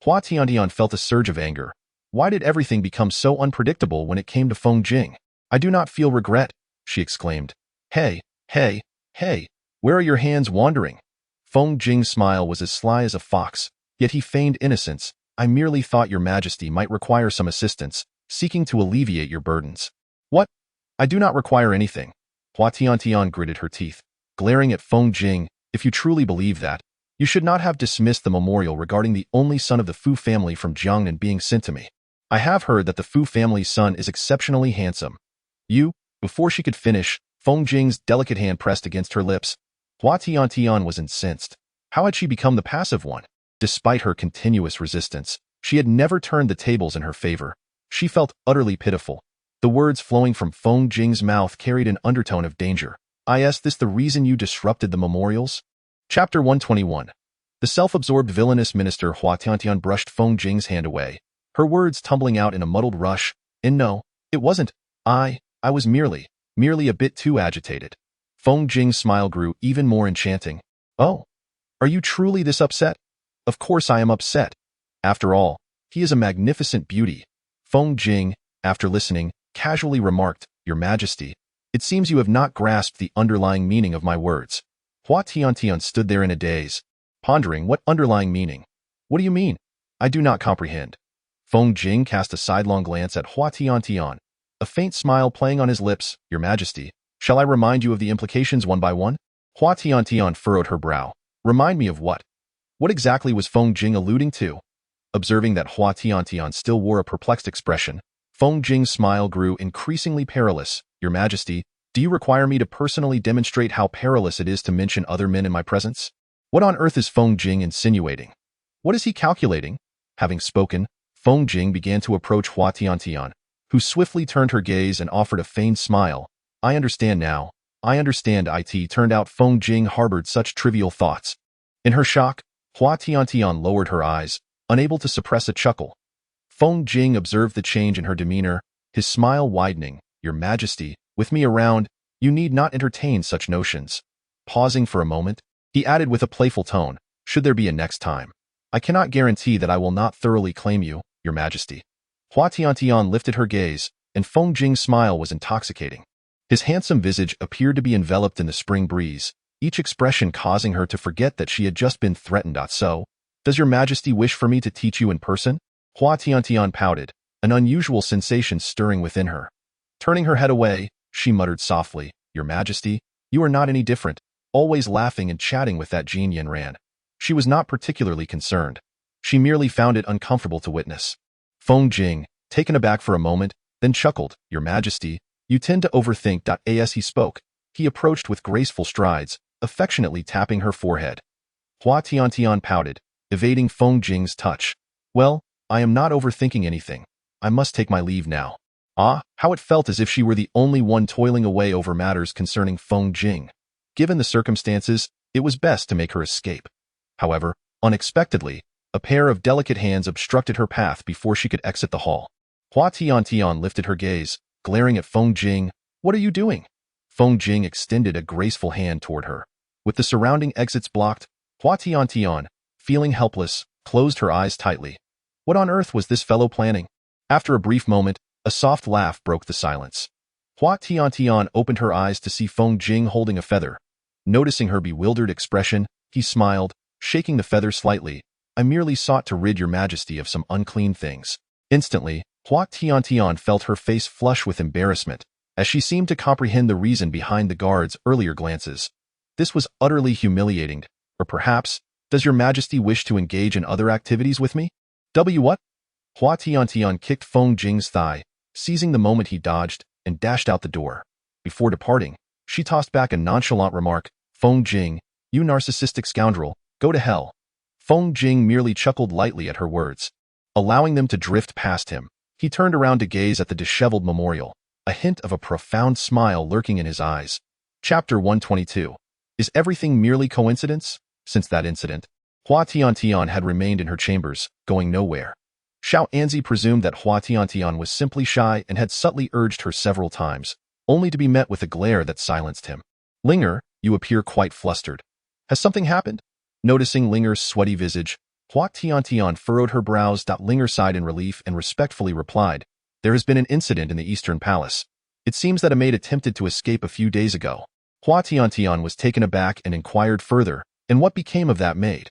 Hua Tiantian felt a surge of anger. Why did everything become so unpredictable when it came to Feng Jing? "I do not feel regret," she exclaimed. Hey, where are your hands wandering?" Feng Jing's smile was as sly as a fox, yet he feigned innocence. "I merely thought your Majesty might require some assistance, seeking to alleviate your burdens." "What? I do not require anything." Hua Tiantian gritted her teeth, glaring at Feng Jing. "If you truly believe that, you should not have dismissed the memorial regarding the only son of the Fu family from Jiangnan being sent to me. I have heard that the Fu family's son is exceptionally handsome." Before she could finish, Feng Jing's delicate hand pressed against her lips. Hua Tiantian was incensed. How had she become the passive one? Despite her continuous resistance, she had never turned the tables in her favor. She felt utterly pitiful. The words flowing from Feng Jing's mouth carried an undertone of danger. "Is this the reason you disrupted the memorials?" Chapter 121. The self-absorbed villainous minister Hua Tiantian brushed Feng Jing's hand away, her words tumbling out in a muddled rush. "And no, it wasn't. I was merely a bit too agitated." Feng Jing's smile grew even more enchanting. "Oh, are you truly this upset?" "Of course I am upset. After all, he is a magnificent beauty." Feng Jing, after listening, casually remarked, "Your Majesty, it seems you have not grasped the underlying meaning of my words." Hua Tiantian stood there in a daze, pondering what underlying meaning. "What do you mean? I do not comprehend." Feng Jing cast a sidelong glance at Hua Tiantian, a faint smile playing on his lips. "Your Majesty, shall I remind you of the implications one by one?" Hua Tiantian furrowed her brow. "Remind me of what? What exactly was Feng Jing alluding to?" Observing that Hua Tiantian still wore a perplexed expression, Feng Jing's smile grew increasingly perilous. "Your Majesty, do you require me to personally demonstrate how perilous it is to mention other men in my presence? What on earth is Feng Jing insinuating? What is he calculating?" Having spoken, Feng Jing began to approach Hua Tiantian, who swiftly turned her gaze and offered a feigned smile. "I understand now. I understand." It turned out Feng Jing harbored such trivial thoughts. In her shock, Hua Tiantian lowered her eyes, unable to suppress a chuckle. Feng Jing observed the change in her demeanor, his smile widening. "Your Majesty, with me around, you need not entertain such notions." Pausing for a moment, he added with a playful tone, "Should there be a next time, I cannot guarantee that I will not thoroughly claim you, Your Majesty." Hua Tiantian lifted her gaze, and Feng Jing's smile was intoxicating. His handsome visage appeared to be enveloped in the spring breeze, each expression causing her to forget that she had just been threatened. "So, does Your Majesty wish for me to teach you in person?" Hua Tiantian pouted, an unusual sensation stirring within her. Turning her head away, she muttered softly, "Your Majesty, you are not any different, always laughing and chatting with that Jin Yanran." She was not particularly concerned. She merely found it uncomfortable to witness. Feng Jing, taken aback for a moment, then chuckled, "Your Majesty, you tend to overthink." As he spoke, he approached with graceful strides, affectionately tapping her forehead. Hua Tiantian pouted, evading Feng Jing's touch. "Well, I am not overthinking anything. I must take my leave now." How it felt as if she were the only one toiling away over matters concerning Feng Jing. Given the circumstances, it was best to make her escape. However, unexpectedly, a pair of delicate hands obstructed her path before she could exit the hall. Hua Tiantian lifted her gaze, glaring at Feng Jing. "What are you doing?" Feng Jing extended a graceful hand toward her. With the surrounding exits blocked, Hua Tiantian, feeling helpless, closed her eyes tightly. What on earth was this fellow planning? After a brief moment, a soft laugh broke the silence. Hua Tiantian opened her eyes to see Feng Jing holding a feather. Noticing her bewildered expression, he smiled, shaking the feather slightly. "I merely sought to rid Your Majesty of some unclean things." Instantly, Hua Tiantian felt her face flush with embarrassment, as she seemed to comprehend the reason behind the guard's earlier glances. This was utterly humiliating. Or perhaps, does your majesty wish to engage in other activities with me? What? Hua Tiantian kicked Feng Jing's thigh, seizing the moment he dodged, and dashed out the door. Before departing, she tossed back a nonchalant remark, Feng Jing, you narcissistic scoundrel, go to hell. Feng Jing merely chuckled lightly at her words. Allowing them to drift past him, he turned around to gaze at the disheveled memorial, a hint of a profound smile lurking in his eyes. Chapter 122. Is everything merely coincidence? Since that incident, Hua Tiantian had remained in her chambers, going nowhere. Xiao Anzi presumed that Hua Tiantian was simply shy and had subtly urged her several times, only to be met with a glare that silenced him. Linger, you appear quite flustered. Has something happened? Noticing Linger's sweaty visage, Hua Tiantian furrowed her brows. Linger sighed in relief and respectfully replied, there has been an incident in the Eastern Palace. It seems that a maid attempted to escape a few days ago. Hua Tiantian was taken aback and inquired further, and what became of that maid?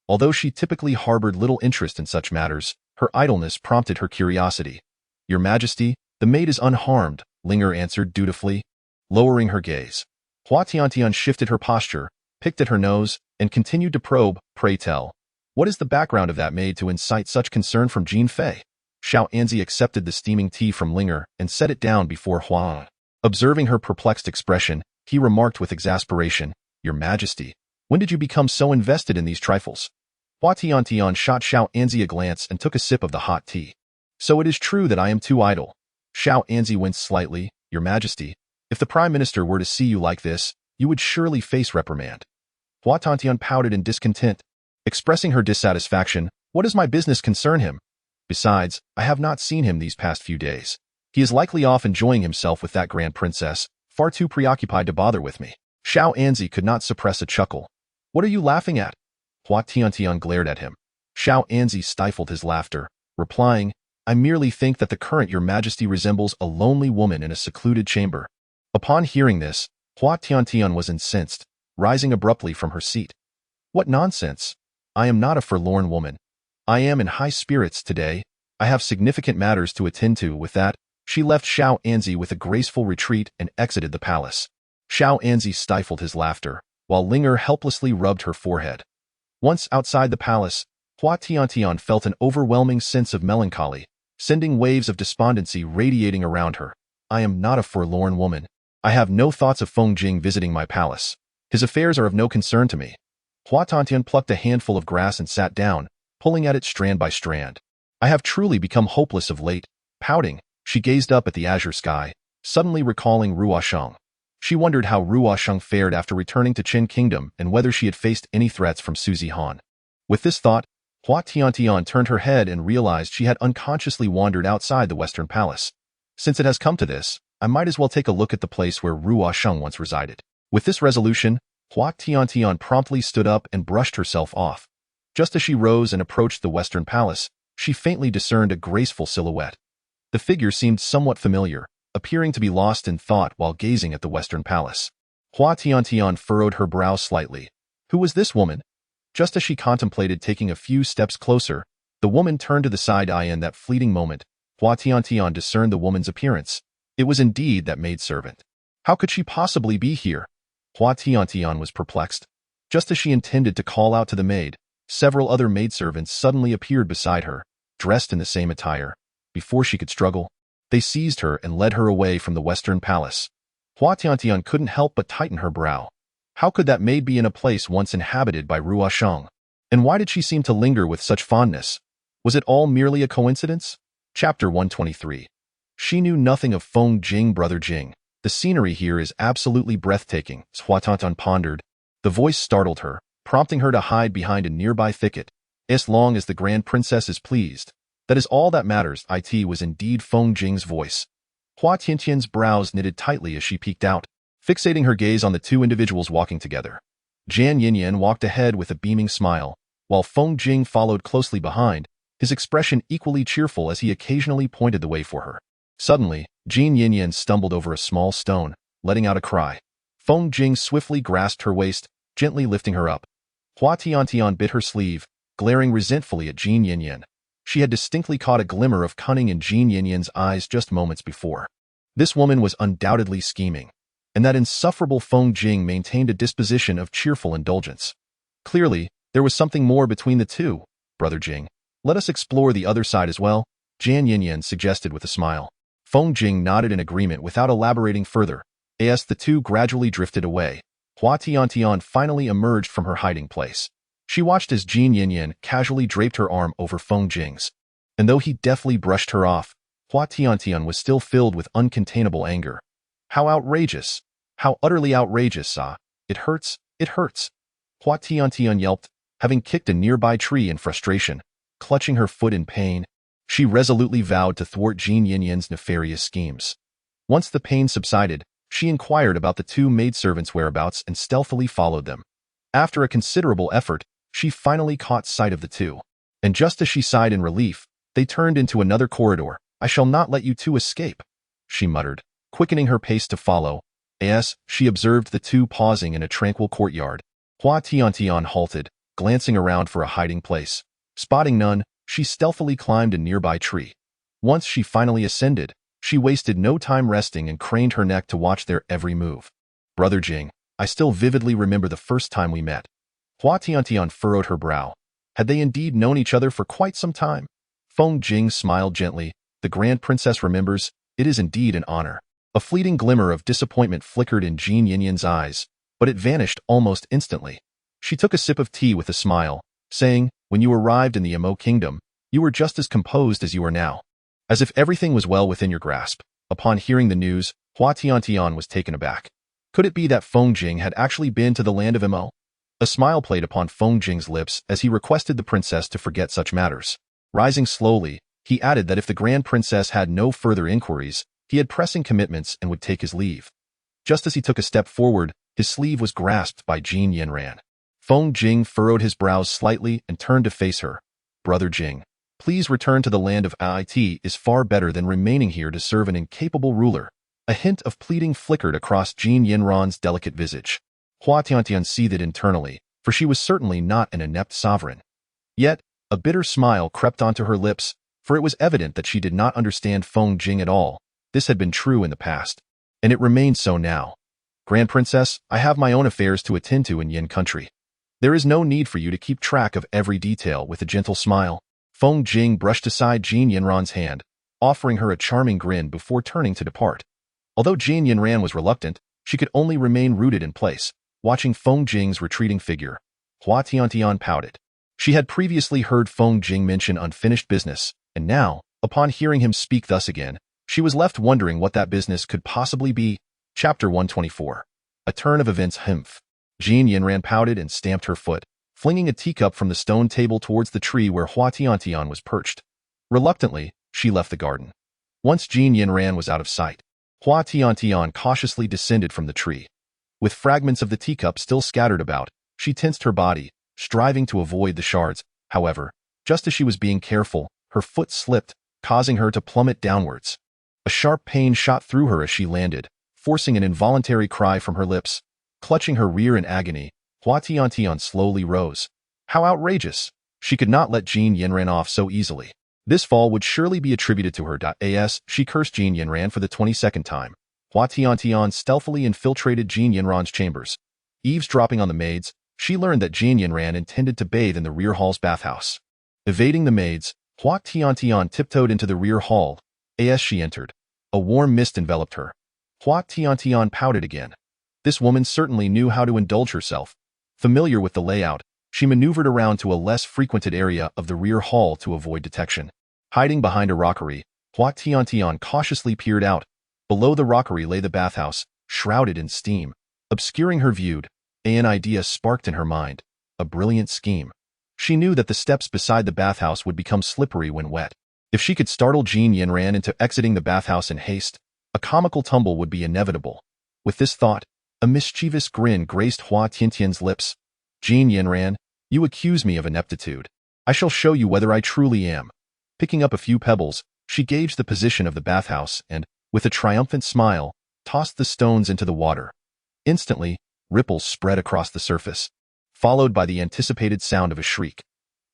Although she typically harbored little interest in such matters, her idleness prompted her curiosity. Your Majesty, the maid is unharmed, Linger answered dutifully. Lowering her gaze, Hua Tiantian shifted her posture, picked at her nose, and continued to probe, pray tell. What is the background of that maid to incite such concern from Jin Fei? Xiao Anzi accepted the steaming tea from Linger and set it down before Hua. Observing her perplexed expression, he remarked with exasperation, Your Majesty, when did you become so invested in these trifles? Hua Tiantian shot Xiao Anzi a glance and took a sip of the hot tea. So it is true that I am too idle. Xiao Anzi winced slightly, Your Majesty, if the Prime Minister were to see you like this, you would surely face reprimand. Hua Tiantian pouted in discontent, expressing her dissatisfaction. What does my business concern him? Besides, I have not seen him these past few days. He is likely off enjoying himself with that grand princess, far too preoccupied to bother with me. Xiao Anzi could not suppress a chuckle. What are you laughing at? Hua Tiantian glared at him. Xiao Anzi stifled his laughter, replying, I merely think that the current Your Majesty resembles a lonely woman in a secluded chamber. Upon hearing this, Hua Tiantian was incensed, rising abruptly from her seat. What nonsense! I am not a forlorn woman. I am in high spirits today. I have significant matters to attend to. With that, she left Xiao Anzi with a graceful retreat and exited the palace. Xiao Anzi stifled his laughter, while Linger helplessly rubbed her forehead. Once outside the palace, Hua Tiantian felt an overwhelming sense of melancholy, sending waves of despondency radiating around her. I am not a forlorn woman. I have no thoughts of Feng Jing visiting my palace. His affairs are of no concern to me. Hua Tiantian plucked a handful of grass and sat down, pulling at it strand by strand. I have truly become hopeless of late. Pouting, she gazed up at the azure sky, suddenly recalling Ruosheng. She wondered how Ruosheng fared after returning to Qin Kingdom and whether she had faced any threats from Suzy Han. With this thought, Hua Tiantian turned her head and realized she had unconsciously wandered outside the Western Palace. Since it has come to this, I might as well take a look at the place where Ruosheng once resided. With this resolution, Hua Tiantian promptly stood up and brushed herself off. Just as she rose and approached the Western Palace, she faintly discerned a graceful silhouette. The figure seemed somewhat familiar, appearing to be lost in thought while gazing at the Western Palace. Hua Tiantian furrowed her brow slightly. Who was this woman? Just as she contemplated taking a few steps closer, the woman turned to the side eye. In that fleeting moment, Hua Tiantian discerned the woman's appearance. It was indeed that maidservant. How could she possibly be here? Hua Tiantian was perplexed. Just as she intended to call out to the maid, several other maidservants suddenly appeared beside her, dressed in the same attire. Before she could struggle, they seized her and led her away from the Western Palace. Hua Tiantian couldn't help but tighten her brow. How could that maid be in a place once inhabited by Ruosheng? And why did she seem to linger with such fondness? Was it all merely a coincidence? Chapter 123. She knew nothing of Feng Jing, brother Jing. The scenery here is absolutely breathtaking, Hua Tiantian pondered. The voice startled her, prompting her to hide behind a nearby thicket. As long as the Grand Princess is pleased, that is all that matters. It was indeed Feng Jing's voice. Hua Tiantian's brows knitted tightly as she peeked out, fixating her gaze on the two individuals walking together. Jian Yinyan walked ahead with a beaming smile, while Feng Jing followed closely behind, his expression equally cheerful as he occasionally pointed the way for her. Suddenly, Jian Yinyan stumbled over a small stone, letting out a cry. Feng Jing swiftly grasped her waist, gently lifting her up. Hua Tiantian bit her sleeve, glaring resentfully at Jian Yinyan. She had distinctly caught a glimmer of cunning in Jin Yinyan's eyes just moments before. This woman was undoubtedly scheming, and that insufferable Feng Jing maintained a disposition of cheerful indulgence. Clearly, there was something more between the two, Brother Jing. Let us explore the other side as well, Jan Yinyan suggested with a smile. Feng Jing nodded in agreement without elaborating further. As the two gradually drifted away, Hua Tiantian finally emerged from her hiding place. She watched as Jin Yinyan casually draped her arm over Feng Jing's, and though he deftly brushed her off, Hua Tiantian was still filled with uncontainable anger. How outrageous! How utterly outrageous, ah! It hurts, it hurts! Hua Tiantian yelped, having kicked a nearby tree in frustration. Clutching her foot in pain, she resolutely vowed to thwart Jin Yinyan's nefarious schemes. Once the pain subsided, she inquired about the two maidservants' whereabouts and stealthily followed them. After a considerable effort, she finally caught sight of the two, and just as she sighed in relief, they turned into another corridor. I shall not let you two escape, she muttered, quickening her pace to follow. As she observed the two pausing in a tranquil courtyard, Hua Tiantian halted, glancing around for a hiding place. Spotting none, she stealthily climbed a nearby tree. Once she finally ascended, she wasted no time resting and craned her neck to watch their every move. Brother Jing, I still vividly remember the first time we met. Hua Tiantian furrowed her brow. Had they indeed known each other for quite some time? Feng Jing smiled gently. The Grand Princess remembers. It is indeed an honor. A fleeting glimmer of disappointment flickered in Jin Yinyan's eyes, but it vanished almost instantly. She took a sip of tea with a smile, saying, when you arrived in the Emo Kingdom, you were just as composed as you are now. As if everything was well within your grasp. Upon hearing the news, Hua Tiantian was taken aback. Could it be that Feng Jing had actually been to the land of Emo? A smile played upon Feng Jing's lips as he requested the princess to forget such matters. Rising slowly, he added that if the Grand Princess had no further inquiries, he had pressing commitments and would take his leave. Just as he took a step forward, his sleeve was grasped by Jin Yinran. Feng Jing furrowed his brows slightly and turned to face her. Brother Jing, please return to the land of IT is far better than remaining here to serve an incapable ruler. A hint of pleading flickered across Jin Yinran's delicate visage. Hua Tiantian seethed internally, for she was certainly not an inept sovereign. Yet, a bitter smile crept onto her lips, for it was evident that she did not understand Feng Jing at all. This had been true in the past, and it remained so now. Grand Princess, I have my own affairs to attend to in Yin country. There is no need for you to keep track of every detail. With a gentle smile, Feng Jing brushed aside Jin Yinran's hand, offering her a charming grin before turning to depart. Although Jin Yinran was reluctant, she could only remain rooted in place, watching Feng Jing's retreating figure. Hua Tiantian pouted. She had previously heard Feng Jing mention unfinished business, and now, upon hearing him speak thus again, she was left wondering what that business could possibly be. Chapter 124. A turn of events. Humph. Jin Yinran pouted and stamped her foot, flinging a teacup from the stone table towards the tree where Hua Tiantian was perched. Reluctantly, she left the garden. Once Jin Yinran was out of sight, Hua Tiantian cautiously descended from the tree. With fragments of the teacup still scattered about, she tensed her body, striving to avoid the shards. However, just as she was being careful, her foot slipped, causing her to plummet downwards. A sharp pain shot through her as she landed, forcing an involuntary cry from her lips. Clutching her rear in agony, Hua Tiantian slowly rose. How outrageous! She could not let Jin Yinran off so easily. This fall would surely be attributed to her. As she cursed Jin Yinran for the 22nd time, Hua Tiantian stealthily infiltrated Jin Yinran's chambers. Eavesdropping on the maids, she learned that Jin Yinran intended to bathe in the rear hall's bathhouse. Evading the maids, Hua Tiantian tiptoed into the rear hall. As she entered, a warm mist enveloped her. Hua Tiantian pouted again. This woman certainly knew how to indulge herself. Familiar with the layout, she maneuvered around to a less frequented area of the rear hall to avoid detection. Hiding behind a rockery, Hua Tiantian cautiously peered out. Below the rockery lay the bathhouse, shrouded in steam. Obscuring her view, an idea sparked in her mind. A brilliant scheme. She knew that the steps beside the bathhouse would become slippery when wet. If she could startle Jin Yinran into exiting the bathhouse in haste, a comical tumble would be inevitable. With this thought, a mischievous grin graced Hua Tiantian's lips. Jin Yinran, you accuse me of ineptitude. I shall show you whether I truly am. Picking up a few pebbles, she gauged the position of the bathhouse and, with a triumphant smile, tossed the stones into the water. Instantly, ripples spread across the surface, followed by the anticipated sound of a shriek.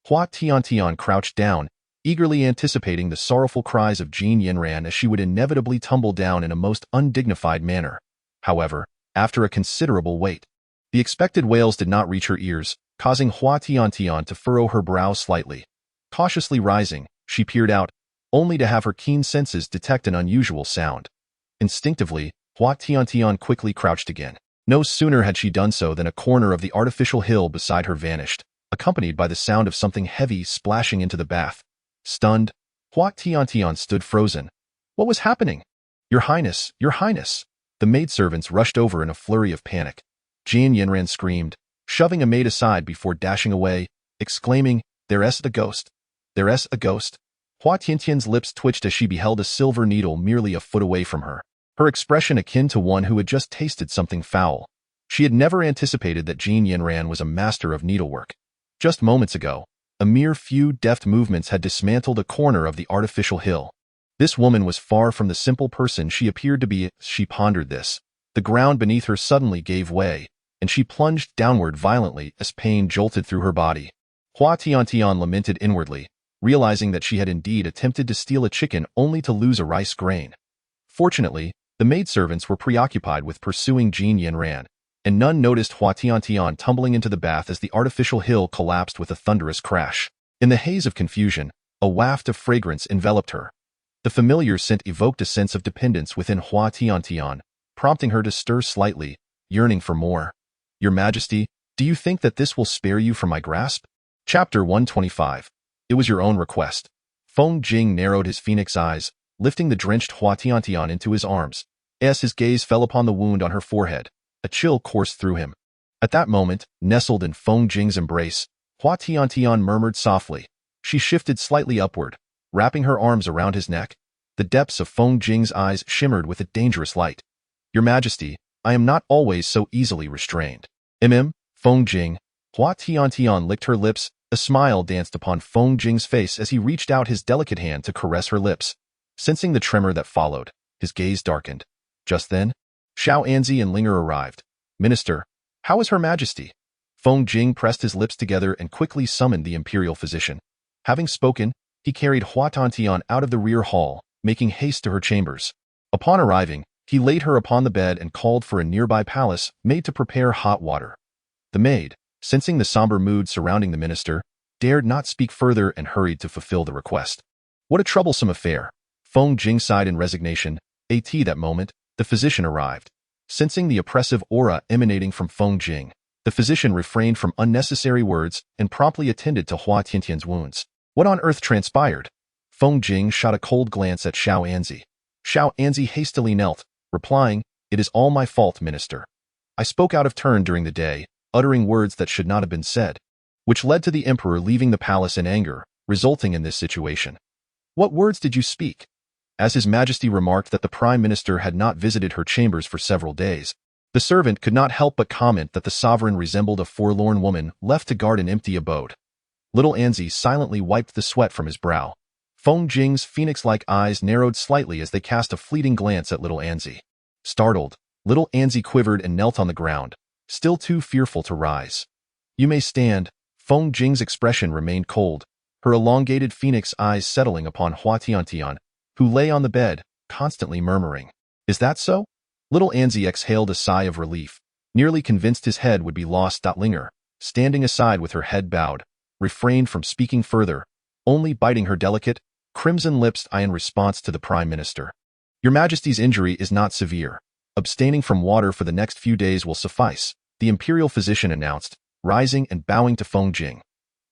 Hua Tiantian crouched down, eagerly anticipating the sorrowful cries of Jean Yinran as she would inevitably tumble down in a most undignified manner. However, after a considerable wait, the expected wails did not reach her ears, causing Hua Tiantian to furrow her brow slightly. Cautiously rising, she peered out, only to have her keen senses detect an unusual sound. Instinctively, Hua Tiantian quickly crouched again. No sooner had she done so than a corner of the artificial hill beside her vanished, accompanied by the sound of something heavy splashing into the bath. Stunned, Hua Tiantian stood frozen. What was happening? Your Highness, Your Highness! The maidservants rushed over in a flurry of panic. Jean Yinran screamed, shoving a maid aside before dashing away, exclaiming, There's a ghost! There's a ghost! Hua Tiantian's lips twitched as she beheld a silver needle merely a foot away from her, her expression akin to one who had just tasted something foul. She had never anticipated that Jean Yinran was a master of needlework. Just moments ago, a mere few deft movements had dismantled a corner of the artificial hill. This woman was far from the simple person she appeared to be. As she pondered this, the ground beneath her suddenly gave way, and she plunged downward violently as pain jolted through her body. Hua Tiantian lamented inwardly, realizing that she had indeed attempted to steal a chicken only to lose a rice grain. Fortunately, the maidservants were preoccupied with pursuing Jean Yinran, and none noticed Hua Tiantian tumbling into the bath as the artificial hill collapsed with a thunderous crash. In the haze of confusion, a waft of fragrance enveloped her. The familiar scent evoked a sense of dependence within Hua Tiantian, prompting her to stir slightly, yearning for more. Your Majesty, do you think that this will spare you from my grasp? Chapter 125. It was your own request. Feng Jing narrowed his phoenix eyes, lifting the drenched Hua Tiantian into his arms. As his gaze fell upon the wound on her forehead, a chill coursed through him. At that moment, nestled in Feng Jing's embrace, Hua Tiantian murmured softly. She shifted slightly upward, wrapping her arms around his neck. The depths of Feng Jing's eyes shimmered with a dangerous light. Your Majesty, I am not always so easily restrained. Feng Jing. Hua Tiantian licked her lips. A smile danced upon Feng Jing's face as he reached out his delicate hand to caress her lips. Sensing the tremor that followed, his gaze darkened. Just then, Xiaoanzi and Linger arrived. Minister, how is Her Majesty? Feng Jing pressed his lips together and quickly summoned the imperial physician. Having spoken, he carried Hua Tiantian out of the rear hall, making haste to her chambers. Upon arriving, he laid her upon the bed and called for a nearby palace made to prepare hot water. The maid, sensing the somber mood surrounding the minister, dared not speak further and hurried to fulfill the request. What a troublesome affair. Feng Jing sighed in resignation. That moment, the physician arrived. Sensing the oppressive aura emanating from Feng Jing, the physician refrained from unnecessary words and promptly attended to Hua Tiantian's wounds. What on earth transpired? Feng Jing shot a cold glance at Xiaoanzi. Xiaoanzi hastily knelt, replying, It is all my fault, Minister. I spoke out of turn during the day, uttering words that should not have been said, which led to the emperor leaving the palace in anger, resulting in this situation. What words did you speak? As His Majesty remarked that the Prime Minister had not visited her chambers for several days, the servant could not help but comment that the sovereign resembled a forlorn woman left to guard an empty abode. Little Anzi silently wiped the sweat from his brow. Feng Jing's phoenix-like eyes narrowed slightly as they cast a fleeting glance at Little Anzi. Startled, Little Anzi quivered and knelt on the ground, still too fearful to rise. You may stand. Feng Jing's expression remained cold, her elongated phoenix eyes settling upon Hua Tiantian, who lay on the bed, constantly murmuring. Is that so? Little Anzi exhaled a sigh of relief, nearly convinced his head would be lost. Linger, standing aside with her head bowed, refrained from speaking further, only biting her delicate, crimson lips in response to the Prime Minister. Your Majesty's injury is not severe. Abstaining from water for the next few days will suffice, the imperial physician announced, rising and bowing to Feng Jing.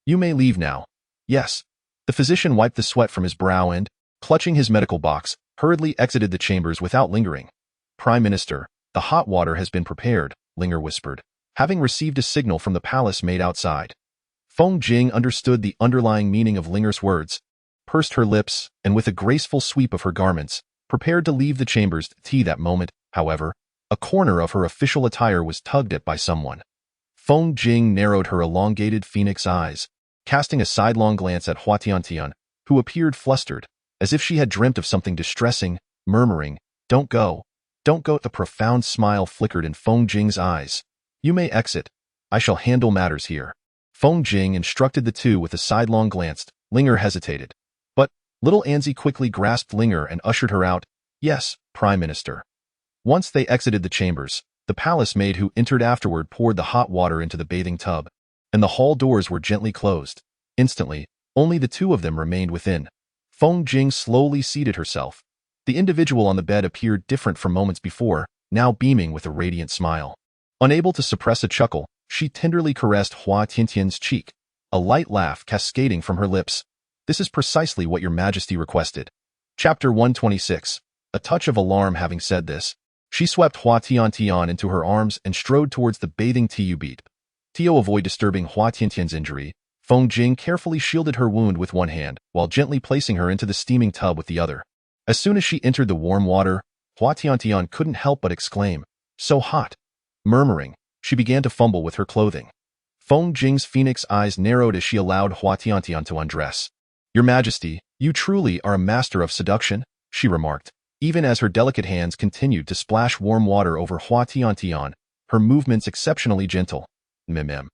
You may leave now. Yes. The physician wiped the sweat from his brow and, clutching his medical box, hurriedly exited the chambers without lingering. Prime Minister, the hot water has been prepared, Linger whispered, having received a signal from the palace maid outside. Feng Jing understood the underlying meaning of Linger's words, pursed her lips, and with a graceful sweep of her garments, prepared to leave the chambers. That moment, however, a corner of her official attire was tugged at by someone. Feng Jing narrowed her elongated phoenix eyes, casting a sidelong glance at Hua Tiantian, who appeared flustered, as if she had dreamt of something distressing, murmuring, Don't go. Don't go. A profound smile flickered in Feng Jing's eyes. You may exit. I shall handle matters here. Feng Jing instructed the two with a sidelong glance. Linger hesitated. Little Anzi quickly grasped Linger and ushered her out. Yes, Prime Minister. Once they exited the chambers, the palace maid who entered afterward poured the hot water into the bathing tub, and the hall doors were gently closed. Instantly, only the two of them remained within. Feng Jing slowly seated herself. The individual on the bed appeared different from moments before, now beaming with a radiant smile. Unable to suppress a chuckle, she tenderly caressed Hua Tiantian's cheek, a light laugh cascading from her lips. This is precisely what your Majesty requested. Chapter 126. A touch of alarm. Having said this, she swept Hua Tiantian into her arms and strode towards the bathing tube. To avoid disturbing Hua Tiantian's injury, Feng Jing carefully shielded her wound with one hand, while gently placing her into the steaming tub with the other. As soon as she entered the warm water, Hua Tiantian couldn't help but exclaim, "So hot!" Murmuring, she began to fumble with her clothing. Feng Jing's phoenix eyes narrowed as she allowed Hua Tiantian to undress. "Your Majesty, you truly are a master of seduction," she remarked, even as her delicate hands continued to splash warm water over Hua Tiantian, her movements exceptionally gentle. Mmm.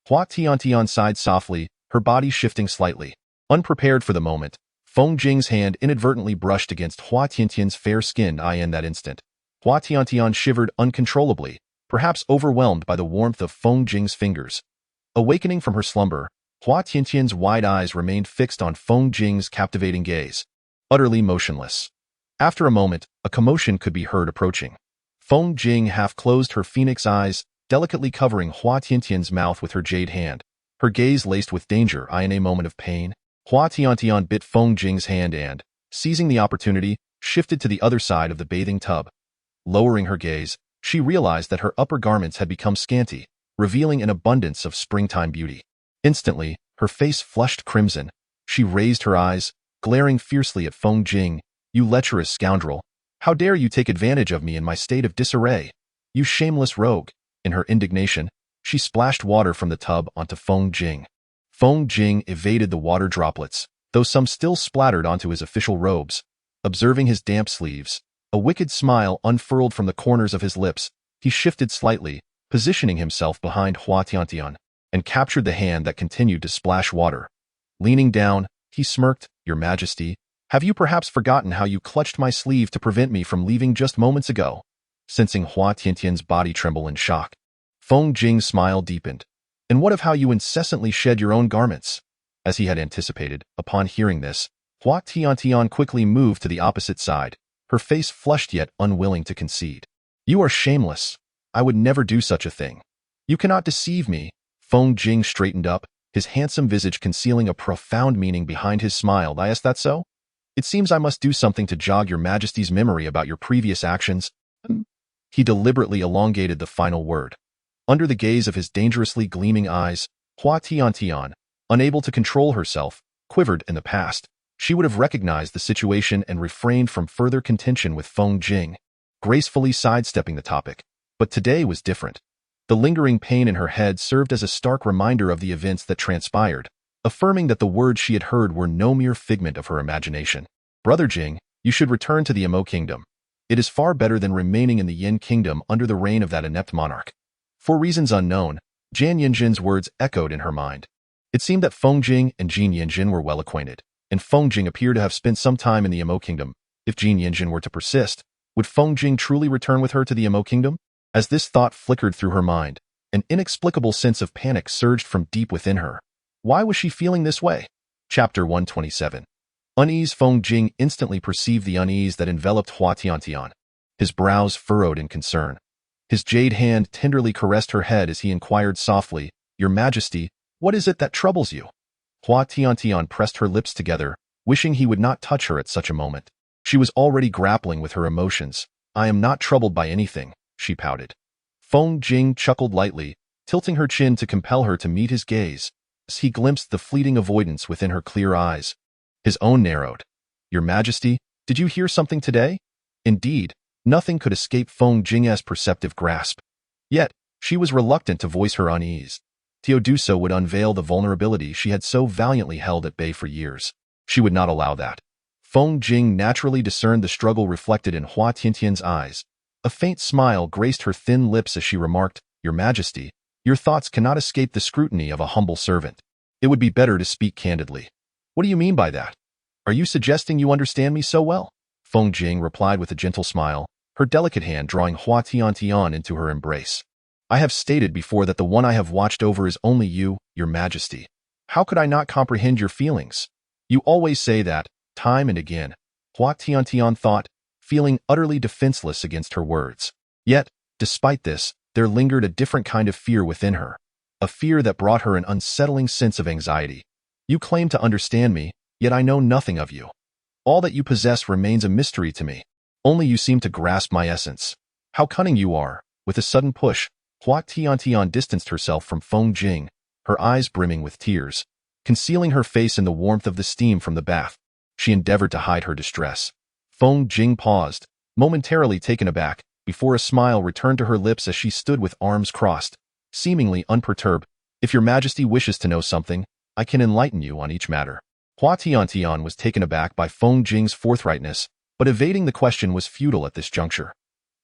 Hua Tiantian sighed softly, her body shifting slightly. Unprepared for the moment, Feng Jing's hand inadvertently brushed against Hua Tiantian's fair-skinned eye in that instant. Hua Tiantian shivered uncontrollably, perhaps overwhelmed by the warmth of Feng Jing's fingers. Awakening from her slumber, Hua Tiantian's wide eyes remained fixed on Feng Jing's captivating gaze, utterly motionless. After a moment, a commotion could be heard approaching. Feng Jing half closed her phoenix eyes, delicately covering Hua Tiantian's mouth with her jade hand, her gaze laced with danger. In a moment of pain, Hua Tiantian bit Feng Jing's hand and, seizing the opportunity, shifted to the other side of the bathing tub. Lowering her gaze, she realized that her upper garments had become scanty, revealing an abundance of springtime beauty. Instantly, her face flushed crimson. She raised her eyes, glaring fiercely at Feng Jing. "You lecherous scoundrel! How dare you take advantage of me in my state of disarray? You shameless rogue!" In her indignation, she splashed water from the tub onto Feng Jing. Feng Jing evaded the water droplets, though some still splattered onto his official robes. Observing his damp sleeves, a wicked smile unfurled from the corners of his lips. He shifted slightly, positioning himself behind Hua Tiantian, and captured the hand that continued to splash water. Leaning down, he smirked, "Your Majesty, have you perhaps forgotten how you clutched my sleeve to prevent me from leaving just moments ago?" Sensing Hua Tiantian's body tremble in shock, Feng Jing's smile deepened. "And what of how you incessantly shed your own garments?" As he had anticipated, upon hearing this, Hua Tiantian quickly moved to the opposite side, her face flushed yet unwilling to concede. "You are shameless. I would never do such a thing. You cannot deceive me." Feng Jing straightened up, his handsome visage concealing a profound meaning behind his smile. "Is that so? It seems I must do something to jog your Majesty's memory about your previous actions." He deliberately elongated the final word. Under the gaze of his dangerously gleaming eyes, Hua Tiantian, unable to control herself, quivered. In the past, she would have recognized the situation and refrained from further contention with Feng Jing, gracefully sidestepping the topic. But today was different. The lingering pain in her head served as a stark reminder of the events that transpired, affirming that the words she had heard were no mere figment of her imagination. "Brother Jing, you should return to the Emo Kingdom. It is far better than remaining in the Yin Kingdom under the reign of that inept monarch." For reasons unknown, Jian Yanjin's words echoed in her mind. It seemed that Feng Jing and Jian Yanjin were well acquainted, and Feng Jing appeared to have spent some time in the Emo Kingdom. If Jian Yanjin were to persist, would Feng Jing truly return with her to the Emo Kingdom? As this thought flickered through her mind, an inexplicable sense of panic surged from deep within her. Why was she feeling this way? Chapter 127. Unease. Feng Jing instantly perceived the unease that enveloped Hua Tiantian. His brows furrowed in concern. His jade hand tenderly caressed her head as he inquired softly, "Your Majesty, what is it that troubles you?" Hua Tiantian pressed her lips together, wishing he would not touch her at such a moment. She was already grappling with her emotions. "I am not troubled by anything," she pouted. Feng Jing chuckled lightly, tilting her chin to compel her to meet his gaze, as he glimpsed the fleeting avoidance within her clear eyes. His own narrowed. "Your Majesty, did you hear something today?" Indeed, nothing could escape Feng Jing's perceptive grasp. Yet, she was reluctant to voice her unease. To do so would unveil the vulnerability she had so valiantly held at bay for years. She would not allow that. Feng Jing naturally discerned the struggle reflected in Hua Tiantian's eyes. A faint smile graced her thin lips as she remarked, "Your Majesty, your thoughts cannot escape the scrutiny of a humble servant. It would be better to speak candidly." "What do you mean by that?" Are you suggesting you understand me so well? Feng Jing replied with a gentle smile, her delicate hand drawing Hua Tiantian into her embrace. I have stated before that the one I have watched over is only you, your Majesty. How could I not comprehend your feelings? You always say that, time and again. Hua Tiantian thought, feeling utterly defenseless against her words. Yet, despite this, there lingered a different kind of fear within her. A fear that brought her an unsettling sense of anxiety. You claim to understand me, yet I know nothing of you. All that you possess remains a mystery to me. Only you seem to grasp my essence. How cunning you are. With a sudden push, Hua Tiantian distanced herself from Feng Jing, her eyes brimming with tears. Concealing her face in the warmth of the steam from the bath, she endeavored to hide her distress. Feng Jing paused, momentarily taken aback, before a smile returned to her lips as she stood with arms crossed, seemingly unperturbed. If your Majesty wishes to know something, I can enlighten you on each matter. Hua Tiantian was taken aback by Feng Jing's forthrightness, but evading the question was futile at this juncture.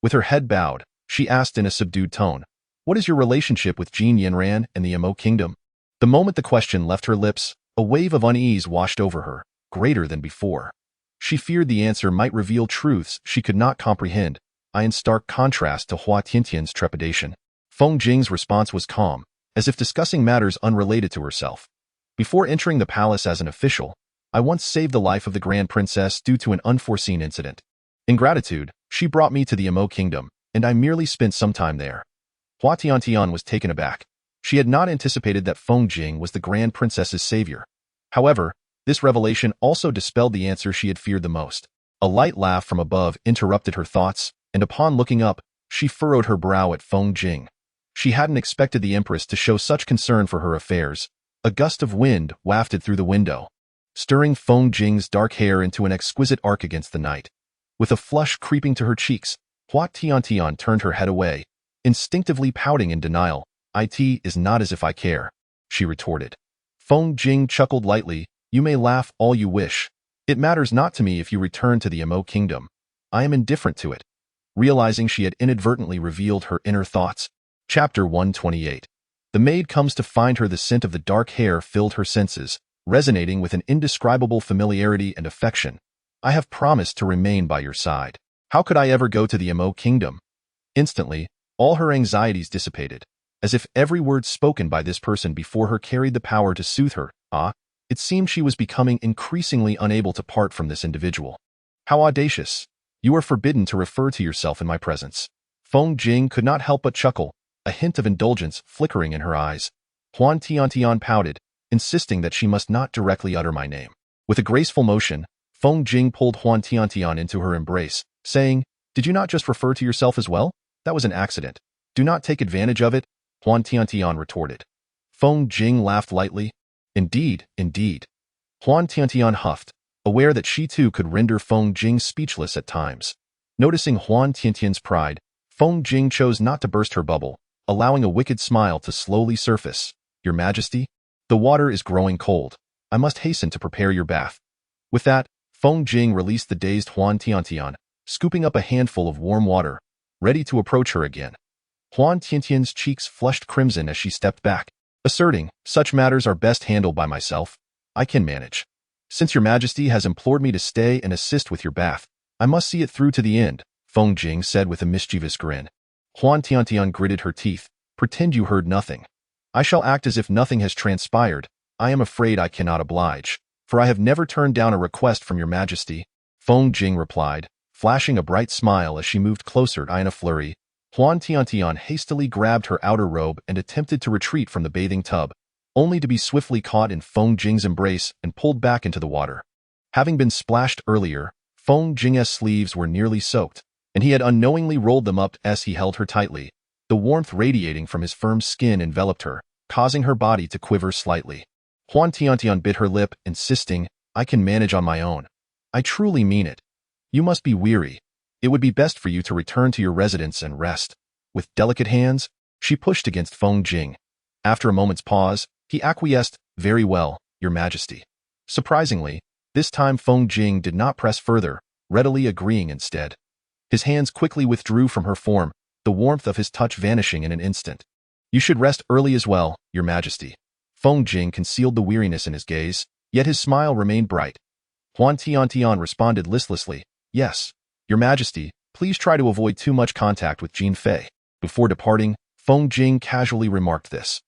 With her head bowed, she asked in a subdued tone, "What is your relationship with Jin Yanran and the Mo Kingdom?" The moment the question left her lips, a wave of unease washed over her, greater than before. She feared the answer might reveal truths she could not comprehend, in stark contrast to Hua Tiantian's trepidation. Feng Jing's response was calm, as if discussing matters unrelated to herself. Before entering the palace as an official, I once saved the life of the Grand Princess due to an unforeseen incident. In gratitude, she brought me to the Mo Kingdom, and I merely spent some time there. Hua Tiantian was taken aback. She had not anticipated that Feng Jing was the Grand Princess's savior. However, this revelation also dispelled the answer she had feared the most. A light laugh from above interrupted her thoughts, and upon looking up, she furrowed her brow at Feng Jing. She hadn't expected the Empress to show such concern for her affairs. A gust of wind wafted through the window, stirring Feng Jing's dark hair into an exquisite arc against the night. With a flush creeping to her cheeks, Hua Tiantian turned her head away, instinctively pouting in denial. "It is not as if I care," she retorted. Feng Jing chuckled lightly. "You may laugh all you wish. It matters not to me if you return to the Mo Kingdom. I am indifferent to it." Realizing she had inadvertently revealed her inner thoughts. Chapter 128. The maid comes to find her. The scent of the dark hair filled her senses, resonating with an indescribable familiarity and affection. "I have promised to remain by your side. How could I ever go to the Mo Kingdom?" Instantly, all her anxieties dissipated, as if every word spoken by this person before her carried the power to soothe her. It seemed she was becoming increasingly unable to part from this individual. "How audacious! You are forbidden to refer to yourself in my presence." Feng Jing could not help but chuckle, a hint of indulgence flickering in her eyes. Hua Tiantian pouted, insisting that she must not directly utter my name. With a graceful motion, Feng Jing pulled Hua Tiantian into her embrace, saying, "Did you not just refer to yourself as well? That was an accident. Do not take advantage of it," Hua Tiantian retorted. Feng Jing laughed lightly. "Indeed, indeed." Hua Tiantian huffed, aware that she too could render Feng Jing speechless at times. Noticing Hua Tiantian's pride, Feng Jing chose not to burst her bubble, allowing a wicked smile to slowly surface. "Your Majesty, the water is growing cold. I must hasten to prepare your bath." With that, Feng Jing released the dazed Hua Tiantian, scooping up a handful of warm water, ready to approach her again. Hua Tiantian's cheeks flushed crimson as she stepped back, asserting, "Such matters are best handled by myself. I can manage. Since your Majesty has implored me to stay and assist with your bath, I must see it through to the end," Feng Jing said with a mischievous grin. Hua Tiantian gritted her teeth. "Pretend you heard nothing. I shall act as if nothing has transpired. I am afraid I cannot oblige, for I have never turned down a request from your Majesty," Feng Jing replied, flashing a bright smile as she moved closer. In a flurry, Hua Tiantian hastily grabbed her outer robe and attempted to retreat from the bathing tub, only to be swiftly caught in Feng Jing's embrace and pulled back into the water. Having been splashed earlier, Feng Jing's sleeves were nearly soaked, and he had unknowingly rolled them up as he held her tightly. The warmth radiating from his firm skin enveloped her, causing her body to quiver slightly. Hua Tiantian bit her lip, insisting, "I can manage on my own. I truly mean it. You must be weary. It would be best for you to return to your residence and rest." With delicate hands, she pushed against Feng Jing. After a moment's pause, he acquiesced, "Very well, your Majesty." Surprisingly, this time Feng Jing did not press further, readily agreeing instead. His hands quickly withdrew from her form, the warmth of his touch vanishing in an instant. "You should rest early as well, your Majesty." Feng Jing concealed the weariness in his gaze, yet his smile remained bright. Hua Tiantian responded listlessly, "Yes, Your Majesty, please try to avoid too much contact with Jin Fei." Before departing, Feng Jing casually remarked this.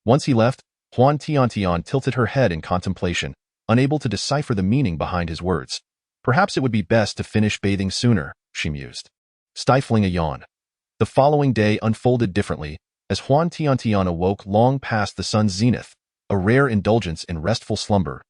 Once he left, Hua Tiantian tilted her head in contemplation, unable to decipher the meaning behind his words. Perhaps it would be best to finish bathing sooner, she mused, stifling a yawn. The following day unfolded differently, as Hua Tiantian awoke long past the sun's zenith, a rare indulgence in restful slumber.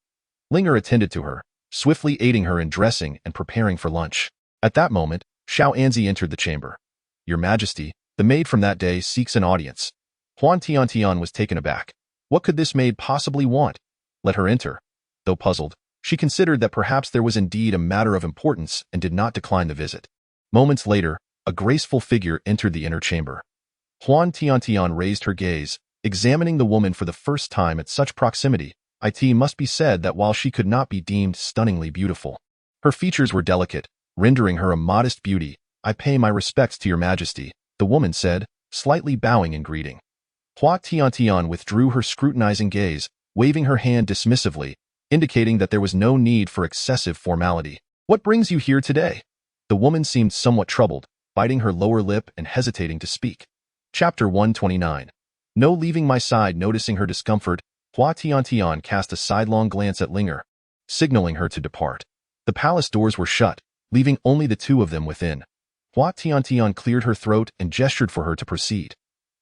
Linger attended to her, swiftly aiding her in dressing and preparing for lunch. At that moment, Xiao Anzi entered the chamber. "Your Majesty, the maid from that day seeks an audience." Hua Tiantian was taken aback. What could this maid possibly want? Let her enter. Though puzzled, she considered that perhaps there was indeed a matter of importance and did not decline the visit. Moments later, a graceful figure entered the inner chamber. Hua Tiantian raised her gaze, examining the woman for the first time at such proximity. It must be said that while she could not be deemed stunningly beautiful, her features were delicate, rendering her a modest beauty. "I pay my respects to Your Majesty," the woman said, slightly bowing in greeting. Hua Tiantian withdrew her scrutinizing gaze, waving her hand dismissively, indicating that there was no need for excessive formality. "What brings you here today?" The woman seemed somewhat troubled, biting her lower lip and hesitating to speak. Chapter 129. No leaving my side. Noticing her discomfort, Hua Tiantian cast a sidelong glance at Linger, signaling her to depart. The palace doors were shut, leaving only the two of them within. Hua Tiantian cleared her throat and gestured for her to proceed.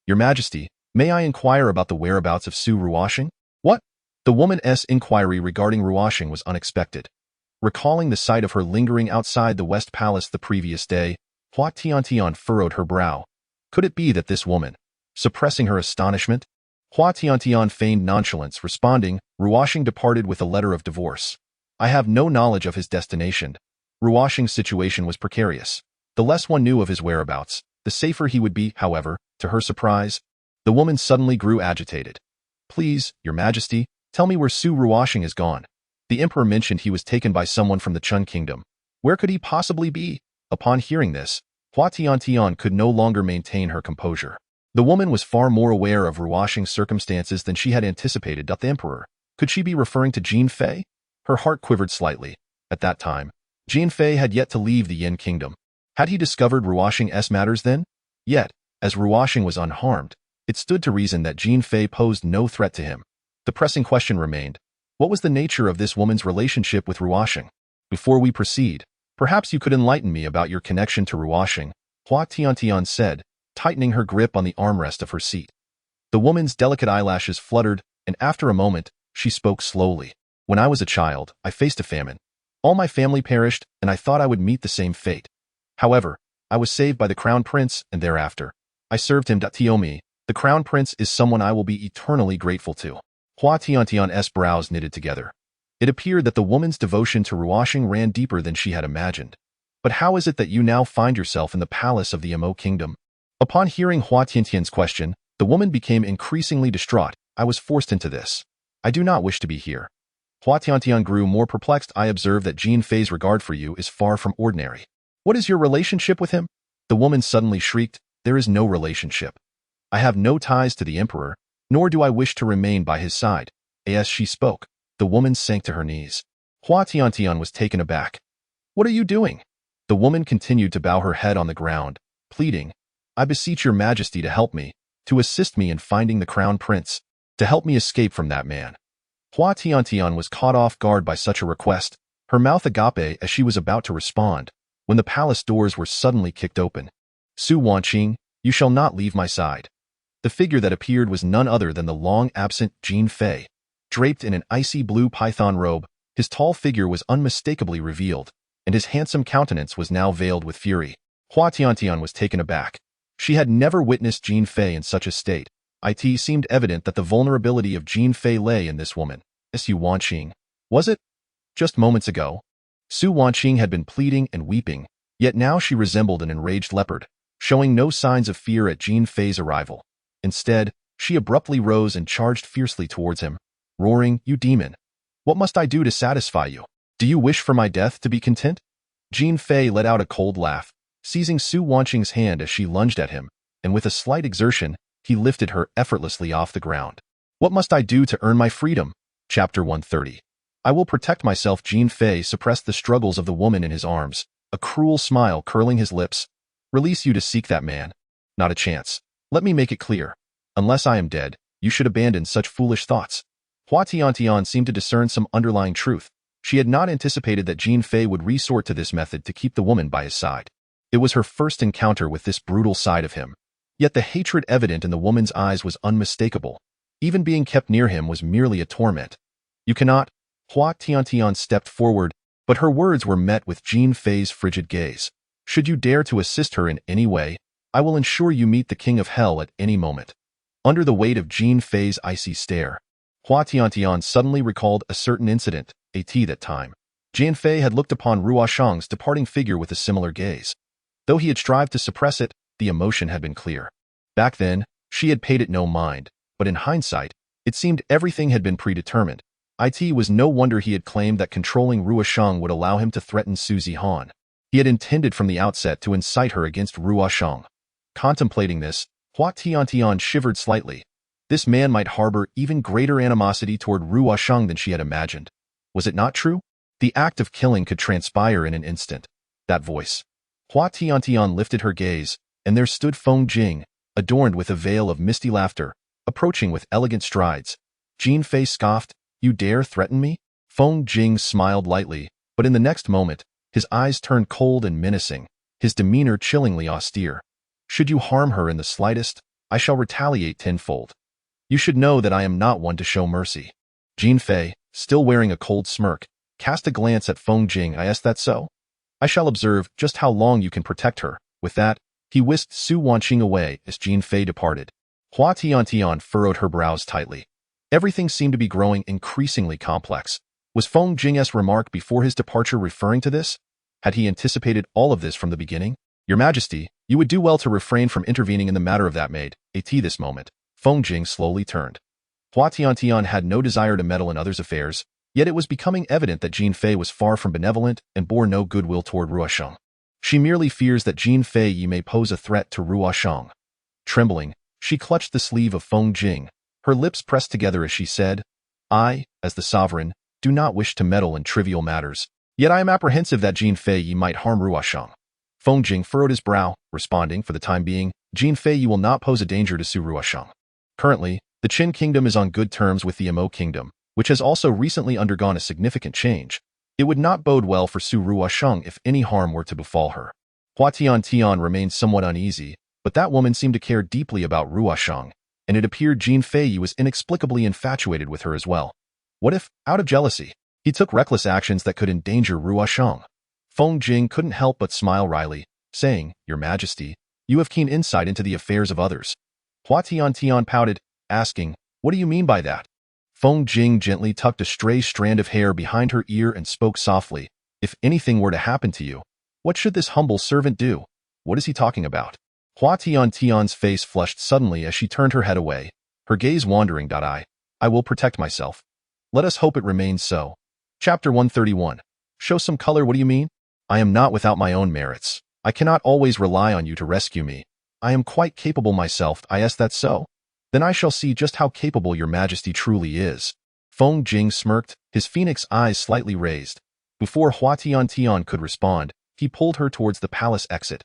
"Your Majesty, may I inquire about the whereabouts of Su Ruoxing?" "What?" The woman's inquiry regarding Ruoxing was unexpected. Recalling the sight of her lingering outside the West Palace the previous day, Hua Tiantian furrowed her brow. Could it be that this woman, suppressing her astonishment? Hua Tiantian feigned nonchalance, responding, "Ruoxing departed with a letter of divorce. I have no knowledge of his destination." Ruoxing's situation was precarious. The less one knew of his whereabouts, the safer he would be. However, to her surprise, the woman suddenly grew agitated. "Please, Your Majesty, tell me where Su Ruoxing is gone. The Emperor mentioned he was taken by someone from the Chen kingdom. Where could he possibly be?" Upon hearing this, Hua Tiantian could no longer maintain her composure. The woman was far more aware of Ruoxing's circumstances than she had anticipated. The Emperor, could she be referring to Jin Fei? Her heart quivered slightly. At that time, Jin Fei had yet to leave the Yin kingdom. Had he discovered Ruoxing's matters then? Yet, as Ruoxing was unharmed, it stood to reason that Jin Fei posed no threat to him. The pressing question remained, what was the nature of this woman's relationship with Ruoxing? "Before we proceed, perhaps you could enlighten me about your connection to Ruoxing," Hua Tiantian said, tightening her grip on the armrest of her seat. The woman's delicate eyelashes fluttered, and after a moment, she spoke slowly. "When I was a child, I faced a famine. All my family perished, and I thought I would meet the same fate. However, I was saved by the Crown Prince, and thereafter, I served him. Tiomi, the Crown Prince is someone I will be eternally grateful to." Hua Tiantian's brows knitted together. It appeared that the woman's devotion to Ruoxing ran deeper than she had imagined. "But how is it that you now find yourself in the palace of the Mo kingdom?" Upon hearing Hua Tiantian's question, the woman became increasingly distraught. "I was forced into this. I do not wish to be here." Hua Tiantian grew more perplexed. "I observe that Jin Fei's regard for you is far from ordinary. What is your relationship with him?" The woman suddenly shrieked, "There is no relationship. I have no ties to the Emperor, nor do I wish to remain by his side." As she spoke, the woman sank to her knees. Hua Tiantian was taken aback. "What are you doing?" The woman continued to bow her head on the ground, pleading, "I beseech Your Majesty to help me, to assist me in finding the Crown Prince, to help me escape from that man." Hua Tiantian was caught off guard by such a request, her mouth agape as she was about to respond, when the palace doors were suddenly kicked open. "Su Ruoxing, you shall not leave my side." The figure that appeared was none other than the long-absent Jin Fei. Draped in an icy blue python robe, his tall figure was unmistakably revealed, and his handsome countenance was now veiled with fury. Hua Tiantian was taken aback. She had never witnessed Jin Fei in such a state. It seemed evident that the vulnerability of Jin Fei lay in this woman. Su Ruoxing, was it? Just moments ago, Su Ruoxing had been pleading and weeping, yet now she resembled an enraged leopard, showing no signs of fear at Jin Fei's arrival. Instead, she abruptly rose and charged fiercely towards him, roaring, "You demon! What must I do to satisfy you? Do you wish for my death to be content?" Jin Fei let out a cold laugh, seizing Su Ruoxing's hand as she lunged at him, and with a slight exertion, he lifted her effortlessly off the ground. "What must I do to earn my freedom?" Chapter 130. I will protect myself. Jin Fei suppressed the struggles of the woman in his arms, a cruel smile curling his lips. Release you to seek that man? Not a chance. Let me make it clear. Unless I am dead, you should abandon such foolish thoughts. Hua Tiantian seemed to discern some underlying truth. She had not anticipated that Jin Fei would resort to this method to keep the woman by his side. It was her first encounter with this brutal side of him. Yet the hatred evident in the woman's eyes was unmistakable. Even being kept near him was merely a torment. You cannot. Hua Tiantian stepped forward, but her words were met with Jin Fei's frigid gaze. Should you dare to assist her in any way, I will ensure you meet the King of Hell at any moment. Under the weight of Jin Fei's icy stare, Hua Tiantian suddenly recalled a certain incident, that time. Jin Fei had looked upon Ruoshang's departing figure with a similar gaze. Though he had strived to suppress it, the emotion had been clear. Back then, she had paid it no mind, but in hindsight, it seemed everything had been predetermined. It was no wonder he had claimed that controlling Ruoshang would allow him to threaten Suzy Han. He had intended from the outset to incite her against Ruoshang. Contemplating this, Hua Tiantian shivered slightly. This man might harbor even greater animosity toward Ruoshang than she had imagined. Was it not true? The act of killing could transpire in an instant. That voice. Hua Tiantian lifted her gaze, and there stood Feng Jing, adorned with a veil of misty laughter, approaching with elegant strides. Jin Fei scoffed, "You dare threaten me?" Feng Jing smiled lightly, but in the next moment, his eyes turned cold and menacing, his demeanor chillingly austere. "Should you harm her in the slightest, I shall retaliate tenfold. You should know that I am not one to show mercy." Jin Fei, still wearing a cold smirk, cast a glance at Feng Jing. "Is that so? I shall observe just how long you can protect her." With that, he whisked Su Wanqing away as Jin Fei departed. Hua Tiantian furrowed her brows tightly. Everything seemed to be growing increasingly complex. Was Feng Jing's remark before his departure referring to this? Had he anticipated all of this from the beginning? "Your Majesty, you would do well to refrain from intervening in the matter of that maid." This moment, Feng Jing slowly turned. Hua Tiantian had no desire to meddle in others' affairs, yet it was becoming evident that Jin Fei was far from benevolent and bore no goodwill toward Ruoshang. She merely fears that Jin Fei may pose a threat to Ruoshang. Trembling, she clutched the sleeve of Feng Jing, her lips pressed together as she said, "I, as the sovereign, do not wish to meddle in trivial matters, yet I am apprehensive that Jin Fei might harm Ruoshang." Feng Jing furrowed his brow, responding, "For the time being, Jin Fei will not pose a danger to Su Ruoshang. Currently, the Qin kingdom is on good terms with the Mo kingdom, which has also recently undergone a significant change. It would not bode well for Su Ruoshang if any harm were to befall her." Hua Tiantian remained somewhat uneasy, but that woman seemed to care deeply about Ruoshang, and it appeared Jin Fei was inexplicably infatuated with her as well. What if, out of jealousy, he took reckless actions that could endanger Ruoshang? Feng Jing couldn't help but smile wryly, saying, "Your Majesty, you have keen insight into the affairs of others." Hua Tiantian pouted, asking, "What do you mean by that?" Feng Jing gently tucked a stray strand of hair behind her ear and spoke softly, "If anything were to happen to you, what should this humble servant do?" "What is he talking about?" Hua Tiantian's face flushed suddenly as she turned her head away, her gaze wandering. I will protect myself. Let us hope it remains so. Chapter 131. Show some color. What do you mean? I am not without my own merits. I cannot always rely on you to rescue me. I am quite capable myself. Is that so? Then I shall see just how capable your Majesty truly is. Feng Jing smirked, his phoenix eyes slightly raised. Before Hua Tiantian could respond, he pulled her towards the palace exit.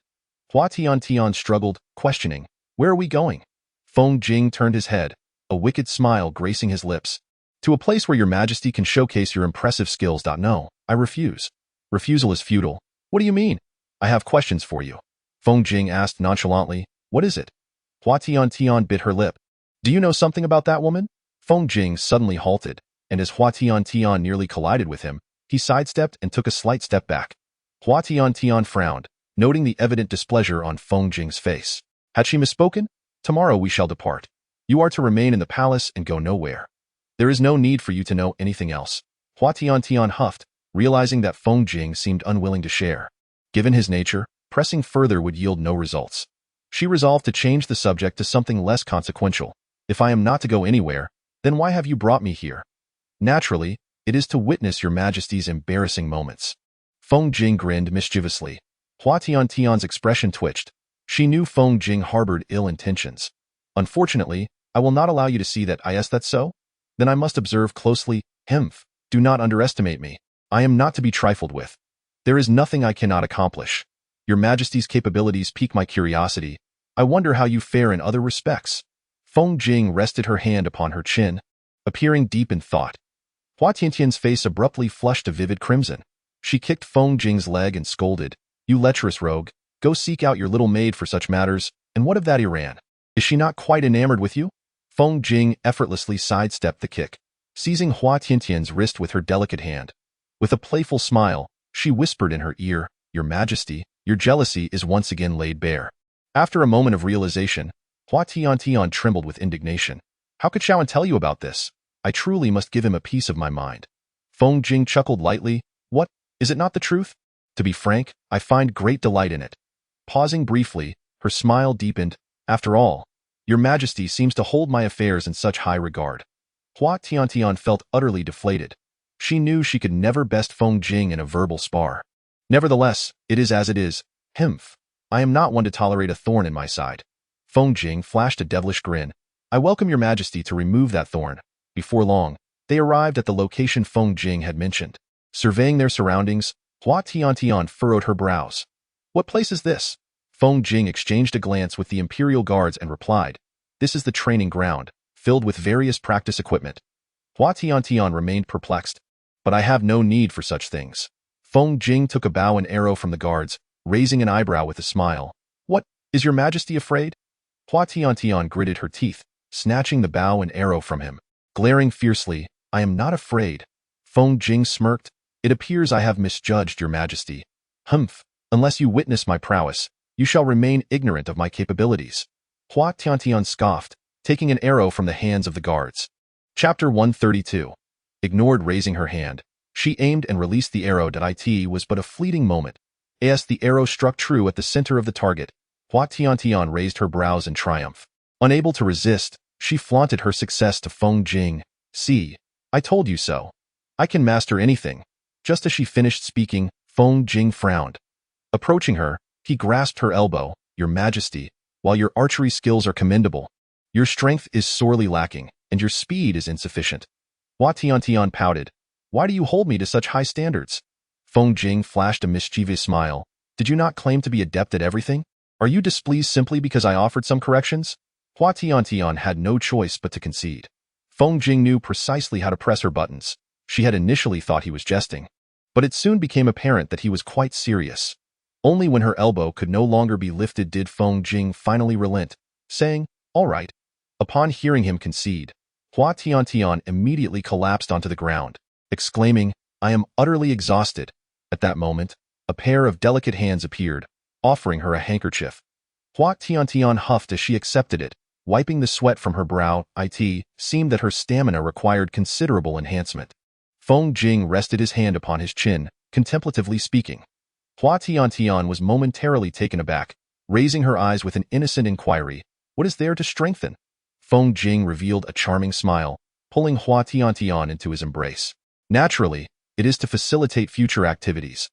Hua Tiantian struggled, questioning, "Where are we going?" Feng Jing turned his head, a wicked smile gracing his lips. "To a place where your Majesty can showcase your impressive skills. No, I refuse. Refusal is futile." "What do you mean?" "I have questions for you." Feng Jing asked nonchalantly, "What is it?" Hua Tiantian bit her lip. "Do you know something about that woman?" Feng Jing suddenly halted, and as Hua Tiantian nearly collided with him, he sidestepped and took a slight step back. Hua Tiantian frowned, noting the evident displeasure on Feng Jing's face. Had she misspoken? "Tomorrow we shall depart. You are to remain in the palace and go nowhere. There is no need for you to know anything else." Hua Tiantian huffed, realizing that Feng Jing seemed unwilling to share. Given his nature, pressing further would yield no results. She resolved to change the subject to something less consequential. "If I am not to go anywhere, then why have you brought me here?" "Naturally, it is to witness your Majesty's embarrassing moments." Feng Jing grinned mischievously. Hua Tiantian's expression twitched. She knew Feng Jing harbored ill intentions. "Unfortunately, I will not allow you to see that. Is that so? Then I must observe closely. Hmph. Do not underestimate me. I am not to be trifled with. There is nothing I cannot accomplish. Your Majesty's capabilities pique my curiosity. I wonder how you fare in other respects." Feng Jing rested her hand upon her chin, appearing deep in thought. Hua Tiantian's face abruptly flushed a vivid crimson. She kicked Feng Jing's leg and scolded, "You lecherous rogue, go seek out your little maid for such matters, and what of that Iran? Is she not quite enamored with you?" Feng Jing effortlessly sidestepped the kick, seizing Hua Tiantian's wrist with her delicate hand. With a playful smile, she whispered in her ear, "Your Majesty, your jealousy is once again laid bare." After a moment of realization, Hua Tiantian trembled with indignation. "How could Shaoan tell you about this? I truly must give him a piece of my mind." Feng Jing chuckled lightly. "What, is it not the truth? To be frank, I find great delight in it." Pausing briefly, her smile deepened. "After all, your Majesty seems to hold my affairs in such high regard." Hua Tiantian felt utterly deflated. She knew she could never best Feng Jing in a verbal spar. "Nevertheless, it is as it is. Himph. I am not one to tolerate a thorn in my side." Feng Jing flashed a devilish grin. "I welcome your Majesty to remove that thorn." Before long, they arrived at the location Feng Jing had mentioned. Surveying their surroundings, Hua Tiantian furrowed her brows. "What place is this?" Feng Jing exchanged a glance with the imperial guards and replied, "This is the training ground, filled with various practice equipment." Hua Tiantian remained perplexed. "But I have no need for such things." Feng Jing took a bow and arrow from the guards, raising an eyebrow with a smile. "What, is your Majesty afraid?" Hua Tiantian gritted her teeth, snatching the bow and arrow from him. Glaring fiercely, "I am not afraid." Feng Jing smirked. "It appears I have misjudged your Majesty. Humph, unless you witness my prowess, you shall remain ignorant of my capabilities." Hua Tiantian scoffed, taking an arrow from the hands of the guards. Chapter 132. Ignored raising her hand, she aimed and released the arrow. It was but a fleeting moment. As the arrow struck true at the center of the target, Hua Tiantian raised her brows in triumph. Unable to resist, she flaunted her success to Feng Jing. "See, I told you so. I can master anything." Just as she finished speaking, Feng Jing frowned. Approaching her, he grasped her elbow. "Your Majesty, while your archery skills are commendable, your strength is sorely lacking, and your speed is insufficient." Hua Tiantian pouted. "Why do you hold me to such high standards?" Feng Jing flashed a mischievous smile. "Did you not claim to be adept at everything? Are you displeased simply because I offered some corrections?" Hua Tiantian had no choice but to concede. Feng Jing knew precisely how to press her buttons. She had initially thought he was jesting, but it soon became apparent that he was quite serious. Only when her elbow could no longer be lifted did Feng Jing finally relent, saying, "All right." Upon hearing him concede, Hua Tiantian immediately collapsed onto the ground, exclaiming, "I am utterly exhausted." At that moment, a pair of delicate hands appeared, offering her a handkerchief. Hua Tiantian huffed as she accepted it, wiping the sweat from her brow. It seemed that her stamina required considerable enhancement. Feng Jing rested his hand upon his chin, contemplatively speaking. Hua Tiantian was momentarily taken aback, raising her eyes with an innocent inquiry, "What is there to strengthen?" Feng Jing revealed a charming smile, pulling Hua Tiantian into his embrace. "Naturally, it is to facilitate future activities."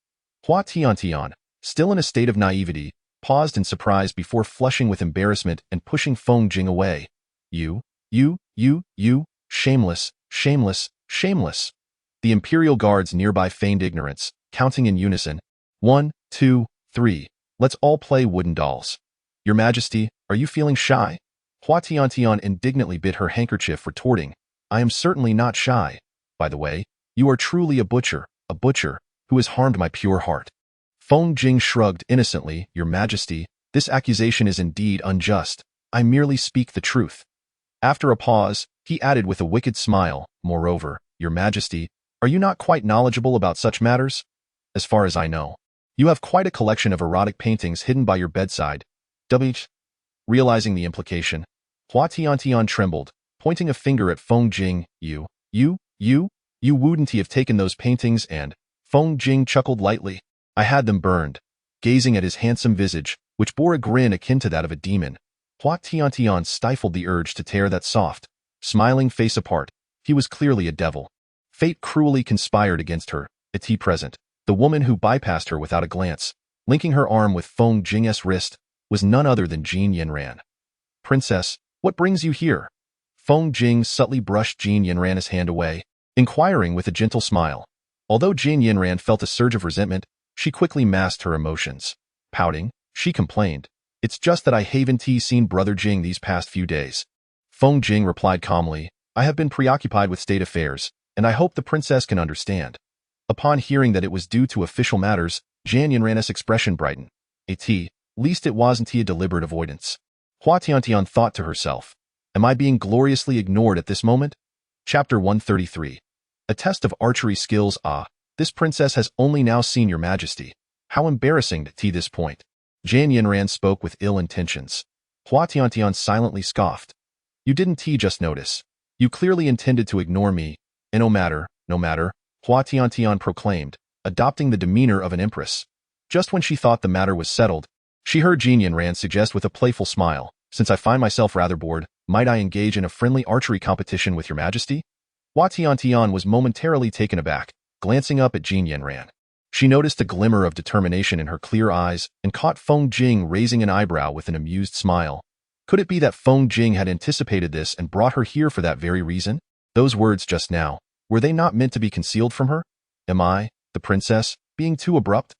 Hua Tiantian, still in a state of naivety, paused in surprise before flushing with embarrassment and pushing Feng Jing away. You, shameless, shameless, shameless." The imperial guards nearby feigned ignorance, counting in unison. 1, 2, 3. "Let's all play wooden dolls." "Your Majesty, are you feeling shy?" Hua Tiantian indignantly bit her handkerchief, retorting, "I am certainly not shy. By the way, you are truly a butcher who has harmed my pure heart." Feng Jing shrugged innocently. "Your Majesty, this accusation is indeed unjust. I merely speak the truth." After a pause, he added with a wicked smile, "Moreover, Your Majesty, are you not quite knowledgeable about such matters? As far as I know, you have quite a collection of erotic paintings hidden by your bedside." Realizing the implication, Hua Tiantian trembled, pointing a finger at Feng Jing. You wouldn't have taken those paintings and..." Feng Jing chuckled lightly. "I had them burned." Gazing at his handsome visage, which bore a grin akin to that of a demon, Hua Tiantian stifled the urge to tear that soft, smiling face apart. He was clearly a devil. Fate cruelly conspired against her, at present. The woman who bypassed her without a glance, linking her arm with Feng Jing's wrist, was none other than Jin Yanran. "Princess, what brings you here?" Feng Jing subtly brushed Jin Yanran's hand away. inquiring with a gentle smile. Although Jin Yinran felt a surge of resentment, she quickly masked her emotions. Pouting, she complained, "It's just that I haven't seen Brother Jing these past few days." Feng Jing replied calmly, "I have been preoccupied with state affairs, and I hope the princess can understand." Upon hearing that it was due to official matters, Jan Yinran's expression brightened. Least it wasn't a deliberate avoidance. Hua Tiantian thought to herself, "Am I being gloriously ignored at this moment?" Chapter 133. A test of archery skills. This princess has only now seen your majesty. How embarrassing to this point. Jan Yinran spoke with ill intentions. Hua Tiantian silently scoffed. "You didn't just notice. You clearly intended to ignore me, and no matter, Hua Tiantian proclaimed, adopting the demeanor of an empress. Just when she thought the matter was settled, she heard Jin Yinran suggest with a playful smile, "Since I find myself rather bored, might I engage in a friendly archery competition with your majesty?" Hua Tiantian was momentarily taken aback, glancing up at Jin Yinran. She noticed a glimmer of determination in her clear eyes and caught Feng Jing raising an eyebrow with an amused smile. Could it be that Feng Jing had anticipated this and brought her here for that very reason? Those words just now, were they not meant to be concealed from her? Am I, the princess, being too abrupt?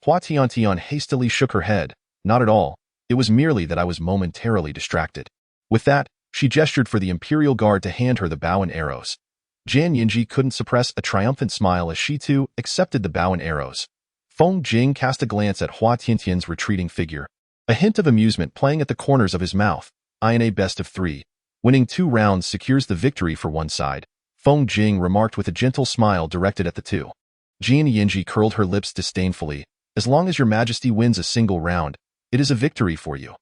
Hua Tiantian hastily shook her head. Not at all. It was merely that I was momentarily distracted. With that, she gestured for the imperial guard to hand her the bow and arrows. Jan Yinji couldn't suppress a triumphant smile as she too accepted the bow and arrows. Feng Jing cast a glance at Hua Tiantian's retreating figure, a hint of amusement playing at the corners of his mouth. In a best of 3. Winning 2 rounds secures the victory for one side, Feng Jing remarked with a gentle smile directed at the two. Jan Yinji curled her lips disdainfully. "As long as your majesty wins a single round, it is a victory for you."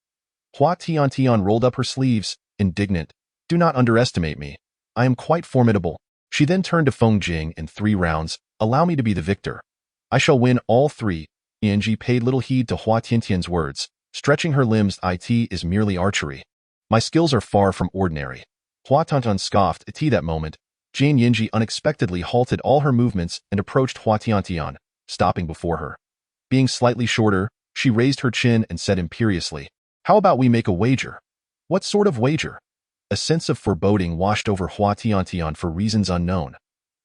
Hua Tiantian rolled up her sleeves, indignant. "Do not underestimate me. I am quite formidable." She then turned to Feng Jing. "In 3 rounds, allow me to be the victor. I shall win all 3. Yinji paid little heed to Hua Tiantian's words, stretching her limbs. "It is merely archery. My skills are far from ordinary." Hua Tiantian scoffed. At that moment, Jan Yinji unexpectedly halted all her movements and approached Hua Tiantian, stopping before her. Being slightly shorter, she raised her chin and said imperiously, "How about we make a wager?" "What sort of wager?" A sense of foreboding washed over Hua Tiantian for reasons unknown.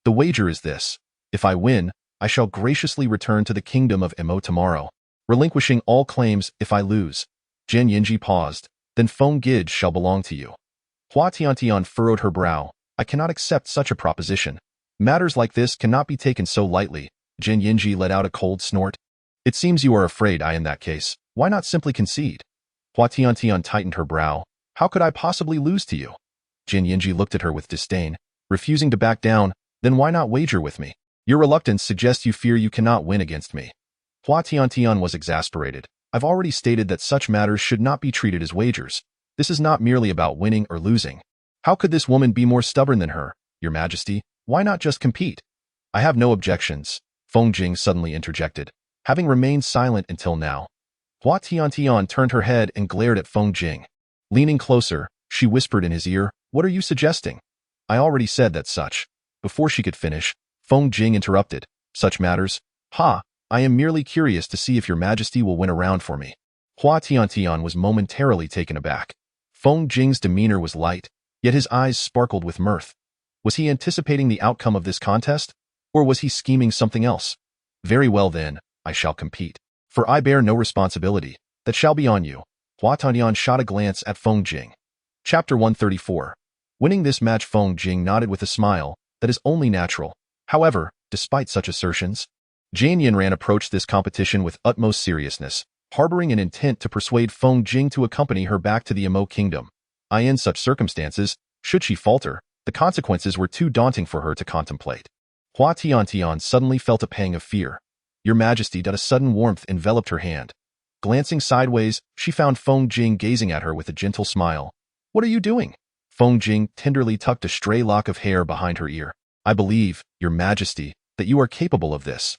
"The wager is this. If I win, I shall graciously return to the kingdom of Emo tomorrow, relinquishing all claims. If I lose..." Jan Yinji paused. "Then Feng Gij shall belong to you." Hua Tiantian furrowed her brow. "I cannot accept such a proposition. Matters like this cannot be taken so lightly." Jan Yinji let out a cold snort. "It seems you are afraid. In that case, why not simply concede?" Hua Tiantian tightened her brow. "How could I possibly lose to you?" Jan Yinji looked at her with disdain, refusing to back down. "Then why not wager with me? Your reluctance suggests you fear you cannot win against me." Hua Tiantian was exasperated. "I've already stated that such matters should not be treated as wagers. This is not merely about winning or losing. How could this woman be more stubborn than her? Your Majesty, why not just compete?" "I have no objections," Feng Jing suddenly interjected, having remained silent until now. Hua Tiantian turned her head and glared at Feng Jing. Leaning closer, she whispered in his ear, "What are you suggesting?" "I already said that such..." Before she could finish, Feng Jing interrupted. "Such matters? I am merely curious to see if your majesty will win a round for me." Hua Tiantian was momentarily taken aback. Feng Jing's demeanor was light, yet his eyes sparkled with mirth. Was he anticipating the outcome of this contest? Or was he scheming something else? "Very well then, I shall compete. For I bear no responsibility. That shall be on you." Hua Tiantian shot a glance at Feng Jing. Chapter 134. Winning this match. Feng Jing nodded with a smile that is only natural. However, despite such assertions, Jan Yinran approached this competition with utmost seriousness, harboring an intent to persuade Feng Jing to accompany her back to the Emo kingdom. In such circumstances, should she falter, the consequences were too daunting for her to contemplate. Hua Tiantian suddenly felt a pang of fear. "Your Majesty." A sudden warmth enveloped her hand. Glancing sideways, she found Feng Jing gazing at her with a gentle smile. "What are you doing?" Feng Jing tenderly tucked a stray lock of hair behind her ear. "I believe, Your Majesty, that you are capable of this."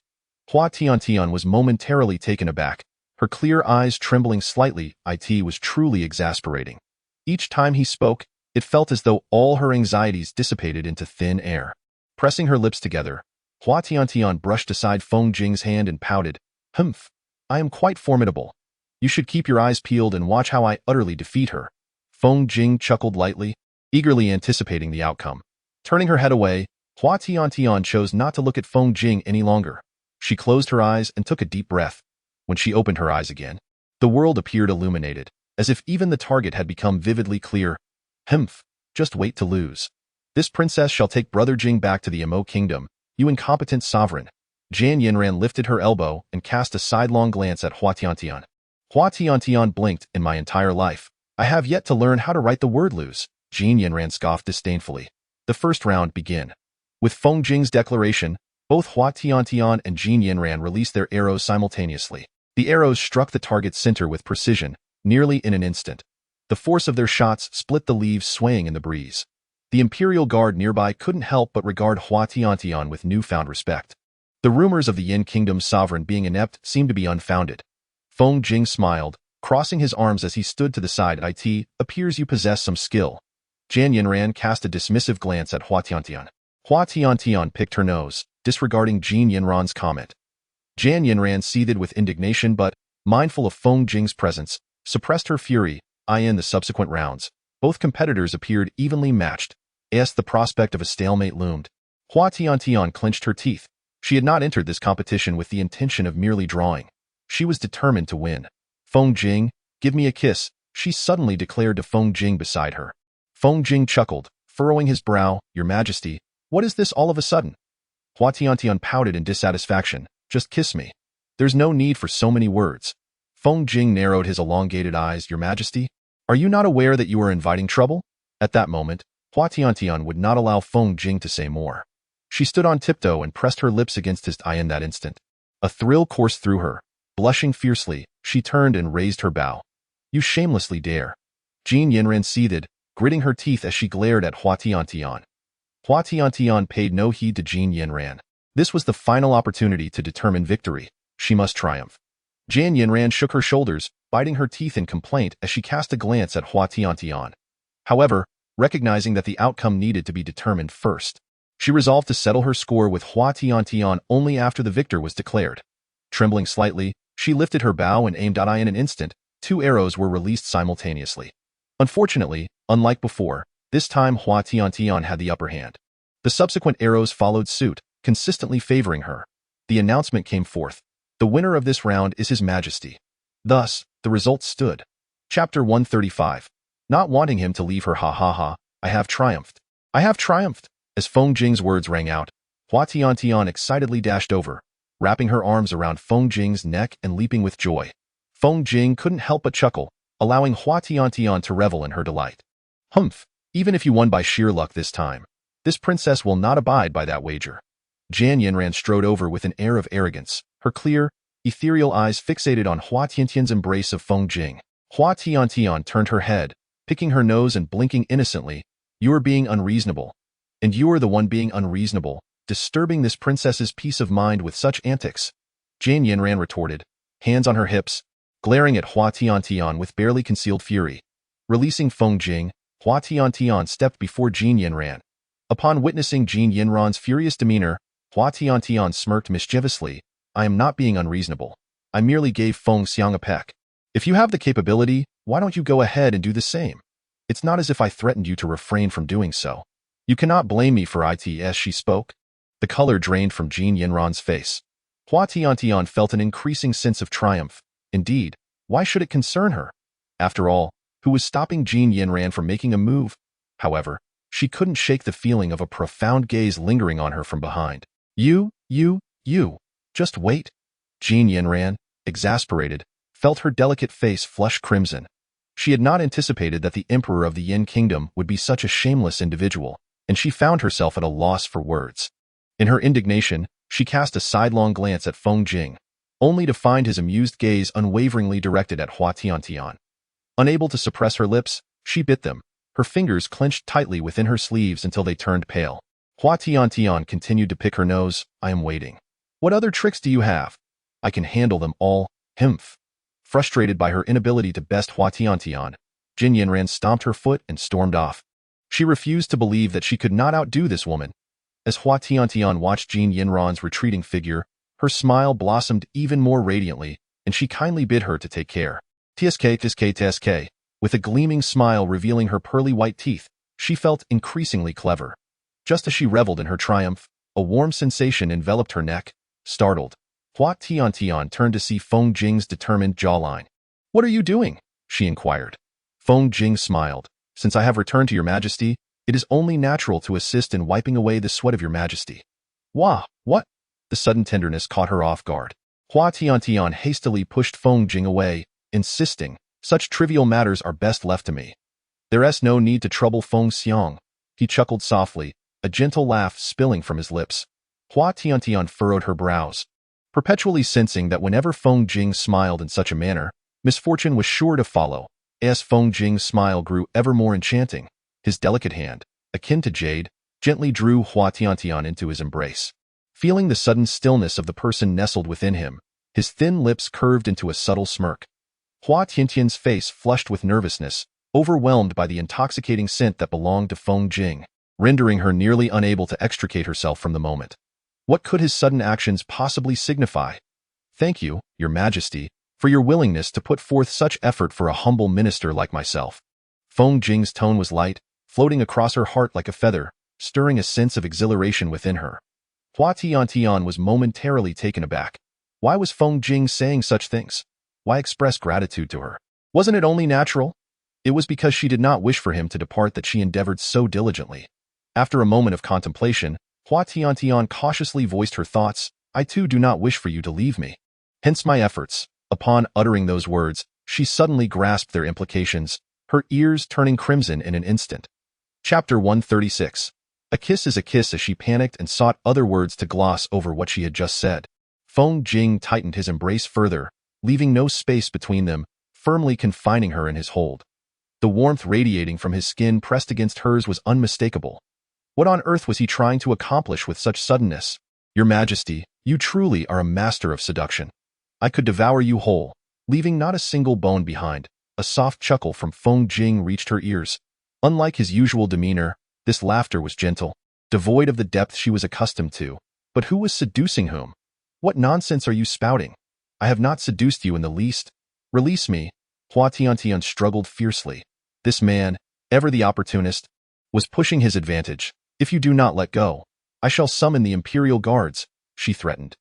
Hua Tiantian was momentarily taken aback, her clear eyes trembling slightly. It was truly exasperating. Each time he spoke, it felt as though all her anxieties dissipated into thin air. Pressing her lips together, Hua Tiantian brushed aside Feng Jing's hand and pouted. "Humph. I am quite formidable. You should keep your eyes peeled and watch how I utterly defeat her." Feng Jing chuckled lightly, eagerly anticipating the outcome. Turning her head away, Hua Tiantian chose not to look at Feng Jing any longer. She closed her eyes and took a deep breath. When she opened her eyes again, the world appeared illuminated, as if even the target had become vividly clear. Humph, just wait to lose. This princess shall take Brother Jing back to the Emo Kingdom, you incompetent sovereign. Jan Yinran lifted her elbow and cast a sidelong glance at Hua Tiantian. Hua Tiantian blinked. In my entire life, I have yet to learn how to write the word lose. Jin Yinran scoffed disdainfully. The first round began. With Feng Jing's declaration, both Hua Tiantian and Jin Yinran released their arrows simultaneously. The arrows struck the target's center with precision, nearly in an instant. The force of their shots split the leaves swaying in the breeze. The imperial guard nearby couldn't help but regard Hua Tiantian with newfound respect. The rumors of the Yin Kingdom's sovereign being inept seemed to be unfounded. Feng Jing smiled, crossing his arms as he stood to the side. It appears you possess some skill. Jan Yinran cast a dismissive glance at Hua Tiantian. Hua Tiantian picked her nose, disregarding Jin Yinran's comment. Jan Yinran seethed with indignation but, mindful of Feng Jing's presence, suppressed her fury. In the subsequent rounds, both competitors appeared evenly matched, as the prospect of a stalemate loomed. Hua Tiantian clenched her teeth. She had not entered this competition with the intention of merely drawing. She was determined to win. Feng Jing, give me a kiss, she suddenly declared to Feng Jing beside her. Feng Jing chuckled, furrowing his brow. Your Majesty, what is this all of a sudden? Hua Tiantian pouted in dissatisfaction. Just kiss me. There's no need for so many words. Feng Jing narrowed his elongated eyes. Your Majesty, are you not aware that you are inviting trouble? At that moment, Hua Tiantian would not allow Feng Jing to say more. She stood on tiptoe and pressed her lips against his eye in that instant. A thrill coursed through her. Blushing fiercely, she turned and raised her bow. You shamelessly dare. Jin Yinran seethed, gritting her teeth as she glared at Hua Tiantian. Hua Tiantian paid no heed to Jin Yinran. This was the final opportunity to determine victory. She must triumph. Jan Yinran shook her shoulders, biting her teeth in complaint as she cast a glance at Hua Tiantian. However, recognizing that the outcome needed to be determined first, she resolved to settle her score with Hua Tiantian only after the victor was declared. Trembling slightly, she lifted her bow and aimed. In an instant, 2 arrows were released simultaneously. Unfortunately, unlike before, this time Hua Tiantian had the upper hand. The subsequent arrows followed suit, consistently favoring her. The announcement came forth. The winner of this round is His Majesty. Thus, the results stood. Chapter 135. Not wanting him to leave her. Ha ha ha, I have triumphed. I have triumphed. As Feng Jing's words rang out, Hua Tiantian excitedly dashed over, wrapping her arms around Feng Jing's neck and leaping with joy. Feng Jing couldn't help but chuckle, allowing Hua Tiantian to revel in her delight. Humph, even if you won by sheer luck this time, this princess will not abide by that wager. Jan Yinran strode over with an air of arrogance, her clear, ethereal eyes fixated on Hua Tiantian's embrace of Feng Jing. Hua Tiantian turned her head, picking her nose and blinking innocently. You are being unreasonable. And you are the one being unreasonable, disturbing this princess's peace of mind with such antics. Jan Yinran retorted, hands on her hips, glaring at Hua Tiantian with barely concealed fury. Releasing Feng Jing, Hua Tiantian stepped before Jin Yinran. Upon witnessing Jin Yinran's furious demeanor, Hua Tiantian smirked mischievously. I am not being unreasonable. I merely gave Feng Xiang a peck. If you have the capability, why don't you go ahead and do the same? It's not as if I threatened you to refrain from doing so. You cannot blame me for it. As she spoke, the color drained from Jin Yinran's face. Hua Tiantian felt an increasing sense of triumph. Indeed, why should it concern her? After all, who was stopping Jin Yinran from making a move? However, she couldn't shake the feeling of a profound gaze lingering on her from behind. You, just wait. Jin Yinran, exasperated, felt her delicate face flush crimson. She had not anticipated that the Emperor of the Yin Kingdom would be such a shameless individual, and she found herself at a loss for words. In her indignation, she cast a sidelong glance at Feng Jing, only to find his amused gaze unwaveringly directed at Hua Tiantian. Unable to suppress her lips, she bit them, her fingers clenched tightly within her sleeves until they turned pale. Hua Tiantian continued to pick her nose. I am waiting. What other tricks do you have? I can handle them all. Humph. Frustrated by her inability to best Hua Tiantian, Jin Yinran stomped her foot and stormed off. She refused to believe that she could not outdo this woman. As Hua Tiantian watched Jin Yinran's retreating figure, her smile blossomed even more radiantly, and she kindly bid her to take care. Tsk. With a gleaming smile revealing her pearly white teeth, she felt increasingly clever. Just as she reveled in her triumph, a warm sensation enveloped her neck. Startled, Hua Tiantian turned to see Feng Jing's determined jawline. "What are you doing?" she inquired. Feng Jing smiled. "Since I have returned to your majesty, it is only natural to assist in wiping away the sweat of your majesty." "Wah, what?" The sudden tenderness caught her off guard. Hua Tiantian hastily pushed Feng Jing away, insisting, "Such trivial matters are best left to me. There's no need to trouble Feng Xiang." He chuckled softly, a gentle laugh spilling from his lips. Hua Tiantian furrowed her brows, perpetually sensing that whenever Feng Jing smiled in such a manner, misfortune was sure to follow. As Feng Jing's smile grew ever more enchanting, his delicate hand, akin to jade, gently drew Hua Tiantian into his embrace. Feeling the sudden stillness of the person nestled within him, his thin lips curved into a subtle smirk. Hua Tiantian's face flushed with nervousness, overwhelmed by the intoxicating scent that belonged to Feng Jing, rendering her nearly unable to extricate herself from the moment. What could his sudden actions possibly signify? "Thank you, your majesty, for your willingness to put forth such effort for a humble minister like myself." Feng Jing's tone was light, floating across her heart like a feather, stirring a sense of exhilaration within her. Hua Tiantian was momentarily taken aback. Why was Feng Jing saying such things? Why express gratitude to her? Wasn't it only natural? It was because she did not wish for him to depart that she endeavored so diligently. After a moment of contemplation, Hua Tiantian cautiously voiced her thoughts. "I too do not wish for you to leave me. Hence my efforts." Upon uttering those words, she suddenly grasped their implications, her ears turning crimson in an instant. Chapter 136. A kiss is a kiss. As she panicked and sought other words to gloss over what she had just said, Feng Jing tightened his embrace further, leaving no space between them, firmly confining her in his hold. The warmth radiating from his skin pressed against hers was unmistakable. What on earth was he trying to accomplish with such suddenness? "Your Majesty, you truly are a master of seduction. I could devour you whole, leaving not a single bone behind." A soft chuckle from Feng Jing reached her ears. Unlike his usual demeanor, this laughter was gentle, devoid of the depth she was accustomed to. But who was seducing whom? "What nonsense are you spouting? I have not seduced you in the least. Release me." Hua Tiantian struggled fiercely. This man, ever the opportunist, was pushing his advantage. "If you do not let go, I shall summon the imperial guards," she threatened.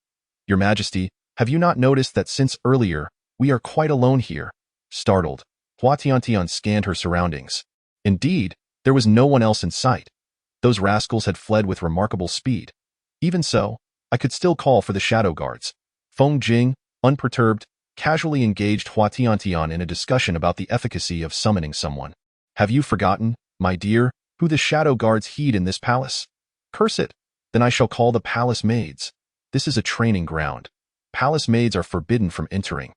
"Your Majesty, have you not noticed that since earlier, we are quite alone here?" Startled, Hua Tiantian scanned her surroundings. Indeed, there was no one else in sight. Those rascals had fled with remarkable speed. Even so, I could still call for the shadow guards. Feng Jing, unperturbed, casually engaged Hua Tiantian in a discussion about the efficacy of summoning someone. "Have you forgotten, my dear, who the shadow guards heed in this palace?" "Curse it! Then I shall call the palace maids. This is a training ground. Palace maids are forbidden from entering.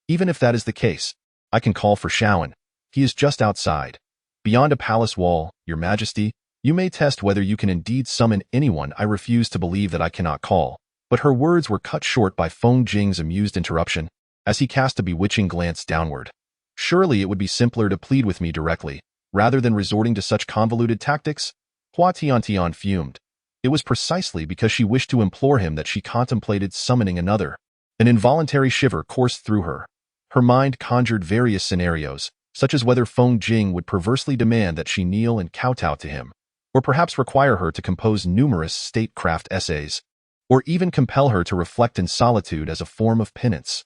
Even if that is the case, I can call for Shaoan. He is just outside. Beyond a palace wall, your Majesty, you may test whether you can indeed summon anyone." I refuse to believe that I cannot call. But her words were cut short by Feng Jing's amused interruption, as he cast a bewitching glance downward. "Surely it would be simpler to plead with me directly, rather than resorting to such convoluted tactics?" Hua Tiantian fumed. It was precisely because she wished to implore him that she contemplated summoning another. An involuntary shiver coursed through her. Her mind conjured various scenarios, such as whether Feng Jing would perversely demand that she kneel and kowtow to him, or perhaps require her to compose numerous statecraft essays, or even compel her to reflect in solitude as a form of penance.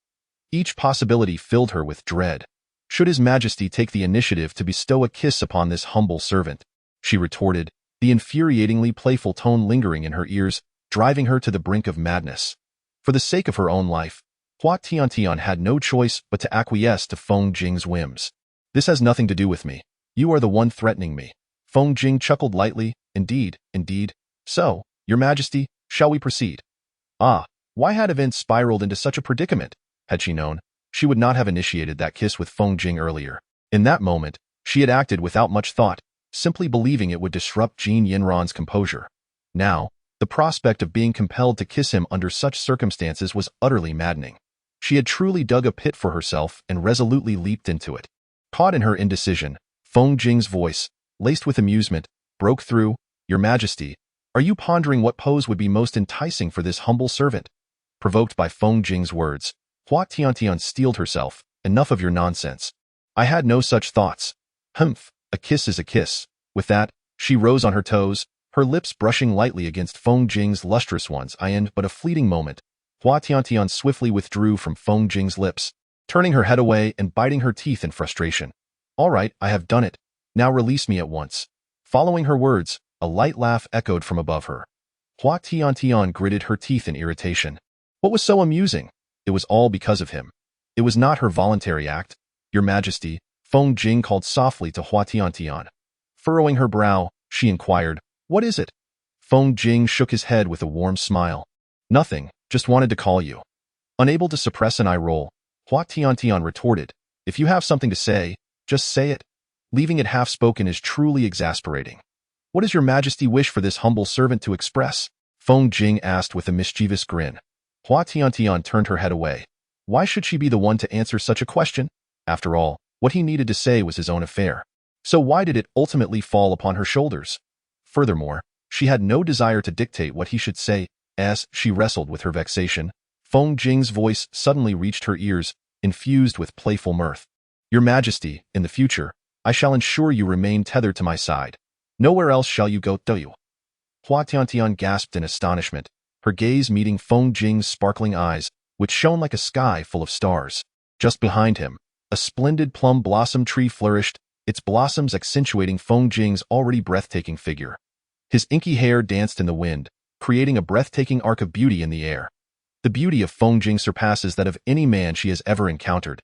Each possibility filled her with dread. Should His Majesty take the initiative to bestow a kiss upon this humble servant? She retorted, the infuriatingly playful tone lingering in her ears, driving her to the brink of madness. For the sake of her own life, Hua Tiantian had no choice but to acquiesce to Feng Jing's whims. "This has nothing to do with me. You are the one threatening me." Feng Jing chuckled lightly. Indeed. So, your Majesty, shall we proceed?" Ah, why had events spiraled into such a predicament? Had she known, she would not have initiated that kiss with Feng Jing earlier. In that moment, she had acted without much thought, simply believing it would disrupt Jin Yinran's composure. Now, the prospect of being compelled to kiss him under such circumstances was utterly maddening. She had truly dug a pit for herself and resolutely leaped into it. Caught in her indecision, Feng Jing's voice, laced with amusement, broke through. "Your Majesty, are you pondering what pose would be most enticing for this humble servant?" Provoked by Feng Jing's words, Hua Tiantian steeled herself. "Enough of your nonsense. I had no such thoughts." "Humph, a kiss is a kiss." With that, she rose on her toes, her lips brushing lightly against Feng Jing's lustrous ones. In but a fleeting moment, Hua Tiantian swiftly withdrew from Feng Jing's lips, turning her head away and biting her teeth in frustration. All right, I have done it. Now release me at once. Following her words, a light laugh echoed from above her. Hua Tiantian gritted her teeth in irritation. What was so amusing? It was all because of him. It was not her voluntary act. Your Majesty, Feng Jing called softly to Hua Tiantian. Furrowing her brow, she inquired, what is it? Feng Jing shook his head with a warm smile. Nothing, just wanted to call you. Unable to suppress an eye roll, Hua Tiantian retorted, if you have something to say, just say it. Leaving it half-spoken is truly exasperating. What does your Majesty wish for this humble servant to express? Feng Jing asked with a mischievous grin. Hua Tiantian turned her head away. Why should she be the one to answer such a question? After all, what he needed to say was his own affair. So why did it ultimately fall upon her shoulders? Furthermore, she had no desire to dictate what he should say. As she wrestled with her vexation, Feng Jing's voice suddenly reached her ears, infused with playful mirth. Your Majesty, in the future, I shall ensure you remain tethered to my side. Nowhere else shall you go, do you? Hua Tiantian gasped in astonishment, her gaze meeting Feng Jing's sparkling eyes, which shone like a sky full of stars. Just behind him, a splendid plum blossom tree flourished, its blossoms accentuating Feng Jing's already breathtaking figure. His inky hair danced in the wind, creating a breathtaking arc of beauty in the air. The beauty of Feng Jing surpasses that of any man she has ever encountered.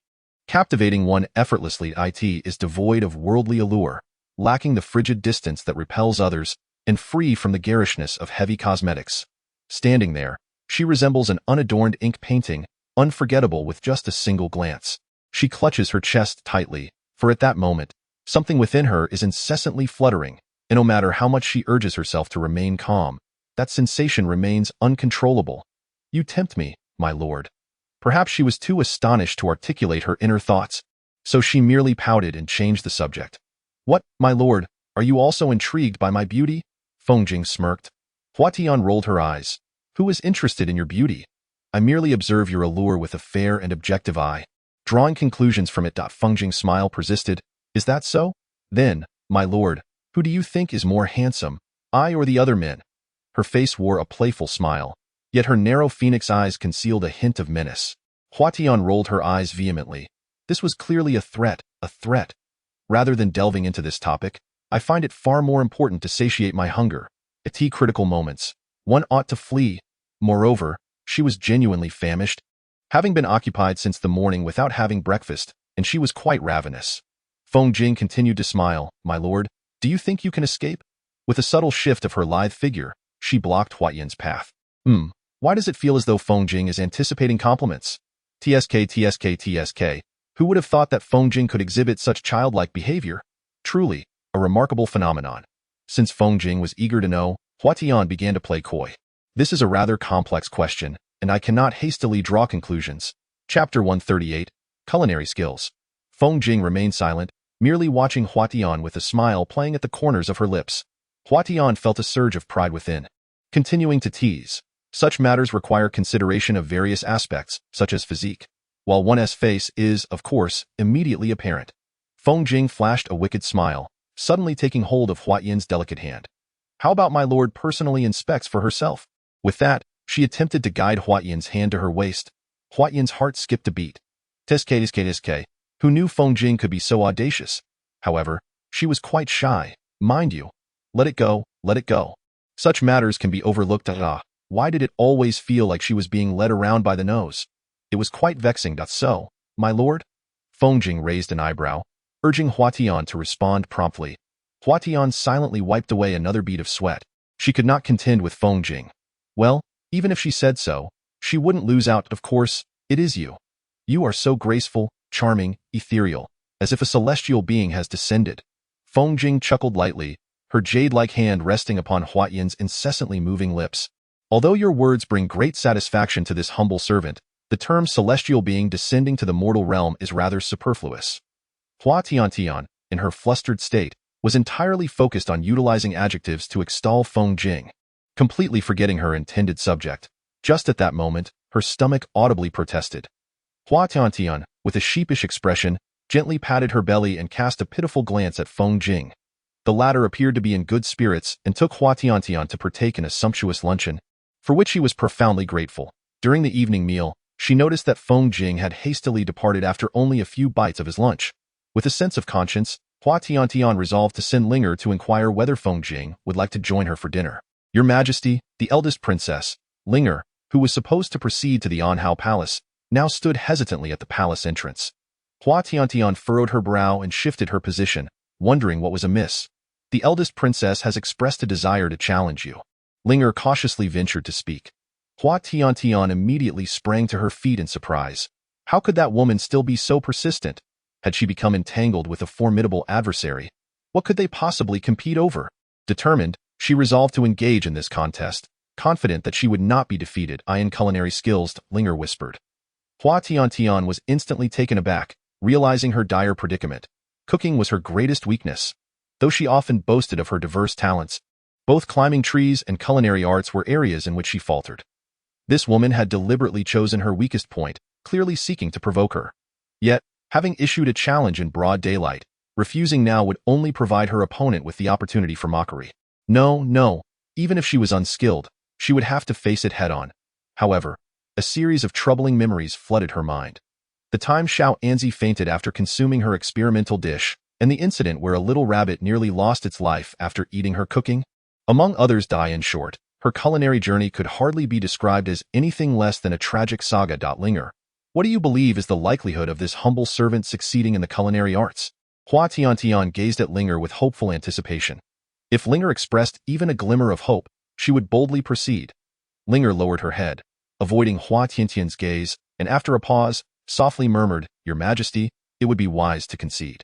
Captivating one effortlessly, it is devoid of worldly allure, lacking the frigid distance that repels others, and free from the garishness of heavy cosmetics. Standing there, she resembles an unadorned ink painting, unforgettable with just a single glance. She clutches her chest tightly, for at that moment, something within her is incessantly fluttering, and no matter how much she urges herself to remain calm, that sensation remains uncontrollable. You tempt me, my lord. Perhaps she was too astonished to articulate her inner thoughts, so she merely pouted and changed the subject. What, my lord, are you also intrigued by my beauty? Feng Jing smirked. Hua Tian rolled her eyes. Who is interested in your beauty? I merely observe your allure with a fair and objective eye. Drawing conclusions from it. Feng Jing's smile persisted. Is that so? Then, my lord, who do you think is more handsome, I or the other men? Her face wore a playful smile, yet her narrow phoenix eyes concealed a hint of menace. Hua Tian rolled her eyes vehemently. This was clearly a threat, a threat. Rather than delving into this topic, I find it far more important to satiate my hunger. At critical moments, one ought to flee. Moreover, she was genuinely famished, having been occupied since the morning without having breakfast, and she was quite ravenous. Feng Jing continued to smile. My lord, do you think you can escape? With a subtle shift of her lithe figure, she blocked Hua Tian's path. Why does it feel as though Feng Jing is anticipating compliments? TSK. Who would have thought that Feng Jing could exhibit such childlike behavior? Truly, a remarkable phenomenon. Since Feng Jing was eager to know, Hua Tian began to play coy. This is a rather complex question, and I cannot hastily draw conclusions. Chapter 138, Culinary Skills. Feng Jing remained silent, merely watching Hua Tian with a smile playing at the corners of her lips. Hua Tian felt a surge of pride within. Continuing to tease. Such matters require consideration of various aspects, such as physique, while one's face is, of course, immediately apparent. Feng Jing flashed a wicked smile, suddenly taking hold of Hua Tian's delicate hand. How about my lord personally inspects for herself? With that, she attempted to guide Hua Tian's hand to her waist. Hua Tian's heart skipped a beat. Tsk. Who knew Feng Jing could be so audacious? However, she was quite shy, mind you. Let it go, let it go. Such matters can be overlooked. Why did it always feel like she was being led around by the nose? It was quite vexing. So, my lord? Feng Jing raised an eyebrow, urging Hua Tian to respond promptly. Hua Tian silently wiped away another bead of sweat. She could not contend with Feng Jing. Well, even if she said so, she wouldn't lose out. Of course, it is you. You are so graceful, charming, ethereal, as if a celestial being has descended. Feng Jing chuckled lightly, her jade-like hand resting upon Hua Tian's incessantly moving lips. Although your words bring great satisfaction to this humble servant, the term celestial being descending to the mortal realm is rather superfluous. Hua Tiantian, in her flustered state, was entirely focused on utilizing adjectives to extol Feng Jing, completely forgetting her intended subject. Just at that moment, her stomach audibly protested. Hua Tiantian, with a sheepish expression, gently patted her belly and cast a pitiful glance at Feng Jing. The latter appeared to be in good spirits and took Hua Tiantian to partake in a sumptuous luncheon, for which she was profoundly grateful. During the evening meal, she noticed that Feng Jing had hastily departed after only a few bites of his lunch. With a sense of conscience, Hua Tiantian resolved to send Linger to inquire whether Feng Jing would like to join her for dinner. Your Majesty, the eldest princess, Linger, who was supposed to proceed to the Anhao Palace, now stood hesitantly at the palace entrance. Hua Tiantian furrowed her brow and shifted her position, wondering what was amiss. The eldest princess has expressed a desire to challenge you. Linger cautiously ventured to speak. Hua Tiantian immediately sprang to her feet in surprise. How could that woman still be so persistent? Had she become entangled with a formidable adversary? What could they possibly compete over? Determined, she resolved to engage in this contest, confident that she would not be defeated. In culinary skills, Linger whispered. Hua Tiantian was instantly taken aback, realizing her dire predicament. Cooking was her greatest weakness. Though she often boasted of her diverse talents, both climbing trees and culinary arts were areas in which she faltered. This woman had deliberately chosen her weakest point, clearly seeking to provoke her. Yet, having issued a challenge in broad daylight, refusing now would only provide her opponent with the opportunity for mockery. No, even if she was unskilled, she would have to face it head-on. However, a series of troubling memories flooded her mind. The time Xiao Anzi fainted after consuming her experimental dish, and the incident where a little rabbit nearly lost its life after eating her cooking. Among others, in short, her culinary journey could hardly be described as anything less than a tragic saga. Linger, what do you believe is the likelihood of this humble servant succeeding in the culinary arts? Hua Tiantian gazed at Linger with hopeful anticipation. If Linger expressed even a glimmer of hope, she would boldly proceed. Linger lowered her head, avoiding Hua Tiantian's gaze, and after a pause, softly murmured, Your Majesty, it would be wise to concede.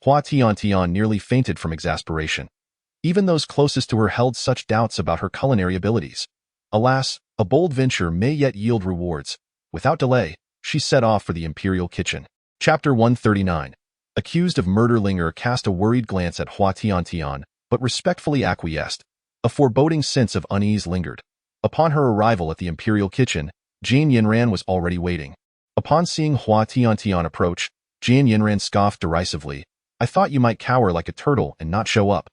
Hua Tiantian nearly fainted from exasperation. Even those closest to her held such doubts about her culinary abilities. Alas, a bold venture may yet yield rewards. Without delay, she set off for the imperial kitchen. Chapter 139. Accused of murder, Linger cast a worried glance at Hua Tiantian, but respectfully acquiesced. A foreboding sense of unease lingered. Upon her arrival at the imperial kitchen, Jane Yinran was already waiting. Upon seeing Hua Tiantian approach, Jane Yinran scoffed derisively. I thought you might cower like a turtle and not show up.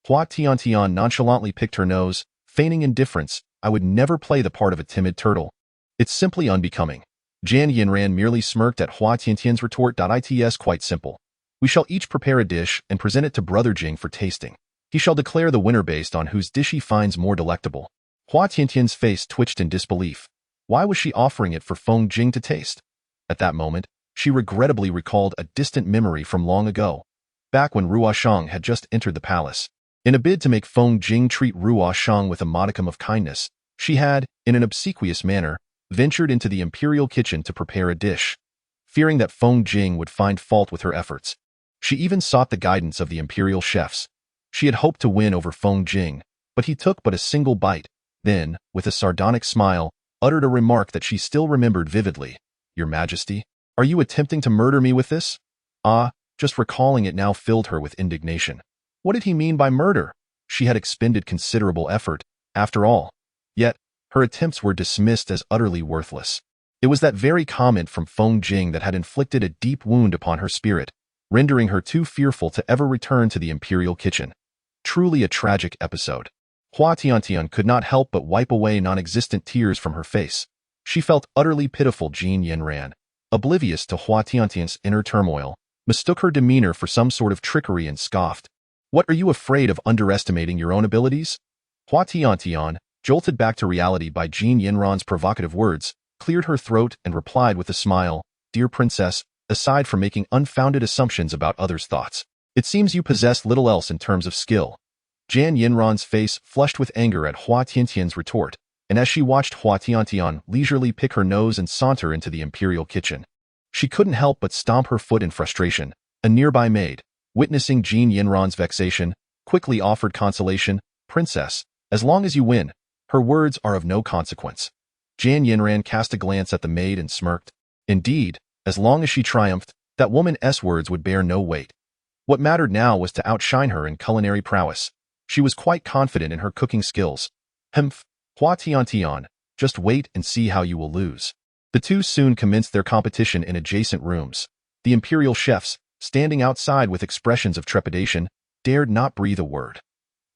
Hua Tiantian nonchalantly picked her nose, feigning indifference. I would never play the part of a timid turtle. It's simply unbecoming. Jan Yinran merely smirked at Hua Tiantian's retort. It's quite simple. We shall each prepare a dish and present it to Brother Jing for tasting. He shall declare the winner based on whose dish he finds more delectable. Hua Tiantian's face twitched in disbelief. Why was she offering it for Feng Jing to taste? At that moment, she regrettably recalled a distant memory from long ago, back when Ruo Shang had just entered the palace. In a bid to make Feng Jing treat Ruo Shang with a modicum of kindness, she had, in an obsequious manner, ventured into the imperial kitchen to prepare a dish, fearing that Feng Jing would find fault with her efforts. She even sought the guidance of the imperial chefs. She had hoped to win over Feng Jing, but he took but a single bite, then, with a sardonic smile, uttered a remark that she still remembered vividly. Your Majesty, are you attempting to murder me with this? Just recalling it now filled her with indignation. What did he mean by murder? She had expended considerable effort, after all. Yet, her attempts were dismissed as utterly worthless. It was that very comment from Feng Jing that had inflicted a deep wound upon her spirit, rendering her too fearful to ever return to the imperial kitchen. Truly a tragic episode. Hua Tiantian could not help but wipe away non-existent tears from her face. She felt utterly pitiful. Jin Yinran, oblivious to Hua Tiantian's inner turmoil, mistook her demeanor for some sort of trickery and scoffed. What, are you afraid of underestimating your own abilities? Hua Tiantian, jolted back to reality by Jin Yinran's provocative words, cleared her throat and replied with a smile, Dear Princess, aside from making unfounded assumptions about others' thoughts, it seems you possess little else in terms of skill. Jan Yinran's face flushed with anger at Hua Tiantian's retort, and as she watched Hua Tiantian leisurely pick her nose and saunter into the imperial kitchen, she couldn't help but stomp her foot in frustration. A nearby maid, witnessing Jin Yinran's vexation, quickly offered consolation. Princess, as long as you win, her words are of no consequence. Jan Yinran cast a glance at the maid and smirked. Indeed, as long as she triumphed, that woman's words would bear no weight. What mattered now was to outshine her in culinary prowess. She was quite confident in her cooking skills. Humph, Hua Tiantian, just wait and see how you will lose. The two soon commenced their competition in adjacent rooms. The imperial chefs, standing outside with expressions of trepidation, dared not breathe a word.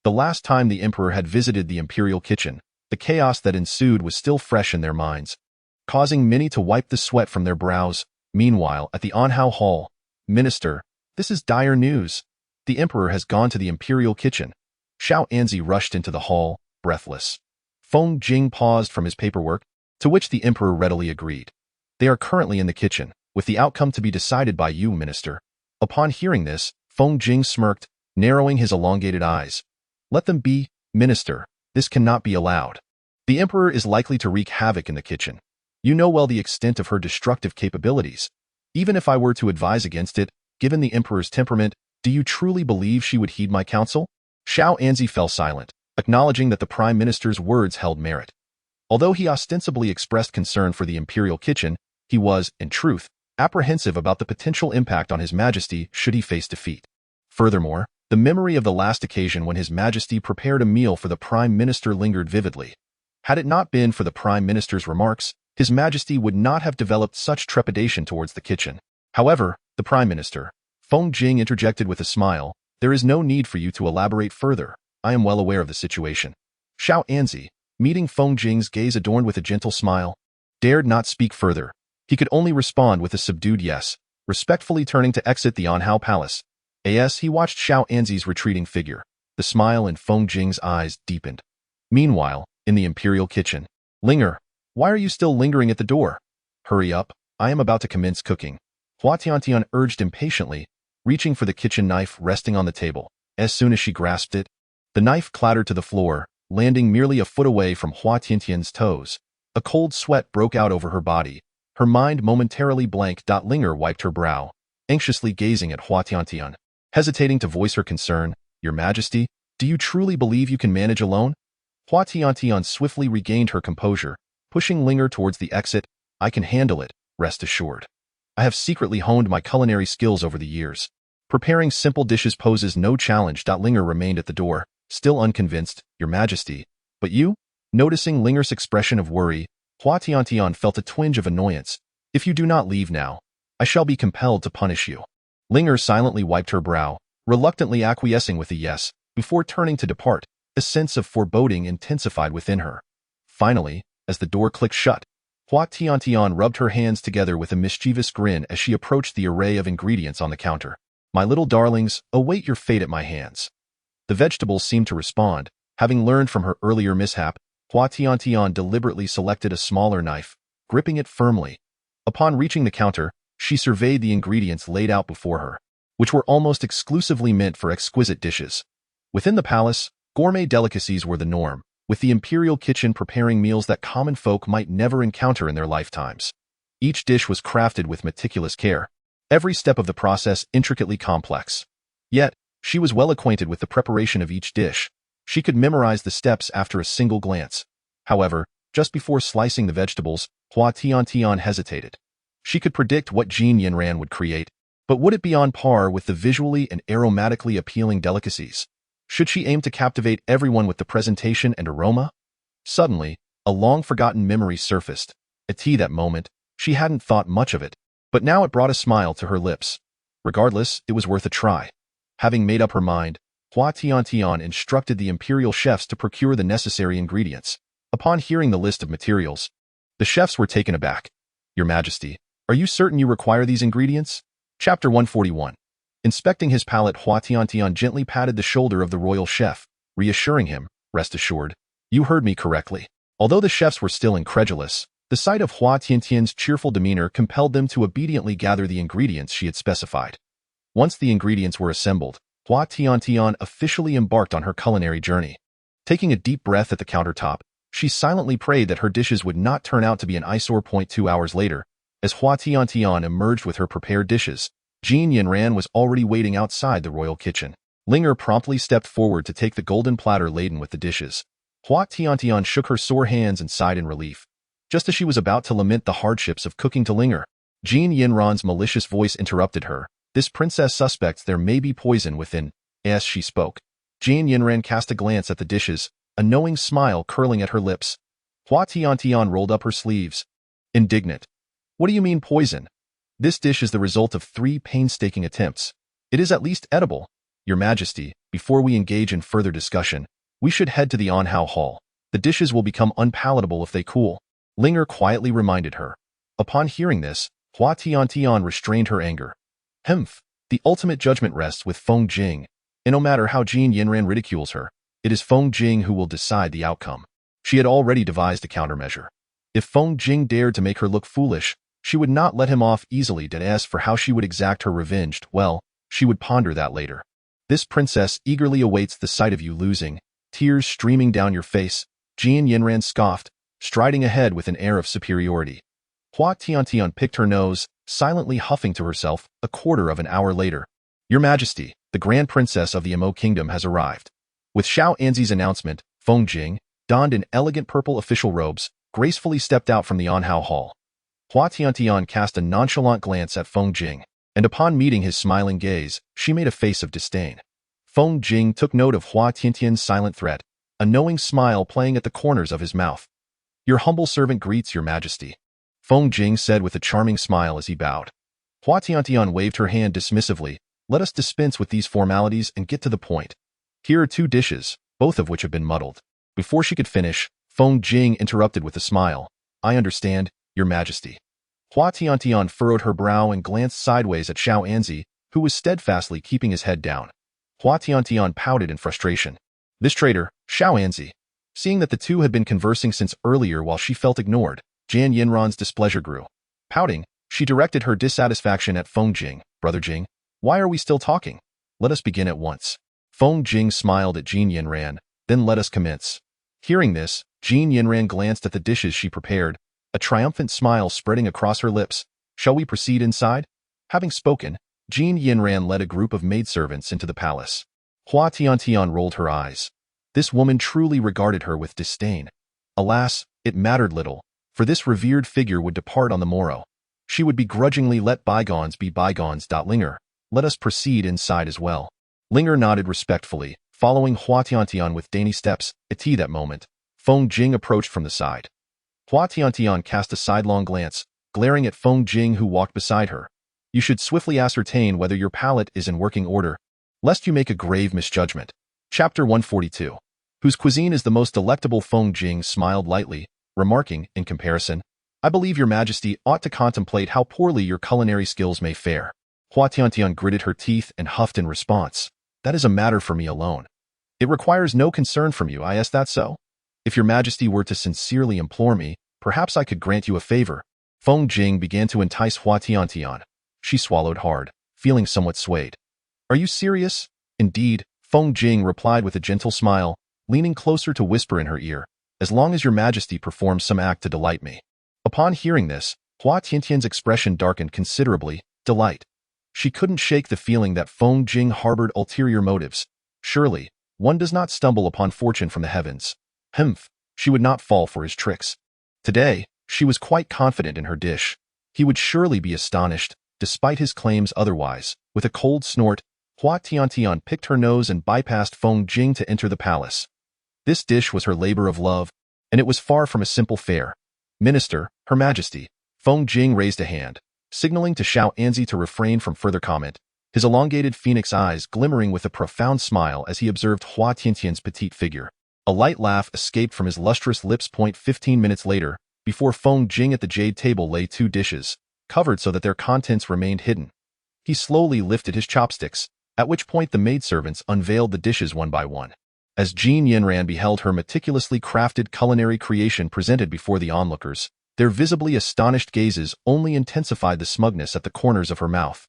The last time the emperor had visited the imperial kitchen, the chaos that ensued was still fresh in their minds, causing many to wipe the sweat from their brows. Meanwhile, at the Anhao Hall, Minister, this is dire news. The emperor has gone to the imperial kitchen. Xiao Anzi rushed into the hall, breathless. Feng Jing paused from his paperwork, to which the emperor readily agreed. They are currently in the kitchen, with the outcome to be decided by you, Minister. Upon hearing this, Feng Jing smirked, narrowing his elongated eyes. Let them be, Minister. This cannot be allowed. The emperor is likely to wreak havoc in the kitchen. You know well the extent of her destructive capabilities. Even if I were to advise against it, given the emperor's temperament, do you truly believe she would heed my counsel? Xiao Anzi fell silent, acknowledging that the prime minister's words held merit. Although he ostensibly expressed concern for the imperial kitchen, he was, in truth, apprehensive about the potential impact on His Majesty should he face defeat. Furthermore, the memory of the last occasion when His Majesty prepared a meal for the prime minister lingered vividly. Had it not been for the prime minister's remarks, His Majesty would not have developed such trepidation towards the kitchen. However, the prime minister, Feng Jing interjected with a smile, there is no need for you to elaborate further. I am well aware of the situation. Xiao Anzi, meeting Feng Jing's gaze adorned with a gentle smile, dared not speak further. He could only respond with a subdued yes, respectfully turning to exit the Anhao Palace. As he watched Xiao Anzi's retreating figure, the smile in Feng Jing's eyes deepened. Meanwhile, in the imperial kitchen, Linger, why are you still lingering at the door? Hurry up, I am about to commence cooking. Hua Tiantian urged impatiently, reaching for the kitchen knife resting on the table. As soon as she grasped it, the knife clattered to the floor, landing merely a foot away from Hua Tiantian's toes. A cold sweat broke out over her body. Her mind momentarily blank. Linger wiped her brow, anxiously gazing at Hua Tiantian, hesitating to voice her concern. Your Majesty, do you truly believe you can manage alone? Hua Tiantian swiftly regained her composure, pushing Linger towards the exit. I can handle it, rest assured. I have secretly honed my culinary skills over the years. Preparing simple dishes poses no challenge. Linger remained at the door, still unconvinced. Your Majesty, but you? Noticing Linger's expression of worry, Hua Tiantian felt a twinge of annoyance. If you do not leave now, I shall be compelled to punish you. Linger silently wiped her brow, reluctantly acquiescing with a yes, before turning to depart. A sense of foreboding intensified within her. Finally, as the door clicked shut, Hua Tiantian rubbed her hands together with a mischievous grin as she approached the array of ingredients on the counter. My little darlings, await your fate at my hands. The vegetables seemed to respond. Having learned from her earlier mishap, Hua Tiantian deliberately selected a smaller knife, gripping it firmly. Upon reaching the counter, she surveyed the ingredients laid out before her, which were almost exclusively meant for exquisite dishes. Within the palace, gourmet delicacies were the norm, with the imperial kitchen preparing meals that common folk might never encounter in their lifetimes. Each dish was crafted with meticulous care, every step of the process intricately complex. Yet, she was well acquainted with the preparation of each dish. She could memorize the steps after a single glance. However, just before slicing the vegetables, Hua Tiantian hesitated. She could predict what Jin Yinran would create, but would it be on par with the visually and aromatically appealing delicacies? Should she aim to captivate everyone with the presentation and aroma? Suddenly, a long-forgotten memory surfaced. At that moment, she hadn't thought much of it, but now it brought a smile to her lips. Regardless, it was worth a try. Having made up her mind, Hua Tiantian instructed the imperial chefs to procure the necessary ingredients. Upon hearing the list of materials, the chefs were taken aback. Your Majesty, are you certain you require these ingredients? Chapter 141. Inspecting his palate, Hua Tiantian gently patted the shoulder of the royal chef, reassuring him, rest assured, you heard me correctly. Although the chefs were still incredulous, the sight of Hua Tiantian's cheerful demeanor compelled them to obediently gather the ingredients she had specified. Once the ingredients were assembled, Hua Tiantian officially embarked on her culinary journey. Taking a deep breath at the countertop, she silently prayed that her dishes would not turn out to be an eyesore. 2 hours later, as Hua Tiantian emerged with her prepared dishes, Jin Yinran was already waiting outside the royal kitchen. Linger promptly stepped forward to take the golden platter laden with the dishes. Hua Tiantian shook her sore hands and sighed in relief. Just as she was about to lament the hardships of cooking to Linger, Jin Yinran's malicious voice interrupted her. This princess suspects there may be poison within. As she spoke, Jin Yinran cast a glance at the dishes, a knowing smile curling at her lips. Hua Tiantian rolled up her sleeves, indignant. What do you mean poison? This dish is the result of 3 painstaking attempts. It is at least edible. Your Majesty, before we engage in further discussion, we should head to the Anhao Hall. The dishes will become unpalatable if they cool. Linger quietly reminded her. Upon hearing this, Hua Tiantian restrained her anger. Hmph, the ultimate judgment rests with Feng Jing, and no matter how Jin Yinran ridicules her, it is Feng Jing who will decide the outcome. She had already devised a countermeasure. If Feng Jing dared to make her look foolish, she would not let him off easily. And as for how she would exact her revenge, well, she would ponder that later. This princess eagerly awaits the sight of you losing, tears streaming down your face, Jin Yinran scoffed, striding ahead with an air of superiority. Hua Tiantian picked her nose, silently huffing to herself. A quarter of an hour later. Your Majesty, the Grand Princess of the Emo Kingdom has arrived. With Xiao Anzi's announcement, Feng Jing, donned in elegant purple official robes, gracefully stepped out from the Anhao Hall. Hua Tiantian cast a nonchalant glance at Feng Jing, and upon meeting his smiling gaze, she made a face of disdain. Feng Jing took note of Hua Tiantian's silent threat, a knowing smile playing at the corners of his mouth. Your humble servant greets your Majesty, Feng Jing said with a charming smile as he bowed. Hua Tiantian waved her hand dismissively. Let us dispense with these formalities and get to the point. Here are 2 dishes, both of which have been muddled. Before she could finish, Feng Jing interrupted with a smile. I understand, Your Majesty. Hua Tiantian furrowed her brow and glanced sideways at Xiao Anzi, who was steadfastly keeping his head down. Hua Tiantian pouted in frustration. This traitor, Xiao Anzi. Seeing that the two had been conversing since earlier while she felt ignored, Jan Yinran's displeasure grew. Pouting, she directed her dissatisfaction at Feng Jing. Brother Jing, why are we still talking? Let us begin at once. Feng Jing smiled at Jin Yinran, then let us commence. Hearing this, Jin Yinran glanced at the dishes she prepared, a triumphant smile spreading across her lips. Shall we proceed inside? Having spoken, Jin Yinran led a group of maidservants into the palace. Hua Tiantian rolled her eyes. This woman truly regarded her with disdain. Alas, it mattered little, for this revered figure would depart on the morrow. She would begrudgingly let bygones be bygones. Linger, let us proceed inside as well. Linger nodded respectfully, following Hua Tiantian with dainty steps. At that moment, Feng Jing approached from the side. Hua Tiantian cast a sidelong glance, glaring at Feng Jing who walked beside her. You should swiftly ascertain whether your palate is in working order, lest you make a grave misjudgment. Chapter 142. Whose cuisine is the most delectable? Feng Jing smiled lightly, remarking, in comparison, I believe your Majesty ought to contemplate how poorly your culinary skills may fare. Hua Tiantian gritted her teeth and huffed in response. That is a matter for me alone. It requires no concern from you. Is that so? If your Majesty were to sincerely implore me, perhaps I could grant you a favor. Feng Jing began to entice Hua Tiantian. She swallowed hard, feeling somewhat swayed. Are you serious? Indeed, Feng Jing replied with a gentle smile, leaning closer to whisper in her ear, as long as your Majesty performs some act to delight me. Upon hearing this, Hua Tiantian's expression darkened considerably. Delight. She couldn't shake the feeling that Feng Jing harbored ulterior motives. Surely, one does not stumble upon fortune from the heavens. Humph, she would not fall for his tricks. Today, she was quite confident in her dish. He would surely be astonished, despite his claims otherwise. With a cold snort, Hua Tiantian picked her nose and bypassed Feng Jing to enter the palace. This dish was her labor of love, and it was far from a simple fare. Minister, Her Majesty. Feng Jing raised a hand, signaling to Xiao Anzi to refrain from further comment, his elongated phoenix eyes glimmering with a profound smile as he observed Hua Tiantian's petite figure. A light laugh escaped from his lustrous lips. 15 minutes later, before Feng Jing at the jade table lay 2 dishes, covered so that their contents remained hidden. He slowly lifted his chopsticks, at which point the maidservants unveiled the dishes one by one. As Jin Yinran beheld her meticulously crafted culinary creation presented before the onlookers, their visibly astonished gazes only intensified the smugness at the corners of her mouth.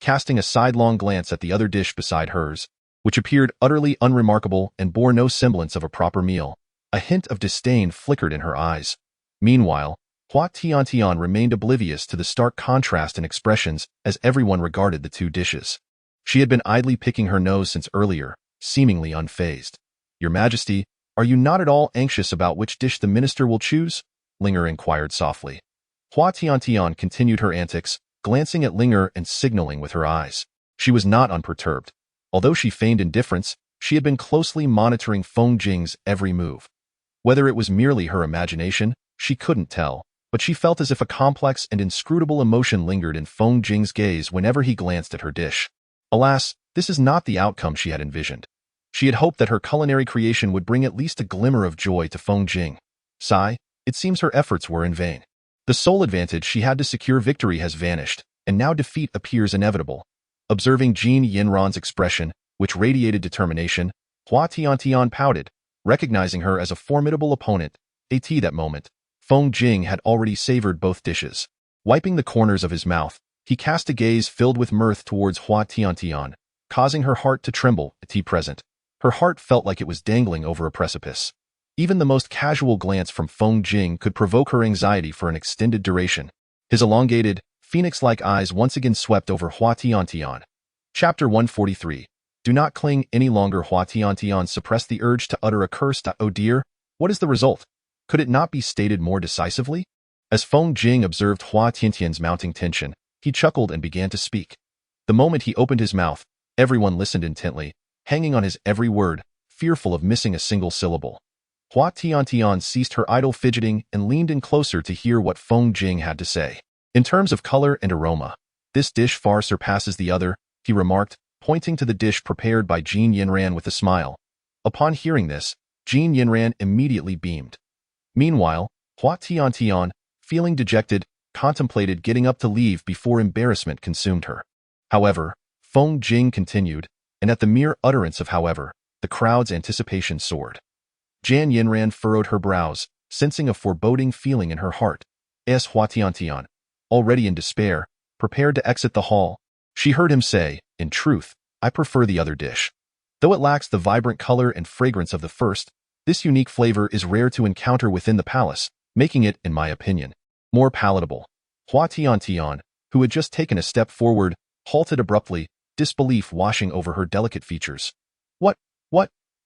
Casting a sidelong glance at the other dish beside hers, which appeared utterly unremarkable and bore no semblance of a proper meal, a hint of disdain flickered in her eyes. Meanwhile, Hua Tiantian remained oblivious to the stark contrast in expressions as everyone regarded the 2 dishes. She had been idly picking her nose since earlier, seemingly unfazed. Your Majesty, are you not at all anxious about which dish the minister will choose? Linger inquired softly. Hua Tiantian continued her antics, glancing at Linger and signaling with her eyes. She was not unperturbed. Although she feigned indifference, she had been closely monitoring Feng Jing's every move. Whether it was merely her imagination, she couldn't tell, but she felt as if a complex and inscrutable emotion lingered in Feng Jing's gaze whenever he glanced at her dish. Alas, This is not the outcome she had envisioned. She had hoped that her culinary creation would bring at least a glimmer of joy to Feng Jing. Sigh, it seems her efforts were in vain. The sole advantage she had to secure victory has vanished, and now defeat appears inevitable. Observing Jin Yinran's expression, which radiated determination, Hua Tiantian pouted, recognizing her as a formidable opponent. At that moment, Feng Jing had already savored both dishes. Wiping the corners of his mouth, he cast a gaze filled with mirth towards Hua Tiantian, causing her heart to tremble. At present, her heart felt like it was dangling over a precipice. Even the most casual glance from Feng Jing could provoke her anxiety for an extended duration. His elongated, phoenix-like eyes once again swept over Hua Tiantian. Chapter 143. Do not cling any longer. Hua Tiantian suppressed the urge to utter a curse. Oh dear, what is the result? Could it not be stated more decisively? As Feng Jing observed Hua Tiantian's mounting tension, he chuckled and began to speak. The moment he opened his mouth, everyone listened intently, hanging on his every word, fearful of missing a single syllable. Hua Tiantian ceased her idle fidgeting and leaned in closer to hear what Feng Jing had to say. In terms of color and aroma, this dish far surpasses the other, he remarked, pointing to the dish prepared by Jin Yinran with a smile. Upon hearing this, Jin Yinran immediately beamed. Meanwhile, Hua Tiantian, feeling dejected, contemplated getting up to leave before embarrassment consumed her. However, Feng Jing continued, and at the mere utterance of however, the crowd's anticipation soared. Jin Yinran furrowed her brows, sensing a foreboding feeling in her heart. As Hua Tiantian, already in despair, prepared to exit the hall, she heard him say, in truth, I prefer the other dish. Though it lacks the vibrant color and fragrance of the first, this unique flavor is rare to encounter within the palace, making it, in my opinion, more palatable. Hua Tiantian, who had just taken a step forward, halted abruptly, disbelief washing over her delicate features. What?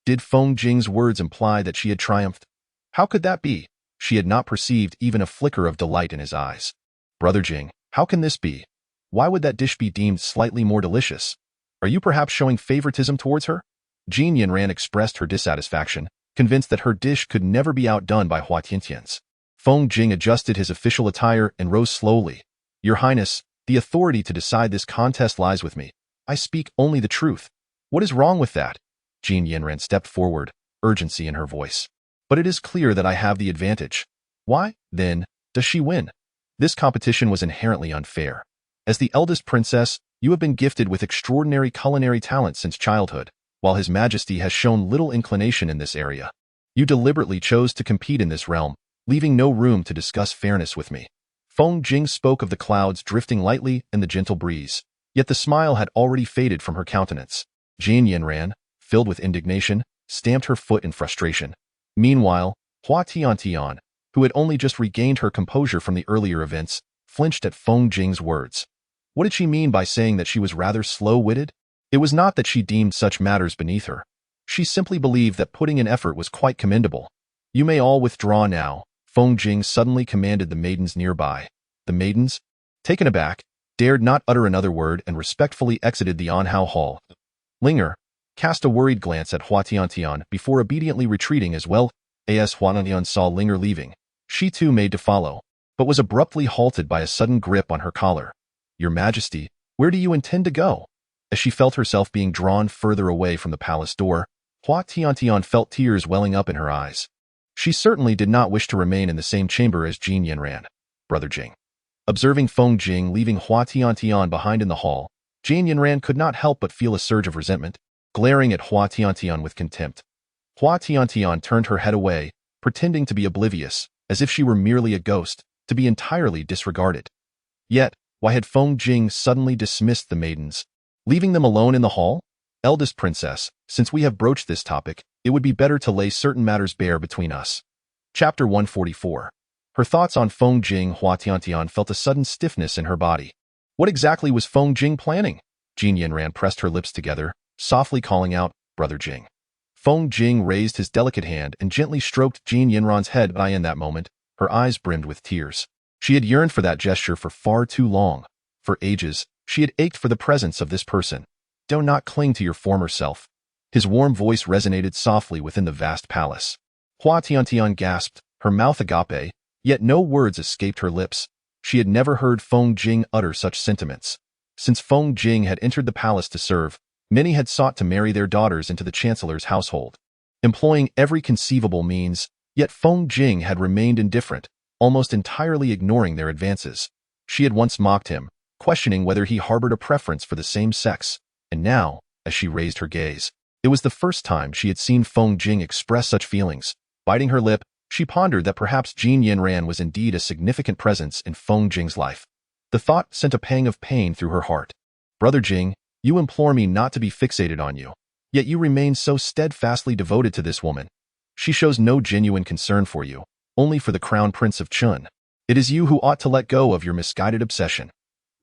Did Feng Jing's words imply that she had triumphed? How could that be? She had not perceived even a flicker of delight in his eyes. Brother Jing, how can this be? Why would that dish be deemed slightly more delicious? Are you perhaps showing favoritism towards her? Jin Yinran expressed her dissatisfaction, convinced that her dish could never be outdone by Hua Tiantian's. Feng Jing adjusted his official attire and rose slowly. Your Highness, the authority to decide this contest lies with me. I speak only the truth. What is wrong with that? Jin Yinran stepped forward, urgency in her voice. But it is clear that I have the advantage. Why, then, does she win? This competition was inherently unfair. As the eldest princess, you have been gifted with extraordinary culinary talent since childhood, while His Majesty has shown little inclination in this area. You deliberately chose to compete in this realm, leaving no room to discuss fairness with me. Feng Jing spoke of the clouds drifting lightly in the gentle breeze, yet the smile had already faded from her countenance. Jin Yinran, filled with indignation, stamped her foot in frustration. Meanwhile, Hua Tiantian, who had only just regained her composure from the earlier events, flinched at Feng Jing's words. What did she mean by saying that she was rather slow-witted? It was not that she deemed such matters beneath her. She simply believed that putting in effort was quite commendable. You may all withdraw now, Feng Jing suddenly commanded the maidens nearby. The maidens, taken aback, dared not utter another word and respectfully exited the Anhao Hall. Linger cast a worried glance at Hua Tiantian before obediently retreating as well. As Hua Tiantian saw Linger leaving, she too made to follow, but was abruptly halted by a sudden grip on her collar. Your Majesty, where do you intend to go? As she felt herself being drawn further away from the palace door, Hua Tiantian felt tears welling up in her eyes. She certainly did not wish to remain in the same chamber as Jin Yinran. Brother Jing. Observing Feng Jing leaving Hua Tiantian behind in the hall, Jin Yinran could not help but feel a surge of resentment, glaring at Hua Tiantian with contempt. Hua Tiantian turned her head away, pretending to be oblivious, as if she were merely a ghost, to be entirely disregarded. Yet, why had Feng Jing suddenly dismissed the maidens, leaving them alone in the hall? Eldest princess, since we have broached this topic, it would be better to lay certain matters bare between us. Chapter 144. Her thoughts on Feng Jing. Hua Tiantian felt a sudden stiffness in her body. What exactly was Feng Jing planning? Jin Yinran pressed her lips together, softly calling out, Brother Jing. Feng Jing raised his delicate hand and gently stroked Jin Yinran's head. But in that moment, her eyes brimmed with tears. She had yearned for that gesture for far too long. For ages, she had ached for the presence of this person. Do not cling to your former self. His warm voice resonated softly within the vast palace. Hua Tiantian gasped, her mouth agape, yet no words escaped her lips. She had never heard Feng Jing utter such sentiments. Since Feng Jing had entered the palace to serve, Many had sought to marry their daughters into the Chancellor's household, employing every conceivable means, yet Feng Jing had remained indifferent, almost entirely ignoring their advances. She had once mocked him, questioning whether he harbored a preference for the same sex, and now, as she raised her gaze, it was the first time she had seen Feng Jing express such feelings. Biting her lip, she pondered that perhaps Jin Yinran was indeed a significant presence in Feng Jing's life. The thought sent a pang of pain through her heart. Brother Jing, you implore me not to be fixated on you, yet you remain so steadfastly devoted to this woman. She shows no genuine concern for you, only for the Crown Prince of Chen. It is you who ought to let go of your misguided obsession.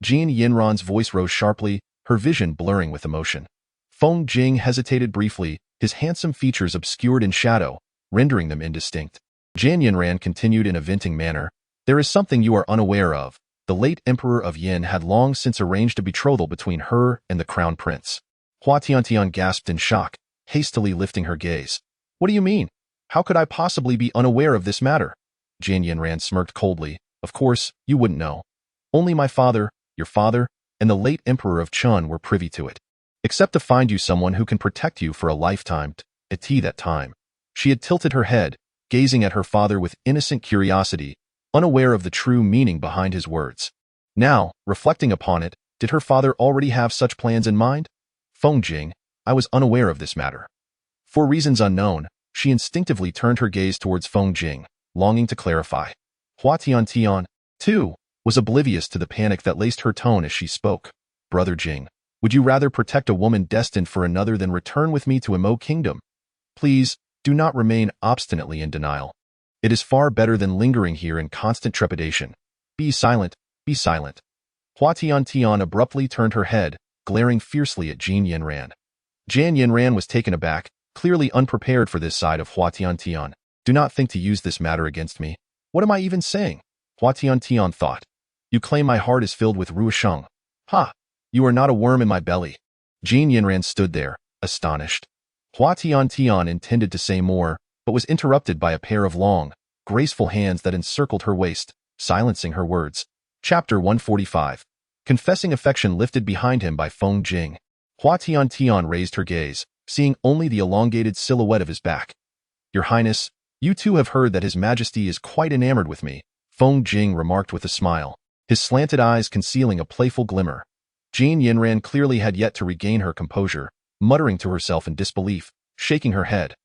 Jin Yinran's voice rose sharply, her vision blurring with emotion. Feng Jing hesitated briefly, his handsome features obscured in shadow, rendering them indistinct. Jin Yinran continued in a venting manner. There is something you are unaware of. The late Emperor of Yin had long since arranged a betrothal between her and the Crown Prince. Hua Tiantian gasped in shock, hastily lifting her gaze. What do you mean? How could I possibly be unaware of this matter? Jin Yinran smirked coldly. Of course, you wouldn't know. Only my father, your father, and the late Emperor of Chen were privy to it. Except to find you someone who can protect you for a lifetime. At that time, she had tilted her head, gazing at her father with innocent curiosity, unaware of the true meaning behind his words. Now, reflecting upon it, did her father already have such plans in mind? Feng Jing, I was unaware of this matter. For reasons unknown, she instinctively turned her gaze towards Feng Jing, longing to clarify. Hua Tiantian, too, was oblivious to the panic that laced her tone as she spoke. Brother Jing, would you rather protect a woman destined for another than return with me to Emo Kingdom? Please, do not remain obstinately in denial. It is far better than lingering here in constant trepidation. Be silent, be silent. Hua Tiantian abruptly turned her head, glaring fiercely at Jin Yinran. Jin Yinran was taken aback, clearly unprepared for this side of Hua Tiantian. Do not think to use this matter against me. What am I even saying? Hua Tiantian thought. You claim my heart is filled with ruisheng. Ha! You are not a worm in my belly. Jin Yinran stood there, astonished. Hua Tiantian intended to say more, but was interrupted by a pair of long, graceful hands that encircled her waist, silencing her words. Chapter 145. Confessing affection lifted behind him by Feng Jing. Hua Tiantian raised her gaze, seeing only the elongated silhouette of his back. Your Highness, you too have heard that His Majesty is quite enamored with me, Feng Jing remarked with a smile, his slanted eyes concealing a playful glimmer. Jin Yinran clearly had yet to regain her composure, muttering to herself in disbelief, shaking her head.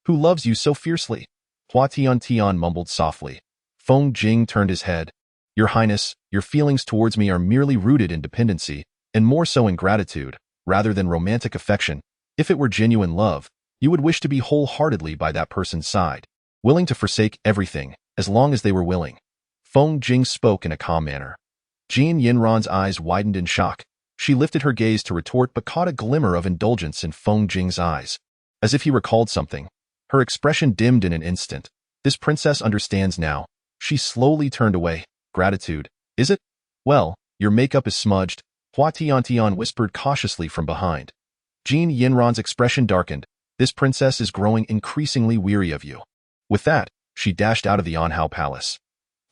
Who loves you so fiercely? Hua Tiantian mumbled softly. Feng Jing turned his head. Your Highness, your feelings towards me are merely rooted in dependency, and more so in gratitude, rather than romantic affection. If it were genuine love, you would wish to be wholeheartedly by that person's side, willing to forsake everything, as long as they were willing. Feng Jing spoke in a calm manner. Jin Yinran's eyes widened in shock. She lifted her gaze to retort but caught a glimmer of indulgence in Feng Jing's eyes. As if he recalled something, her expression dimmed in an instant. This princess understands now. She slowly turned away. Gratitude, is it? Well, your makeup is smudged, Hua Tiantian whispered cautiously from behind. Jin Yinran's expression darkened. This princess is growing increasingly weary of you. With that, she dashed out of the Anhao Palace.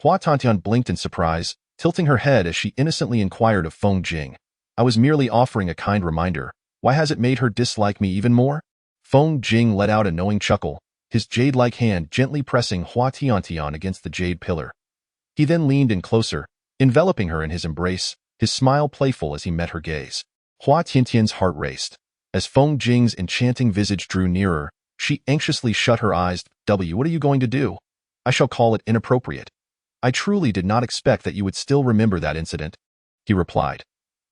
Hua Tiantian blinked in surprise, tilting her head as she innocently inquired of Feng Jing. I was merely offering a kind reminder. Why has it made her dislike me even more? Feng Jing let out a knowing chuckle, his jade-like hand gently pressing Hua Tiantian against the jade pillar. He then leaned in closer, enveloping her in his embrace, his smile playful as he met her gaze. Hua Tiantian's heart raced. As Feng Jing's enchanting visage drew nearer, she anxiously shut her eyes. What are you going to do? I shall call it inappropriate. I truly did not expect that you would still remember that incident, he replied.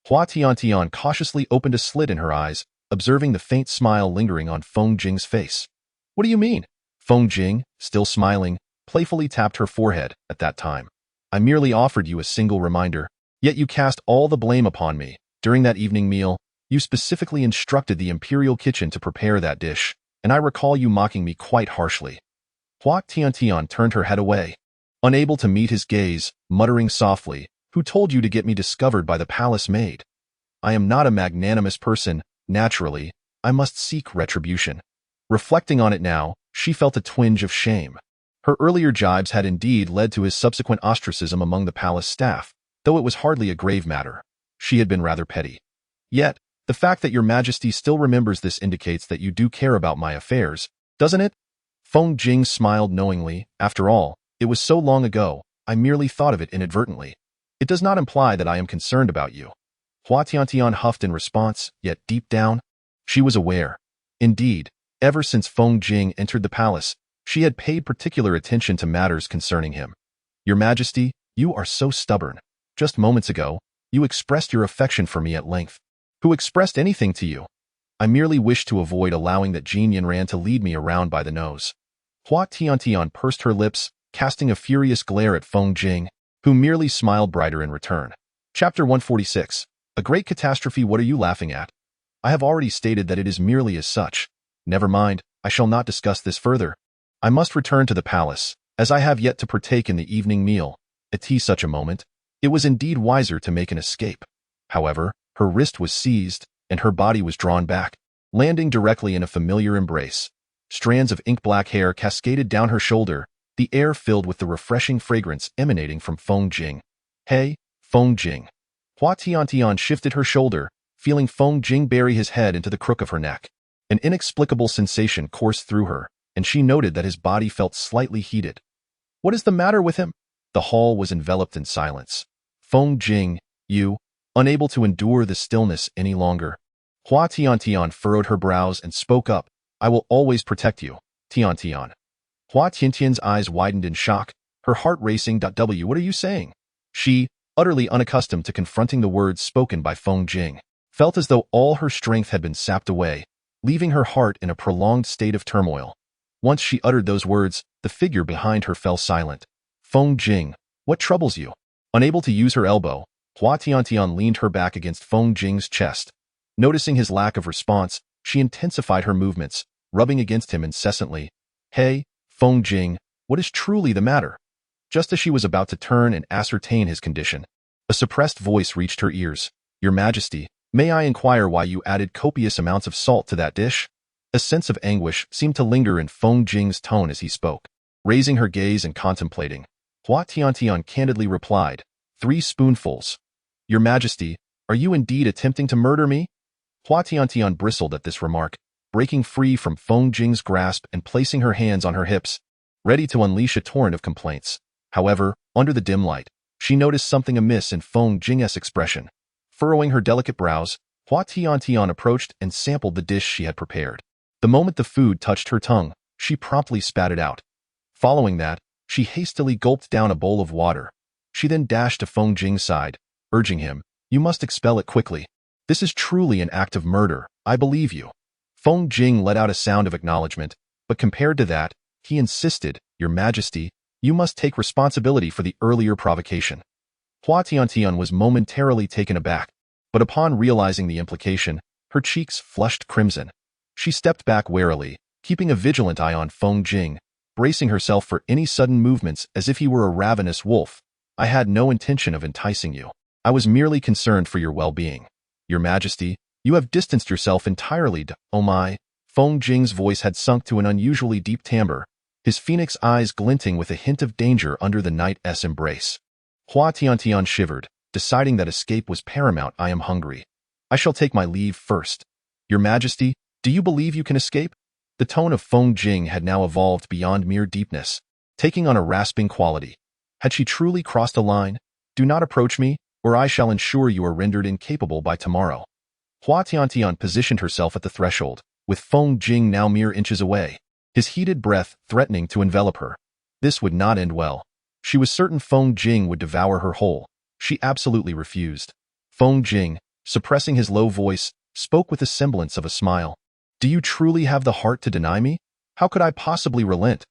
Hua Tiantian cautiously opened a slit in her eyes, observing the faint smile lingering on Feng Jing's face. What do you mean? Feng Jing, still smiling, playfully tapped her forehead at that time. I merely offered you a single reminder, yet you cast all the blame upon me. During that evening meal, you specifically instructed the imperial kitchen to prepare that dish, and I recall you mocking me quite harshly. Hua Tiantian turned her head away, unable to meet his gaze, muttering softly, Who told you to get me discovered by the palace maid? I am not a magnanimous person. Naturally, I must seek retribution. Reflecting on it now, she felt a twinge of shame. Her earlier jibes had indeed led to his subsequent ostracism among the palace staff, though it was hardly a grave matter. She had been rather petty. Yet, The fact that your Majesty still remembers this indicates that you do care about my affairs, doesn't it? Feng Jing smiled knowingly. After all, it was so long ago, I merely thought of it inadvertently. It does not imply that I am concerned about you. Hua Tiantian huffed in response, yet deep down, she was aware. Indeed, ever since Feng Jing entered the palace, she had paid particular attention to matters concerning him. Your Majesty, you are so stubborn. Just moments ago, you expressed your affection for me at length. Who expressed anything to you? I merely wished to avoid allowing that Jin Yanran to lead me around by the nose. Hua Tiantian pursed her lips, casting a furious glare at Feng Jing, who merely smiled brighter in return. Chapter 146. A great catastrophe. What are you laughing at? I have already stated that it is merely as such. Never mind, I shall not discuss this further. I must return to the palace, as I have yet to partake in the evening meal. At such a moment, it was indeed wiser to make an escape. However, her wrist was seized, and her body was drawn back, landing directly in a familiar embrace. Strands of ink-black hair cascaded down her shoulder, the air filled with the refreshing fragrance emanating from Feng Jing. Hey, Feng Jing. Hua Tiantian shifted her shoulder, feeling Feng Jing bury his head into the crook of her neck. An inexplicable sensation coursed through her, and she noted that his body felt slightly heated. What is the matter with him? The hall was enveloped in silence. Feng Jing, you, unable to endure the stillness any longer. Hua Tiantian furrowed her brows and spoke up. I will always protect you, Tiantian. Hua Tiantian's eyes widened in shock, her heart racing. What are you saying? She, utterly unaccustomed to confronting the words spoken by Feng Jing, felt as though all her strength had been sapped away, leaving her heart in a prolonged state of turmoil. Once she uttered those words, the figure behind her fell silent. Feng Jing, what troubles you? Unable to use her elbow, Hua Tiantian leaned her back against Feng Jing's chest. Noticing his lack of response, she intensified her movements, rubbing against him incessantly. Hey, Feng Jing, what is truly the matter? Just as she was about to turn and ascertain his condition, a suppressed voice reached her ears. Your Majesty, may I inquire why you added copious amounts of salt to that dish? A sense of anguish seemed to linger in Feng Jing's tone as he spoke. Raising her gaze and contemplating, Hua Tiantian candidly replied, 3 spoonfuls. Your Majesty, are you indeed attempting to murder me? Hua Tiantian bristled at this remark, breaking free from Feng Jing's grasp and placing her hands on her hips, ready to unleash a torrent of complaints. However, under the dim light, she noticed something amiss in Feng Jing's expression. Furrowing her delicate brows, Hua Tiantian approached and sampled the dish she had prepared. The moment the food touched her tongue, she promptly spat it out. Following that, she hastily gulped down a bowl of water. She then dashed to Feng Jing's side, urging him, you must expel it quickly. This is truly an act of murder, I believe you. Feng Jing let out a sound of acknowledgement, but compared to that, he insisted, Your Majesty, you must take responsibility for the earlier provocation. Hua Tiantian was momentarily taken aback, but upon realizing the implication, her cheeks flushed crimson. She stepped back warily, keeping a vigilant eye on Feng Jing, bracing herself for any sudden movements as if he were a ravenous wolf. I had no intention of enticing you. I was merely concerned for your well-being. Your Majesty, you have distanced yourself entirely. Oh my. Feng Jing's voice had sunk to an unusually deep timbre, his phoenix eyes glinting with a hint of danger under the knight's embrace. Hua Tiantian shivered, deciding that escape was paramount. I am hungry. I shall take my leave first. Your Majesty, do you believe you can escape? The tone of Feng Jing had now evolved beyond mere deepness, taking on a rasping quality. Had she truly crossed a line? Do not approach me, or I shall ensure you are rendered incapable by tomorrow. Hua Tiantian positioned herself at the threshold, with Feng Jing now mere inches away, his heated breath threatening to envelop her. This would not end well. She was certain Feng Jing would devour her whole. She absolutely refused. Feng Jing, suppressing his low voice, spoke with a semblance of a smile. Do you truly have the heart to deny me? How could I possibly relent?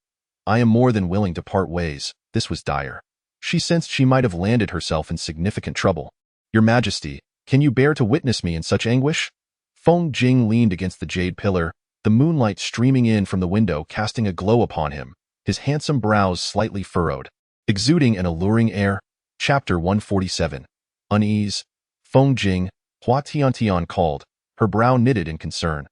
I am more than willing to part ways. This was dire. She sensed she might have landed herself in significant trouble. Your Majesty, can you bear to witness me in such anguish? Feng Jing leaned against the jade pillar, the moonlight streaming in from the window casting a glow upon him, his handsome brows slightly furrowed, exuding an alluring air. Chapter 147. Unease. Feng Jing, Hua Tiantian called, her brow knitted in concern.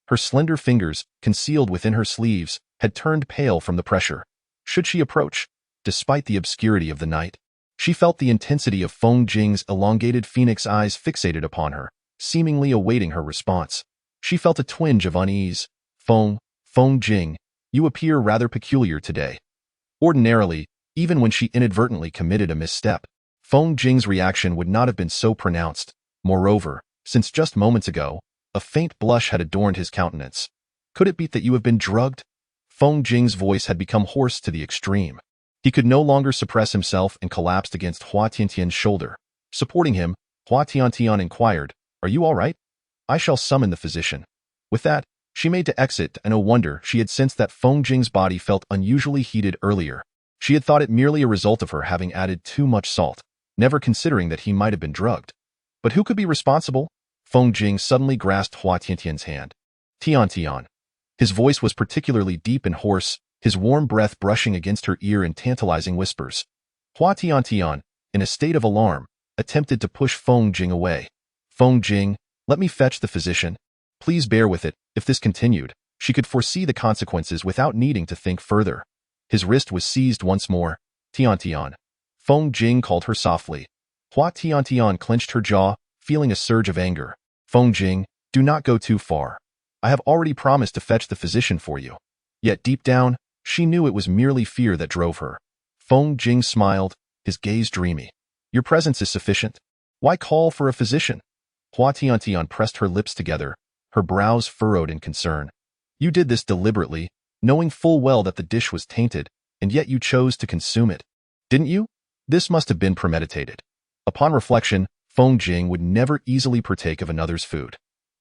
Her slender fingers, concealed within her sleeves, had turned pale from the pressure. Should she approach? Despite the obscurity of the night, she felt the intensity of Feng Jing's elongated phoenix eyes fixated upon her, seemingly awaiting her response. She felt a twinge of unease. Feng Jing, you appear rather peculiar today. Ordinarily, even when she inadvertently committed a misstep, Feng Jing's reaction would not have been so pronounced. Moreover, since just moments ago, a faint blush had adorned his countenance. Could it be that you have been drugged? Feng Jing's voice had become hoarse to the extreme. He could no longer suppress himself and collapsed against Hua Tiantian's shoulder. Supporting him, Hua Tiantian inquired, "Are you all right? I shall summon the physician." With that, she made to exit, and no wonder she had sensed that Feng Jing's body felt unusually heated earlier. She had thought it merely a result of her having added too much salt, never considering that he might have been drugged. But who could be responsible? Feng Jing suddenly grasped Hua Tiantian's hand. Tian. His voice was particularly deep and hoarse, his warm breath brushing against her ear in tantalizing whispers. Hua Tiantian, in a state of alarm, attempted to push Feng Jing away. "Feng Jing, let me fetch the physician. Please bear with it." If this continued, she could foresee the consequences without needing to think further. His wrist was seized once more. "Tian." Feng Jing called her softly. Hua Tiantian clenched her jaw, feeling a surge of anger. "Feng Jing, do not go too far. I have already promised to fetch the physician for you." Yet deep down, she knew it was merely fear that drove her. Feng Jing smiled, his gaze dreamy. "Your presence is sufficient. Why call for a physician?" Hua Tiantian pressed her lips together, her brows furrowed in concern. "You did this deliberately, knowing full well that the dish was tainted, and yet you chose to consume it. Didn't you? This must have been premeditated." Upon reflection, Feng Jing would never easily partake of another's food.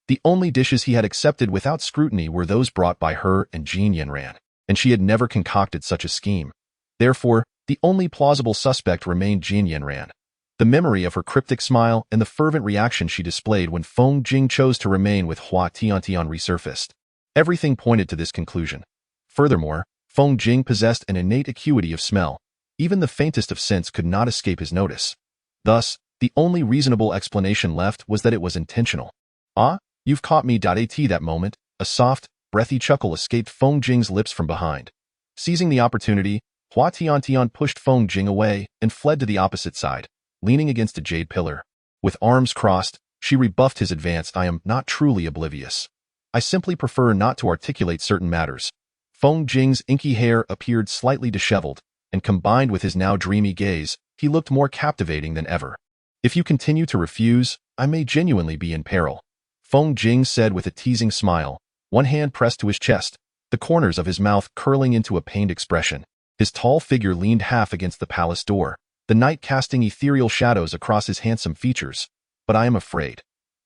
The only dishes he had accepted without scrutiny were those brought by her and Jin Yanran, and she had never concocted such a scheme. Therefore, the only plausible suspect remained Jin Yanran. The memory of her cryptic smile and the fervent reaction she displayed when Feng Jing chose to remain with Hua Tiantian resurfaced. Everything pointed to this conclusion. Furthermore, Feng Jing possessed an innate acuity of smell. Even the faintest of scents could not escape his notice. Thus, the only reasonable explanation left was that it was intentional. "Ah, you've caught me." That moment, a soft, breathy chuckle escaped Feng Jing's lips from behind. Seizing the opportunity, Hua Tiantian pushed Feng Jing away and fled to the opposite side, leaning against a jade pillar. With arms crossed, she rebuffed his advance. "I am not truly oblivious. I simply prefer not to articulate certain matters." Feng Jing's inky hair appeared slightly disheveled, and combined with his now dreamy gaze, he looked more captivating than ever. "If you continue to refuse, I may genuinely be in peril," Feng Jing said with a teasing smile, one hand pressed to his chest, the corners of his mouth curling into a pained expression. His tall figure leaned half against the palace door, the night casting ethereal shadows across his handsome features. "But I am afraid."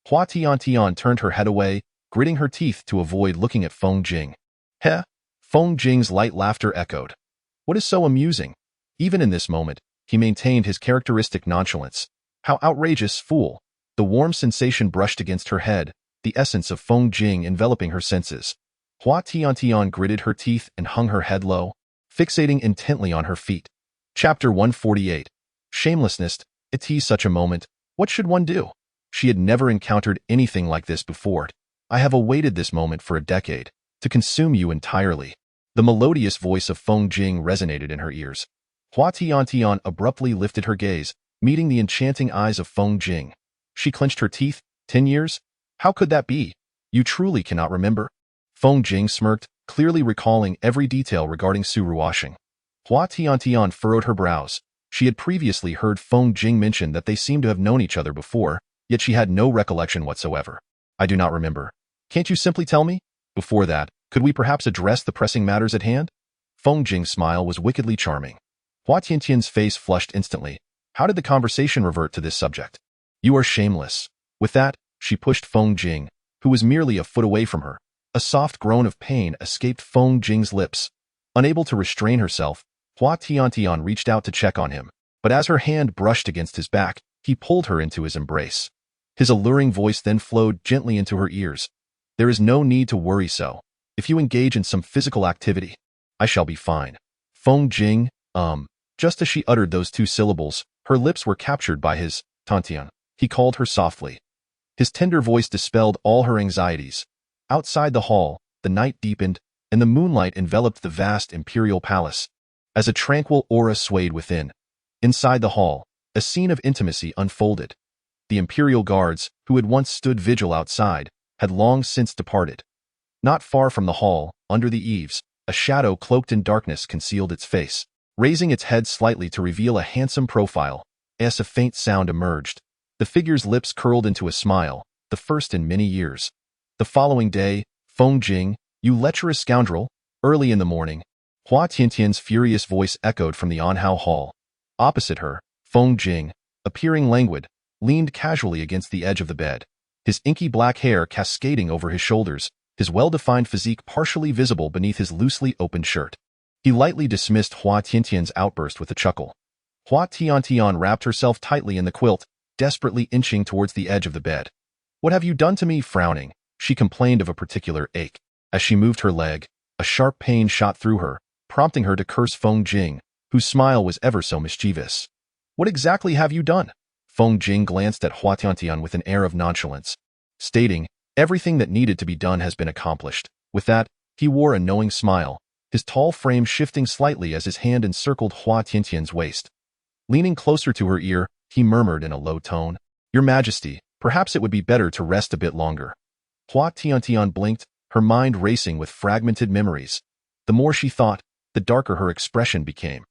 Hua Tiantian turned her head away, gritting her teeth to avoid looking at Feng Jing. "Heh?" Feng Jing's light laughter echoed. "What is so amusing?" Even in this moment, he maintained his characteristic nonchalance. "How outrageous, fool!" The warm sensation brushed against her head, the essence of Feng Jing enveloping her senses. Hua Tiantian gritted her teeth and hung her head low, fixating intently on her feet. Chapter 148. Shamelessness. It tease such a moment. What should one do? She had never encountered anything like this before. "I have awaited this moment for a decade, to consume you entirely." The melodious voice of Feng Jing resonated in her ears. Hua Tiantian abruptly lifted her gaze, meeting the enchanting eyes of Feng Jing. She clenched her teeth. 10 years? How could that be? You truly cannot remember?" Feng Jing smirked, clearly recalling every detail regarding Suru washing. Hua Tiantian furrowed her brows. She had previously heard Feng Jing mention that they seemed to have known each other before, yet she had no recollection whatsoever. "I do not remember. Can't you simply tell me? Before that, could we perhaps address the pressing matters at hand?" Feng Jing's smile was wickedly charming. Hua Tiantian's face flushed instantly. How did the conversation revert to this subject? "You are shameless." With that, she pushed Feng Jing, who was merely a foot away from her. A soft groan of pain escaped Feng Jing's lips. Unable to restrain herself, Hua Tiantian reached out to check on him, but as her hand brushed against his back, he pulled her into his embrace. His alluring voice then flowed gently into her ears. "There is no need to worry so. If you engage in some physical activity, I shall be fine." Feng Jing, Just as she uttered those two syllables, her lips were captured by his Tiantian. He called her softly. His tender voice dispelled all her anxieties. Outside the hall, the night deepened, and the moonlight enveloped the vast imperial palace. As a tranquil aura swayed within, inside the hall, a scene of intimacy unfolded. The imperial guards, who had once stood vigil outside, had long since departed. Not far from the hall, under the eaves, a shadow cloaked in darkness concealed its face. Raising its head slightly to reveal a handsome profile, as a faint sound emerged, the figure's lips curled into a smile, the first in many years. The following day, Feng Jing, you lecherous scoundrel. Early in the morning, Hua Tiantian's furious voice echoed from the Anhao Hall. Opposite her, Feng Jing, appearing languid, leaned casually against the edge of the bed, his inky black hair cascading over his shoulders, his well-defined physique partially visible beneath his loosely opened shirt. He lightly dismissed Hua Tiantian's outburst with a chuckle. Hua Tiantian wrapped herself tightly in the quilt, desperately inching towards the edge of the bed. What have you done to me? Frowning, she complained of a particular ache. As she moved her leg, a sharp pain shot through her, prompting her to curse Feng Jing, whose smile was ever so mischievous. What exactly have you done? Feng Jing glanced at Hua Tiantian with an air of nonchalance, stating, everything that needed to be done has been accomplished. With that, he wore a knowing smile, his tall frame shifting slightly as his hand encircled Hua Tiantian's waist. Leaning closer to her ear, he murmured in a low tone, Your Majesty, perhaps it would be better to rest a bit longer. Hua Tiantian blinked, her mind racing with fragmented memories. The more she thought, the darker her expression became.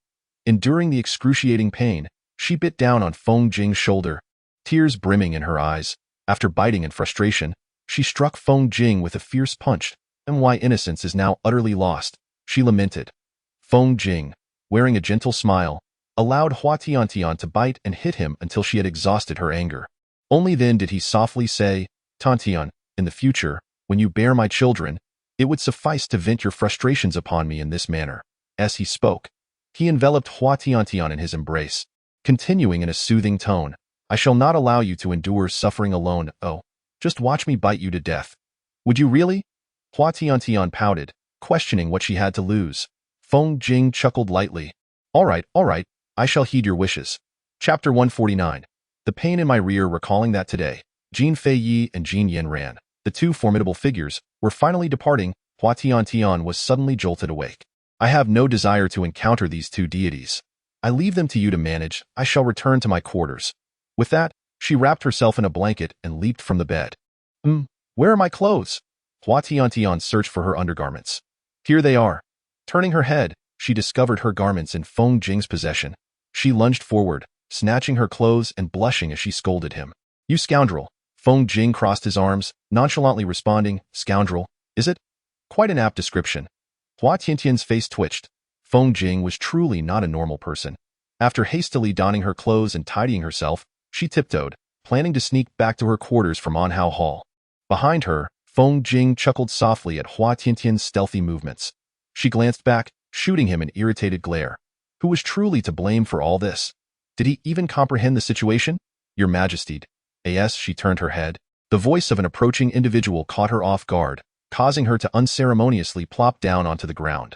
Enduring the excruciating pain, she bit down on Feng Jing's shoulder, tears brimming in her eyes. After biting in frustration, she struck Feng Jing with a fierce punch, and why innocence is now utterly lost, she lamented. Feng Jing, wearing a gentle smile, allowed Hua Tiantian to bite and hit him until she had exhausted her anger. Only then did he softly say, Tiantian, in the future, when you bear my children, it would suffice to vent your frustrations upon me in this manner. As he spoke, he enveloped Hua Tiantian in his embrace, continuing in a soothing tone, I shall not allow you to endure suffering alone. Oh, just watch me bite you to death. Would you really? Hua Tiantian pouted, questioning what she had to lose. Feng Jing chuckled lightly. All right, I shall heed your wishes. Chapter 149. The pain in my rear. Recalling that today, Jin Fei Yi and Jin Yen Ran, the two formidable figures, were finally departing. Hua Tiantian was suddenly jolted awake. I have no desire to encounter these two deities. I leave them to you to manage. I shall return to my quarters. With that, she wrapped herself in a blanket and leaped from the bed. Where are my clothes? Hua Tiantian searched for her undergarments. Here they are. Turning her head, she discovered her garments in Feng Jing's possession. She lunged forward, snatching her clothes and blushing as she scolded him. You scoundrel! Feng Jing crossed his arms, nonchalantly responding, Scoundrel, is it? Quite an apt description. Hua Tiantian's face twitched. Feng Jing was truly not a normal person. After hastily donning her clothes and tidying herself, she tiptoed, planning to sneak back to her quarters from Anhao Hall. Behind her, Feng Jing chuckled softly at Hua Tiantian's stealthy movements. She glanced back, shooting him an irritated glare. Who was truly to blame for all this? Did he even comprehend the situation? Your Majesty. As she turned her head, the voice of an approaching individual caught her off guard, causing her to unceremoniously plop down onto the ground.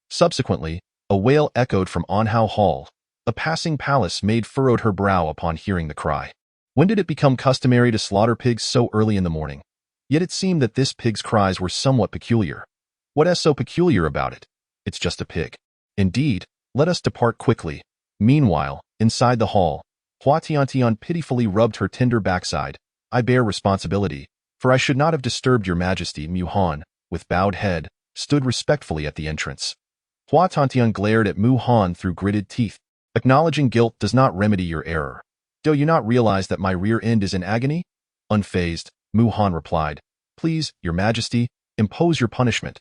Subsequently, a wail echoed from Anhao Hall. A passing palace maid furrowed her brow upon hearing the cry. When did it become customary to slaughter pigs so early in the morning? Yet it seemed that this pig's cries were somewhat peculiar. What is so peculiar about it? It's just a pig. Indeed, let us depart quickly. Meanwhile, inside the hall, Hua Tiantian pitifully rubbed her tender backside. I bear responsibility, for I should not have disturbed your Majesty. Mu Han, with bowed head, stood respectfully at the entrance. Hua Tiantian glared at Mu Han through gritted teeth. Acknowledging guilt does not remedy your error. Do you not realize that my rear end is in agony? Unfazed, Mu Han replied, Please, your Majesty, impose your punishment.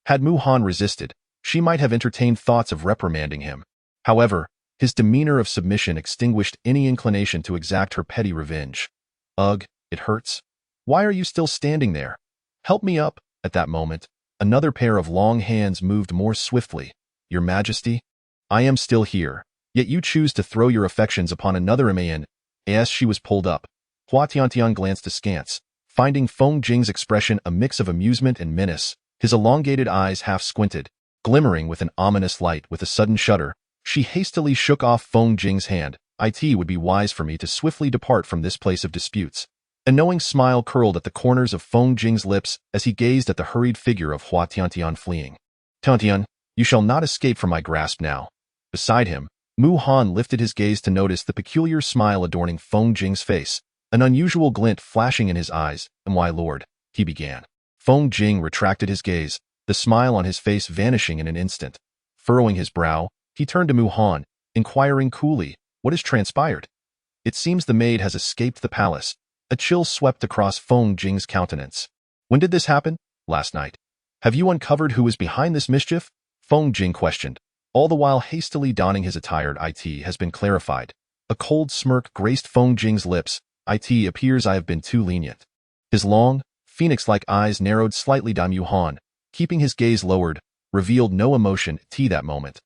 Had Mu Han resisted, she might have entertained thoughts of reprimanding him. However, his demeanor of submission extinguished any inclination to exact her petty revenge. Ugh, it hurts. Why are you still standing there? Help me up. At that moment, another pair of long hands moved more swiftly. Your Majesty, I am still here, yet you choose to throw your affections upon another man. As she was pulled up, Hua Tiantian glanced askance, finding Feng Jing's expression a mix of amusement and menace. His elongated eyes half squinted, glimmering with an ominous light. With a sudden shudder, she hastily shook off Feng Jing's hand. It would be wise for me to swiftly depart from this place of disputes. A knowing smile curled at the corners of Feng Jing's lips as he gazed at the hurried figure of Hua Tiantian fleeing. Tiantian, you shall not escape from my grasp now. Beside him, Mu Han lifted his gaze to notice the peculiar smile adorning Feng Jing's face, an unusual glint flashing in his eyes. "My lord," he began. Feng Jing retracted his gaze, the smile on his face vanishing in an instant. Furrowing his brow, he turned to Mu Han, inquiring coolly, "What has transpired?" "It seems the maid has escaped the palace." A chill swept across Feng Jing's countenance. "When did this happen?" "Last night." "Have you uncovered who is behind this mischief?" Feng Jing questioned, all the while hastily donning his attire. "It has been clarified." A cold smirk graced Feng Jing's lips. "It appears I have been too lenient." His long, phoenix-like eyes narrowed slightly. Mu Han, keeping his gaze lowered, revealed no emotion that moment.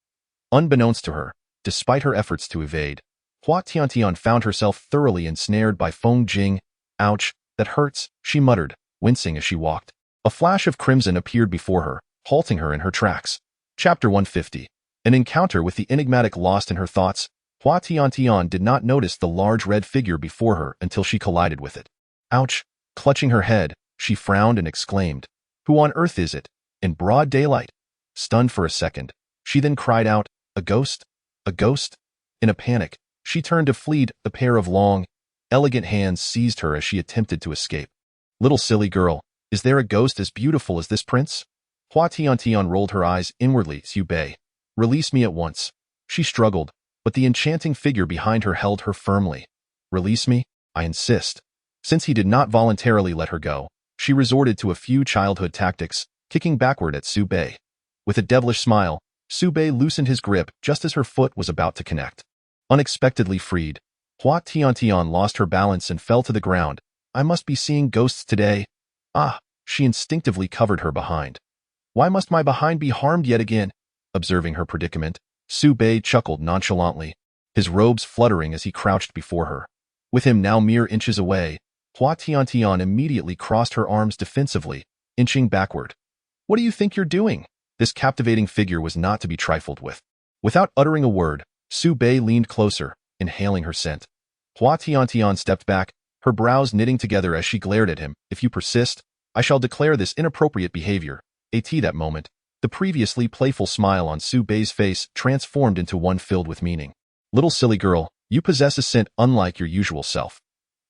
Unbeknownst to her, despite her efforts to evade, Hua Tiantian found herself thoroughly ensnared by Feng Jing. "Ouch, that hurts," she muttered, wincing as she walked. A flash of crimson appeared before her, halting her in her tracks. Chapter 150. An encounter with the enigmatic. Lost in her thoughts, Hua Tiantian did not notice the large red figure before her until she collided with it. "Ouch!" Clutching her head, she frowned and exclaimed, "Who on earth is it? In broad daylight?" Stunned for a second, she then cried out, "A ghost? A ghost?" In a panic, she turned to flee. A pair of long, elegant hands seized her as she attempted to escape. "Little silly girl, is there a ghost as beautiful as this prince?" Hua Tiantian rolled her eyes inwardly. "Xu Bei, release me at once." She struggled, but the enchanting figure behind her held her firmly. "Release me, I insist." Since he did not voluntarily let her go, she resorted to a few childhood tactics, kicking backward at Xu Bei. With a devilish smile, Xu Bei loosened his grip just as her foot was about to connect. Unexpectedly freed, Hua Tiantian lost her balance and fell to the ground. "I must be seeing ghosts today." "Ah!" She instinctively covered her behind. "Why must my behind be harmed yet again?" Observing her predicament, Xu Bei chuckled nonchalantly, his robes fluttering as he crouched before her. With him now mere inches away, Hua Tiantian immediately crossed her arms defensively, inching backward. "What do you think you're doing?" This captivating figure was not to be trifled with. Without uttering a word, Xu Bei leaned closer, inhaling her scent. Hua Tiantian stepped back, her brows knitting together as she glared at him. "If you persist, I shall declare this inappropriate behavior." That moment, the previously playful smile on Xu Bei's face transformed into one filled with meaning. "Little silly girl, you possess a scent unlike your usual self."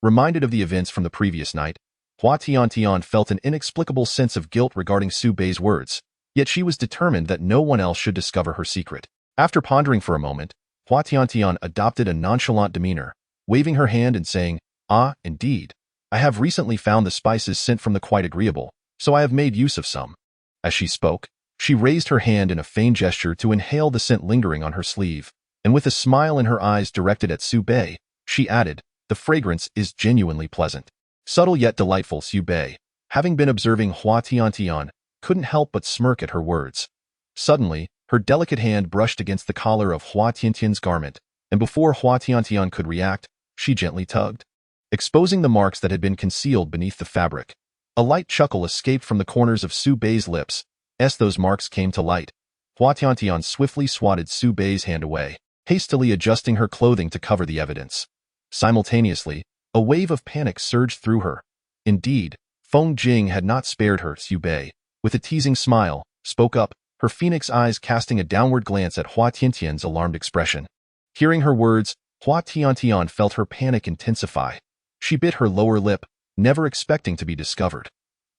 Reminded of the events from the previous night, Hua Tiantian felt an inexplicable sense of guilt regarding Xu Bei's words, yet she was determined that no one else should discover her secret. After pondering for a moment, Hua Tiantian adopted a nonchalant demeanor, waving her hand and saying, "Ah, indeed. I have recently found the spices sent from the quite agreeable, so I have made use of some." As she spoke, she raised her hand in a feigned gesture to inhale the scent lingering on her sleeve, and with a smile in her eyes directed at Xu Bei, she added, "The fragrance is genuinely pleasant." Subtle yet delightful. Xu Bei, having been observing Hua Tiantian, couldn't help but smirk at her words. Suddenly, her delicate hand brushed against the collar of Hua Tiantian's garment, and before Hua Tiantian could react, she gently tugged, exposing the marks that had been concealed beneath the fabric. A light chuckle escaped from the corners of Xu Bei's lips as those marks came to light. Hua Tiantian swiftly swatted Xu Bei's hand away, hastily adjusting her clothing to cover the evidence. Simultaneously, a wave of panic surged through her. Indeed, Feng Jing had not spared her. Xu Bei, with a teasing smile, spoke up, her phoenix eyes casting a downward glance at Hua Tiantian's alarmed expression. Hearing her words, Hua Tiantian felt her panic intensify. She bit her lower lip, never expecting to be discovered.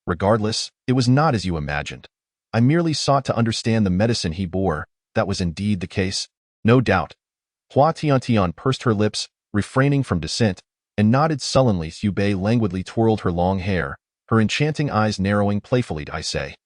"Regardless, it was not as you imagined. I merely sought to understand the medicine he bore." "That was indeed the case." "No doubt." Hua Tiantian pursed her lips, refraining from dissent, and nodded sullenly. Xu Bei languidly twirled her long hair, her enchanting eyes narrowing playfully. "I say."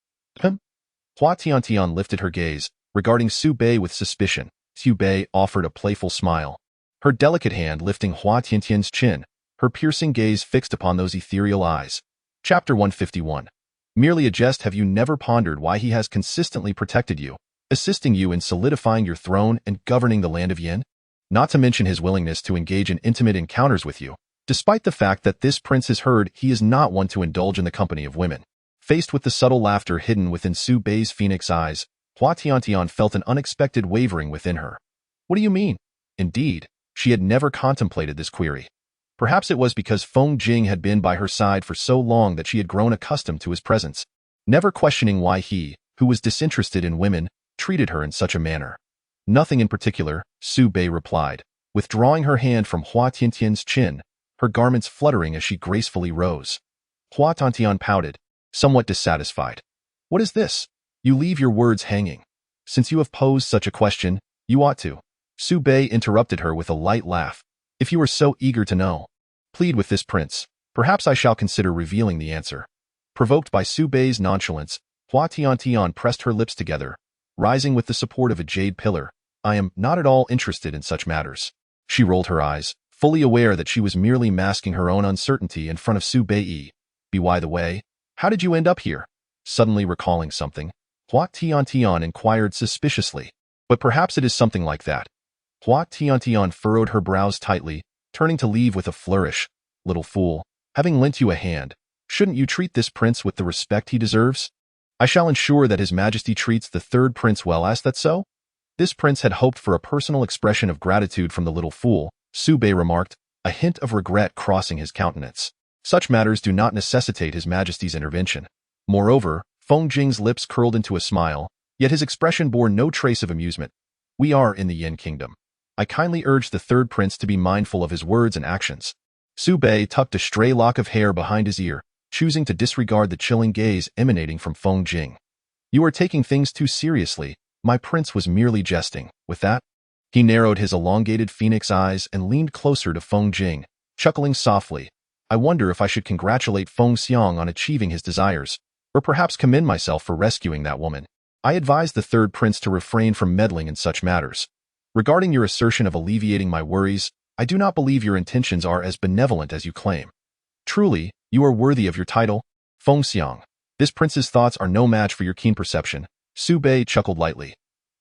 Hua Tiantian lifted her gaze, regarding Xu Bei with suspicion. Xu Bei offered a playful smile, her delicate hand lifting Hua Tiantian's chin, her piercing gaze fixed upon those ethereal eyes. Chapter 151. Merely a jest. Have you never pondered why he has consistently protected you, assisting you in solidifying your throne and governing the land of Yin? Not to mention his willingness to engage in intimate encounters with you, despite the fact that this prince has heard he is not one to indulge in the company of women. Faced with the subtle laughter hidden within Xu Bei's phoenix eyes, Hua Tiantian felt an unexpected wavering within her. What do you mean? Indeed, she had never contemplated this query. Perhaps it was because Feng Jing had been by her side for so long that she had grown accustomed to his presence, never questioning why he, who was disinterested in women, treated her in such a manner. "Nothing in particular," Xu Bei replied, withdrawing her hand from Hua Tiantian's chin, her garments fluttering as she gracefully rose. Hua Tiantian pouted, somewhat dissatisfied. What is this? You leave your words hanging. Since you have posed such a question, you ought to. Su Bei interrupted her with a light laugh. If you are so eager to know, plead with this prince. Perhaps I shall consider revealing the answer. Provoked by Su Bei's nonchalance, Hua Tiantian pressed her lips together, rising with the support of a jade pillar. I am not at all interested in such matters. She rolled her eyes, fully aware that she was merely masking her own uncertainty in front of Su Bei. By the way, how did you end up here? Suddenly recalling something, Hua Tiantian inquired suspiciously. But perhaps it is something like that. Hua Tiantian furrowed her brows tightly, turning to leave with a flourish. Little fool, having lent you a hand, shouldn't you treat this prince with the respect he deserves? I shall ensure that His Majesty treats the third prince well. As that so? This prince had hoped for a personal expression of gratitude from the little fool, Su Bei remarked, a hint of regret crossing his countenance. Such matters do not necessitate His Majesty's intervention. Moreover, Feng Jing's lips curled into a smile, yet his expression bore no trace of amusement. We are in the Yin Kingdom. I kindly urge the third prince to be mindful of his words and actions. Su Bei tucked a stray lock of hair behind his ear, choosing to disregard the chilling gaze emanating from Feng Jing. You are taking things too seriously. My prince was merely jesting. With that, he narrowed his elongated phoenix eyes and leaned closer to Feng Jing, chuckling softly. I wonder if I should congratulate Feng Xiang on achieving his desires, or perhaps commend myself for rescuing that woman. I advise the third prince to refrain from meddling in such matters. Regarding your assertion of alleviating my worries, I do not believe your intentions are as benevolent as you claim. Truly, you are worthy of your title, Feng Xiang. This prince's thoughts are no match for your keen perception. Su Bei chuckled lightly.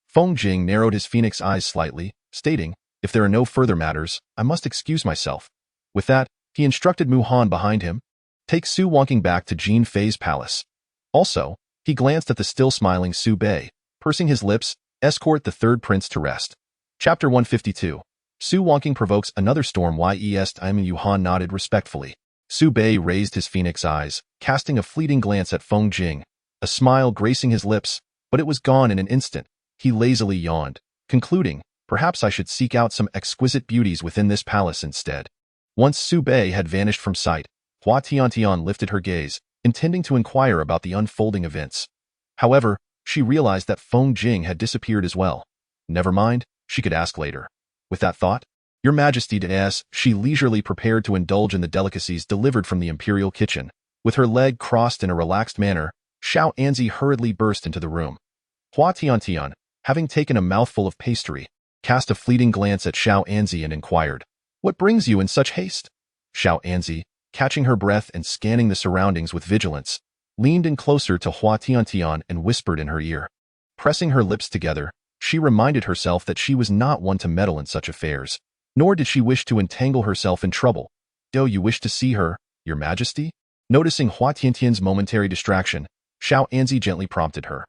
Feng Jing narrowed his phoenix eyes slightly, stating, if there are no further matters, I must excuse myself. With that, he instructed Mu Han behind him, take Su walking back to Jin Fei's palace. Also, he glanced at the still smiling Su Bei, pursing his lips, escort the third prince to rest. Chapter 152. Su Wonking provokes another storm. Yes, Yu Han nodded respectfully. Su Bei raised his phoenix eyes, casting a fleeting glance at Feng Jing, a smile gracing his lips, but it was gone in an instant. He lazily yawned, concluding, perhaps I should seek out some exquisite beauties within this palace instead. Once Su Bei had vanished from sight, Hua Tiantian lifted her gaze, intending to inquire about the unfolding events. However, she realized that Feng Jing had disappeared as well. Never mind, she could ask later. With that thought, Your Majesty, as she leisurely prepared to indulge in the delicacies delivered from the imperial kitchen. With her leg crossed in a relaxed manner, Xiao Anzi hurriedly burst into the room. Hua Tiantian, having taken a mouthful of pastry, cast a fleeting glance at Xiao Anzi and inquired, What brings you in such haste? Xiao Anzi, catching her breath and scanning the surroundings with vigilance, leaned in closer to Hua Tiantian and whispered in her ear. Pressing her lips together, she reminded herself that she was not one to meddle in such affairs, nor did she wish to entangle herself in trouble. Do you wish to see her, Your Majesty? Noticing Hua Tiantian's momentary distraction, Xiao Anzi gently prompted her.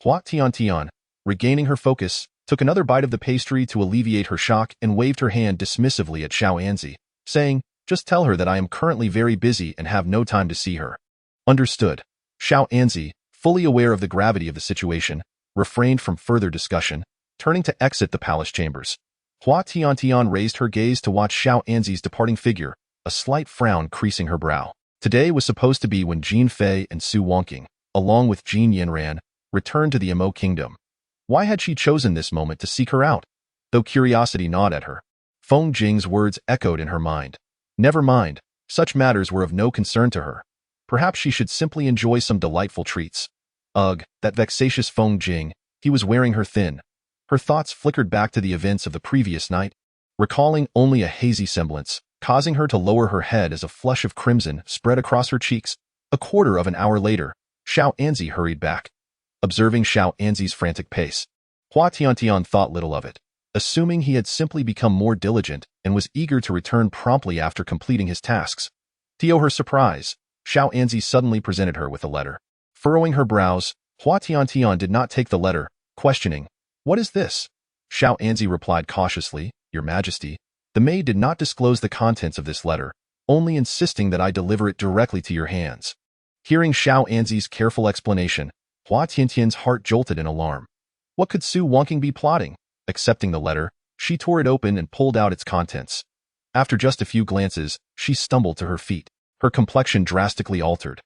Hua Tiantian, regaining her focus, took another bite of the pastry to alleviate her shock and waved her hand dismissively at Xiao Anzi, saying, Just tell her that I am currently very busy and have no time to see her. Understood. Xiao Anzi, fully aware of the gravity of the situation, refrained from further discussion, turning to exit the palace chambers. Hua Tiantian raised her gaze to watch Xiao Anzi's departing figure, a slight frown creasing her brow. Today was supposed to be when Jin Fei and Su Wonking, along with Jin Yanran, returned to the Mo Kingdom. Why had she chosen this moment to seek her out? Though curiosity gnawed at her, Feng Jing's words echoed in her mind. Never mind, such matters were of no concern to her. Perhaps she should simply enjoy some delightful treats. Ugh, that vexatious Feng Jing, he was wearing her thin. Her thoughts flickered back to the events of the previous night, recalling only a hazy semblance, causing her to lower her head as a flush of crimson spread across her cheeks. A quarter of an hour later, Xiao Anzi hurried back. Observing Xiao Anzi's frantic pace, Hua Tiantian thought little of it, assuming he had simply become more diligent and was eager to return promptly after completing his tasks. To her surprise, Xiao Anzi suddenly presented her with a letter. Furrowing her brows, Hua Tiantian did not take the letter, questioning, What is this? Xiao Anzi replied cautiously, Your Majesty, the maid did not disclose the contents of this letter, only insisting that I deliver it directly to your hands. Hearing Xiao Anzi's careful explanation, Hua Tiantian's heart jolted in alarm. What could Su Wonking be plotting? Accepting the letter, she tore it open and pulled out its contents. After just a few glances, she stumbled to her feet. Her complexion drastically altered.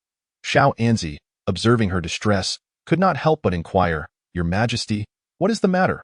Xiao Anzi, observing her distress, could not help but inquire, "Your Majesty, what is the matter?"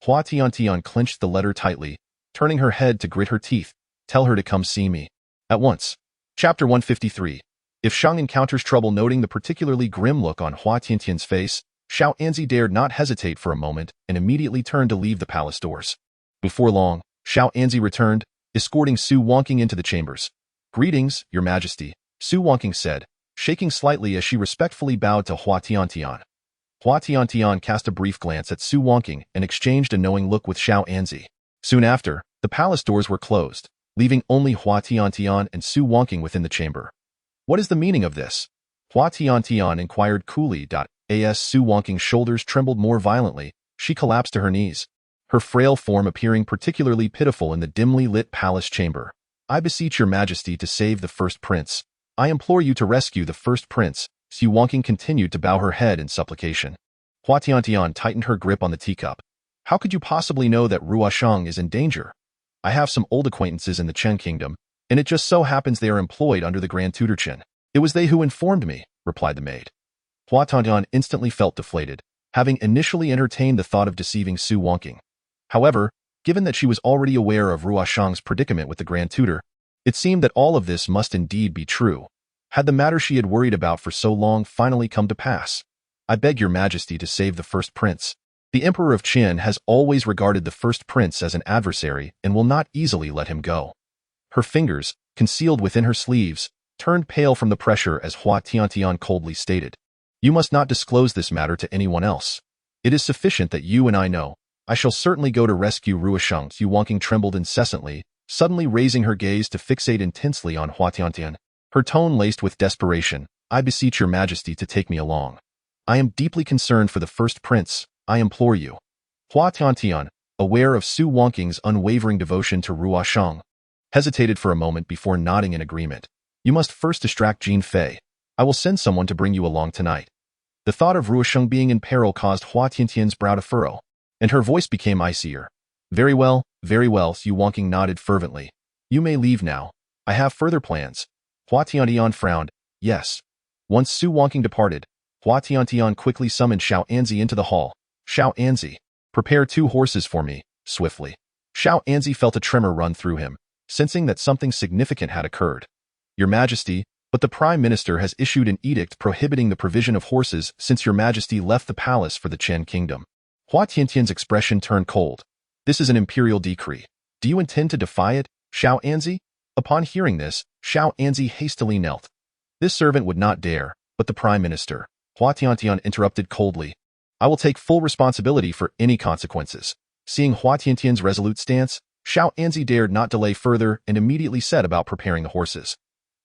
Hua Tiantian clenched the letter tightly, turning her head to grit her teeth. "Tell her to come see me. At once." Chapter 153. If Shang encounters trouble. Noting the particularly grim look on Hua Tiantian's face, Xiao Anzi dared not hesitate for a moment and immediately turned to leave the palace doors. Before long, Xiao Anzi returned, escorting Su Wangqing into the chambers. "Greetings, Your Majesty," Su Wangqing said, shaking slightly as she respectfully bowed to Hua Tiantian. Hua Tiantian cast a brief glance at Su Wangqing and exchanged a knowing look with Xiao Anzi. Soon after, the palace doors were closed, leaving only Hua Tiantian and Su Wangqing within the chamber. "What is the meaning of this?" Hua Tiantian inquired coolly. As Su Wangqing's shoulders trembled more violently, she collapsed to her knees, her frail form appearing particularly pitiful in the dimly lit palace chamber. "I beseech Your Majesty to save the first prince. I implore you to rescue the first prince." Su Wangqing continued to bow her head in supplication. Hua Tiantian tightened her grip on the teacup. "How could you possibly know that Ruoshang is in danger? I have some old acquaintances in the Chen kingdom, and it just so happens they are employed under the Grand Tutor Chen." "It was they who informed me," replied the maid. Hua Tiantian instantly felt deflated, having initially entertained the thought of deceiving Su Wangqing. However, given that she was already aware of Ruoshang's predicament with the Grand Tutor, it seemed that all of this must indeed be true. Had the matter she had worried about for so long finally come to pass? "I beg Your Majesty to save the first prince. The Emperor of Qin has always regarded the first prince as an adversary and will not easily let him go." Her fingers, concealed within her sleeves, turned pale from the pressure as Hua Tiantian coldly stated, "You must not disclose this matter to anyone else. It is sufficient that you and I know. I shall certainly go to rescue Ruoshang." Su Wangqing trembled incessantly, suddenly raising her gaze to fixate intensely on Hua Tiantian, her tone laced with desperation. "I beseech Your Majesty to take me along. I am deeply concerned for the first prince. I implore you." Hua Tiantian, aware of Su Wangqing's unwavering devotion to Ruoshang, hesitated for a moment before nodding in agreement. "You must first distract Jin Fei. I will send someone to bring you along tonight." The thought of Ruoshang being in peril caused Hua Tiantian's brow to furrow, and her voice became icier. Very well, Su Wangqing nodded fervently. "You may leave now. I have further plans." Hua Tiantian frowned. "Yes." Once Su Wangqing departed, Hua Tiantian quickly summoned Xiao Anzi into the hall. "Xiao Anzi, prepare 2 horses for me, swiftly." Xiao Anzi felt a tremor run through him, sensing that something significant had occurred. "Your Majesty, but the Prime Minister has issued an edict prohibiting the provision of horses since Your Majesty left the palace for the Chen kingdom." Hua Tiantian's expression turned cold. "This is an imperial decree. Do you intend to defy it, Xiao Anzi?" Upon hearing this, Xiao Anzi hastily knelt. "This servant would not dare, but the Prime Minister." Hua Tiantian interrupted coldly. "I will take full responsibility for any consequences." Seeing Hua Tiantian's resolute stance, Xiao Anzi dared not delay further and immediately set about preparing the horses.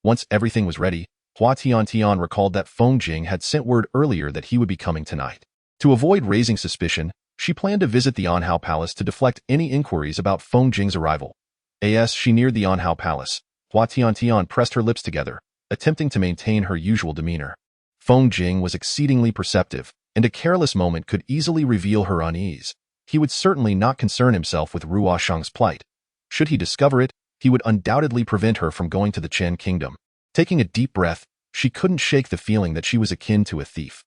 Once everything was ready, Hua Tiantian recalled that Feng Jing had sent word earlier that he would be coming tonight. To avoid raising suspicion, she planned to visit the Anhao Palace to deflect any inquiries about Feng Jing's arrival. As she neared the Anhao Palace, Hua Tiantian pressed her lips together, attempting to maintain her usual demeanor. Feng Jing was exceedingly perceptive, and a careless moment could easily reveal her unease. He would certainly not concern himself with Ruoshang's plight. Should he discover it, he would undoubtedly prevent her from going to the Chen kingdom. Taking a deep breath, she couldn't shake the feeling that she was akin to a thief.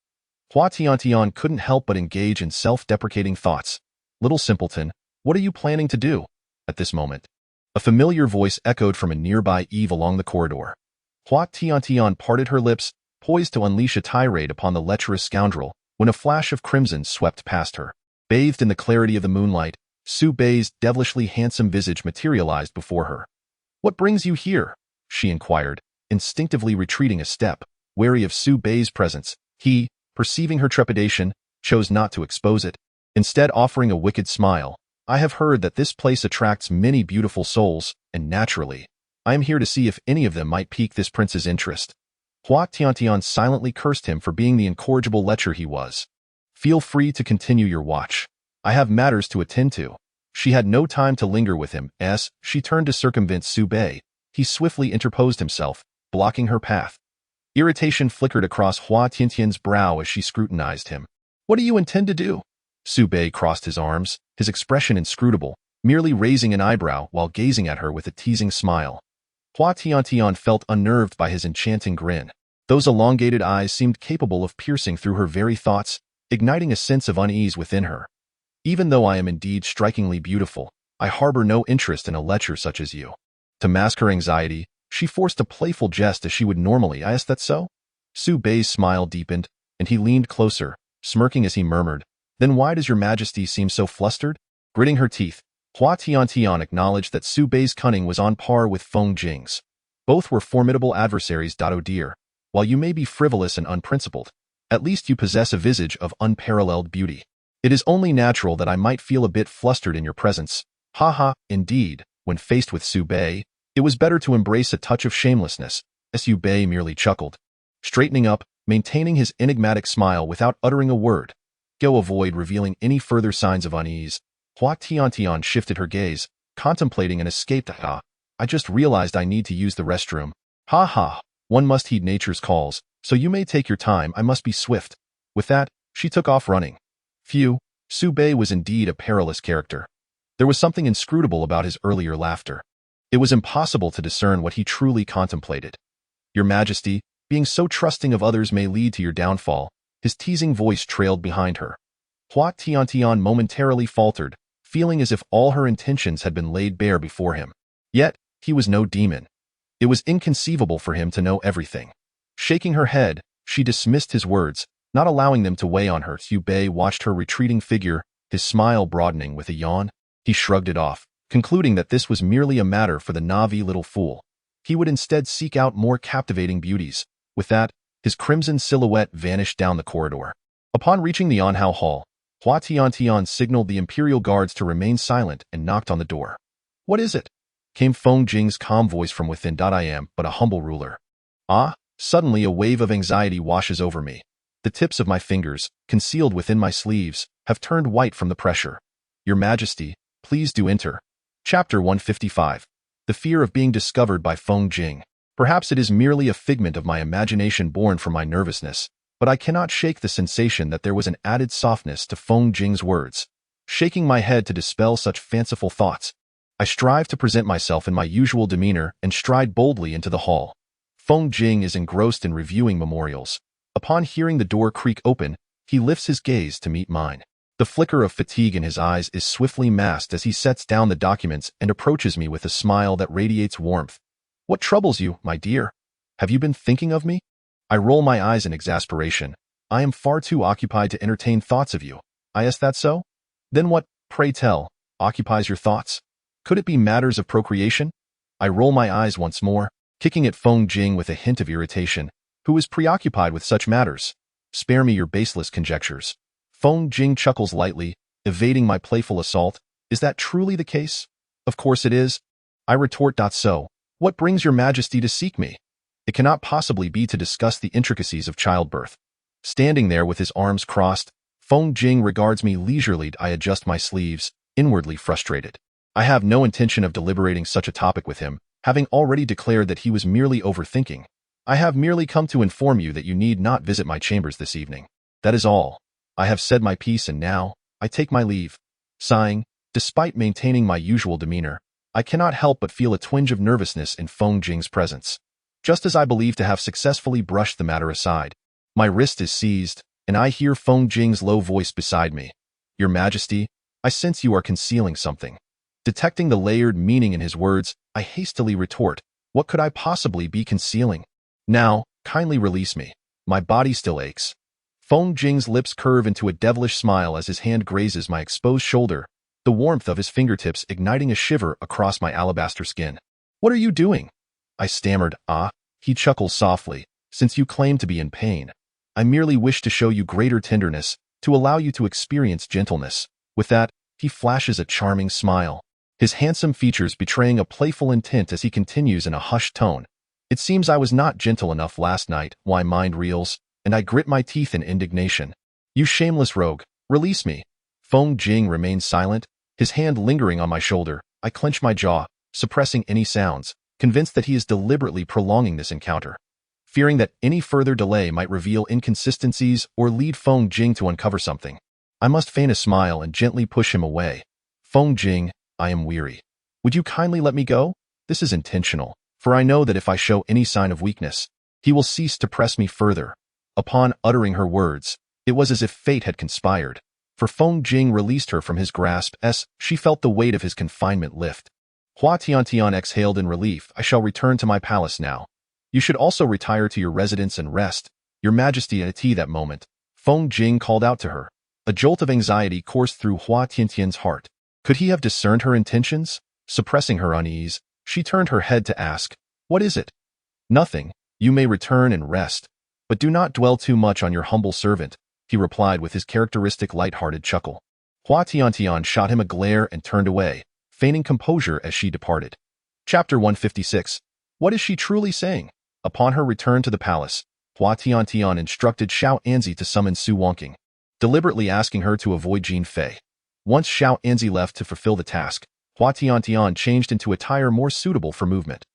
Hua Tiantian couldn't help but engage in self-deprecating thoughts. "Little simpleton, what are you planning to do?" At this moment, a familiar voice echoed from a nearby eave along the corridor. Hua Tiantian parted her lips, poised to unleash a tirade upon the lecherous scoundrel, when a flash of crimson swept past her. Bathed in the clarity of the moonlight, Su Bei's devilishly handsome visage materialized before her. "What brings you here?" she inquired, instinctively retreating a step, wary of Su Bei's presence. He, perceiving her trepidation, chose not to expose it, instead offering a wicked smile. "I have heard that this place attracts many beautiful souls, and naturally, I am here to see if any of them might pique this prince's interest." Hua Tiantian silently cursed him for being the incorrigible lecher he was. "Feel free to continue your watch. I have matters to attend to." She had no time to linger with him. As she turned to circumvent Su Bei, he swiftly interposed himself, blocking her path. Irritation flickered across Hua Tiantian's brow as she scrutinized him. "What do you intend to do?" Su Bei crossed his arms, his expression inscrutable. merely raising an eyebrow while gazing at her with a teasing smile. Hua Tiantian felt unnerved by his enchanting grin. Those elongated eyes seemed capable of piercing through her very thoughts, igniting a sense of unease within her. Even though I am indeed strikingly beautiful, I harbor no interest in a lecher such as you. To mask her anxiety, she forced a playful jest as she would normally. Is that so? Su Bei's smile deepened, and he leaned closer, smirking as he murmured, "Then why does your Majesty seem so flustered?" Gritting her teeth, Hua Tiantian acknowledged that Su Bei's cunning was on par with Feng Jing's. Both were formidable adversaries. Oh dear. While you may be frivolous and unprincipled, at least you possess a visage of unparalleled beauty. It is only natural that I might feel a bit flustered in your presence. Ha. Indeed, when faced with Su Bei, it was better to embrace a touch of shamelessness. Su Bei merely chuckled, straightening up, maintaining his enigmatic smile without uttering a word. Go avoid revealing any further signs of unease. Hua Tiantian shifted her gaze, contemplating an escaped I just realized I need to use the restroom. Ha. One must heed nature's calls, so you may take your time. I must be swift. With that, she took off running. Phew, Su Bei was indeed a perilous character. There was something inscrutable about his earlier laughter. It was impossible to discern what he truly contemplated. Your Majesty, being so trusting of others may lead to your downfall. His teasing voice trailed behind her. Hua Tiantian momentarily faltered, feeling as if all her intentions had been laid bare before him. Yet, he was no demon. It was inconceivable for him to know everything. Shaking her head, she dismissed his words, not allowing them to weigh on her. Su Bei watched her retreating figure, his smile broadening with a yawn. He shrugged it off, concluding that this was merely a matter for the Na'vi little fool. He would instead seek out more captivating beauties. With that, his crimson silhouette vanished down the corridor. Upon reaching the Anhao Hall, Hua Tiantian signaled the imperial guards to remain silent and knocked on the door. "What is it?" came Feng Jing's calm voice from within. "I am but a humble ruler." Suddenly a wave of anxiety washes over me. The tips of my fingers, concealed within my sleeves, have turned white from the pressure. Your Majesty, please do enter. Chapter 155. The fear of being discovered by Feng Jing. Perhaps it is merely a figment of my imagination born from my nervousness, but I cannot shake the sensation that there was an added softness to Feng Jing's words. Shaking my head to dispel such fanciful thoughts, I strive to present myself in my usual demeanor and stride boldly into the hall. Feng Jing is engrossed in reviewing memorials. Upon hearing the door creak open, he lifts his gaze to meet mine. The flicker of fatigue in his eyes is swiftly masked as he sets down the documents and approaches me with a smile that radiates warmth. "What troubles you, my dear? Have you been thinking of me?" I roll my eyes in exasperation. "I am far too occupied to entertain thoughts of you." "Is that so? Then what, pray tell, occupies your thoughts? Could it be matters of procreation?" I roll my eyes once more, kicking at Feng Jing with a hint of irritation. "Who is preoccupied with such matters? Spare me your baseless conjectures." Feng Jing chuckles lightly, evading my playful assault. "Is that truly the case?" "Of course it is." I retort. "So, what brings your Majesty to seek me?" "It cannot possibly be to discuss the intricacies of childbirth." Standing there with his arms crossed, Feng Jing regards me leisurely. I adjust my sleeves, inwardly frustrated. I have no intention of deliberating such a topic with him, having already declared that he was merely overthinking. "I have merely come to inform you that you need not visit my chambers this evening. That is all. I have said my piece and now, I take my leave." Sighing, despite maintaining my usual demeanor, I cannot help but feel a twinge of nervousness in Feng Jing's presence. Just as I believe to have successfully brushed the matter aside, my wrist is seized, and I hear Feng Jing's low voice beside me. "Your Majesty, I sense you are concealing something." Detecting the layered meaning in his words, I hastily retort, "What could I possibly be concealing? Now, kindly release me. My body still aches." Feng Jing's lips curve into a devilish smile as his hand grazes my exposed shoulder, the warmth of his fingertips igniting a shiver across my alabaster skin. "What are you doing?" I stammered. He chuckles softly. "Since you claim to be in pain, I merely wish to show you greater tenderness, to allow you to experience gentleness." With that, he flashes a charming smile, his handsome features betraying a playful intent as he continues in a hushed tone. "It seems I was not gentle enough last night." My mind reels, and I grit my teeth in indignation. "You shameless rogue, release me." Feng Jing remains silent, his hand lingering on my shoulder. I clench my jaw, suppressing any sounds, convinced that he is deliberately prolonging this encounter. Fearing that any further delay might reveal inconsistencies or lead Feng Jing to uncover something, I must feign a smile and gently push him away. "Feng Jing, I am weary. Would you kindly let me go? This is intentional, for I know that if I show any sign of weakness, he will cease to press me further. Upon uttering her words, it was as if fate had conspired, for Feng Jing released her from his grasp as she felt the weight of his confinement lift. Hua Tiantian exhaled in relief. I shall return to my palace now. You should also retire to your residence and rest, Your Majesty. At that moment, Feng Jing called out to her. A jolt of anxiety coursed through Hua Tiantian's heart. Could he have discerned her intentions? Suppressing her unease, she turned her head to ask, "What is it?" "Nothing. You may return and rest. But do not dwell too much on your humble servant," he replied with his characteristic light-hearted chuckle. Hua Tiantian shot him a glare and turned away, feigning composure as she departed. Chapter 156. What is she truly saying? Upon her return to the palace, Hua Tiantian instructed Xiao Anzi to summon Su Wangqing, deliberately asking her to avoid Jin Fei. Once Xiao Anzi left to fulfill the task, Hua Tiantian changed into attire more suitable for movement.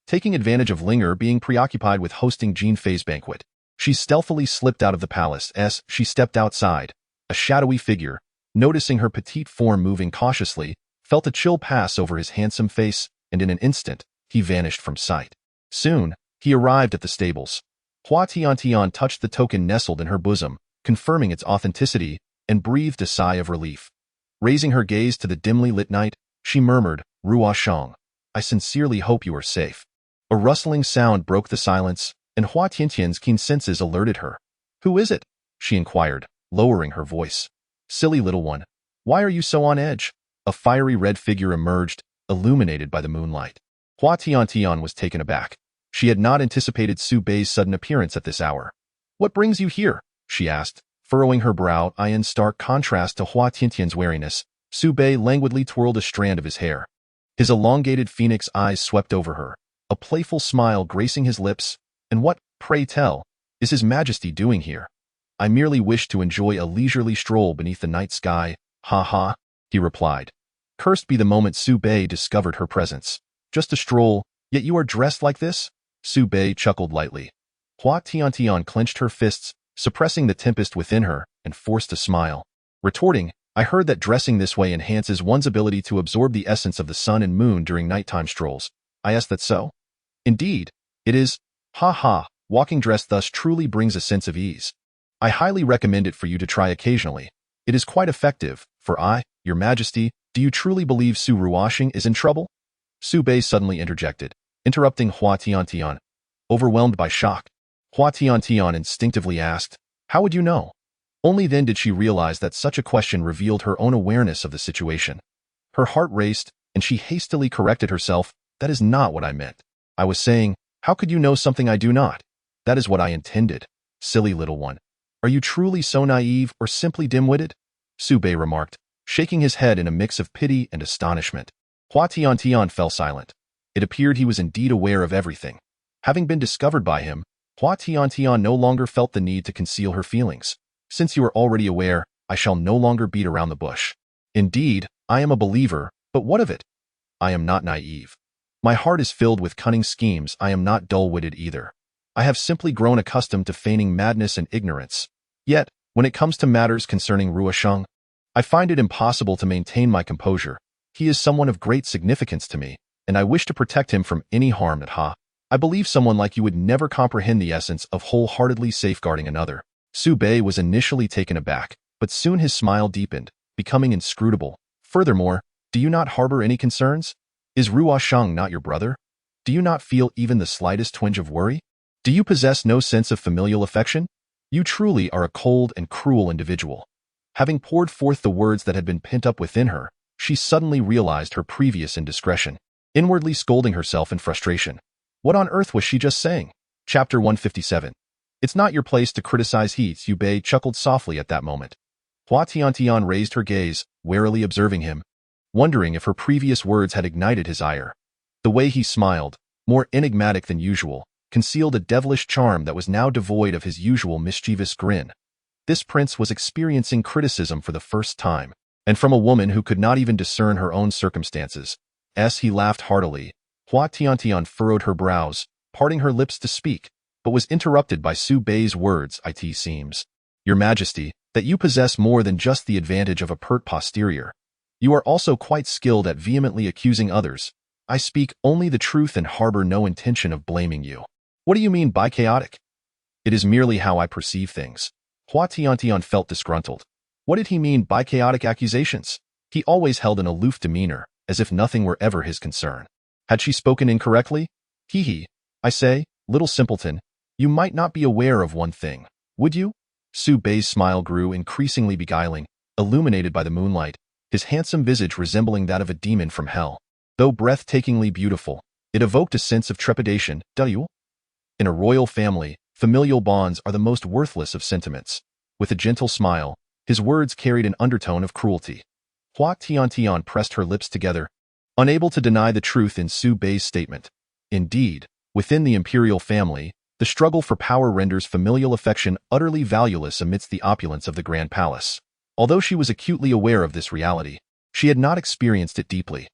Taking advantage of Linger being preoccupied with hosting Jin Fei's banquet, she stealthily slipped out of the palace. As she stepped outside, a shadowy figure, noticing her petite form moving cautiously, felt a chill pass over his handsome face, and in an instant, he vanished from sight. Soon, he arrived at the stables. Hua Tiantian touched the token nestled in her bosom, confirming its authenticity, and breathed a sigh of relief. Raising her gaze to the dimly lit night, she murmured, "Rua Shang, I sincerely hope you are safe." A rustling sound broke the silence, and Hua Tiantian's keen senses alerted her. "Who is it?" she inquired, lowering her voice. "Silly little one, why are you so on edge?" A fiery red figure emerged, illuminated by the moonlight. Hua Tiantian was taken aback. She had not anticipated Su Bei's sudden appearance at this hour. "What brings you here?" she asked, furrowing her brow. In stark contrast to Hua Tiantian's wariness, Su Bei languidly twirled a strand of his hair. His elongated phoenix eyes swept over her, a playful smile gracing his lips. "And what, pray tell, is His Majesty doing here?" "I merely wish to enjoy a leisurely stroll beneath the night sky." "Ha ha," he replied. Cursed be the moment Su Bei discovered her presence. "Just a stroll, yet you are dressed like this?" Su Bei chuckled lightly. Hua Tiantian clenched her fists, suppressing the tempest within her, and forced a smile. Retorting, "I heard that dressing this way enhances one's ability to absorb the essence of the sun and moon during nighttime strolls. I ask that so?" "Indeed, it is. Ha ha, walking dressed thus truly brings a sense of ease. I highly recommend it for you to try occasionally. It is quite effective, for Your Majesty, do you truly believe Su Ruoxing is in trouble?" Su Bei suddenly interjected, interrupting Hua Tiantian. Overwhelmed by shock, Hua Tiantian instinctively asked, "How would you know?" Only then did she realize that such a question revealed her own awareness of the situation. Her heart raced, and she hastily corrected herself. "That is not what I meant. I was saying, how could you know something I do not? That is what I intended. Silly little one. Are you truly so naive or simply dim-witted?" Su Bei remarked, shaking his head in a mix of pity and astonishment. Hua Tiantian fell silent. It appeared he was indeed aware of everything. Having been discovered by him, Hua Tiantian no longer felt the need to conceal her feelings. "Since you are already aware, I shall no longer beat around the bush. Indeed, I am a believer, but what of it? I am not naive. My heart is filled with cunning schemes. I am not dull-witted either. I have simply grown accustomed to feigning madness and ignorance. Yet, when it comes to matters concerning Ruosheng, I find it impossible to maintain my composure. He is someone of great significance to me, and I wish to protect him from any harm at Ha. I believe someone like you would never comprehend the essence of wholeheartedly safeguarding another." Su Bei was initially taken aback, but soon his smile deepened, becoming inscrutable. "Furthermore, do you not harbor any concerns? Is Ruosheng not your brother? Do you not feel even the slightest twinge of worry? Do you possess no sense of familial affection? You truly are a cold and cruel individual." Having poured forth the words that had been pent up within her, she suddenly realized her previous indiscretion, inwardly scolding herself in frustration. What on earth was she just saying? Chapter 157. "It's not your place to criticize he." Su Bei chuckled softly at that moment. Hua Tiantian raised her gaze, warily observing him, wondering if her previous words had ignited his ire. The way he smiled, more enigmatic than usual, concealed a devilish charm that was now devoid of his usual mischievous grin. This prince was experiencing criticism for the first time, and from a woman who could not even discern her own circumstances. As he laughed heartily, Hua Tiantian furrowed her brows, parting her lips to speak, but was interrupted by Su Bei's words. "It seems, Your Majesty, that you possess more than just the advantage of a pert posterior. You are also quite skilled at vehemently accusing others. I speak only the truth and harbor no intention of blaming you. What do you mean by chaotic? It is merely how I perceive things. Hua Tiantian felt disgruntled. What did he mean by chaotic accusations? He always held an aloof demeanor, as if nothing were ever his concern. Had she spoken incorrectly? Hee. I say, little simpleton, you might not be aware of one thing, would you? Su Bei's smile grew increasingly beguiling, illuminated by the moonlight, his handsome visage resembling that of a demon from hell. Though breathtakingly beautiful, it evoked a sense of trepidation. In a royal family, familial bonds are the most worthless of sentiments. With a gentle smile, his words carried an undertone of cruelty. Hua Tiantian pressed her lips together, unable to deny the truth in Su Bei's statement. Indeed, within the imperial family, the struggle for power renders familial affection utterly valueless amidst the opulence of the grand palace. Although she was acutely aware of this reality, she had not experienced it deeply.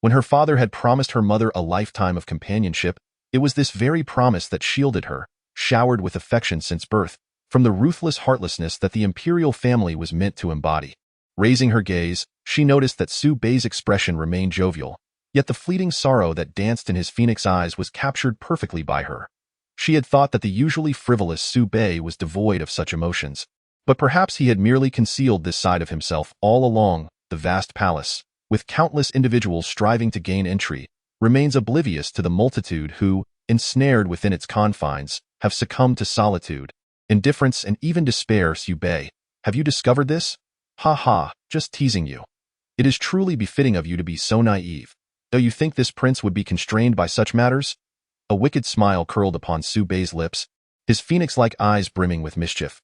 When her father had promised her mother a lifetime of companionship, it was this very promise that shielded her, showered with affection since birth, from the ruthless heartlessness that the imperial family was meant to embody. Raising her gaze, she noticed that Su Bei's expression remained jovial, yet the fleeting sorrow that danced in his phoenix eyes was captured perfectly by her. She had thought that the usually frivolous Su Bei was devoid of such emotions, but perhaps he had merely concealed this side of himself all along. The vast palace, with countless individuals striving to gain entry, remains oblivious to the multitude who, ensnared within its confines, have succumbed to solitude, indifference, and even despair. Su Bei, have you discovered this? Ha, just teasing you. It is truly befitting of you to be so naive. Though you think this prince would be constrained by such matters? A wicked smile curled upon Su Bei's lips, his phoenix-like eyes brimming with mischief.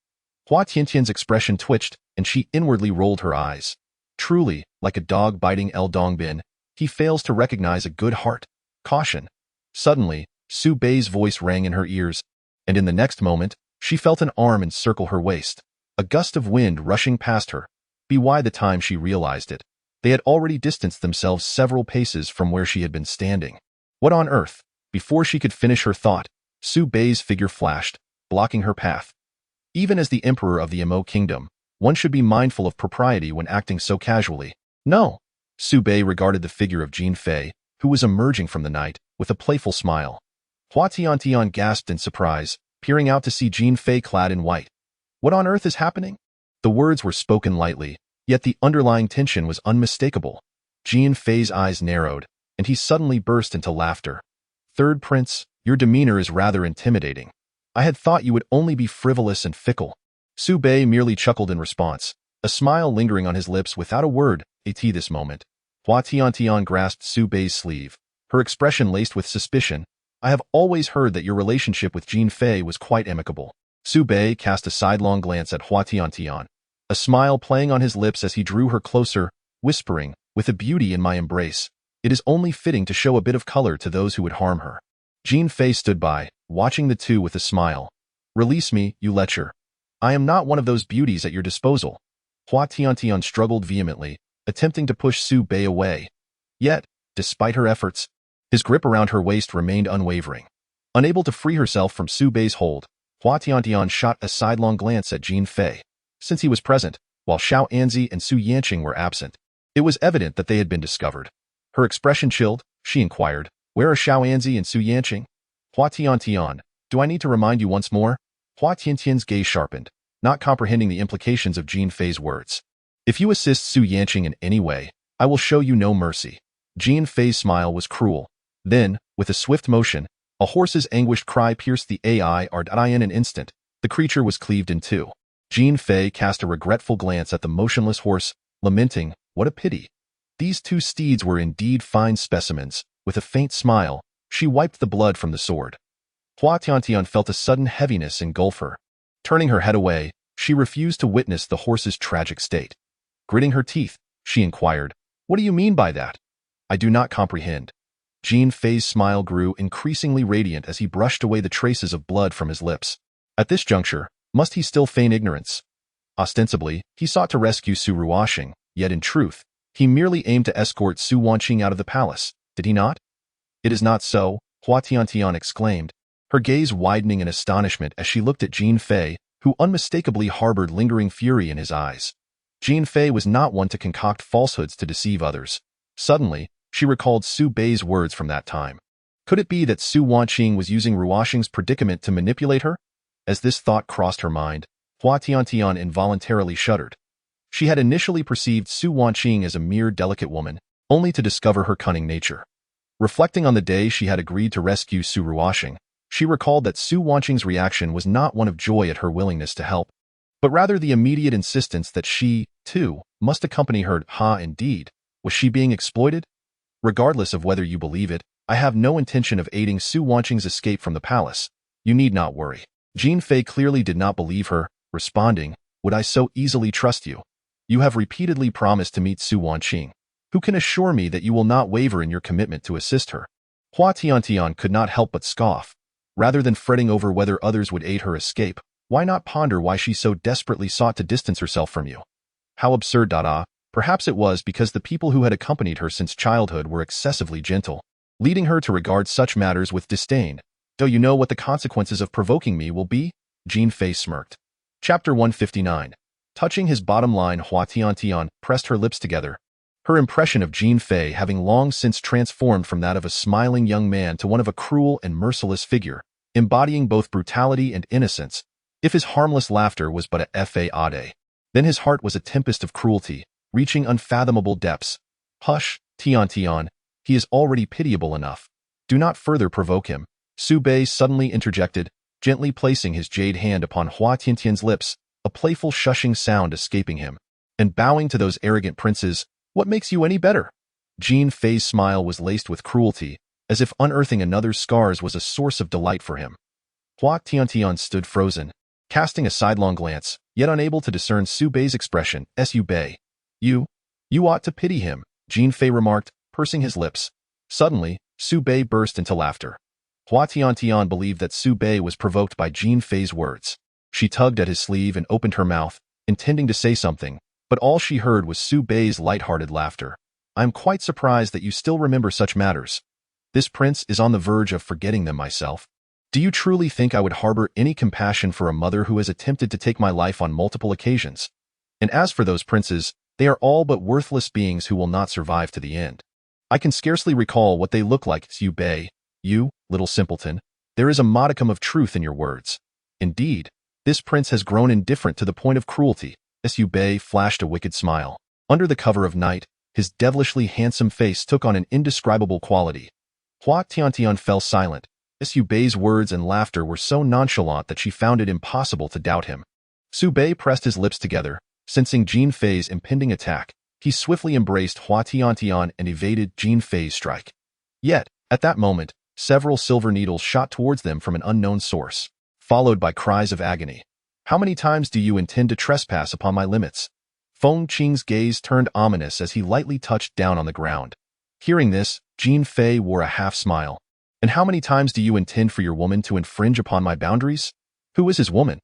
Hua Tiantian's expression twitched, and she inwardly rolled her eyes. Truly, like a dog biting El Dongbin, he fails to recognize a good heart. Caution. Suddenly, Su Bei's voice rang in her ears, and in the next moment, she felt an arm encircle her waist. A gust of wind rushing past her. By the time she realized it, they had already distanced themselves several paces from where she had been standing. What on earth? Before she could finish her thought, Su Bei's figure flashed, blocking her path. Even as the emperor of the Mo kingdom, one should be mindful of propriety when acting so casually. No. Su Bei regarded the figure of Jin Fei, who was emerging from the night, with a playful smile. Hua Tiantian gasped in surprise, peering out to see Jin Fei clad in white. What on earth is happening? The words were spoken lightly, yet the underlying tension was unmistakable. Jin Fei's eyes narrowed, and he suddenly burst into laughter. Third Prince, your demeanor is rather intimidating. I had thought you would only be frivolous and fickle. Su Bei merely chuckled in response, a smile lingering on his lips without a word. This moment. Hua Tiantian grasped Su Bei's sleeve, her expression laced with suspicion. I have always heard that your relationship with Jin Fei was quite amicable. Su Bei cast a sidelong glance at Hua Tiantian, a smile playing on his lips as he drew her closer, whispering, with a beauty in my embrace. It is only fitting to show a bit of color to those who would harm her. Jin Fei stood by, watching the two with a smile. Release me, you lecher. I am not one of those beauties at your disposal. Hua Tiantian struggled vehemently, attempting to push Su Bei away. Yet, despite her efforts, his grip around her waist remained unwavering. Unable to free herself from Su Bei's hold, Hua Tiantian shot a sidelong glance at Jin Fei. Since he was present, while Xiao Anzi and Su Yanqing were absent, it was evident that they had been discovered. Her expression chilled, she inquired, where are Xiao Anzi and Su Yanqing? Hua Tiantian, do I need to remind you once more? Hua Tiantian's gaze sharpened, not comprehending the implications of Jin Fei's words. If you assist Su Yanqing in any way, I will show you no mercy. Jin Fei's smile was cruel. Then, with a swift motion, a horse's anguished cry pierced the AI in an instant. The creature was cleaved in two. Jin Fei cast a regretful glance at the motionless horse, lamenting, what a pity. These two steeds were indeed fine specimens. With a faint smile, she wiped the blood from the sword. Hua Tiantian felt a sudden heaviness engulf her. Turning her head away, she refused to witness the horse's tragic state. Gritting her teeth, she inquired, what do you mean by that? I do not comprehend. Jin Fei's smile grew increasingly radiant as he brushed away the traces of blood from his lips. At this juncture, must he still feign ignorance? Ostensibly, he sought to rescue Su Ruoxing, yet in truth, he merely aimed to escort Su Wanqing out of the palace, did he not? It is not so, Hua Tiantian exclaimed, her gaze widening in astonishment as she looked at Jin Fei, who unmistakably harbored lingering fury in his eyes. Jean Fei was not one to concoct falsehoods to deceive others. Suddenly, she recalled Su Bei's words from that time. Could it be that Su Wanqing was using Ruoxing's predicament to manipulate her? As this thought crossed her mind, Hua Tiantian involuntarily shuddered. She had initially perceived Su Wanqing as a mere delicate woman, only to discover her cunning nature. Reflecting on the day she had agreed to rescue Su Ruoxing, she recalled that Su Wanqing's reaction was not one of joy at her willingness to help, but rather the immediate insistence that she, too, must accompany her. Indeed, was she being exploited? Regardless of whether you believe it, I have no intention of aiding Su Wanqing's escape from the palace. You need not worry. Jean Fei clearly did not believe her, responding, would I so easily trust you? You have repeatedly promised to meet Su Wanqing. Who can assure me that you will not waver in your commitment to assist her? Hua Tiantian could not help but scoff. Rather than fretting over whether others would aid her escape, why not ponder why she so desperately sought to distance herself from you? How absurd. Perhaps it was because the people who had accompanied her since childhood were excessively gentle, leading her to regard such matters with disdain. Do you know what the consequences of provoking me will be? Jean Fei smirked. Chapter 159. Touching his bottom line, Hua Tiantian pressed her lips together. Her impression of Jean Fei having long since transformed from that of a smiling young man to one of a cruel and merciless figure, embodying both brutality and innocence. If his harmless laughter was but a fade, then his heart was a tempest of cruelty, reaching unfathomable depths. Hush, Tiantian, he is already pitiable enough. Do not further provoke him. Su Bei suddenly interjected, gently placing his jade hand upon Hua Tiantian's lips, a playful shushing sound escaping him. And bowing to those arrogant princes, what makes you any better? Jean Fei's smile was laced with cruelty, as if unearthing another's scars was a source of delight for him. Hua Tiantian stood frozen, casting a sidelong glance, yet unable to discern Su Bei's expression. Su Bei. You ought to pity him, Jean Fei remarked, pursing his lips. Suddenly, Su Bei burst into laughter. Hua Tiantian believed that Su Bei was provoked by Jean Fei's words. She tugged at his sleeve and opened her mouth, intending to say something, but all she heard was Su Bei's light-hearted laughter. I am quite surprised that you still remember such matters. This prince is on the verge of forgetting them myself. Do you truly think I would harbor any compassion for a mother who has attempted to take my life on multiple occasions? And as for those princes, they are all but worthless beings who will not survive to the end. I can scarcely recall what they look like. Su Bei, you, little simpleton, there is a modicum of truth in your words. Indeed, this prince has grown indifferent to the point of cruelty. Su Bei flashed a wicked smile. Under the cover of night, his devilishly handsome face took on an indescribable quality. Hua Tiantian fell silent. Su Bei's words and laughter were so nonchalant that she found it impossible to doubt him. Su Bei pressed his lips together, sensing Jean Fei's impending attack. He swiftly embraced Hua Tiantian and evaded Jean Fei's strike. Yet, at that moment, several silver needles shot towards them from an unknown source, followed by cries of agony. How many times do you intend to trespass upon my limits? Feng Qing's gaze turned ominous as he lightly touched down on the ground. Hearing this, Jean Fei wore a half-smile. And how many times do you intend for your woman to infringe upon my boundaries? Who is his woman?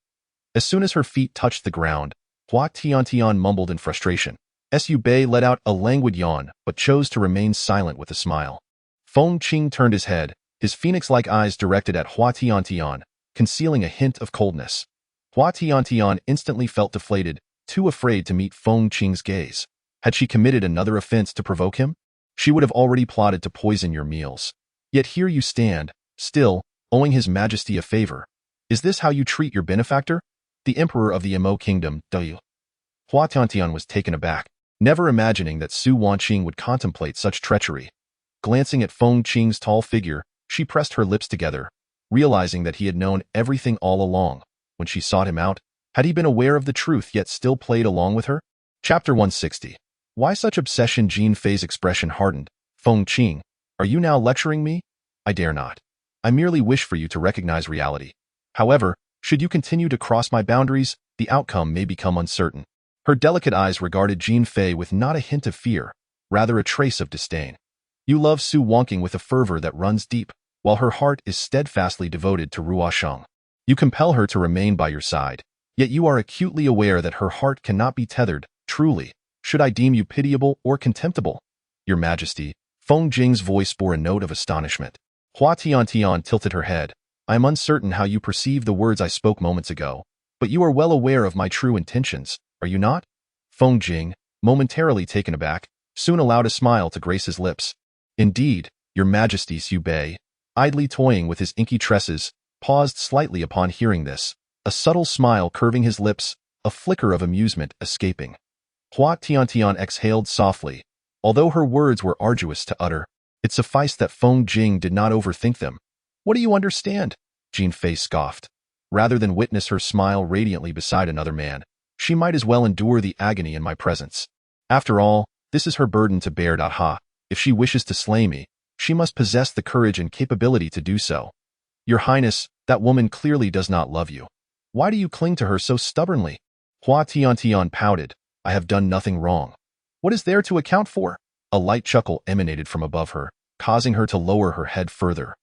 As soon as her feet touched the ground, Hua Tiantian mumbled in frustration. Su Bei let out a languid yawn, but chose to remain silent with a smile. Feng Qing turned his head, his phoenix-like eyes directed at Hua Tiantian, concealing a hint of coldness. Hua Tiantian instantly felt deflated, too afraid to meet Feng Qing's gaze. Had she committed another offense to provoke him? She would have already plotted to poison your meals. Yet here you stand, still, owing His Majesty a favor. Is this how you treat your benefactor? The Emperor of the Mo Kingdom, do you? Hua Tiantian was taken aback, never imagining that Su Wanqing would contemplate such treachery. Glancing at Feng Qing's tall figure, she pressed her lips together, realizing that he had known everything all along. When she sought him out, had he been aware of the truth yet still played along with her? Chapter 160. Why such obsession? Jean Fei's expression hardened. Feng Qing, are you now lecturing me? I dare not. I merely wish for you to recognize reality. However, should you continue to cross my boundaries, the outcome may become uncertain. Her delicate eyes regarded Jean Fei with not a hint of fear, rather a trace of disdain. You love Su Wanqing with a fervor that runs deep, while her heart is steadfastly devoted to Ruoxing. You compel her to remain by your side, yet you are acutely aware that her heart cannot be tethered. Truly, should I deem you pitiable or contemptible? Your Majesty, Feng Jing's voice bore a note of astonishment. Hua Tiantian tilted her head. I am uncertain how you perceive the words I spoke moments ago, but you are well aware of my true intentions, are you not? Feng Jing, momentarily taken aback, soon allowed a smile to grace his lips. Indeed, your Majesty, Xu Bei, idly toying with his inky tresses, paused slightly upon hearing this, a subtle smile curving his lips, a flicker of amusement escaping. Hua Tiantian exhaled softly. Although her words were arduous to utter, it sufficed that Feng Jing did not overthink them. What do you understand? Jin Fei scoffed. Rather than witness her smile radiantly beside another man, she might as well endure the agony in my presence. After all, this is her burden to bear. Ha! If she wishes to slay me, she must possess the courage and capability to do so. Your Highness, that woman clearly does not love you. Why do you cling to her so stubbornly? Hua Tiantian pouted. I have done nothing wrong. What is there to account for? A light chuckle emanated from above her, causing her to lower her head further.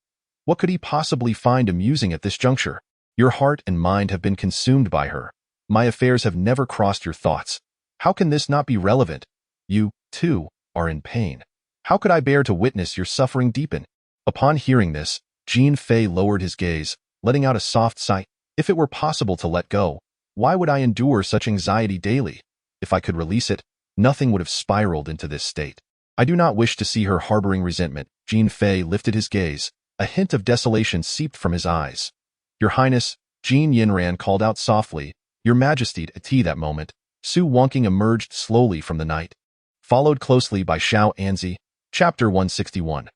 What could he possibly find amusing at this juncture? Your heart and mind have been consumed by her. My affairs have never crossed your thoughts. How can this not be relevant? You, too, are in pain. How could I bear to witness your suffering deepen? Upon hearing this, Jin Fei lowered his gaze, letting out a soft sigh. If it were possible to let go, why would I endure such anxiety daily? If I could release it, nothing would have spiraled into this state. I do not wish to see her harboring resentment. Jin Fei lifted his gaze. A hint of desolation seeped from his eyes. Your Highness, Jin Yinran called out softly. Your Majesty. At that moment, Su Wonking emerged slowly from the night, followed closely by Xiao Anzi. Chapter 161.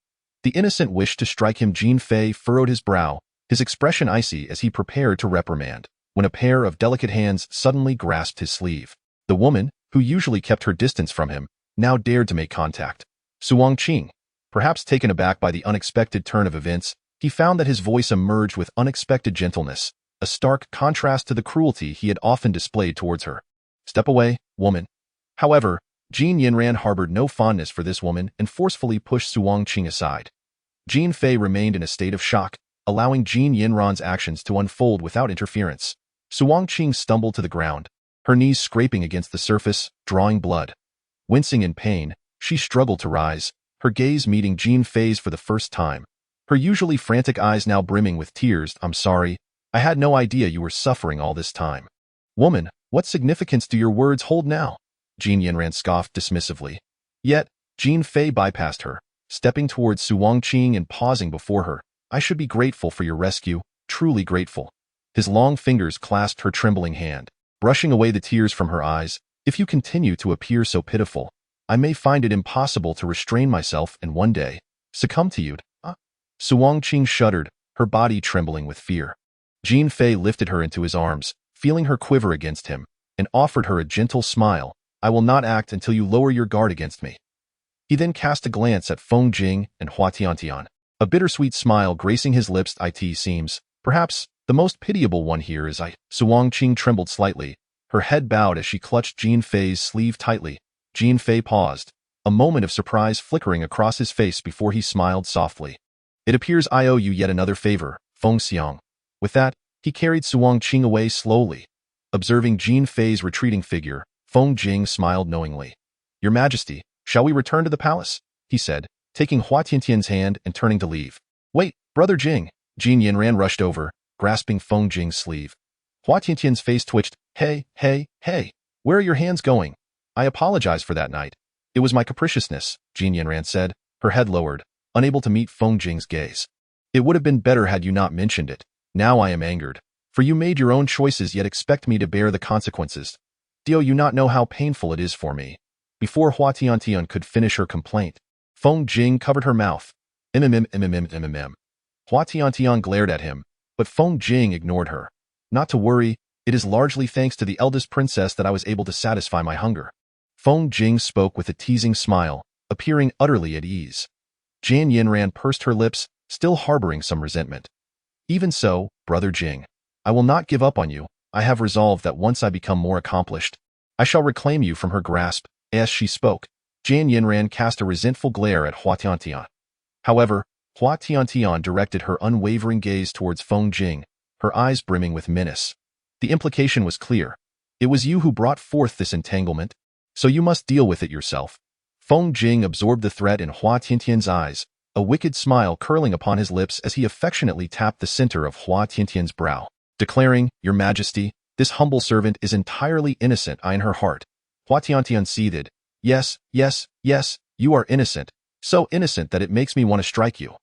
The innocent wish to strike him. Jin Fei furrowed his brow, his expression icy as he prepared to reprimand, when a pair of delicate hands suddenly grasped his sleeve. The woman, who usually kept her distance from him, now dared to make contact. Su Wangqing. Perhaps taken aback by the unexpected turn of events, he found that his voice emerged with unexpected gentleness, a stark contrast to the cruelty he had often displayed towards her. Step away, woman. However, Jin Yinran harbored no fondness for this woman and forcefully pushed Su Wangqing aside. Jin Fei remained in a state of shock, allowing Jin Yinran's actions to unfold without interference. Su Wangqing stumbled to the ground, her knees scraping against the surface, drawing blood. Wincing in pain, she struggled to rise, her gaze meeting Jin Fei's for the first time, her usually frantic eyes now brimming with tears. I'm sorry, I had no idea you were suffering all this time. Woman, what significance do your words hold now? Jin Yinran scoffed dismissively. Yet, Jin Fei bypassed her, stepping towards Su Wangqing and pausing before her. I should be grateful for your rescue, truly grateful. His long fingers clasped her trembling hand, brushing away the tears from her eyes. If you continue to appear so pitiful, I may find it impossible to restrain myself and one day succumb to you. Su Wangqing shuddered, her body trembling with fear. Jin Fei lifted her into his arms, feeling her quiver against him, and offered her a gentle smile. I will not act until you lower your guard against me. He then cast a glance at Feng Jing and Hua Tiantian, a bittersweet smile gracing his lips. It seems, perhaps, the most pitiable one here is I. Su Wangqing trembled slightly, her head bowed as she clutched Jin Fei's sleeve tightly. Jin Fei paused, a moment of surprise flickering across his face before he smiled softly. It appears I owe you yet another favor, Feng Xiang. With that, he carried Su Wangqing away slowly. Observing Jin Fei's retreating figure, Feng Jing smiled knowingly. Your Majesty, shall we return to the palace? He said, taking Hua Tiantian's hand and turning to leave. Wait, Brother Jing. Jin Yinran rushed over, grasping Feng Jing's sleeve. Hua Tiantian's face twitched. Hey, where are your hands going? I apologize for that night. It was my capriciousness, Jin Yinran said, her head lowered, unable to meet Feng Jing's gaze. It would have been better had you not mentioned it. Now I am angered, for you made your own choices yet expect me to bear the consequences. Do you not know how painful it is for me? Before Hua Tiantian could finish her complaint, Feng Jing covered her mouth. Hua Tiantian glared at him, but Feng Jing ignored her. Not to worry, it is largely thanks to the eldest princess that I was able to satisfy my hunger. Feng Jing spoke with a teasing smile, appearing utterly at ease. Jin Yinran pursed her lips, still harboring some resentment. Even so, Brother Jing, I will not give up on you. I have resolved that once I become more accomplished, I shall reclaim you from her grasp. As she spoke, Jin Yinran cast a resentful glare at Hua Tiantian. However, Hua Tiantian directed her unwavering gaze towards Feng Jing, her eyes brimming with menace. The implication was clear. It was you who brought forth this entanglement, so you must deal with it yourself. Feng Jing absorbed the threat in Hua Tiantian's eyes, a wicked smile curling upon his lips as he affectionately tapped the center of Hua Tiantian's brow, declaring, Your Majesty, this humble servant is entirely innocent in her heart. Hua Tiantian seethed. Yes, yes, yes, you are innocent. So innocent that it makes me want to strike you.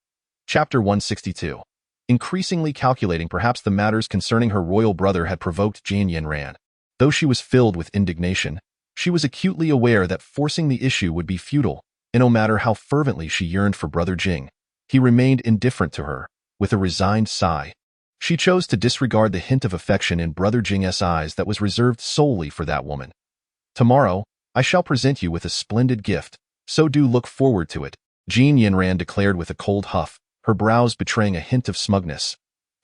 Chapter 162. Increasingly calculating perhaps the matters concerning her royal brother had provoked Jin Yanran. Though she was filled with indignation, she was acutely aware that forcing the issue would be futile, and no matter how fervently she yearned for Brother Jing, he remained indifferent to her, with a resigned sigh. She chose to disregard the hint of affection in Brother Jing's eyes that was reserved solely for that woman. Tomorrow, I shall present you with a splendid gift, so do look forward to it, Jin Yanran declared with a cold huff, her brows betraying a hint of smugness.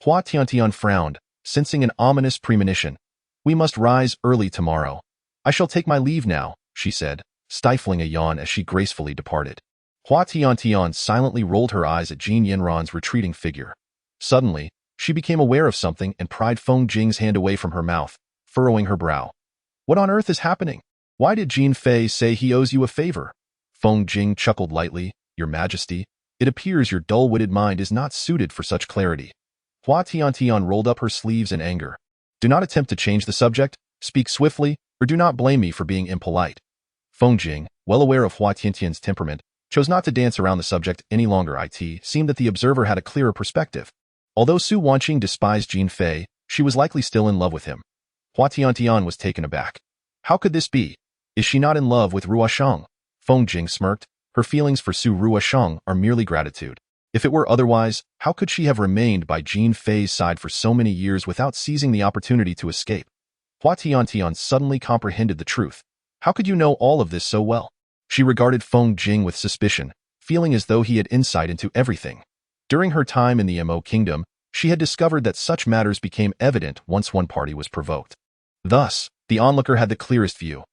Hua Tiantian frowned, sensing an ominous premonition. We must rise early tomorrow. I shall take my leave now, she said, stifling a yawn as she gracefully departed. Hua Tiantian silently rolled her eyes at Jin Yanran's retreating figure. Suddenly, she became aware of something and pried Feng Jing's hand away from her mouth, furrowing her brow. What on earth is happening? Why did Jin Fei say he owes you a favor? Feng Jing chuckled lightly. Your Majesty, it appears your dull-witted mind is not suited for such clarity. Hua Tiantian rolled up her sleeves in anger. Do not attempt to change the subject, speak swiftly, or do not blame me for being impolite. Feng Jing, well aware of Hua Tiantian's temperament, chose not to dance around the subject any longer. It seemed that the observer had a clearer perspective. Although Su Wanqing despised Jin Fei, she was likely still in love with him. Hua Tiantian was taken aback. How could this be? Is she not in love with Ruosheng? Feng Jing smirked. Her feelings for Su Ruosheng are merely gratitude. If it were otherwise, how could she have remained by Jin Fei's side for so many years without seizing the opportunity to escape? Hua Tiantian suddenly comprehended the truth. How could you know all of this so well? She regarded Feng Jing with suspicion, feeling as though he had insight into everything. During her time in the Mo Kingdom, she had discovered that such matters became evident once one party was provoked. Thus, the onlooker had the clearest view.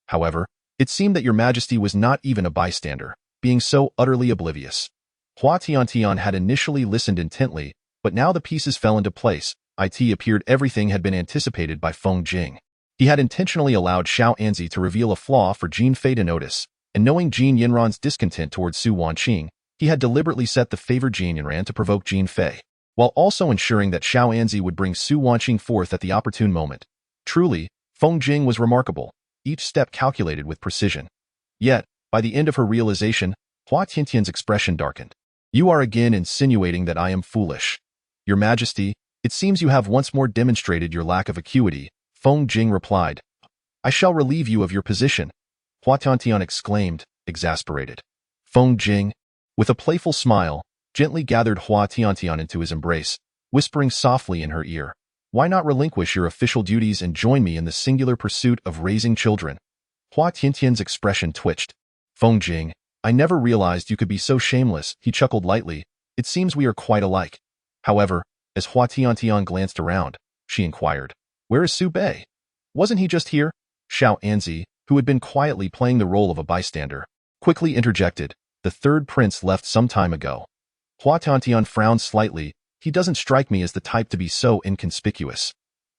However, it seemed that your Majesty was not even a bystander, being so utterly oblivious. Hua Tiantian had initially listened intently, but now the pieces fell into place. It appeared everything had been anticipated by Feng Jing. He had intentionally allowed Xiao Anzi to reveal a flaw for Jin Fei to notice, and knowing Jin Yanran's discontent towards Su Wanqing, he had deliberately set the favored Jin Yanran to provoke Jin Fei, while also ensuring that Xiao Anzi would bring Su Wanqing forth at the opportune moment. Truly, Feng Jing was remarkable, each step calculated with precision. Yet, by the end of her realization, Hua Tiantian's expression darkened. You are again insinuating that I am foolish. Your Majesty, it seems you have once more demonstrated your lack of acuity, Feng Jing replied. I shall relieve you of your position, Hua Tiantian exclaimed, exasperated. Feng Jing, with a playful smile, gently gathered Hua Tiantian into his embrace, whispering softly in her ear. Why not relinquish your official duties and join me in the singular pursuit of raising children? Hua Tiantian's expression twitched. Feng Jing, I never realized you could be so shameless, he chuckled lightly. It seems we are quite alike. However, as Hua Tiantian glanced around, she inquired, where is Su Bei? Wasn't he just here? Xiao Anzi, who had been quietly playing the role of a bystander, quickly interjected, the third prince left some time ago. Hua Tiantian frowned slightly. He doesn't strike me as the type to be so inconspicuous.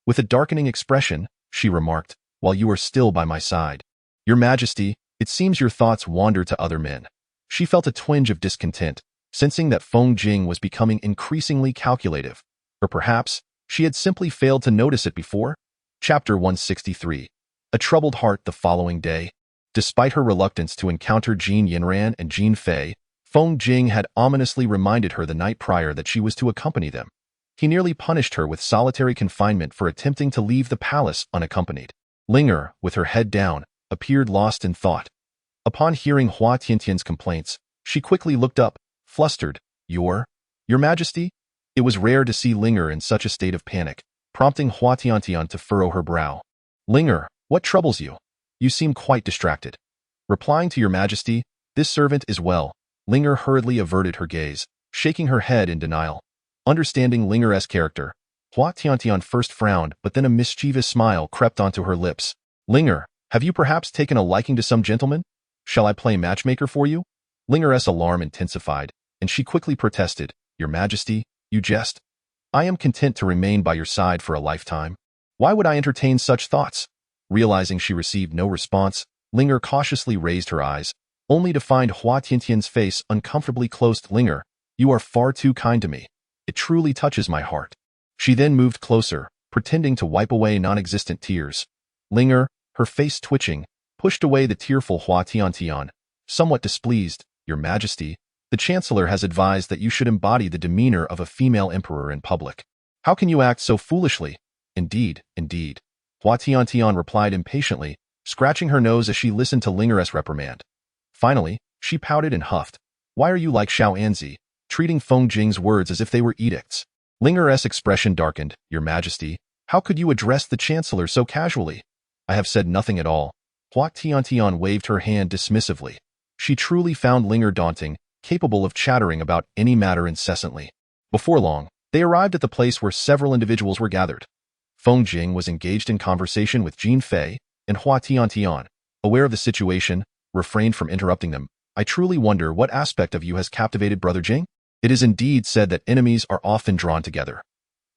With a darkening expression, she remarked, while you are still by my side. Your Majesty, it seems your thoughts wander to other men. She felt a twinge of discontent, sensing that Feng Jing was becoming increasingly calculative. Or perhaps, she had simply failed to notice it before? Chapter 163. A troubled heart the following day. Despite her reluctance to encounter Jin Yanran and Jin Fei, Feng Jing had ominously reminded her the night prior that she was to accompany them. He nearly punished her with solitary confinement for attempting to leave the palace unaccompanied. Linger, with her head down, appeared lost in thought. Upon hearing Hua Tiantian's complaints, she quickly looked up, flustered. Your Majesty? It was rare to see Linger in such a state of panic, prompting Hua Tiantian to furrow her brow. Linger, what troubles you? You seem quite distracted. Replying to your Majesty, this servant is well. Linger hurriedly averted her gaze, shaking her head in denial. Understanding Linger's character, Hua Tiantian first frowned, but then a mischievous smile crept onto her lips. Linger, have you perhaps taken a liking to some gentleman? Shall I play matchmaker for you? Linger's alarm intensified, and she quickly protested. Your Majesty, you jest. I am content to remain by your side for a lifetime. Why would I entertain such thoughts? Realizing she received no response, Linger cautiously raised her eyes, only to find Hua Tiantian's face uncomfortably close. Linger, you are far too kind to me. It truly touches my heart. She then moved closer, pretending to wipe away non-existent tears. Linger, her face twitching, pushed away the tearful Hua Tiantian, somewhat displeased. Your Majesty, the Chancellor has advised that you should embody the demeanor of a female emperor in public. How can you act so foolishly? Indeed, indeed. Hua Tiantian replied impatiently, scratching her nose as she listened to Linger's reprimand. Finally, she pouted and huffed. Why are you like Xiao Anzi, treating Feng Jing's words as if they were edicts? Linger's expression darkened. Your Majesty, how could you address the Chancellor so casually? I have said nothing at all. Hua Tiantian waved her hand dismissively. She truly found Linger daunting, capable of chattering about any matter incessantly. Before long, they arrived at the place where several individuals were gathered. Feng Jing was engaged in conversation with Jin Fei, and Hua Tiantian, aware of the situation, refrained from interrupting them. I truly wonder what aspect of you has captivated Brother Jing? It is indeed said that enemies are often drawn together.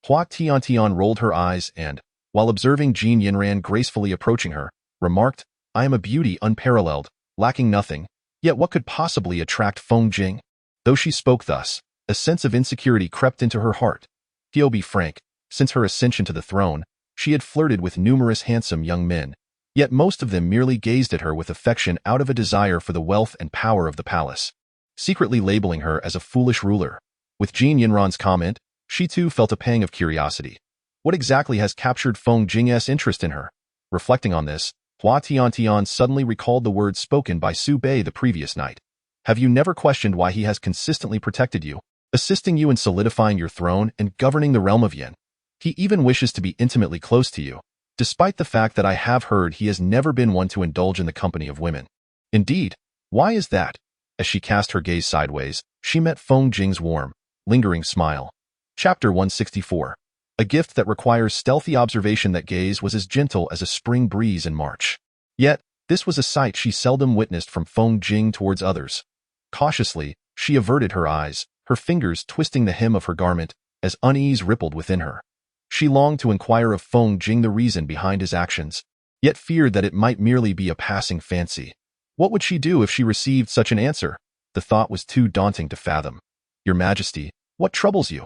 Hua Tiantian rolled her eyes and, while observing Jin Yinran gracefully approaching her, remarked, I am a beauty unparalleled, lacking nothing, yet what could possibly attract Feng Jing? Though she spoke thus, a sense of insecurity crept into her heart. To be frank, since her ascension to the throne, she had flirted with numerous handsome young men, yet most of them merely gazed at her with affection out of a desire for the wealth and power of the palace, secretly labeling her as a foolish ruler. With Jin Yinran's comment, she too felt a pang of curiosity. What exactly has captured Feng Jing's interest in her? Reflecting on this, Hua Tiantian suddenly recalled the words spoken by Su Bei the previous night. Have you never questioned why he has consistently protected you, assisting you in solidifying your throne and governing the realm of Yin? He even wishes to be intimately close to you, despite the fact that I have heard he has never been one to indulge in the company of women. Indeed, why is that? As she cast her gaze sideways, she met Feng Jing's warm, lingering smile. Chapter 164. A gift that requires stealthy observation. That gaze was as gentle as a spring breeze in March. Yet, this was a sight she seldom witnessed from Feng Jing towards others. Cautiously, she averted her eyes, her fingers twisting the hem of her garment, as unease rippled within her. She longed to inquire of Feng Jing the reason behind his actions, yet feared that it might merely be a passing fancy. What would she do if she received such an answer? The thought was too daunting to fathom. Your Majesty, what troubles you?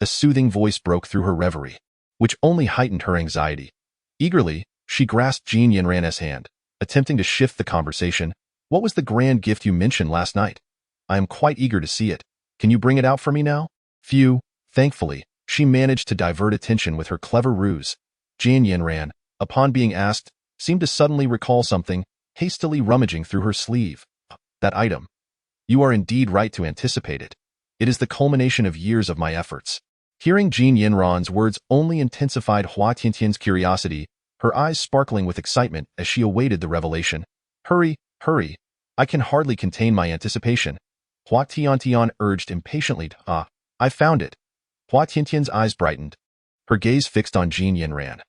A soothing voice broke through her reverie, which only heightened her anxiety. Eagerly, she grasped Jin Yinran's hand, attempting to shift the conversation. What was the grand gift you mentioned last night? I am quite eager to see it. Can you bring it out for me now? Phew, thankfully, she managed to divert attention with her clever ruse. Jin Yinran, upon being asked, seemed to suddenly recall something, hastily rummaging through her sleeve. That item. You are indeed right to anticipate it. It is the culmination of years of my efforts. Hearing Jin Yinran's words only intensified Hua Tiantian's curiosity, her eyes sparkling with excitement as she awaited the revelation. Hurry, hurry. I can hardly contain my anticipation. Hua Tiantian urged impatiently. I found it. Hua Tiantian's eyes brightened, her gaze fixed on Jin Yinran.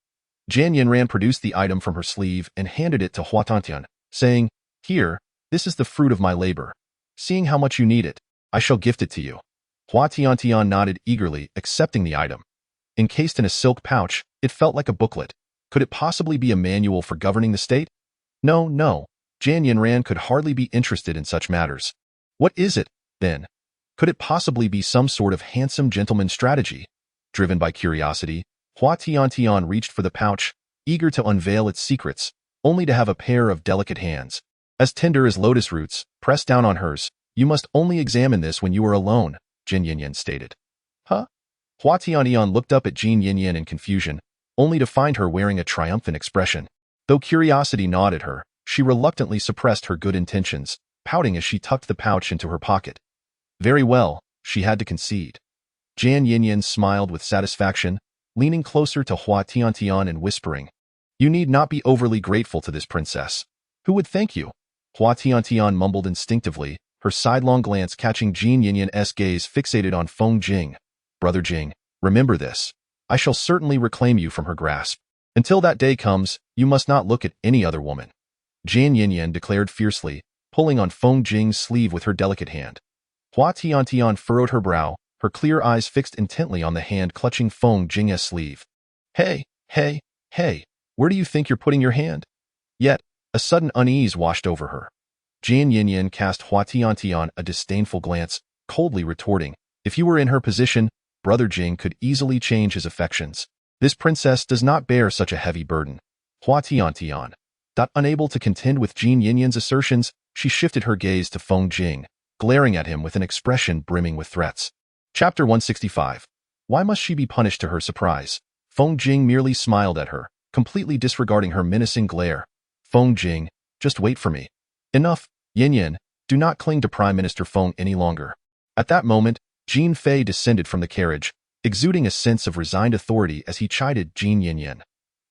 Jin Yinran produced the item from her sleeve and handed it to Hua Tiantian, saying, Here, this is the fruit of my labor. Seeing how much you need it, I shall gift it to you. Hua Tiantian nodded eagerly, accepting the item. Encased in a silk pouch, it felt like a booklet. Could it possibly be a manual for governing the state? No, no. Jin Yinran could hardly be interested in such matters. What is it, then? Could it possibly be some sort of handsome gentleman strategy? Driven by curiosity, Hua Tiantian reached for the pouch, eager to unveil its secrets, only to have a pair of delicate hands, as tender as lotus roots, pressed down on hers. You must only examine this when you are alone, Jin Yinyan stated. Huh? Hua Tiantian looked up at Jin Yinyan in confusion, only to find her wearing a triumphant expression. Though curiosity gnawed at her, she reluctantly suppressed her good intentions, pouting as she tucked the pouch into her pocket. Very well, she had to concede. Jin Yinyan smiled with satisfaction, leaning closer to Hua Tiantian and whispering, You need not be overly grateful to this princess. Who would thank you? Hua Tiantian mumbled instinctively, her sidelong glance catching Jin Yinyan's gaze fixated on Feng Jing. Brother Jing, remember this. I shall certainly reclaim you from her grasp. Until that day comes, you must not look at any other woman. Jin Yinyan declared fiercely, pulling on Feng Jing's sleeve with her delicate hand. Hua Tiantian furrowed her brow, her clear eyes fixed intently on the hand clutching Feng Jing's sleeve. Hey, where do you think you're putting your hand? Yet, a sudden unease washed over her. Jin Yinyan cast Hua Tiantian a disdainful glance, coldly retorting, If you were in her position, Brother Jing could easily change his affections. This princess does not bear such a heavy burden. Hua Tiantian. Unable to contend with Jin Yinyan's assertions, she shifted her gaze to Feng Jing, glaring at him with an expression brimming with threats. Chapter 165. Why must she be punished? To her surprise, Feng Jing merely smiled at her, completely disregarding her menacing glare. Feng Jing, just wait for me. Enough, Yinyan, do not cling to Prime Minister Feng any longer. At that moment, Jin Fei descended from the carriage, exuding a sense of resigned authority as he chided Jin Yinyan.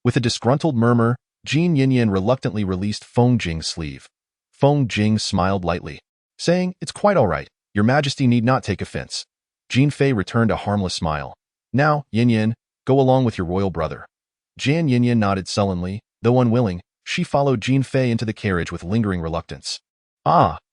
With a disgruntled murmur, Jin Yinyan reluctantly released Feng Jing's sleeve. Feng Jing smiled lightly, saying, "It's quite all right. Your Majesty need not take offense." Jin Fei returned a harmless smile. "Now, Yinyan, go along with your royal brother." Jan Yinyan nodded sullenly. Though unwilling, she followed Jin Fei into the carriage with lingering reluctance.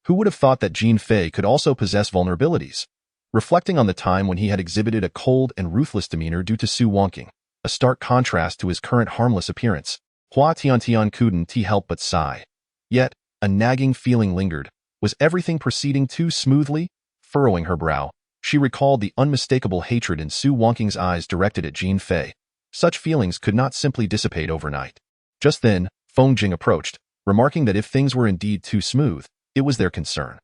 Who would have thought that Jin Fei could also possess vulnerabilities? Reflecting on the time when he had exhibited a cold and ruthless demeanor due to Su Wonking, a stark contrast to his current harmless appearance, Hua Tiantian couldn't help but sigh. Yet, a nagging feeling lingered. Was everything proceeding too smoothly? Furrowing her brow, she recalled the unmistakable hatred in Su Wonking's eyes directed at Jin Fei. Such feelings could not simply dissipate overnight. Just then, Feng Jing approached, remarking that if things were indeed too smooth, it was their concern.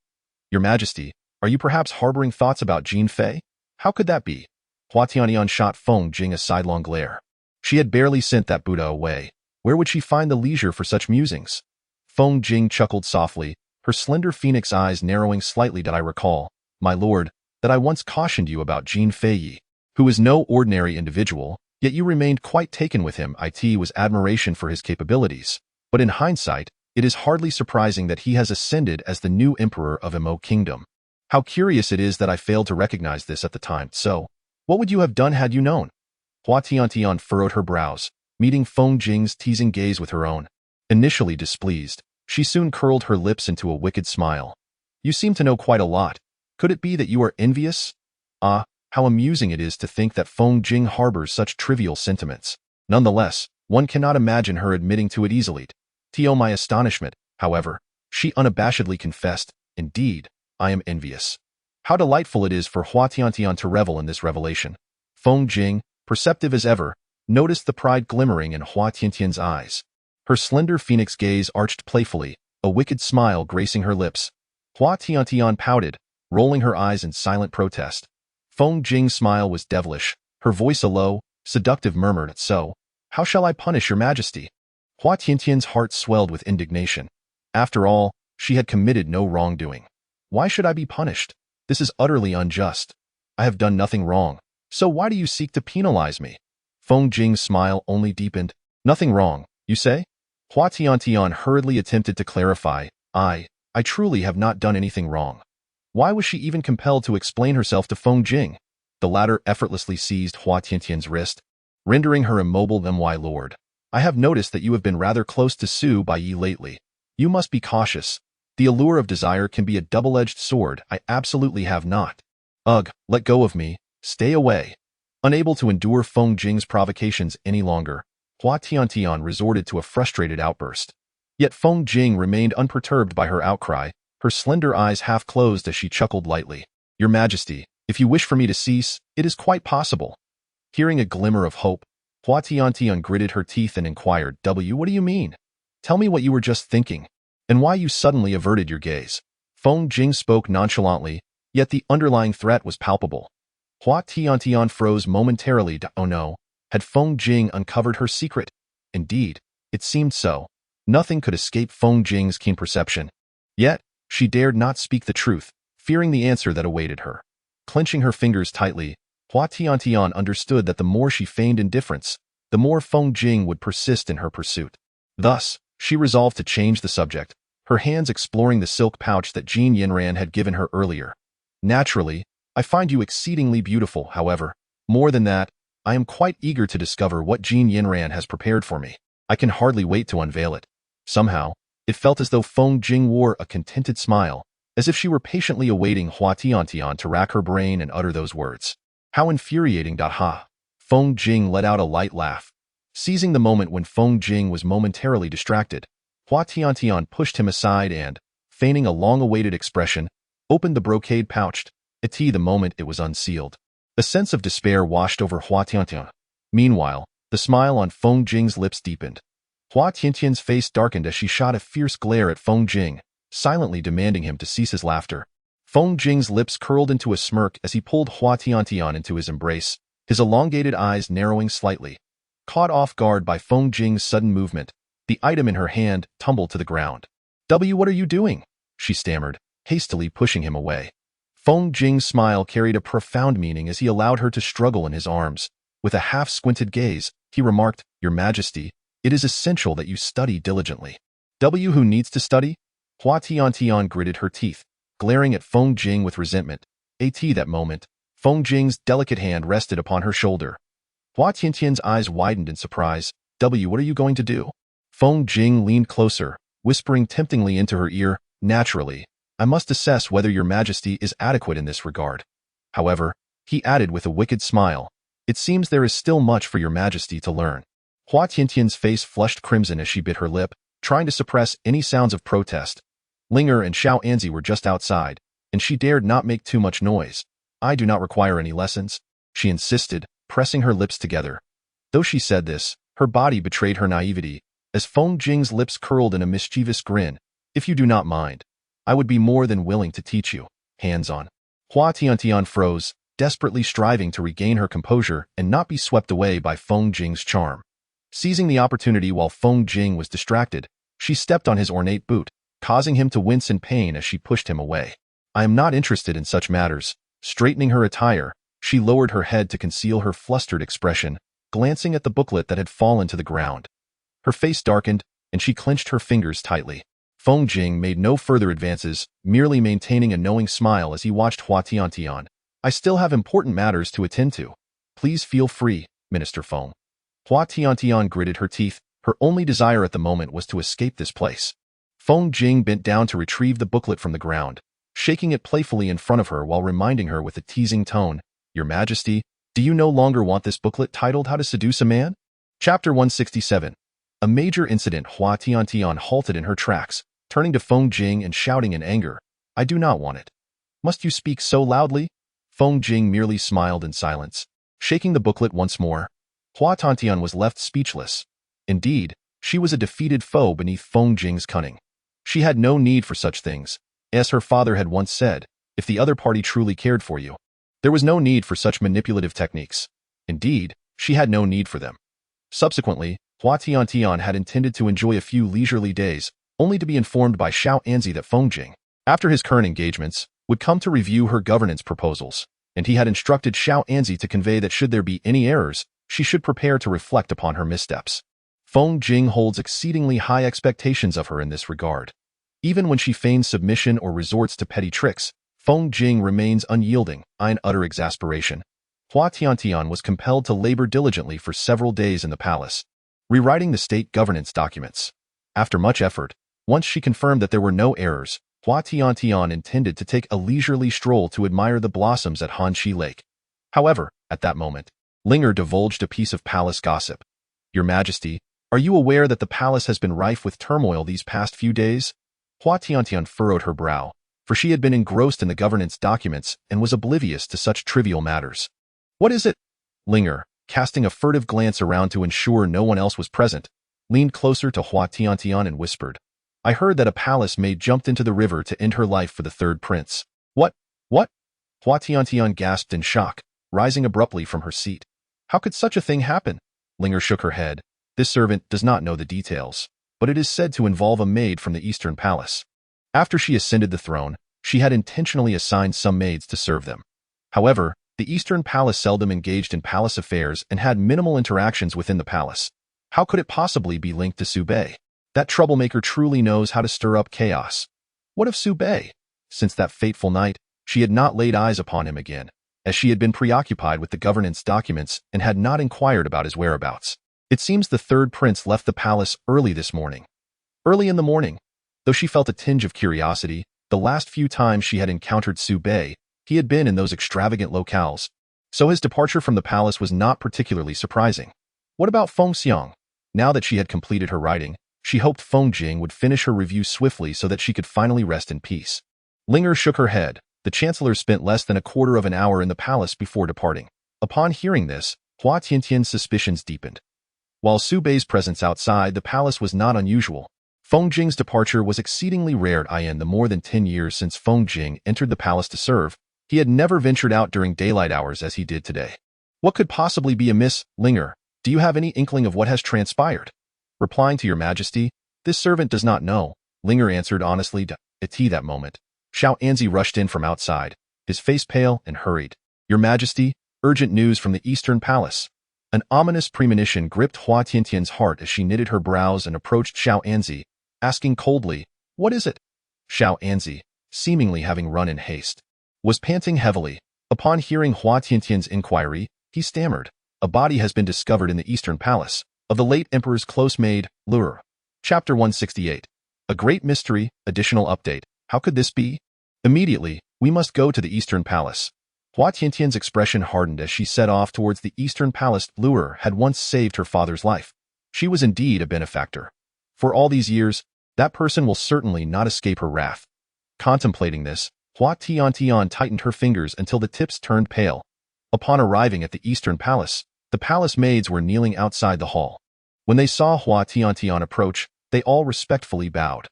"Your Majesty, are you perhaps harboring thoughts about Jin Fei? How could that be?" Hua Tiantian shot Feng Jing a sidelong glare. She had barely sent that Buddha away. Where would she find the leisure for such musings? Feng Jing chuckled softly, her slender phoenix eyes narrowing slightly. "Did I recall, my lord, that I once cautioned you about Jin Fei, who is no ordinary individual, yet you remained quite taken with him. It was admiration for his capabilities. But in hindsight, it is hardly surprising that he has ascended as the new emperor of Emo Kingdom. How curious it is that I failed to recognize this at the time. So, what would you have done had you known?" Hua Tiantian furrowed her brows, meeting Feng Jing's teasing gaze with her own. Initially displeased, she soon curled her lips into a wicked smile. "You seem to know quite a lot. Could it be that you are envious?" How amusing it is to think that Feng Jing harbors such trivial sentiments. Nonetheless, one cannot imagine her admitting to it easily. To my astonishment, however, she unabashedly confessed, "Indeed, I am envious." How delightful it is for Hua Tiantian to revel in this revelation. Feng Jing, perceptive as ever, noticed the pride glimmering in Hua Tiantian's eyes. Her slender phoenix gaze arched playfully, a wicked smile gracing her lips. Hua Tiantian pouted, rolling her eyes in silent protest. Feng Jing's smile was devilish, her voice a low, seductive murmur. "So, how shall I punish your Majesty?" Hua Tiantian's heart swelled with indignation. After all, she had committed no wrongdoing. "Why should I be punished? This is utterly unjust. I have done nothing wrong. So why do you seek to penalize me?" Feng Jing's smile only deepened. "Nothing wrong, you say?" Hua Tiantian hurriedly attempted to clarify. I truly have not done anything wrong." Why was she even compelled to explain herself to Feng Jing? The latter effortlessly seized Hua Tiantian's wrist, rendering her immobile. "My lord, I have noticed that you have been rather close to Su Baiyi lately. You must be cautious. The allure of desire can be a double-edged sword. I absolutely have not." "Ugh, let go of me. Stay away." Unable to endure Feng Jing's provocations any longer, Hua Tiantian resorted to a frustrated outburst. Yet Feng Jing remained unperturbed by her outcry, her slender eyes half closed as she chuckled lightly. "Your Majesty, if you wish for me to cease, it is quite possible." Hearing a glimmer of hope, Hua Tiantian gritted her teeth and inquired, What do you mean? Tell me what you were just thinking, and why you suddenly averted your gaze." Feng Jing spoke nonchalantly, yet the underlying threat was palpable. Hua Tiantian froze momentarily. "Oh no, had Feng Jing uncovered her secret?" Indeed, it seemed so. Nothing could escape Feng Jing's keen perception. Yet, she dared not speak the truth, fearing the answer that awaited her. Clenching her fingers tightly, Hua Tiantian understood that the more she feigned indifference, the more Feng Jing would persist in her pursuit. Thus, she resolved to change the subject, her hands exploring the silk pouch that Jin Yinran had given her earlier. "Naturally, I find you exceedingly beautiful. However, more than that, I am quite eager to discover what Jin Yinran has prepared for me. I can hardly wait to unveil it." Somehow, it felt as though Feng Jing wore a contented smile, as if she were patiently awaiting Hua Tiantian to rack her brain and utter those words. How infuriating. Feng Jing let out a light laugh. Seizing the moment when Feng Jing was momentarily distracted, Hua Tiantian pushed him aside and, feigning a long-awaited expression, opened the brocade pouch. The moment it was unsealed, a sense of despair washed over Hua Tiantian. Meanwhile, the smile on Feng Jing's lips deepened. Hua Tiantian's face darkened as she shot a fierce glare at Feng Jing, silently demanding him to cease his laughter. Feng Jing's lips curled into a smirk as he pulled Hua Tiantian into his embrace, his elongated eyes narrowing slightly. Caught off guard by Feng Jing's sudden movement, the item in her hand tumbled to the ground. What are you doing?" she stammered, hastily pushing him away. Feng Jing's smile carried a profound meaning as he allowed her to struggle in his arms. With a half-squinted gaze, he remarked, "Your Majesty, it is essential that you study diligently." Who needs to study? Hua Tiantian gritted her teeth, glaring at Feng Jing with resentment. That moment, Feng Jing's delicate hand rested upon her shoulder. Hua Tiantian's eyes widened in surprise. What are you going to do?" Feng Jing leaned closer, whispering temptingly into her ear, "Naturally, I must assess whether your Majesty is adequate in this regard. However," he added with a wicked smile, "it seems there is still much for your Majesty to learn." Hua Tiantian's face flushed crimson as she bit her lip, trying to suppress any sounds of protest. Linger and Xiao Anzi were just outside, and she dared not make too much noise. "I do not require any lessons," she insisted, pressing her lips together. Though she said this, her body betrayed her naivety, as Feng Jing's lips curled in a mischievous grin. "If you do not mind, I would be more than willing to teach you. Hands on." Hua Tiantian froze, desperately striving to regain her composure and not be swept away by Feng Jing's charm. Seizing the opportunity while Feng Jing was distracted, she stepped on his ornate boot, causing him to wince in pain as she pushed him away. "I am not interested in such matters." Straightening her attire, she lowered her head to conceal her flustered expression, glancing at the booklet that had fallen to the ground. Her face darkened, and she clenched her fingers tightly. Feng Jing made no further advances, merely maintaining a knowing smile as he watched Hua Tiantian. "I still have important matters to attend to. Please feel free, Minister Feng." Hua Tiantian gritted her teeth. Her only desire at the moment was to escape this place. Feng Jing bent down to retrieve the booklet from the ground, shaking it playfully in front of her while reminding her with a teasing tone, "Your Majesty, do you no longer want this booklet titled How to Seduce a Man?" Chapter 167. A major incident. Hua Tiantian halted in her tracks, turning to Feng Jing and shouting in anger, "I do not want it. Must you speak so loudly?" Feng Jing merely smiled in silence, shaking the booklet once more. Hua Tiantian was left speechless. Indeed, she was a defeated foe beneath Feng Jing's cunning. She had no need for such things. As her father had once said, if the other party truly cared for you, there was no need for such manipulative techniques. Indeed, she had no need for them. Subsequently, Hua Tiantian had intended to enjoy a few leisurely days, only to be informed by Xiao Anzi that Feng Jing, after his current engagements, would come to review her governance proposals, and he had instructed Xiao Anzi to convey that should there be any errors, she should prepare to reflect upon her missteps. Feng Jing holds exceedingly high expectations of her in this regard. Even when she feigns submission or resorts to petty tricks, Feng Jing remains unyielding, in utter exasperation. Hua Tiantian was compelled to labor diligently for several days in the palace, rewriting the state governance documents. After much effort, once she confirmed that there were no errors, Hua Tiantian intended to take a leisurely stroll to admire the blossoms at Hanxi Lake. However, at that moment, Linger divulged a piece of palace gossip. "Your Majesty, are you aware that the palace has been rife with turmoil these past few days?" Hua Tiantian furrowed her brow, for she had been engrossed in the governance documents and was oblivious to such trivial matters. "What is it?" Linger, casting a furtive glance around to ensure no one else was present, leaned closer to Hua Tiantian and whispered, "I heard that a palace maid jumped into the river to end her life for the third prince." What? Hua Tiantian gasped in shock, rising abruptly from her seat. "How could such a thing happen?" Linger shook her head. "This servant does not know the details, but it is said to involve a maid from the Eastern Palace. After she ascended the throne, she had intentionally assigned some maids to serve them. However, the Eastern Palace seldom engaged in palace affairs and had minimal interactions within the palace. How could it possibly be linked to Su Bei? That troublemaker truly knows how to stir up chaos. What of Su Bei? Since that fateful night, she had not laid eyes upon him again, as she had been preoccupied with the governance documents and had not inquired about his whereabouts. It seems the third prince left the palace early this morning. Early in the morning. Though she felt a tinge of curiosity, the last few times she had encountered Su Bei, he had been in those extravagant locales, so his departure from the palace was not particularly surprising. What about Feng Xiang? Now that she had completed her writing, she hoped Feng Jing would finish her review swiftly so that she could finally rest in peace. Linger shook her head. The Chancellor spent less than a quarter of an hour in the palace before departing. Upon hearing this, Hua Tiantian's suspicions deepened. While Su Bei's presence outside the palace was not unusual, Feng Jing's departure was exceedingly rare. In the more than 10 years since Feng Jing entered the palace to serve, he had never ventured out during daylight hours as he did today. What could possibly be amiss, Linger? Do you have any inkling of what has transpired? Replying to your majesty, this servant does not know, Linger answered honestly. At that moment, Xiao Anzi rushed in from outside, his face pale and hurried. Your majesty, urgent news from the Eastern Palace. An ominous premonition gripped Hua Tiantian's heart as she knitted her brows and approached Xiao Anzi, asking coldly, what is it? Xiao Anzi, seemingly having run in haste, was panting heavily. Upon hearing Hua Tiantian's inquiry, he stammered, a body has been discovered in the Eastern Palace, of the late Emperor's close maid, Lure. Chapter 168. A great mystery, additional update. How could this be? Immediately, we must go to the Eastern Palace. Hua Tiantian's expression hardened as she set off towards the Eastern Palace. Lure had once saved her father's life. She was indeed a benefactor. For all these years, that person will certainly not escape her wrath. Contemplating this, Hua Tiantian tightened her fingers until the tips turned pale. Upon arriving at the Eastern Palace, the palace maids were kneeling outside the hall. When they saw Hua Tiantian approach, they all respectfully bowed.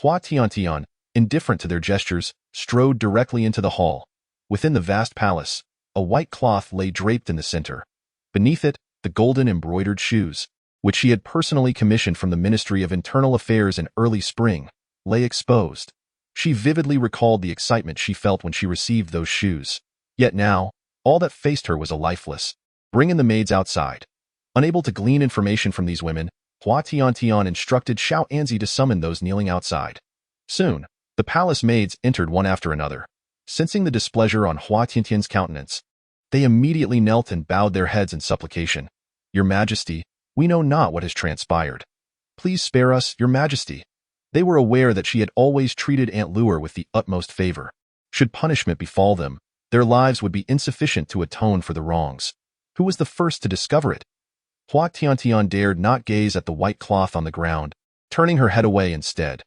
Hua Tiantian, indifferent to their gestures, strode directly into the hall. Within the vast palace, a white cloth lay draped in the center. Beneath it, the golden embroidered shoes, which she had personally commissioned from the Ministry of Internal Affairs in early spring, lay exposed. She vividly recalled the excitement she felt when she received those shoes. Yet now, all that faced her was a lifeless. Bring in the maids outside. Unable to glean information from these women, Hua Tiantian instructed Xiao Anzi to summon those kneeling outside. Soon, the palace maids entered one after another. Sensing the displeasure on Hua Tiantian's countenance, they immediately knelt and bowed their heads in supplication. Your Majesty, we know not what has transpired. Please spare us, Your Majesty. They were aware that she had always treated Aunt Lure with the utmost favor. Should punishment befall them, their lives would be insufficient to atone for the wrongs. Who was the first to discover it? Hua Tiantian dared not gaze at the white cloth on the ground, turning her head away instead.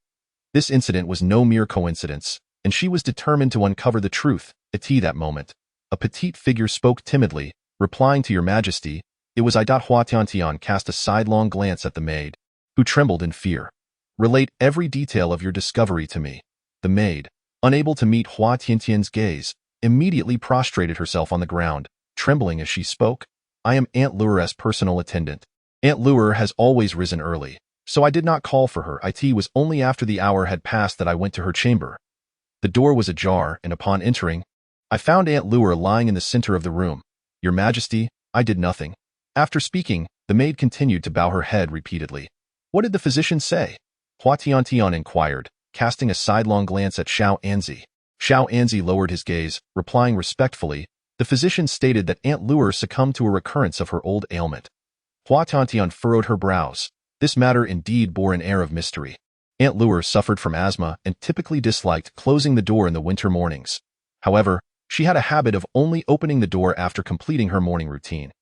This incident was no mere coincidence, and she was determined to uncover the truth. At that moment, a petite figure spoke timidly, replying to Your Majesty. It was I. Hua Tiantian cast a sidelong glance at the maid, who trembled in fear. Relate every detail of your discovery to me. The maid, unable to meet Hua Tiantian's gaze, immediately prostrated herself on the ground, trembling as she spoke. I am Aunt Lure's personal attendant. Aunt Lure has always risen early, so I did not call for her. It was only after the hour had passed that I went to her chamber. The door was ajar, and upon entering, I found Aunt Lure lying in the center of the room. Your Majesty, I did nothing. After speaking, the maid continued to bow her head repeatedly. What did the physician say? Hua Tiantian inquired, casting a sidelong glance at Xiao Anzi. Xiao Anzi lowered his gaze, replying respectfully. The physician stated that Aunt Lure succumbed to a recurrence of her old ailment. Hua Tiantian furrowed her brows. This matter indeed bore an air of mystery. Aunt Lure suffered from asthma and typically disliked closing the door in the winter mornings. However, she had a habit of only opening the door after completing her morning routine.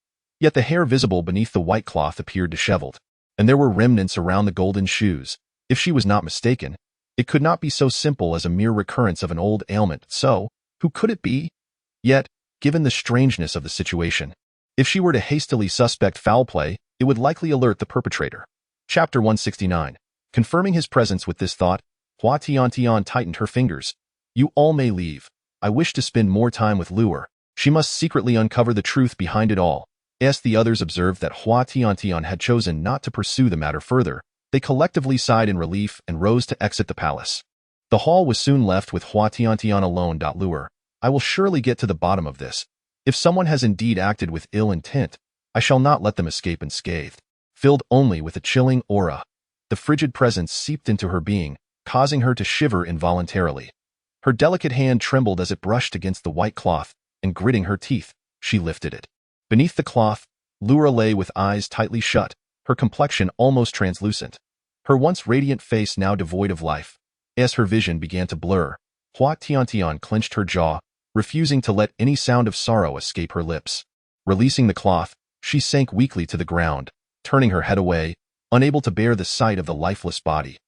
Yet the hair visible beneath the white cloth appeared disheveled, and there were remnants around the golden shoes. If she was not mistaken, it could not be so simple as a mere recurrence of an old ailment. So, who could it be? Yet, given the strangeness of the situation, if she were to hastily suspect foul play, it would likely alert the perpetrator. Chapter 169. Confirming his presence with this thought, Hua Tiantian tightened her fingers. You all may leave. I wish to spend more time with Lure. She must secretly uncover the truth behind it all. As the others observed that Hua Tiantian had chosen not to pursue the matter further, they collectively sighed in relief and rose to exit the palace. The hall was soon left with Hua Tiantian alone. Lure, I will surely get to the bottom of this. If someone has indeed acted with ill intent, I shall not let them escape unscathed. Filled only with a chilling aura, the frigid presence seeped into her being, causing her to shiver involuntarily. Her delicate hand trembled as it brushed against the white cloth, and gritting her teeth, she lifted it. Beneath the cloth, Lure lay with eyes tightly shut, her complexion almost translucent. Her once radiant face now devoid of life. As her vision began to blur, Hua Tiantian clenched her jaw, refusing to let any sound of sorrow escape her lips. Releasing the cloth, she sank weakly to the ground, turning her head away, unable to bear the sight of the lifeless body.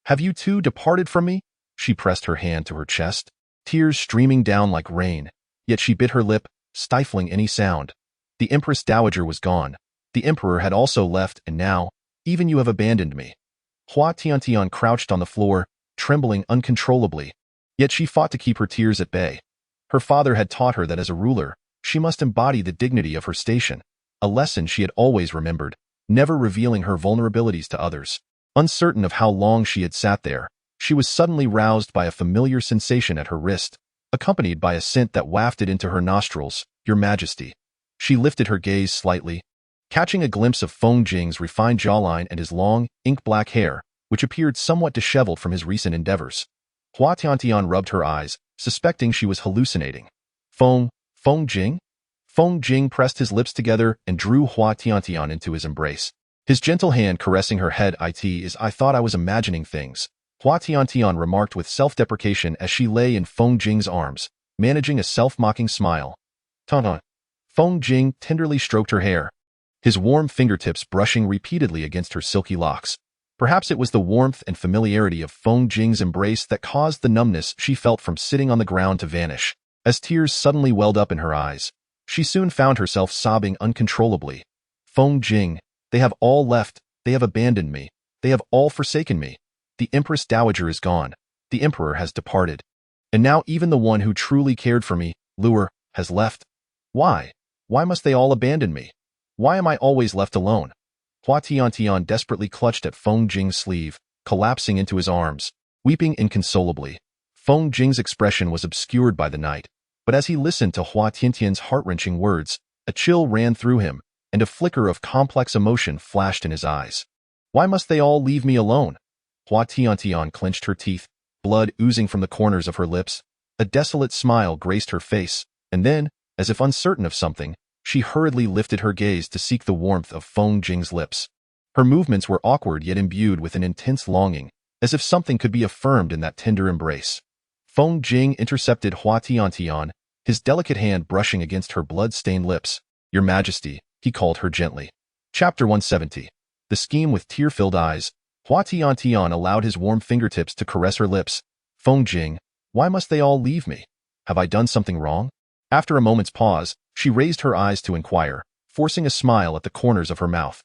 Have you two departed from me? She pressed her hand to her chest, tears streaming down like rain, yet she bit her lip, stifling any sound. The Empress Dowager was gone. The emperor had also left, and now, even you have abandoned me. Hua Tiantian crouched on the floor, trembling uncontrollably. Yet she fought to keep her tears at bay. Her father had taught her that as a ruler, she must embody the dignity of her station, a lesson she had always remembered, never revealing her vulnerabilities to others. Uncertain of how long she had sat there, she was suddenly roused by a familiar sensation at her wrist, accompanied by a scent that wafted into her nostrils, Your Majesty. She lifted her gaze slightly, catching a glimpse of Feng Jing's refined jawline and his long, ink-black hair, which appeared somewhat disheveled from his recent endeavors. Hua Tiantian rubbed her eyes, suspecting she was hallucinating. Feng Jing? Feng Jing pressed his lips together and drew Hua Tiantian into his embrace. His gentle hand caressing her head. I thought I was imagining things. Hua Tiantian remarked with self-deprecation as she lay in Feng Jing's arms, managing a self-mocking smile. Tonton. Feng Jing tenderly stroked her hair, his warm fingertips brushing repeatedly against her silky locks. Perhaps it was the warmth and familiarity of Feng Jing's embrace that caused the numbness she felt from sitting on the ground to vanish. As tears suddenly welled up in her eyes, she soon found herself sobbing uncontrollably. Feng Jing, they have all left, they have abandoned me, they have all forsaken me. The Empress Dowager is gone, the Emperor has departed. And now even the one who truly cared for me, Luer, has left. Why? Why must they all abandon me? Why am I always left alone? Hua Tiantian desperately clutched at Feng Jing's sleeve, collapsing into his arms, weeping inconsolably. Feng Jing's expression was obscured by the night, but as he listened to Hua Tiantian's heart-wrenching words, a chill ran through him, and a flicker of complex emotion flashed in his eyes. Why must they all leave me alone? Hua Tiantian clenched her teeth, blood oozing from the corners of her lips. A desolate smile graced her face, and then, as if uncertain of something, she hurriedly lifted her gaze to seek the warmth of Feng Jing's lips. Her movements were awkward yet imbued with an intense longing, as if something could be affirmed in that tender embrace. Feng Jing intercepted Hua Tiantian, his delicate hand brushing against her blood-stained lips. Your Majesty, he called her gently. Chapter 170. The Scheme with Tear-Filled Eyes. Hua Tiantian allowed his warm fingertips to caress her lips. Feng Jing, why must they all leave me? Have I done something wrong? After a moment's pause, she raised her eyes to inquire, forcing a smile at the corners of her mouth.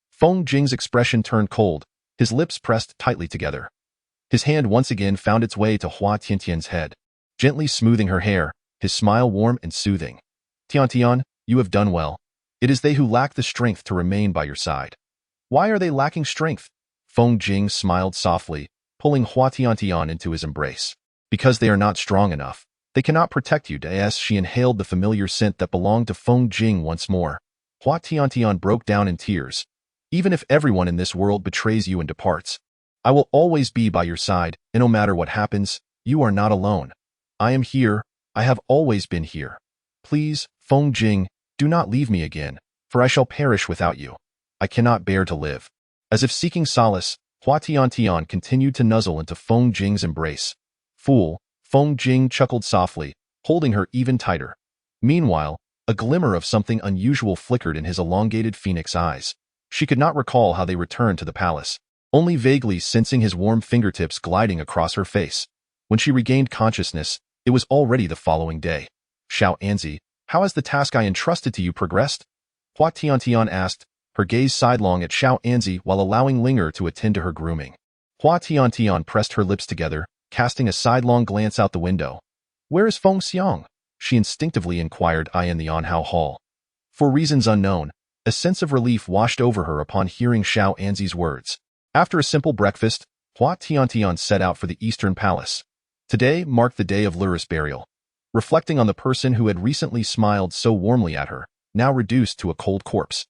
Feng Jing's expression turned cold, his lips pressed tightly together. His hand once again found its way to Hua Tiantian's head, gently smoothing her hair, his smile warm and soothing. Tiantian, you have done well. It is they who lack the strength to remain by your side. Why are they lacking strength? Feng Jing smiled softly, pulling Hua Tiantian into his embrace. Because they are not strong enough. They cannot protect you, as she inhaled the familiar scent that belonged to Feng Jing once more. Hua Tiantian broke down in tears. Even if everyone in this world betrays you and departs, I will always be by your side, and no matter what happens, you are not alone. I am here, I have always been here. Please, Feng Jing, do not leave me again, for I shall perish without you. I cannot bear to live. As if seeking solace, Hua Tiantian continued to nuzzle into Feng Jing's embrace. Fool, Feng Jing chuckled softly, holding her even tighter. Meanwhile, a glimmer of something unusual flickered in his elongated phoenix eyes. She could not recall how they returned to the palace, only vaguely sensing his warm fingertips gliding across her face. When she regained consciousness, it was already the following day. Xiao Anzi, how has the task I entrusted to you progressed? Hua Tiantian asked, her gaze sidelong at Xiao Anzi while allowing Linger to attend to her grooming. Hua Tiantian pressed her lips together, casting a sidelong glance out the window. Where is Feng Xiang? She instinctively inquired in the Anhao Hall. For reasons unknown, a sense of relief washed over her upon hearing Xiao Anzi's words. After a simple breakfast, Hua Tiantian set out for the Eastern Palace. Today marked the day of Luer's burial. Reflecting on the person who had recently smiled so warmly at her, now reduced to a cold corpse,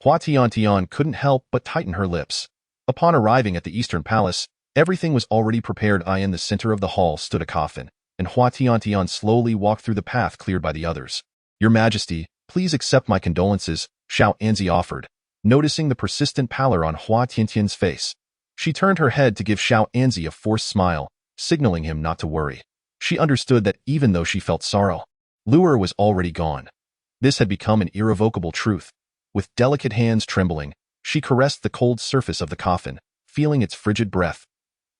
Hua Tiantian couldn't help but tighten her lips. Upon arriving at the Eastern Palace, everything was already prepared. In the center of the hall stood a coffin, and Hua Tiantian slowly walked through the path cleared by the others. Your Majesty, please accept my condolences, Xiao Anzi offered, noticing the persistent pallor on Hua Tiantian's face. She turned her head to give Xiao Anzi a forced smile, signaling him not to worry. She understood that even though she felt sorrow, Luer was already gone. This had become an irrevocable truth. With delicate hands trembling, she caressed the cold surface of the coffin, feeling its frigid breath.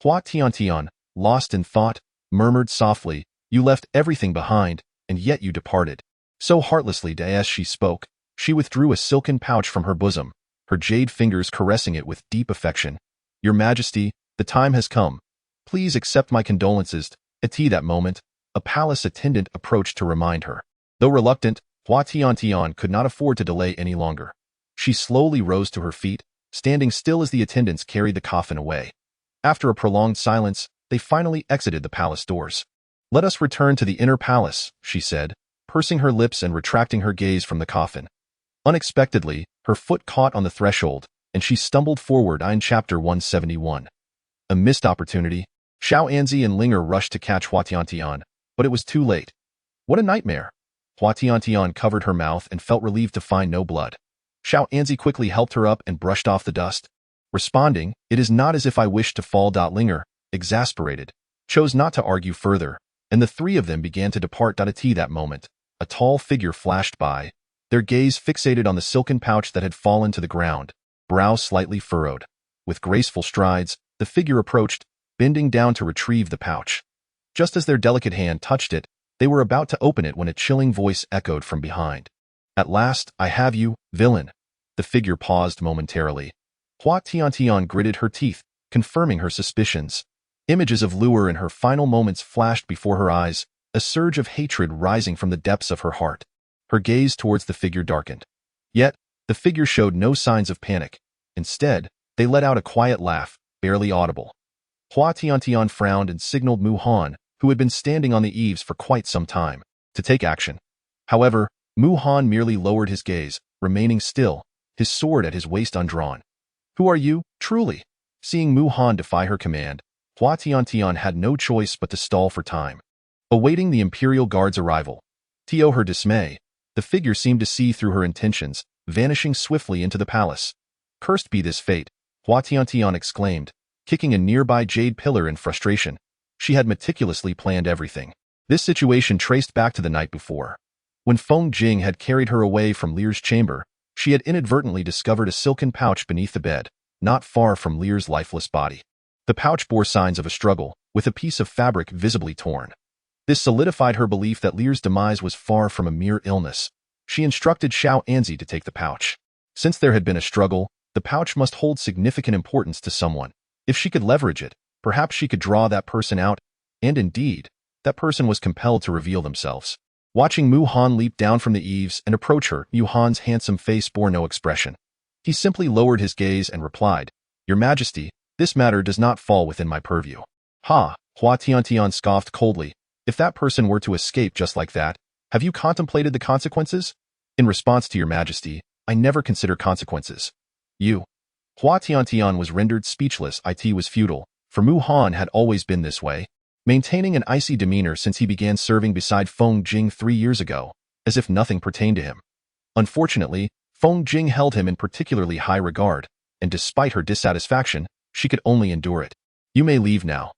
Hua Tiantian, lost in thought, murmured softly, you left everything behind, and yet you departed. So heartlessly as she spoke, She withdrew a silken pouch from her bosom, her jade fingers caressing it with deep affection. Your Majesty, the time has come. Please accept my condolences. At that moment, a palace attendant approached to remind her. Though reluctant, Hua Tiantian could not afford to delay any longer. She slowly rose to her feet, standing still as the attendants carried the coffin away. After a prolonged silence, they finally exited the palace doors. Let us return to the inner palace, she said, pursing her lips and retracting her gaze from the coffin. Unexpectedly, her foot caught on the threshold, and she stumbled forward in chapter 171. A missed opportunity. Xiao Anzi and Linger rushed to catch Hua Tiantian, but it was too late. What a nightmare! Hua Tiantian covered her mouth and felt relieved to find no blood. Xiao Anzi quickly helped her up and brushed off the dust. Responding, it is not as if I wished to fall. Linger, exasperated, chose not to argue further, and the three of them began to depart. At that moment, a tall figure flashed by, their gaze fixated on the silken pouch that had fallen to the ground, brow slightly furrowed. With graceful strides, the figure approached, bending down to retrieve the pouch. Just as their delicate hand touched it, they were about to open it when a chilling voice echoed from behind. At last, I have you, villain. The figure paused momentarily. Hua Tiantian gritted her teeth, confirming her suspicions. Images of lure in her final moments flashed before her eyes, a surge of hatred rising from the depths of her heart. Her gaze towards the figure darkened. Yet, the figure showed no signs of panic. Instead, they let out a quiet laugh, barely audible. Hua Tiantian frowned and signaled Mu Han, who had been standing on the eaves for quite some time, to take action. However, Mu Han merely lowered his gaze, remaining still, his sword at his waist undrawn. Who are you, truly? Seeing Mu Han defy her command, Hua Tiantian had no choice but to stall for time. Awaiting the imperial guard's arrival. To her dismay, the figure seemed to see through her intentions, vanishing swiftly into the palace. Cursed be this fate, Hua Tiantian exclaimed, kicking a nearby jade pillar in frustration. She had meticulously planned everything. This situation traced back to the night before. When Feng Jing had carried her away from Lear's chamber, she had inadvertently discovered a silken pouch beneath the bed, not far from Lear's lifeless body. The pouch bore signs of a struggle, with a piece of fabric visibly torn. This solidified her belief that Lear's demise was far from a mere illness. She instructed Xiao Anzi to take the pouch. Since there had been a struggle, the pouch must hold significant importance to someone. If she could leverage it, perhaps she could draw that person out, and indeed, that person was compelled to reveal themselves. Watching Mu Han leap down from the eaves and approach her, Mu Han's handsome face bore no expression. He simply lowered his gaze and replied, Your Majesty, this matter does not fall within my purview. Ha, Hua Tiantian scoffed coldly. If that person were to escape just like that, have you contemplated the consequences? In response to Your Majesty, I never consider consequences. You. Hua Tiantian was rendered speechless. It was futile, for Mu Han had always been this way, maintaining an icy demeanor since he began serving beside Feng Jing 3 years ago, as if nothing pertained to him. Unfortunately, Feng Jing held him in particularly high regard, and despite her dissatisfaction, she could only endure it. You may leave now.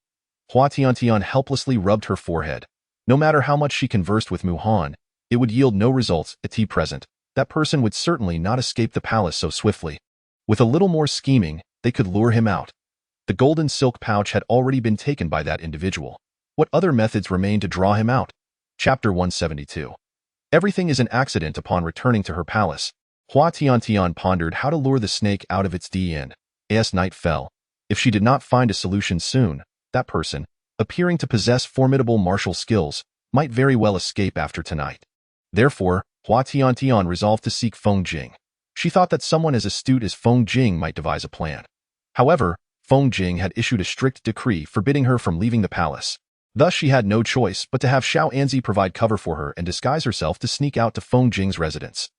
Hua Tiantian helplessly rubbed her forehead. No matter how much she conversed with Mu Han, it would yield no results at present. That person would certainly not escape the palace so swiftly. With a little more scheming, they could lure him out. The golden silk pouch had already been taken by that individual. What other methods remained to draw him out? Chapter 172. Everything is an accident. Upon returning to her palace, Hua Tiantian pondered how to lure the snake out of its den. As night fell, if she did not find a solution soon, that person, appearing to possess formidable martial skills, might very well escape after tonight. Therefore, Hua Tiantian resolved to seek Feng Jing. She thought that someone as astute as Feng Jing might devise a plan. However, Feng Jing had issued a strict decree forbidding her from leaving the palace. Thus she had no choice but to have Xiao Anzi provide cover for her and disguise herself to sneak out to Feng Jing's residence.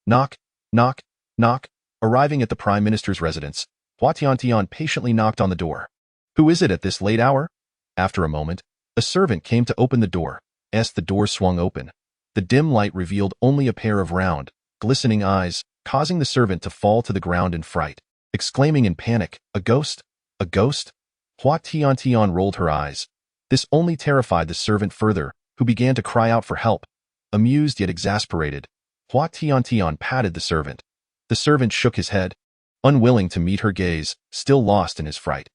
Knock, knock, knock. Arriving at the Prime Minister's residence, Hua Tiantian patiently knocked on the door. Who is it at this late hour? After a moment, a servant came to open the door. As the door swung open, the dim light revealed only a pair of round, glistening eyes, causing the servant to fall to the ground in fright, exclaiming in panic, A ghost? A ghost? Hua Tiantian rolled her eyes. This only terrified the servant further, who began to cry out for help. Amused yet exasperated, Hua Tiantian patted the servant. The servant shook his head, unwilling to meet her gaze, still lost in his fright.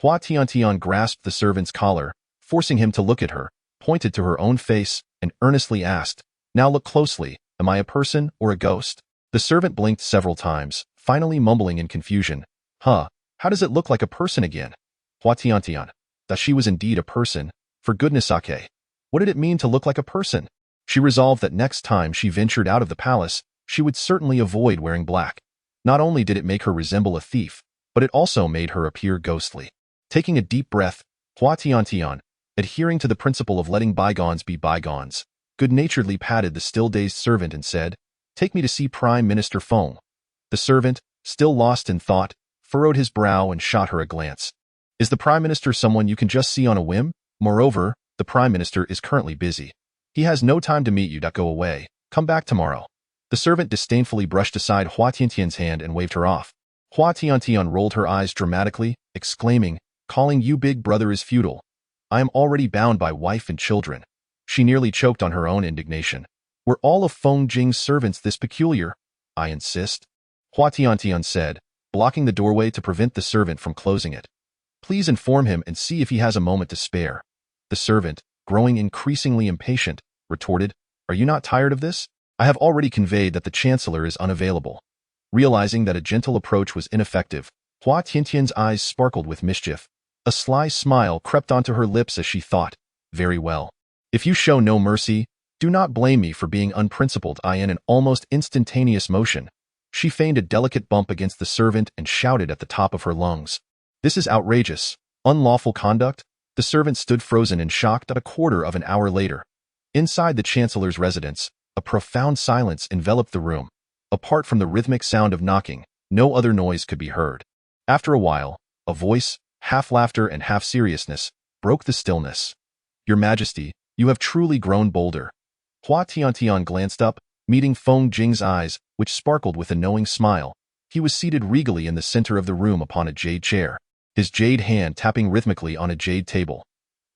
Hua Tiantian grasped the servant's collar, forcing him to look at her, pointed to her own face, and earnestly asked, Now look closely, am I a person or a ghost? The servant blinked several times, finally mumbling in confusion. Huh, how does it look like a person again? Hua Tiantian. That she was indeed a person. For goodness sake. What did it mean to look like a person? She resolved that next time she ventured out of the palace, she would certainly avoid wearing black. Not only did it make her resemble a thief, but it also made her appear ghostly. Taking a deep breath, Hua Tiantian, adhering to the principle of letting bygones be bygones, good-naturedly patted the still-dazed servant and said, "Take me to see Prime Minister Feng." The servant, still lost in thought, furrowed his brow and shot her a glance. Is the Prime Minister someone you can just see on a whim? Moreover, the Prime Minister is currently busy. He has no time to meet you. Go away. Come back tomorrow. The servant disdainfully brushed aside Hua Tiantian's hand and waved her off. Hua Tiantian rolled her eyes dramatically, exclaiming, "Calling you big brother is futile. I am already bound by wife and children." She nearly choked on her own indignation. Were all of Feng Jing's servants this peculiar? I insist. Hua Tiantian said, blocking the doorway to prevent the servant from closing it. Please inform him and see if he has a moment to spare. The servant, growing increasingly impatient, retorted, Are you not tired of this? I have already conveyed that the Chancellor is unavailable. Realizing that a gentle approach was ineffective, Hua Tiantian's eyes sparkled with mischief. A sly smile crept onto her lips as she thought, Very well. If you show no mercy, do not blame me for being unprincipled. In an almost instantaneous motion, she feigned a delicate bump against the servant and shouted at the top of her lungs. This is outrageous. Unlawful conduct? The servant stood frozen in shock. A quarter of an hour later, inside the Chancellor's residence, a profound silence enveloped the room. Apart from the rhythmic sound of knocking, no other noise could be heard. After a while, a voice, half laughter and half seriousness, broke the stillness. Your Majesty, you have truly grown bolder. Hua Tiantian glanced up, meeting Feng Jing's eyes, which sparkled with a knowing smile. He was seated regally in the center of the room upon a jade chair, his jade hand tapping rhythmically on a jade table.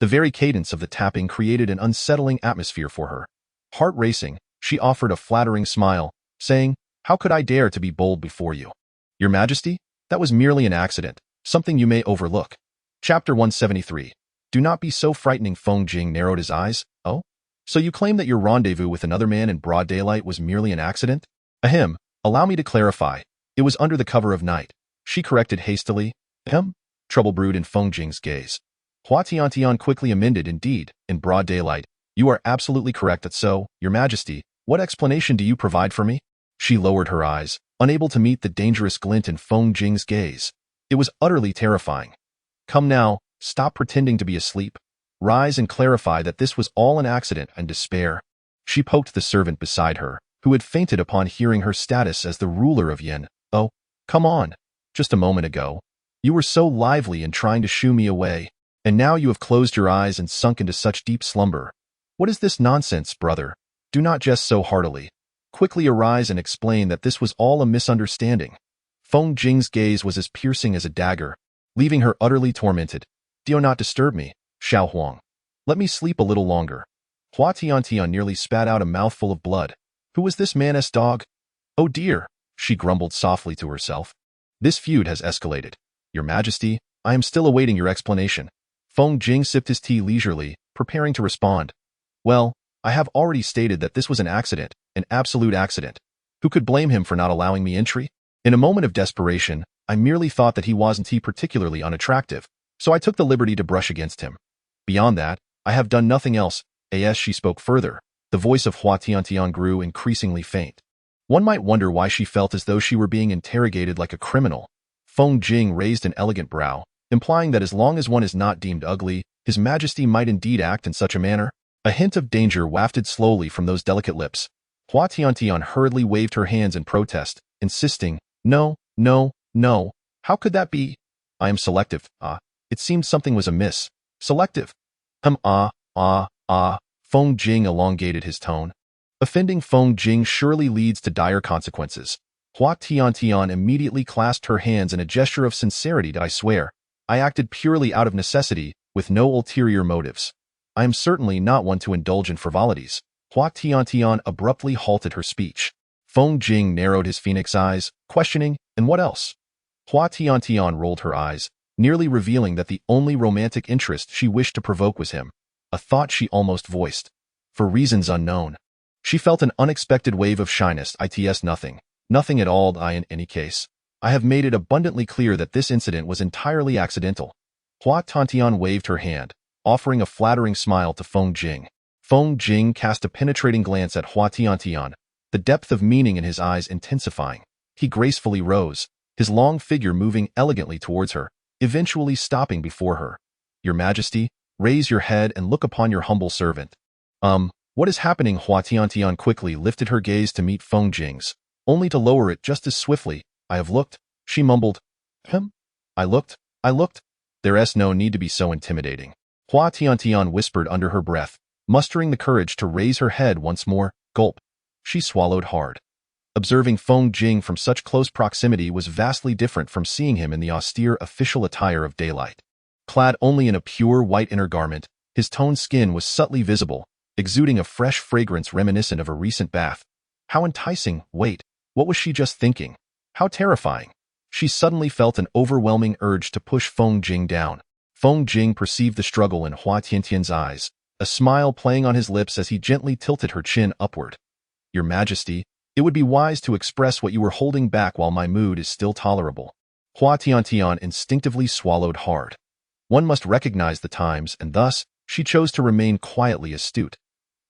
The very cadence of the tapping created an unsettling atmosphere for her. Heart racing, she offered a flattering smile, saying, How could I dare to be bold before you? Your Majesty, that was merely an accident, something you may overlook. Chapter 173. Do not be so frightening. Feng Jing narrowed his eyes. Oh? So you claim that your rendezvous with another man in broad daylight was merely an accident? Ahem, allow me to clarify. It was under the cover of night. She corrected hastily. Trouble brewed in Feng Jing's gaze. Hua Tiantian quickly amended. Indeed, in broad daylight. You are absolutely correct that so, Your Majesty, what explanation do you provide for me? She lowered her eyes, unable to meet the dangerous glint in Feng Jing's gaze. It was utterly terrifying. Come now, stop pretending to be asleep. Rise and clarify that this was all an accident and despair. She poked the servant beside her, who had fainted upon hearing her status as the ruler of Yin. Oh, come on. Just a moment ago, you were so lively in trying to shoo me away, and now you have closed your eyes and sunk into such deep slumber. What is this nonsense, brother? Do not jest so heartily. Quickly arise and explain that this was all a misunderstanding. Feng Jing's gaze was as piercing as a dagger, leaving her utterly tormented. Do not disturb me, Xiao Huang. Let me sleep a little longer. Hua Tiantian nearly spat out a mouthful of blood. Who was this man's dog? Oh dear, she grumbled softly to herself. This feud has escalated. Your Majesty, I am still awaiting your explanation. Feng Jing sipped his tea leisurely, preparing to respond. Well, I have already stated that this was an accident, an absolute accident. Who could blame him for not allowing me entry? In a moment of desperation, I merely thought that he wasn't particularly unattractive, so I took the liberty to brush against him. Beyond that, I have done nothing else. As she spoke further, the voice of Hua Tiantian grew increasingly faint. One might wonder why she felt as though she were being interrogated like a criminal. Feng Jing raised an elegant brow, implying that as long as one is not deemed ugly, His Majesty might indeed act in such a manner. A hint of danger wafted slowly from those delicate lips. Hua Tiantian hurriedly waved her hands in protest, insisting, No, no, no. How could that be? I am selective. It seemed something was amiss. Selective. Feng Jing elongated his tone. Offending Feng Jing surely leads to dire consequences. Hua Tiantian immediately clasped her hands in a gesture of sincerity. I swear, I acted purely out of necessity, with no ulterior motives. I am certainly not one to indulge in frivolities. Hua Tiantian abruptly halted her speech. Feng Jing narrowed his phoenix eyes, questioning, and what else? Hua Tiantian rolled her eyes, nearly revealing that the only romantic interest she wished to provoke was him, a thought she almost voiced. For reasons unknown, she felt an unexpected wave of shyness. It's nothing. Nothing at all, in any case. I have made it abundantly clear that this incident was entirely accidental. Hua Tiantian waved her hand, offering a flattering smile to Feng Jing. Feng Jing cast a penetrating glance at Hua Tiantian, the depth of meaning in his eyes intensifying. He gracefully rose, his long figure moving elegantly towards her, eventually stopping before her. Your Majesty, raise your head and look upon your humble servant. What is happening? Hua Tiantian quickly lifted her gaze to meet Feng Jing's, only to lower it just as swiftly. I have looked, she mumbled. I looked. There's no need to be so intimidating. Hua Tiantian whispered under her breath, mustering the courage to raise her head once more. Gulp. She swallowed hard. Observing Feng Jing from such close proximity was vastly different from seeing him in the austere official attire of daylight. Clad only in a pure white inner garment, his toned skin was subtly visible, exuding a fresh fragrance reminiscent of a recent bath. How enticing! Wait, what was she just thinking? How terrifying! She suddenly felt an overwhelming urge to push Feng Jing down. Feng Jing perceived the struggle in Hua Tiantian's eyes, a smile playing on his lips as he gently tilted her chin upward. Your Majesty, it would be wise to express what you were holding back while my mood is still tolerable. Hua Tiantian instinctively swallowed hard. One must recognize the times, and thus, she chose to remain quietly astute.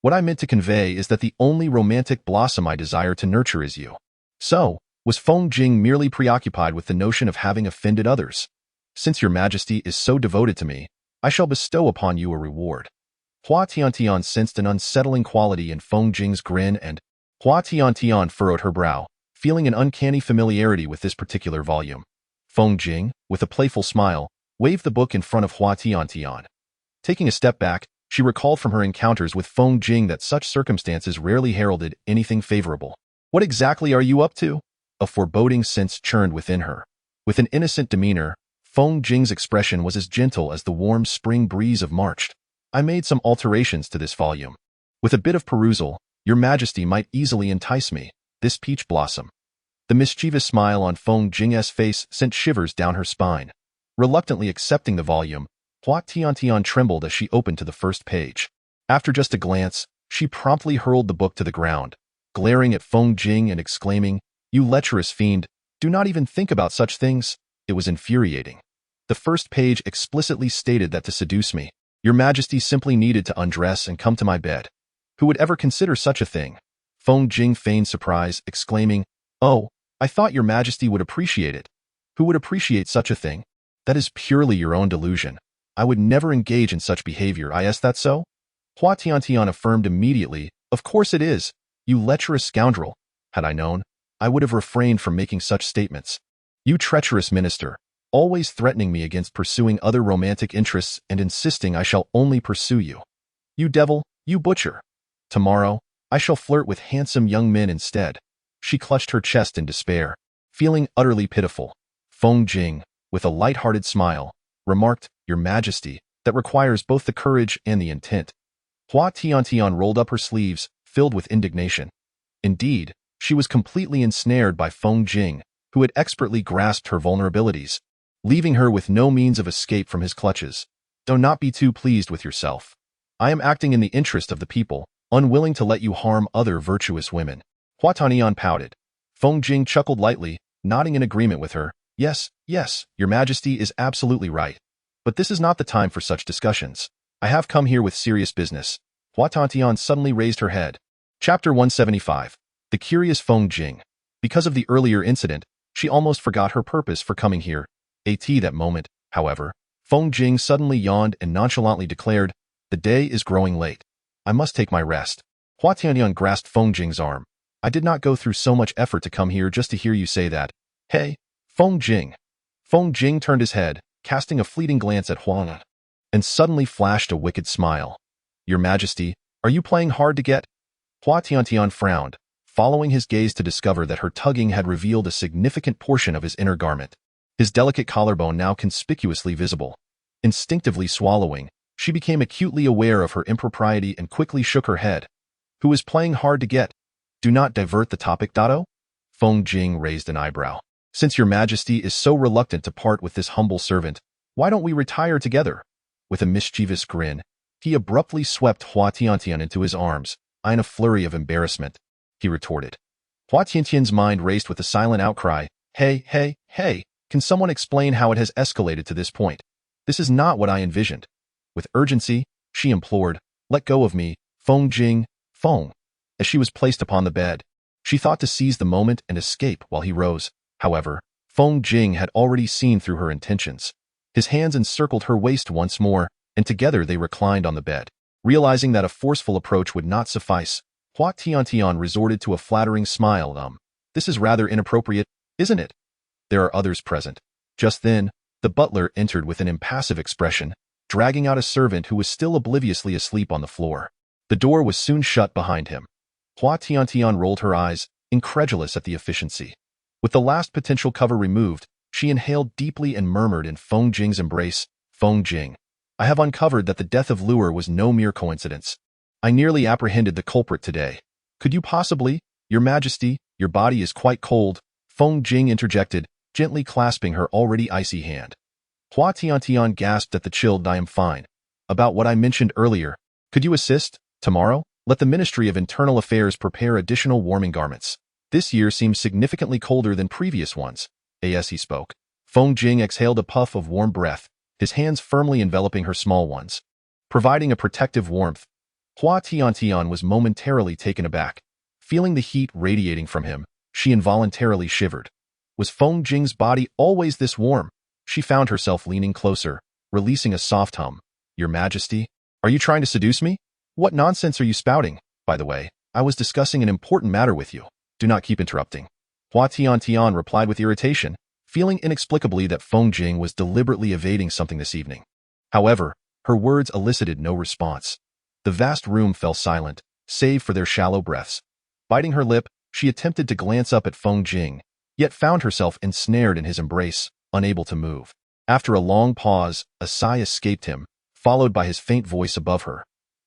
What I meant to convey is that the only romantic blossom I desire to nurture is you. So, was Feng Jing merely preoccupied with the notion of having offended others? Since your Majesty is so devoted to me, I shall bestow upon you a reward. Hua Tiantian sensed an unsettling quality in Feng Jing's grin, and Hua Tiantian furrowed her brow, feeling an uncanny familiarity with this particular volume. Feng Jing, with a playful smile, waved the book in front of Hua Tiantian. Taking a step back, she recalled from her encounters with Feng Jing that such circumstances rarely heralded anything favorable. What exactly are you up to? A foreboding sense churned within her. With an innocent demeanor, Feng Jing's expression was as gentle as the warm spring breeze of March. I made some alterations to this volume. With a bit of perusal, your Majesty might easily entice me, this peach blossom. The mischievous smile on Feng Jing's face sent shivers down her spine. Reluctantly accepting the volume, Hua Tiantian trembled as she opened to the first page. After just a glance, she promptly hurled the book to the ground, glaring at Feng Jing and exclaiming, You lecherous fiend, do not even think about such things. It was infuriating. The first page explicitly stated that to seduce me, your Majesty simply needed to undress and come to my bed. Who would ever consider such a thing? Feng Jing feigned surprise, exclaiming, Oh, I thought your Majesty would appreciate it. Who would appreciate such a thing? That is purely your own delusion. I would never engage in such behavior. Is that so? Hua Tiantian affirmed immediately, Of course it is, you lecherous scoundrel. Had I known, I would have refrained from making such statements. You treacherous minister, always threatening me against pursuing other romantic interests and insisting I shall only pursue you. You devil, you butcher. Tomorrow, I shall flirt with handsome young men instead. She clutched her chest in despair, feeling utterly pitiful. Feng Jing, with a light-hearted smile, remarked, Your Majesty, that requires both the courage and the intent. Hua Tiantian rolled up her sleeves, filled with indignation. Indeed, she was completely ensnared by Feng Jing, who had expertly grasped her vulnerabilities, leaving her with no means of escape from his clutches. Do not be too pleased with yourself. I am acting in the interest of the people, unwilling to let you harm other virtuous women. Hua Tiantian pouted. Feng Jing chuckled lightly, nodding in agreement with her. Yes, your Majesty is absolutely right. But this is not the time for such discussions. I have come here with serious business. Hua Tiantian suddenly raised her head. Chapter 175. The Curious Feng Jing. Because of the earlier incident, she almost forgot her purpose for coming here. At that moment, however, Feng Jing suddenly yawned and nonchalantly declared, The day is growing late. I must take my rest. Hua Tiantian grasped Feng Jing's arm. I did not go through so much effort to come here just to hear you say that. Hey, Feng Jing. Feng Jing turned his head, casting a fleeting glance at Hua, and suddenly flashed a wicked smile. Your Majesty, are you playing hard to get? Hua Tiantian frowned, following his gaze to discover that her tugging had revealed a significant portion of his inner garment, his delicate collarbone now conspicuously visible. Instinctively swallowing, she became acutely aware of her impropriety and quickly shook her head. Who is playing hard to get? Do not divert the topic, Dotto. Feng Jing raised an eyebrow. Since your Majesty is so reluctant to part with this humble servant, why don't we retire together? With a mischievous grin, he abruptly swept Hua Tiantian into his arms. In a flurry of embarrassment, he retorted. Hua Tiantian's mind raced with a silent outcry. Hey, hey, hey, can someone explain how it has escalated to this point? This is not what I envisioned. With urgency, she implored, let go of me, Feng Jing, Feng. As she was placed upon the bed, she thought to seize the moment and escape while he rose. However, Feng Jing had already seen through her intentions. His hands encircled her waist once more, and together they reclined on the bed. Realizing that a forceful approach would not suffice, Hua Tiantian resorted to a flattering smile. This is rather inappropriate, isn't it? There are others present. Just then, the butler entered with an impassive expression, dragging out a servant who was still obliviously asleep on the floor. The door was soon shut behind him. Hua Tiantian rolled her eyes, incredulous at the efficiency. With the last potential cover removed, she inhaled deeply and murmured in Feng Jing's embrace, Feng Jing, I have uncovered that the death of Luer was no mere coincidence. I nearly apprehended the culprit today. Could you possibly, Your Majesty, your body is quite cold, Feng Jing interjected, gently clasping her already icy hand. Hua Tiantian gasped at the chilled I am fine. About what I mentioned earlier, could you assist, tomorrow? Let the Ministry of Internal Affairs prepare additional warming garments. This year seems significantly colder than previous ones. As he spoke, Feng Jing exhaled a puff of warm breath, his hands firmly enveloping her small ones, providing a protective warmth. Hua Tiantian was momentarily taken aback. Feeling the heat radiating from him, she involuntarily shivered. Was Feng Jing's body always this warm? She found herself leaning closer, releasing a soft hum. Your Majesty, are you trying to seduce me? What nonsense are you spouting? By the way, I was discussing an important matter with you. Do not keep interrupting. Hua Tiantian replied with irritation, feeling inexplicably that Feng Jing was deliberately evading something this evening. However, her words elicited no response. The vast room fell silent, save for their shallow breaths. Biting her lip, she attempted to glance up at Feng Jing, yet found herself ensnared in his embrace, unable to move. After a long pause, a sigh escaped him, followed by his faint voice above her.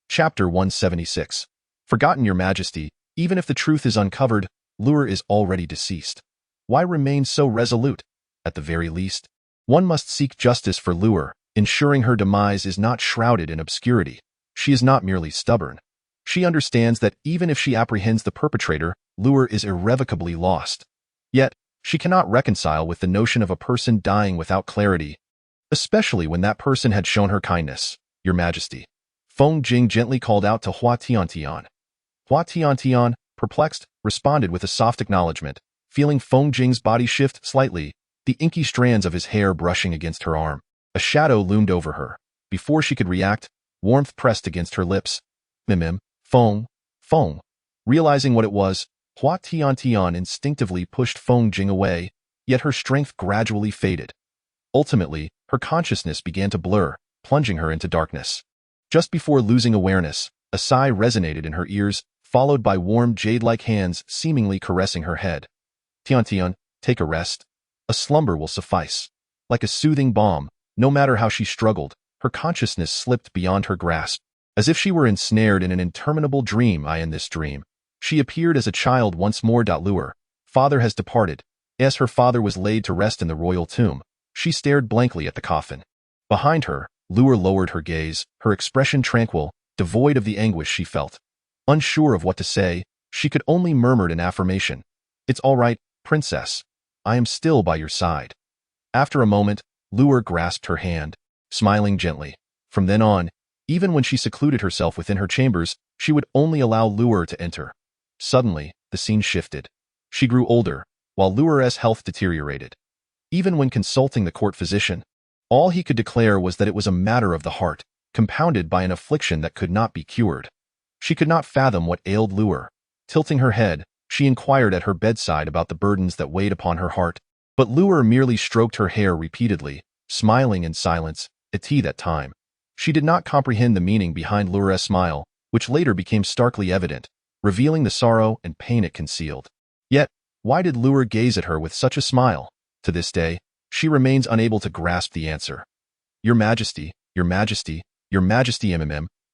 Chapter 176. Forgotten, Your Majesty, even if the truth is uncovered, Luer is already deceased. Why remain so resolute? At the very least, one must seek justice for Luer, ensuring her demise is not shrouded in obscurity. She is not merely stubborn. She understands that even if she apprehends the perpetrator, Luer is irrevocably lost. Yet, she cannot reconcile with the notion of a person dying without clarity, especially when that person had shown her kindness. Your Majesty. Feng Jing gently called out to Hua Tiantian. Hua Tiantian, perplexed, responded with a soft acknowledgement, feeling Feng Jing's body shift slightly, the inky strands of his hair brushing against her arm. A shadow loomed over her. Before she could react, warmth pressed against her lips. Feng. Realizing what it was, Hua Tiantian instinctively pushed Feng Jing away, yet her strength gradually faded. Ultimately, her consciousness began to blur, plunging her into darkness. Just before losing awareness, a sigh resonated in her ears, followed by warm jade-like hands seemingly caressing her head. Tiantian, take a rest. A slumber will suffice. Like a soothing balm, no matter how she struggled, her consciousness slipped beyond her grasp. As if she were ensnared in an interminable dream. In this dream, she appeared as a child once more. Luer, father has departed. As her father was laid to rest in the royal tomb, she stared blankly at the coffin. Behind her, Luer lowered her gaze, her expression tranquil, devoid of the anguish she felt. Unsure of what to say, she could only murmur an affirmation. It's all right, princess. I am still by your side. After a moment, Luer grasped her hand, smiling gently. From then on, even when she secluded herself within her chambers, she would only allow Luer to enter. Suddenly, the scene shifted. She grew older, while Luer's health deteriorated. Even when consulting the court physician, all he could declare was that it was a matter of the heart, compounded by an affliction that could not be cured. She could not fathom what ailed Luer. Tilting her head, she inquired at her bedside about the burdens that weighed upon her heart, but Luer merely stroked her hair repeatedly, smiling in silence. At that time, she did not comprehend the meaning behind Luer's smile, which later became starkly evident, revealing the sorrow and pain it concealed. Yet, why did Luer gaze at her with such a smile? To this day, she remains unable to grasp the answer. Your Majesty, Your Majesty, Your Majesty.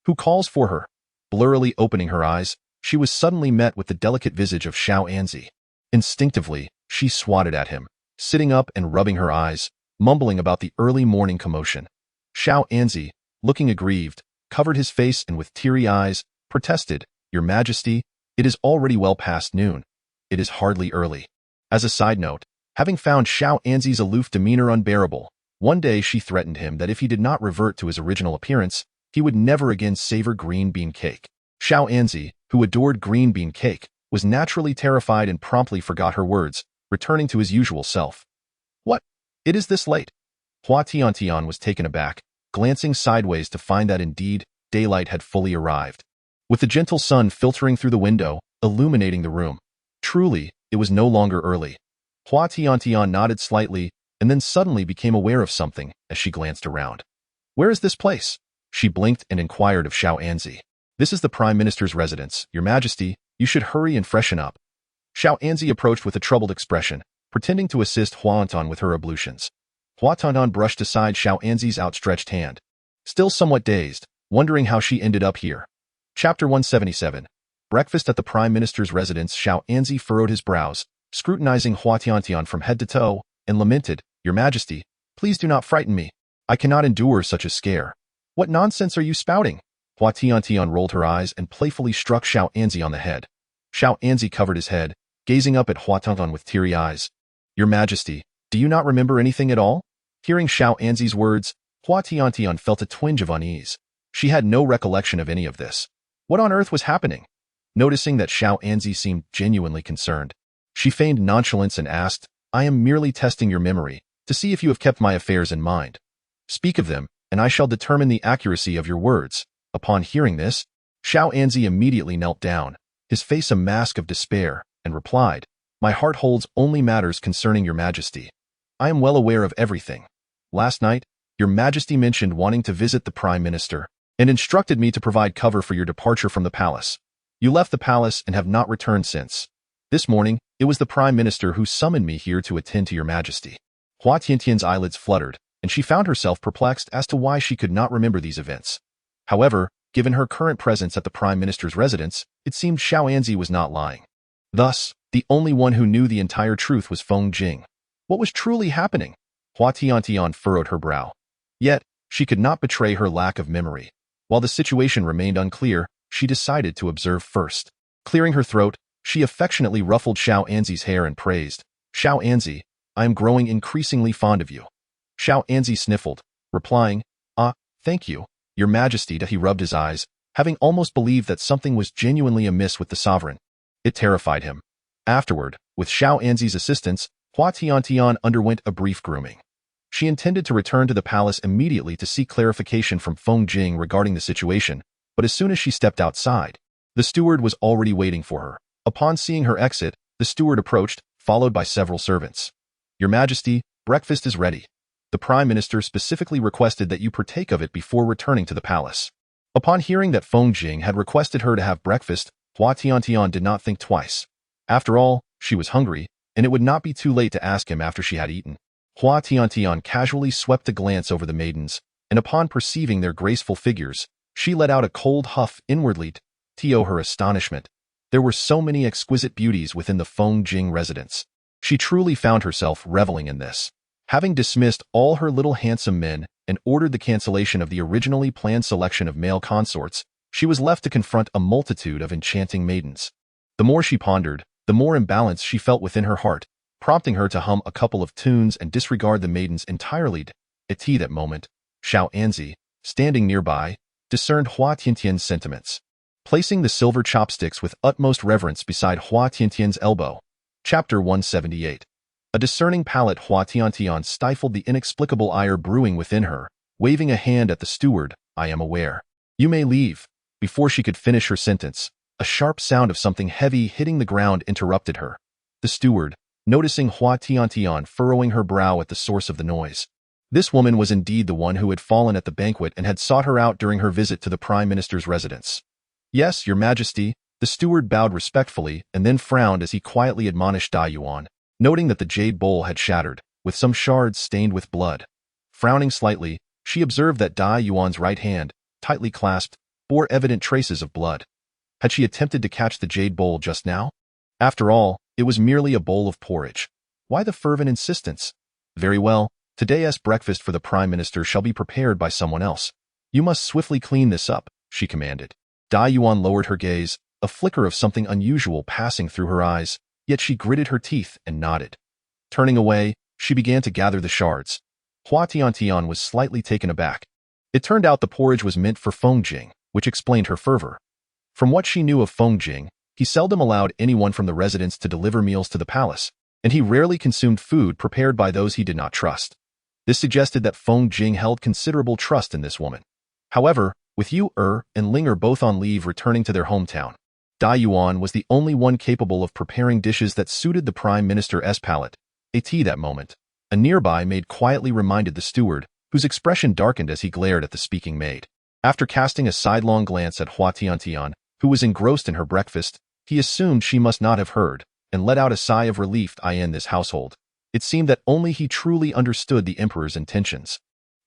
Who calls for her? Blurrily opening her eyes, she was suddenly met with the delicate visage of Xiao Anzi. Instinctively, she swatted at him, sitting up and rubbing her eyes, mumbling about the early morning commotion. Xiao Anzi, looking aggrieved, covered his face and with teary eyes, protested, Your Majesty, it is already well past noon. it is hardly early. As a side note, having found Xiao Anzi's aloof demeanor unbearable, one day she threatened him that if he did not revert to his original appearance, he would never again savor green bean cake. Xiao Anzi, who adored green bean cake, was naturally terrified and promptly forgot her words, returning to his usual self. What? It is this late? Hua Tiantian was taken aback, glancing sideways to find that indeed, daylight had fully arrived. With the gentle sun filtering through the window, illuminating the room. Truly, it was no longer early. Hua Tiantian nodded slightly, and then suddenly became aware of something as she glanced around. Where is this place? She blinked and inquired of Xiao Anzi. This is the Prime Minister's residence, Your Majesty. You should hurry and freshen up. Xiao Anzi approached with a troubled expression, pretending to assist Hua Tiantian with her ablutions. Hua Tiantian brushed aside Xiao Anzi's outstretched hand. Still somewhat dazed, wondering how she ended up here. Chapter 177. Breakfast at the Prime Minister's residence. Xiao Anzi furrowed his brows, scrutinizing Hua Tiantian from head to toe, and lamented, Your Majesty, please do not frighten me. I cannot endure such a scare. What nonsense are you spouting? Hua Tiantian rolled her eyes and playfully struck Xiao Anzi on the head. Xiao Anzi covered his head, gazing up at Hua Tiantian with teary eyes. Your Majesty, do you not remember anything at all? Hearing Xiao Anzi's words, Hua Tiantian felt a twinge of unease. She had no recollection of any of this. What on earth was happening? Noticing that Xiao Anzi seemed genuinely concerned, she feigned nonchalance and asked, I am merely testing your memory, to see if you have kept my affairs in mind. Speak of them, and I shall determine the accuracy of your words. Upon hearing this, Xiao Anzi immediately knelt down, his face a mask of despair, and replied, My heart holds only matters concerning Your Majesty. I am well aware of everything. Last night, Your Majesty mentioned wanting to visit the Prime Minister, and instructed me to provide cover for your departure from the palace. You left the palace and have not returned since. This morning, it was the Prime Minister who summoned me here to attend to Your Majesty. Hua Tiantian's eyelids fluttered, and she found herself perplexed as to why she could not remember these events. However, given her current presence at the Prime Minister's residence, it seemed Xiao Anzi was not lying. Thus, the only one who knew the entire truth was Feng Jing. What was truly happening? Hua Tiantian furrowed her brow. Yet, she could not betray her lack of memory. While the situation remained unclear, she decided to observe first. Clearing her throat, she affectionately ruffled Xiao Anzi's hair and praised, Xiao Anzi, I am growing increasingly fond of you. Xiao Anzi sniffled, replying, Thank you, Your Majesty. He rubbed his eyes, having almost believed that something was genuinely amiss with the sovereign. It terrified him. Afterward, with Xiao Anzi's assistance, Hua Tiantian underwent a brief grooming. She intended to return to the palace immediately to seek clarification from Feng Jing regarding the situation, but as soon as she stepped outside, the steward was already waiting for her. Upon seeing her exit, the steward approached, followed by several servants. Your Majesty, breakfast is ready. The Prime Minister specifically requested that you partake of it before returning to the palace. Upon hearing that Feng Jing had requested her to have breakfast, Hua Tiantian did not think twice. After all, she was hungry, and it would not be too late to ask him after she had eaten. Hua Tiantian casually swept a glance over the maidens, and upon perceiving their graceful figures, she let out a cold huff inwardly to her astonishment. There were so many exquisite beauties within the Feng Jing residence. She truly found herself reveling in this. Having dismissed all her little handsome men and ordered the cancellation of the originally planned selection of male consorts, she was left to confront a multitude of enchanting maidens. The more she pondered, the more imbalance she felt within her heart, prompting her to hum a couple of tunes and disregard the maidens entirely. At that moment, Xiao Anzi, standing nearby, discerned Hua Tiantian's sentiments. Placing the silver chopsticks with utmost reverence beside Hua Tiantian's elbow. Chapter 178. A discerning palate. Hua Tiantian stifled the inexplicable ire brewing within her, waving a hand at the steward. I am aware. You may leave. Before she could finish her sentence, a sharp sound of something heavy hitting the ground interrupted her. The steward, noticing Hua Tiantian furrowing her brow at the source of the noise. This woman was indeed the one who had fallen at the banquet and had sought her out during her visit to the Prime Minister's residence. Yes, Your Majesty, the steward bowed respectfully and then frowned as he quietly admonished Yuan, noting that the jade bowl had shattered, with some shards stained with blood. Frowning slightly, she observed that Yuan's right hand, tightly clasped, bore evident traces of blood. Had she attempted to catch the jade bowl just now? After all, it was merely a bowl of porridge. Why the fervent insistence? Very well, today's breakfast for the Prime Minister shall be prepared by someone else. You must swiftly clean this up, she commanded. Yuan lowered her gaze, a flicker of something unusual passing through her eyes. yet she gritted her teeth and nodded. Turning away, she began to gather the shards. Hua Tiantian was slightly taken aback. It turned out the porridge was meant for Feng Jing, which explained her fervor. From what she knew of Feng Jing, he seldom allowed anyone from the residence to deliver meals to the palace, and he rarely consumed food prepared by those he did not trust. This suggested that Feng Jing held considerable trust in this woman. However, with Yu and Ling both on leave returning to their hometown, Dai Yuan was the only one capable of preparing dishes that suited the Prime Minister's palate. A tea that moment. A nearby maid quietly reminded the steward, whose expression darkened as he glared at the speaking maid. After casting a sidelong glance at Hua Tiantian, who was engrossed in her breakfast, he assumed she must not have heard, and let out a sigh of relief. In this household, it seemed that only he truly understood the emperor's intentions.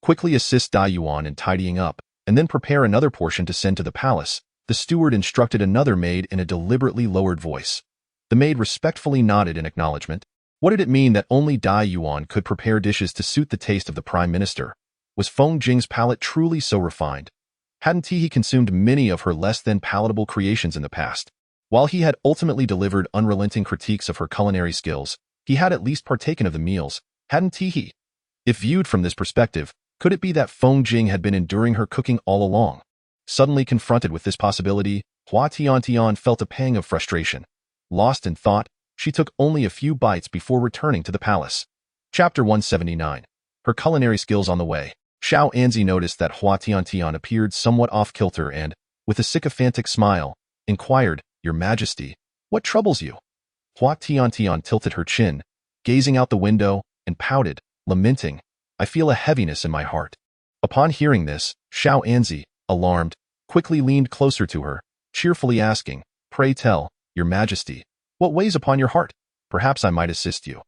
Quickly assist Dai Yuan in tidying up, and then prepare another portion to send to the palace, the steward instructed another maid in a deliberately lowered voice. The maid respectfully nodded in acknowledgement. What did it mean that only Dai Yuan could prepare dishes to suit the taste of the prime minister? Was Feng Jing's palate truly so refined? Hadn't he consumed many of her less than palatable creations in the past? While he had ultimately delivered unrelenting critiques of her culinary skills, he had at least partaken of the meals, hadn't he? If viewed from this perspective, could it be that Feng Jing had been enduring her cooking all along? Suddenly confronted with this possibility, Hua Tiantian felt a pang of frustration. Lost in thought, she took only a few bites before returning to the palace. Chapter 179. Her culinary skills on the way. Xiao Anzi noticed that Hua Tiantian appeared somewhat off-kilter and, with a sycophantic smile, inquired, "Your Majesty, what troubles you?" Hua Tiantian tilted her chin, gazing out the window, and pouted, lamenting, "I feel a heaviness in my heart." Upon hearing this, Xiao Anzi, alarmed, quickly leaned closer to her, cheerfully asking, "Pray tell, Your Majesty, what weighs upon your heart? Perhaps I might assist you."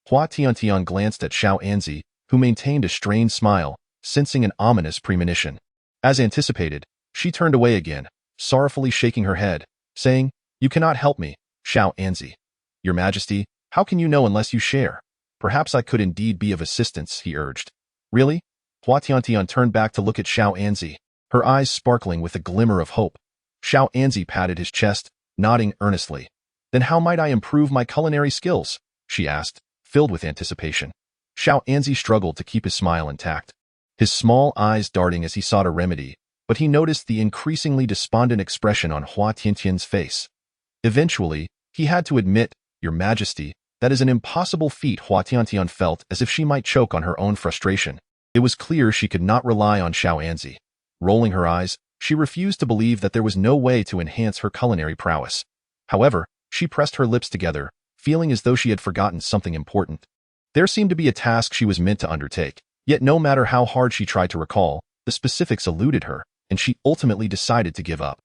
Hua Tiantian glanced at Xiao Anzi, who maintained a strained smile, sensing an ominous premonition. As anticipated, she turned away again, sorrowfully shaking her head, saying, "You cannot help me, Xiao Anzi. Your Majesty, how can you know unless you share? Perhaps I could indeed be of assistance," he urged. "Really?" Hua Tiantian turned back to look at Xiao Anzi, her eyes sparkling with a glimmer of hope. Xiao Anzi patted his chest, nodding earnestly. "Then how might I improve my culinary skills?" she asked, filled with anticipation. Xiao Anzi struggled to keep his smile intact, his small eyes darting as he sought a remedy, but he noticed the increasingly despondent expression on Hua Tiantian's face. Eventually, he had to admit, "Your Majesty, that is an impossible feat." Hua Tiantian felt as if she might choke on her own frustration. It was clear she could not rely on Xiao Anzi. Rolling her eyes, she refused to believe that there was no way to enhance her culinary prowess. However, she pressed her lips together, feeling as though she had forgotten something important. There seemed to be a task she was meant to undertake, yet no matter how hard she tried to recall, the specifics eluded her, and she ultimately decided to give up.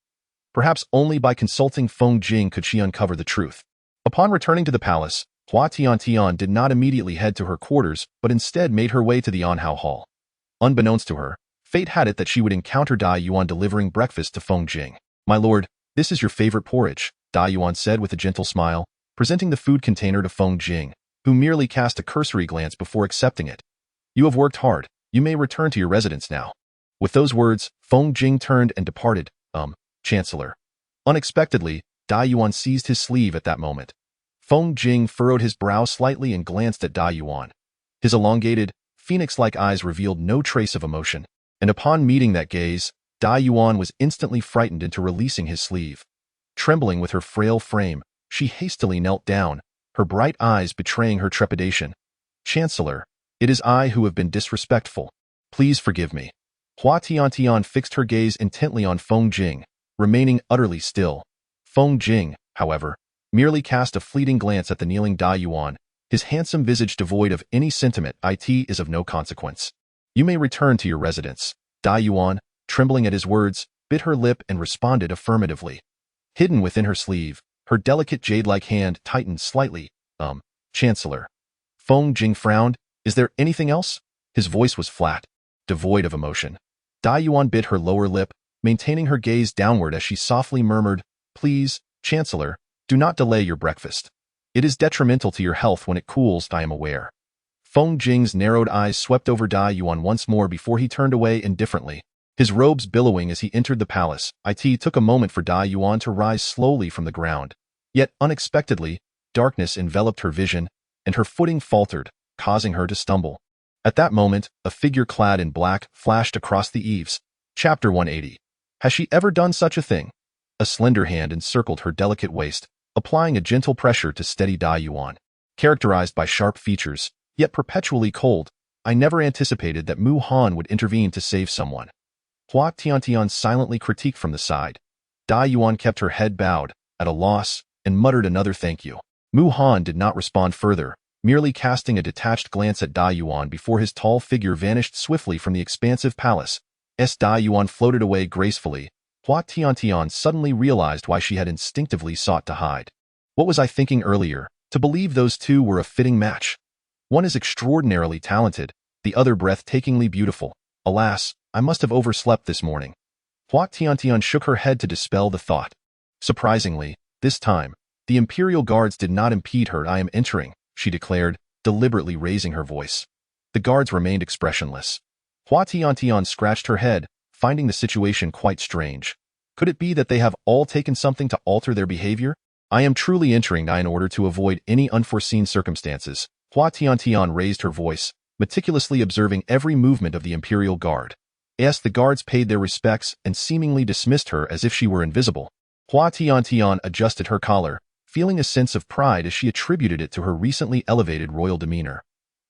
Perhaps only by consulting Feng Jing could she uncover the truth. Upon returning to the palace, Hua Tiantian did not immediately head to her quarters, but instead made her way to the Anhao Hall. Unbeknownst to her, fate had it that she would encounter Dai Yuan delivering breakfast to Feng Jing. "My lord, this is your favorite porridge," Dai Yuan said with a gentle smile, presenting the food container to Feng Jing, who merely cast a cursory glance before accepting it. "You have worked hard. You may return to your residence now." With those words, Feng Jing turned and departed. Chancellor. Unexpectedly, Dai Yuan seized his sleeve at that moment. Feng Jing furrowed his brow slightly and glanced at Dai Yuan. His elongated, phoenix-like eyes revealed no trace of emotion, and upon meeting that gaze, Dai Yuan was instantly frightened into releasing his sleeve. Trembling with her frail frame, she hastily knelt down, her bright eyes betraying her trepidation. "Chancellor, it is I who have been disrespectful. Please forgive me." Hua Tiantian fixed her gaze intently on Feng Jing, remaining utterly still. Feng Jing, however, merely cast a fleeting glance at the kneeling Dai Yuan, his handsome visage devoid of any sentiment. "It is of no consequence. You may return to your residence." Dai Yuan, trembling at his words, bit her lip and responded affirmatively. Hidden within her sleeve, her delicate jade-like hand tightened slightly. Chancellor." Feng Jing frowned. "Is there anything else?" His voice was flat, devoid of emotion. Dai Yuan bit her lower lip, maintaining her gaze downward as she softly murmured, "Please, Chancellor, do not delay your breakfast. It is detrimental to your health when it cools, I am aware." Feng Jing's narrowed eyes swept over Dai Yuan once more before he turned away indifferently, his robes billowing as he entered the palace. It took a moment for Dai Yuan to rise slowly from the ground. Yet, unexpectedly, Darkness enveloped her vision, and her footing faltered, causing her to stumble. At that moment, a figure clad in black flashed across the eaves. Chapter 180. Has she ever done such a thing? A slender hand encircled her delicate waist, applying a gentle pressure to steady Yuan. Characterized by sharp features, yet perpetually cold, I never anticipated that Mu Han would intervene to save someone. Hua Tiantian silently critiqued from the side. Yuan kept her head bowed, at a loss, and muttered another thank you. Mu Han did not respond further, merely casting a detached glance at Yuan before his tall figure vanished swiftly from the expansive palace. As Yuan floated away gracefully, Hua Tiantian suddenly realized why she had instinctively sought to hide. What was I thinking earlier, to believe those two were a fitting match? One is extraordinarily talented, the other breathtakingly beautiful. Alas, I must have overslept this morning. Hua Tiantian shook her head to dispel the thought. Surprisingly, this time, the imperial guards did not impede her. I am entering, she declared, deliberately raising her voice. The guards remained expressionless. Hua Tiantian scratched her head, finding the situation quite strange. Could it be that they have all taken something to alter their behavior? I am truly entering in order to avoid any unforeseen circumstances. Hua Tiantian raised her voice, meticulously observing every movement of the imperial guard. As the guards paid their respects and seemingly dismissed her as if she were invisible. Hua Tiantian adjusted her collar, feeling a sense of pride as she attributed it to her recently elevated royal demeanor.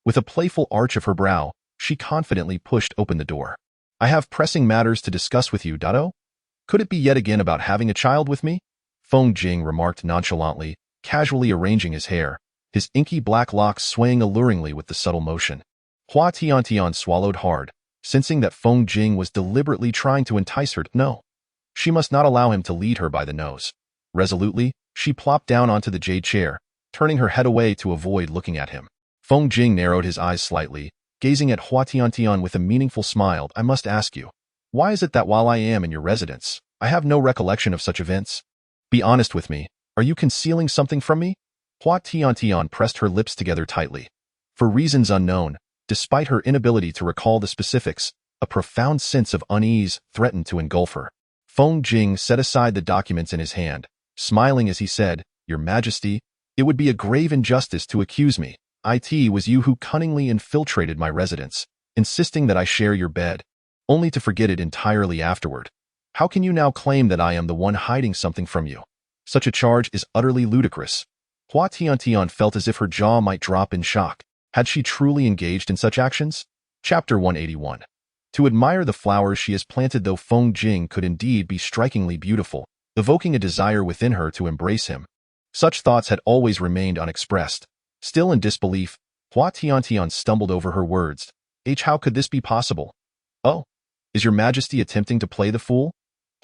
With a playful arch of her brow, she confidently pushed open the door. I have pressing matters to discuss with you, Dado. Could it be yet again about having a child with me? Feng Jing remarked nonchalantly, casually arranging his hair, his inky black locks swaying alluringly with the subtle motion. Hua Tiantian swallowed hard, sensing that Feng Jing was deliberately trying to entice her. No. She must not allow him to lead her by the nose. Resolutely, she plopped down onto the jade chair, turning her head away to avoid looking at him. Feng Jing narrowed his eyes slightly, gazing at Hua Tiantian with a meaningful smile. I must ask you, why is it that while I am in your residence, I have no recollection of such events? Be honest with me, are you concealing something from me? Hua Tiantian pressed her lips together tightly. For reasons unknown, despite her inability to recall the specifics, a profound sense of unease threatened to engulf her. Feng Jing set aside the documents in his hand, smiling as he said, Your Majesty, it would be a grave injustice to accuse me. It was you who cunningly infiltrated my residence, insisting that I share your bed, only to forget it entirely afterward. How can you now claim that I am the one hiding something from you? Such a charge is utterly ludicrous. Hua Tiantian felt as if her jaw might drop in shock. Had she truly engaged in such actions? Chapter 181. To admire the flowers she has planted. Though Feng Jing could indeed be strikingly beautiful, evoking a desire within her to embrace him. Such thoughts had always remained unexpressed. Still in disbelief, Hua Tiantian stumbled over her words. How could this be possible? Oh, is your Majesty attempting to play the fool?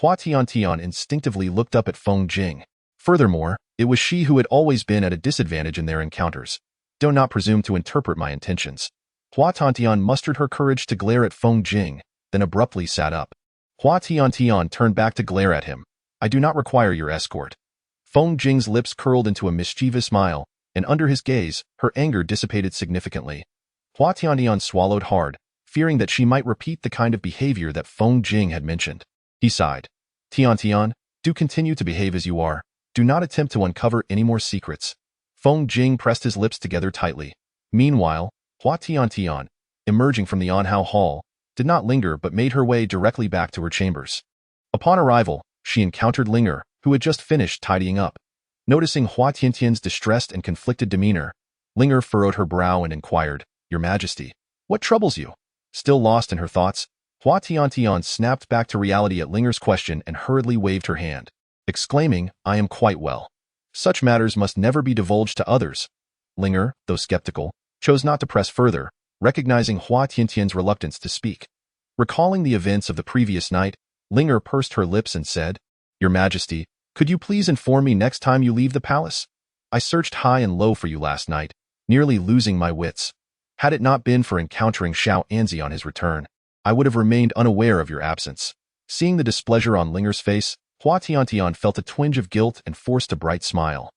Hua Tiantian instinctively looked up at Feng Jing. Furthermore, it was she who had always been at a disadvantage in their encounters. Do not presume to interpret my intentions. Hua Tiantian mustered her courage to glare at Feng Jing, then abruptly sat up. Hua Tiantian turned back to glare at him. I do not require your escort. Feng Jing's lips curled into a mischievous smile, and under his gaze, her anger dissipated significantly. Hua Tiantian swallowed hard, fearing that she might repeat the kind of behavior that Feng Jing had mentioned. He sighed. Tiantian, do continue to behave as you are. Do not attempt to uncover any more secrets. Feng Jing pressed his lips together tightly. Meanwhile, Hua Tiantian, emerging from the Anhao Hall, did not linger but made her way directly back to her chambers. Upon arrival, she encountered Linger, who had just finished tidying up. Noticing Hua Tiantian's distressed and conflicted demeanor, Linger furrowed her brow and inquired, Your Majesty, what troubles you? Still lost in her thoughts, Hua Tiantian snapped back to reality at Linger's question and hurriedly waved her hand, exclaiming, I am quite well. Such matters must never be divulged to others. Linger, though skeptical, chose not to press further, recognizing Hua Tiantian's reluctance to speak. Recalling the events of the previous night, Linger pursed her lips and said, Your Majesty, could you please inform me next time you leave the palace? I searched high and low for you last night, nearly losing my wits. Had it not been for encountering Shao Anzi on his return, I would have remained unaware of your absence. Seeing the displeasure on Linger's face, Hua Tiantian felt a twinge of guilt and forced a bright smile.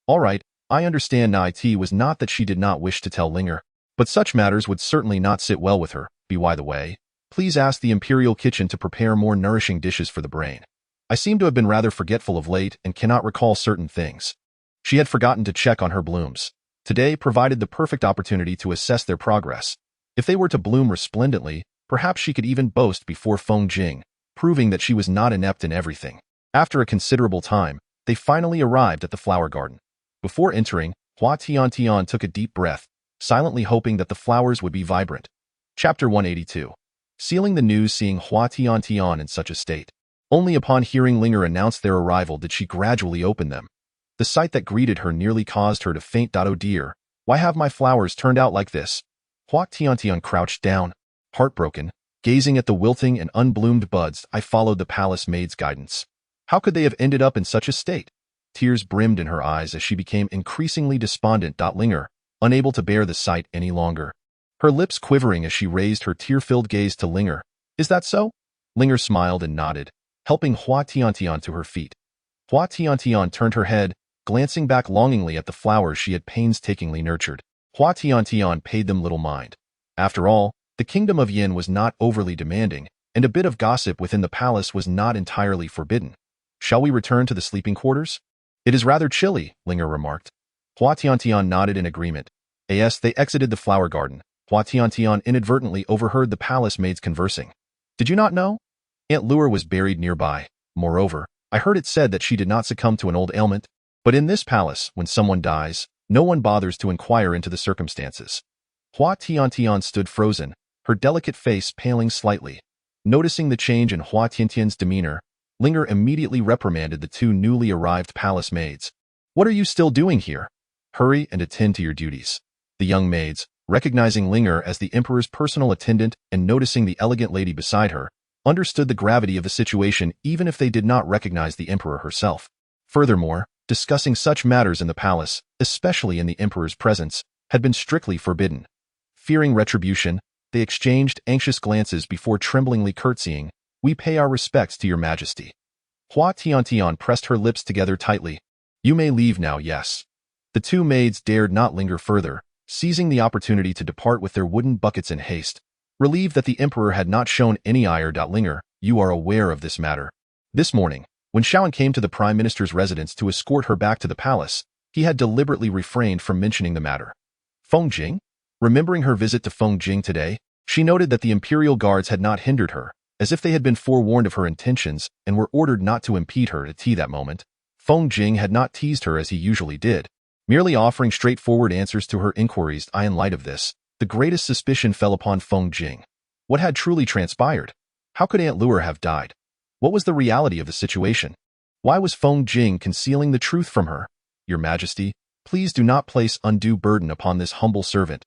All right, I understand now. It was not that she did not wish to tell Linger, but such matters would certainly not sit well with her. By the way, please ask the imperial kitchen to prepare more nourishing dishes for the brain. I seem to have been rather forgetful of late and cannot recall certain things. She had forgotten to check on her blooms. Today provided the perfect opportunity to assess their progress. If they were to bloom resplendently, perhaps she could even boast before Feng Jing, proving that she was not inept in everything. After a considerable time, they finally arrived at the flower garden. Before entering, Hua Tiantian took a deep breath, silently hoping that the flowers would be vibrant. Chapter 182. Sealing the news seeing Hua Tiantian in such a state. Only upon hearing Linger announce their arrival did she gradually open them. The sight that greeted her nearly caused her to faint. Oh dear, why have my flowers turned out like this? Hua Tiantian crouched down, heartbroken, gazing at the wilting and unbloomed buds. I followed the palace maid's guidance. How could they have ended up in such a state? Tears brimmed in her eyes as she became increasingly despondent. Linger, unable to bear the sight any longer, her lips quivering as she raised her tear-filled gaze to Linger. Is that so? Linger smiled and nodded, helping Hua Tiantian to her feet. Hua Tiantian turned her head, glancing back longingly at the flowers she had painstakingly nurtured. Hua Tiantian paid them little mind. After all, the kingdom of Yin was not overly demanding, and a bit of gossip within the palace was not entirely forbidden. Shall we return to the sleeping quarters? It is rather chilly, Linger remarked. Hua Tiantian nodded in agreement. As they exited the flower garden, Hua Tiantian inadvertently overheard the palace maids conversing. Did you not know? Aunt Lure was buried nearby. Moreover, I heard it said that she did not succumb to an old ailment. But in this palace, when someone dies, no one bothers to inquire into the circumstances. Hua Tiantian stood frozen, her delicate face paling slightly. Noticing the change in Hua Tiantian's demeanor, Linger immediately reprimanded the two newly arrived palace maids. What are you still doing here? Hurry and attend to your duties. The young maids, recognizing Linger as the emperor's personal attendant and noticing the elegant lady beside her, understood the gravity of the situation even if they did not recognize the emperor herself. Furthermore, discussing such matters in the palace, especially in the emperor's presence, had been strictly forbidden. Fearing retribution, they exchanged anxious glances before tremblingly curtsying. We pay our respects to your majesty. Hua Tiantian pressed her lips together tightly. You may leave now, yes. The two maids dared not linger further, seizing the opportunity to depart with their wooden buckets in haste. Relieved that the emperor had not shown any ire. Linger, you are aware of this matter. This morning, when Shaoan came to the prime minister's residence to escort her back to the palace, he had deliberately refrained from mentioning the matter. Feng Jing? Remembering her visit to Feng Jing today, she noted that the imperial guards had not hindered her, as if they had been forewarned of her intentions and were ordered not to impede her at tea that moment. Feng Jing had not teased her as he usually did, merely offering straightforward answers to her inquiries. In light of this, the greatest suspicion fell upon Feng Jing. What had truly transpired? How could Aunt Lure have died? What was the reality of the situation? Why was Feng Jing concealing the truth from her? Your Majesty, please do not place undue burden upon this humble servant.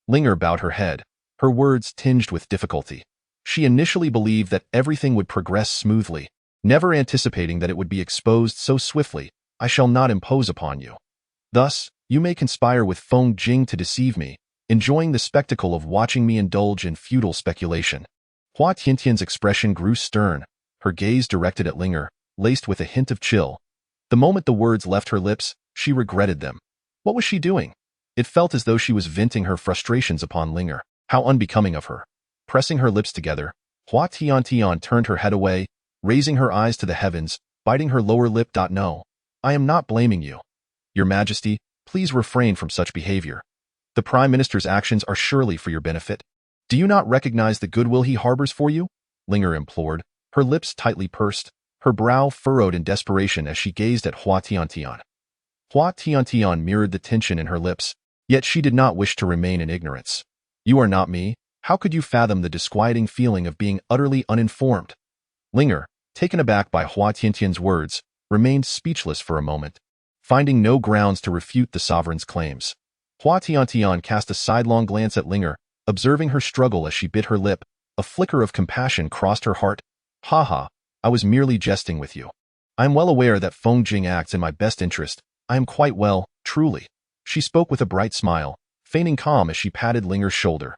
Linger bowed her head, her words tinged with difficulty. She initially believed that everything would progress smoothly, never anticipating that it would be exposed so swiftly. I shall not impose upon you. Thus, you may conspire with Feng Jing to deceive me, enjoying the spectacle of watching me indulge in futile speculation. Hua Tiantian's expression grew stern, her gaze directed at Linger, laced with a hint of chill. The moment the words left her lips, she regretted them. What was she doing? It felt as though she was venting her frustrations upon Linger. How unbecoming of her. Pressing her lips together, Hua Tiantian turned her head away, raising her eyes to the heavens, biting her lower lip. No, I am not blaming you. Your Majesty, please refrain from such behavior. The Prime Minister's actions are surely for your benefit. Do you not recognize the goodwill he harbors for you? Linger implored, her lips tightly pursed, her brow furrowed in desperation as she gazed at Hua Tiantian. Hua Tiantian mirrored the tension in her lips, yet she did not wish to remain in ignorance. You are not me. How could you fathom the disquieting feeling of being utterly uninformed? Linger, taken aback by Hua Tiantian's words, remained speechless for a moment, finding no grounds to refute the sovereign's claims. Hua Tiantian cast a sidelong glance at Linger, observing her struggle as she bit her lip. A flicker of compassion crossed her heart. Ha, I was merely jesting with you. I am well aware that Feng Jing acts in my best interest. I am quite well, truly. She spoke with a bright smile, feigning calm as she patted Linger's shoulder.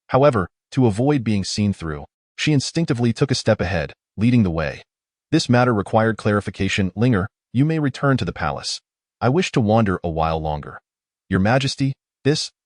However, to avoid being seen through, she instinctively took a step ahead, leading the way. This matter required clarification. Linger, you may return to the palace. I wish to wander a while longer. Your Majesty,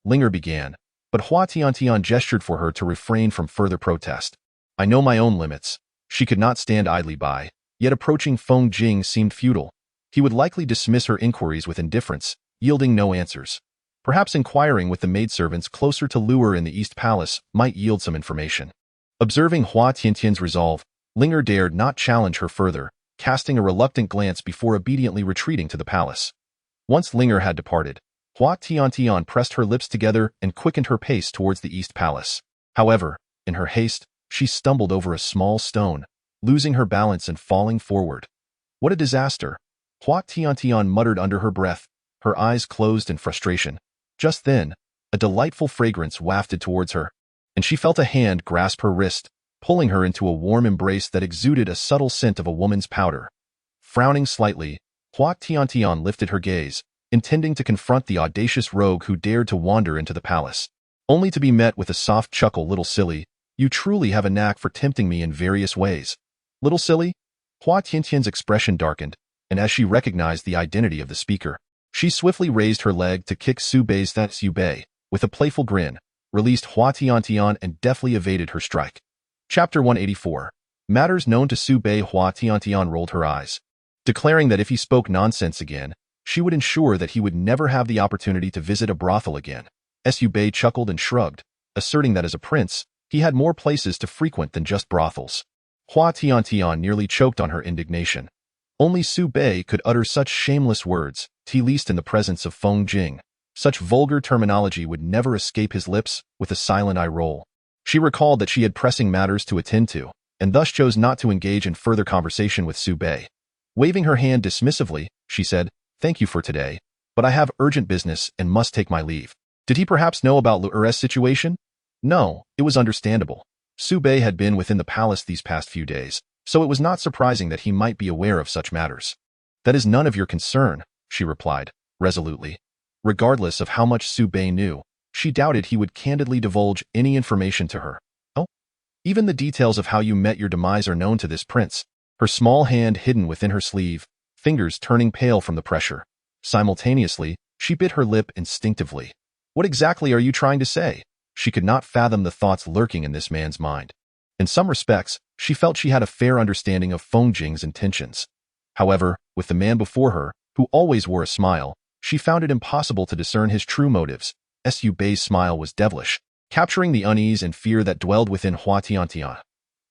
Linger began, but Hua Tiantian gestured for her to refrain from further protest. I know my own limits. She could not stand idly by, yet approaching Feng Jing seemed futile. he would likely dismiss her inquiries with indifference, yielding no answers. Perhaps inquiring with the maidservants closer to lure in the East Palace might yield some information. Observing Hua Tiantian's resolve, Linger dared not challenge her further, casting a reluctant glance before obediently retreating to the palace. Once Linger had departed, Hua Tiantian pressed her lips together and quickened her pace towards the East Palace. However, in her haste, she stumbled over a small stone, losing her balance and falling forward. What a disaster! Hua Tiantian muttered under her breath, her eyes closed in frustration. Just then, a delightful fragrance wafted towards her, and she felt a hand grasp her wrist, pulling her into a warm embrace that exuded a subtle scent of a woman's powder. Frowning slightly, Hua Tiantian lifted her gaze, intending to confront the audacious rogue who dared to wander into the palace, only to be met with a soft chuckle. Little silly, you truly have a knack for tempting me in various ways. Little silly? Hua Tiantian's expression darkened, and as she recognized the identity of the speaker, she swiftly raised her leg to kick Su Bei's that Su Bei, with a playful grin, released Hua Tiantian and deftly evaded her strike. Chapter 184. Matters known to Su Bei. Hua Tiantian rolled her eyes, declaring that if he spoke nonsense again, she would ensure that he would never have the opportunity to visit a brothel again. Su Bei chuckled and shrugged, asserting that as a prince, he had more places to frequent than just brothels. Hua Tiantian nearly choked on her indignation. Only Su Bei could utter such shameless words, least in the presence of Feng Jing. Such vulgar terminology would never escape his lips, with a silent eye roll. She recalled that she had pressing matters to attend to, and thus chose not to engage in further conversation with Su Bei. Waving her hand dismissively, she said, "Thank you for today, but I have urgent business and must take my leave." Did he perhaps know about Lu'er's situation? No, it was understandable. Su Bei had been within the palace these past few days, so it was not surprising that he might be aware of such matters. "That is none of your concern," she replied, resolutely. Regardless of how much Su Bei knew, she doubted he would candidly divulge any information to her. "Oh? Even the details of how you met your demise are known to this prince." Her small hand hidden within her sleeve, fingers turning pale from the pressure. Simultaneously, she bit her lip instinctively. What exactly are you trying to say? She could not fathom the thoughts lurking in this man's mind. In some respects, she felt she had a fair understanding of Feng Jing's intentions. However, with the man before her, who always wore a smile, she found it impossible to discern his true motives. Su Bei's smile was devilish, capturing the unease and fear that dwelled within Hua Tiantian.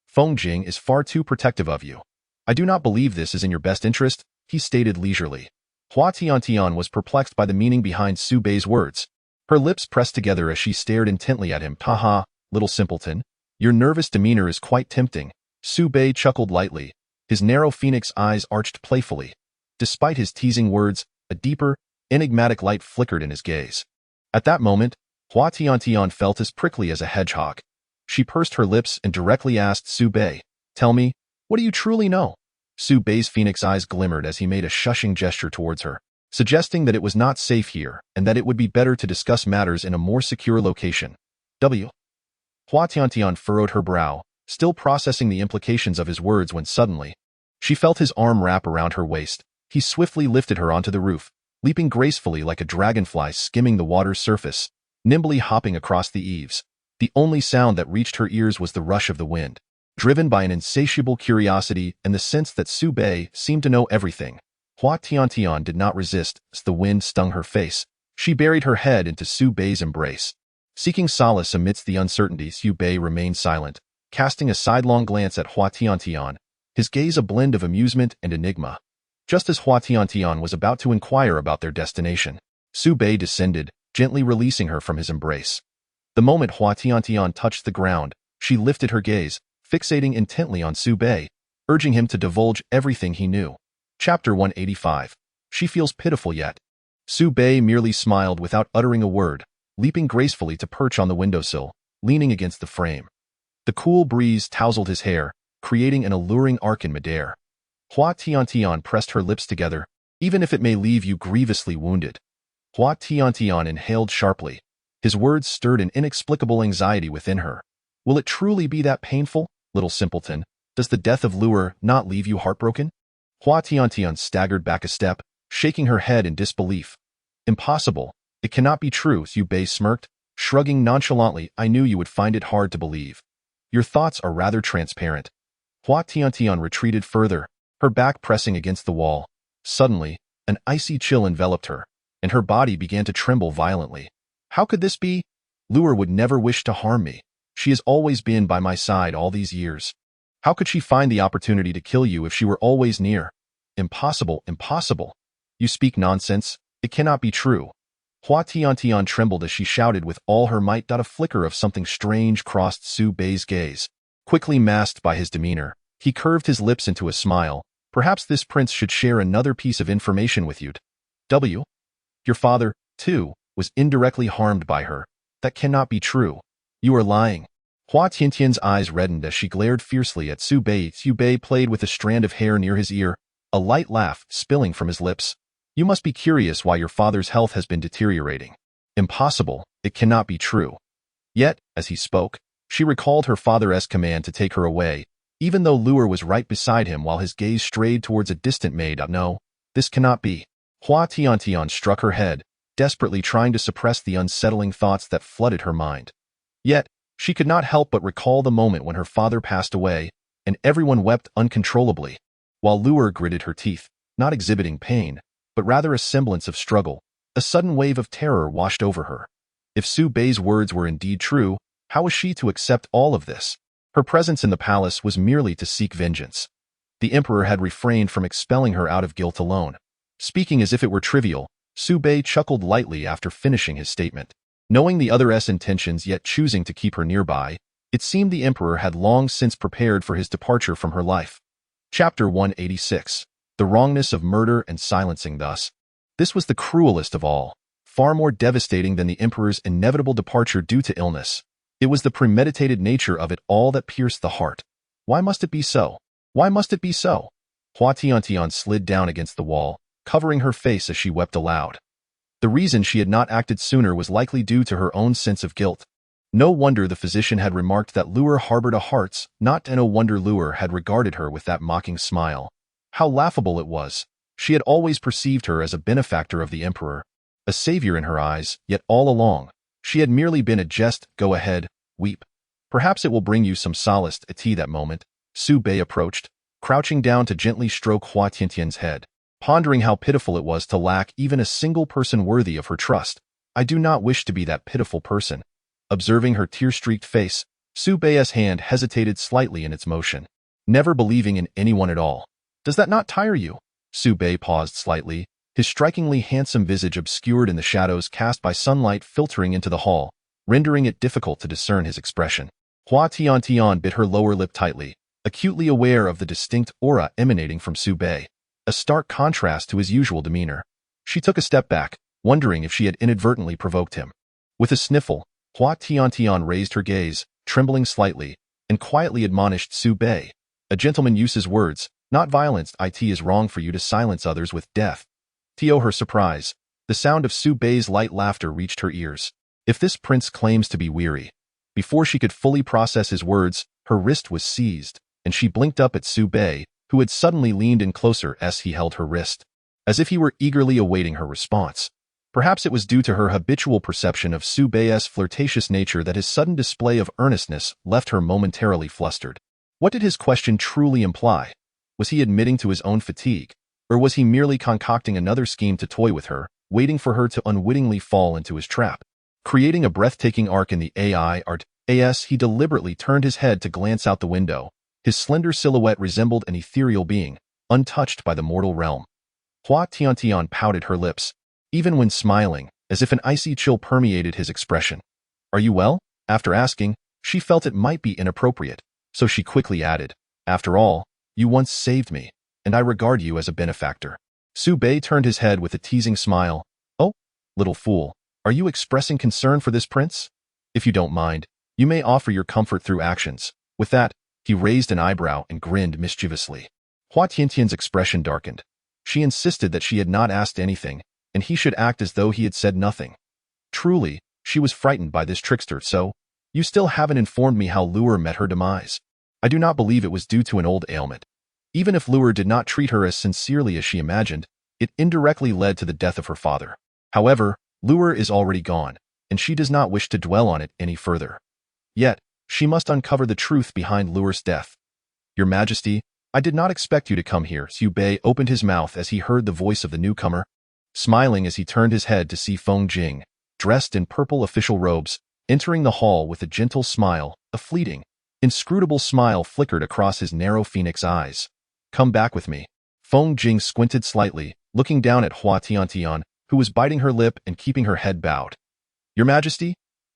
"Feng Jing is far too protective of you. I do not believe this is in your best interest," he stated leisurely. Hua Tiantian was perplexed by the meaning behind Su Bei's words. Her lips pressed together as she stared intently at him. "Haha, little simpleton. Your nervous demeanor is quite tempting." Su Bei chuckled lightly, his narrow phoenix eyes arched playfully. Despite his teasing words, a deeper, enigmatic light flickered in his gaze. At that moment, Hua Tiantian felt as prickly as a hedgehog. She pursed her lips and directly asked Su Bei, "Tell me, what do you truly know?" Su Bei's phoenix eyes glimmered as he made a shushing gesture towards her, suggesting that it was not safe here and that it would be better to discuss matters in a more secure location. Hua Tiantian furrowed her brow, still processing the implications of his words when suddenly, she felt his arm wrap around her waist. He swiftly lifted her onto the roof, leaping gracefully like a dragonfly skimming the water's surface, nimbly hopping across the eaves. The only sound that reached her ears was the rush of the wind. Driven by an insatiable curiosity and the sense that Su Bei seemed to know everything, Hua Tiantian did not resist as the wind stung her face. She buried her head into Su Bei's embrace. Seeking solace amidst the uncertainty, Su Bei remained silent, casting a sidelong glance at Hua Tiantian, his gaze a blend of amusement and enigma. Just as Hua Tiantian was about to inquire about their destination, Su Bei descended, gently releasing her from his embrace. The moment Hua Tiantian touched the ground, she lifted her gaze, fixating intently on Su Bei, urging him to divulge everything he knew. Chapter 185. She feels pitiful yet. Su Bei merely smiled without uttering a word, leaping gracefully to perch on the windowsill, leaning against the frame. The cool breeze tousled his hair, creating an alluring arc in midair. Hua Tiantian pressed her lips together. "Even if it may leave you grievously wounded." Hua Tiantian inhaled sharply. His words stirred an inexplicable anxiety within her. "Will it truly be that painful, little simpleton? Does the death of Lu'er not leave you heartbroken?" Hua Tiantian staggered back a step, shaking her head in disbelief. "Impossible. It cannot be true," Su Bei smirked, shrugging nonchalantly. "I knew you would find it hard to believe. Your thoughts are rather transparent." Hua Tiantian retreated further, her back pressing against the wall. Suddenly, an icy chill enveloped her, and her body began to tremble violently. How could this be? Luer would never wish to harm me. She has always been by my side all these years. How could she find the opportunity to kill you if she were always near? Impossible, impossible. You speak nonsense. It cannot be true. Hua Tiantian trembled as she shouted with all her might. A flicker of something strange crossed Su Bei's gaze. Quickly masked by his demeanor, he curved his lips into a smile. Perhaps this prince should share another piece of information with you. Your father, too, was indirectly harmed by her. That cannot be true. You are lying. Hua Tiantian's eyes reddened as she glared fiercely at Su Bei. Su Bei played with a strand of hair near his ear, a light laugh spilling from his lips. You must be curious why your father's health has been deteriorating. Impossible. It cannot be true. Yet, as he spoke, she recalled her father's command to take her away, even though Luer was right beside him while his gaze strayed towards a distant maid. No, this cannot be. Hua Tiantian struck her head, desperately trying to suppress the unsettling thoughts that flooded her mind. Yet, she could not help but recall the moment when her father passed away, and everyone wept uncontrollably, while Luer gritted her teeth, not exhibiting pain, but rather a semblance of struggle. A sudden wave of terror washed over her. If Su Bei's words were indeed true, how was she to accept all of this? Her presence in the palace was merely to seek vengeance. The emperor had refrained from expelling her out of guilt alone. Speaking as if it were trivial, Su Bei chuckled lightly after finishing his statement. Knowing the other's intentions yet choosing to keep her nearby, it seemed the emperor had long since prepared for his departure from her life. Chapter 186. The Wrongness of Murder and Silencing. Thus, this was the cruelest of all, far more devastating than the emperor's inevitable departure due to illness. It was the premeditated nature of it all that pierced the heart. Why must it be so? Why must it be so? Hua Tiantian slid down against the wall, covering her face as she wept aloud. The reason she had not acted sooner was likely due to her own sense of guilt. No wonder the physician had remarked that Luer harbored a heart, and no wonder Luer had regarded her with that mocking smile. How laughable it was. She had always perceived her as a benefactor of the emperor, a savior in her eyes, yet all along, she had merely been a jest. Go ahead, weep. Perhaps it will bring you some solace. At that moment, Su Bei approached, crouching down to gently stroke Hua Tiantian's head, pondering how pitiful it was to lack even a single person worthy of her trust. I do not wish to be that pitiful person. Observing her tear-streaked face, Su Bei's hand hesitated slightly in its motion, never believing in anyone at all. Does that not tire you? Su Bei paused slightly, his strikingly handsome visage obscured in the shadows cast by sunlight filtering into the hall, rendering it difficult to discern his expression. Hua Tiantian bit her lower lip tightly, acutely aware of the distinct aura emanating from Su Bei, a stark contrast to his usual demeanor. She took a step back, wondering if she had inadvertently provoked him. With a sniffle, Hua Tiantian raised her gaze, trembling slightly, and quietly admonished Su Bei. A gentleman uses words, not violence. It is wrong for you to silence others with death. To her surprise, the sound of Su Bei's light laughter reached her ears. If this prince claims to be weary. Before she could fully process his words, her wrist was seized, and she blinked up at Su Bei, who had suddenly leaned in closer as he held her wrist, as if he were eagerly awaiting her response. Perhaps it was due to her habitual perception of Su Bei's flirtatious nature that his sudden display of earnestness left her momentarily flustered. What did his question truly imply? Was he admitting to his own fatigue, or was he merely concocting another scheme to toy with her, waiting for her to unwittingly fall into his trap? Creating a breathtaking arc in the as he deliberately turned his head to glance out the window. His slender silhouette resembled an ethereal being, untouched by the mortal realm. Hua Tiantian pouted her lips, even when smiling, as if an icy chill permeated his expression. Are you well? After asking, she felt it might be inappropriate, so she quickly added, after all, you once saved me, and I regard you as a benefactor. Su Bei turned his head with a teasing smile. Oh, little fool, are you expressing concern for this prince? If you don't mind, you may offer your comfort through actions. With that, he raised an eyebrow and grinned mischievously. Hua Tiantian's expression darkened. She insisted that she had not asked anything, and he should act as though he had said nothing. Truly, she was frightened by this trickster. So, you still haven't informed me how Luer met her demise. I do not believe it was due to an old ailment. Even if Luer did not treat her as sincerely as she imagined, it indirectly led to the death of her father. However, Luer is already gone, and she does not wish to dwell on it any further. Yet, she must uncover the truth behind Luer's death. Your Majesty, I did not expect you to come here. Xu Bei opened his mouth as he heard the voice of the newcomer, smiling as he turned his head to see Feng Jing, dressed in purple official robes, entering the hall with a gentle smile. A fleeting, inscrutable smile flickered across his narrow phoenix eyes. Come back with me. Feng Jing squinted slightly, looking down at Hua Tiantian, who was biting her lip and keeping her head bowed. Your Majesty?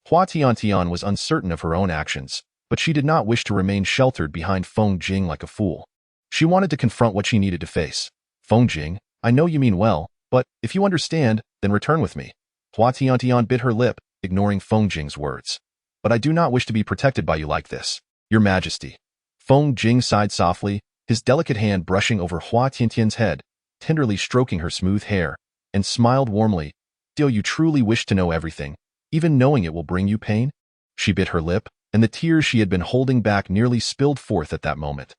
Hua Tiantian was uncertain of her own actions, but she did not wish to remain sheltered behind Feng Jing like a fool. She wanted to confront what she needed to face. Feng Jing, I know you mean well, but if you understand, then return with me. Hua Tiantian bit her lip, ignoring Feng Jing's words. But I do not wish to be protected by you like this. Your Majesty. Feng Jing sighed softly, his delicate hand brushing over Hua Tiantian's head, tenderly stroking her smooth hair, and smiled warmly. Do you truly wish to know everything, even knowing it will bring you pain? She bit her lip, and the tears she had been holding back nearly spilled forth at that moment.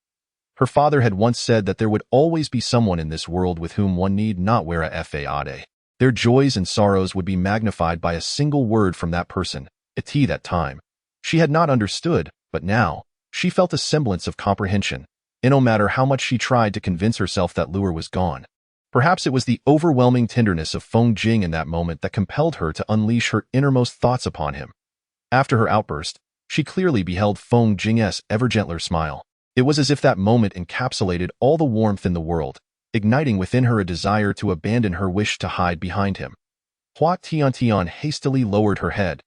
Her father had once said that there would always be someone in this world with whom one need not wear a fade. Their joys and sorrows would be magnified by a single word from that person, that time. She had not understood, but now, she felt a semblance of comprehension, and no matter how much she tried to convince herself that lure was gone. Perhaps it was the overwhelming tenderness of Feng Jing in that moment that compelled her to unleash her innermost thoughts upon him. After her outburst, she clearly beheld Feng Jing's ever gentler smile. It was as if that moment encapsulated all the warmth in the world, igniting within her a desire to abandon her wish to hide behind him. Hua Tiantian hastily lowered her head,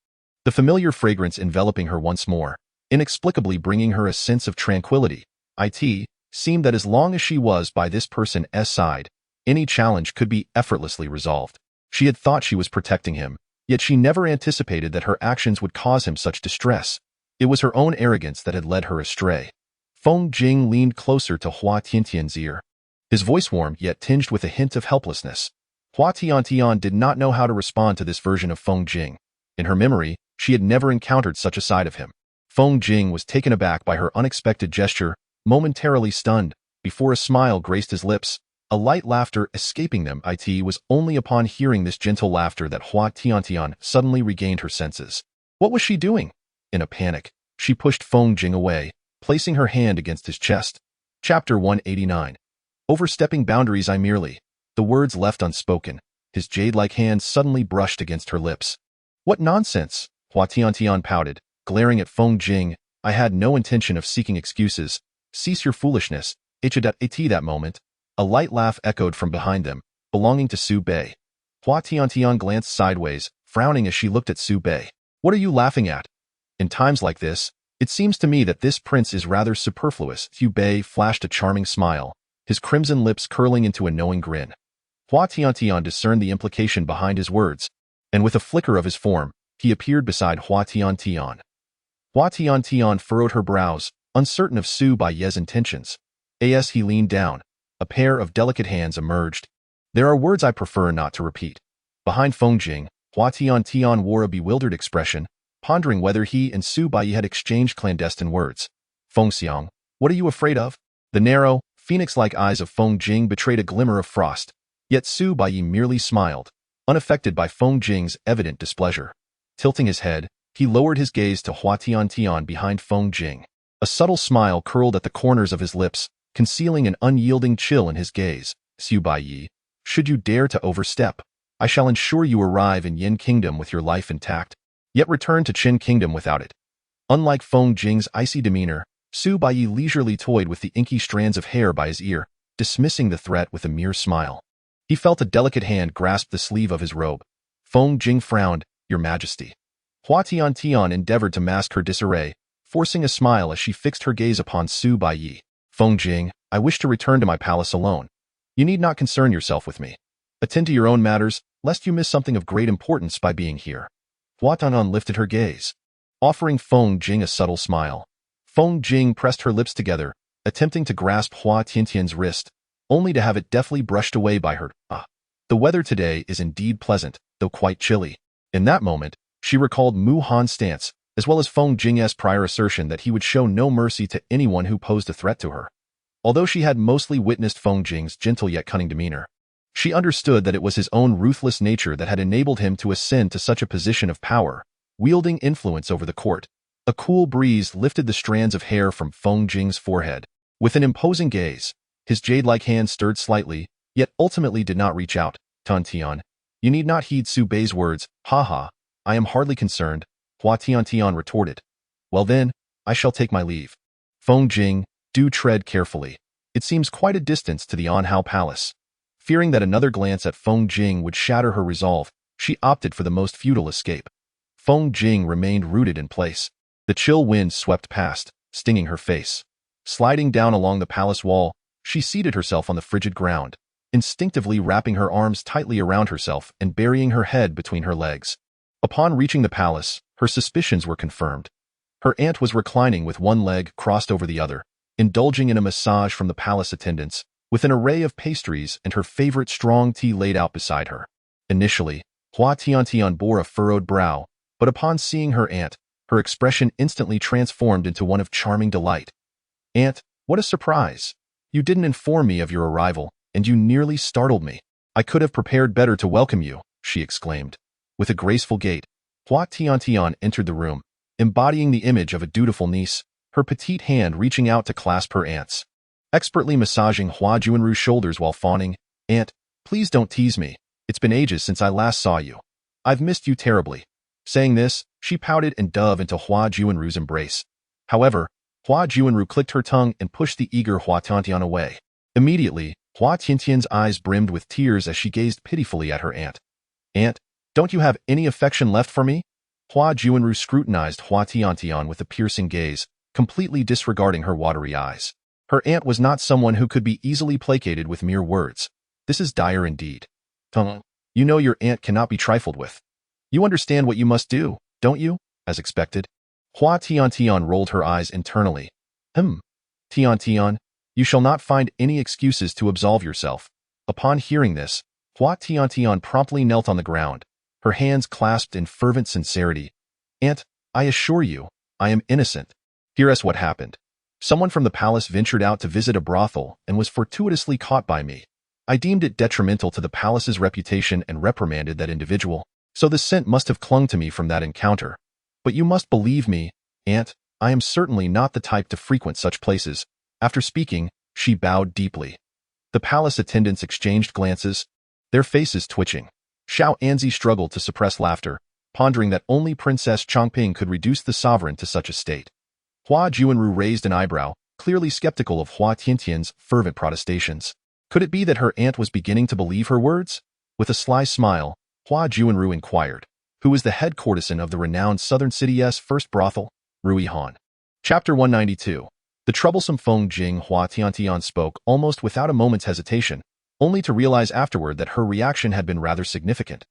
the familiar fragrance enveloping her once more, inexplicably bringing her a sense of tranquility. It seemed that as long as she was by this person's side, any challenge could be effortlessly resolved. She had thought she was protecting him, yet she never anticipated that her actions would cause him such distress. It was her own arrogance that had led her astray. Feng Jing leaned closer to Hua Tiantian's ear, his voice warm yet tinged with a hint of helplessness. Hua Tiantian did not know how to respond to this version of Feng Jing. In her memory, she had never encountered such a side of him. Feng Jing was taken aback by her unexpected gesture, momentarily stunned, before a smile graced his lips, a light laughter escaping them. It was only upon hearing this gentle laughter that Hua Tiantian suddenly regained her senses. What was she doing? In a panic, she pushed Feng Jing away, placing her hand against his chest. Chapter 189. Overstepping boundaries. The words left unspoken, his jade-like hand suddenly brushed against her lips. What nonsense, Hua Tiantian pouted, glaring at Feng Jing. I had no intention of seeking excuses. Cease your foolishness. At that moment, a light laugh echoed from behind them, belonging to Xu Bei. Hua Tiantian glanced sideways, frowning as she looked at Xu Bei. What are you laughing at? In times like this, it seems to me that this prince is rather superfluous. Xu Bei flashed a charming smile, his crimson lips curling into a knowing grin. Hua Tiantian discerned the implication behind his words, and with a flicker of his form, he appeared beside Hua Tiantian. Hua Tiantian furrowed her brows, uncertain of Xu Bai's intentions. As he leaned down, a pair of delicate hands emerged. There are words I prefer not to repeat. Behind Feng Jing, Hua Tiantian wore a bewildered expression, pondering whether he and Xu Bai had exchanged clandestine words. Feng Xiang, what are you afraid of? The narrow, phoenix-like eyes of Feng Jing betrayed a glimmer of frost, yet Xu Bai merely smiled, unaffected by Feng Jing's evident displeasure. Tilting his head, he lowered his gaze to Hua Tiantian behind Feng Jing. A subtle smile curled at the corners of his lips, concealing an unyielding chill in his gaze. Xu Bai, should you dare to overstep, I shall ensure you arrive in Yin Kingdom with your life intact, yet return to Qin Kingdom without it. Unlike Feng Jing's icy demeanor, Xu Bai leisurely toyed with the inky strands of hair by his ear, dismissing the threat with a mere smile. He felt a delicate hand grasp the sleeve of his robe. Feng Jing frowned. Your Majesty. Hua Tiantian endeavored to mask her disarray, forcing a smile as she fixed her gaze upon Xu Bai. Feng Jing, I wish to return to my palace alone. You need not concern yourself with me. Attend to your own matters, lest you miss something of great importance by being here. Hua Tiantian lifted her gaze, offering Feng Jing a subtle smile. Feng Jing pressed her lips together, attempting to grasp Hua Tiantian's wrist, only to have it deftly brushed away by her. The weather today is indeed pleasant, though quite chilly. In that moment, she recalled Mu Han's stance, as well as Feng Jing's prior assertion that he would show no mercy to anyone who posed a threat to her. Although she had mostly witnessed Feng Jing's gentle yet cunning demeanor, she understood that it was his own ruthless nature that had enabled him to ascend to such a position of power, wielding influence over the court. A cool breeze lifted the strands of hair from Feng Jing's forehead, With an imposing gaze, his jade-like hand stirred slightly, yet ultimately did not reach out. Tiantian, you need not heed Su Bei's words. Ha, I am hardly concerned, Hua Tiantian retorted. Well then, I shall take my leave. Feng Jing, do tread carefully. It seems quite a distance to the Anhao Palace. Fearing that another glance at Feng Jing would shatter her resolve, she opted for the most futile escape. Feng Jing remained rooted in place. The chill wind swept past, stinging her face. Sliding down along the palace wall, she seated herself on the frigid ground, instinctively wrapping her arms tightly around herself and burying her head between her legs. Upon reaching the palace, her suspicions were confirmed. Her aunt was reclining with one leg crossed over the other, indulging in a massage from the palace attendants, with an array of pastries and her favorite strong tea laid out beside her. Initially, Hua Tiantian bore a furrowed brow, but upon seeing her aunt, her expression instantly transformed into one of charming delight. Aunt, what a surprise! You didn't inform me of your arrival, and you nearly startled me. I could have prepared better to welcome you, she exclaimed. With a graceful gait, Hua Tiantian entered the room, embodying the image of a dutiful niece, her petite hand reaching out to clasp her aunt's. Expertly massaging Hua Junru's shoulders while fawning, Aunt, please don't tease me. It's been ages since I last saw you. I've missed you terribly. Saying this, she pouted and dove into Hua Junru's embrace. However, Hua Junru clicked her tongue and pushed the eager Hua Tiantian away. Immediately, Hua Tiantian's eyes brimmed with tears as she gazed pitifully at her aunt. Aunt, don't you have any affection left for me? Hua Junru scrutinized Hua Tiantian with a piercing gaze, completely disregarding her watery eyes. Her aunt was not someone who could be easily placated with mere words. This is dire indeed. You know your aunt cannot be trifled with. You understand what you must do, don't you? As expected. Hua Tiantian rolled her eyes internally. Tiantian, you shall not find any excuses to absolve yourself. Upon hearing this, Hua Tiantian promptly knelt on the ground, her hands clasped in fervent sincerity. Aunt, I assure you, I am innocent. Here's what happened. Someone from the palace ventured out to visit a brothel and was fortuitously caught by me. I deemed it detrimental to the palace's reputation and reprimanded that individual, so the scent must have clung to me from that encounter. But you must believe me, Aunt, I am certainly not the type to frequent such places. After speaking, she bowed deeply. The palace attendants exchanged glances, their faces twitching. Xiao Anzi struggled to suppress laughter, pondering that only Princess Chongping could reduce the sovereign to such a state. Hua Junru raised an eyebrow, clearly skeptical of Hua Tiantian's fervent protestations. Could it be that her aunt was beginning to believe her words? With a sly smile, Hua Junru inquired, who is the head courtesan of the renowned southern city's first brothel, Ruihan. Chapter 192. The troublesome Feng Jing. Hua Tiantian spoke almost without a moment's hesitation, only to realize afterward that her reaction had been rather significant.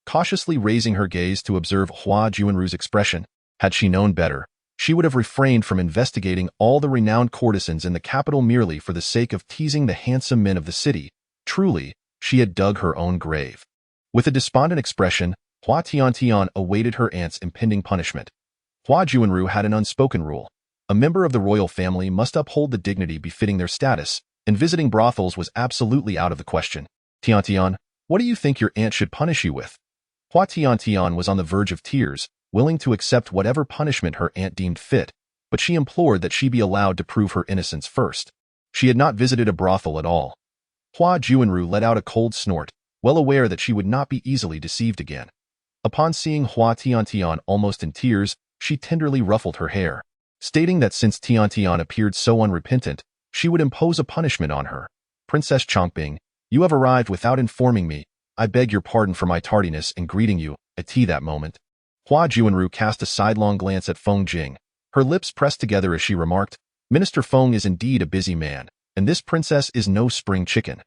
Cautiously raising her gaze to observe Hua Junru's expression, had she known better, she would have refrained from investigating all the renowned courtesans in the capital merely for the sake of teasing the handsome men of the city. Truly, she had dug her own grave. With a despondent expression, Hua Tiantian awaited her aunt's impending punishment. Hua Junru had an unspoken rule. A member of the royal family must uphold the dignity befitting their status, and visiting brothels was absolutely out of the question. Tiantian, what do you think your aunt should punish you with? Hua Tiantian was on the verge of tears, willing to accept whatever punishment her aunt deemed fit, but she implored that she be allowed to prove her innocence first. She had not visited a brothel at all. Hua Junru let out a cold snort, well aware that she would not be easily deceived again. Upon seeing Hua Tiantian almost in tears, she tenderly ruffled her hair, stating that since Tiantian appeared so unrepentant, she would impose a punishment on her. Princess Chongping, you have arrived without informing me. I beg your pardon for my tardiness in greeting you at tea that moment. Hua Junru cast a sidelong glance at Feng Jing. Her lips pressed together as she remarked, Minister Feng is indeed a busy man, and this princess is no spring chicken.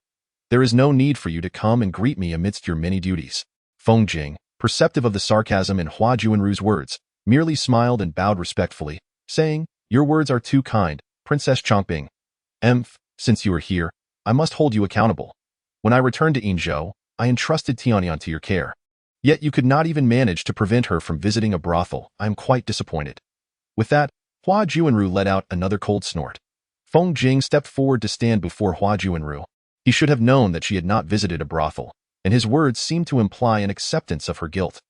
There is no need for you to come and greet me amidst your many duties. Feng Jing, perceptive of the sarcasm in Hua Junru's words, merely smiled and bowed respectfully, saying, Your words are too kind, Princess Chongping. Since you are here, I must hold you accountable. When I returned to Yinzhou, I entrusted Tianyan to your care. Yet you could not even manage to prevent her from visiting a brothel. I am quite disappointed. With that, Hua Junru let out another cold snort. Feng Jing stepped forward to stand before Hua Junru. He should have known that she had not visited a brothel, and his words seemed to imply an acceptance of her guilt.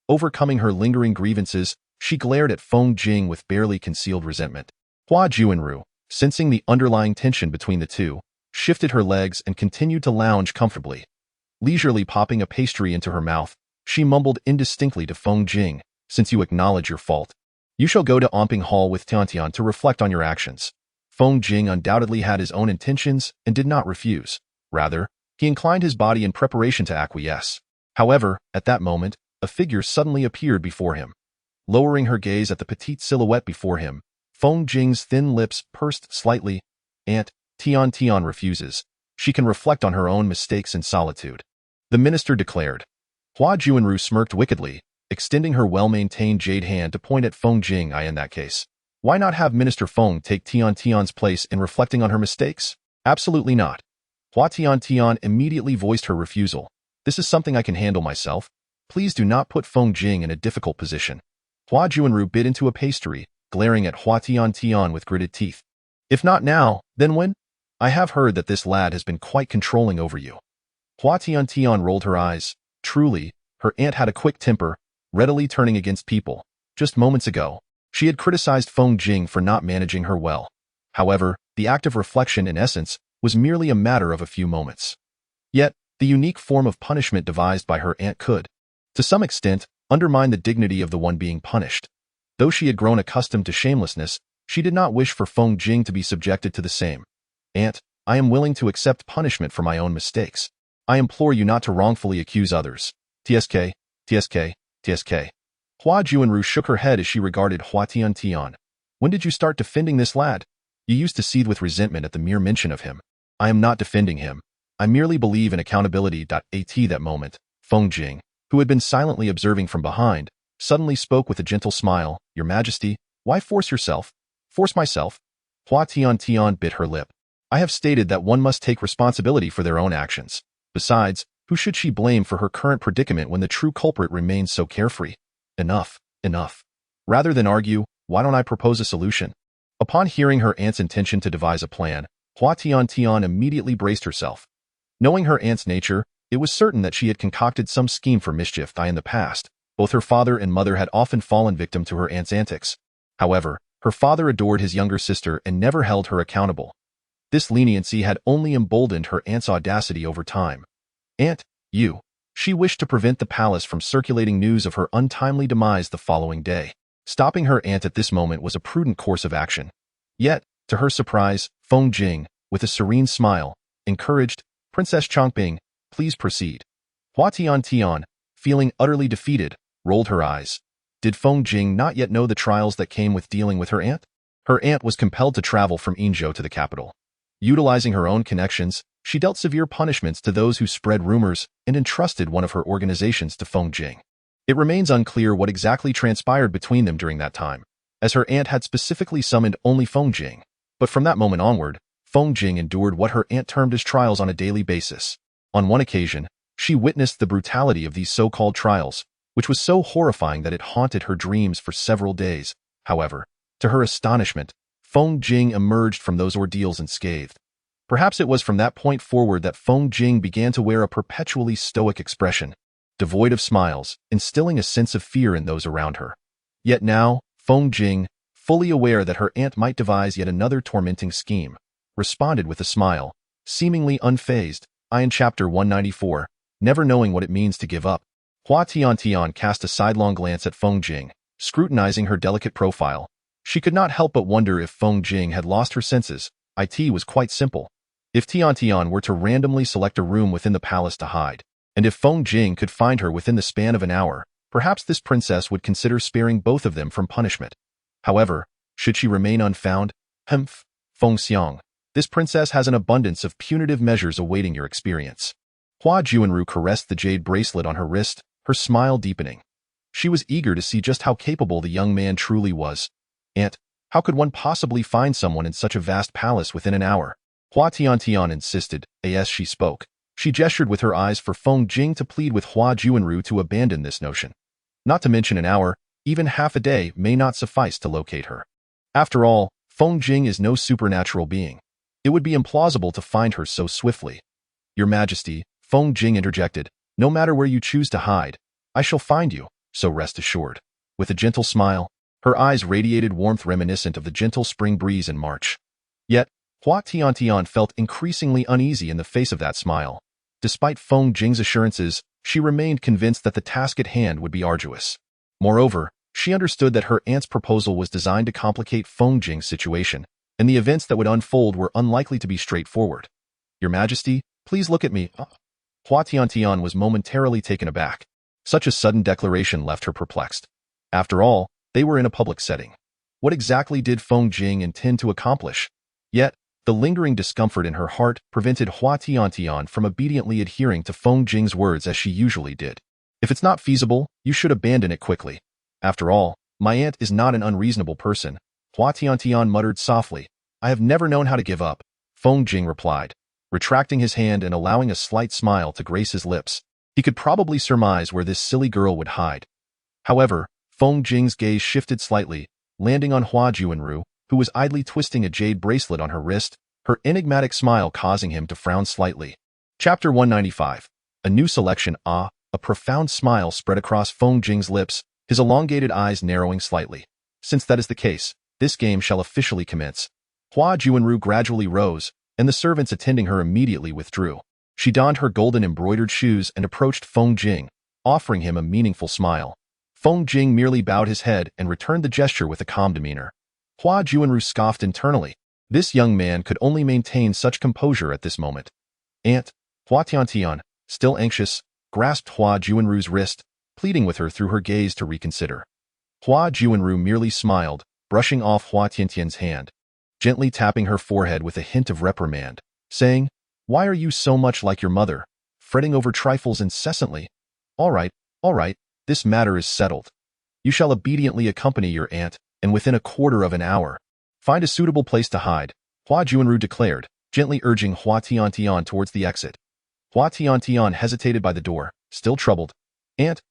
Overcoming her lingering grievances, she glared at Feng Jing with barely concealed resentment. Hua Junru, sensing the underlying tension between the two, shifted her legs and continued to lounge comfortably. Leisurely popping a pastry into her mouth, she mumbled indistinctly to Feng Jing, "Since you acknowledge your fault, you shall go to Omping Hall with Tiantian to reflect on your actions." Feng Jing undoubtedly had his own intentions and did not refuse. Rather, he inclined his body in preparation to acquiesce. However, at that moment, a figure suddenly appeared before him. Lowering her gaze at the petite silhouette before him, Feng Jing's thin lips pursed slightly. "Aunt Tian refuses. She can reflect on her own mistakes in solitude," the minister declared. Hua Jianru smirked wickedly, extending her well-maintained jade hand to point at Feng Jing. "In that case, why not have Minister Feng take Tian's place in reflecting on her mistakes?" "Absolutely not." Hua Tiantian immediately voiced her refusal. "This is something I can handle myself. Please do not put Feng Jing in a difficult position." Hua Jianru bit into a pastry, glaring at Hua Tiantian with gritted teeth. "If not now, then when? I have heard that this lad has been quite controlling over you." Hua Tiantian rolled her eyes. Truly, her aunt had a quick temper, readily turning against people. Just moments ago, she had criticized Feng Jing for not managing her well. However, the act of reflection, in essence, was merely a matter of a few moments. Yet, the unique form of punishment devised by her aunt could, to some extent, undermine the dignity of the one being punished. Though she had grown accustomed to shamelessness, she did not wish for Feng Jing to be subjected to the same. "Aunt, I am willing to accept punishment for my own mistakes. I implore you not to wrongfully accuse others." "TSK, TSK, TSK. Hua Jianru shook her head as she regarded Hua Tiantian. "When did you start defending this lad? You used to seethe with resentment at the mere mention of him." "I am not defending him. I merely believe in accountability." At that moment, Feng Jing, who had been silently observing from behind, suddenly spoke with a gentle smile. "Your Majesty, why force yourself?" "Force myself?" Hua Tiantian bit her lip. "I have stated that one must take responsibility for their own actions. Besides, who should she blame for her current predicament when the true culprit remains so carefree?" "Enough, enough. Rather than argue, why don't I propose a solution?" Upon hearing her aunt's intention to devise a plan, Hua Tiantian immediately braced herself. Knowing her aunt's nature, it was certain that she had concocted some scheme for mischief. In the past, both her father and mother had often fallen victim to her aunt's antics. However, her father adored his younger sister and never held her accountable. This leniency had only emboldened her aunt's audacity over time. "Aunt, you." She wished to prevent the palace from circulating news of her untimely demise the following day. Stopping her aunt at this moment was a prudent course of action. Yet, to her surprise, Feng Jing, with a serene smile, encouraged, "Princess Changping, please proceed." Hua Tiantian, feeling utterly defeated, rolled her eyes. Did Feng Jing not yet know the trials that came with dealing with her aunt? Her aunt was compelled to travel from Yinzhou to the capital. Utilizing her own connections, she dealt severe punishments to those who spread rumors and entrusted one of her organizations to Feng Jing. It remains unclear what exactly transpired between them during that time, as her aunt had specifically summoned only Feng Jing. But from that moment onward, Feng Jing endured what her aunt termed as trials on a daily basis. On one occasion, she witnessed the brutality of these so-called trials, which was so horrifying that it haunted her dreams for several days. However, to her astonishment, Feng Jing emerged from those ordeals unscathed. Perhaps it was from that point forward that Feng Jing began to wear a perpetually stoic expression, devoid of smiles, instilling a sense of fear in those around her. Yet now, Feng Jing, fully aware that her aunt might devise yet another tormenting scheme, responded with a smile, seemingly unfazed. In Chapter 194, never knowing what it means to give up. Hua Tiantian cast a sidelong glance at Feng Jing, scrutinizing her delicate profile. She could not help but wonder if Feng Jing had lost her senses. It was quite simple. If Tiantian were to randomly select a room within the palace to hide, and if Feng Jing could find her within the span of an hour, perhaps this princess would consider sparing both of them from punishment. However, should she remain unfound? Humph, Feng Xiang. This princess has an abundance of punitive measures awaiting your experience. Hua Jianru caressed the jade bracelet on her wrist, her smile deepening. She was eager to see just how capable the young man truly was. "Aunt, how could one possibly find someone in such a vast palace within an hour?" Hua Tiantian insisted. As she spoke, she gestured with her eyes for Feng Jing to plead with Hua Jianru to abandon this notion. Not to mention an hour, even half a day may not suffice to locate her. After all, Feng Jing is no supernatural being. It would be implausible to find her so swiftly. "Your Majesty," Feng Jing interjected, "no matter where you choose to hide, I shall find you, so rest assured." With a gentle smile, her eyes radiated warmth reminiscent of the gentle spring breeze in March. Yet, Hua Tiantian felt increasingly uneasy in the face of that smile. Despite Feng Jing's assurances, she remained convinced that the task at hand would be arduous. Moreover, she understood that her aunt's proposal was designed to complicate Feng Jing's situation, and the events that would unfold were unlikely to be straightforward. "Your Majesty, please look at me." Hua Tiantian was momentarily taken aback. Such a sudden declaration left her perplexed. After all, they were in a public setting. What exactly did Feng Jing intend to accomplish? Yet, the lingering discomfort in her heart prevented Hua Tiantian from obediently adhering to Feng Jing's words as she usually did. "If it's not feasible, you should abandon it quickly. After all, my aunt is not an unreasonable person." Hua Tiantian muttered softly. "I have never known how to give up," Feng Jing replied, retracting his hand and allowing a slight smile to grace his lips. He could probably surmise where this silly girl would hide. However, Feng Jing's gaze shifted slightly, landing on Hua Juanru, who was idly twisting a jade bracelet on her wrist, her enigmatic smile causing him to frown slightly. Chapter 195. A new selection. A profound smile spread across Feng Jing's lips, his elongated eyes narrowing slightly. "Since that is the case, this game shall officially commence." Hua Juanru gradually rose, and the servants attending her immediately withdrew. She donned her golden embroidered shoes and approached Feng Jing, offering him a meaningful smile. Feng Jing merely bowed his head and returned the gesture with a calm demeanor. Hua Juanru scoffed internally. This young man could only maintain such composure at this moment. "Aunt," Hua Tiantian, still anxious, grasped Hua Juanru's wrist, pleading with her through her gaze to reconsider. Hua Juanru merely smiled, brushing off Hua Tiantian's hand, gently tapping her forehead with a hint of reprimand, saying, "Why are you so much like your mother, fretting over trifles incessantly? All right, this matter is settled. You shall obediently accompany your aunt, and within a quarter of an hour, find a suitable place to hide," Hua Juanru declared, gently urging Hua Tiantian towards the exit. Hua Tiantian hesitated by the door, still troubled. "Aunt,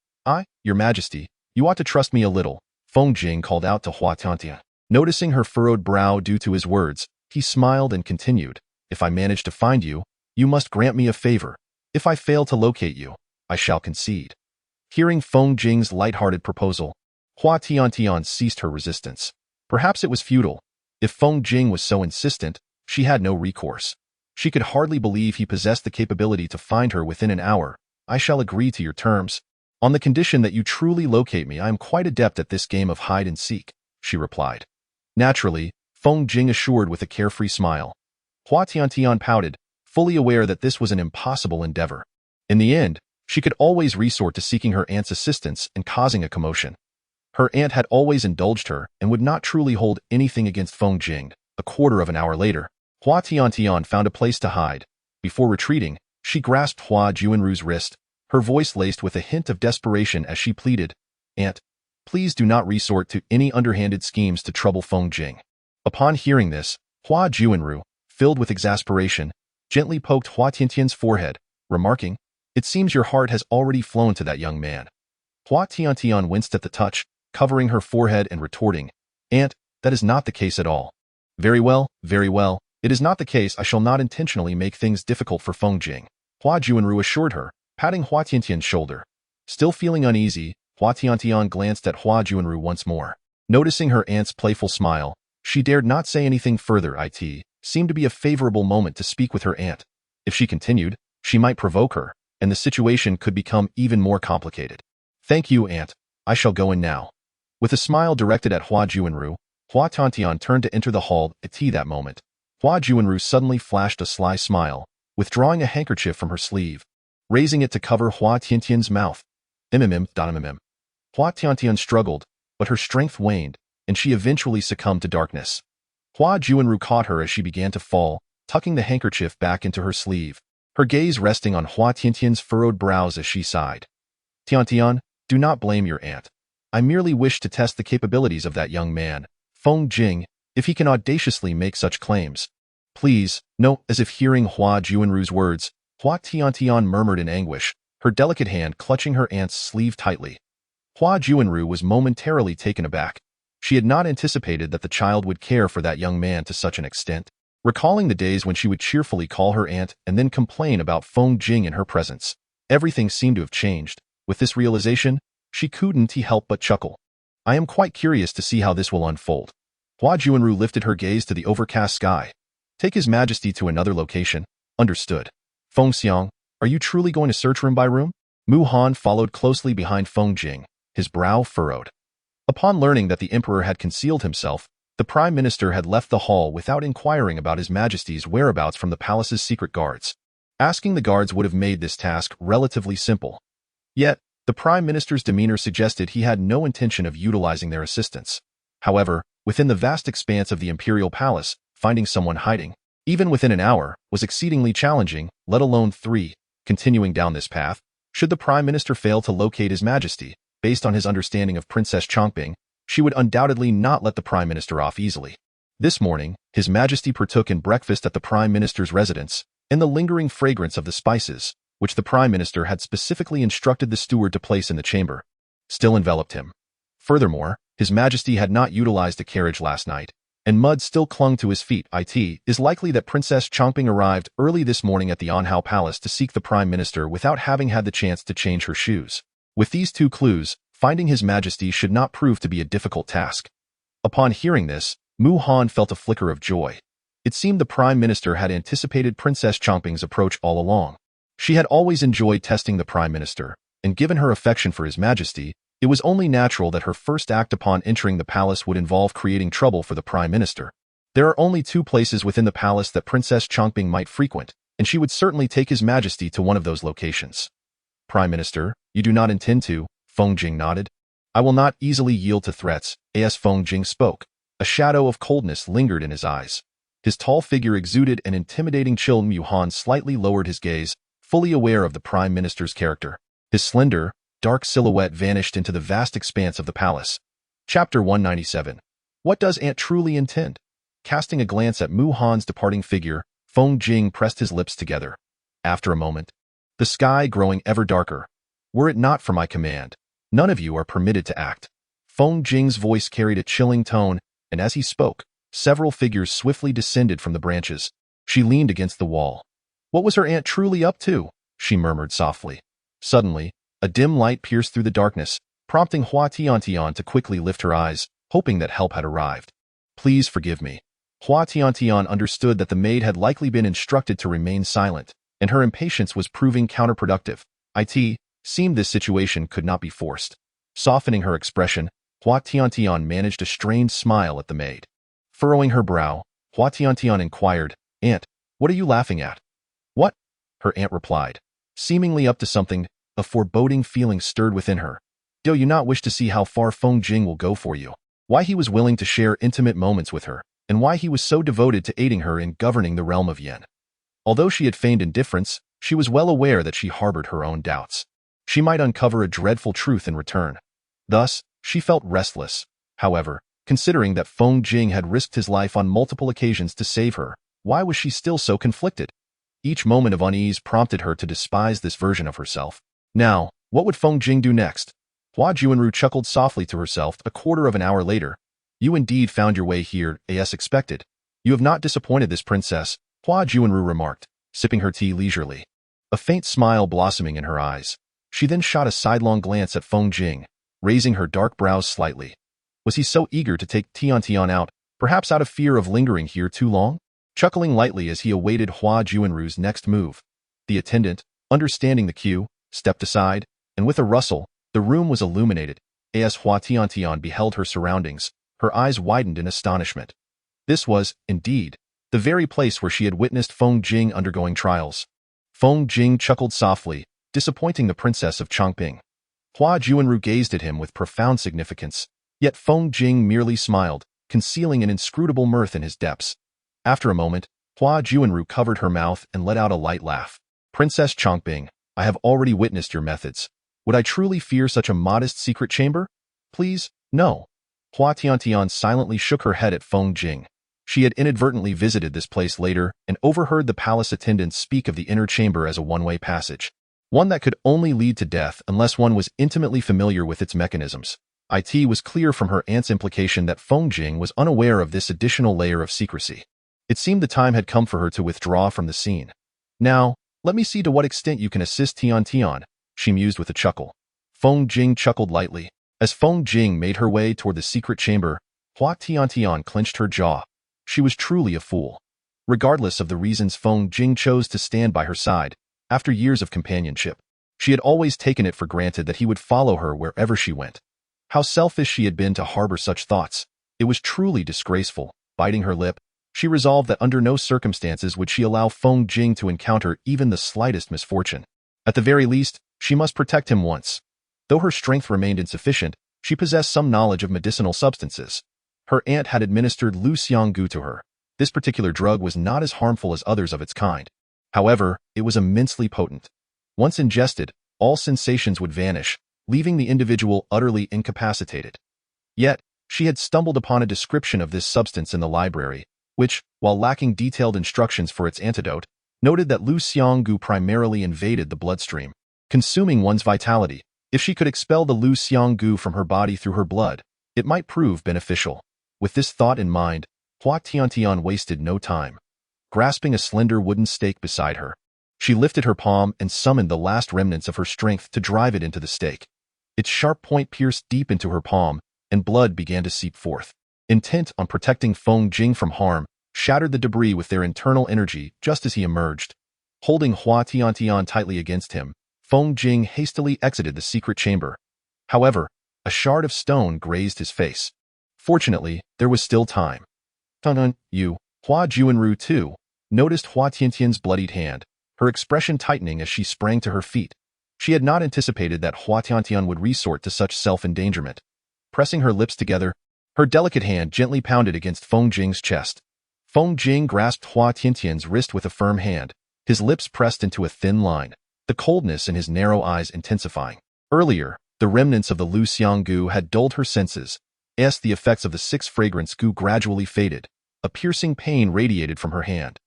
Your Majesty, you ought to trust me a little," Feng Jing called out to Hua Tiantian. Noticing her furrowed brow due to his words, he smiled and continued, "If I manage to find you, you must grant me a favor. If I fail to locate you, I shall concede." Hearing Feng Jing's light-hearted proposal, Hua Tiantian ceased her resistance. Perhaps it was futile. If Feng Jing was so insistent, she had no recourse. She could hardly believe he possessed the capability to find her within an hour. "I shall agree to your terms. On the condition that you truly locate me, I am quite adept at this game of hide-and-seek," she replied. Naturally, Feng Jing assured with a carefree smile. Hua Tiantian pouted, fully aware that this was an impossible endeavor. In the end, she could always resort to seeking her aunt's assistance and causing a commotion. Her aunt had always indulged her and would not truly hold anything against Feng Jing. A quarter of an hour later, Hua Tiantian found a place to hide. Before retreating, she grasped Hua Juanru's wrist, her voice laced with a hint of desperation as she pleaded, "Aunt, please do not resort to any underhanded schemes to trouble Feng Jing." Upon hearing this, Hua Juanru, filled with exasperation, gently poked Hua Tiantian's forehead, remarking, "It seems your heart has already flown to that young man." Hua Tiantian winced at the touch, covering her forehead and retorting, "Aunt, that is not the case at all." Very well, it is not the case. I shall not intentionally make things difficult for Feng Jing," Hua Juanru assured her, patting Hua Tiantian's shoulder. Still feeling uneasy, Hua Tiantian glanced at Hua Juanru once more. Noticing her aunt's playful smile, she dared not say anything further. It seemed to be a favorable moment to speak with her aunt. If she continued, she might provoke her, and the situation could become even more complicated. "Thank you, aunt. I shall go in now." With a smile directed at Hua Juanru, Hua Tiantian turned to enter the hall at that moment. Hua Juanru suddenly flashed a sly smile, withdrawing a handkerchief from her sleeve, raising it to cover Hua Tiantian's mouth. Hua Tiantian struggled, but her strength waned, and she eventually succumbed to darkness. Hua Juanru caught her as she began to fall, tucking the handkerchief back into her sleeve, her gaze resting on Hua Tiantian's furrowed brows as she sighed. "Tiantian, do not blame your aunt. I merely wish to test the capabilities of that young man, Feng Jing, if he can audaciously make such claims." "Please, no." As if hearing Hua Juanru's words, Hua Tiantian murmured in anguish, her delicate hand clutching her aunt's sleeve tightly. Hua Juanru was momentarily taken aback. She had not anticipated that the child would care for that young man to such an extent. Recalling the days when she would cheerfully call her aunt and then complain about Feng Jing in her presence, everything seemed to have changed. With this realization, she couldn't help but chuckle. "I am quite curious to see how this will unfold." Hua Juanru lifted her gaze to the overcast sky, Take His Majesty to another location. Understood. Feng Xiang, are you truly going to search room by room? Mu Han followed closely behind Feng Jing, his brow furrowed. Upon learning that the emperor had concealed himself, the prime minister had left the hall without inquiring about His Majesty's whereabouts from the palace's secret guards. Asking the guards would have made this task relatively simple. Yet, the prime minister's demeanor suggested he had no intention of utilizing their assistance. However, within the vast expanse of the imperial palace, finding someone hiding, even within an hour, was exceedingly challenging, let alone 3. Continuing down this path, should the prime minister fail to locate His Majesty, based on his understanding of Princess Changping, she would undoubtedly not let the prime minister off easily. This morning, His Majesty partook in breakfast at the prime minister's residence, and the lingering fragrance of the spices, which the prime minister had specifically instructed the steward to place in the chamber, still enveloped him. Furthermore, His Majesty had not utilized a carriage last night, and mud still clung to his feet. It is likely that Princess Changping arrived early this morning at the Anhao Palace to seek the prime minister without having had the chance to change her shoes. With these 2 clues, finding His Majesty should not prove to be a difficult task. Upon hearing this, Mu Han felt a flicker of joy. It seemed the prime minister had anticipated Princess Changping's approach all along. She had always enjoyed testing the prime minister, and given her affection for His Majesty, it was only natural that her first act upon entering the palace would involve creating trouble for the prime minister. There are only 2 places within the palace that Princess Changping might frequent, and she would certainly take His Majesty to one of those locations. Prime Minister, you do not intend to? Feng Jing nodded. I will not easily yield to threats, as Feng Jing spoke. A shadow of coldness lingered in his eyes. His tall figure exuded an intimidating chill. Mu Han slightly lowered his gaze, fully aware of the prime minister's character. His slender, dark silhouette vanished into the vast expanse of the palace. Chapter 197. What does Aunt truly intend? Casting a glance at Mu Han's departing figure, Feng Jing pressed his lips together. After a moment, the sky growing ever darker. Were it not for my command, none of you are permitted to act. Feng Jing's voice carried a chilling tone, and as he spoke, several figures swiftly descended from the branches. She leaned against the wall. What was her aunt truly up to? She murmured softly. Suddenly, a dim light pierced through the darkness, prompting Hua Tiantian to quickly lift her eyes, hoping that help had arrived. Please forgive me. Hua Tiantian understood that the maid had likely been instructed to remain silent, and her impatience was proving counterproductive. It seemed this situation could not be forced. Softening her expression, Hua Tiantian managed a strained smile at the maid. Furrowing her brow, Hua Tiantian inquired, Aunt, what are you laughing at? What? Her aunt replied. Seemingly up to something, a foreboding feeling stirred within her. Do you not wish to see how far Feng Jing will go for you? Why he was willing to share intimate moments with her, and why he was so devoted to aiding her in governing the realm of Yen. Although she had feigned indifference, she was well aware that she harbored her own doubts. She might uncover a dreadful truth in return. Thus, she felt restless. However, considering that Feng Jing had risked his life on multiple occasions to save her, why was she still so conflicted? Each moment of unease prompted her to despise this version of herself. Now, what would Feng Jing do next? Hua Juanru chuckled softly to herself a quarter of an hour later. You indeed found your way here, as expected. You have not disappointed this princess, Hua Juanru remarked, sipping her tea leisurely. A faint smile blossoming in her eyes. She then shot a sidelong glance at Feng Jing, raising her dark brows slightly. Was he so eager to take Tiantian out, perhaps out of fear of lingering here too long? Chuckling lightly as he awaited Hua Juanru's next move, the attendant, understanding the cue, stepped aside, and with a rustle, the room was illuminated. As Hua Tiantian beheld her surroundings, her eyes widened in astonishment. This was, indeed, the very place where she had witnessed Feng Jing undergoing trials. Feng Jing chuckled softly, disappointing the princess of Changping. Hua Juanru gazed at him with profound significance, yet Feng Jing merely smiled, concealing an inscrutable mirth in his depths. After a moment, Hua Juanru covered her mouth and let out a light laugh. Princess Changping, I have already witnessed your methods. Would I truly fear such a modest secret chamber? Please, no. Hua Tiantian silently shook her head at Feng Jing. She had inadvertently visited this place later and overheard the palace attendants speak of the inner chamber as a one-way passage, one that could only lead to death unless one was intimately familiar with its mechanisms. It was clear from her aunt's implication that Feng Jing was unaware of this additional layer of secrecy. It seemed the time had come for her to withdraw from the scene. Now, let me see to what extent you can assist Tiantian, she mused with a chuckle. Feng Jing chuckled lightly. As Feng Jing made her way toward the secret chamber, Hua Tiantian clenched her jaw. She was truly a fool. Regardless of the reasons Feng Jing chose to stand by her side, after years of companionship, she had always taken it for granted that he would follow her wherever she went. How selfish she had been to harbor such thoughts. It was truly disgraceful. Biting her lip, she resolved that under no circumstances would she allow Feng Jing to encounter even the slightest misfortune. At the very least, she must protect him once. Though her strength remained insufficient, she possessed some knowledge of medicinal substances. Her aunt had administered Lu Xianggu to her. This particular drug was not as harmful as others of its kind. However, it was immensely potent. Once ingested, all sensations would vanish, leaving the individual utterly incapacitated. Yet, she had stumbled upon a description of this substance in the library, which, while lacking detailed instructions for its antidote, noted that Lu Xianggu primarily invaded the bloodstream, consuming one's vitality. If she could expel the Lu Xianggu from her body through her blood, it might prove beneficial. With this thought in mind, Hua Tiantian wasted no time. Grasping a slender wooden stake beside her, she lifted her palm and summoned the last remnants of her strength to drive it into the stake. Its sharp point pierced deep into her palm, and blood began to seep forth. Intent on protecting Feng Jing from harm, shattered the debris with their internal energy just as he emerged. Holding Hua Tiantian tightly against him, Feng Jing hastily exited the secret chamber. However, a shard of stone grazed his face. Fortunately, there was still time. You, Hua Juanru too, noticed Hua Tiantian's bloodied hand, her expression tightening as she sprang to her feet. She had not anticipated that Hua Tiantian would resort to such self-endangerment. Pressing her lips together, her delicate hand gently pounded against Feng Jing's chest. Feng Jing grasped Hua Tiantian's wrist with a firm hand, his lips pressed into a thin line, the coldness in his narrow eyes intensifying. Earlier, the remnants of the Lu Xianggu had dulled her senses, as the effects of the 6 fragrance goo gradually faded. A piercing pain radiated from her hand.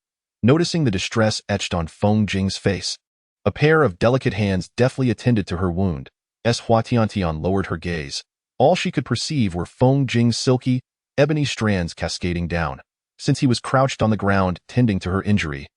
Noticing the distress etched on Feng Jing's face, a pair of delicate hands deftly attended to her wound. As Hua Tiantian lowered her gaze, all she could perceive were Feng Jing's silky, ebony strands cascading down. Since he was crouched on the ground tending to her injury,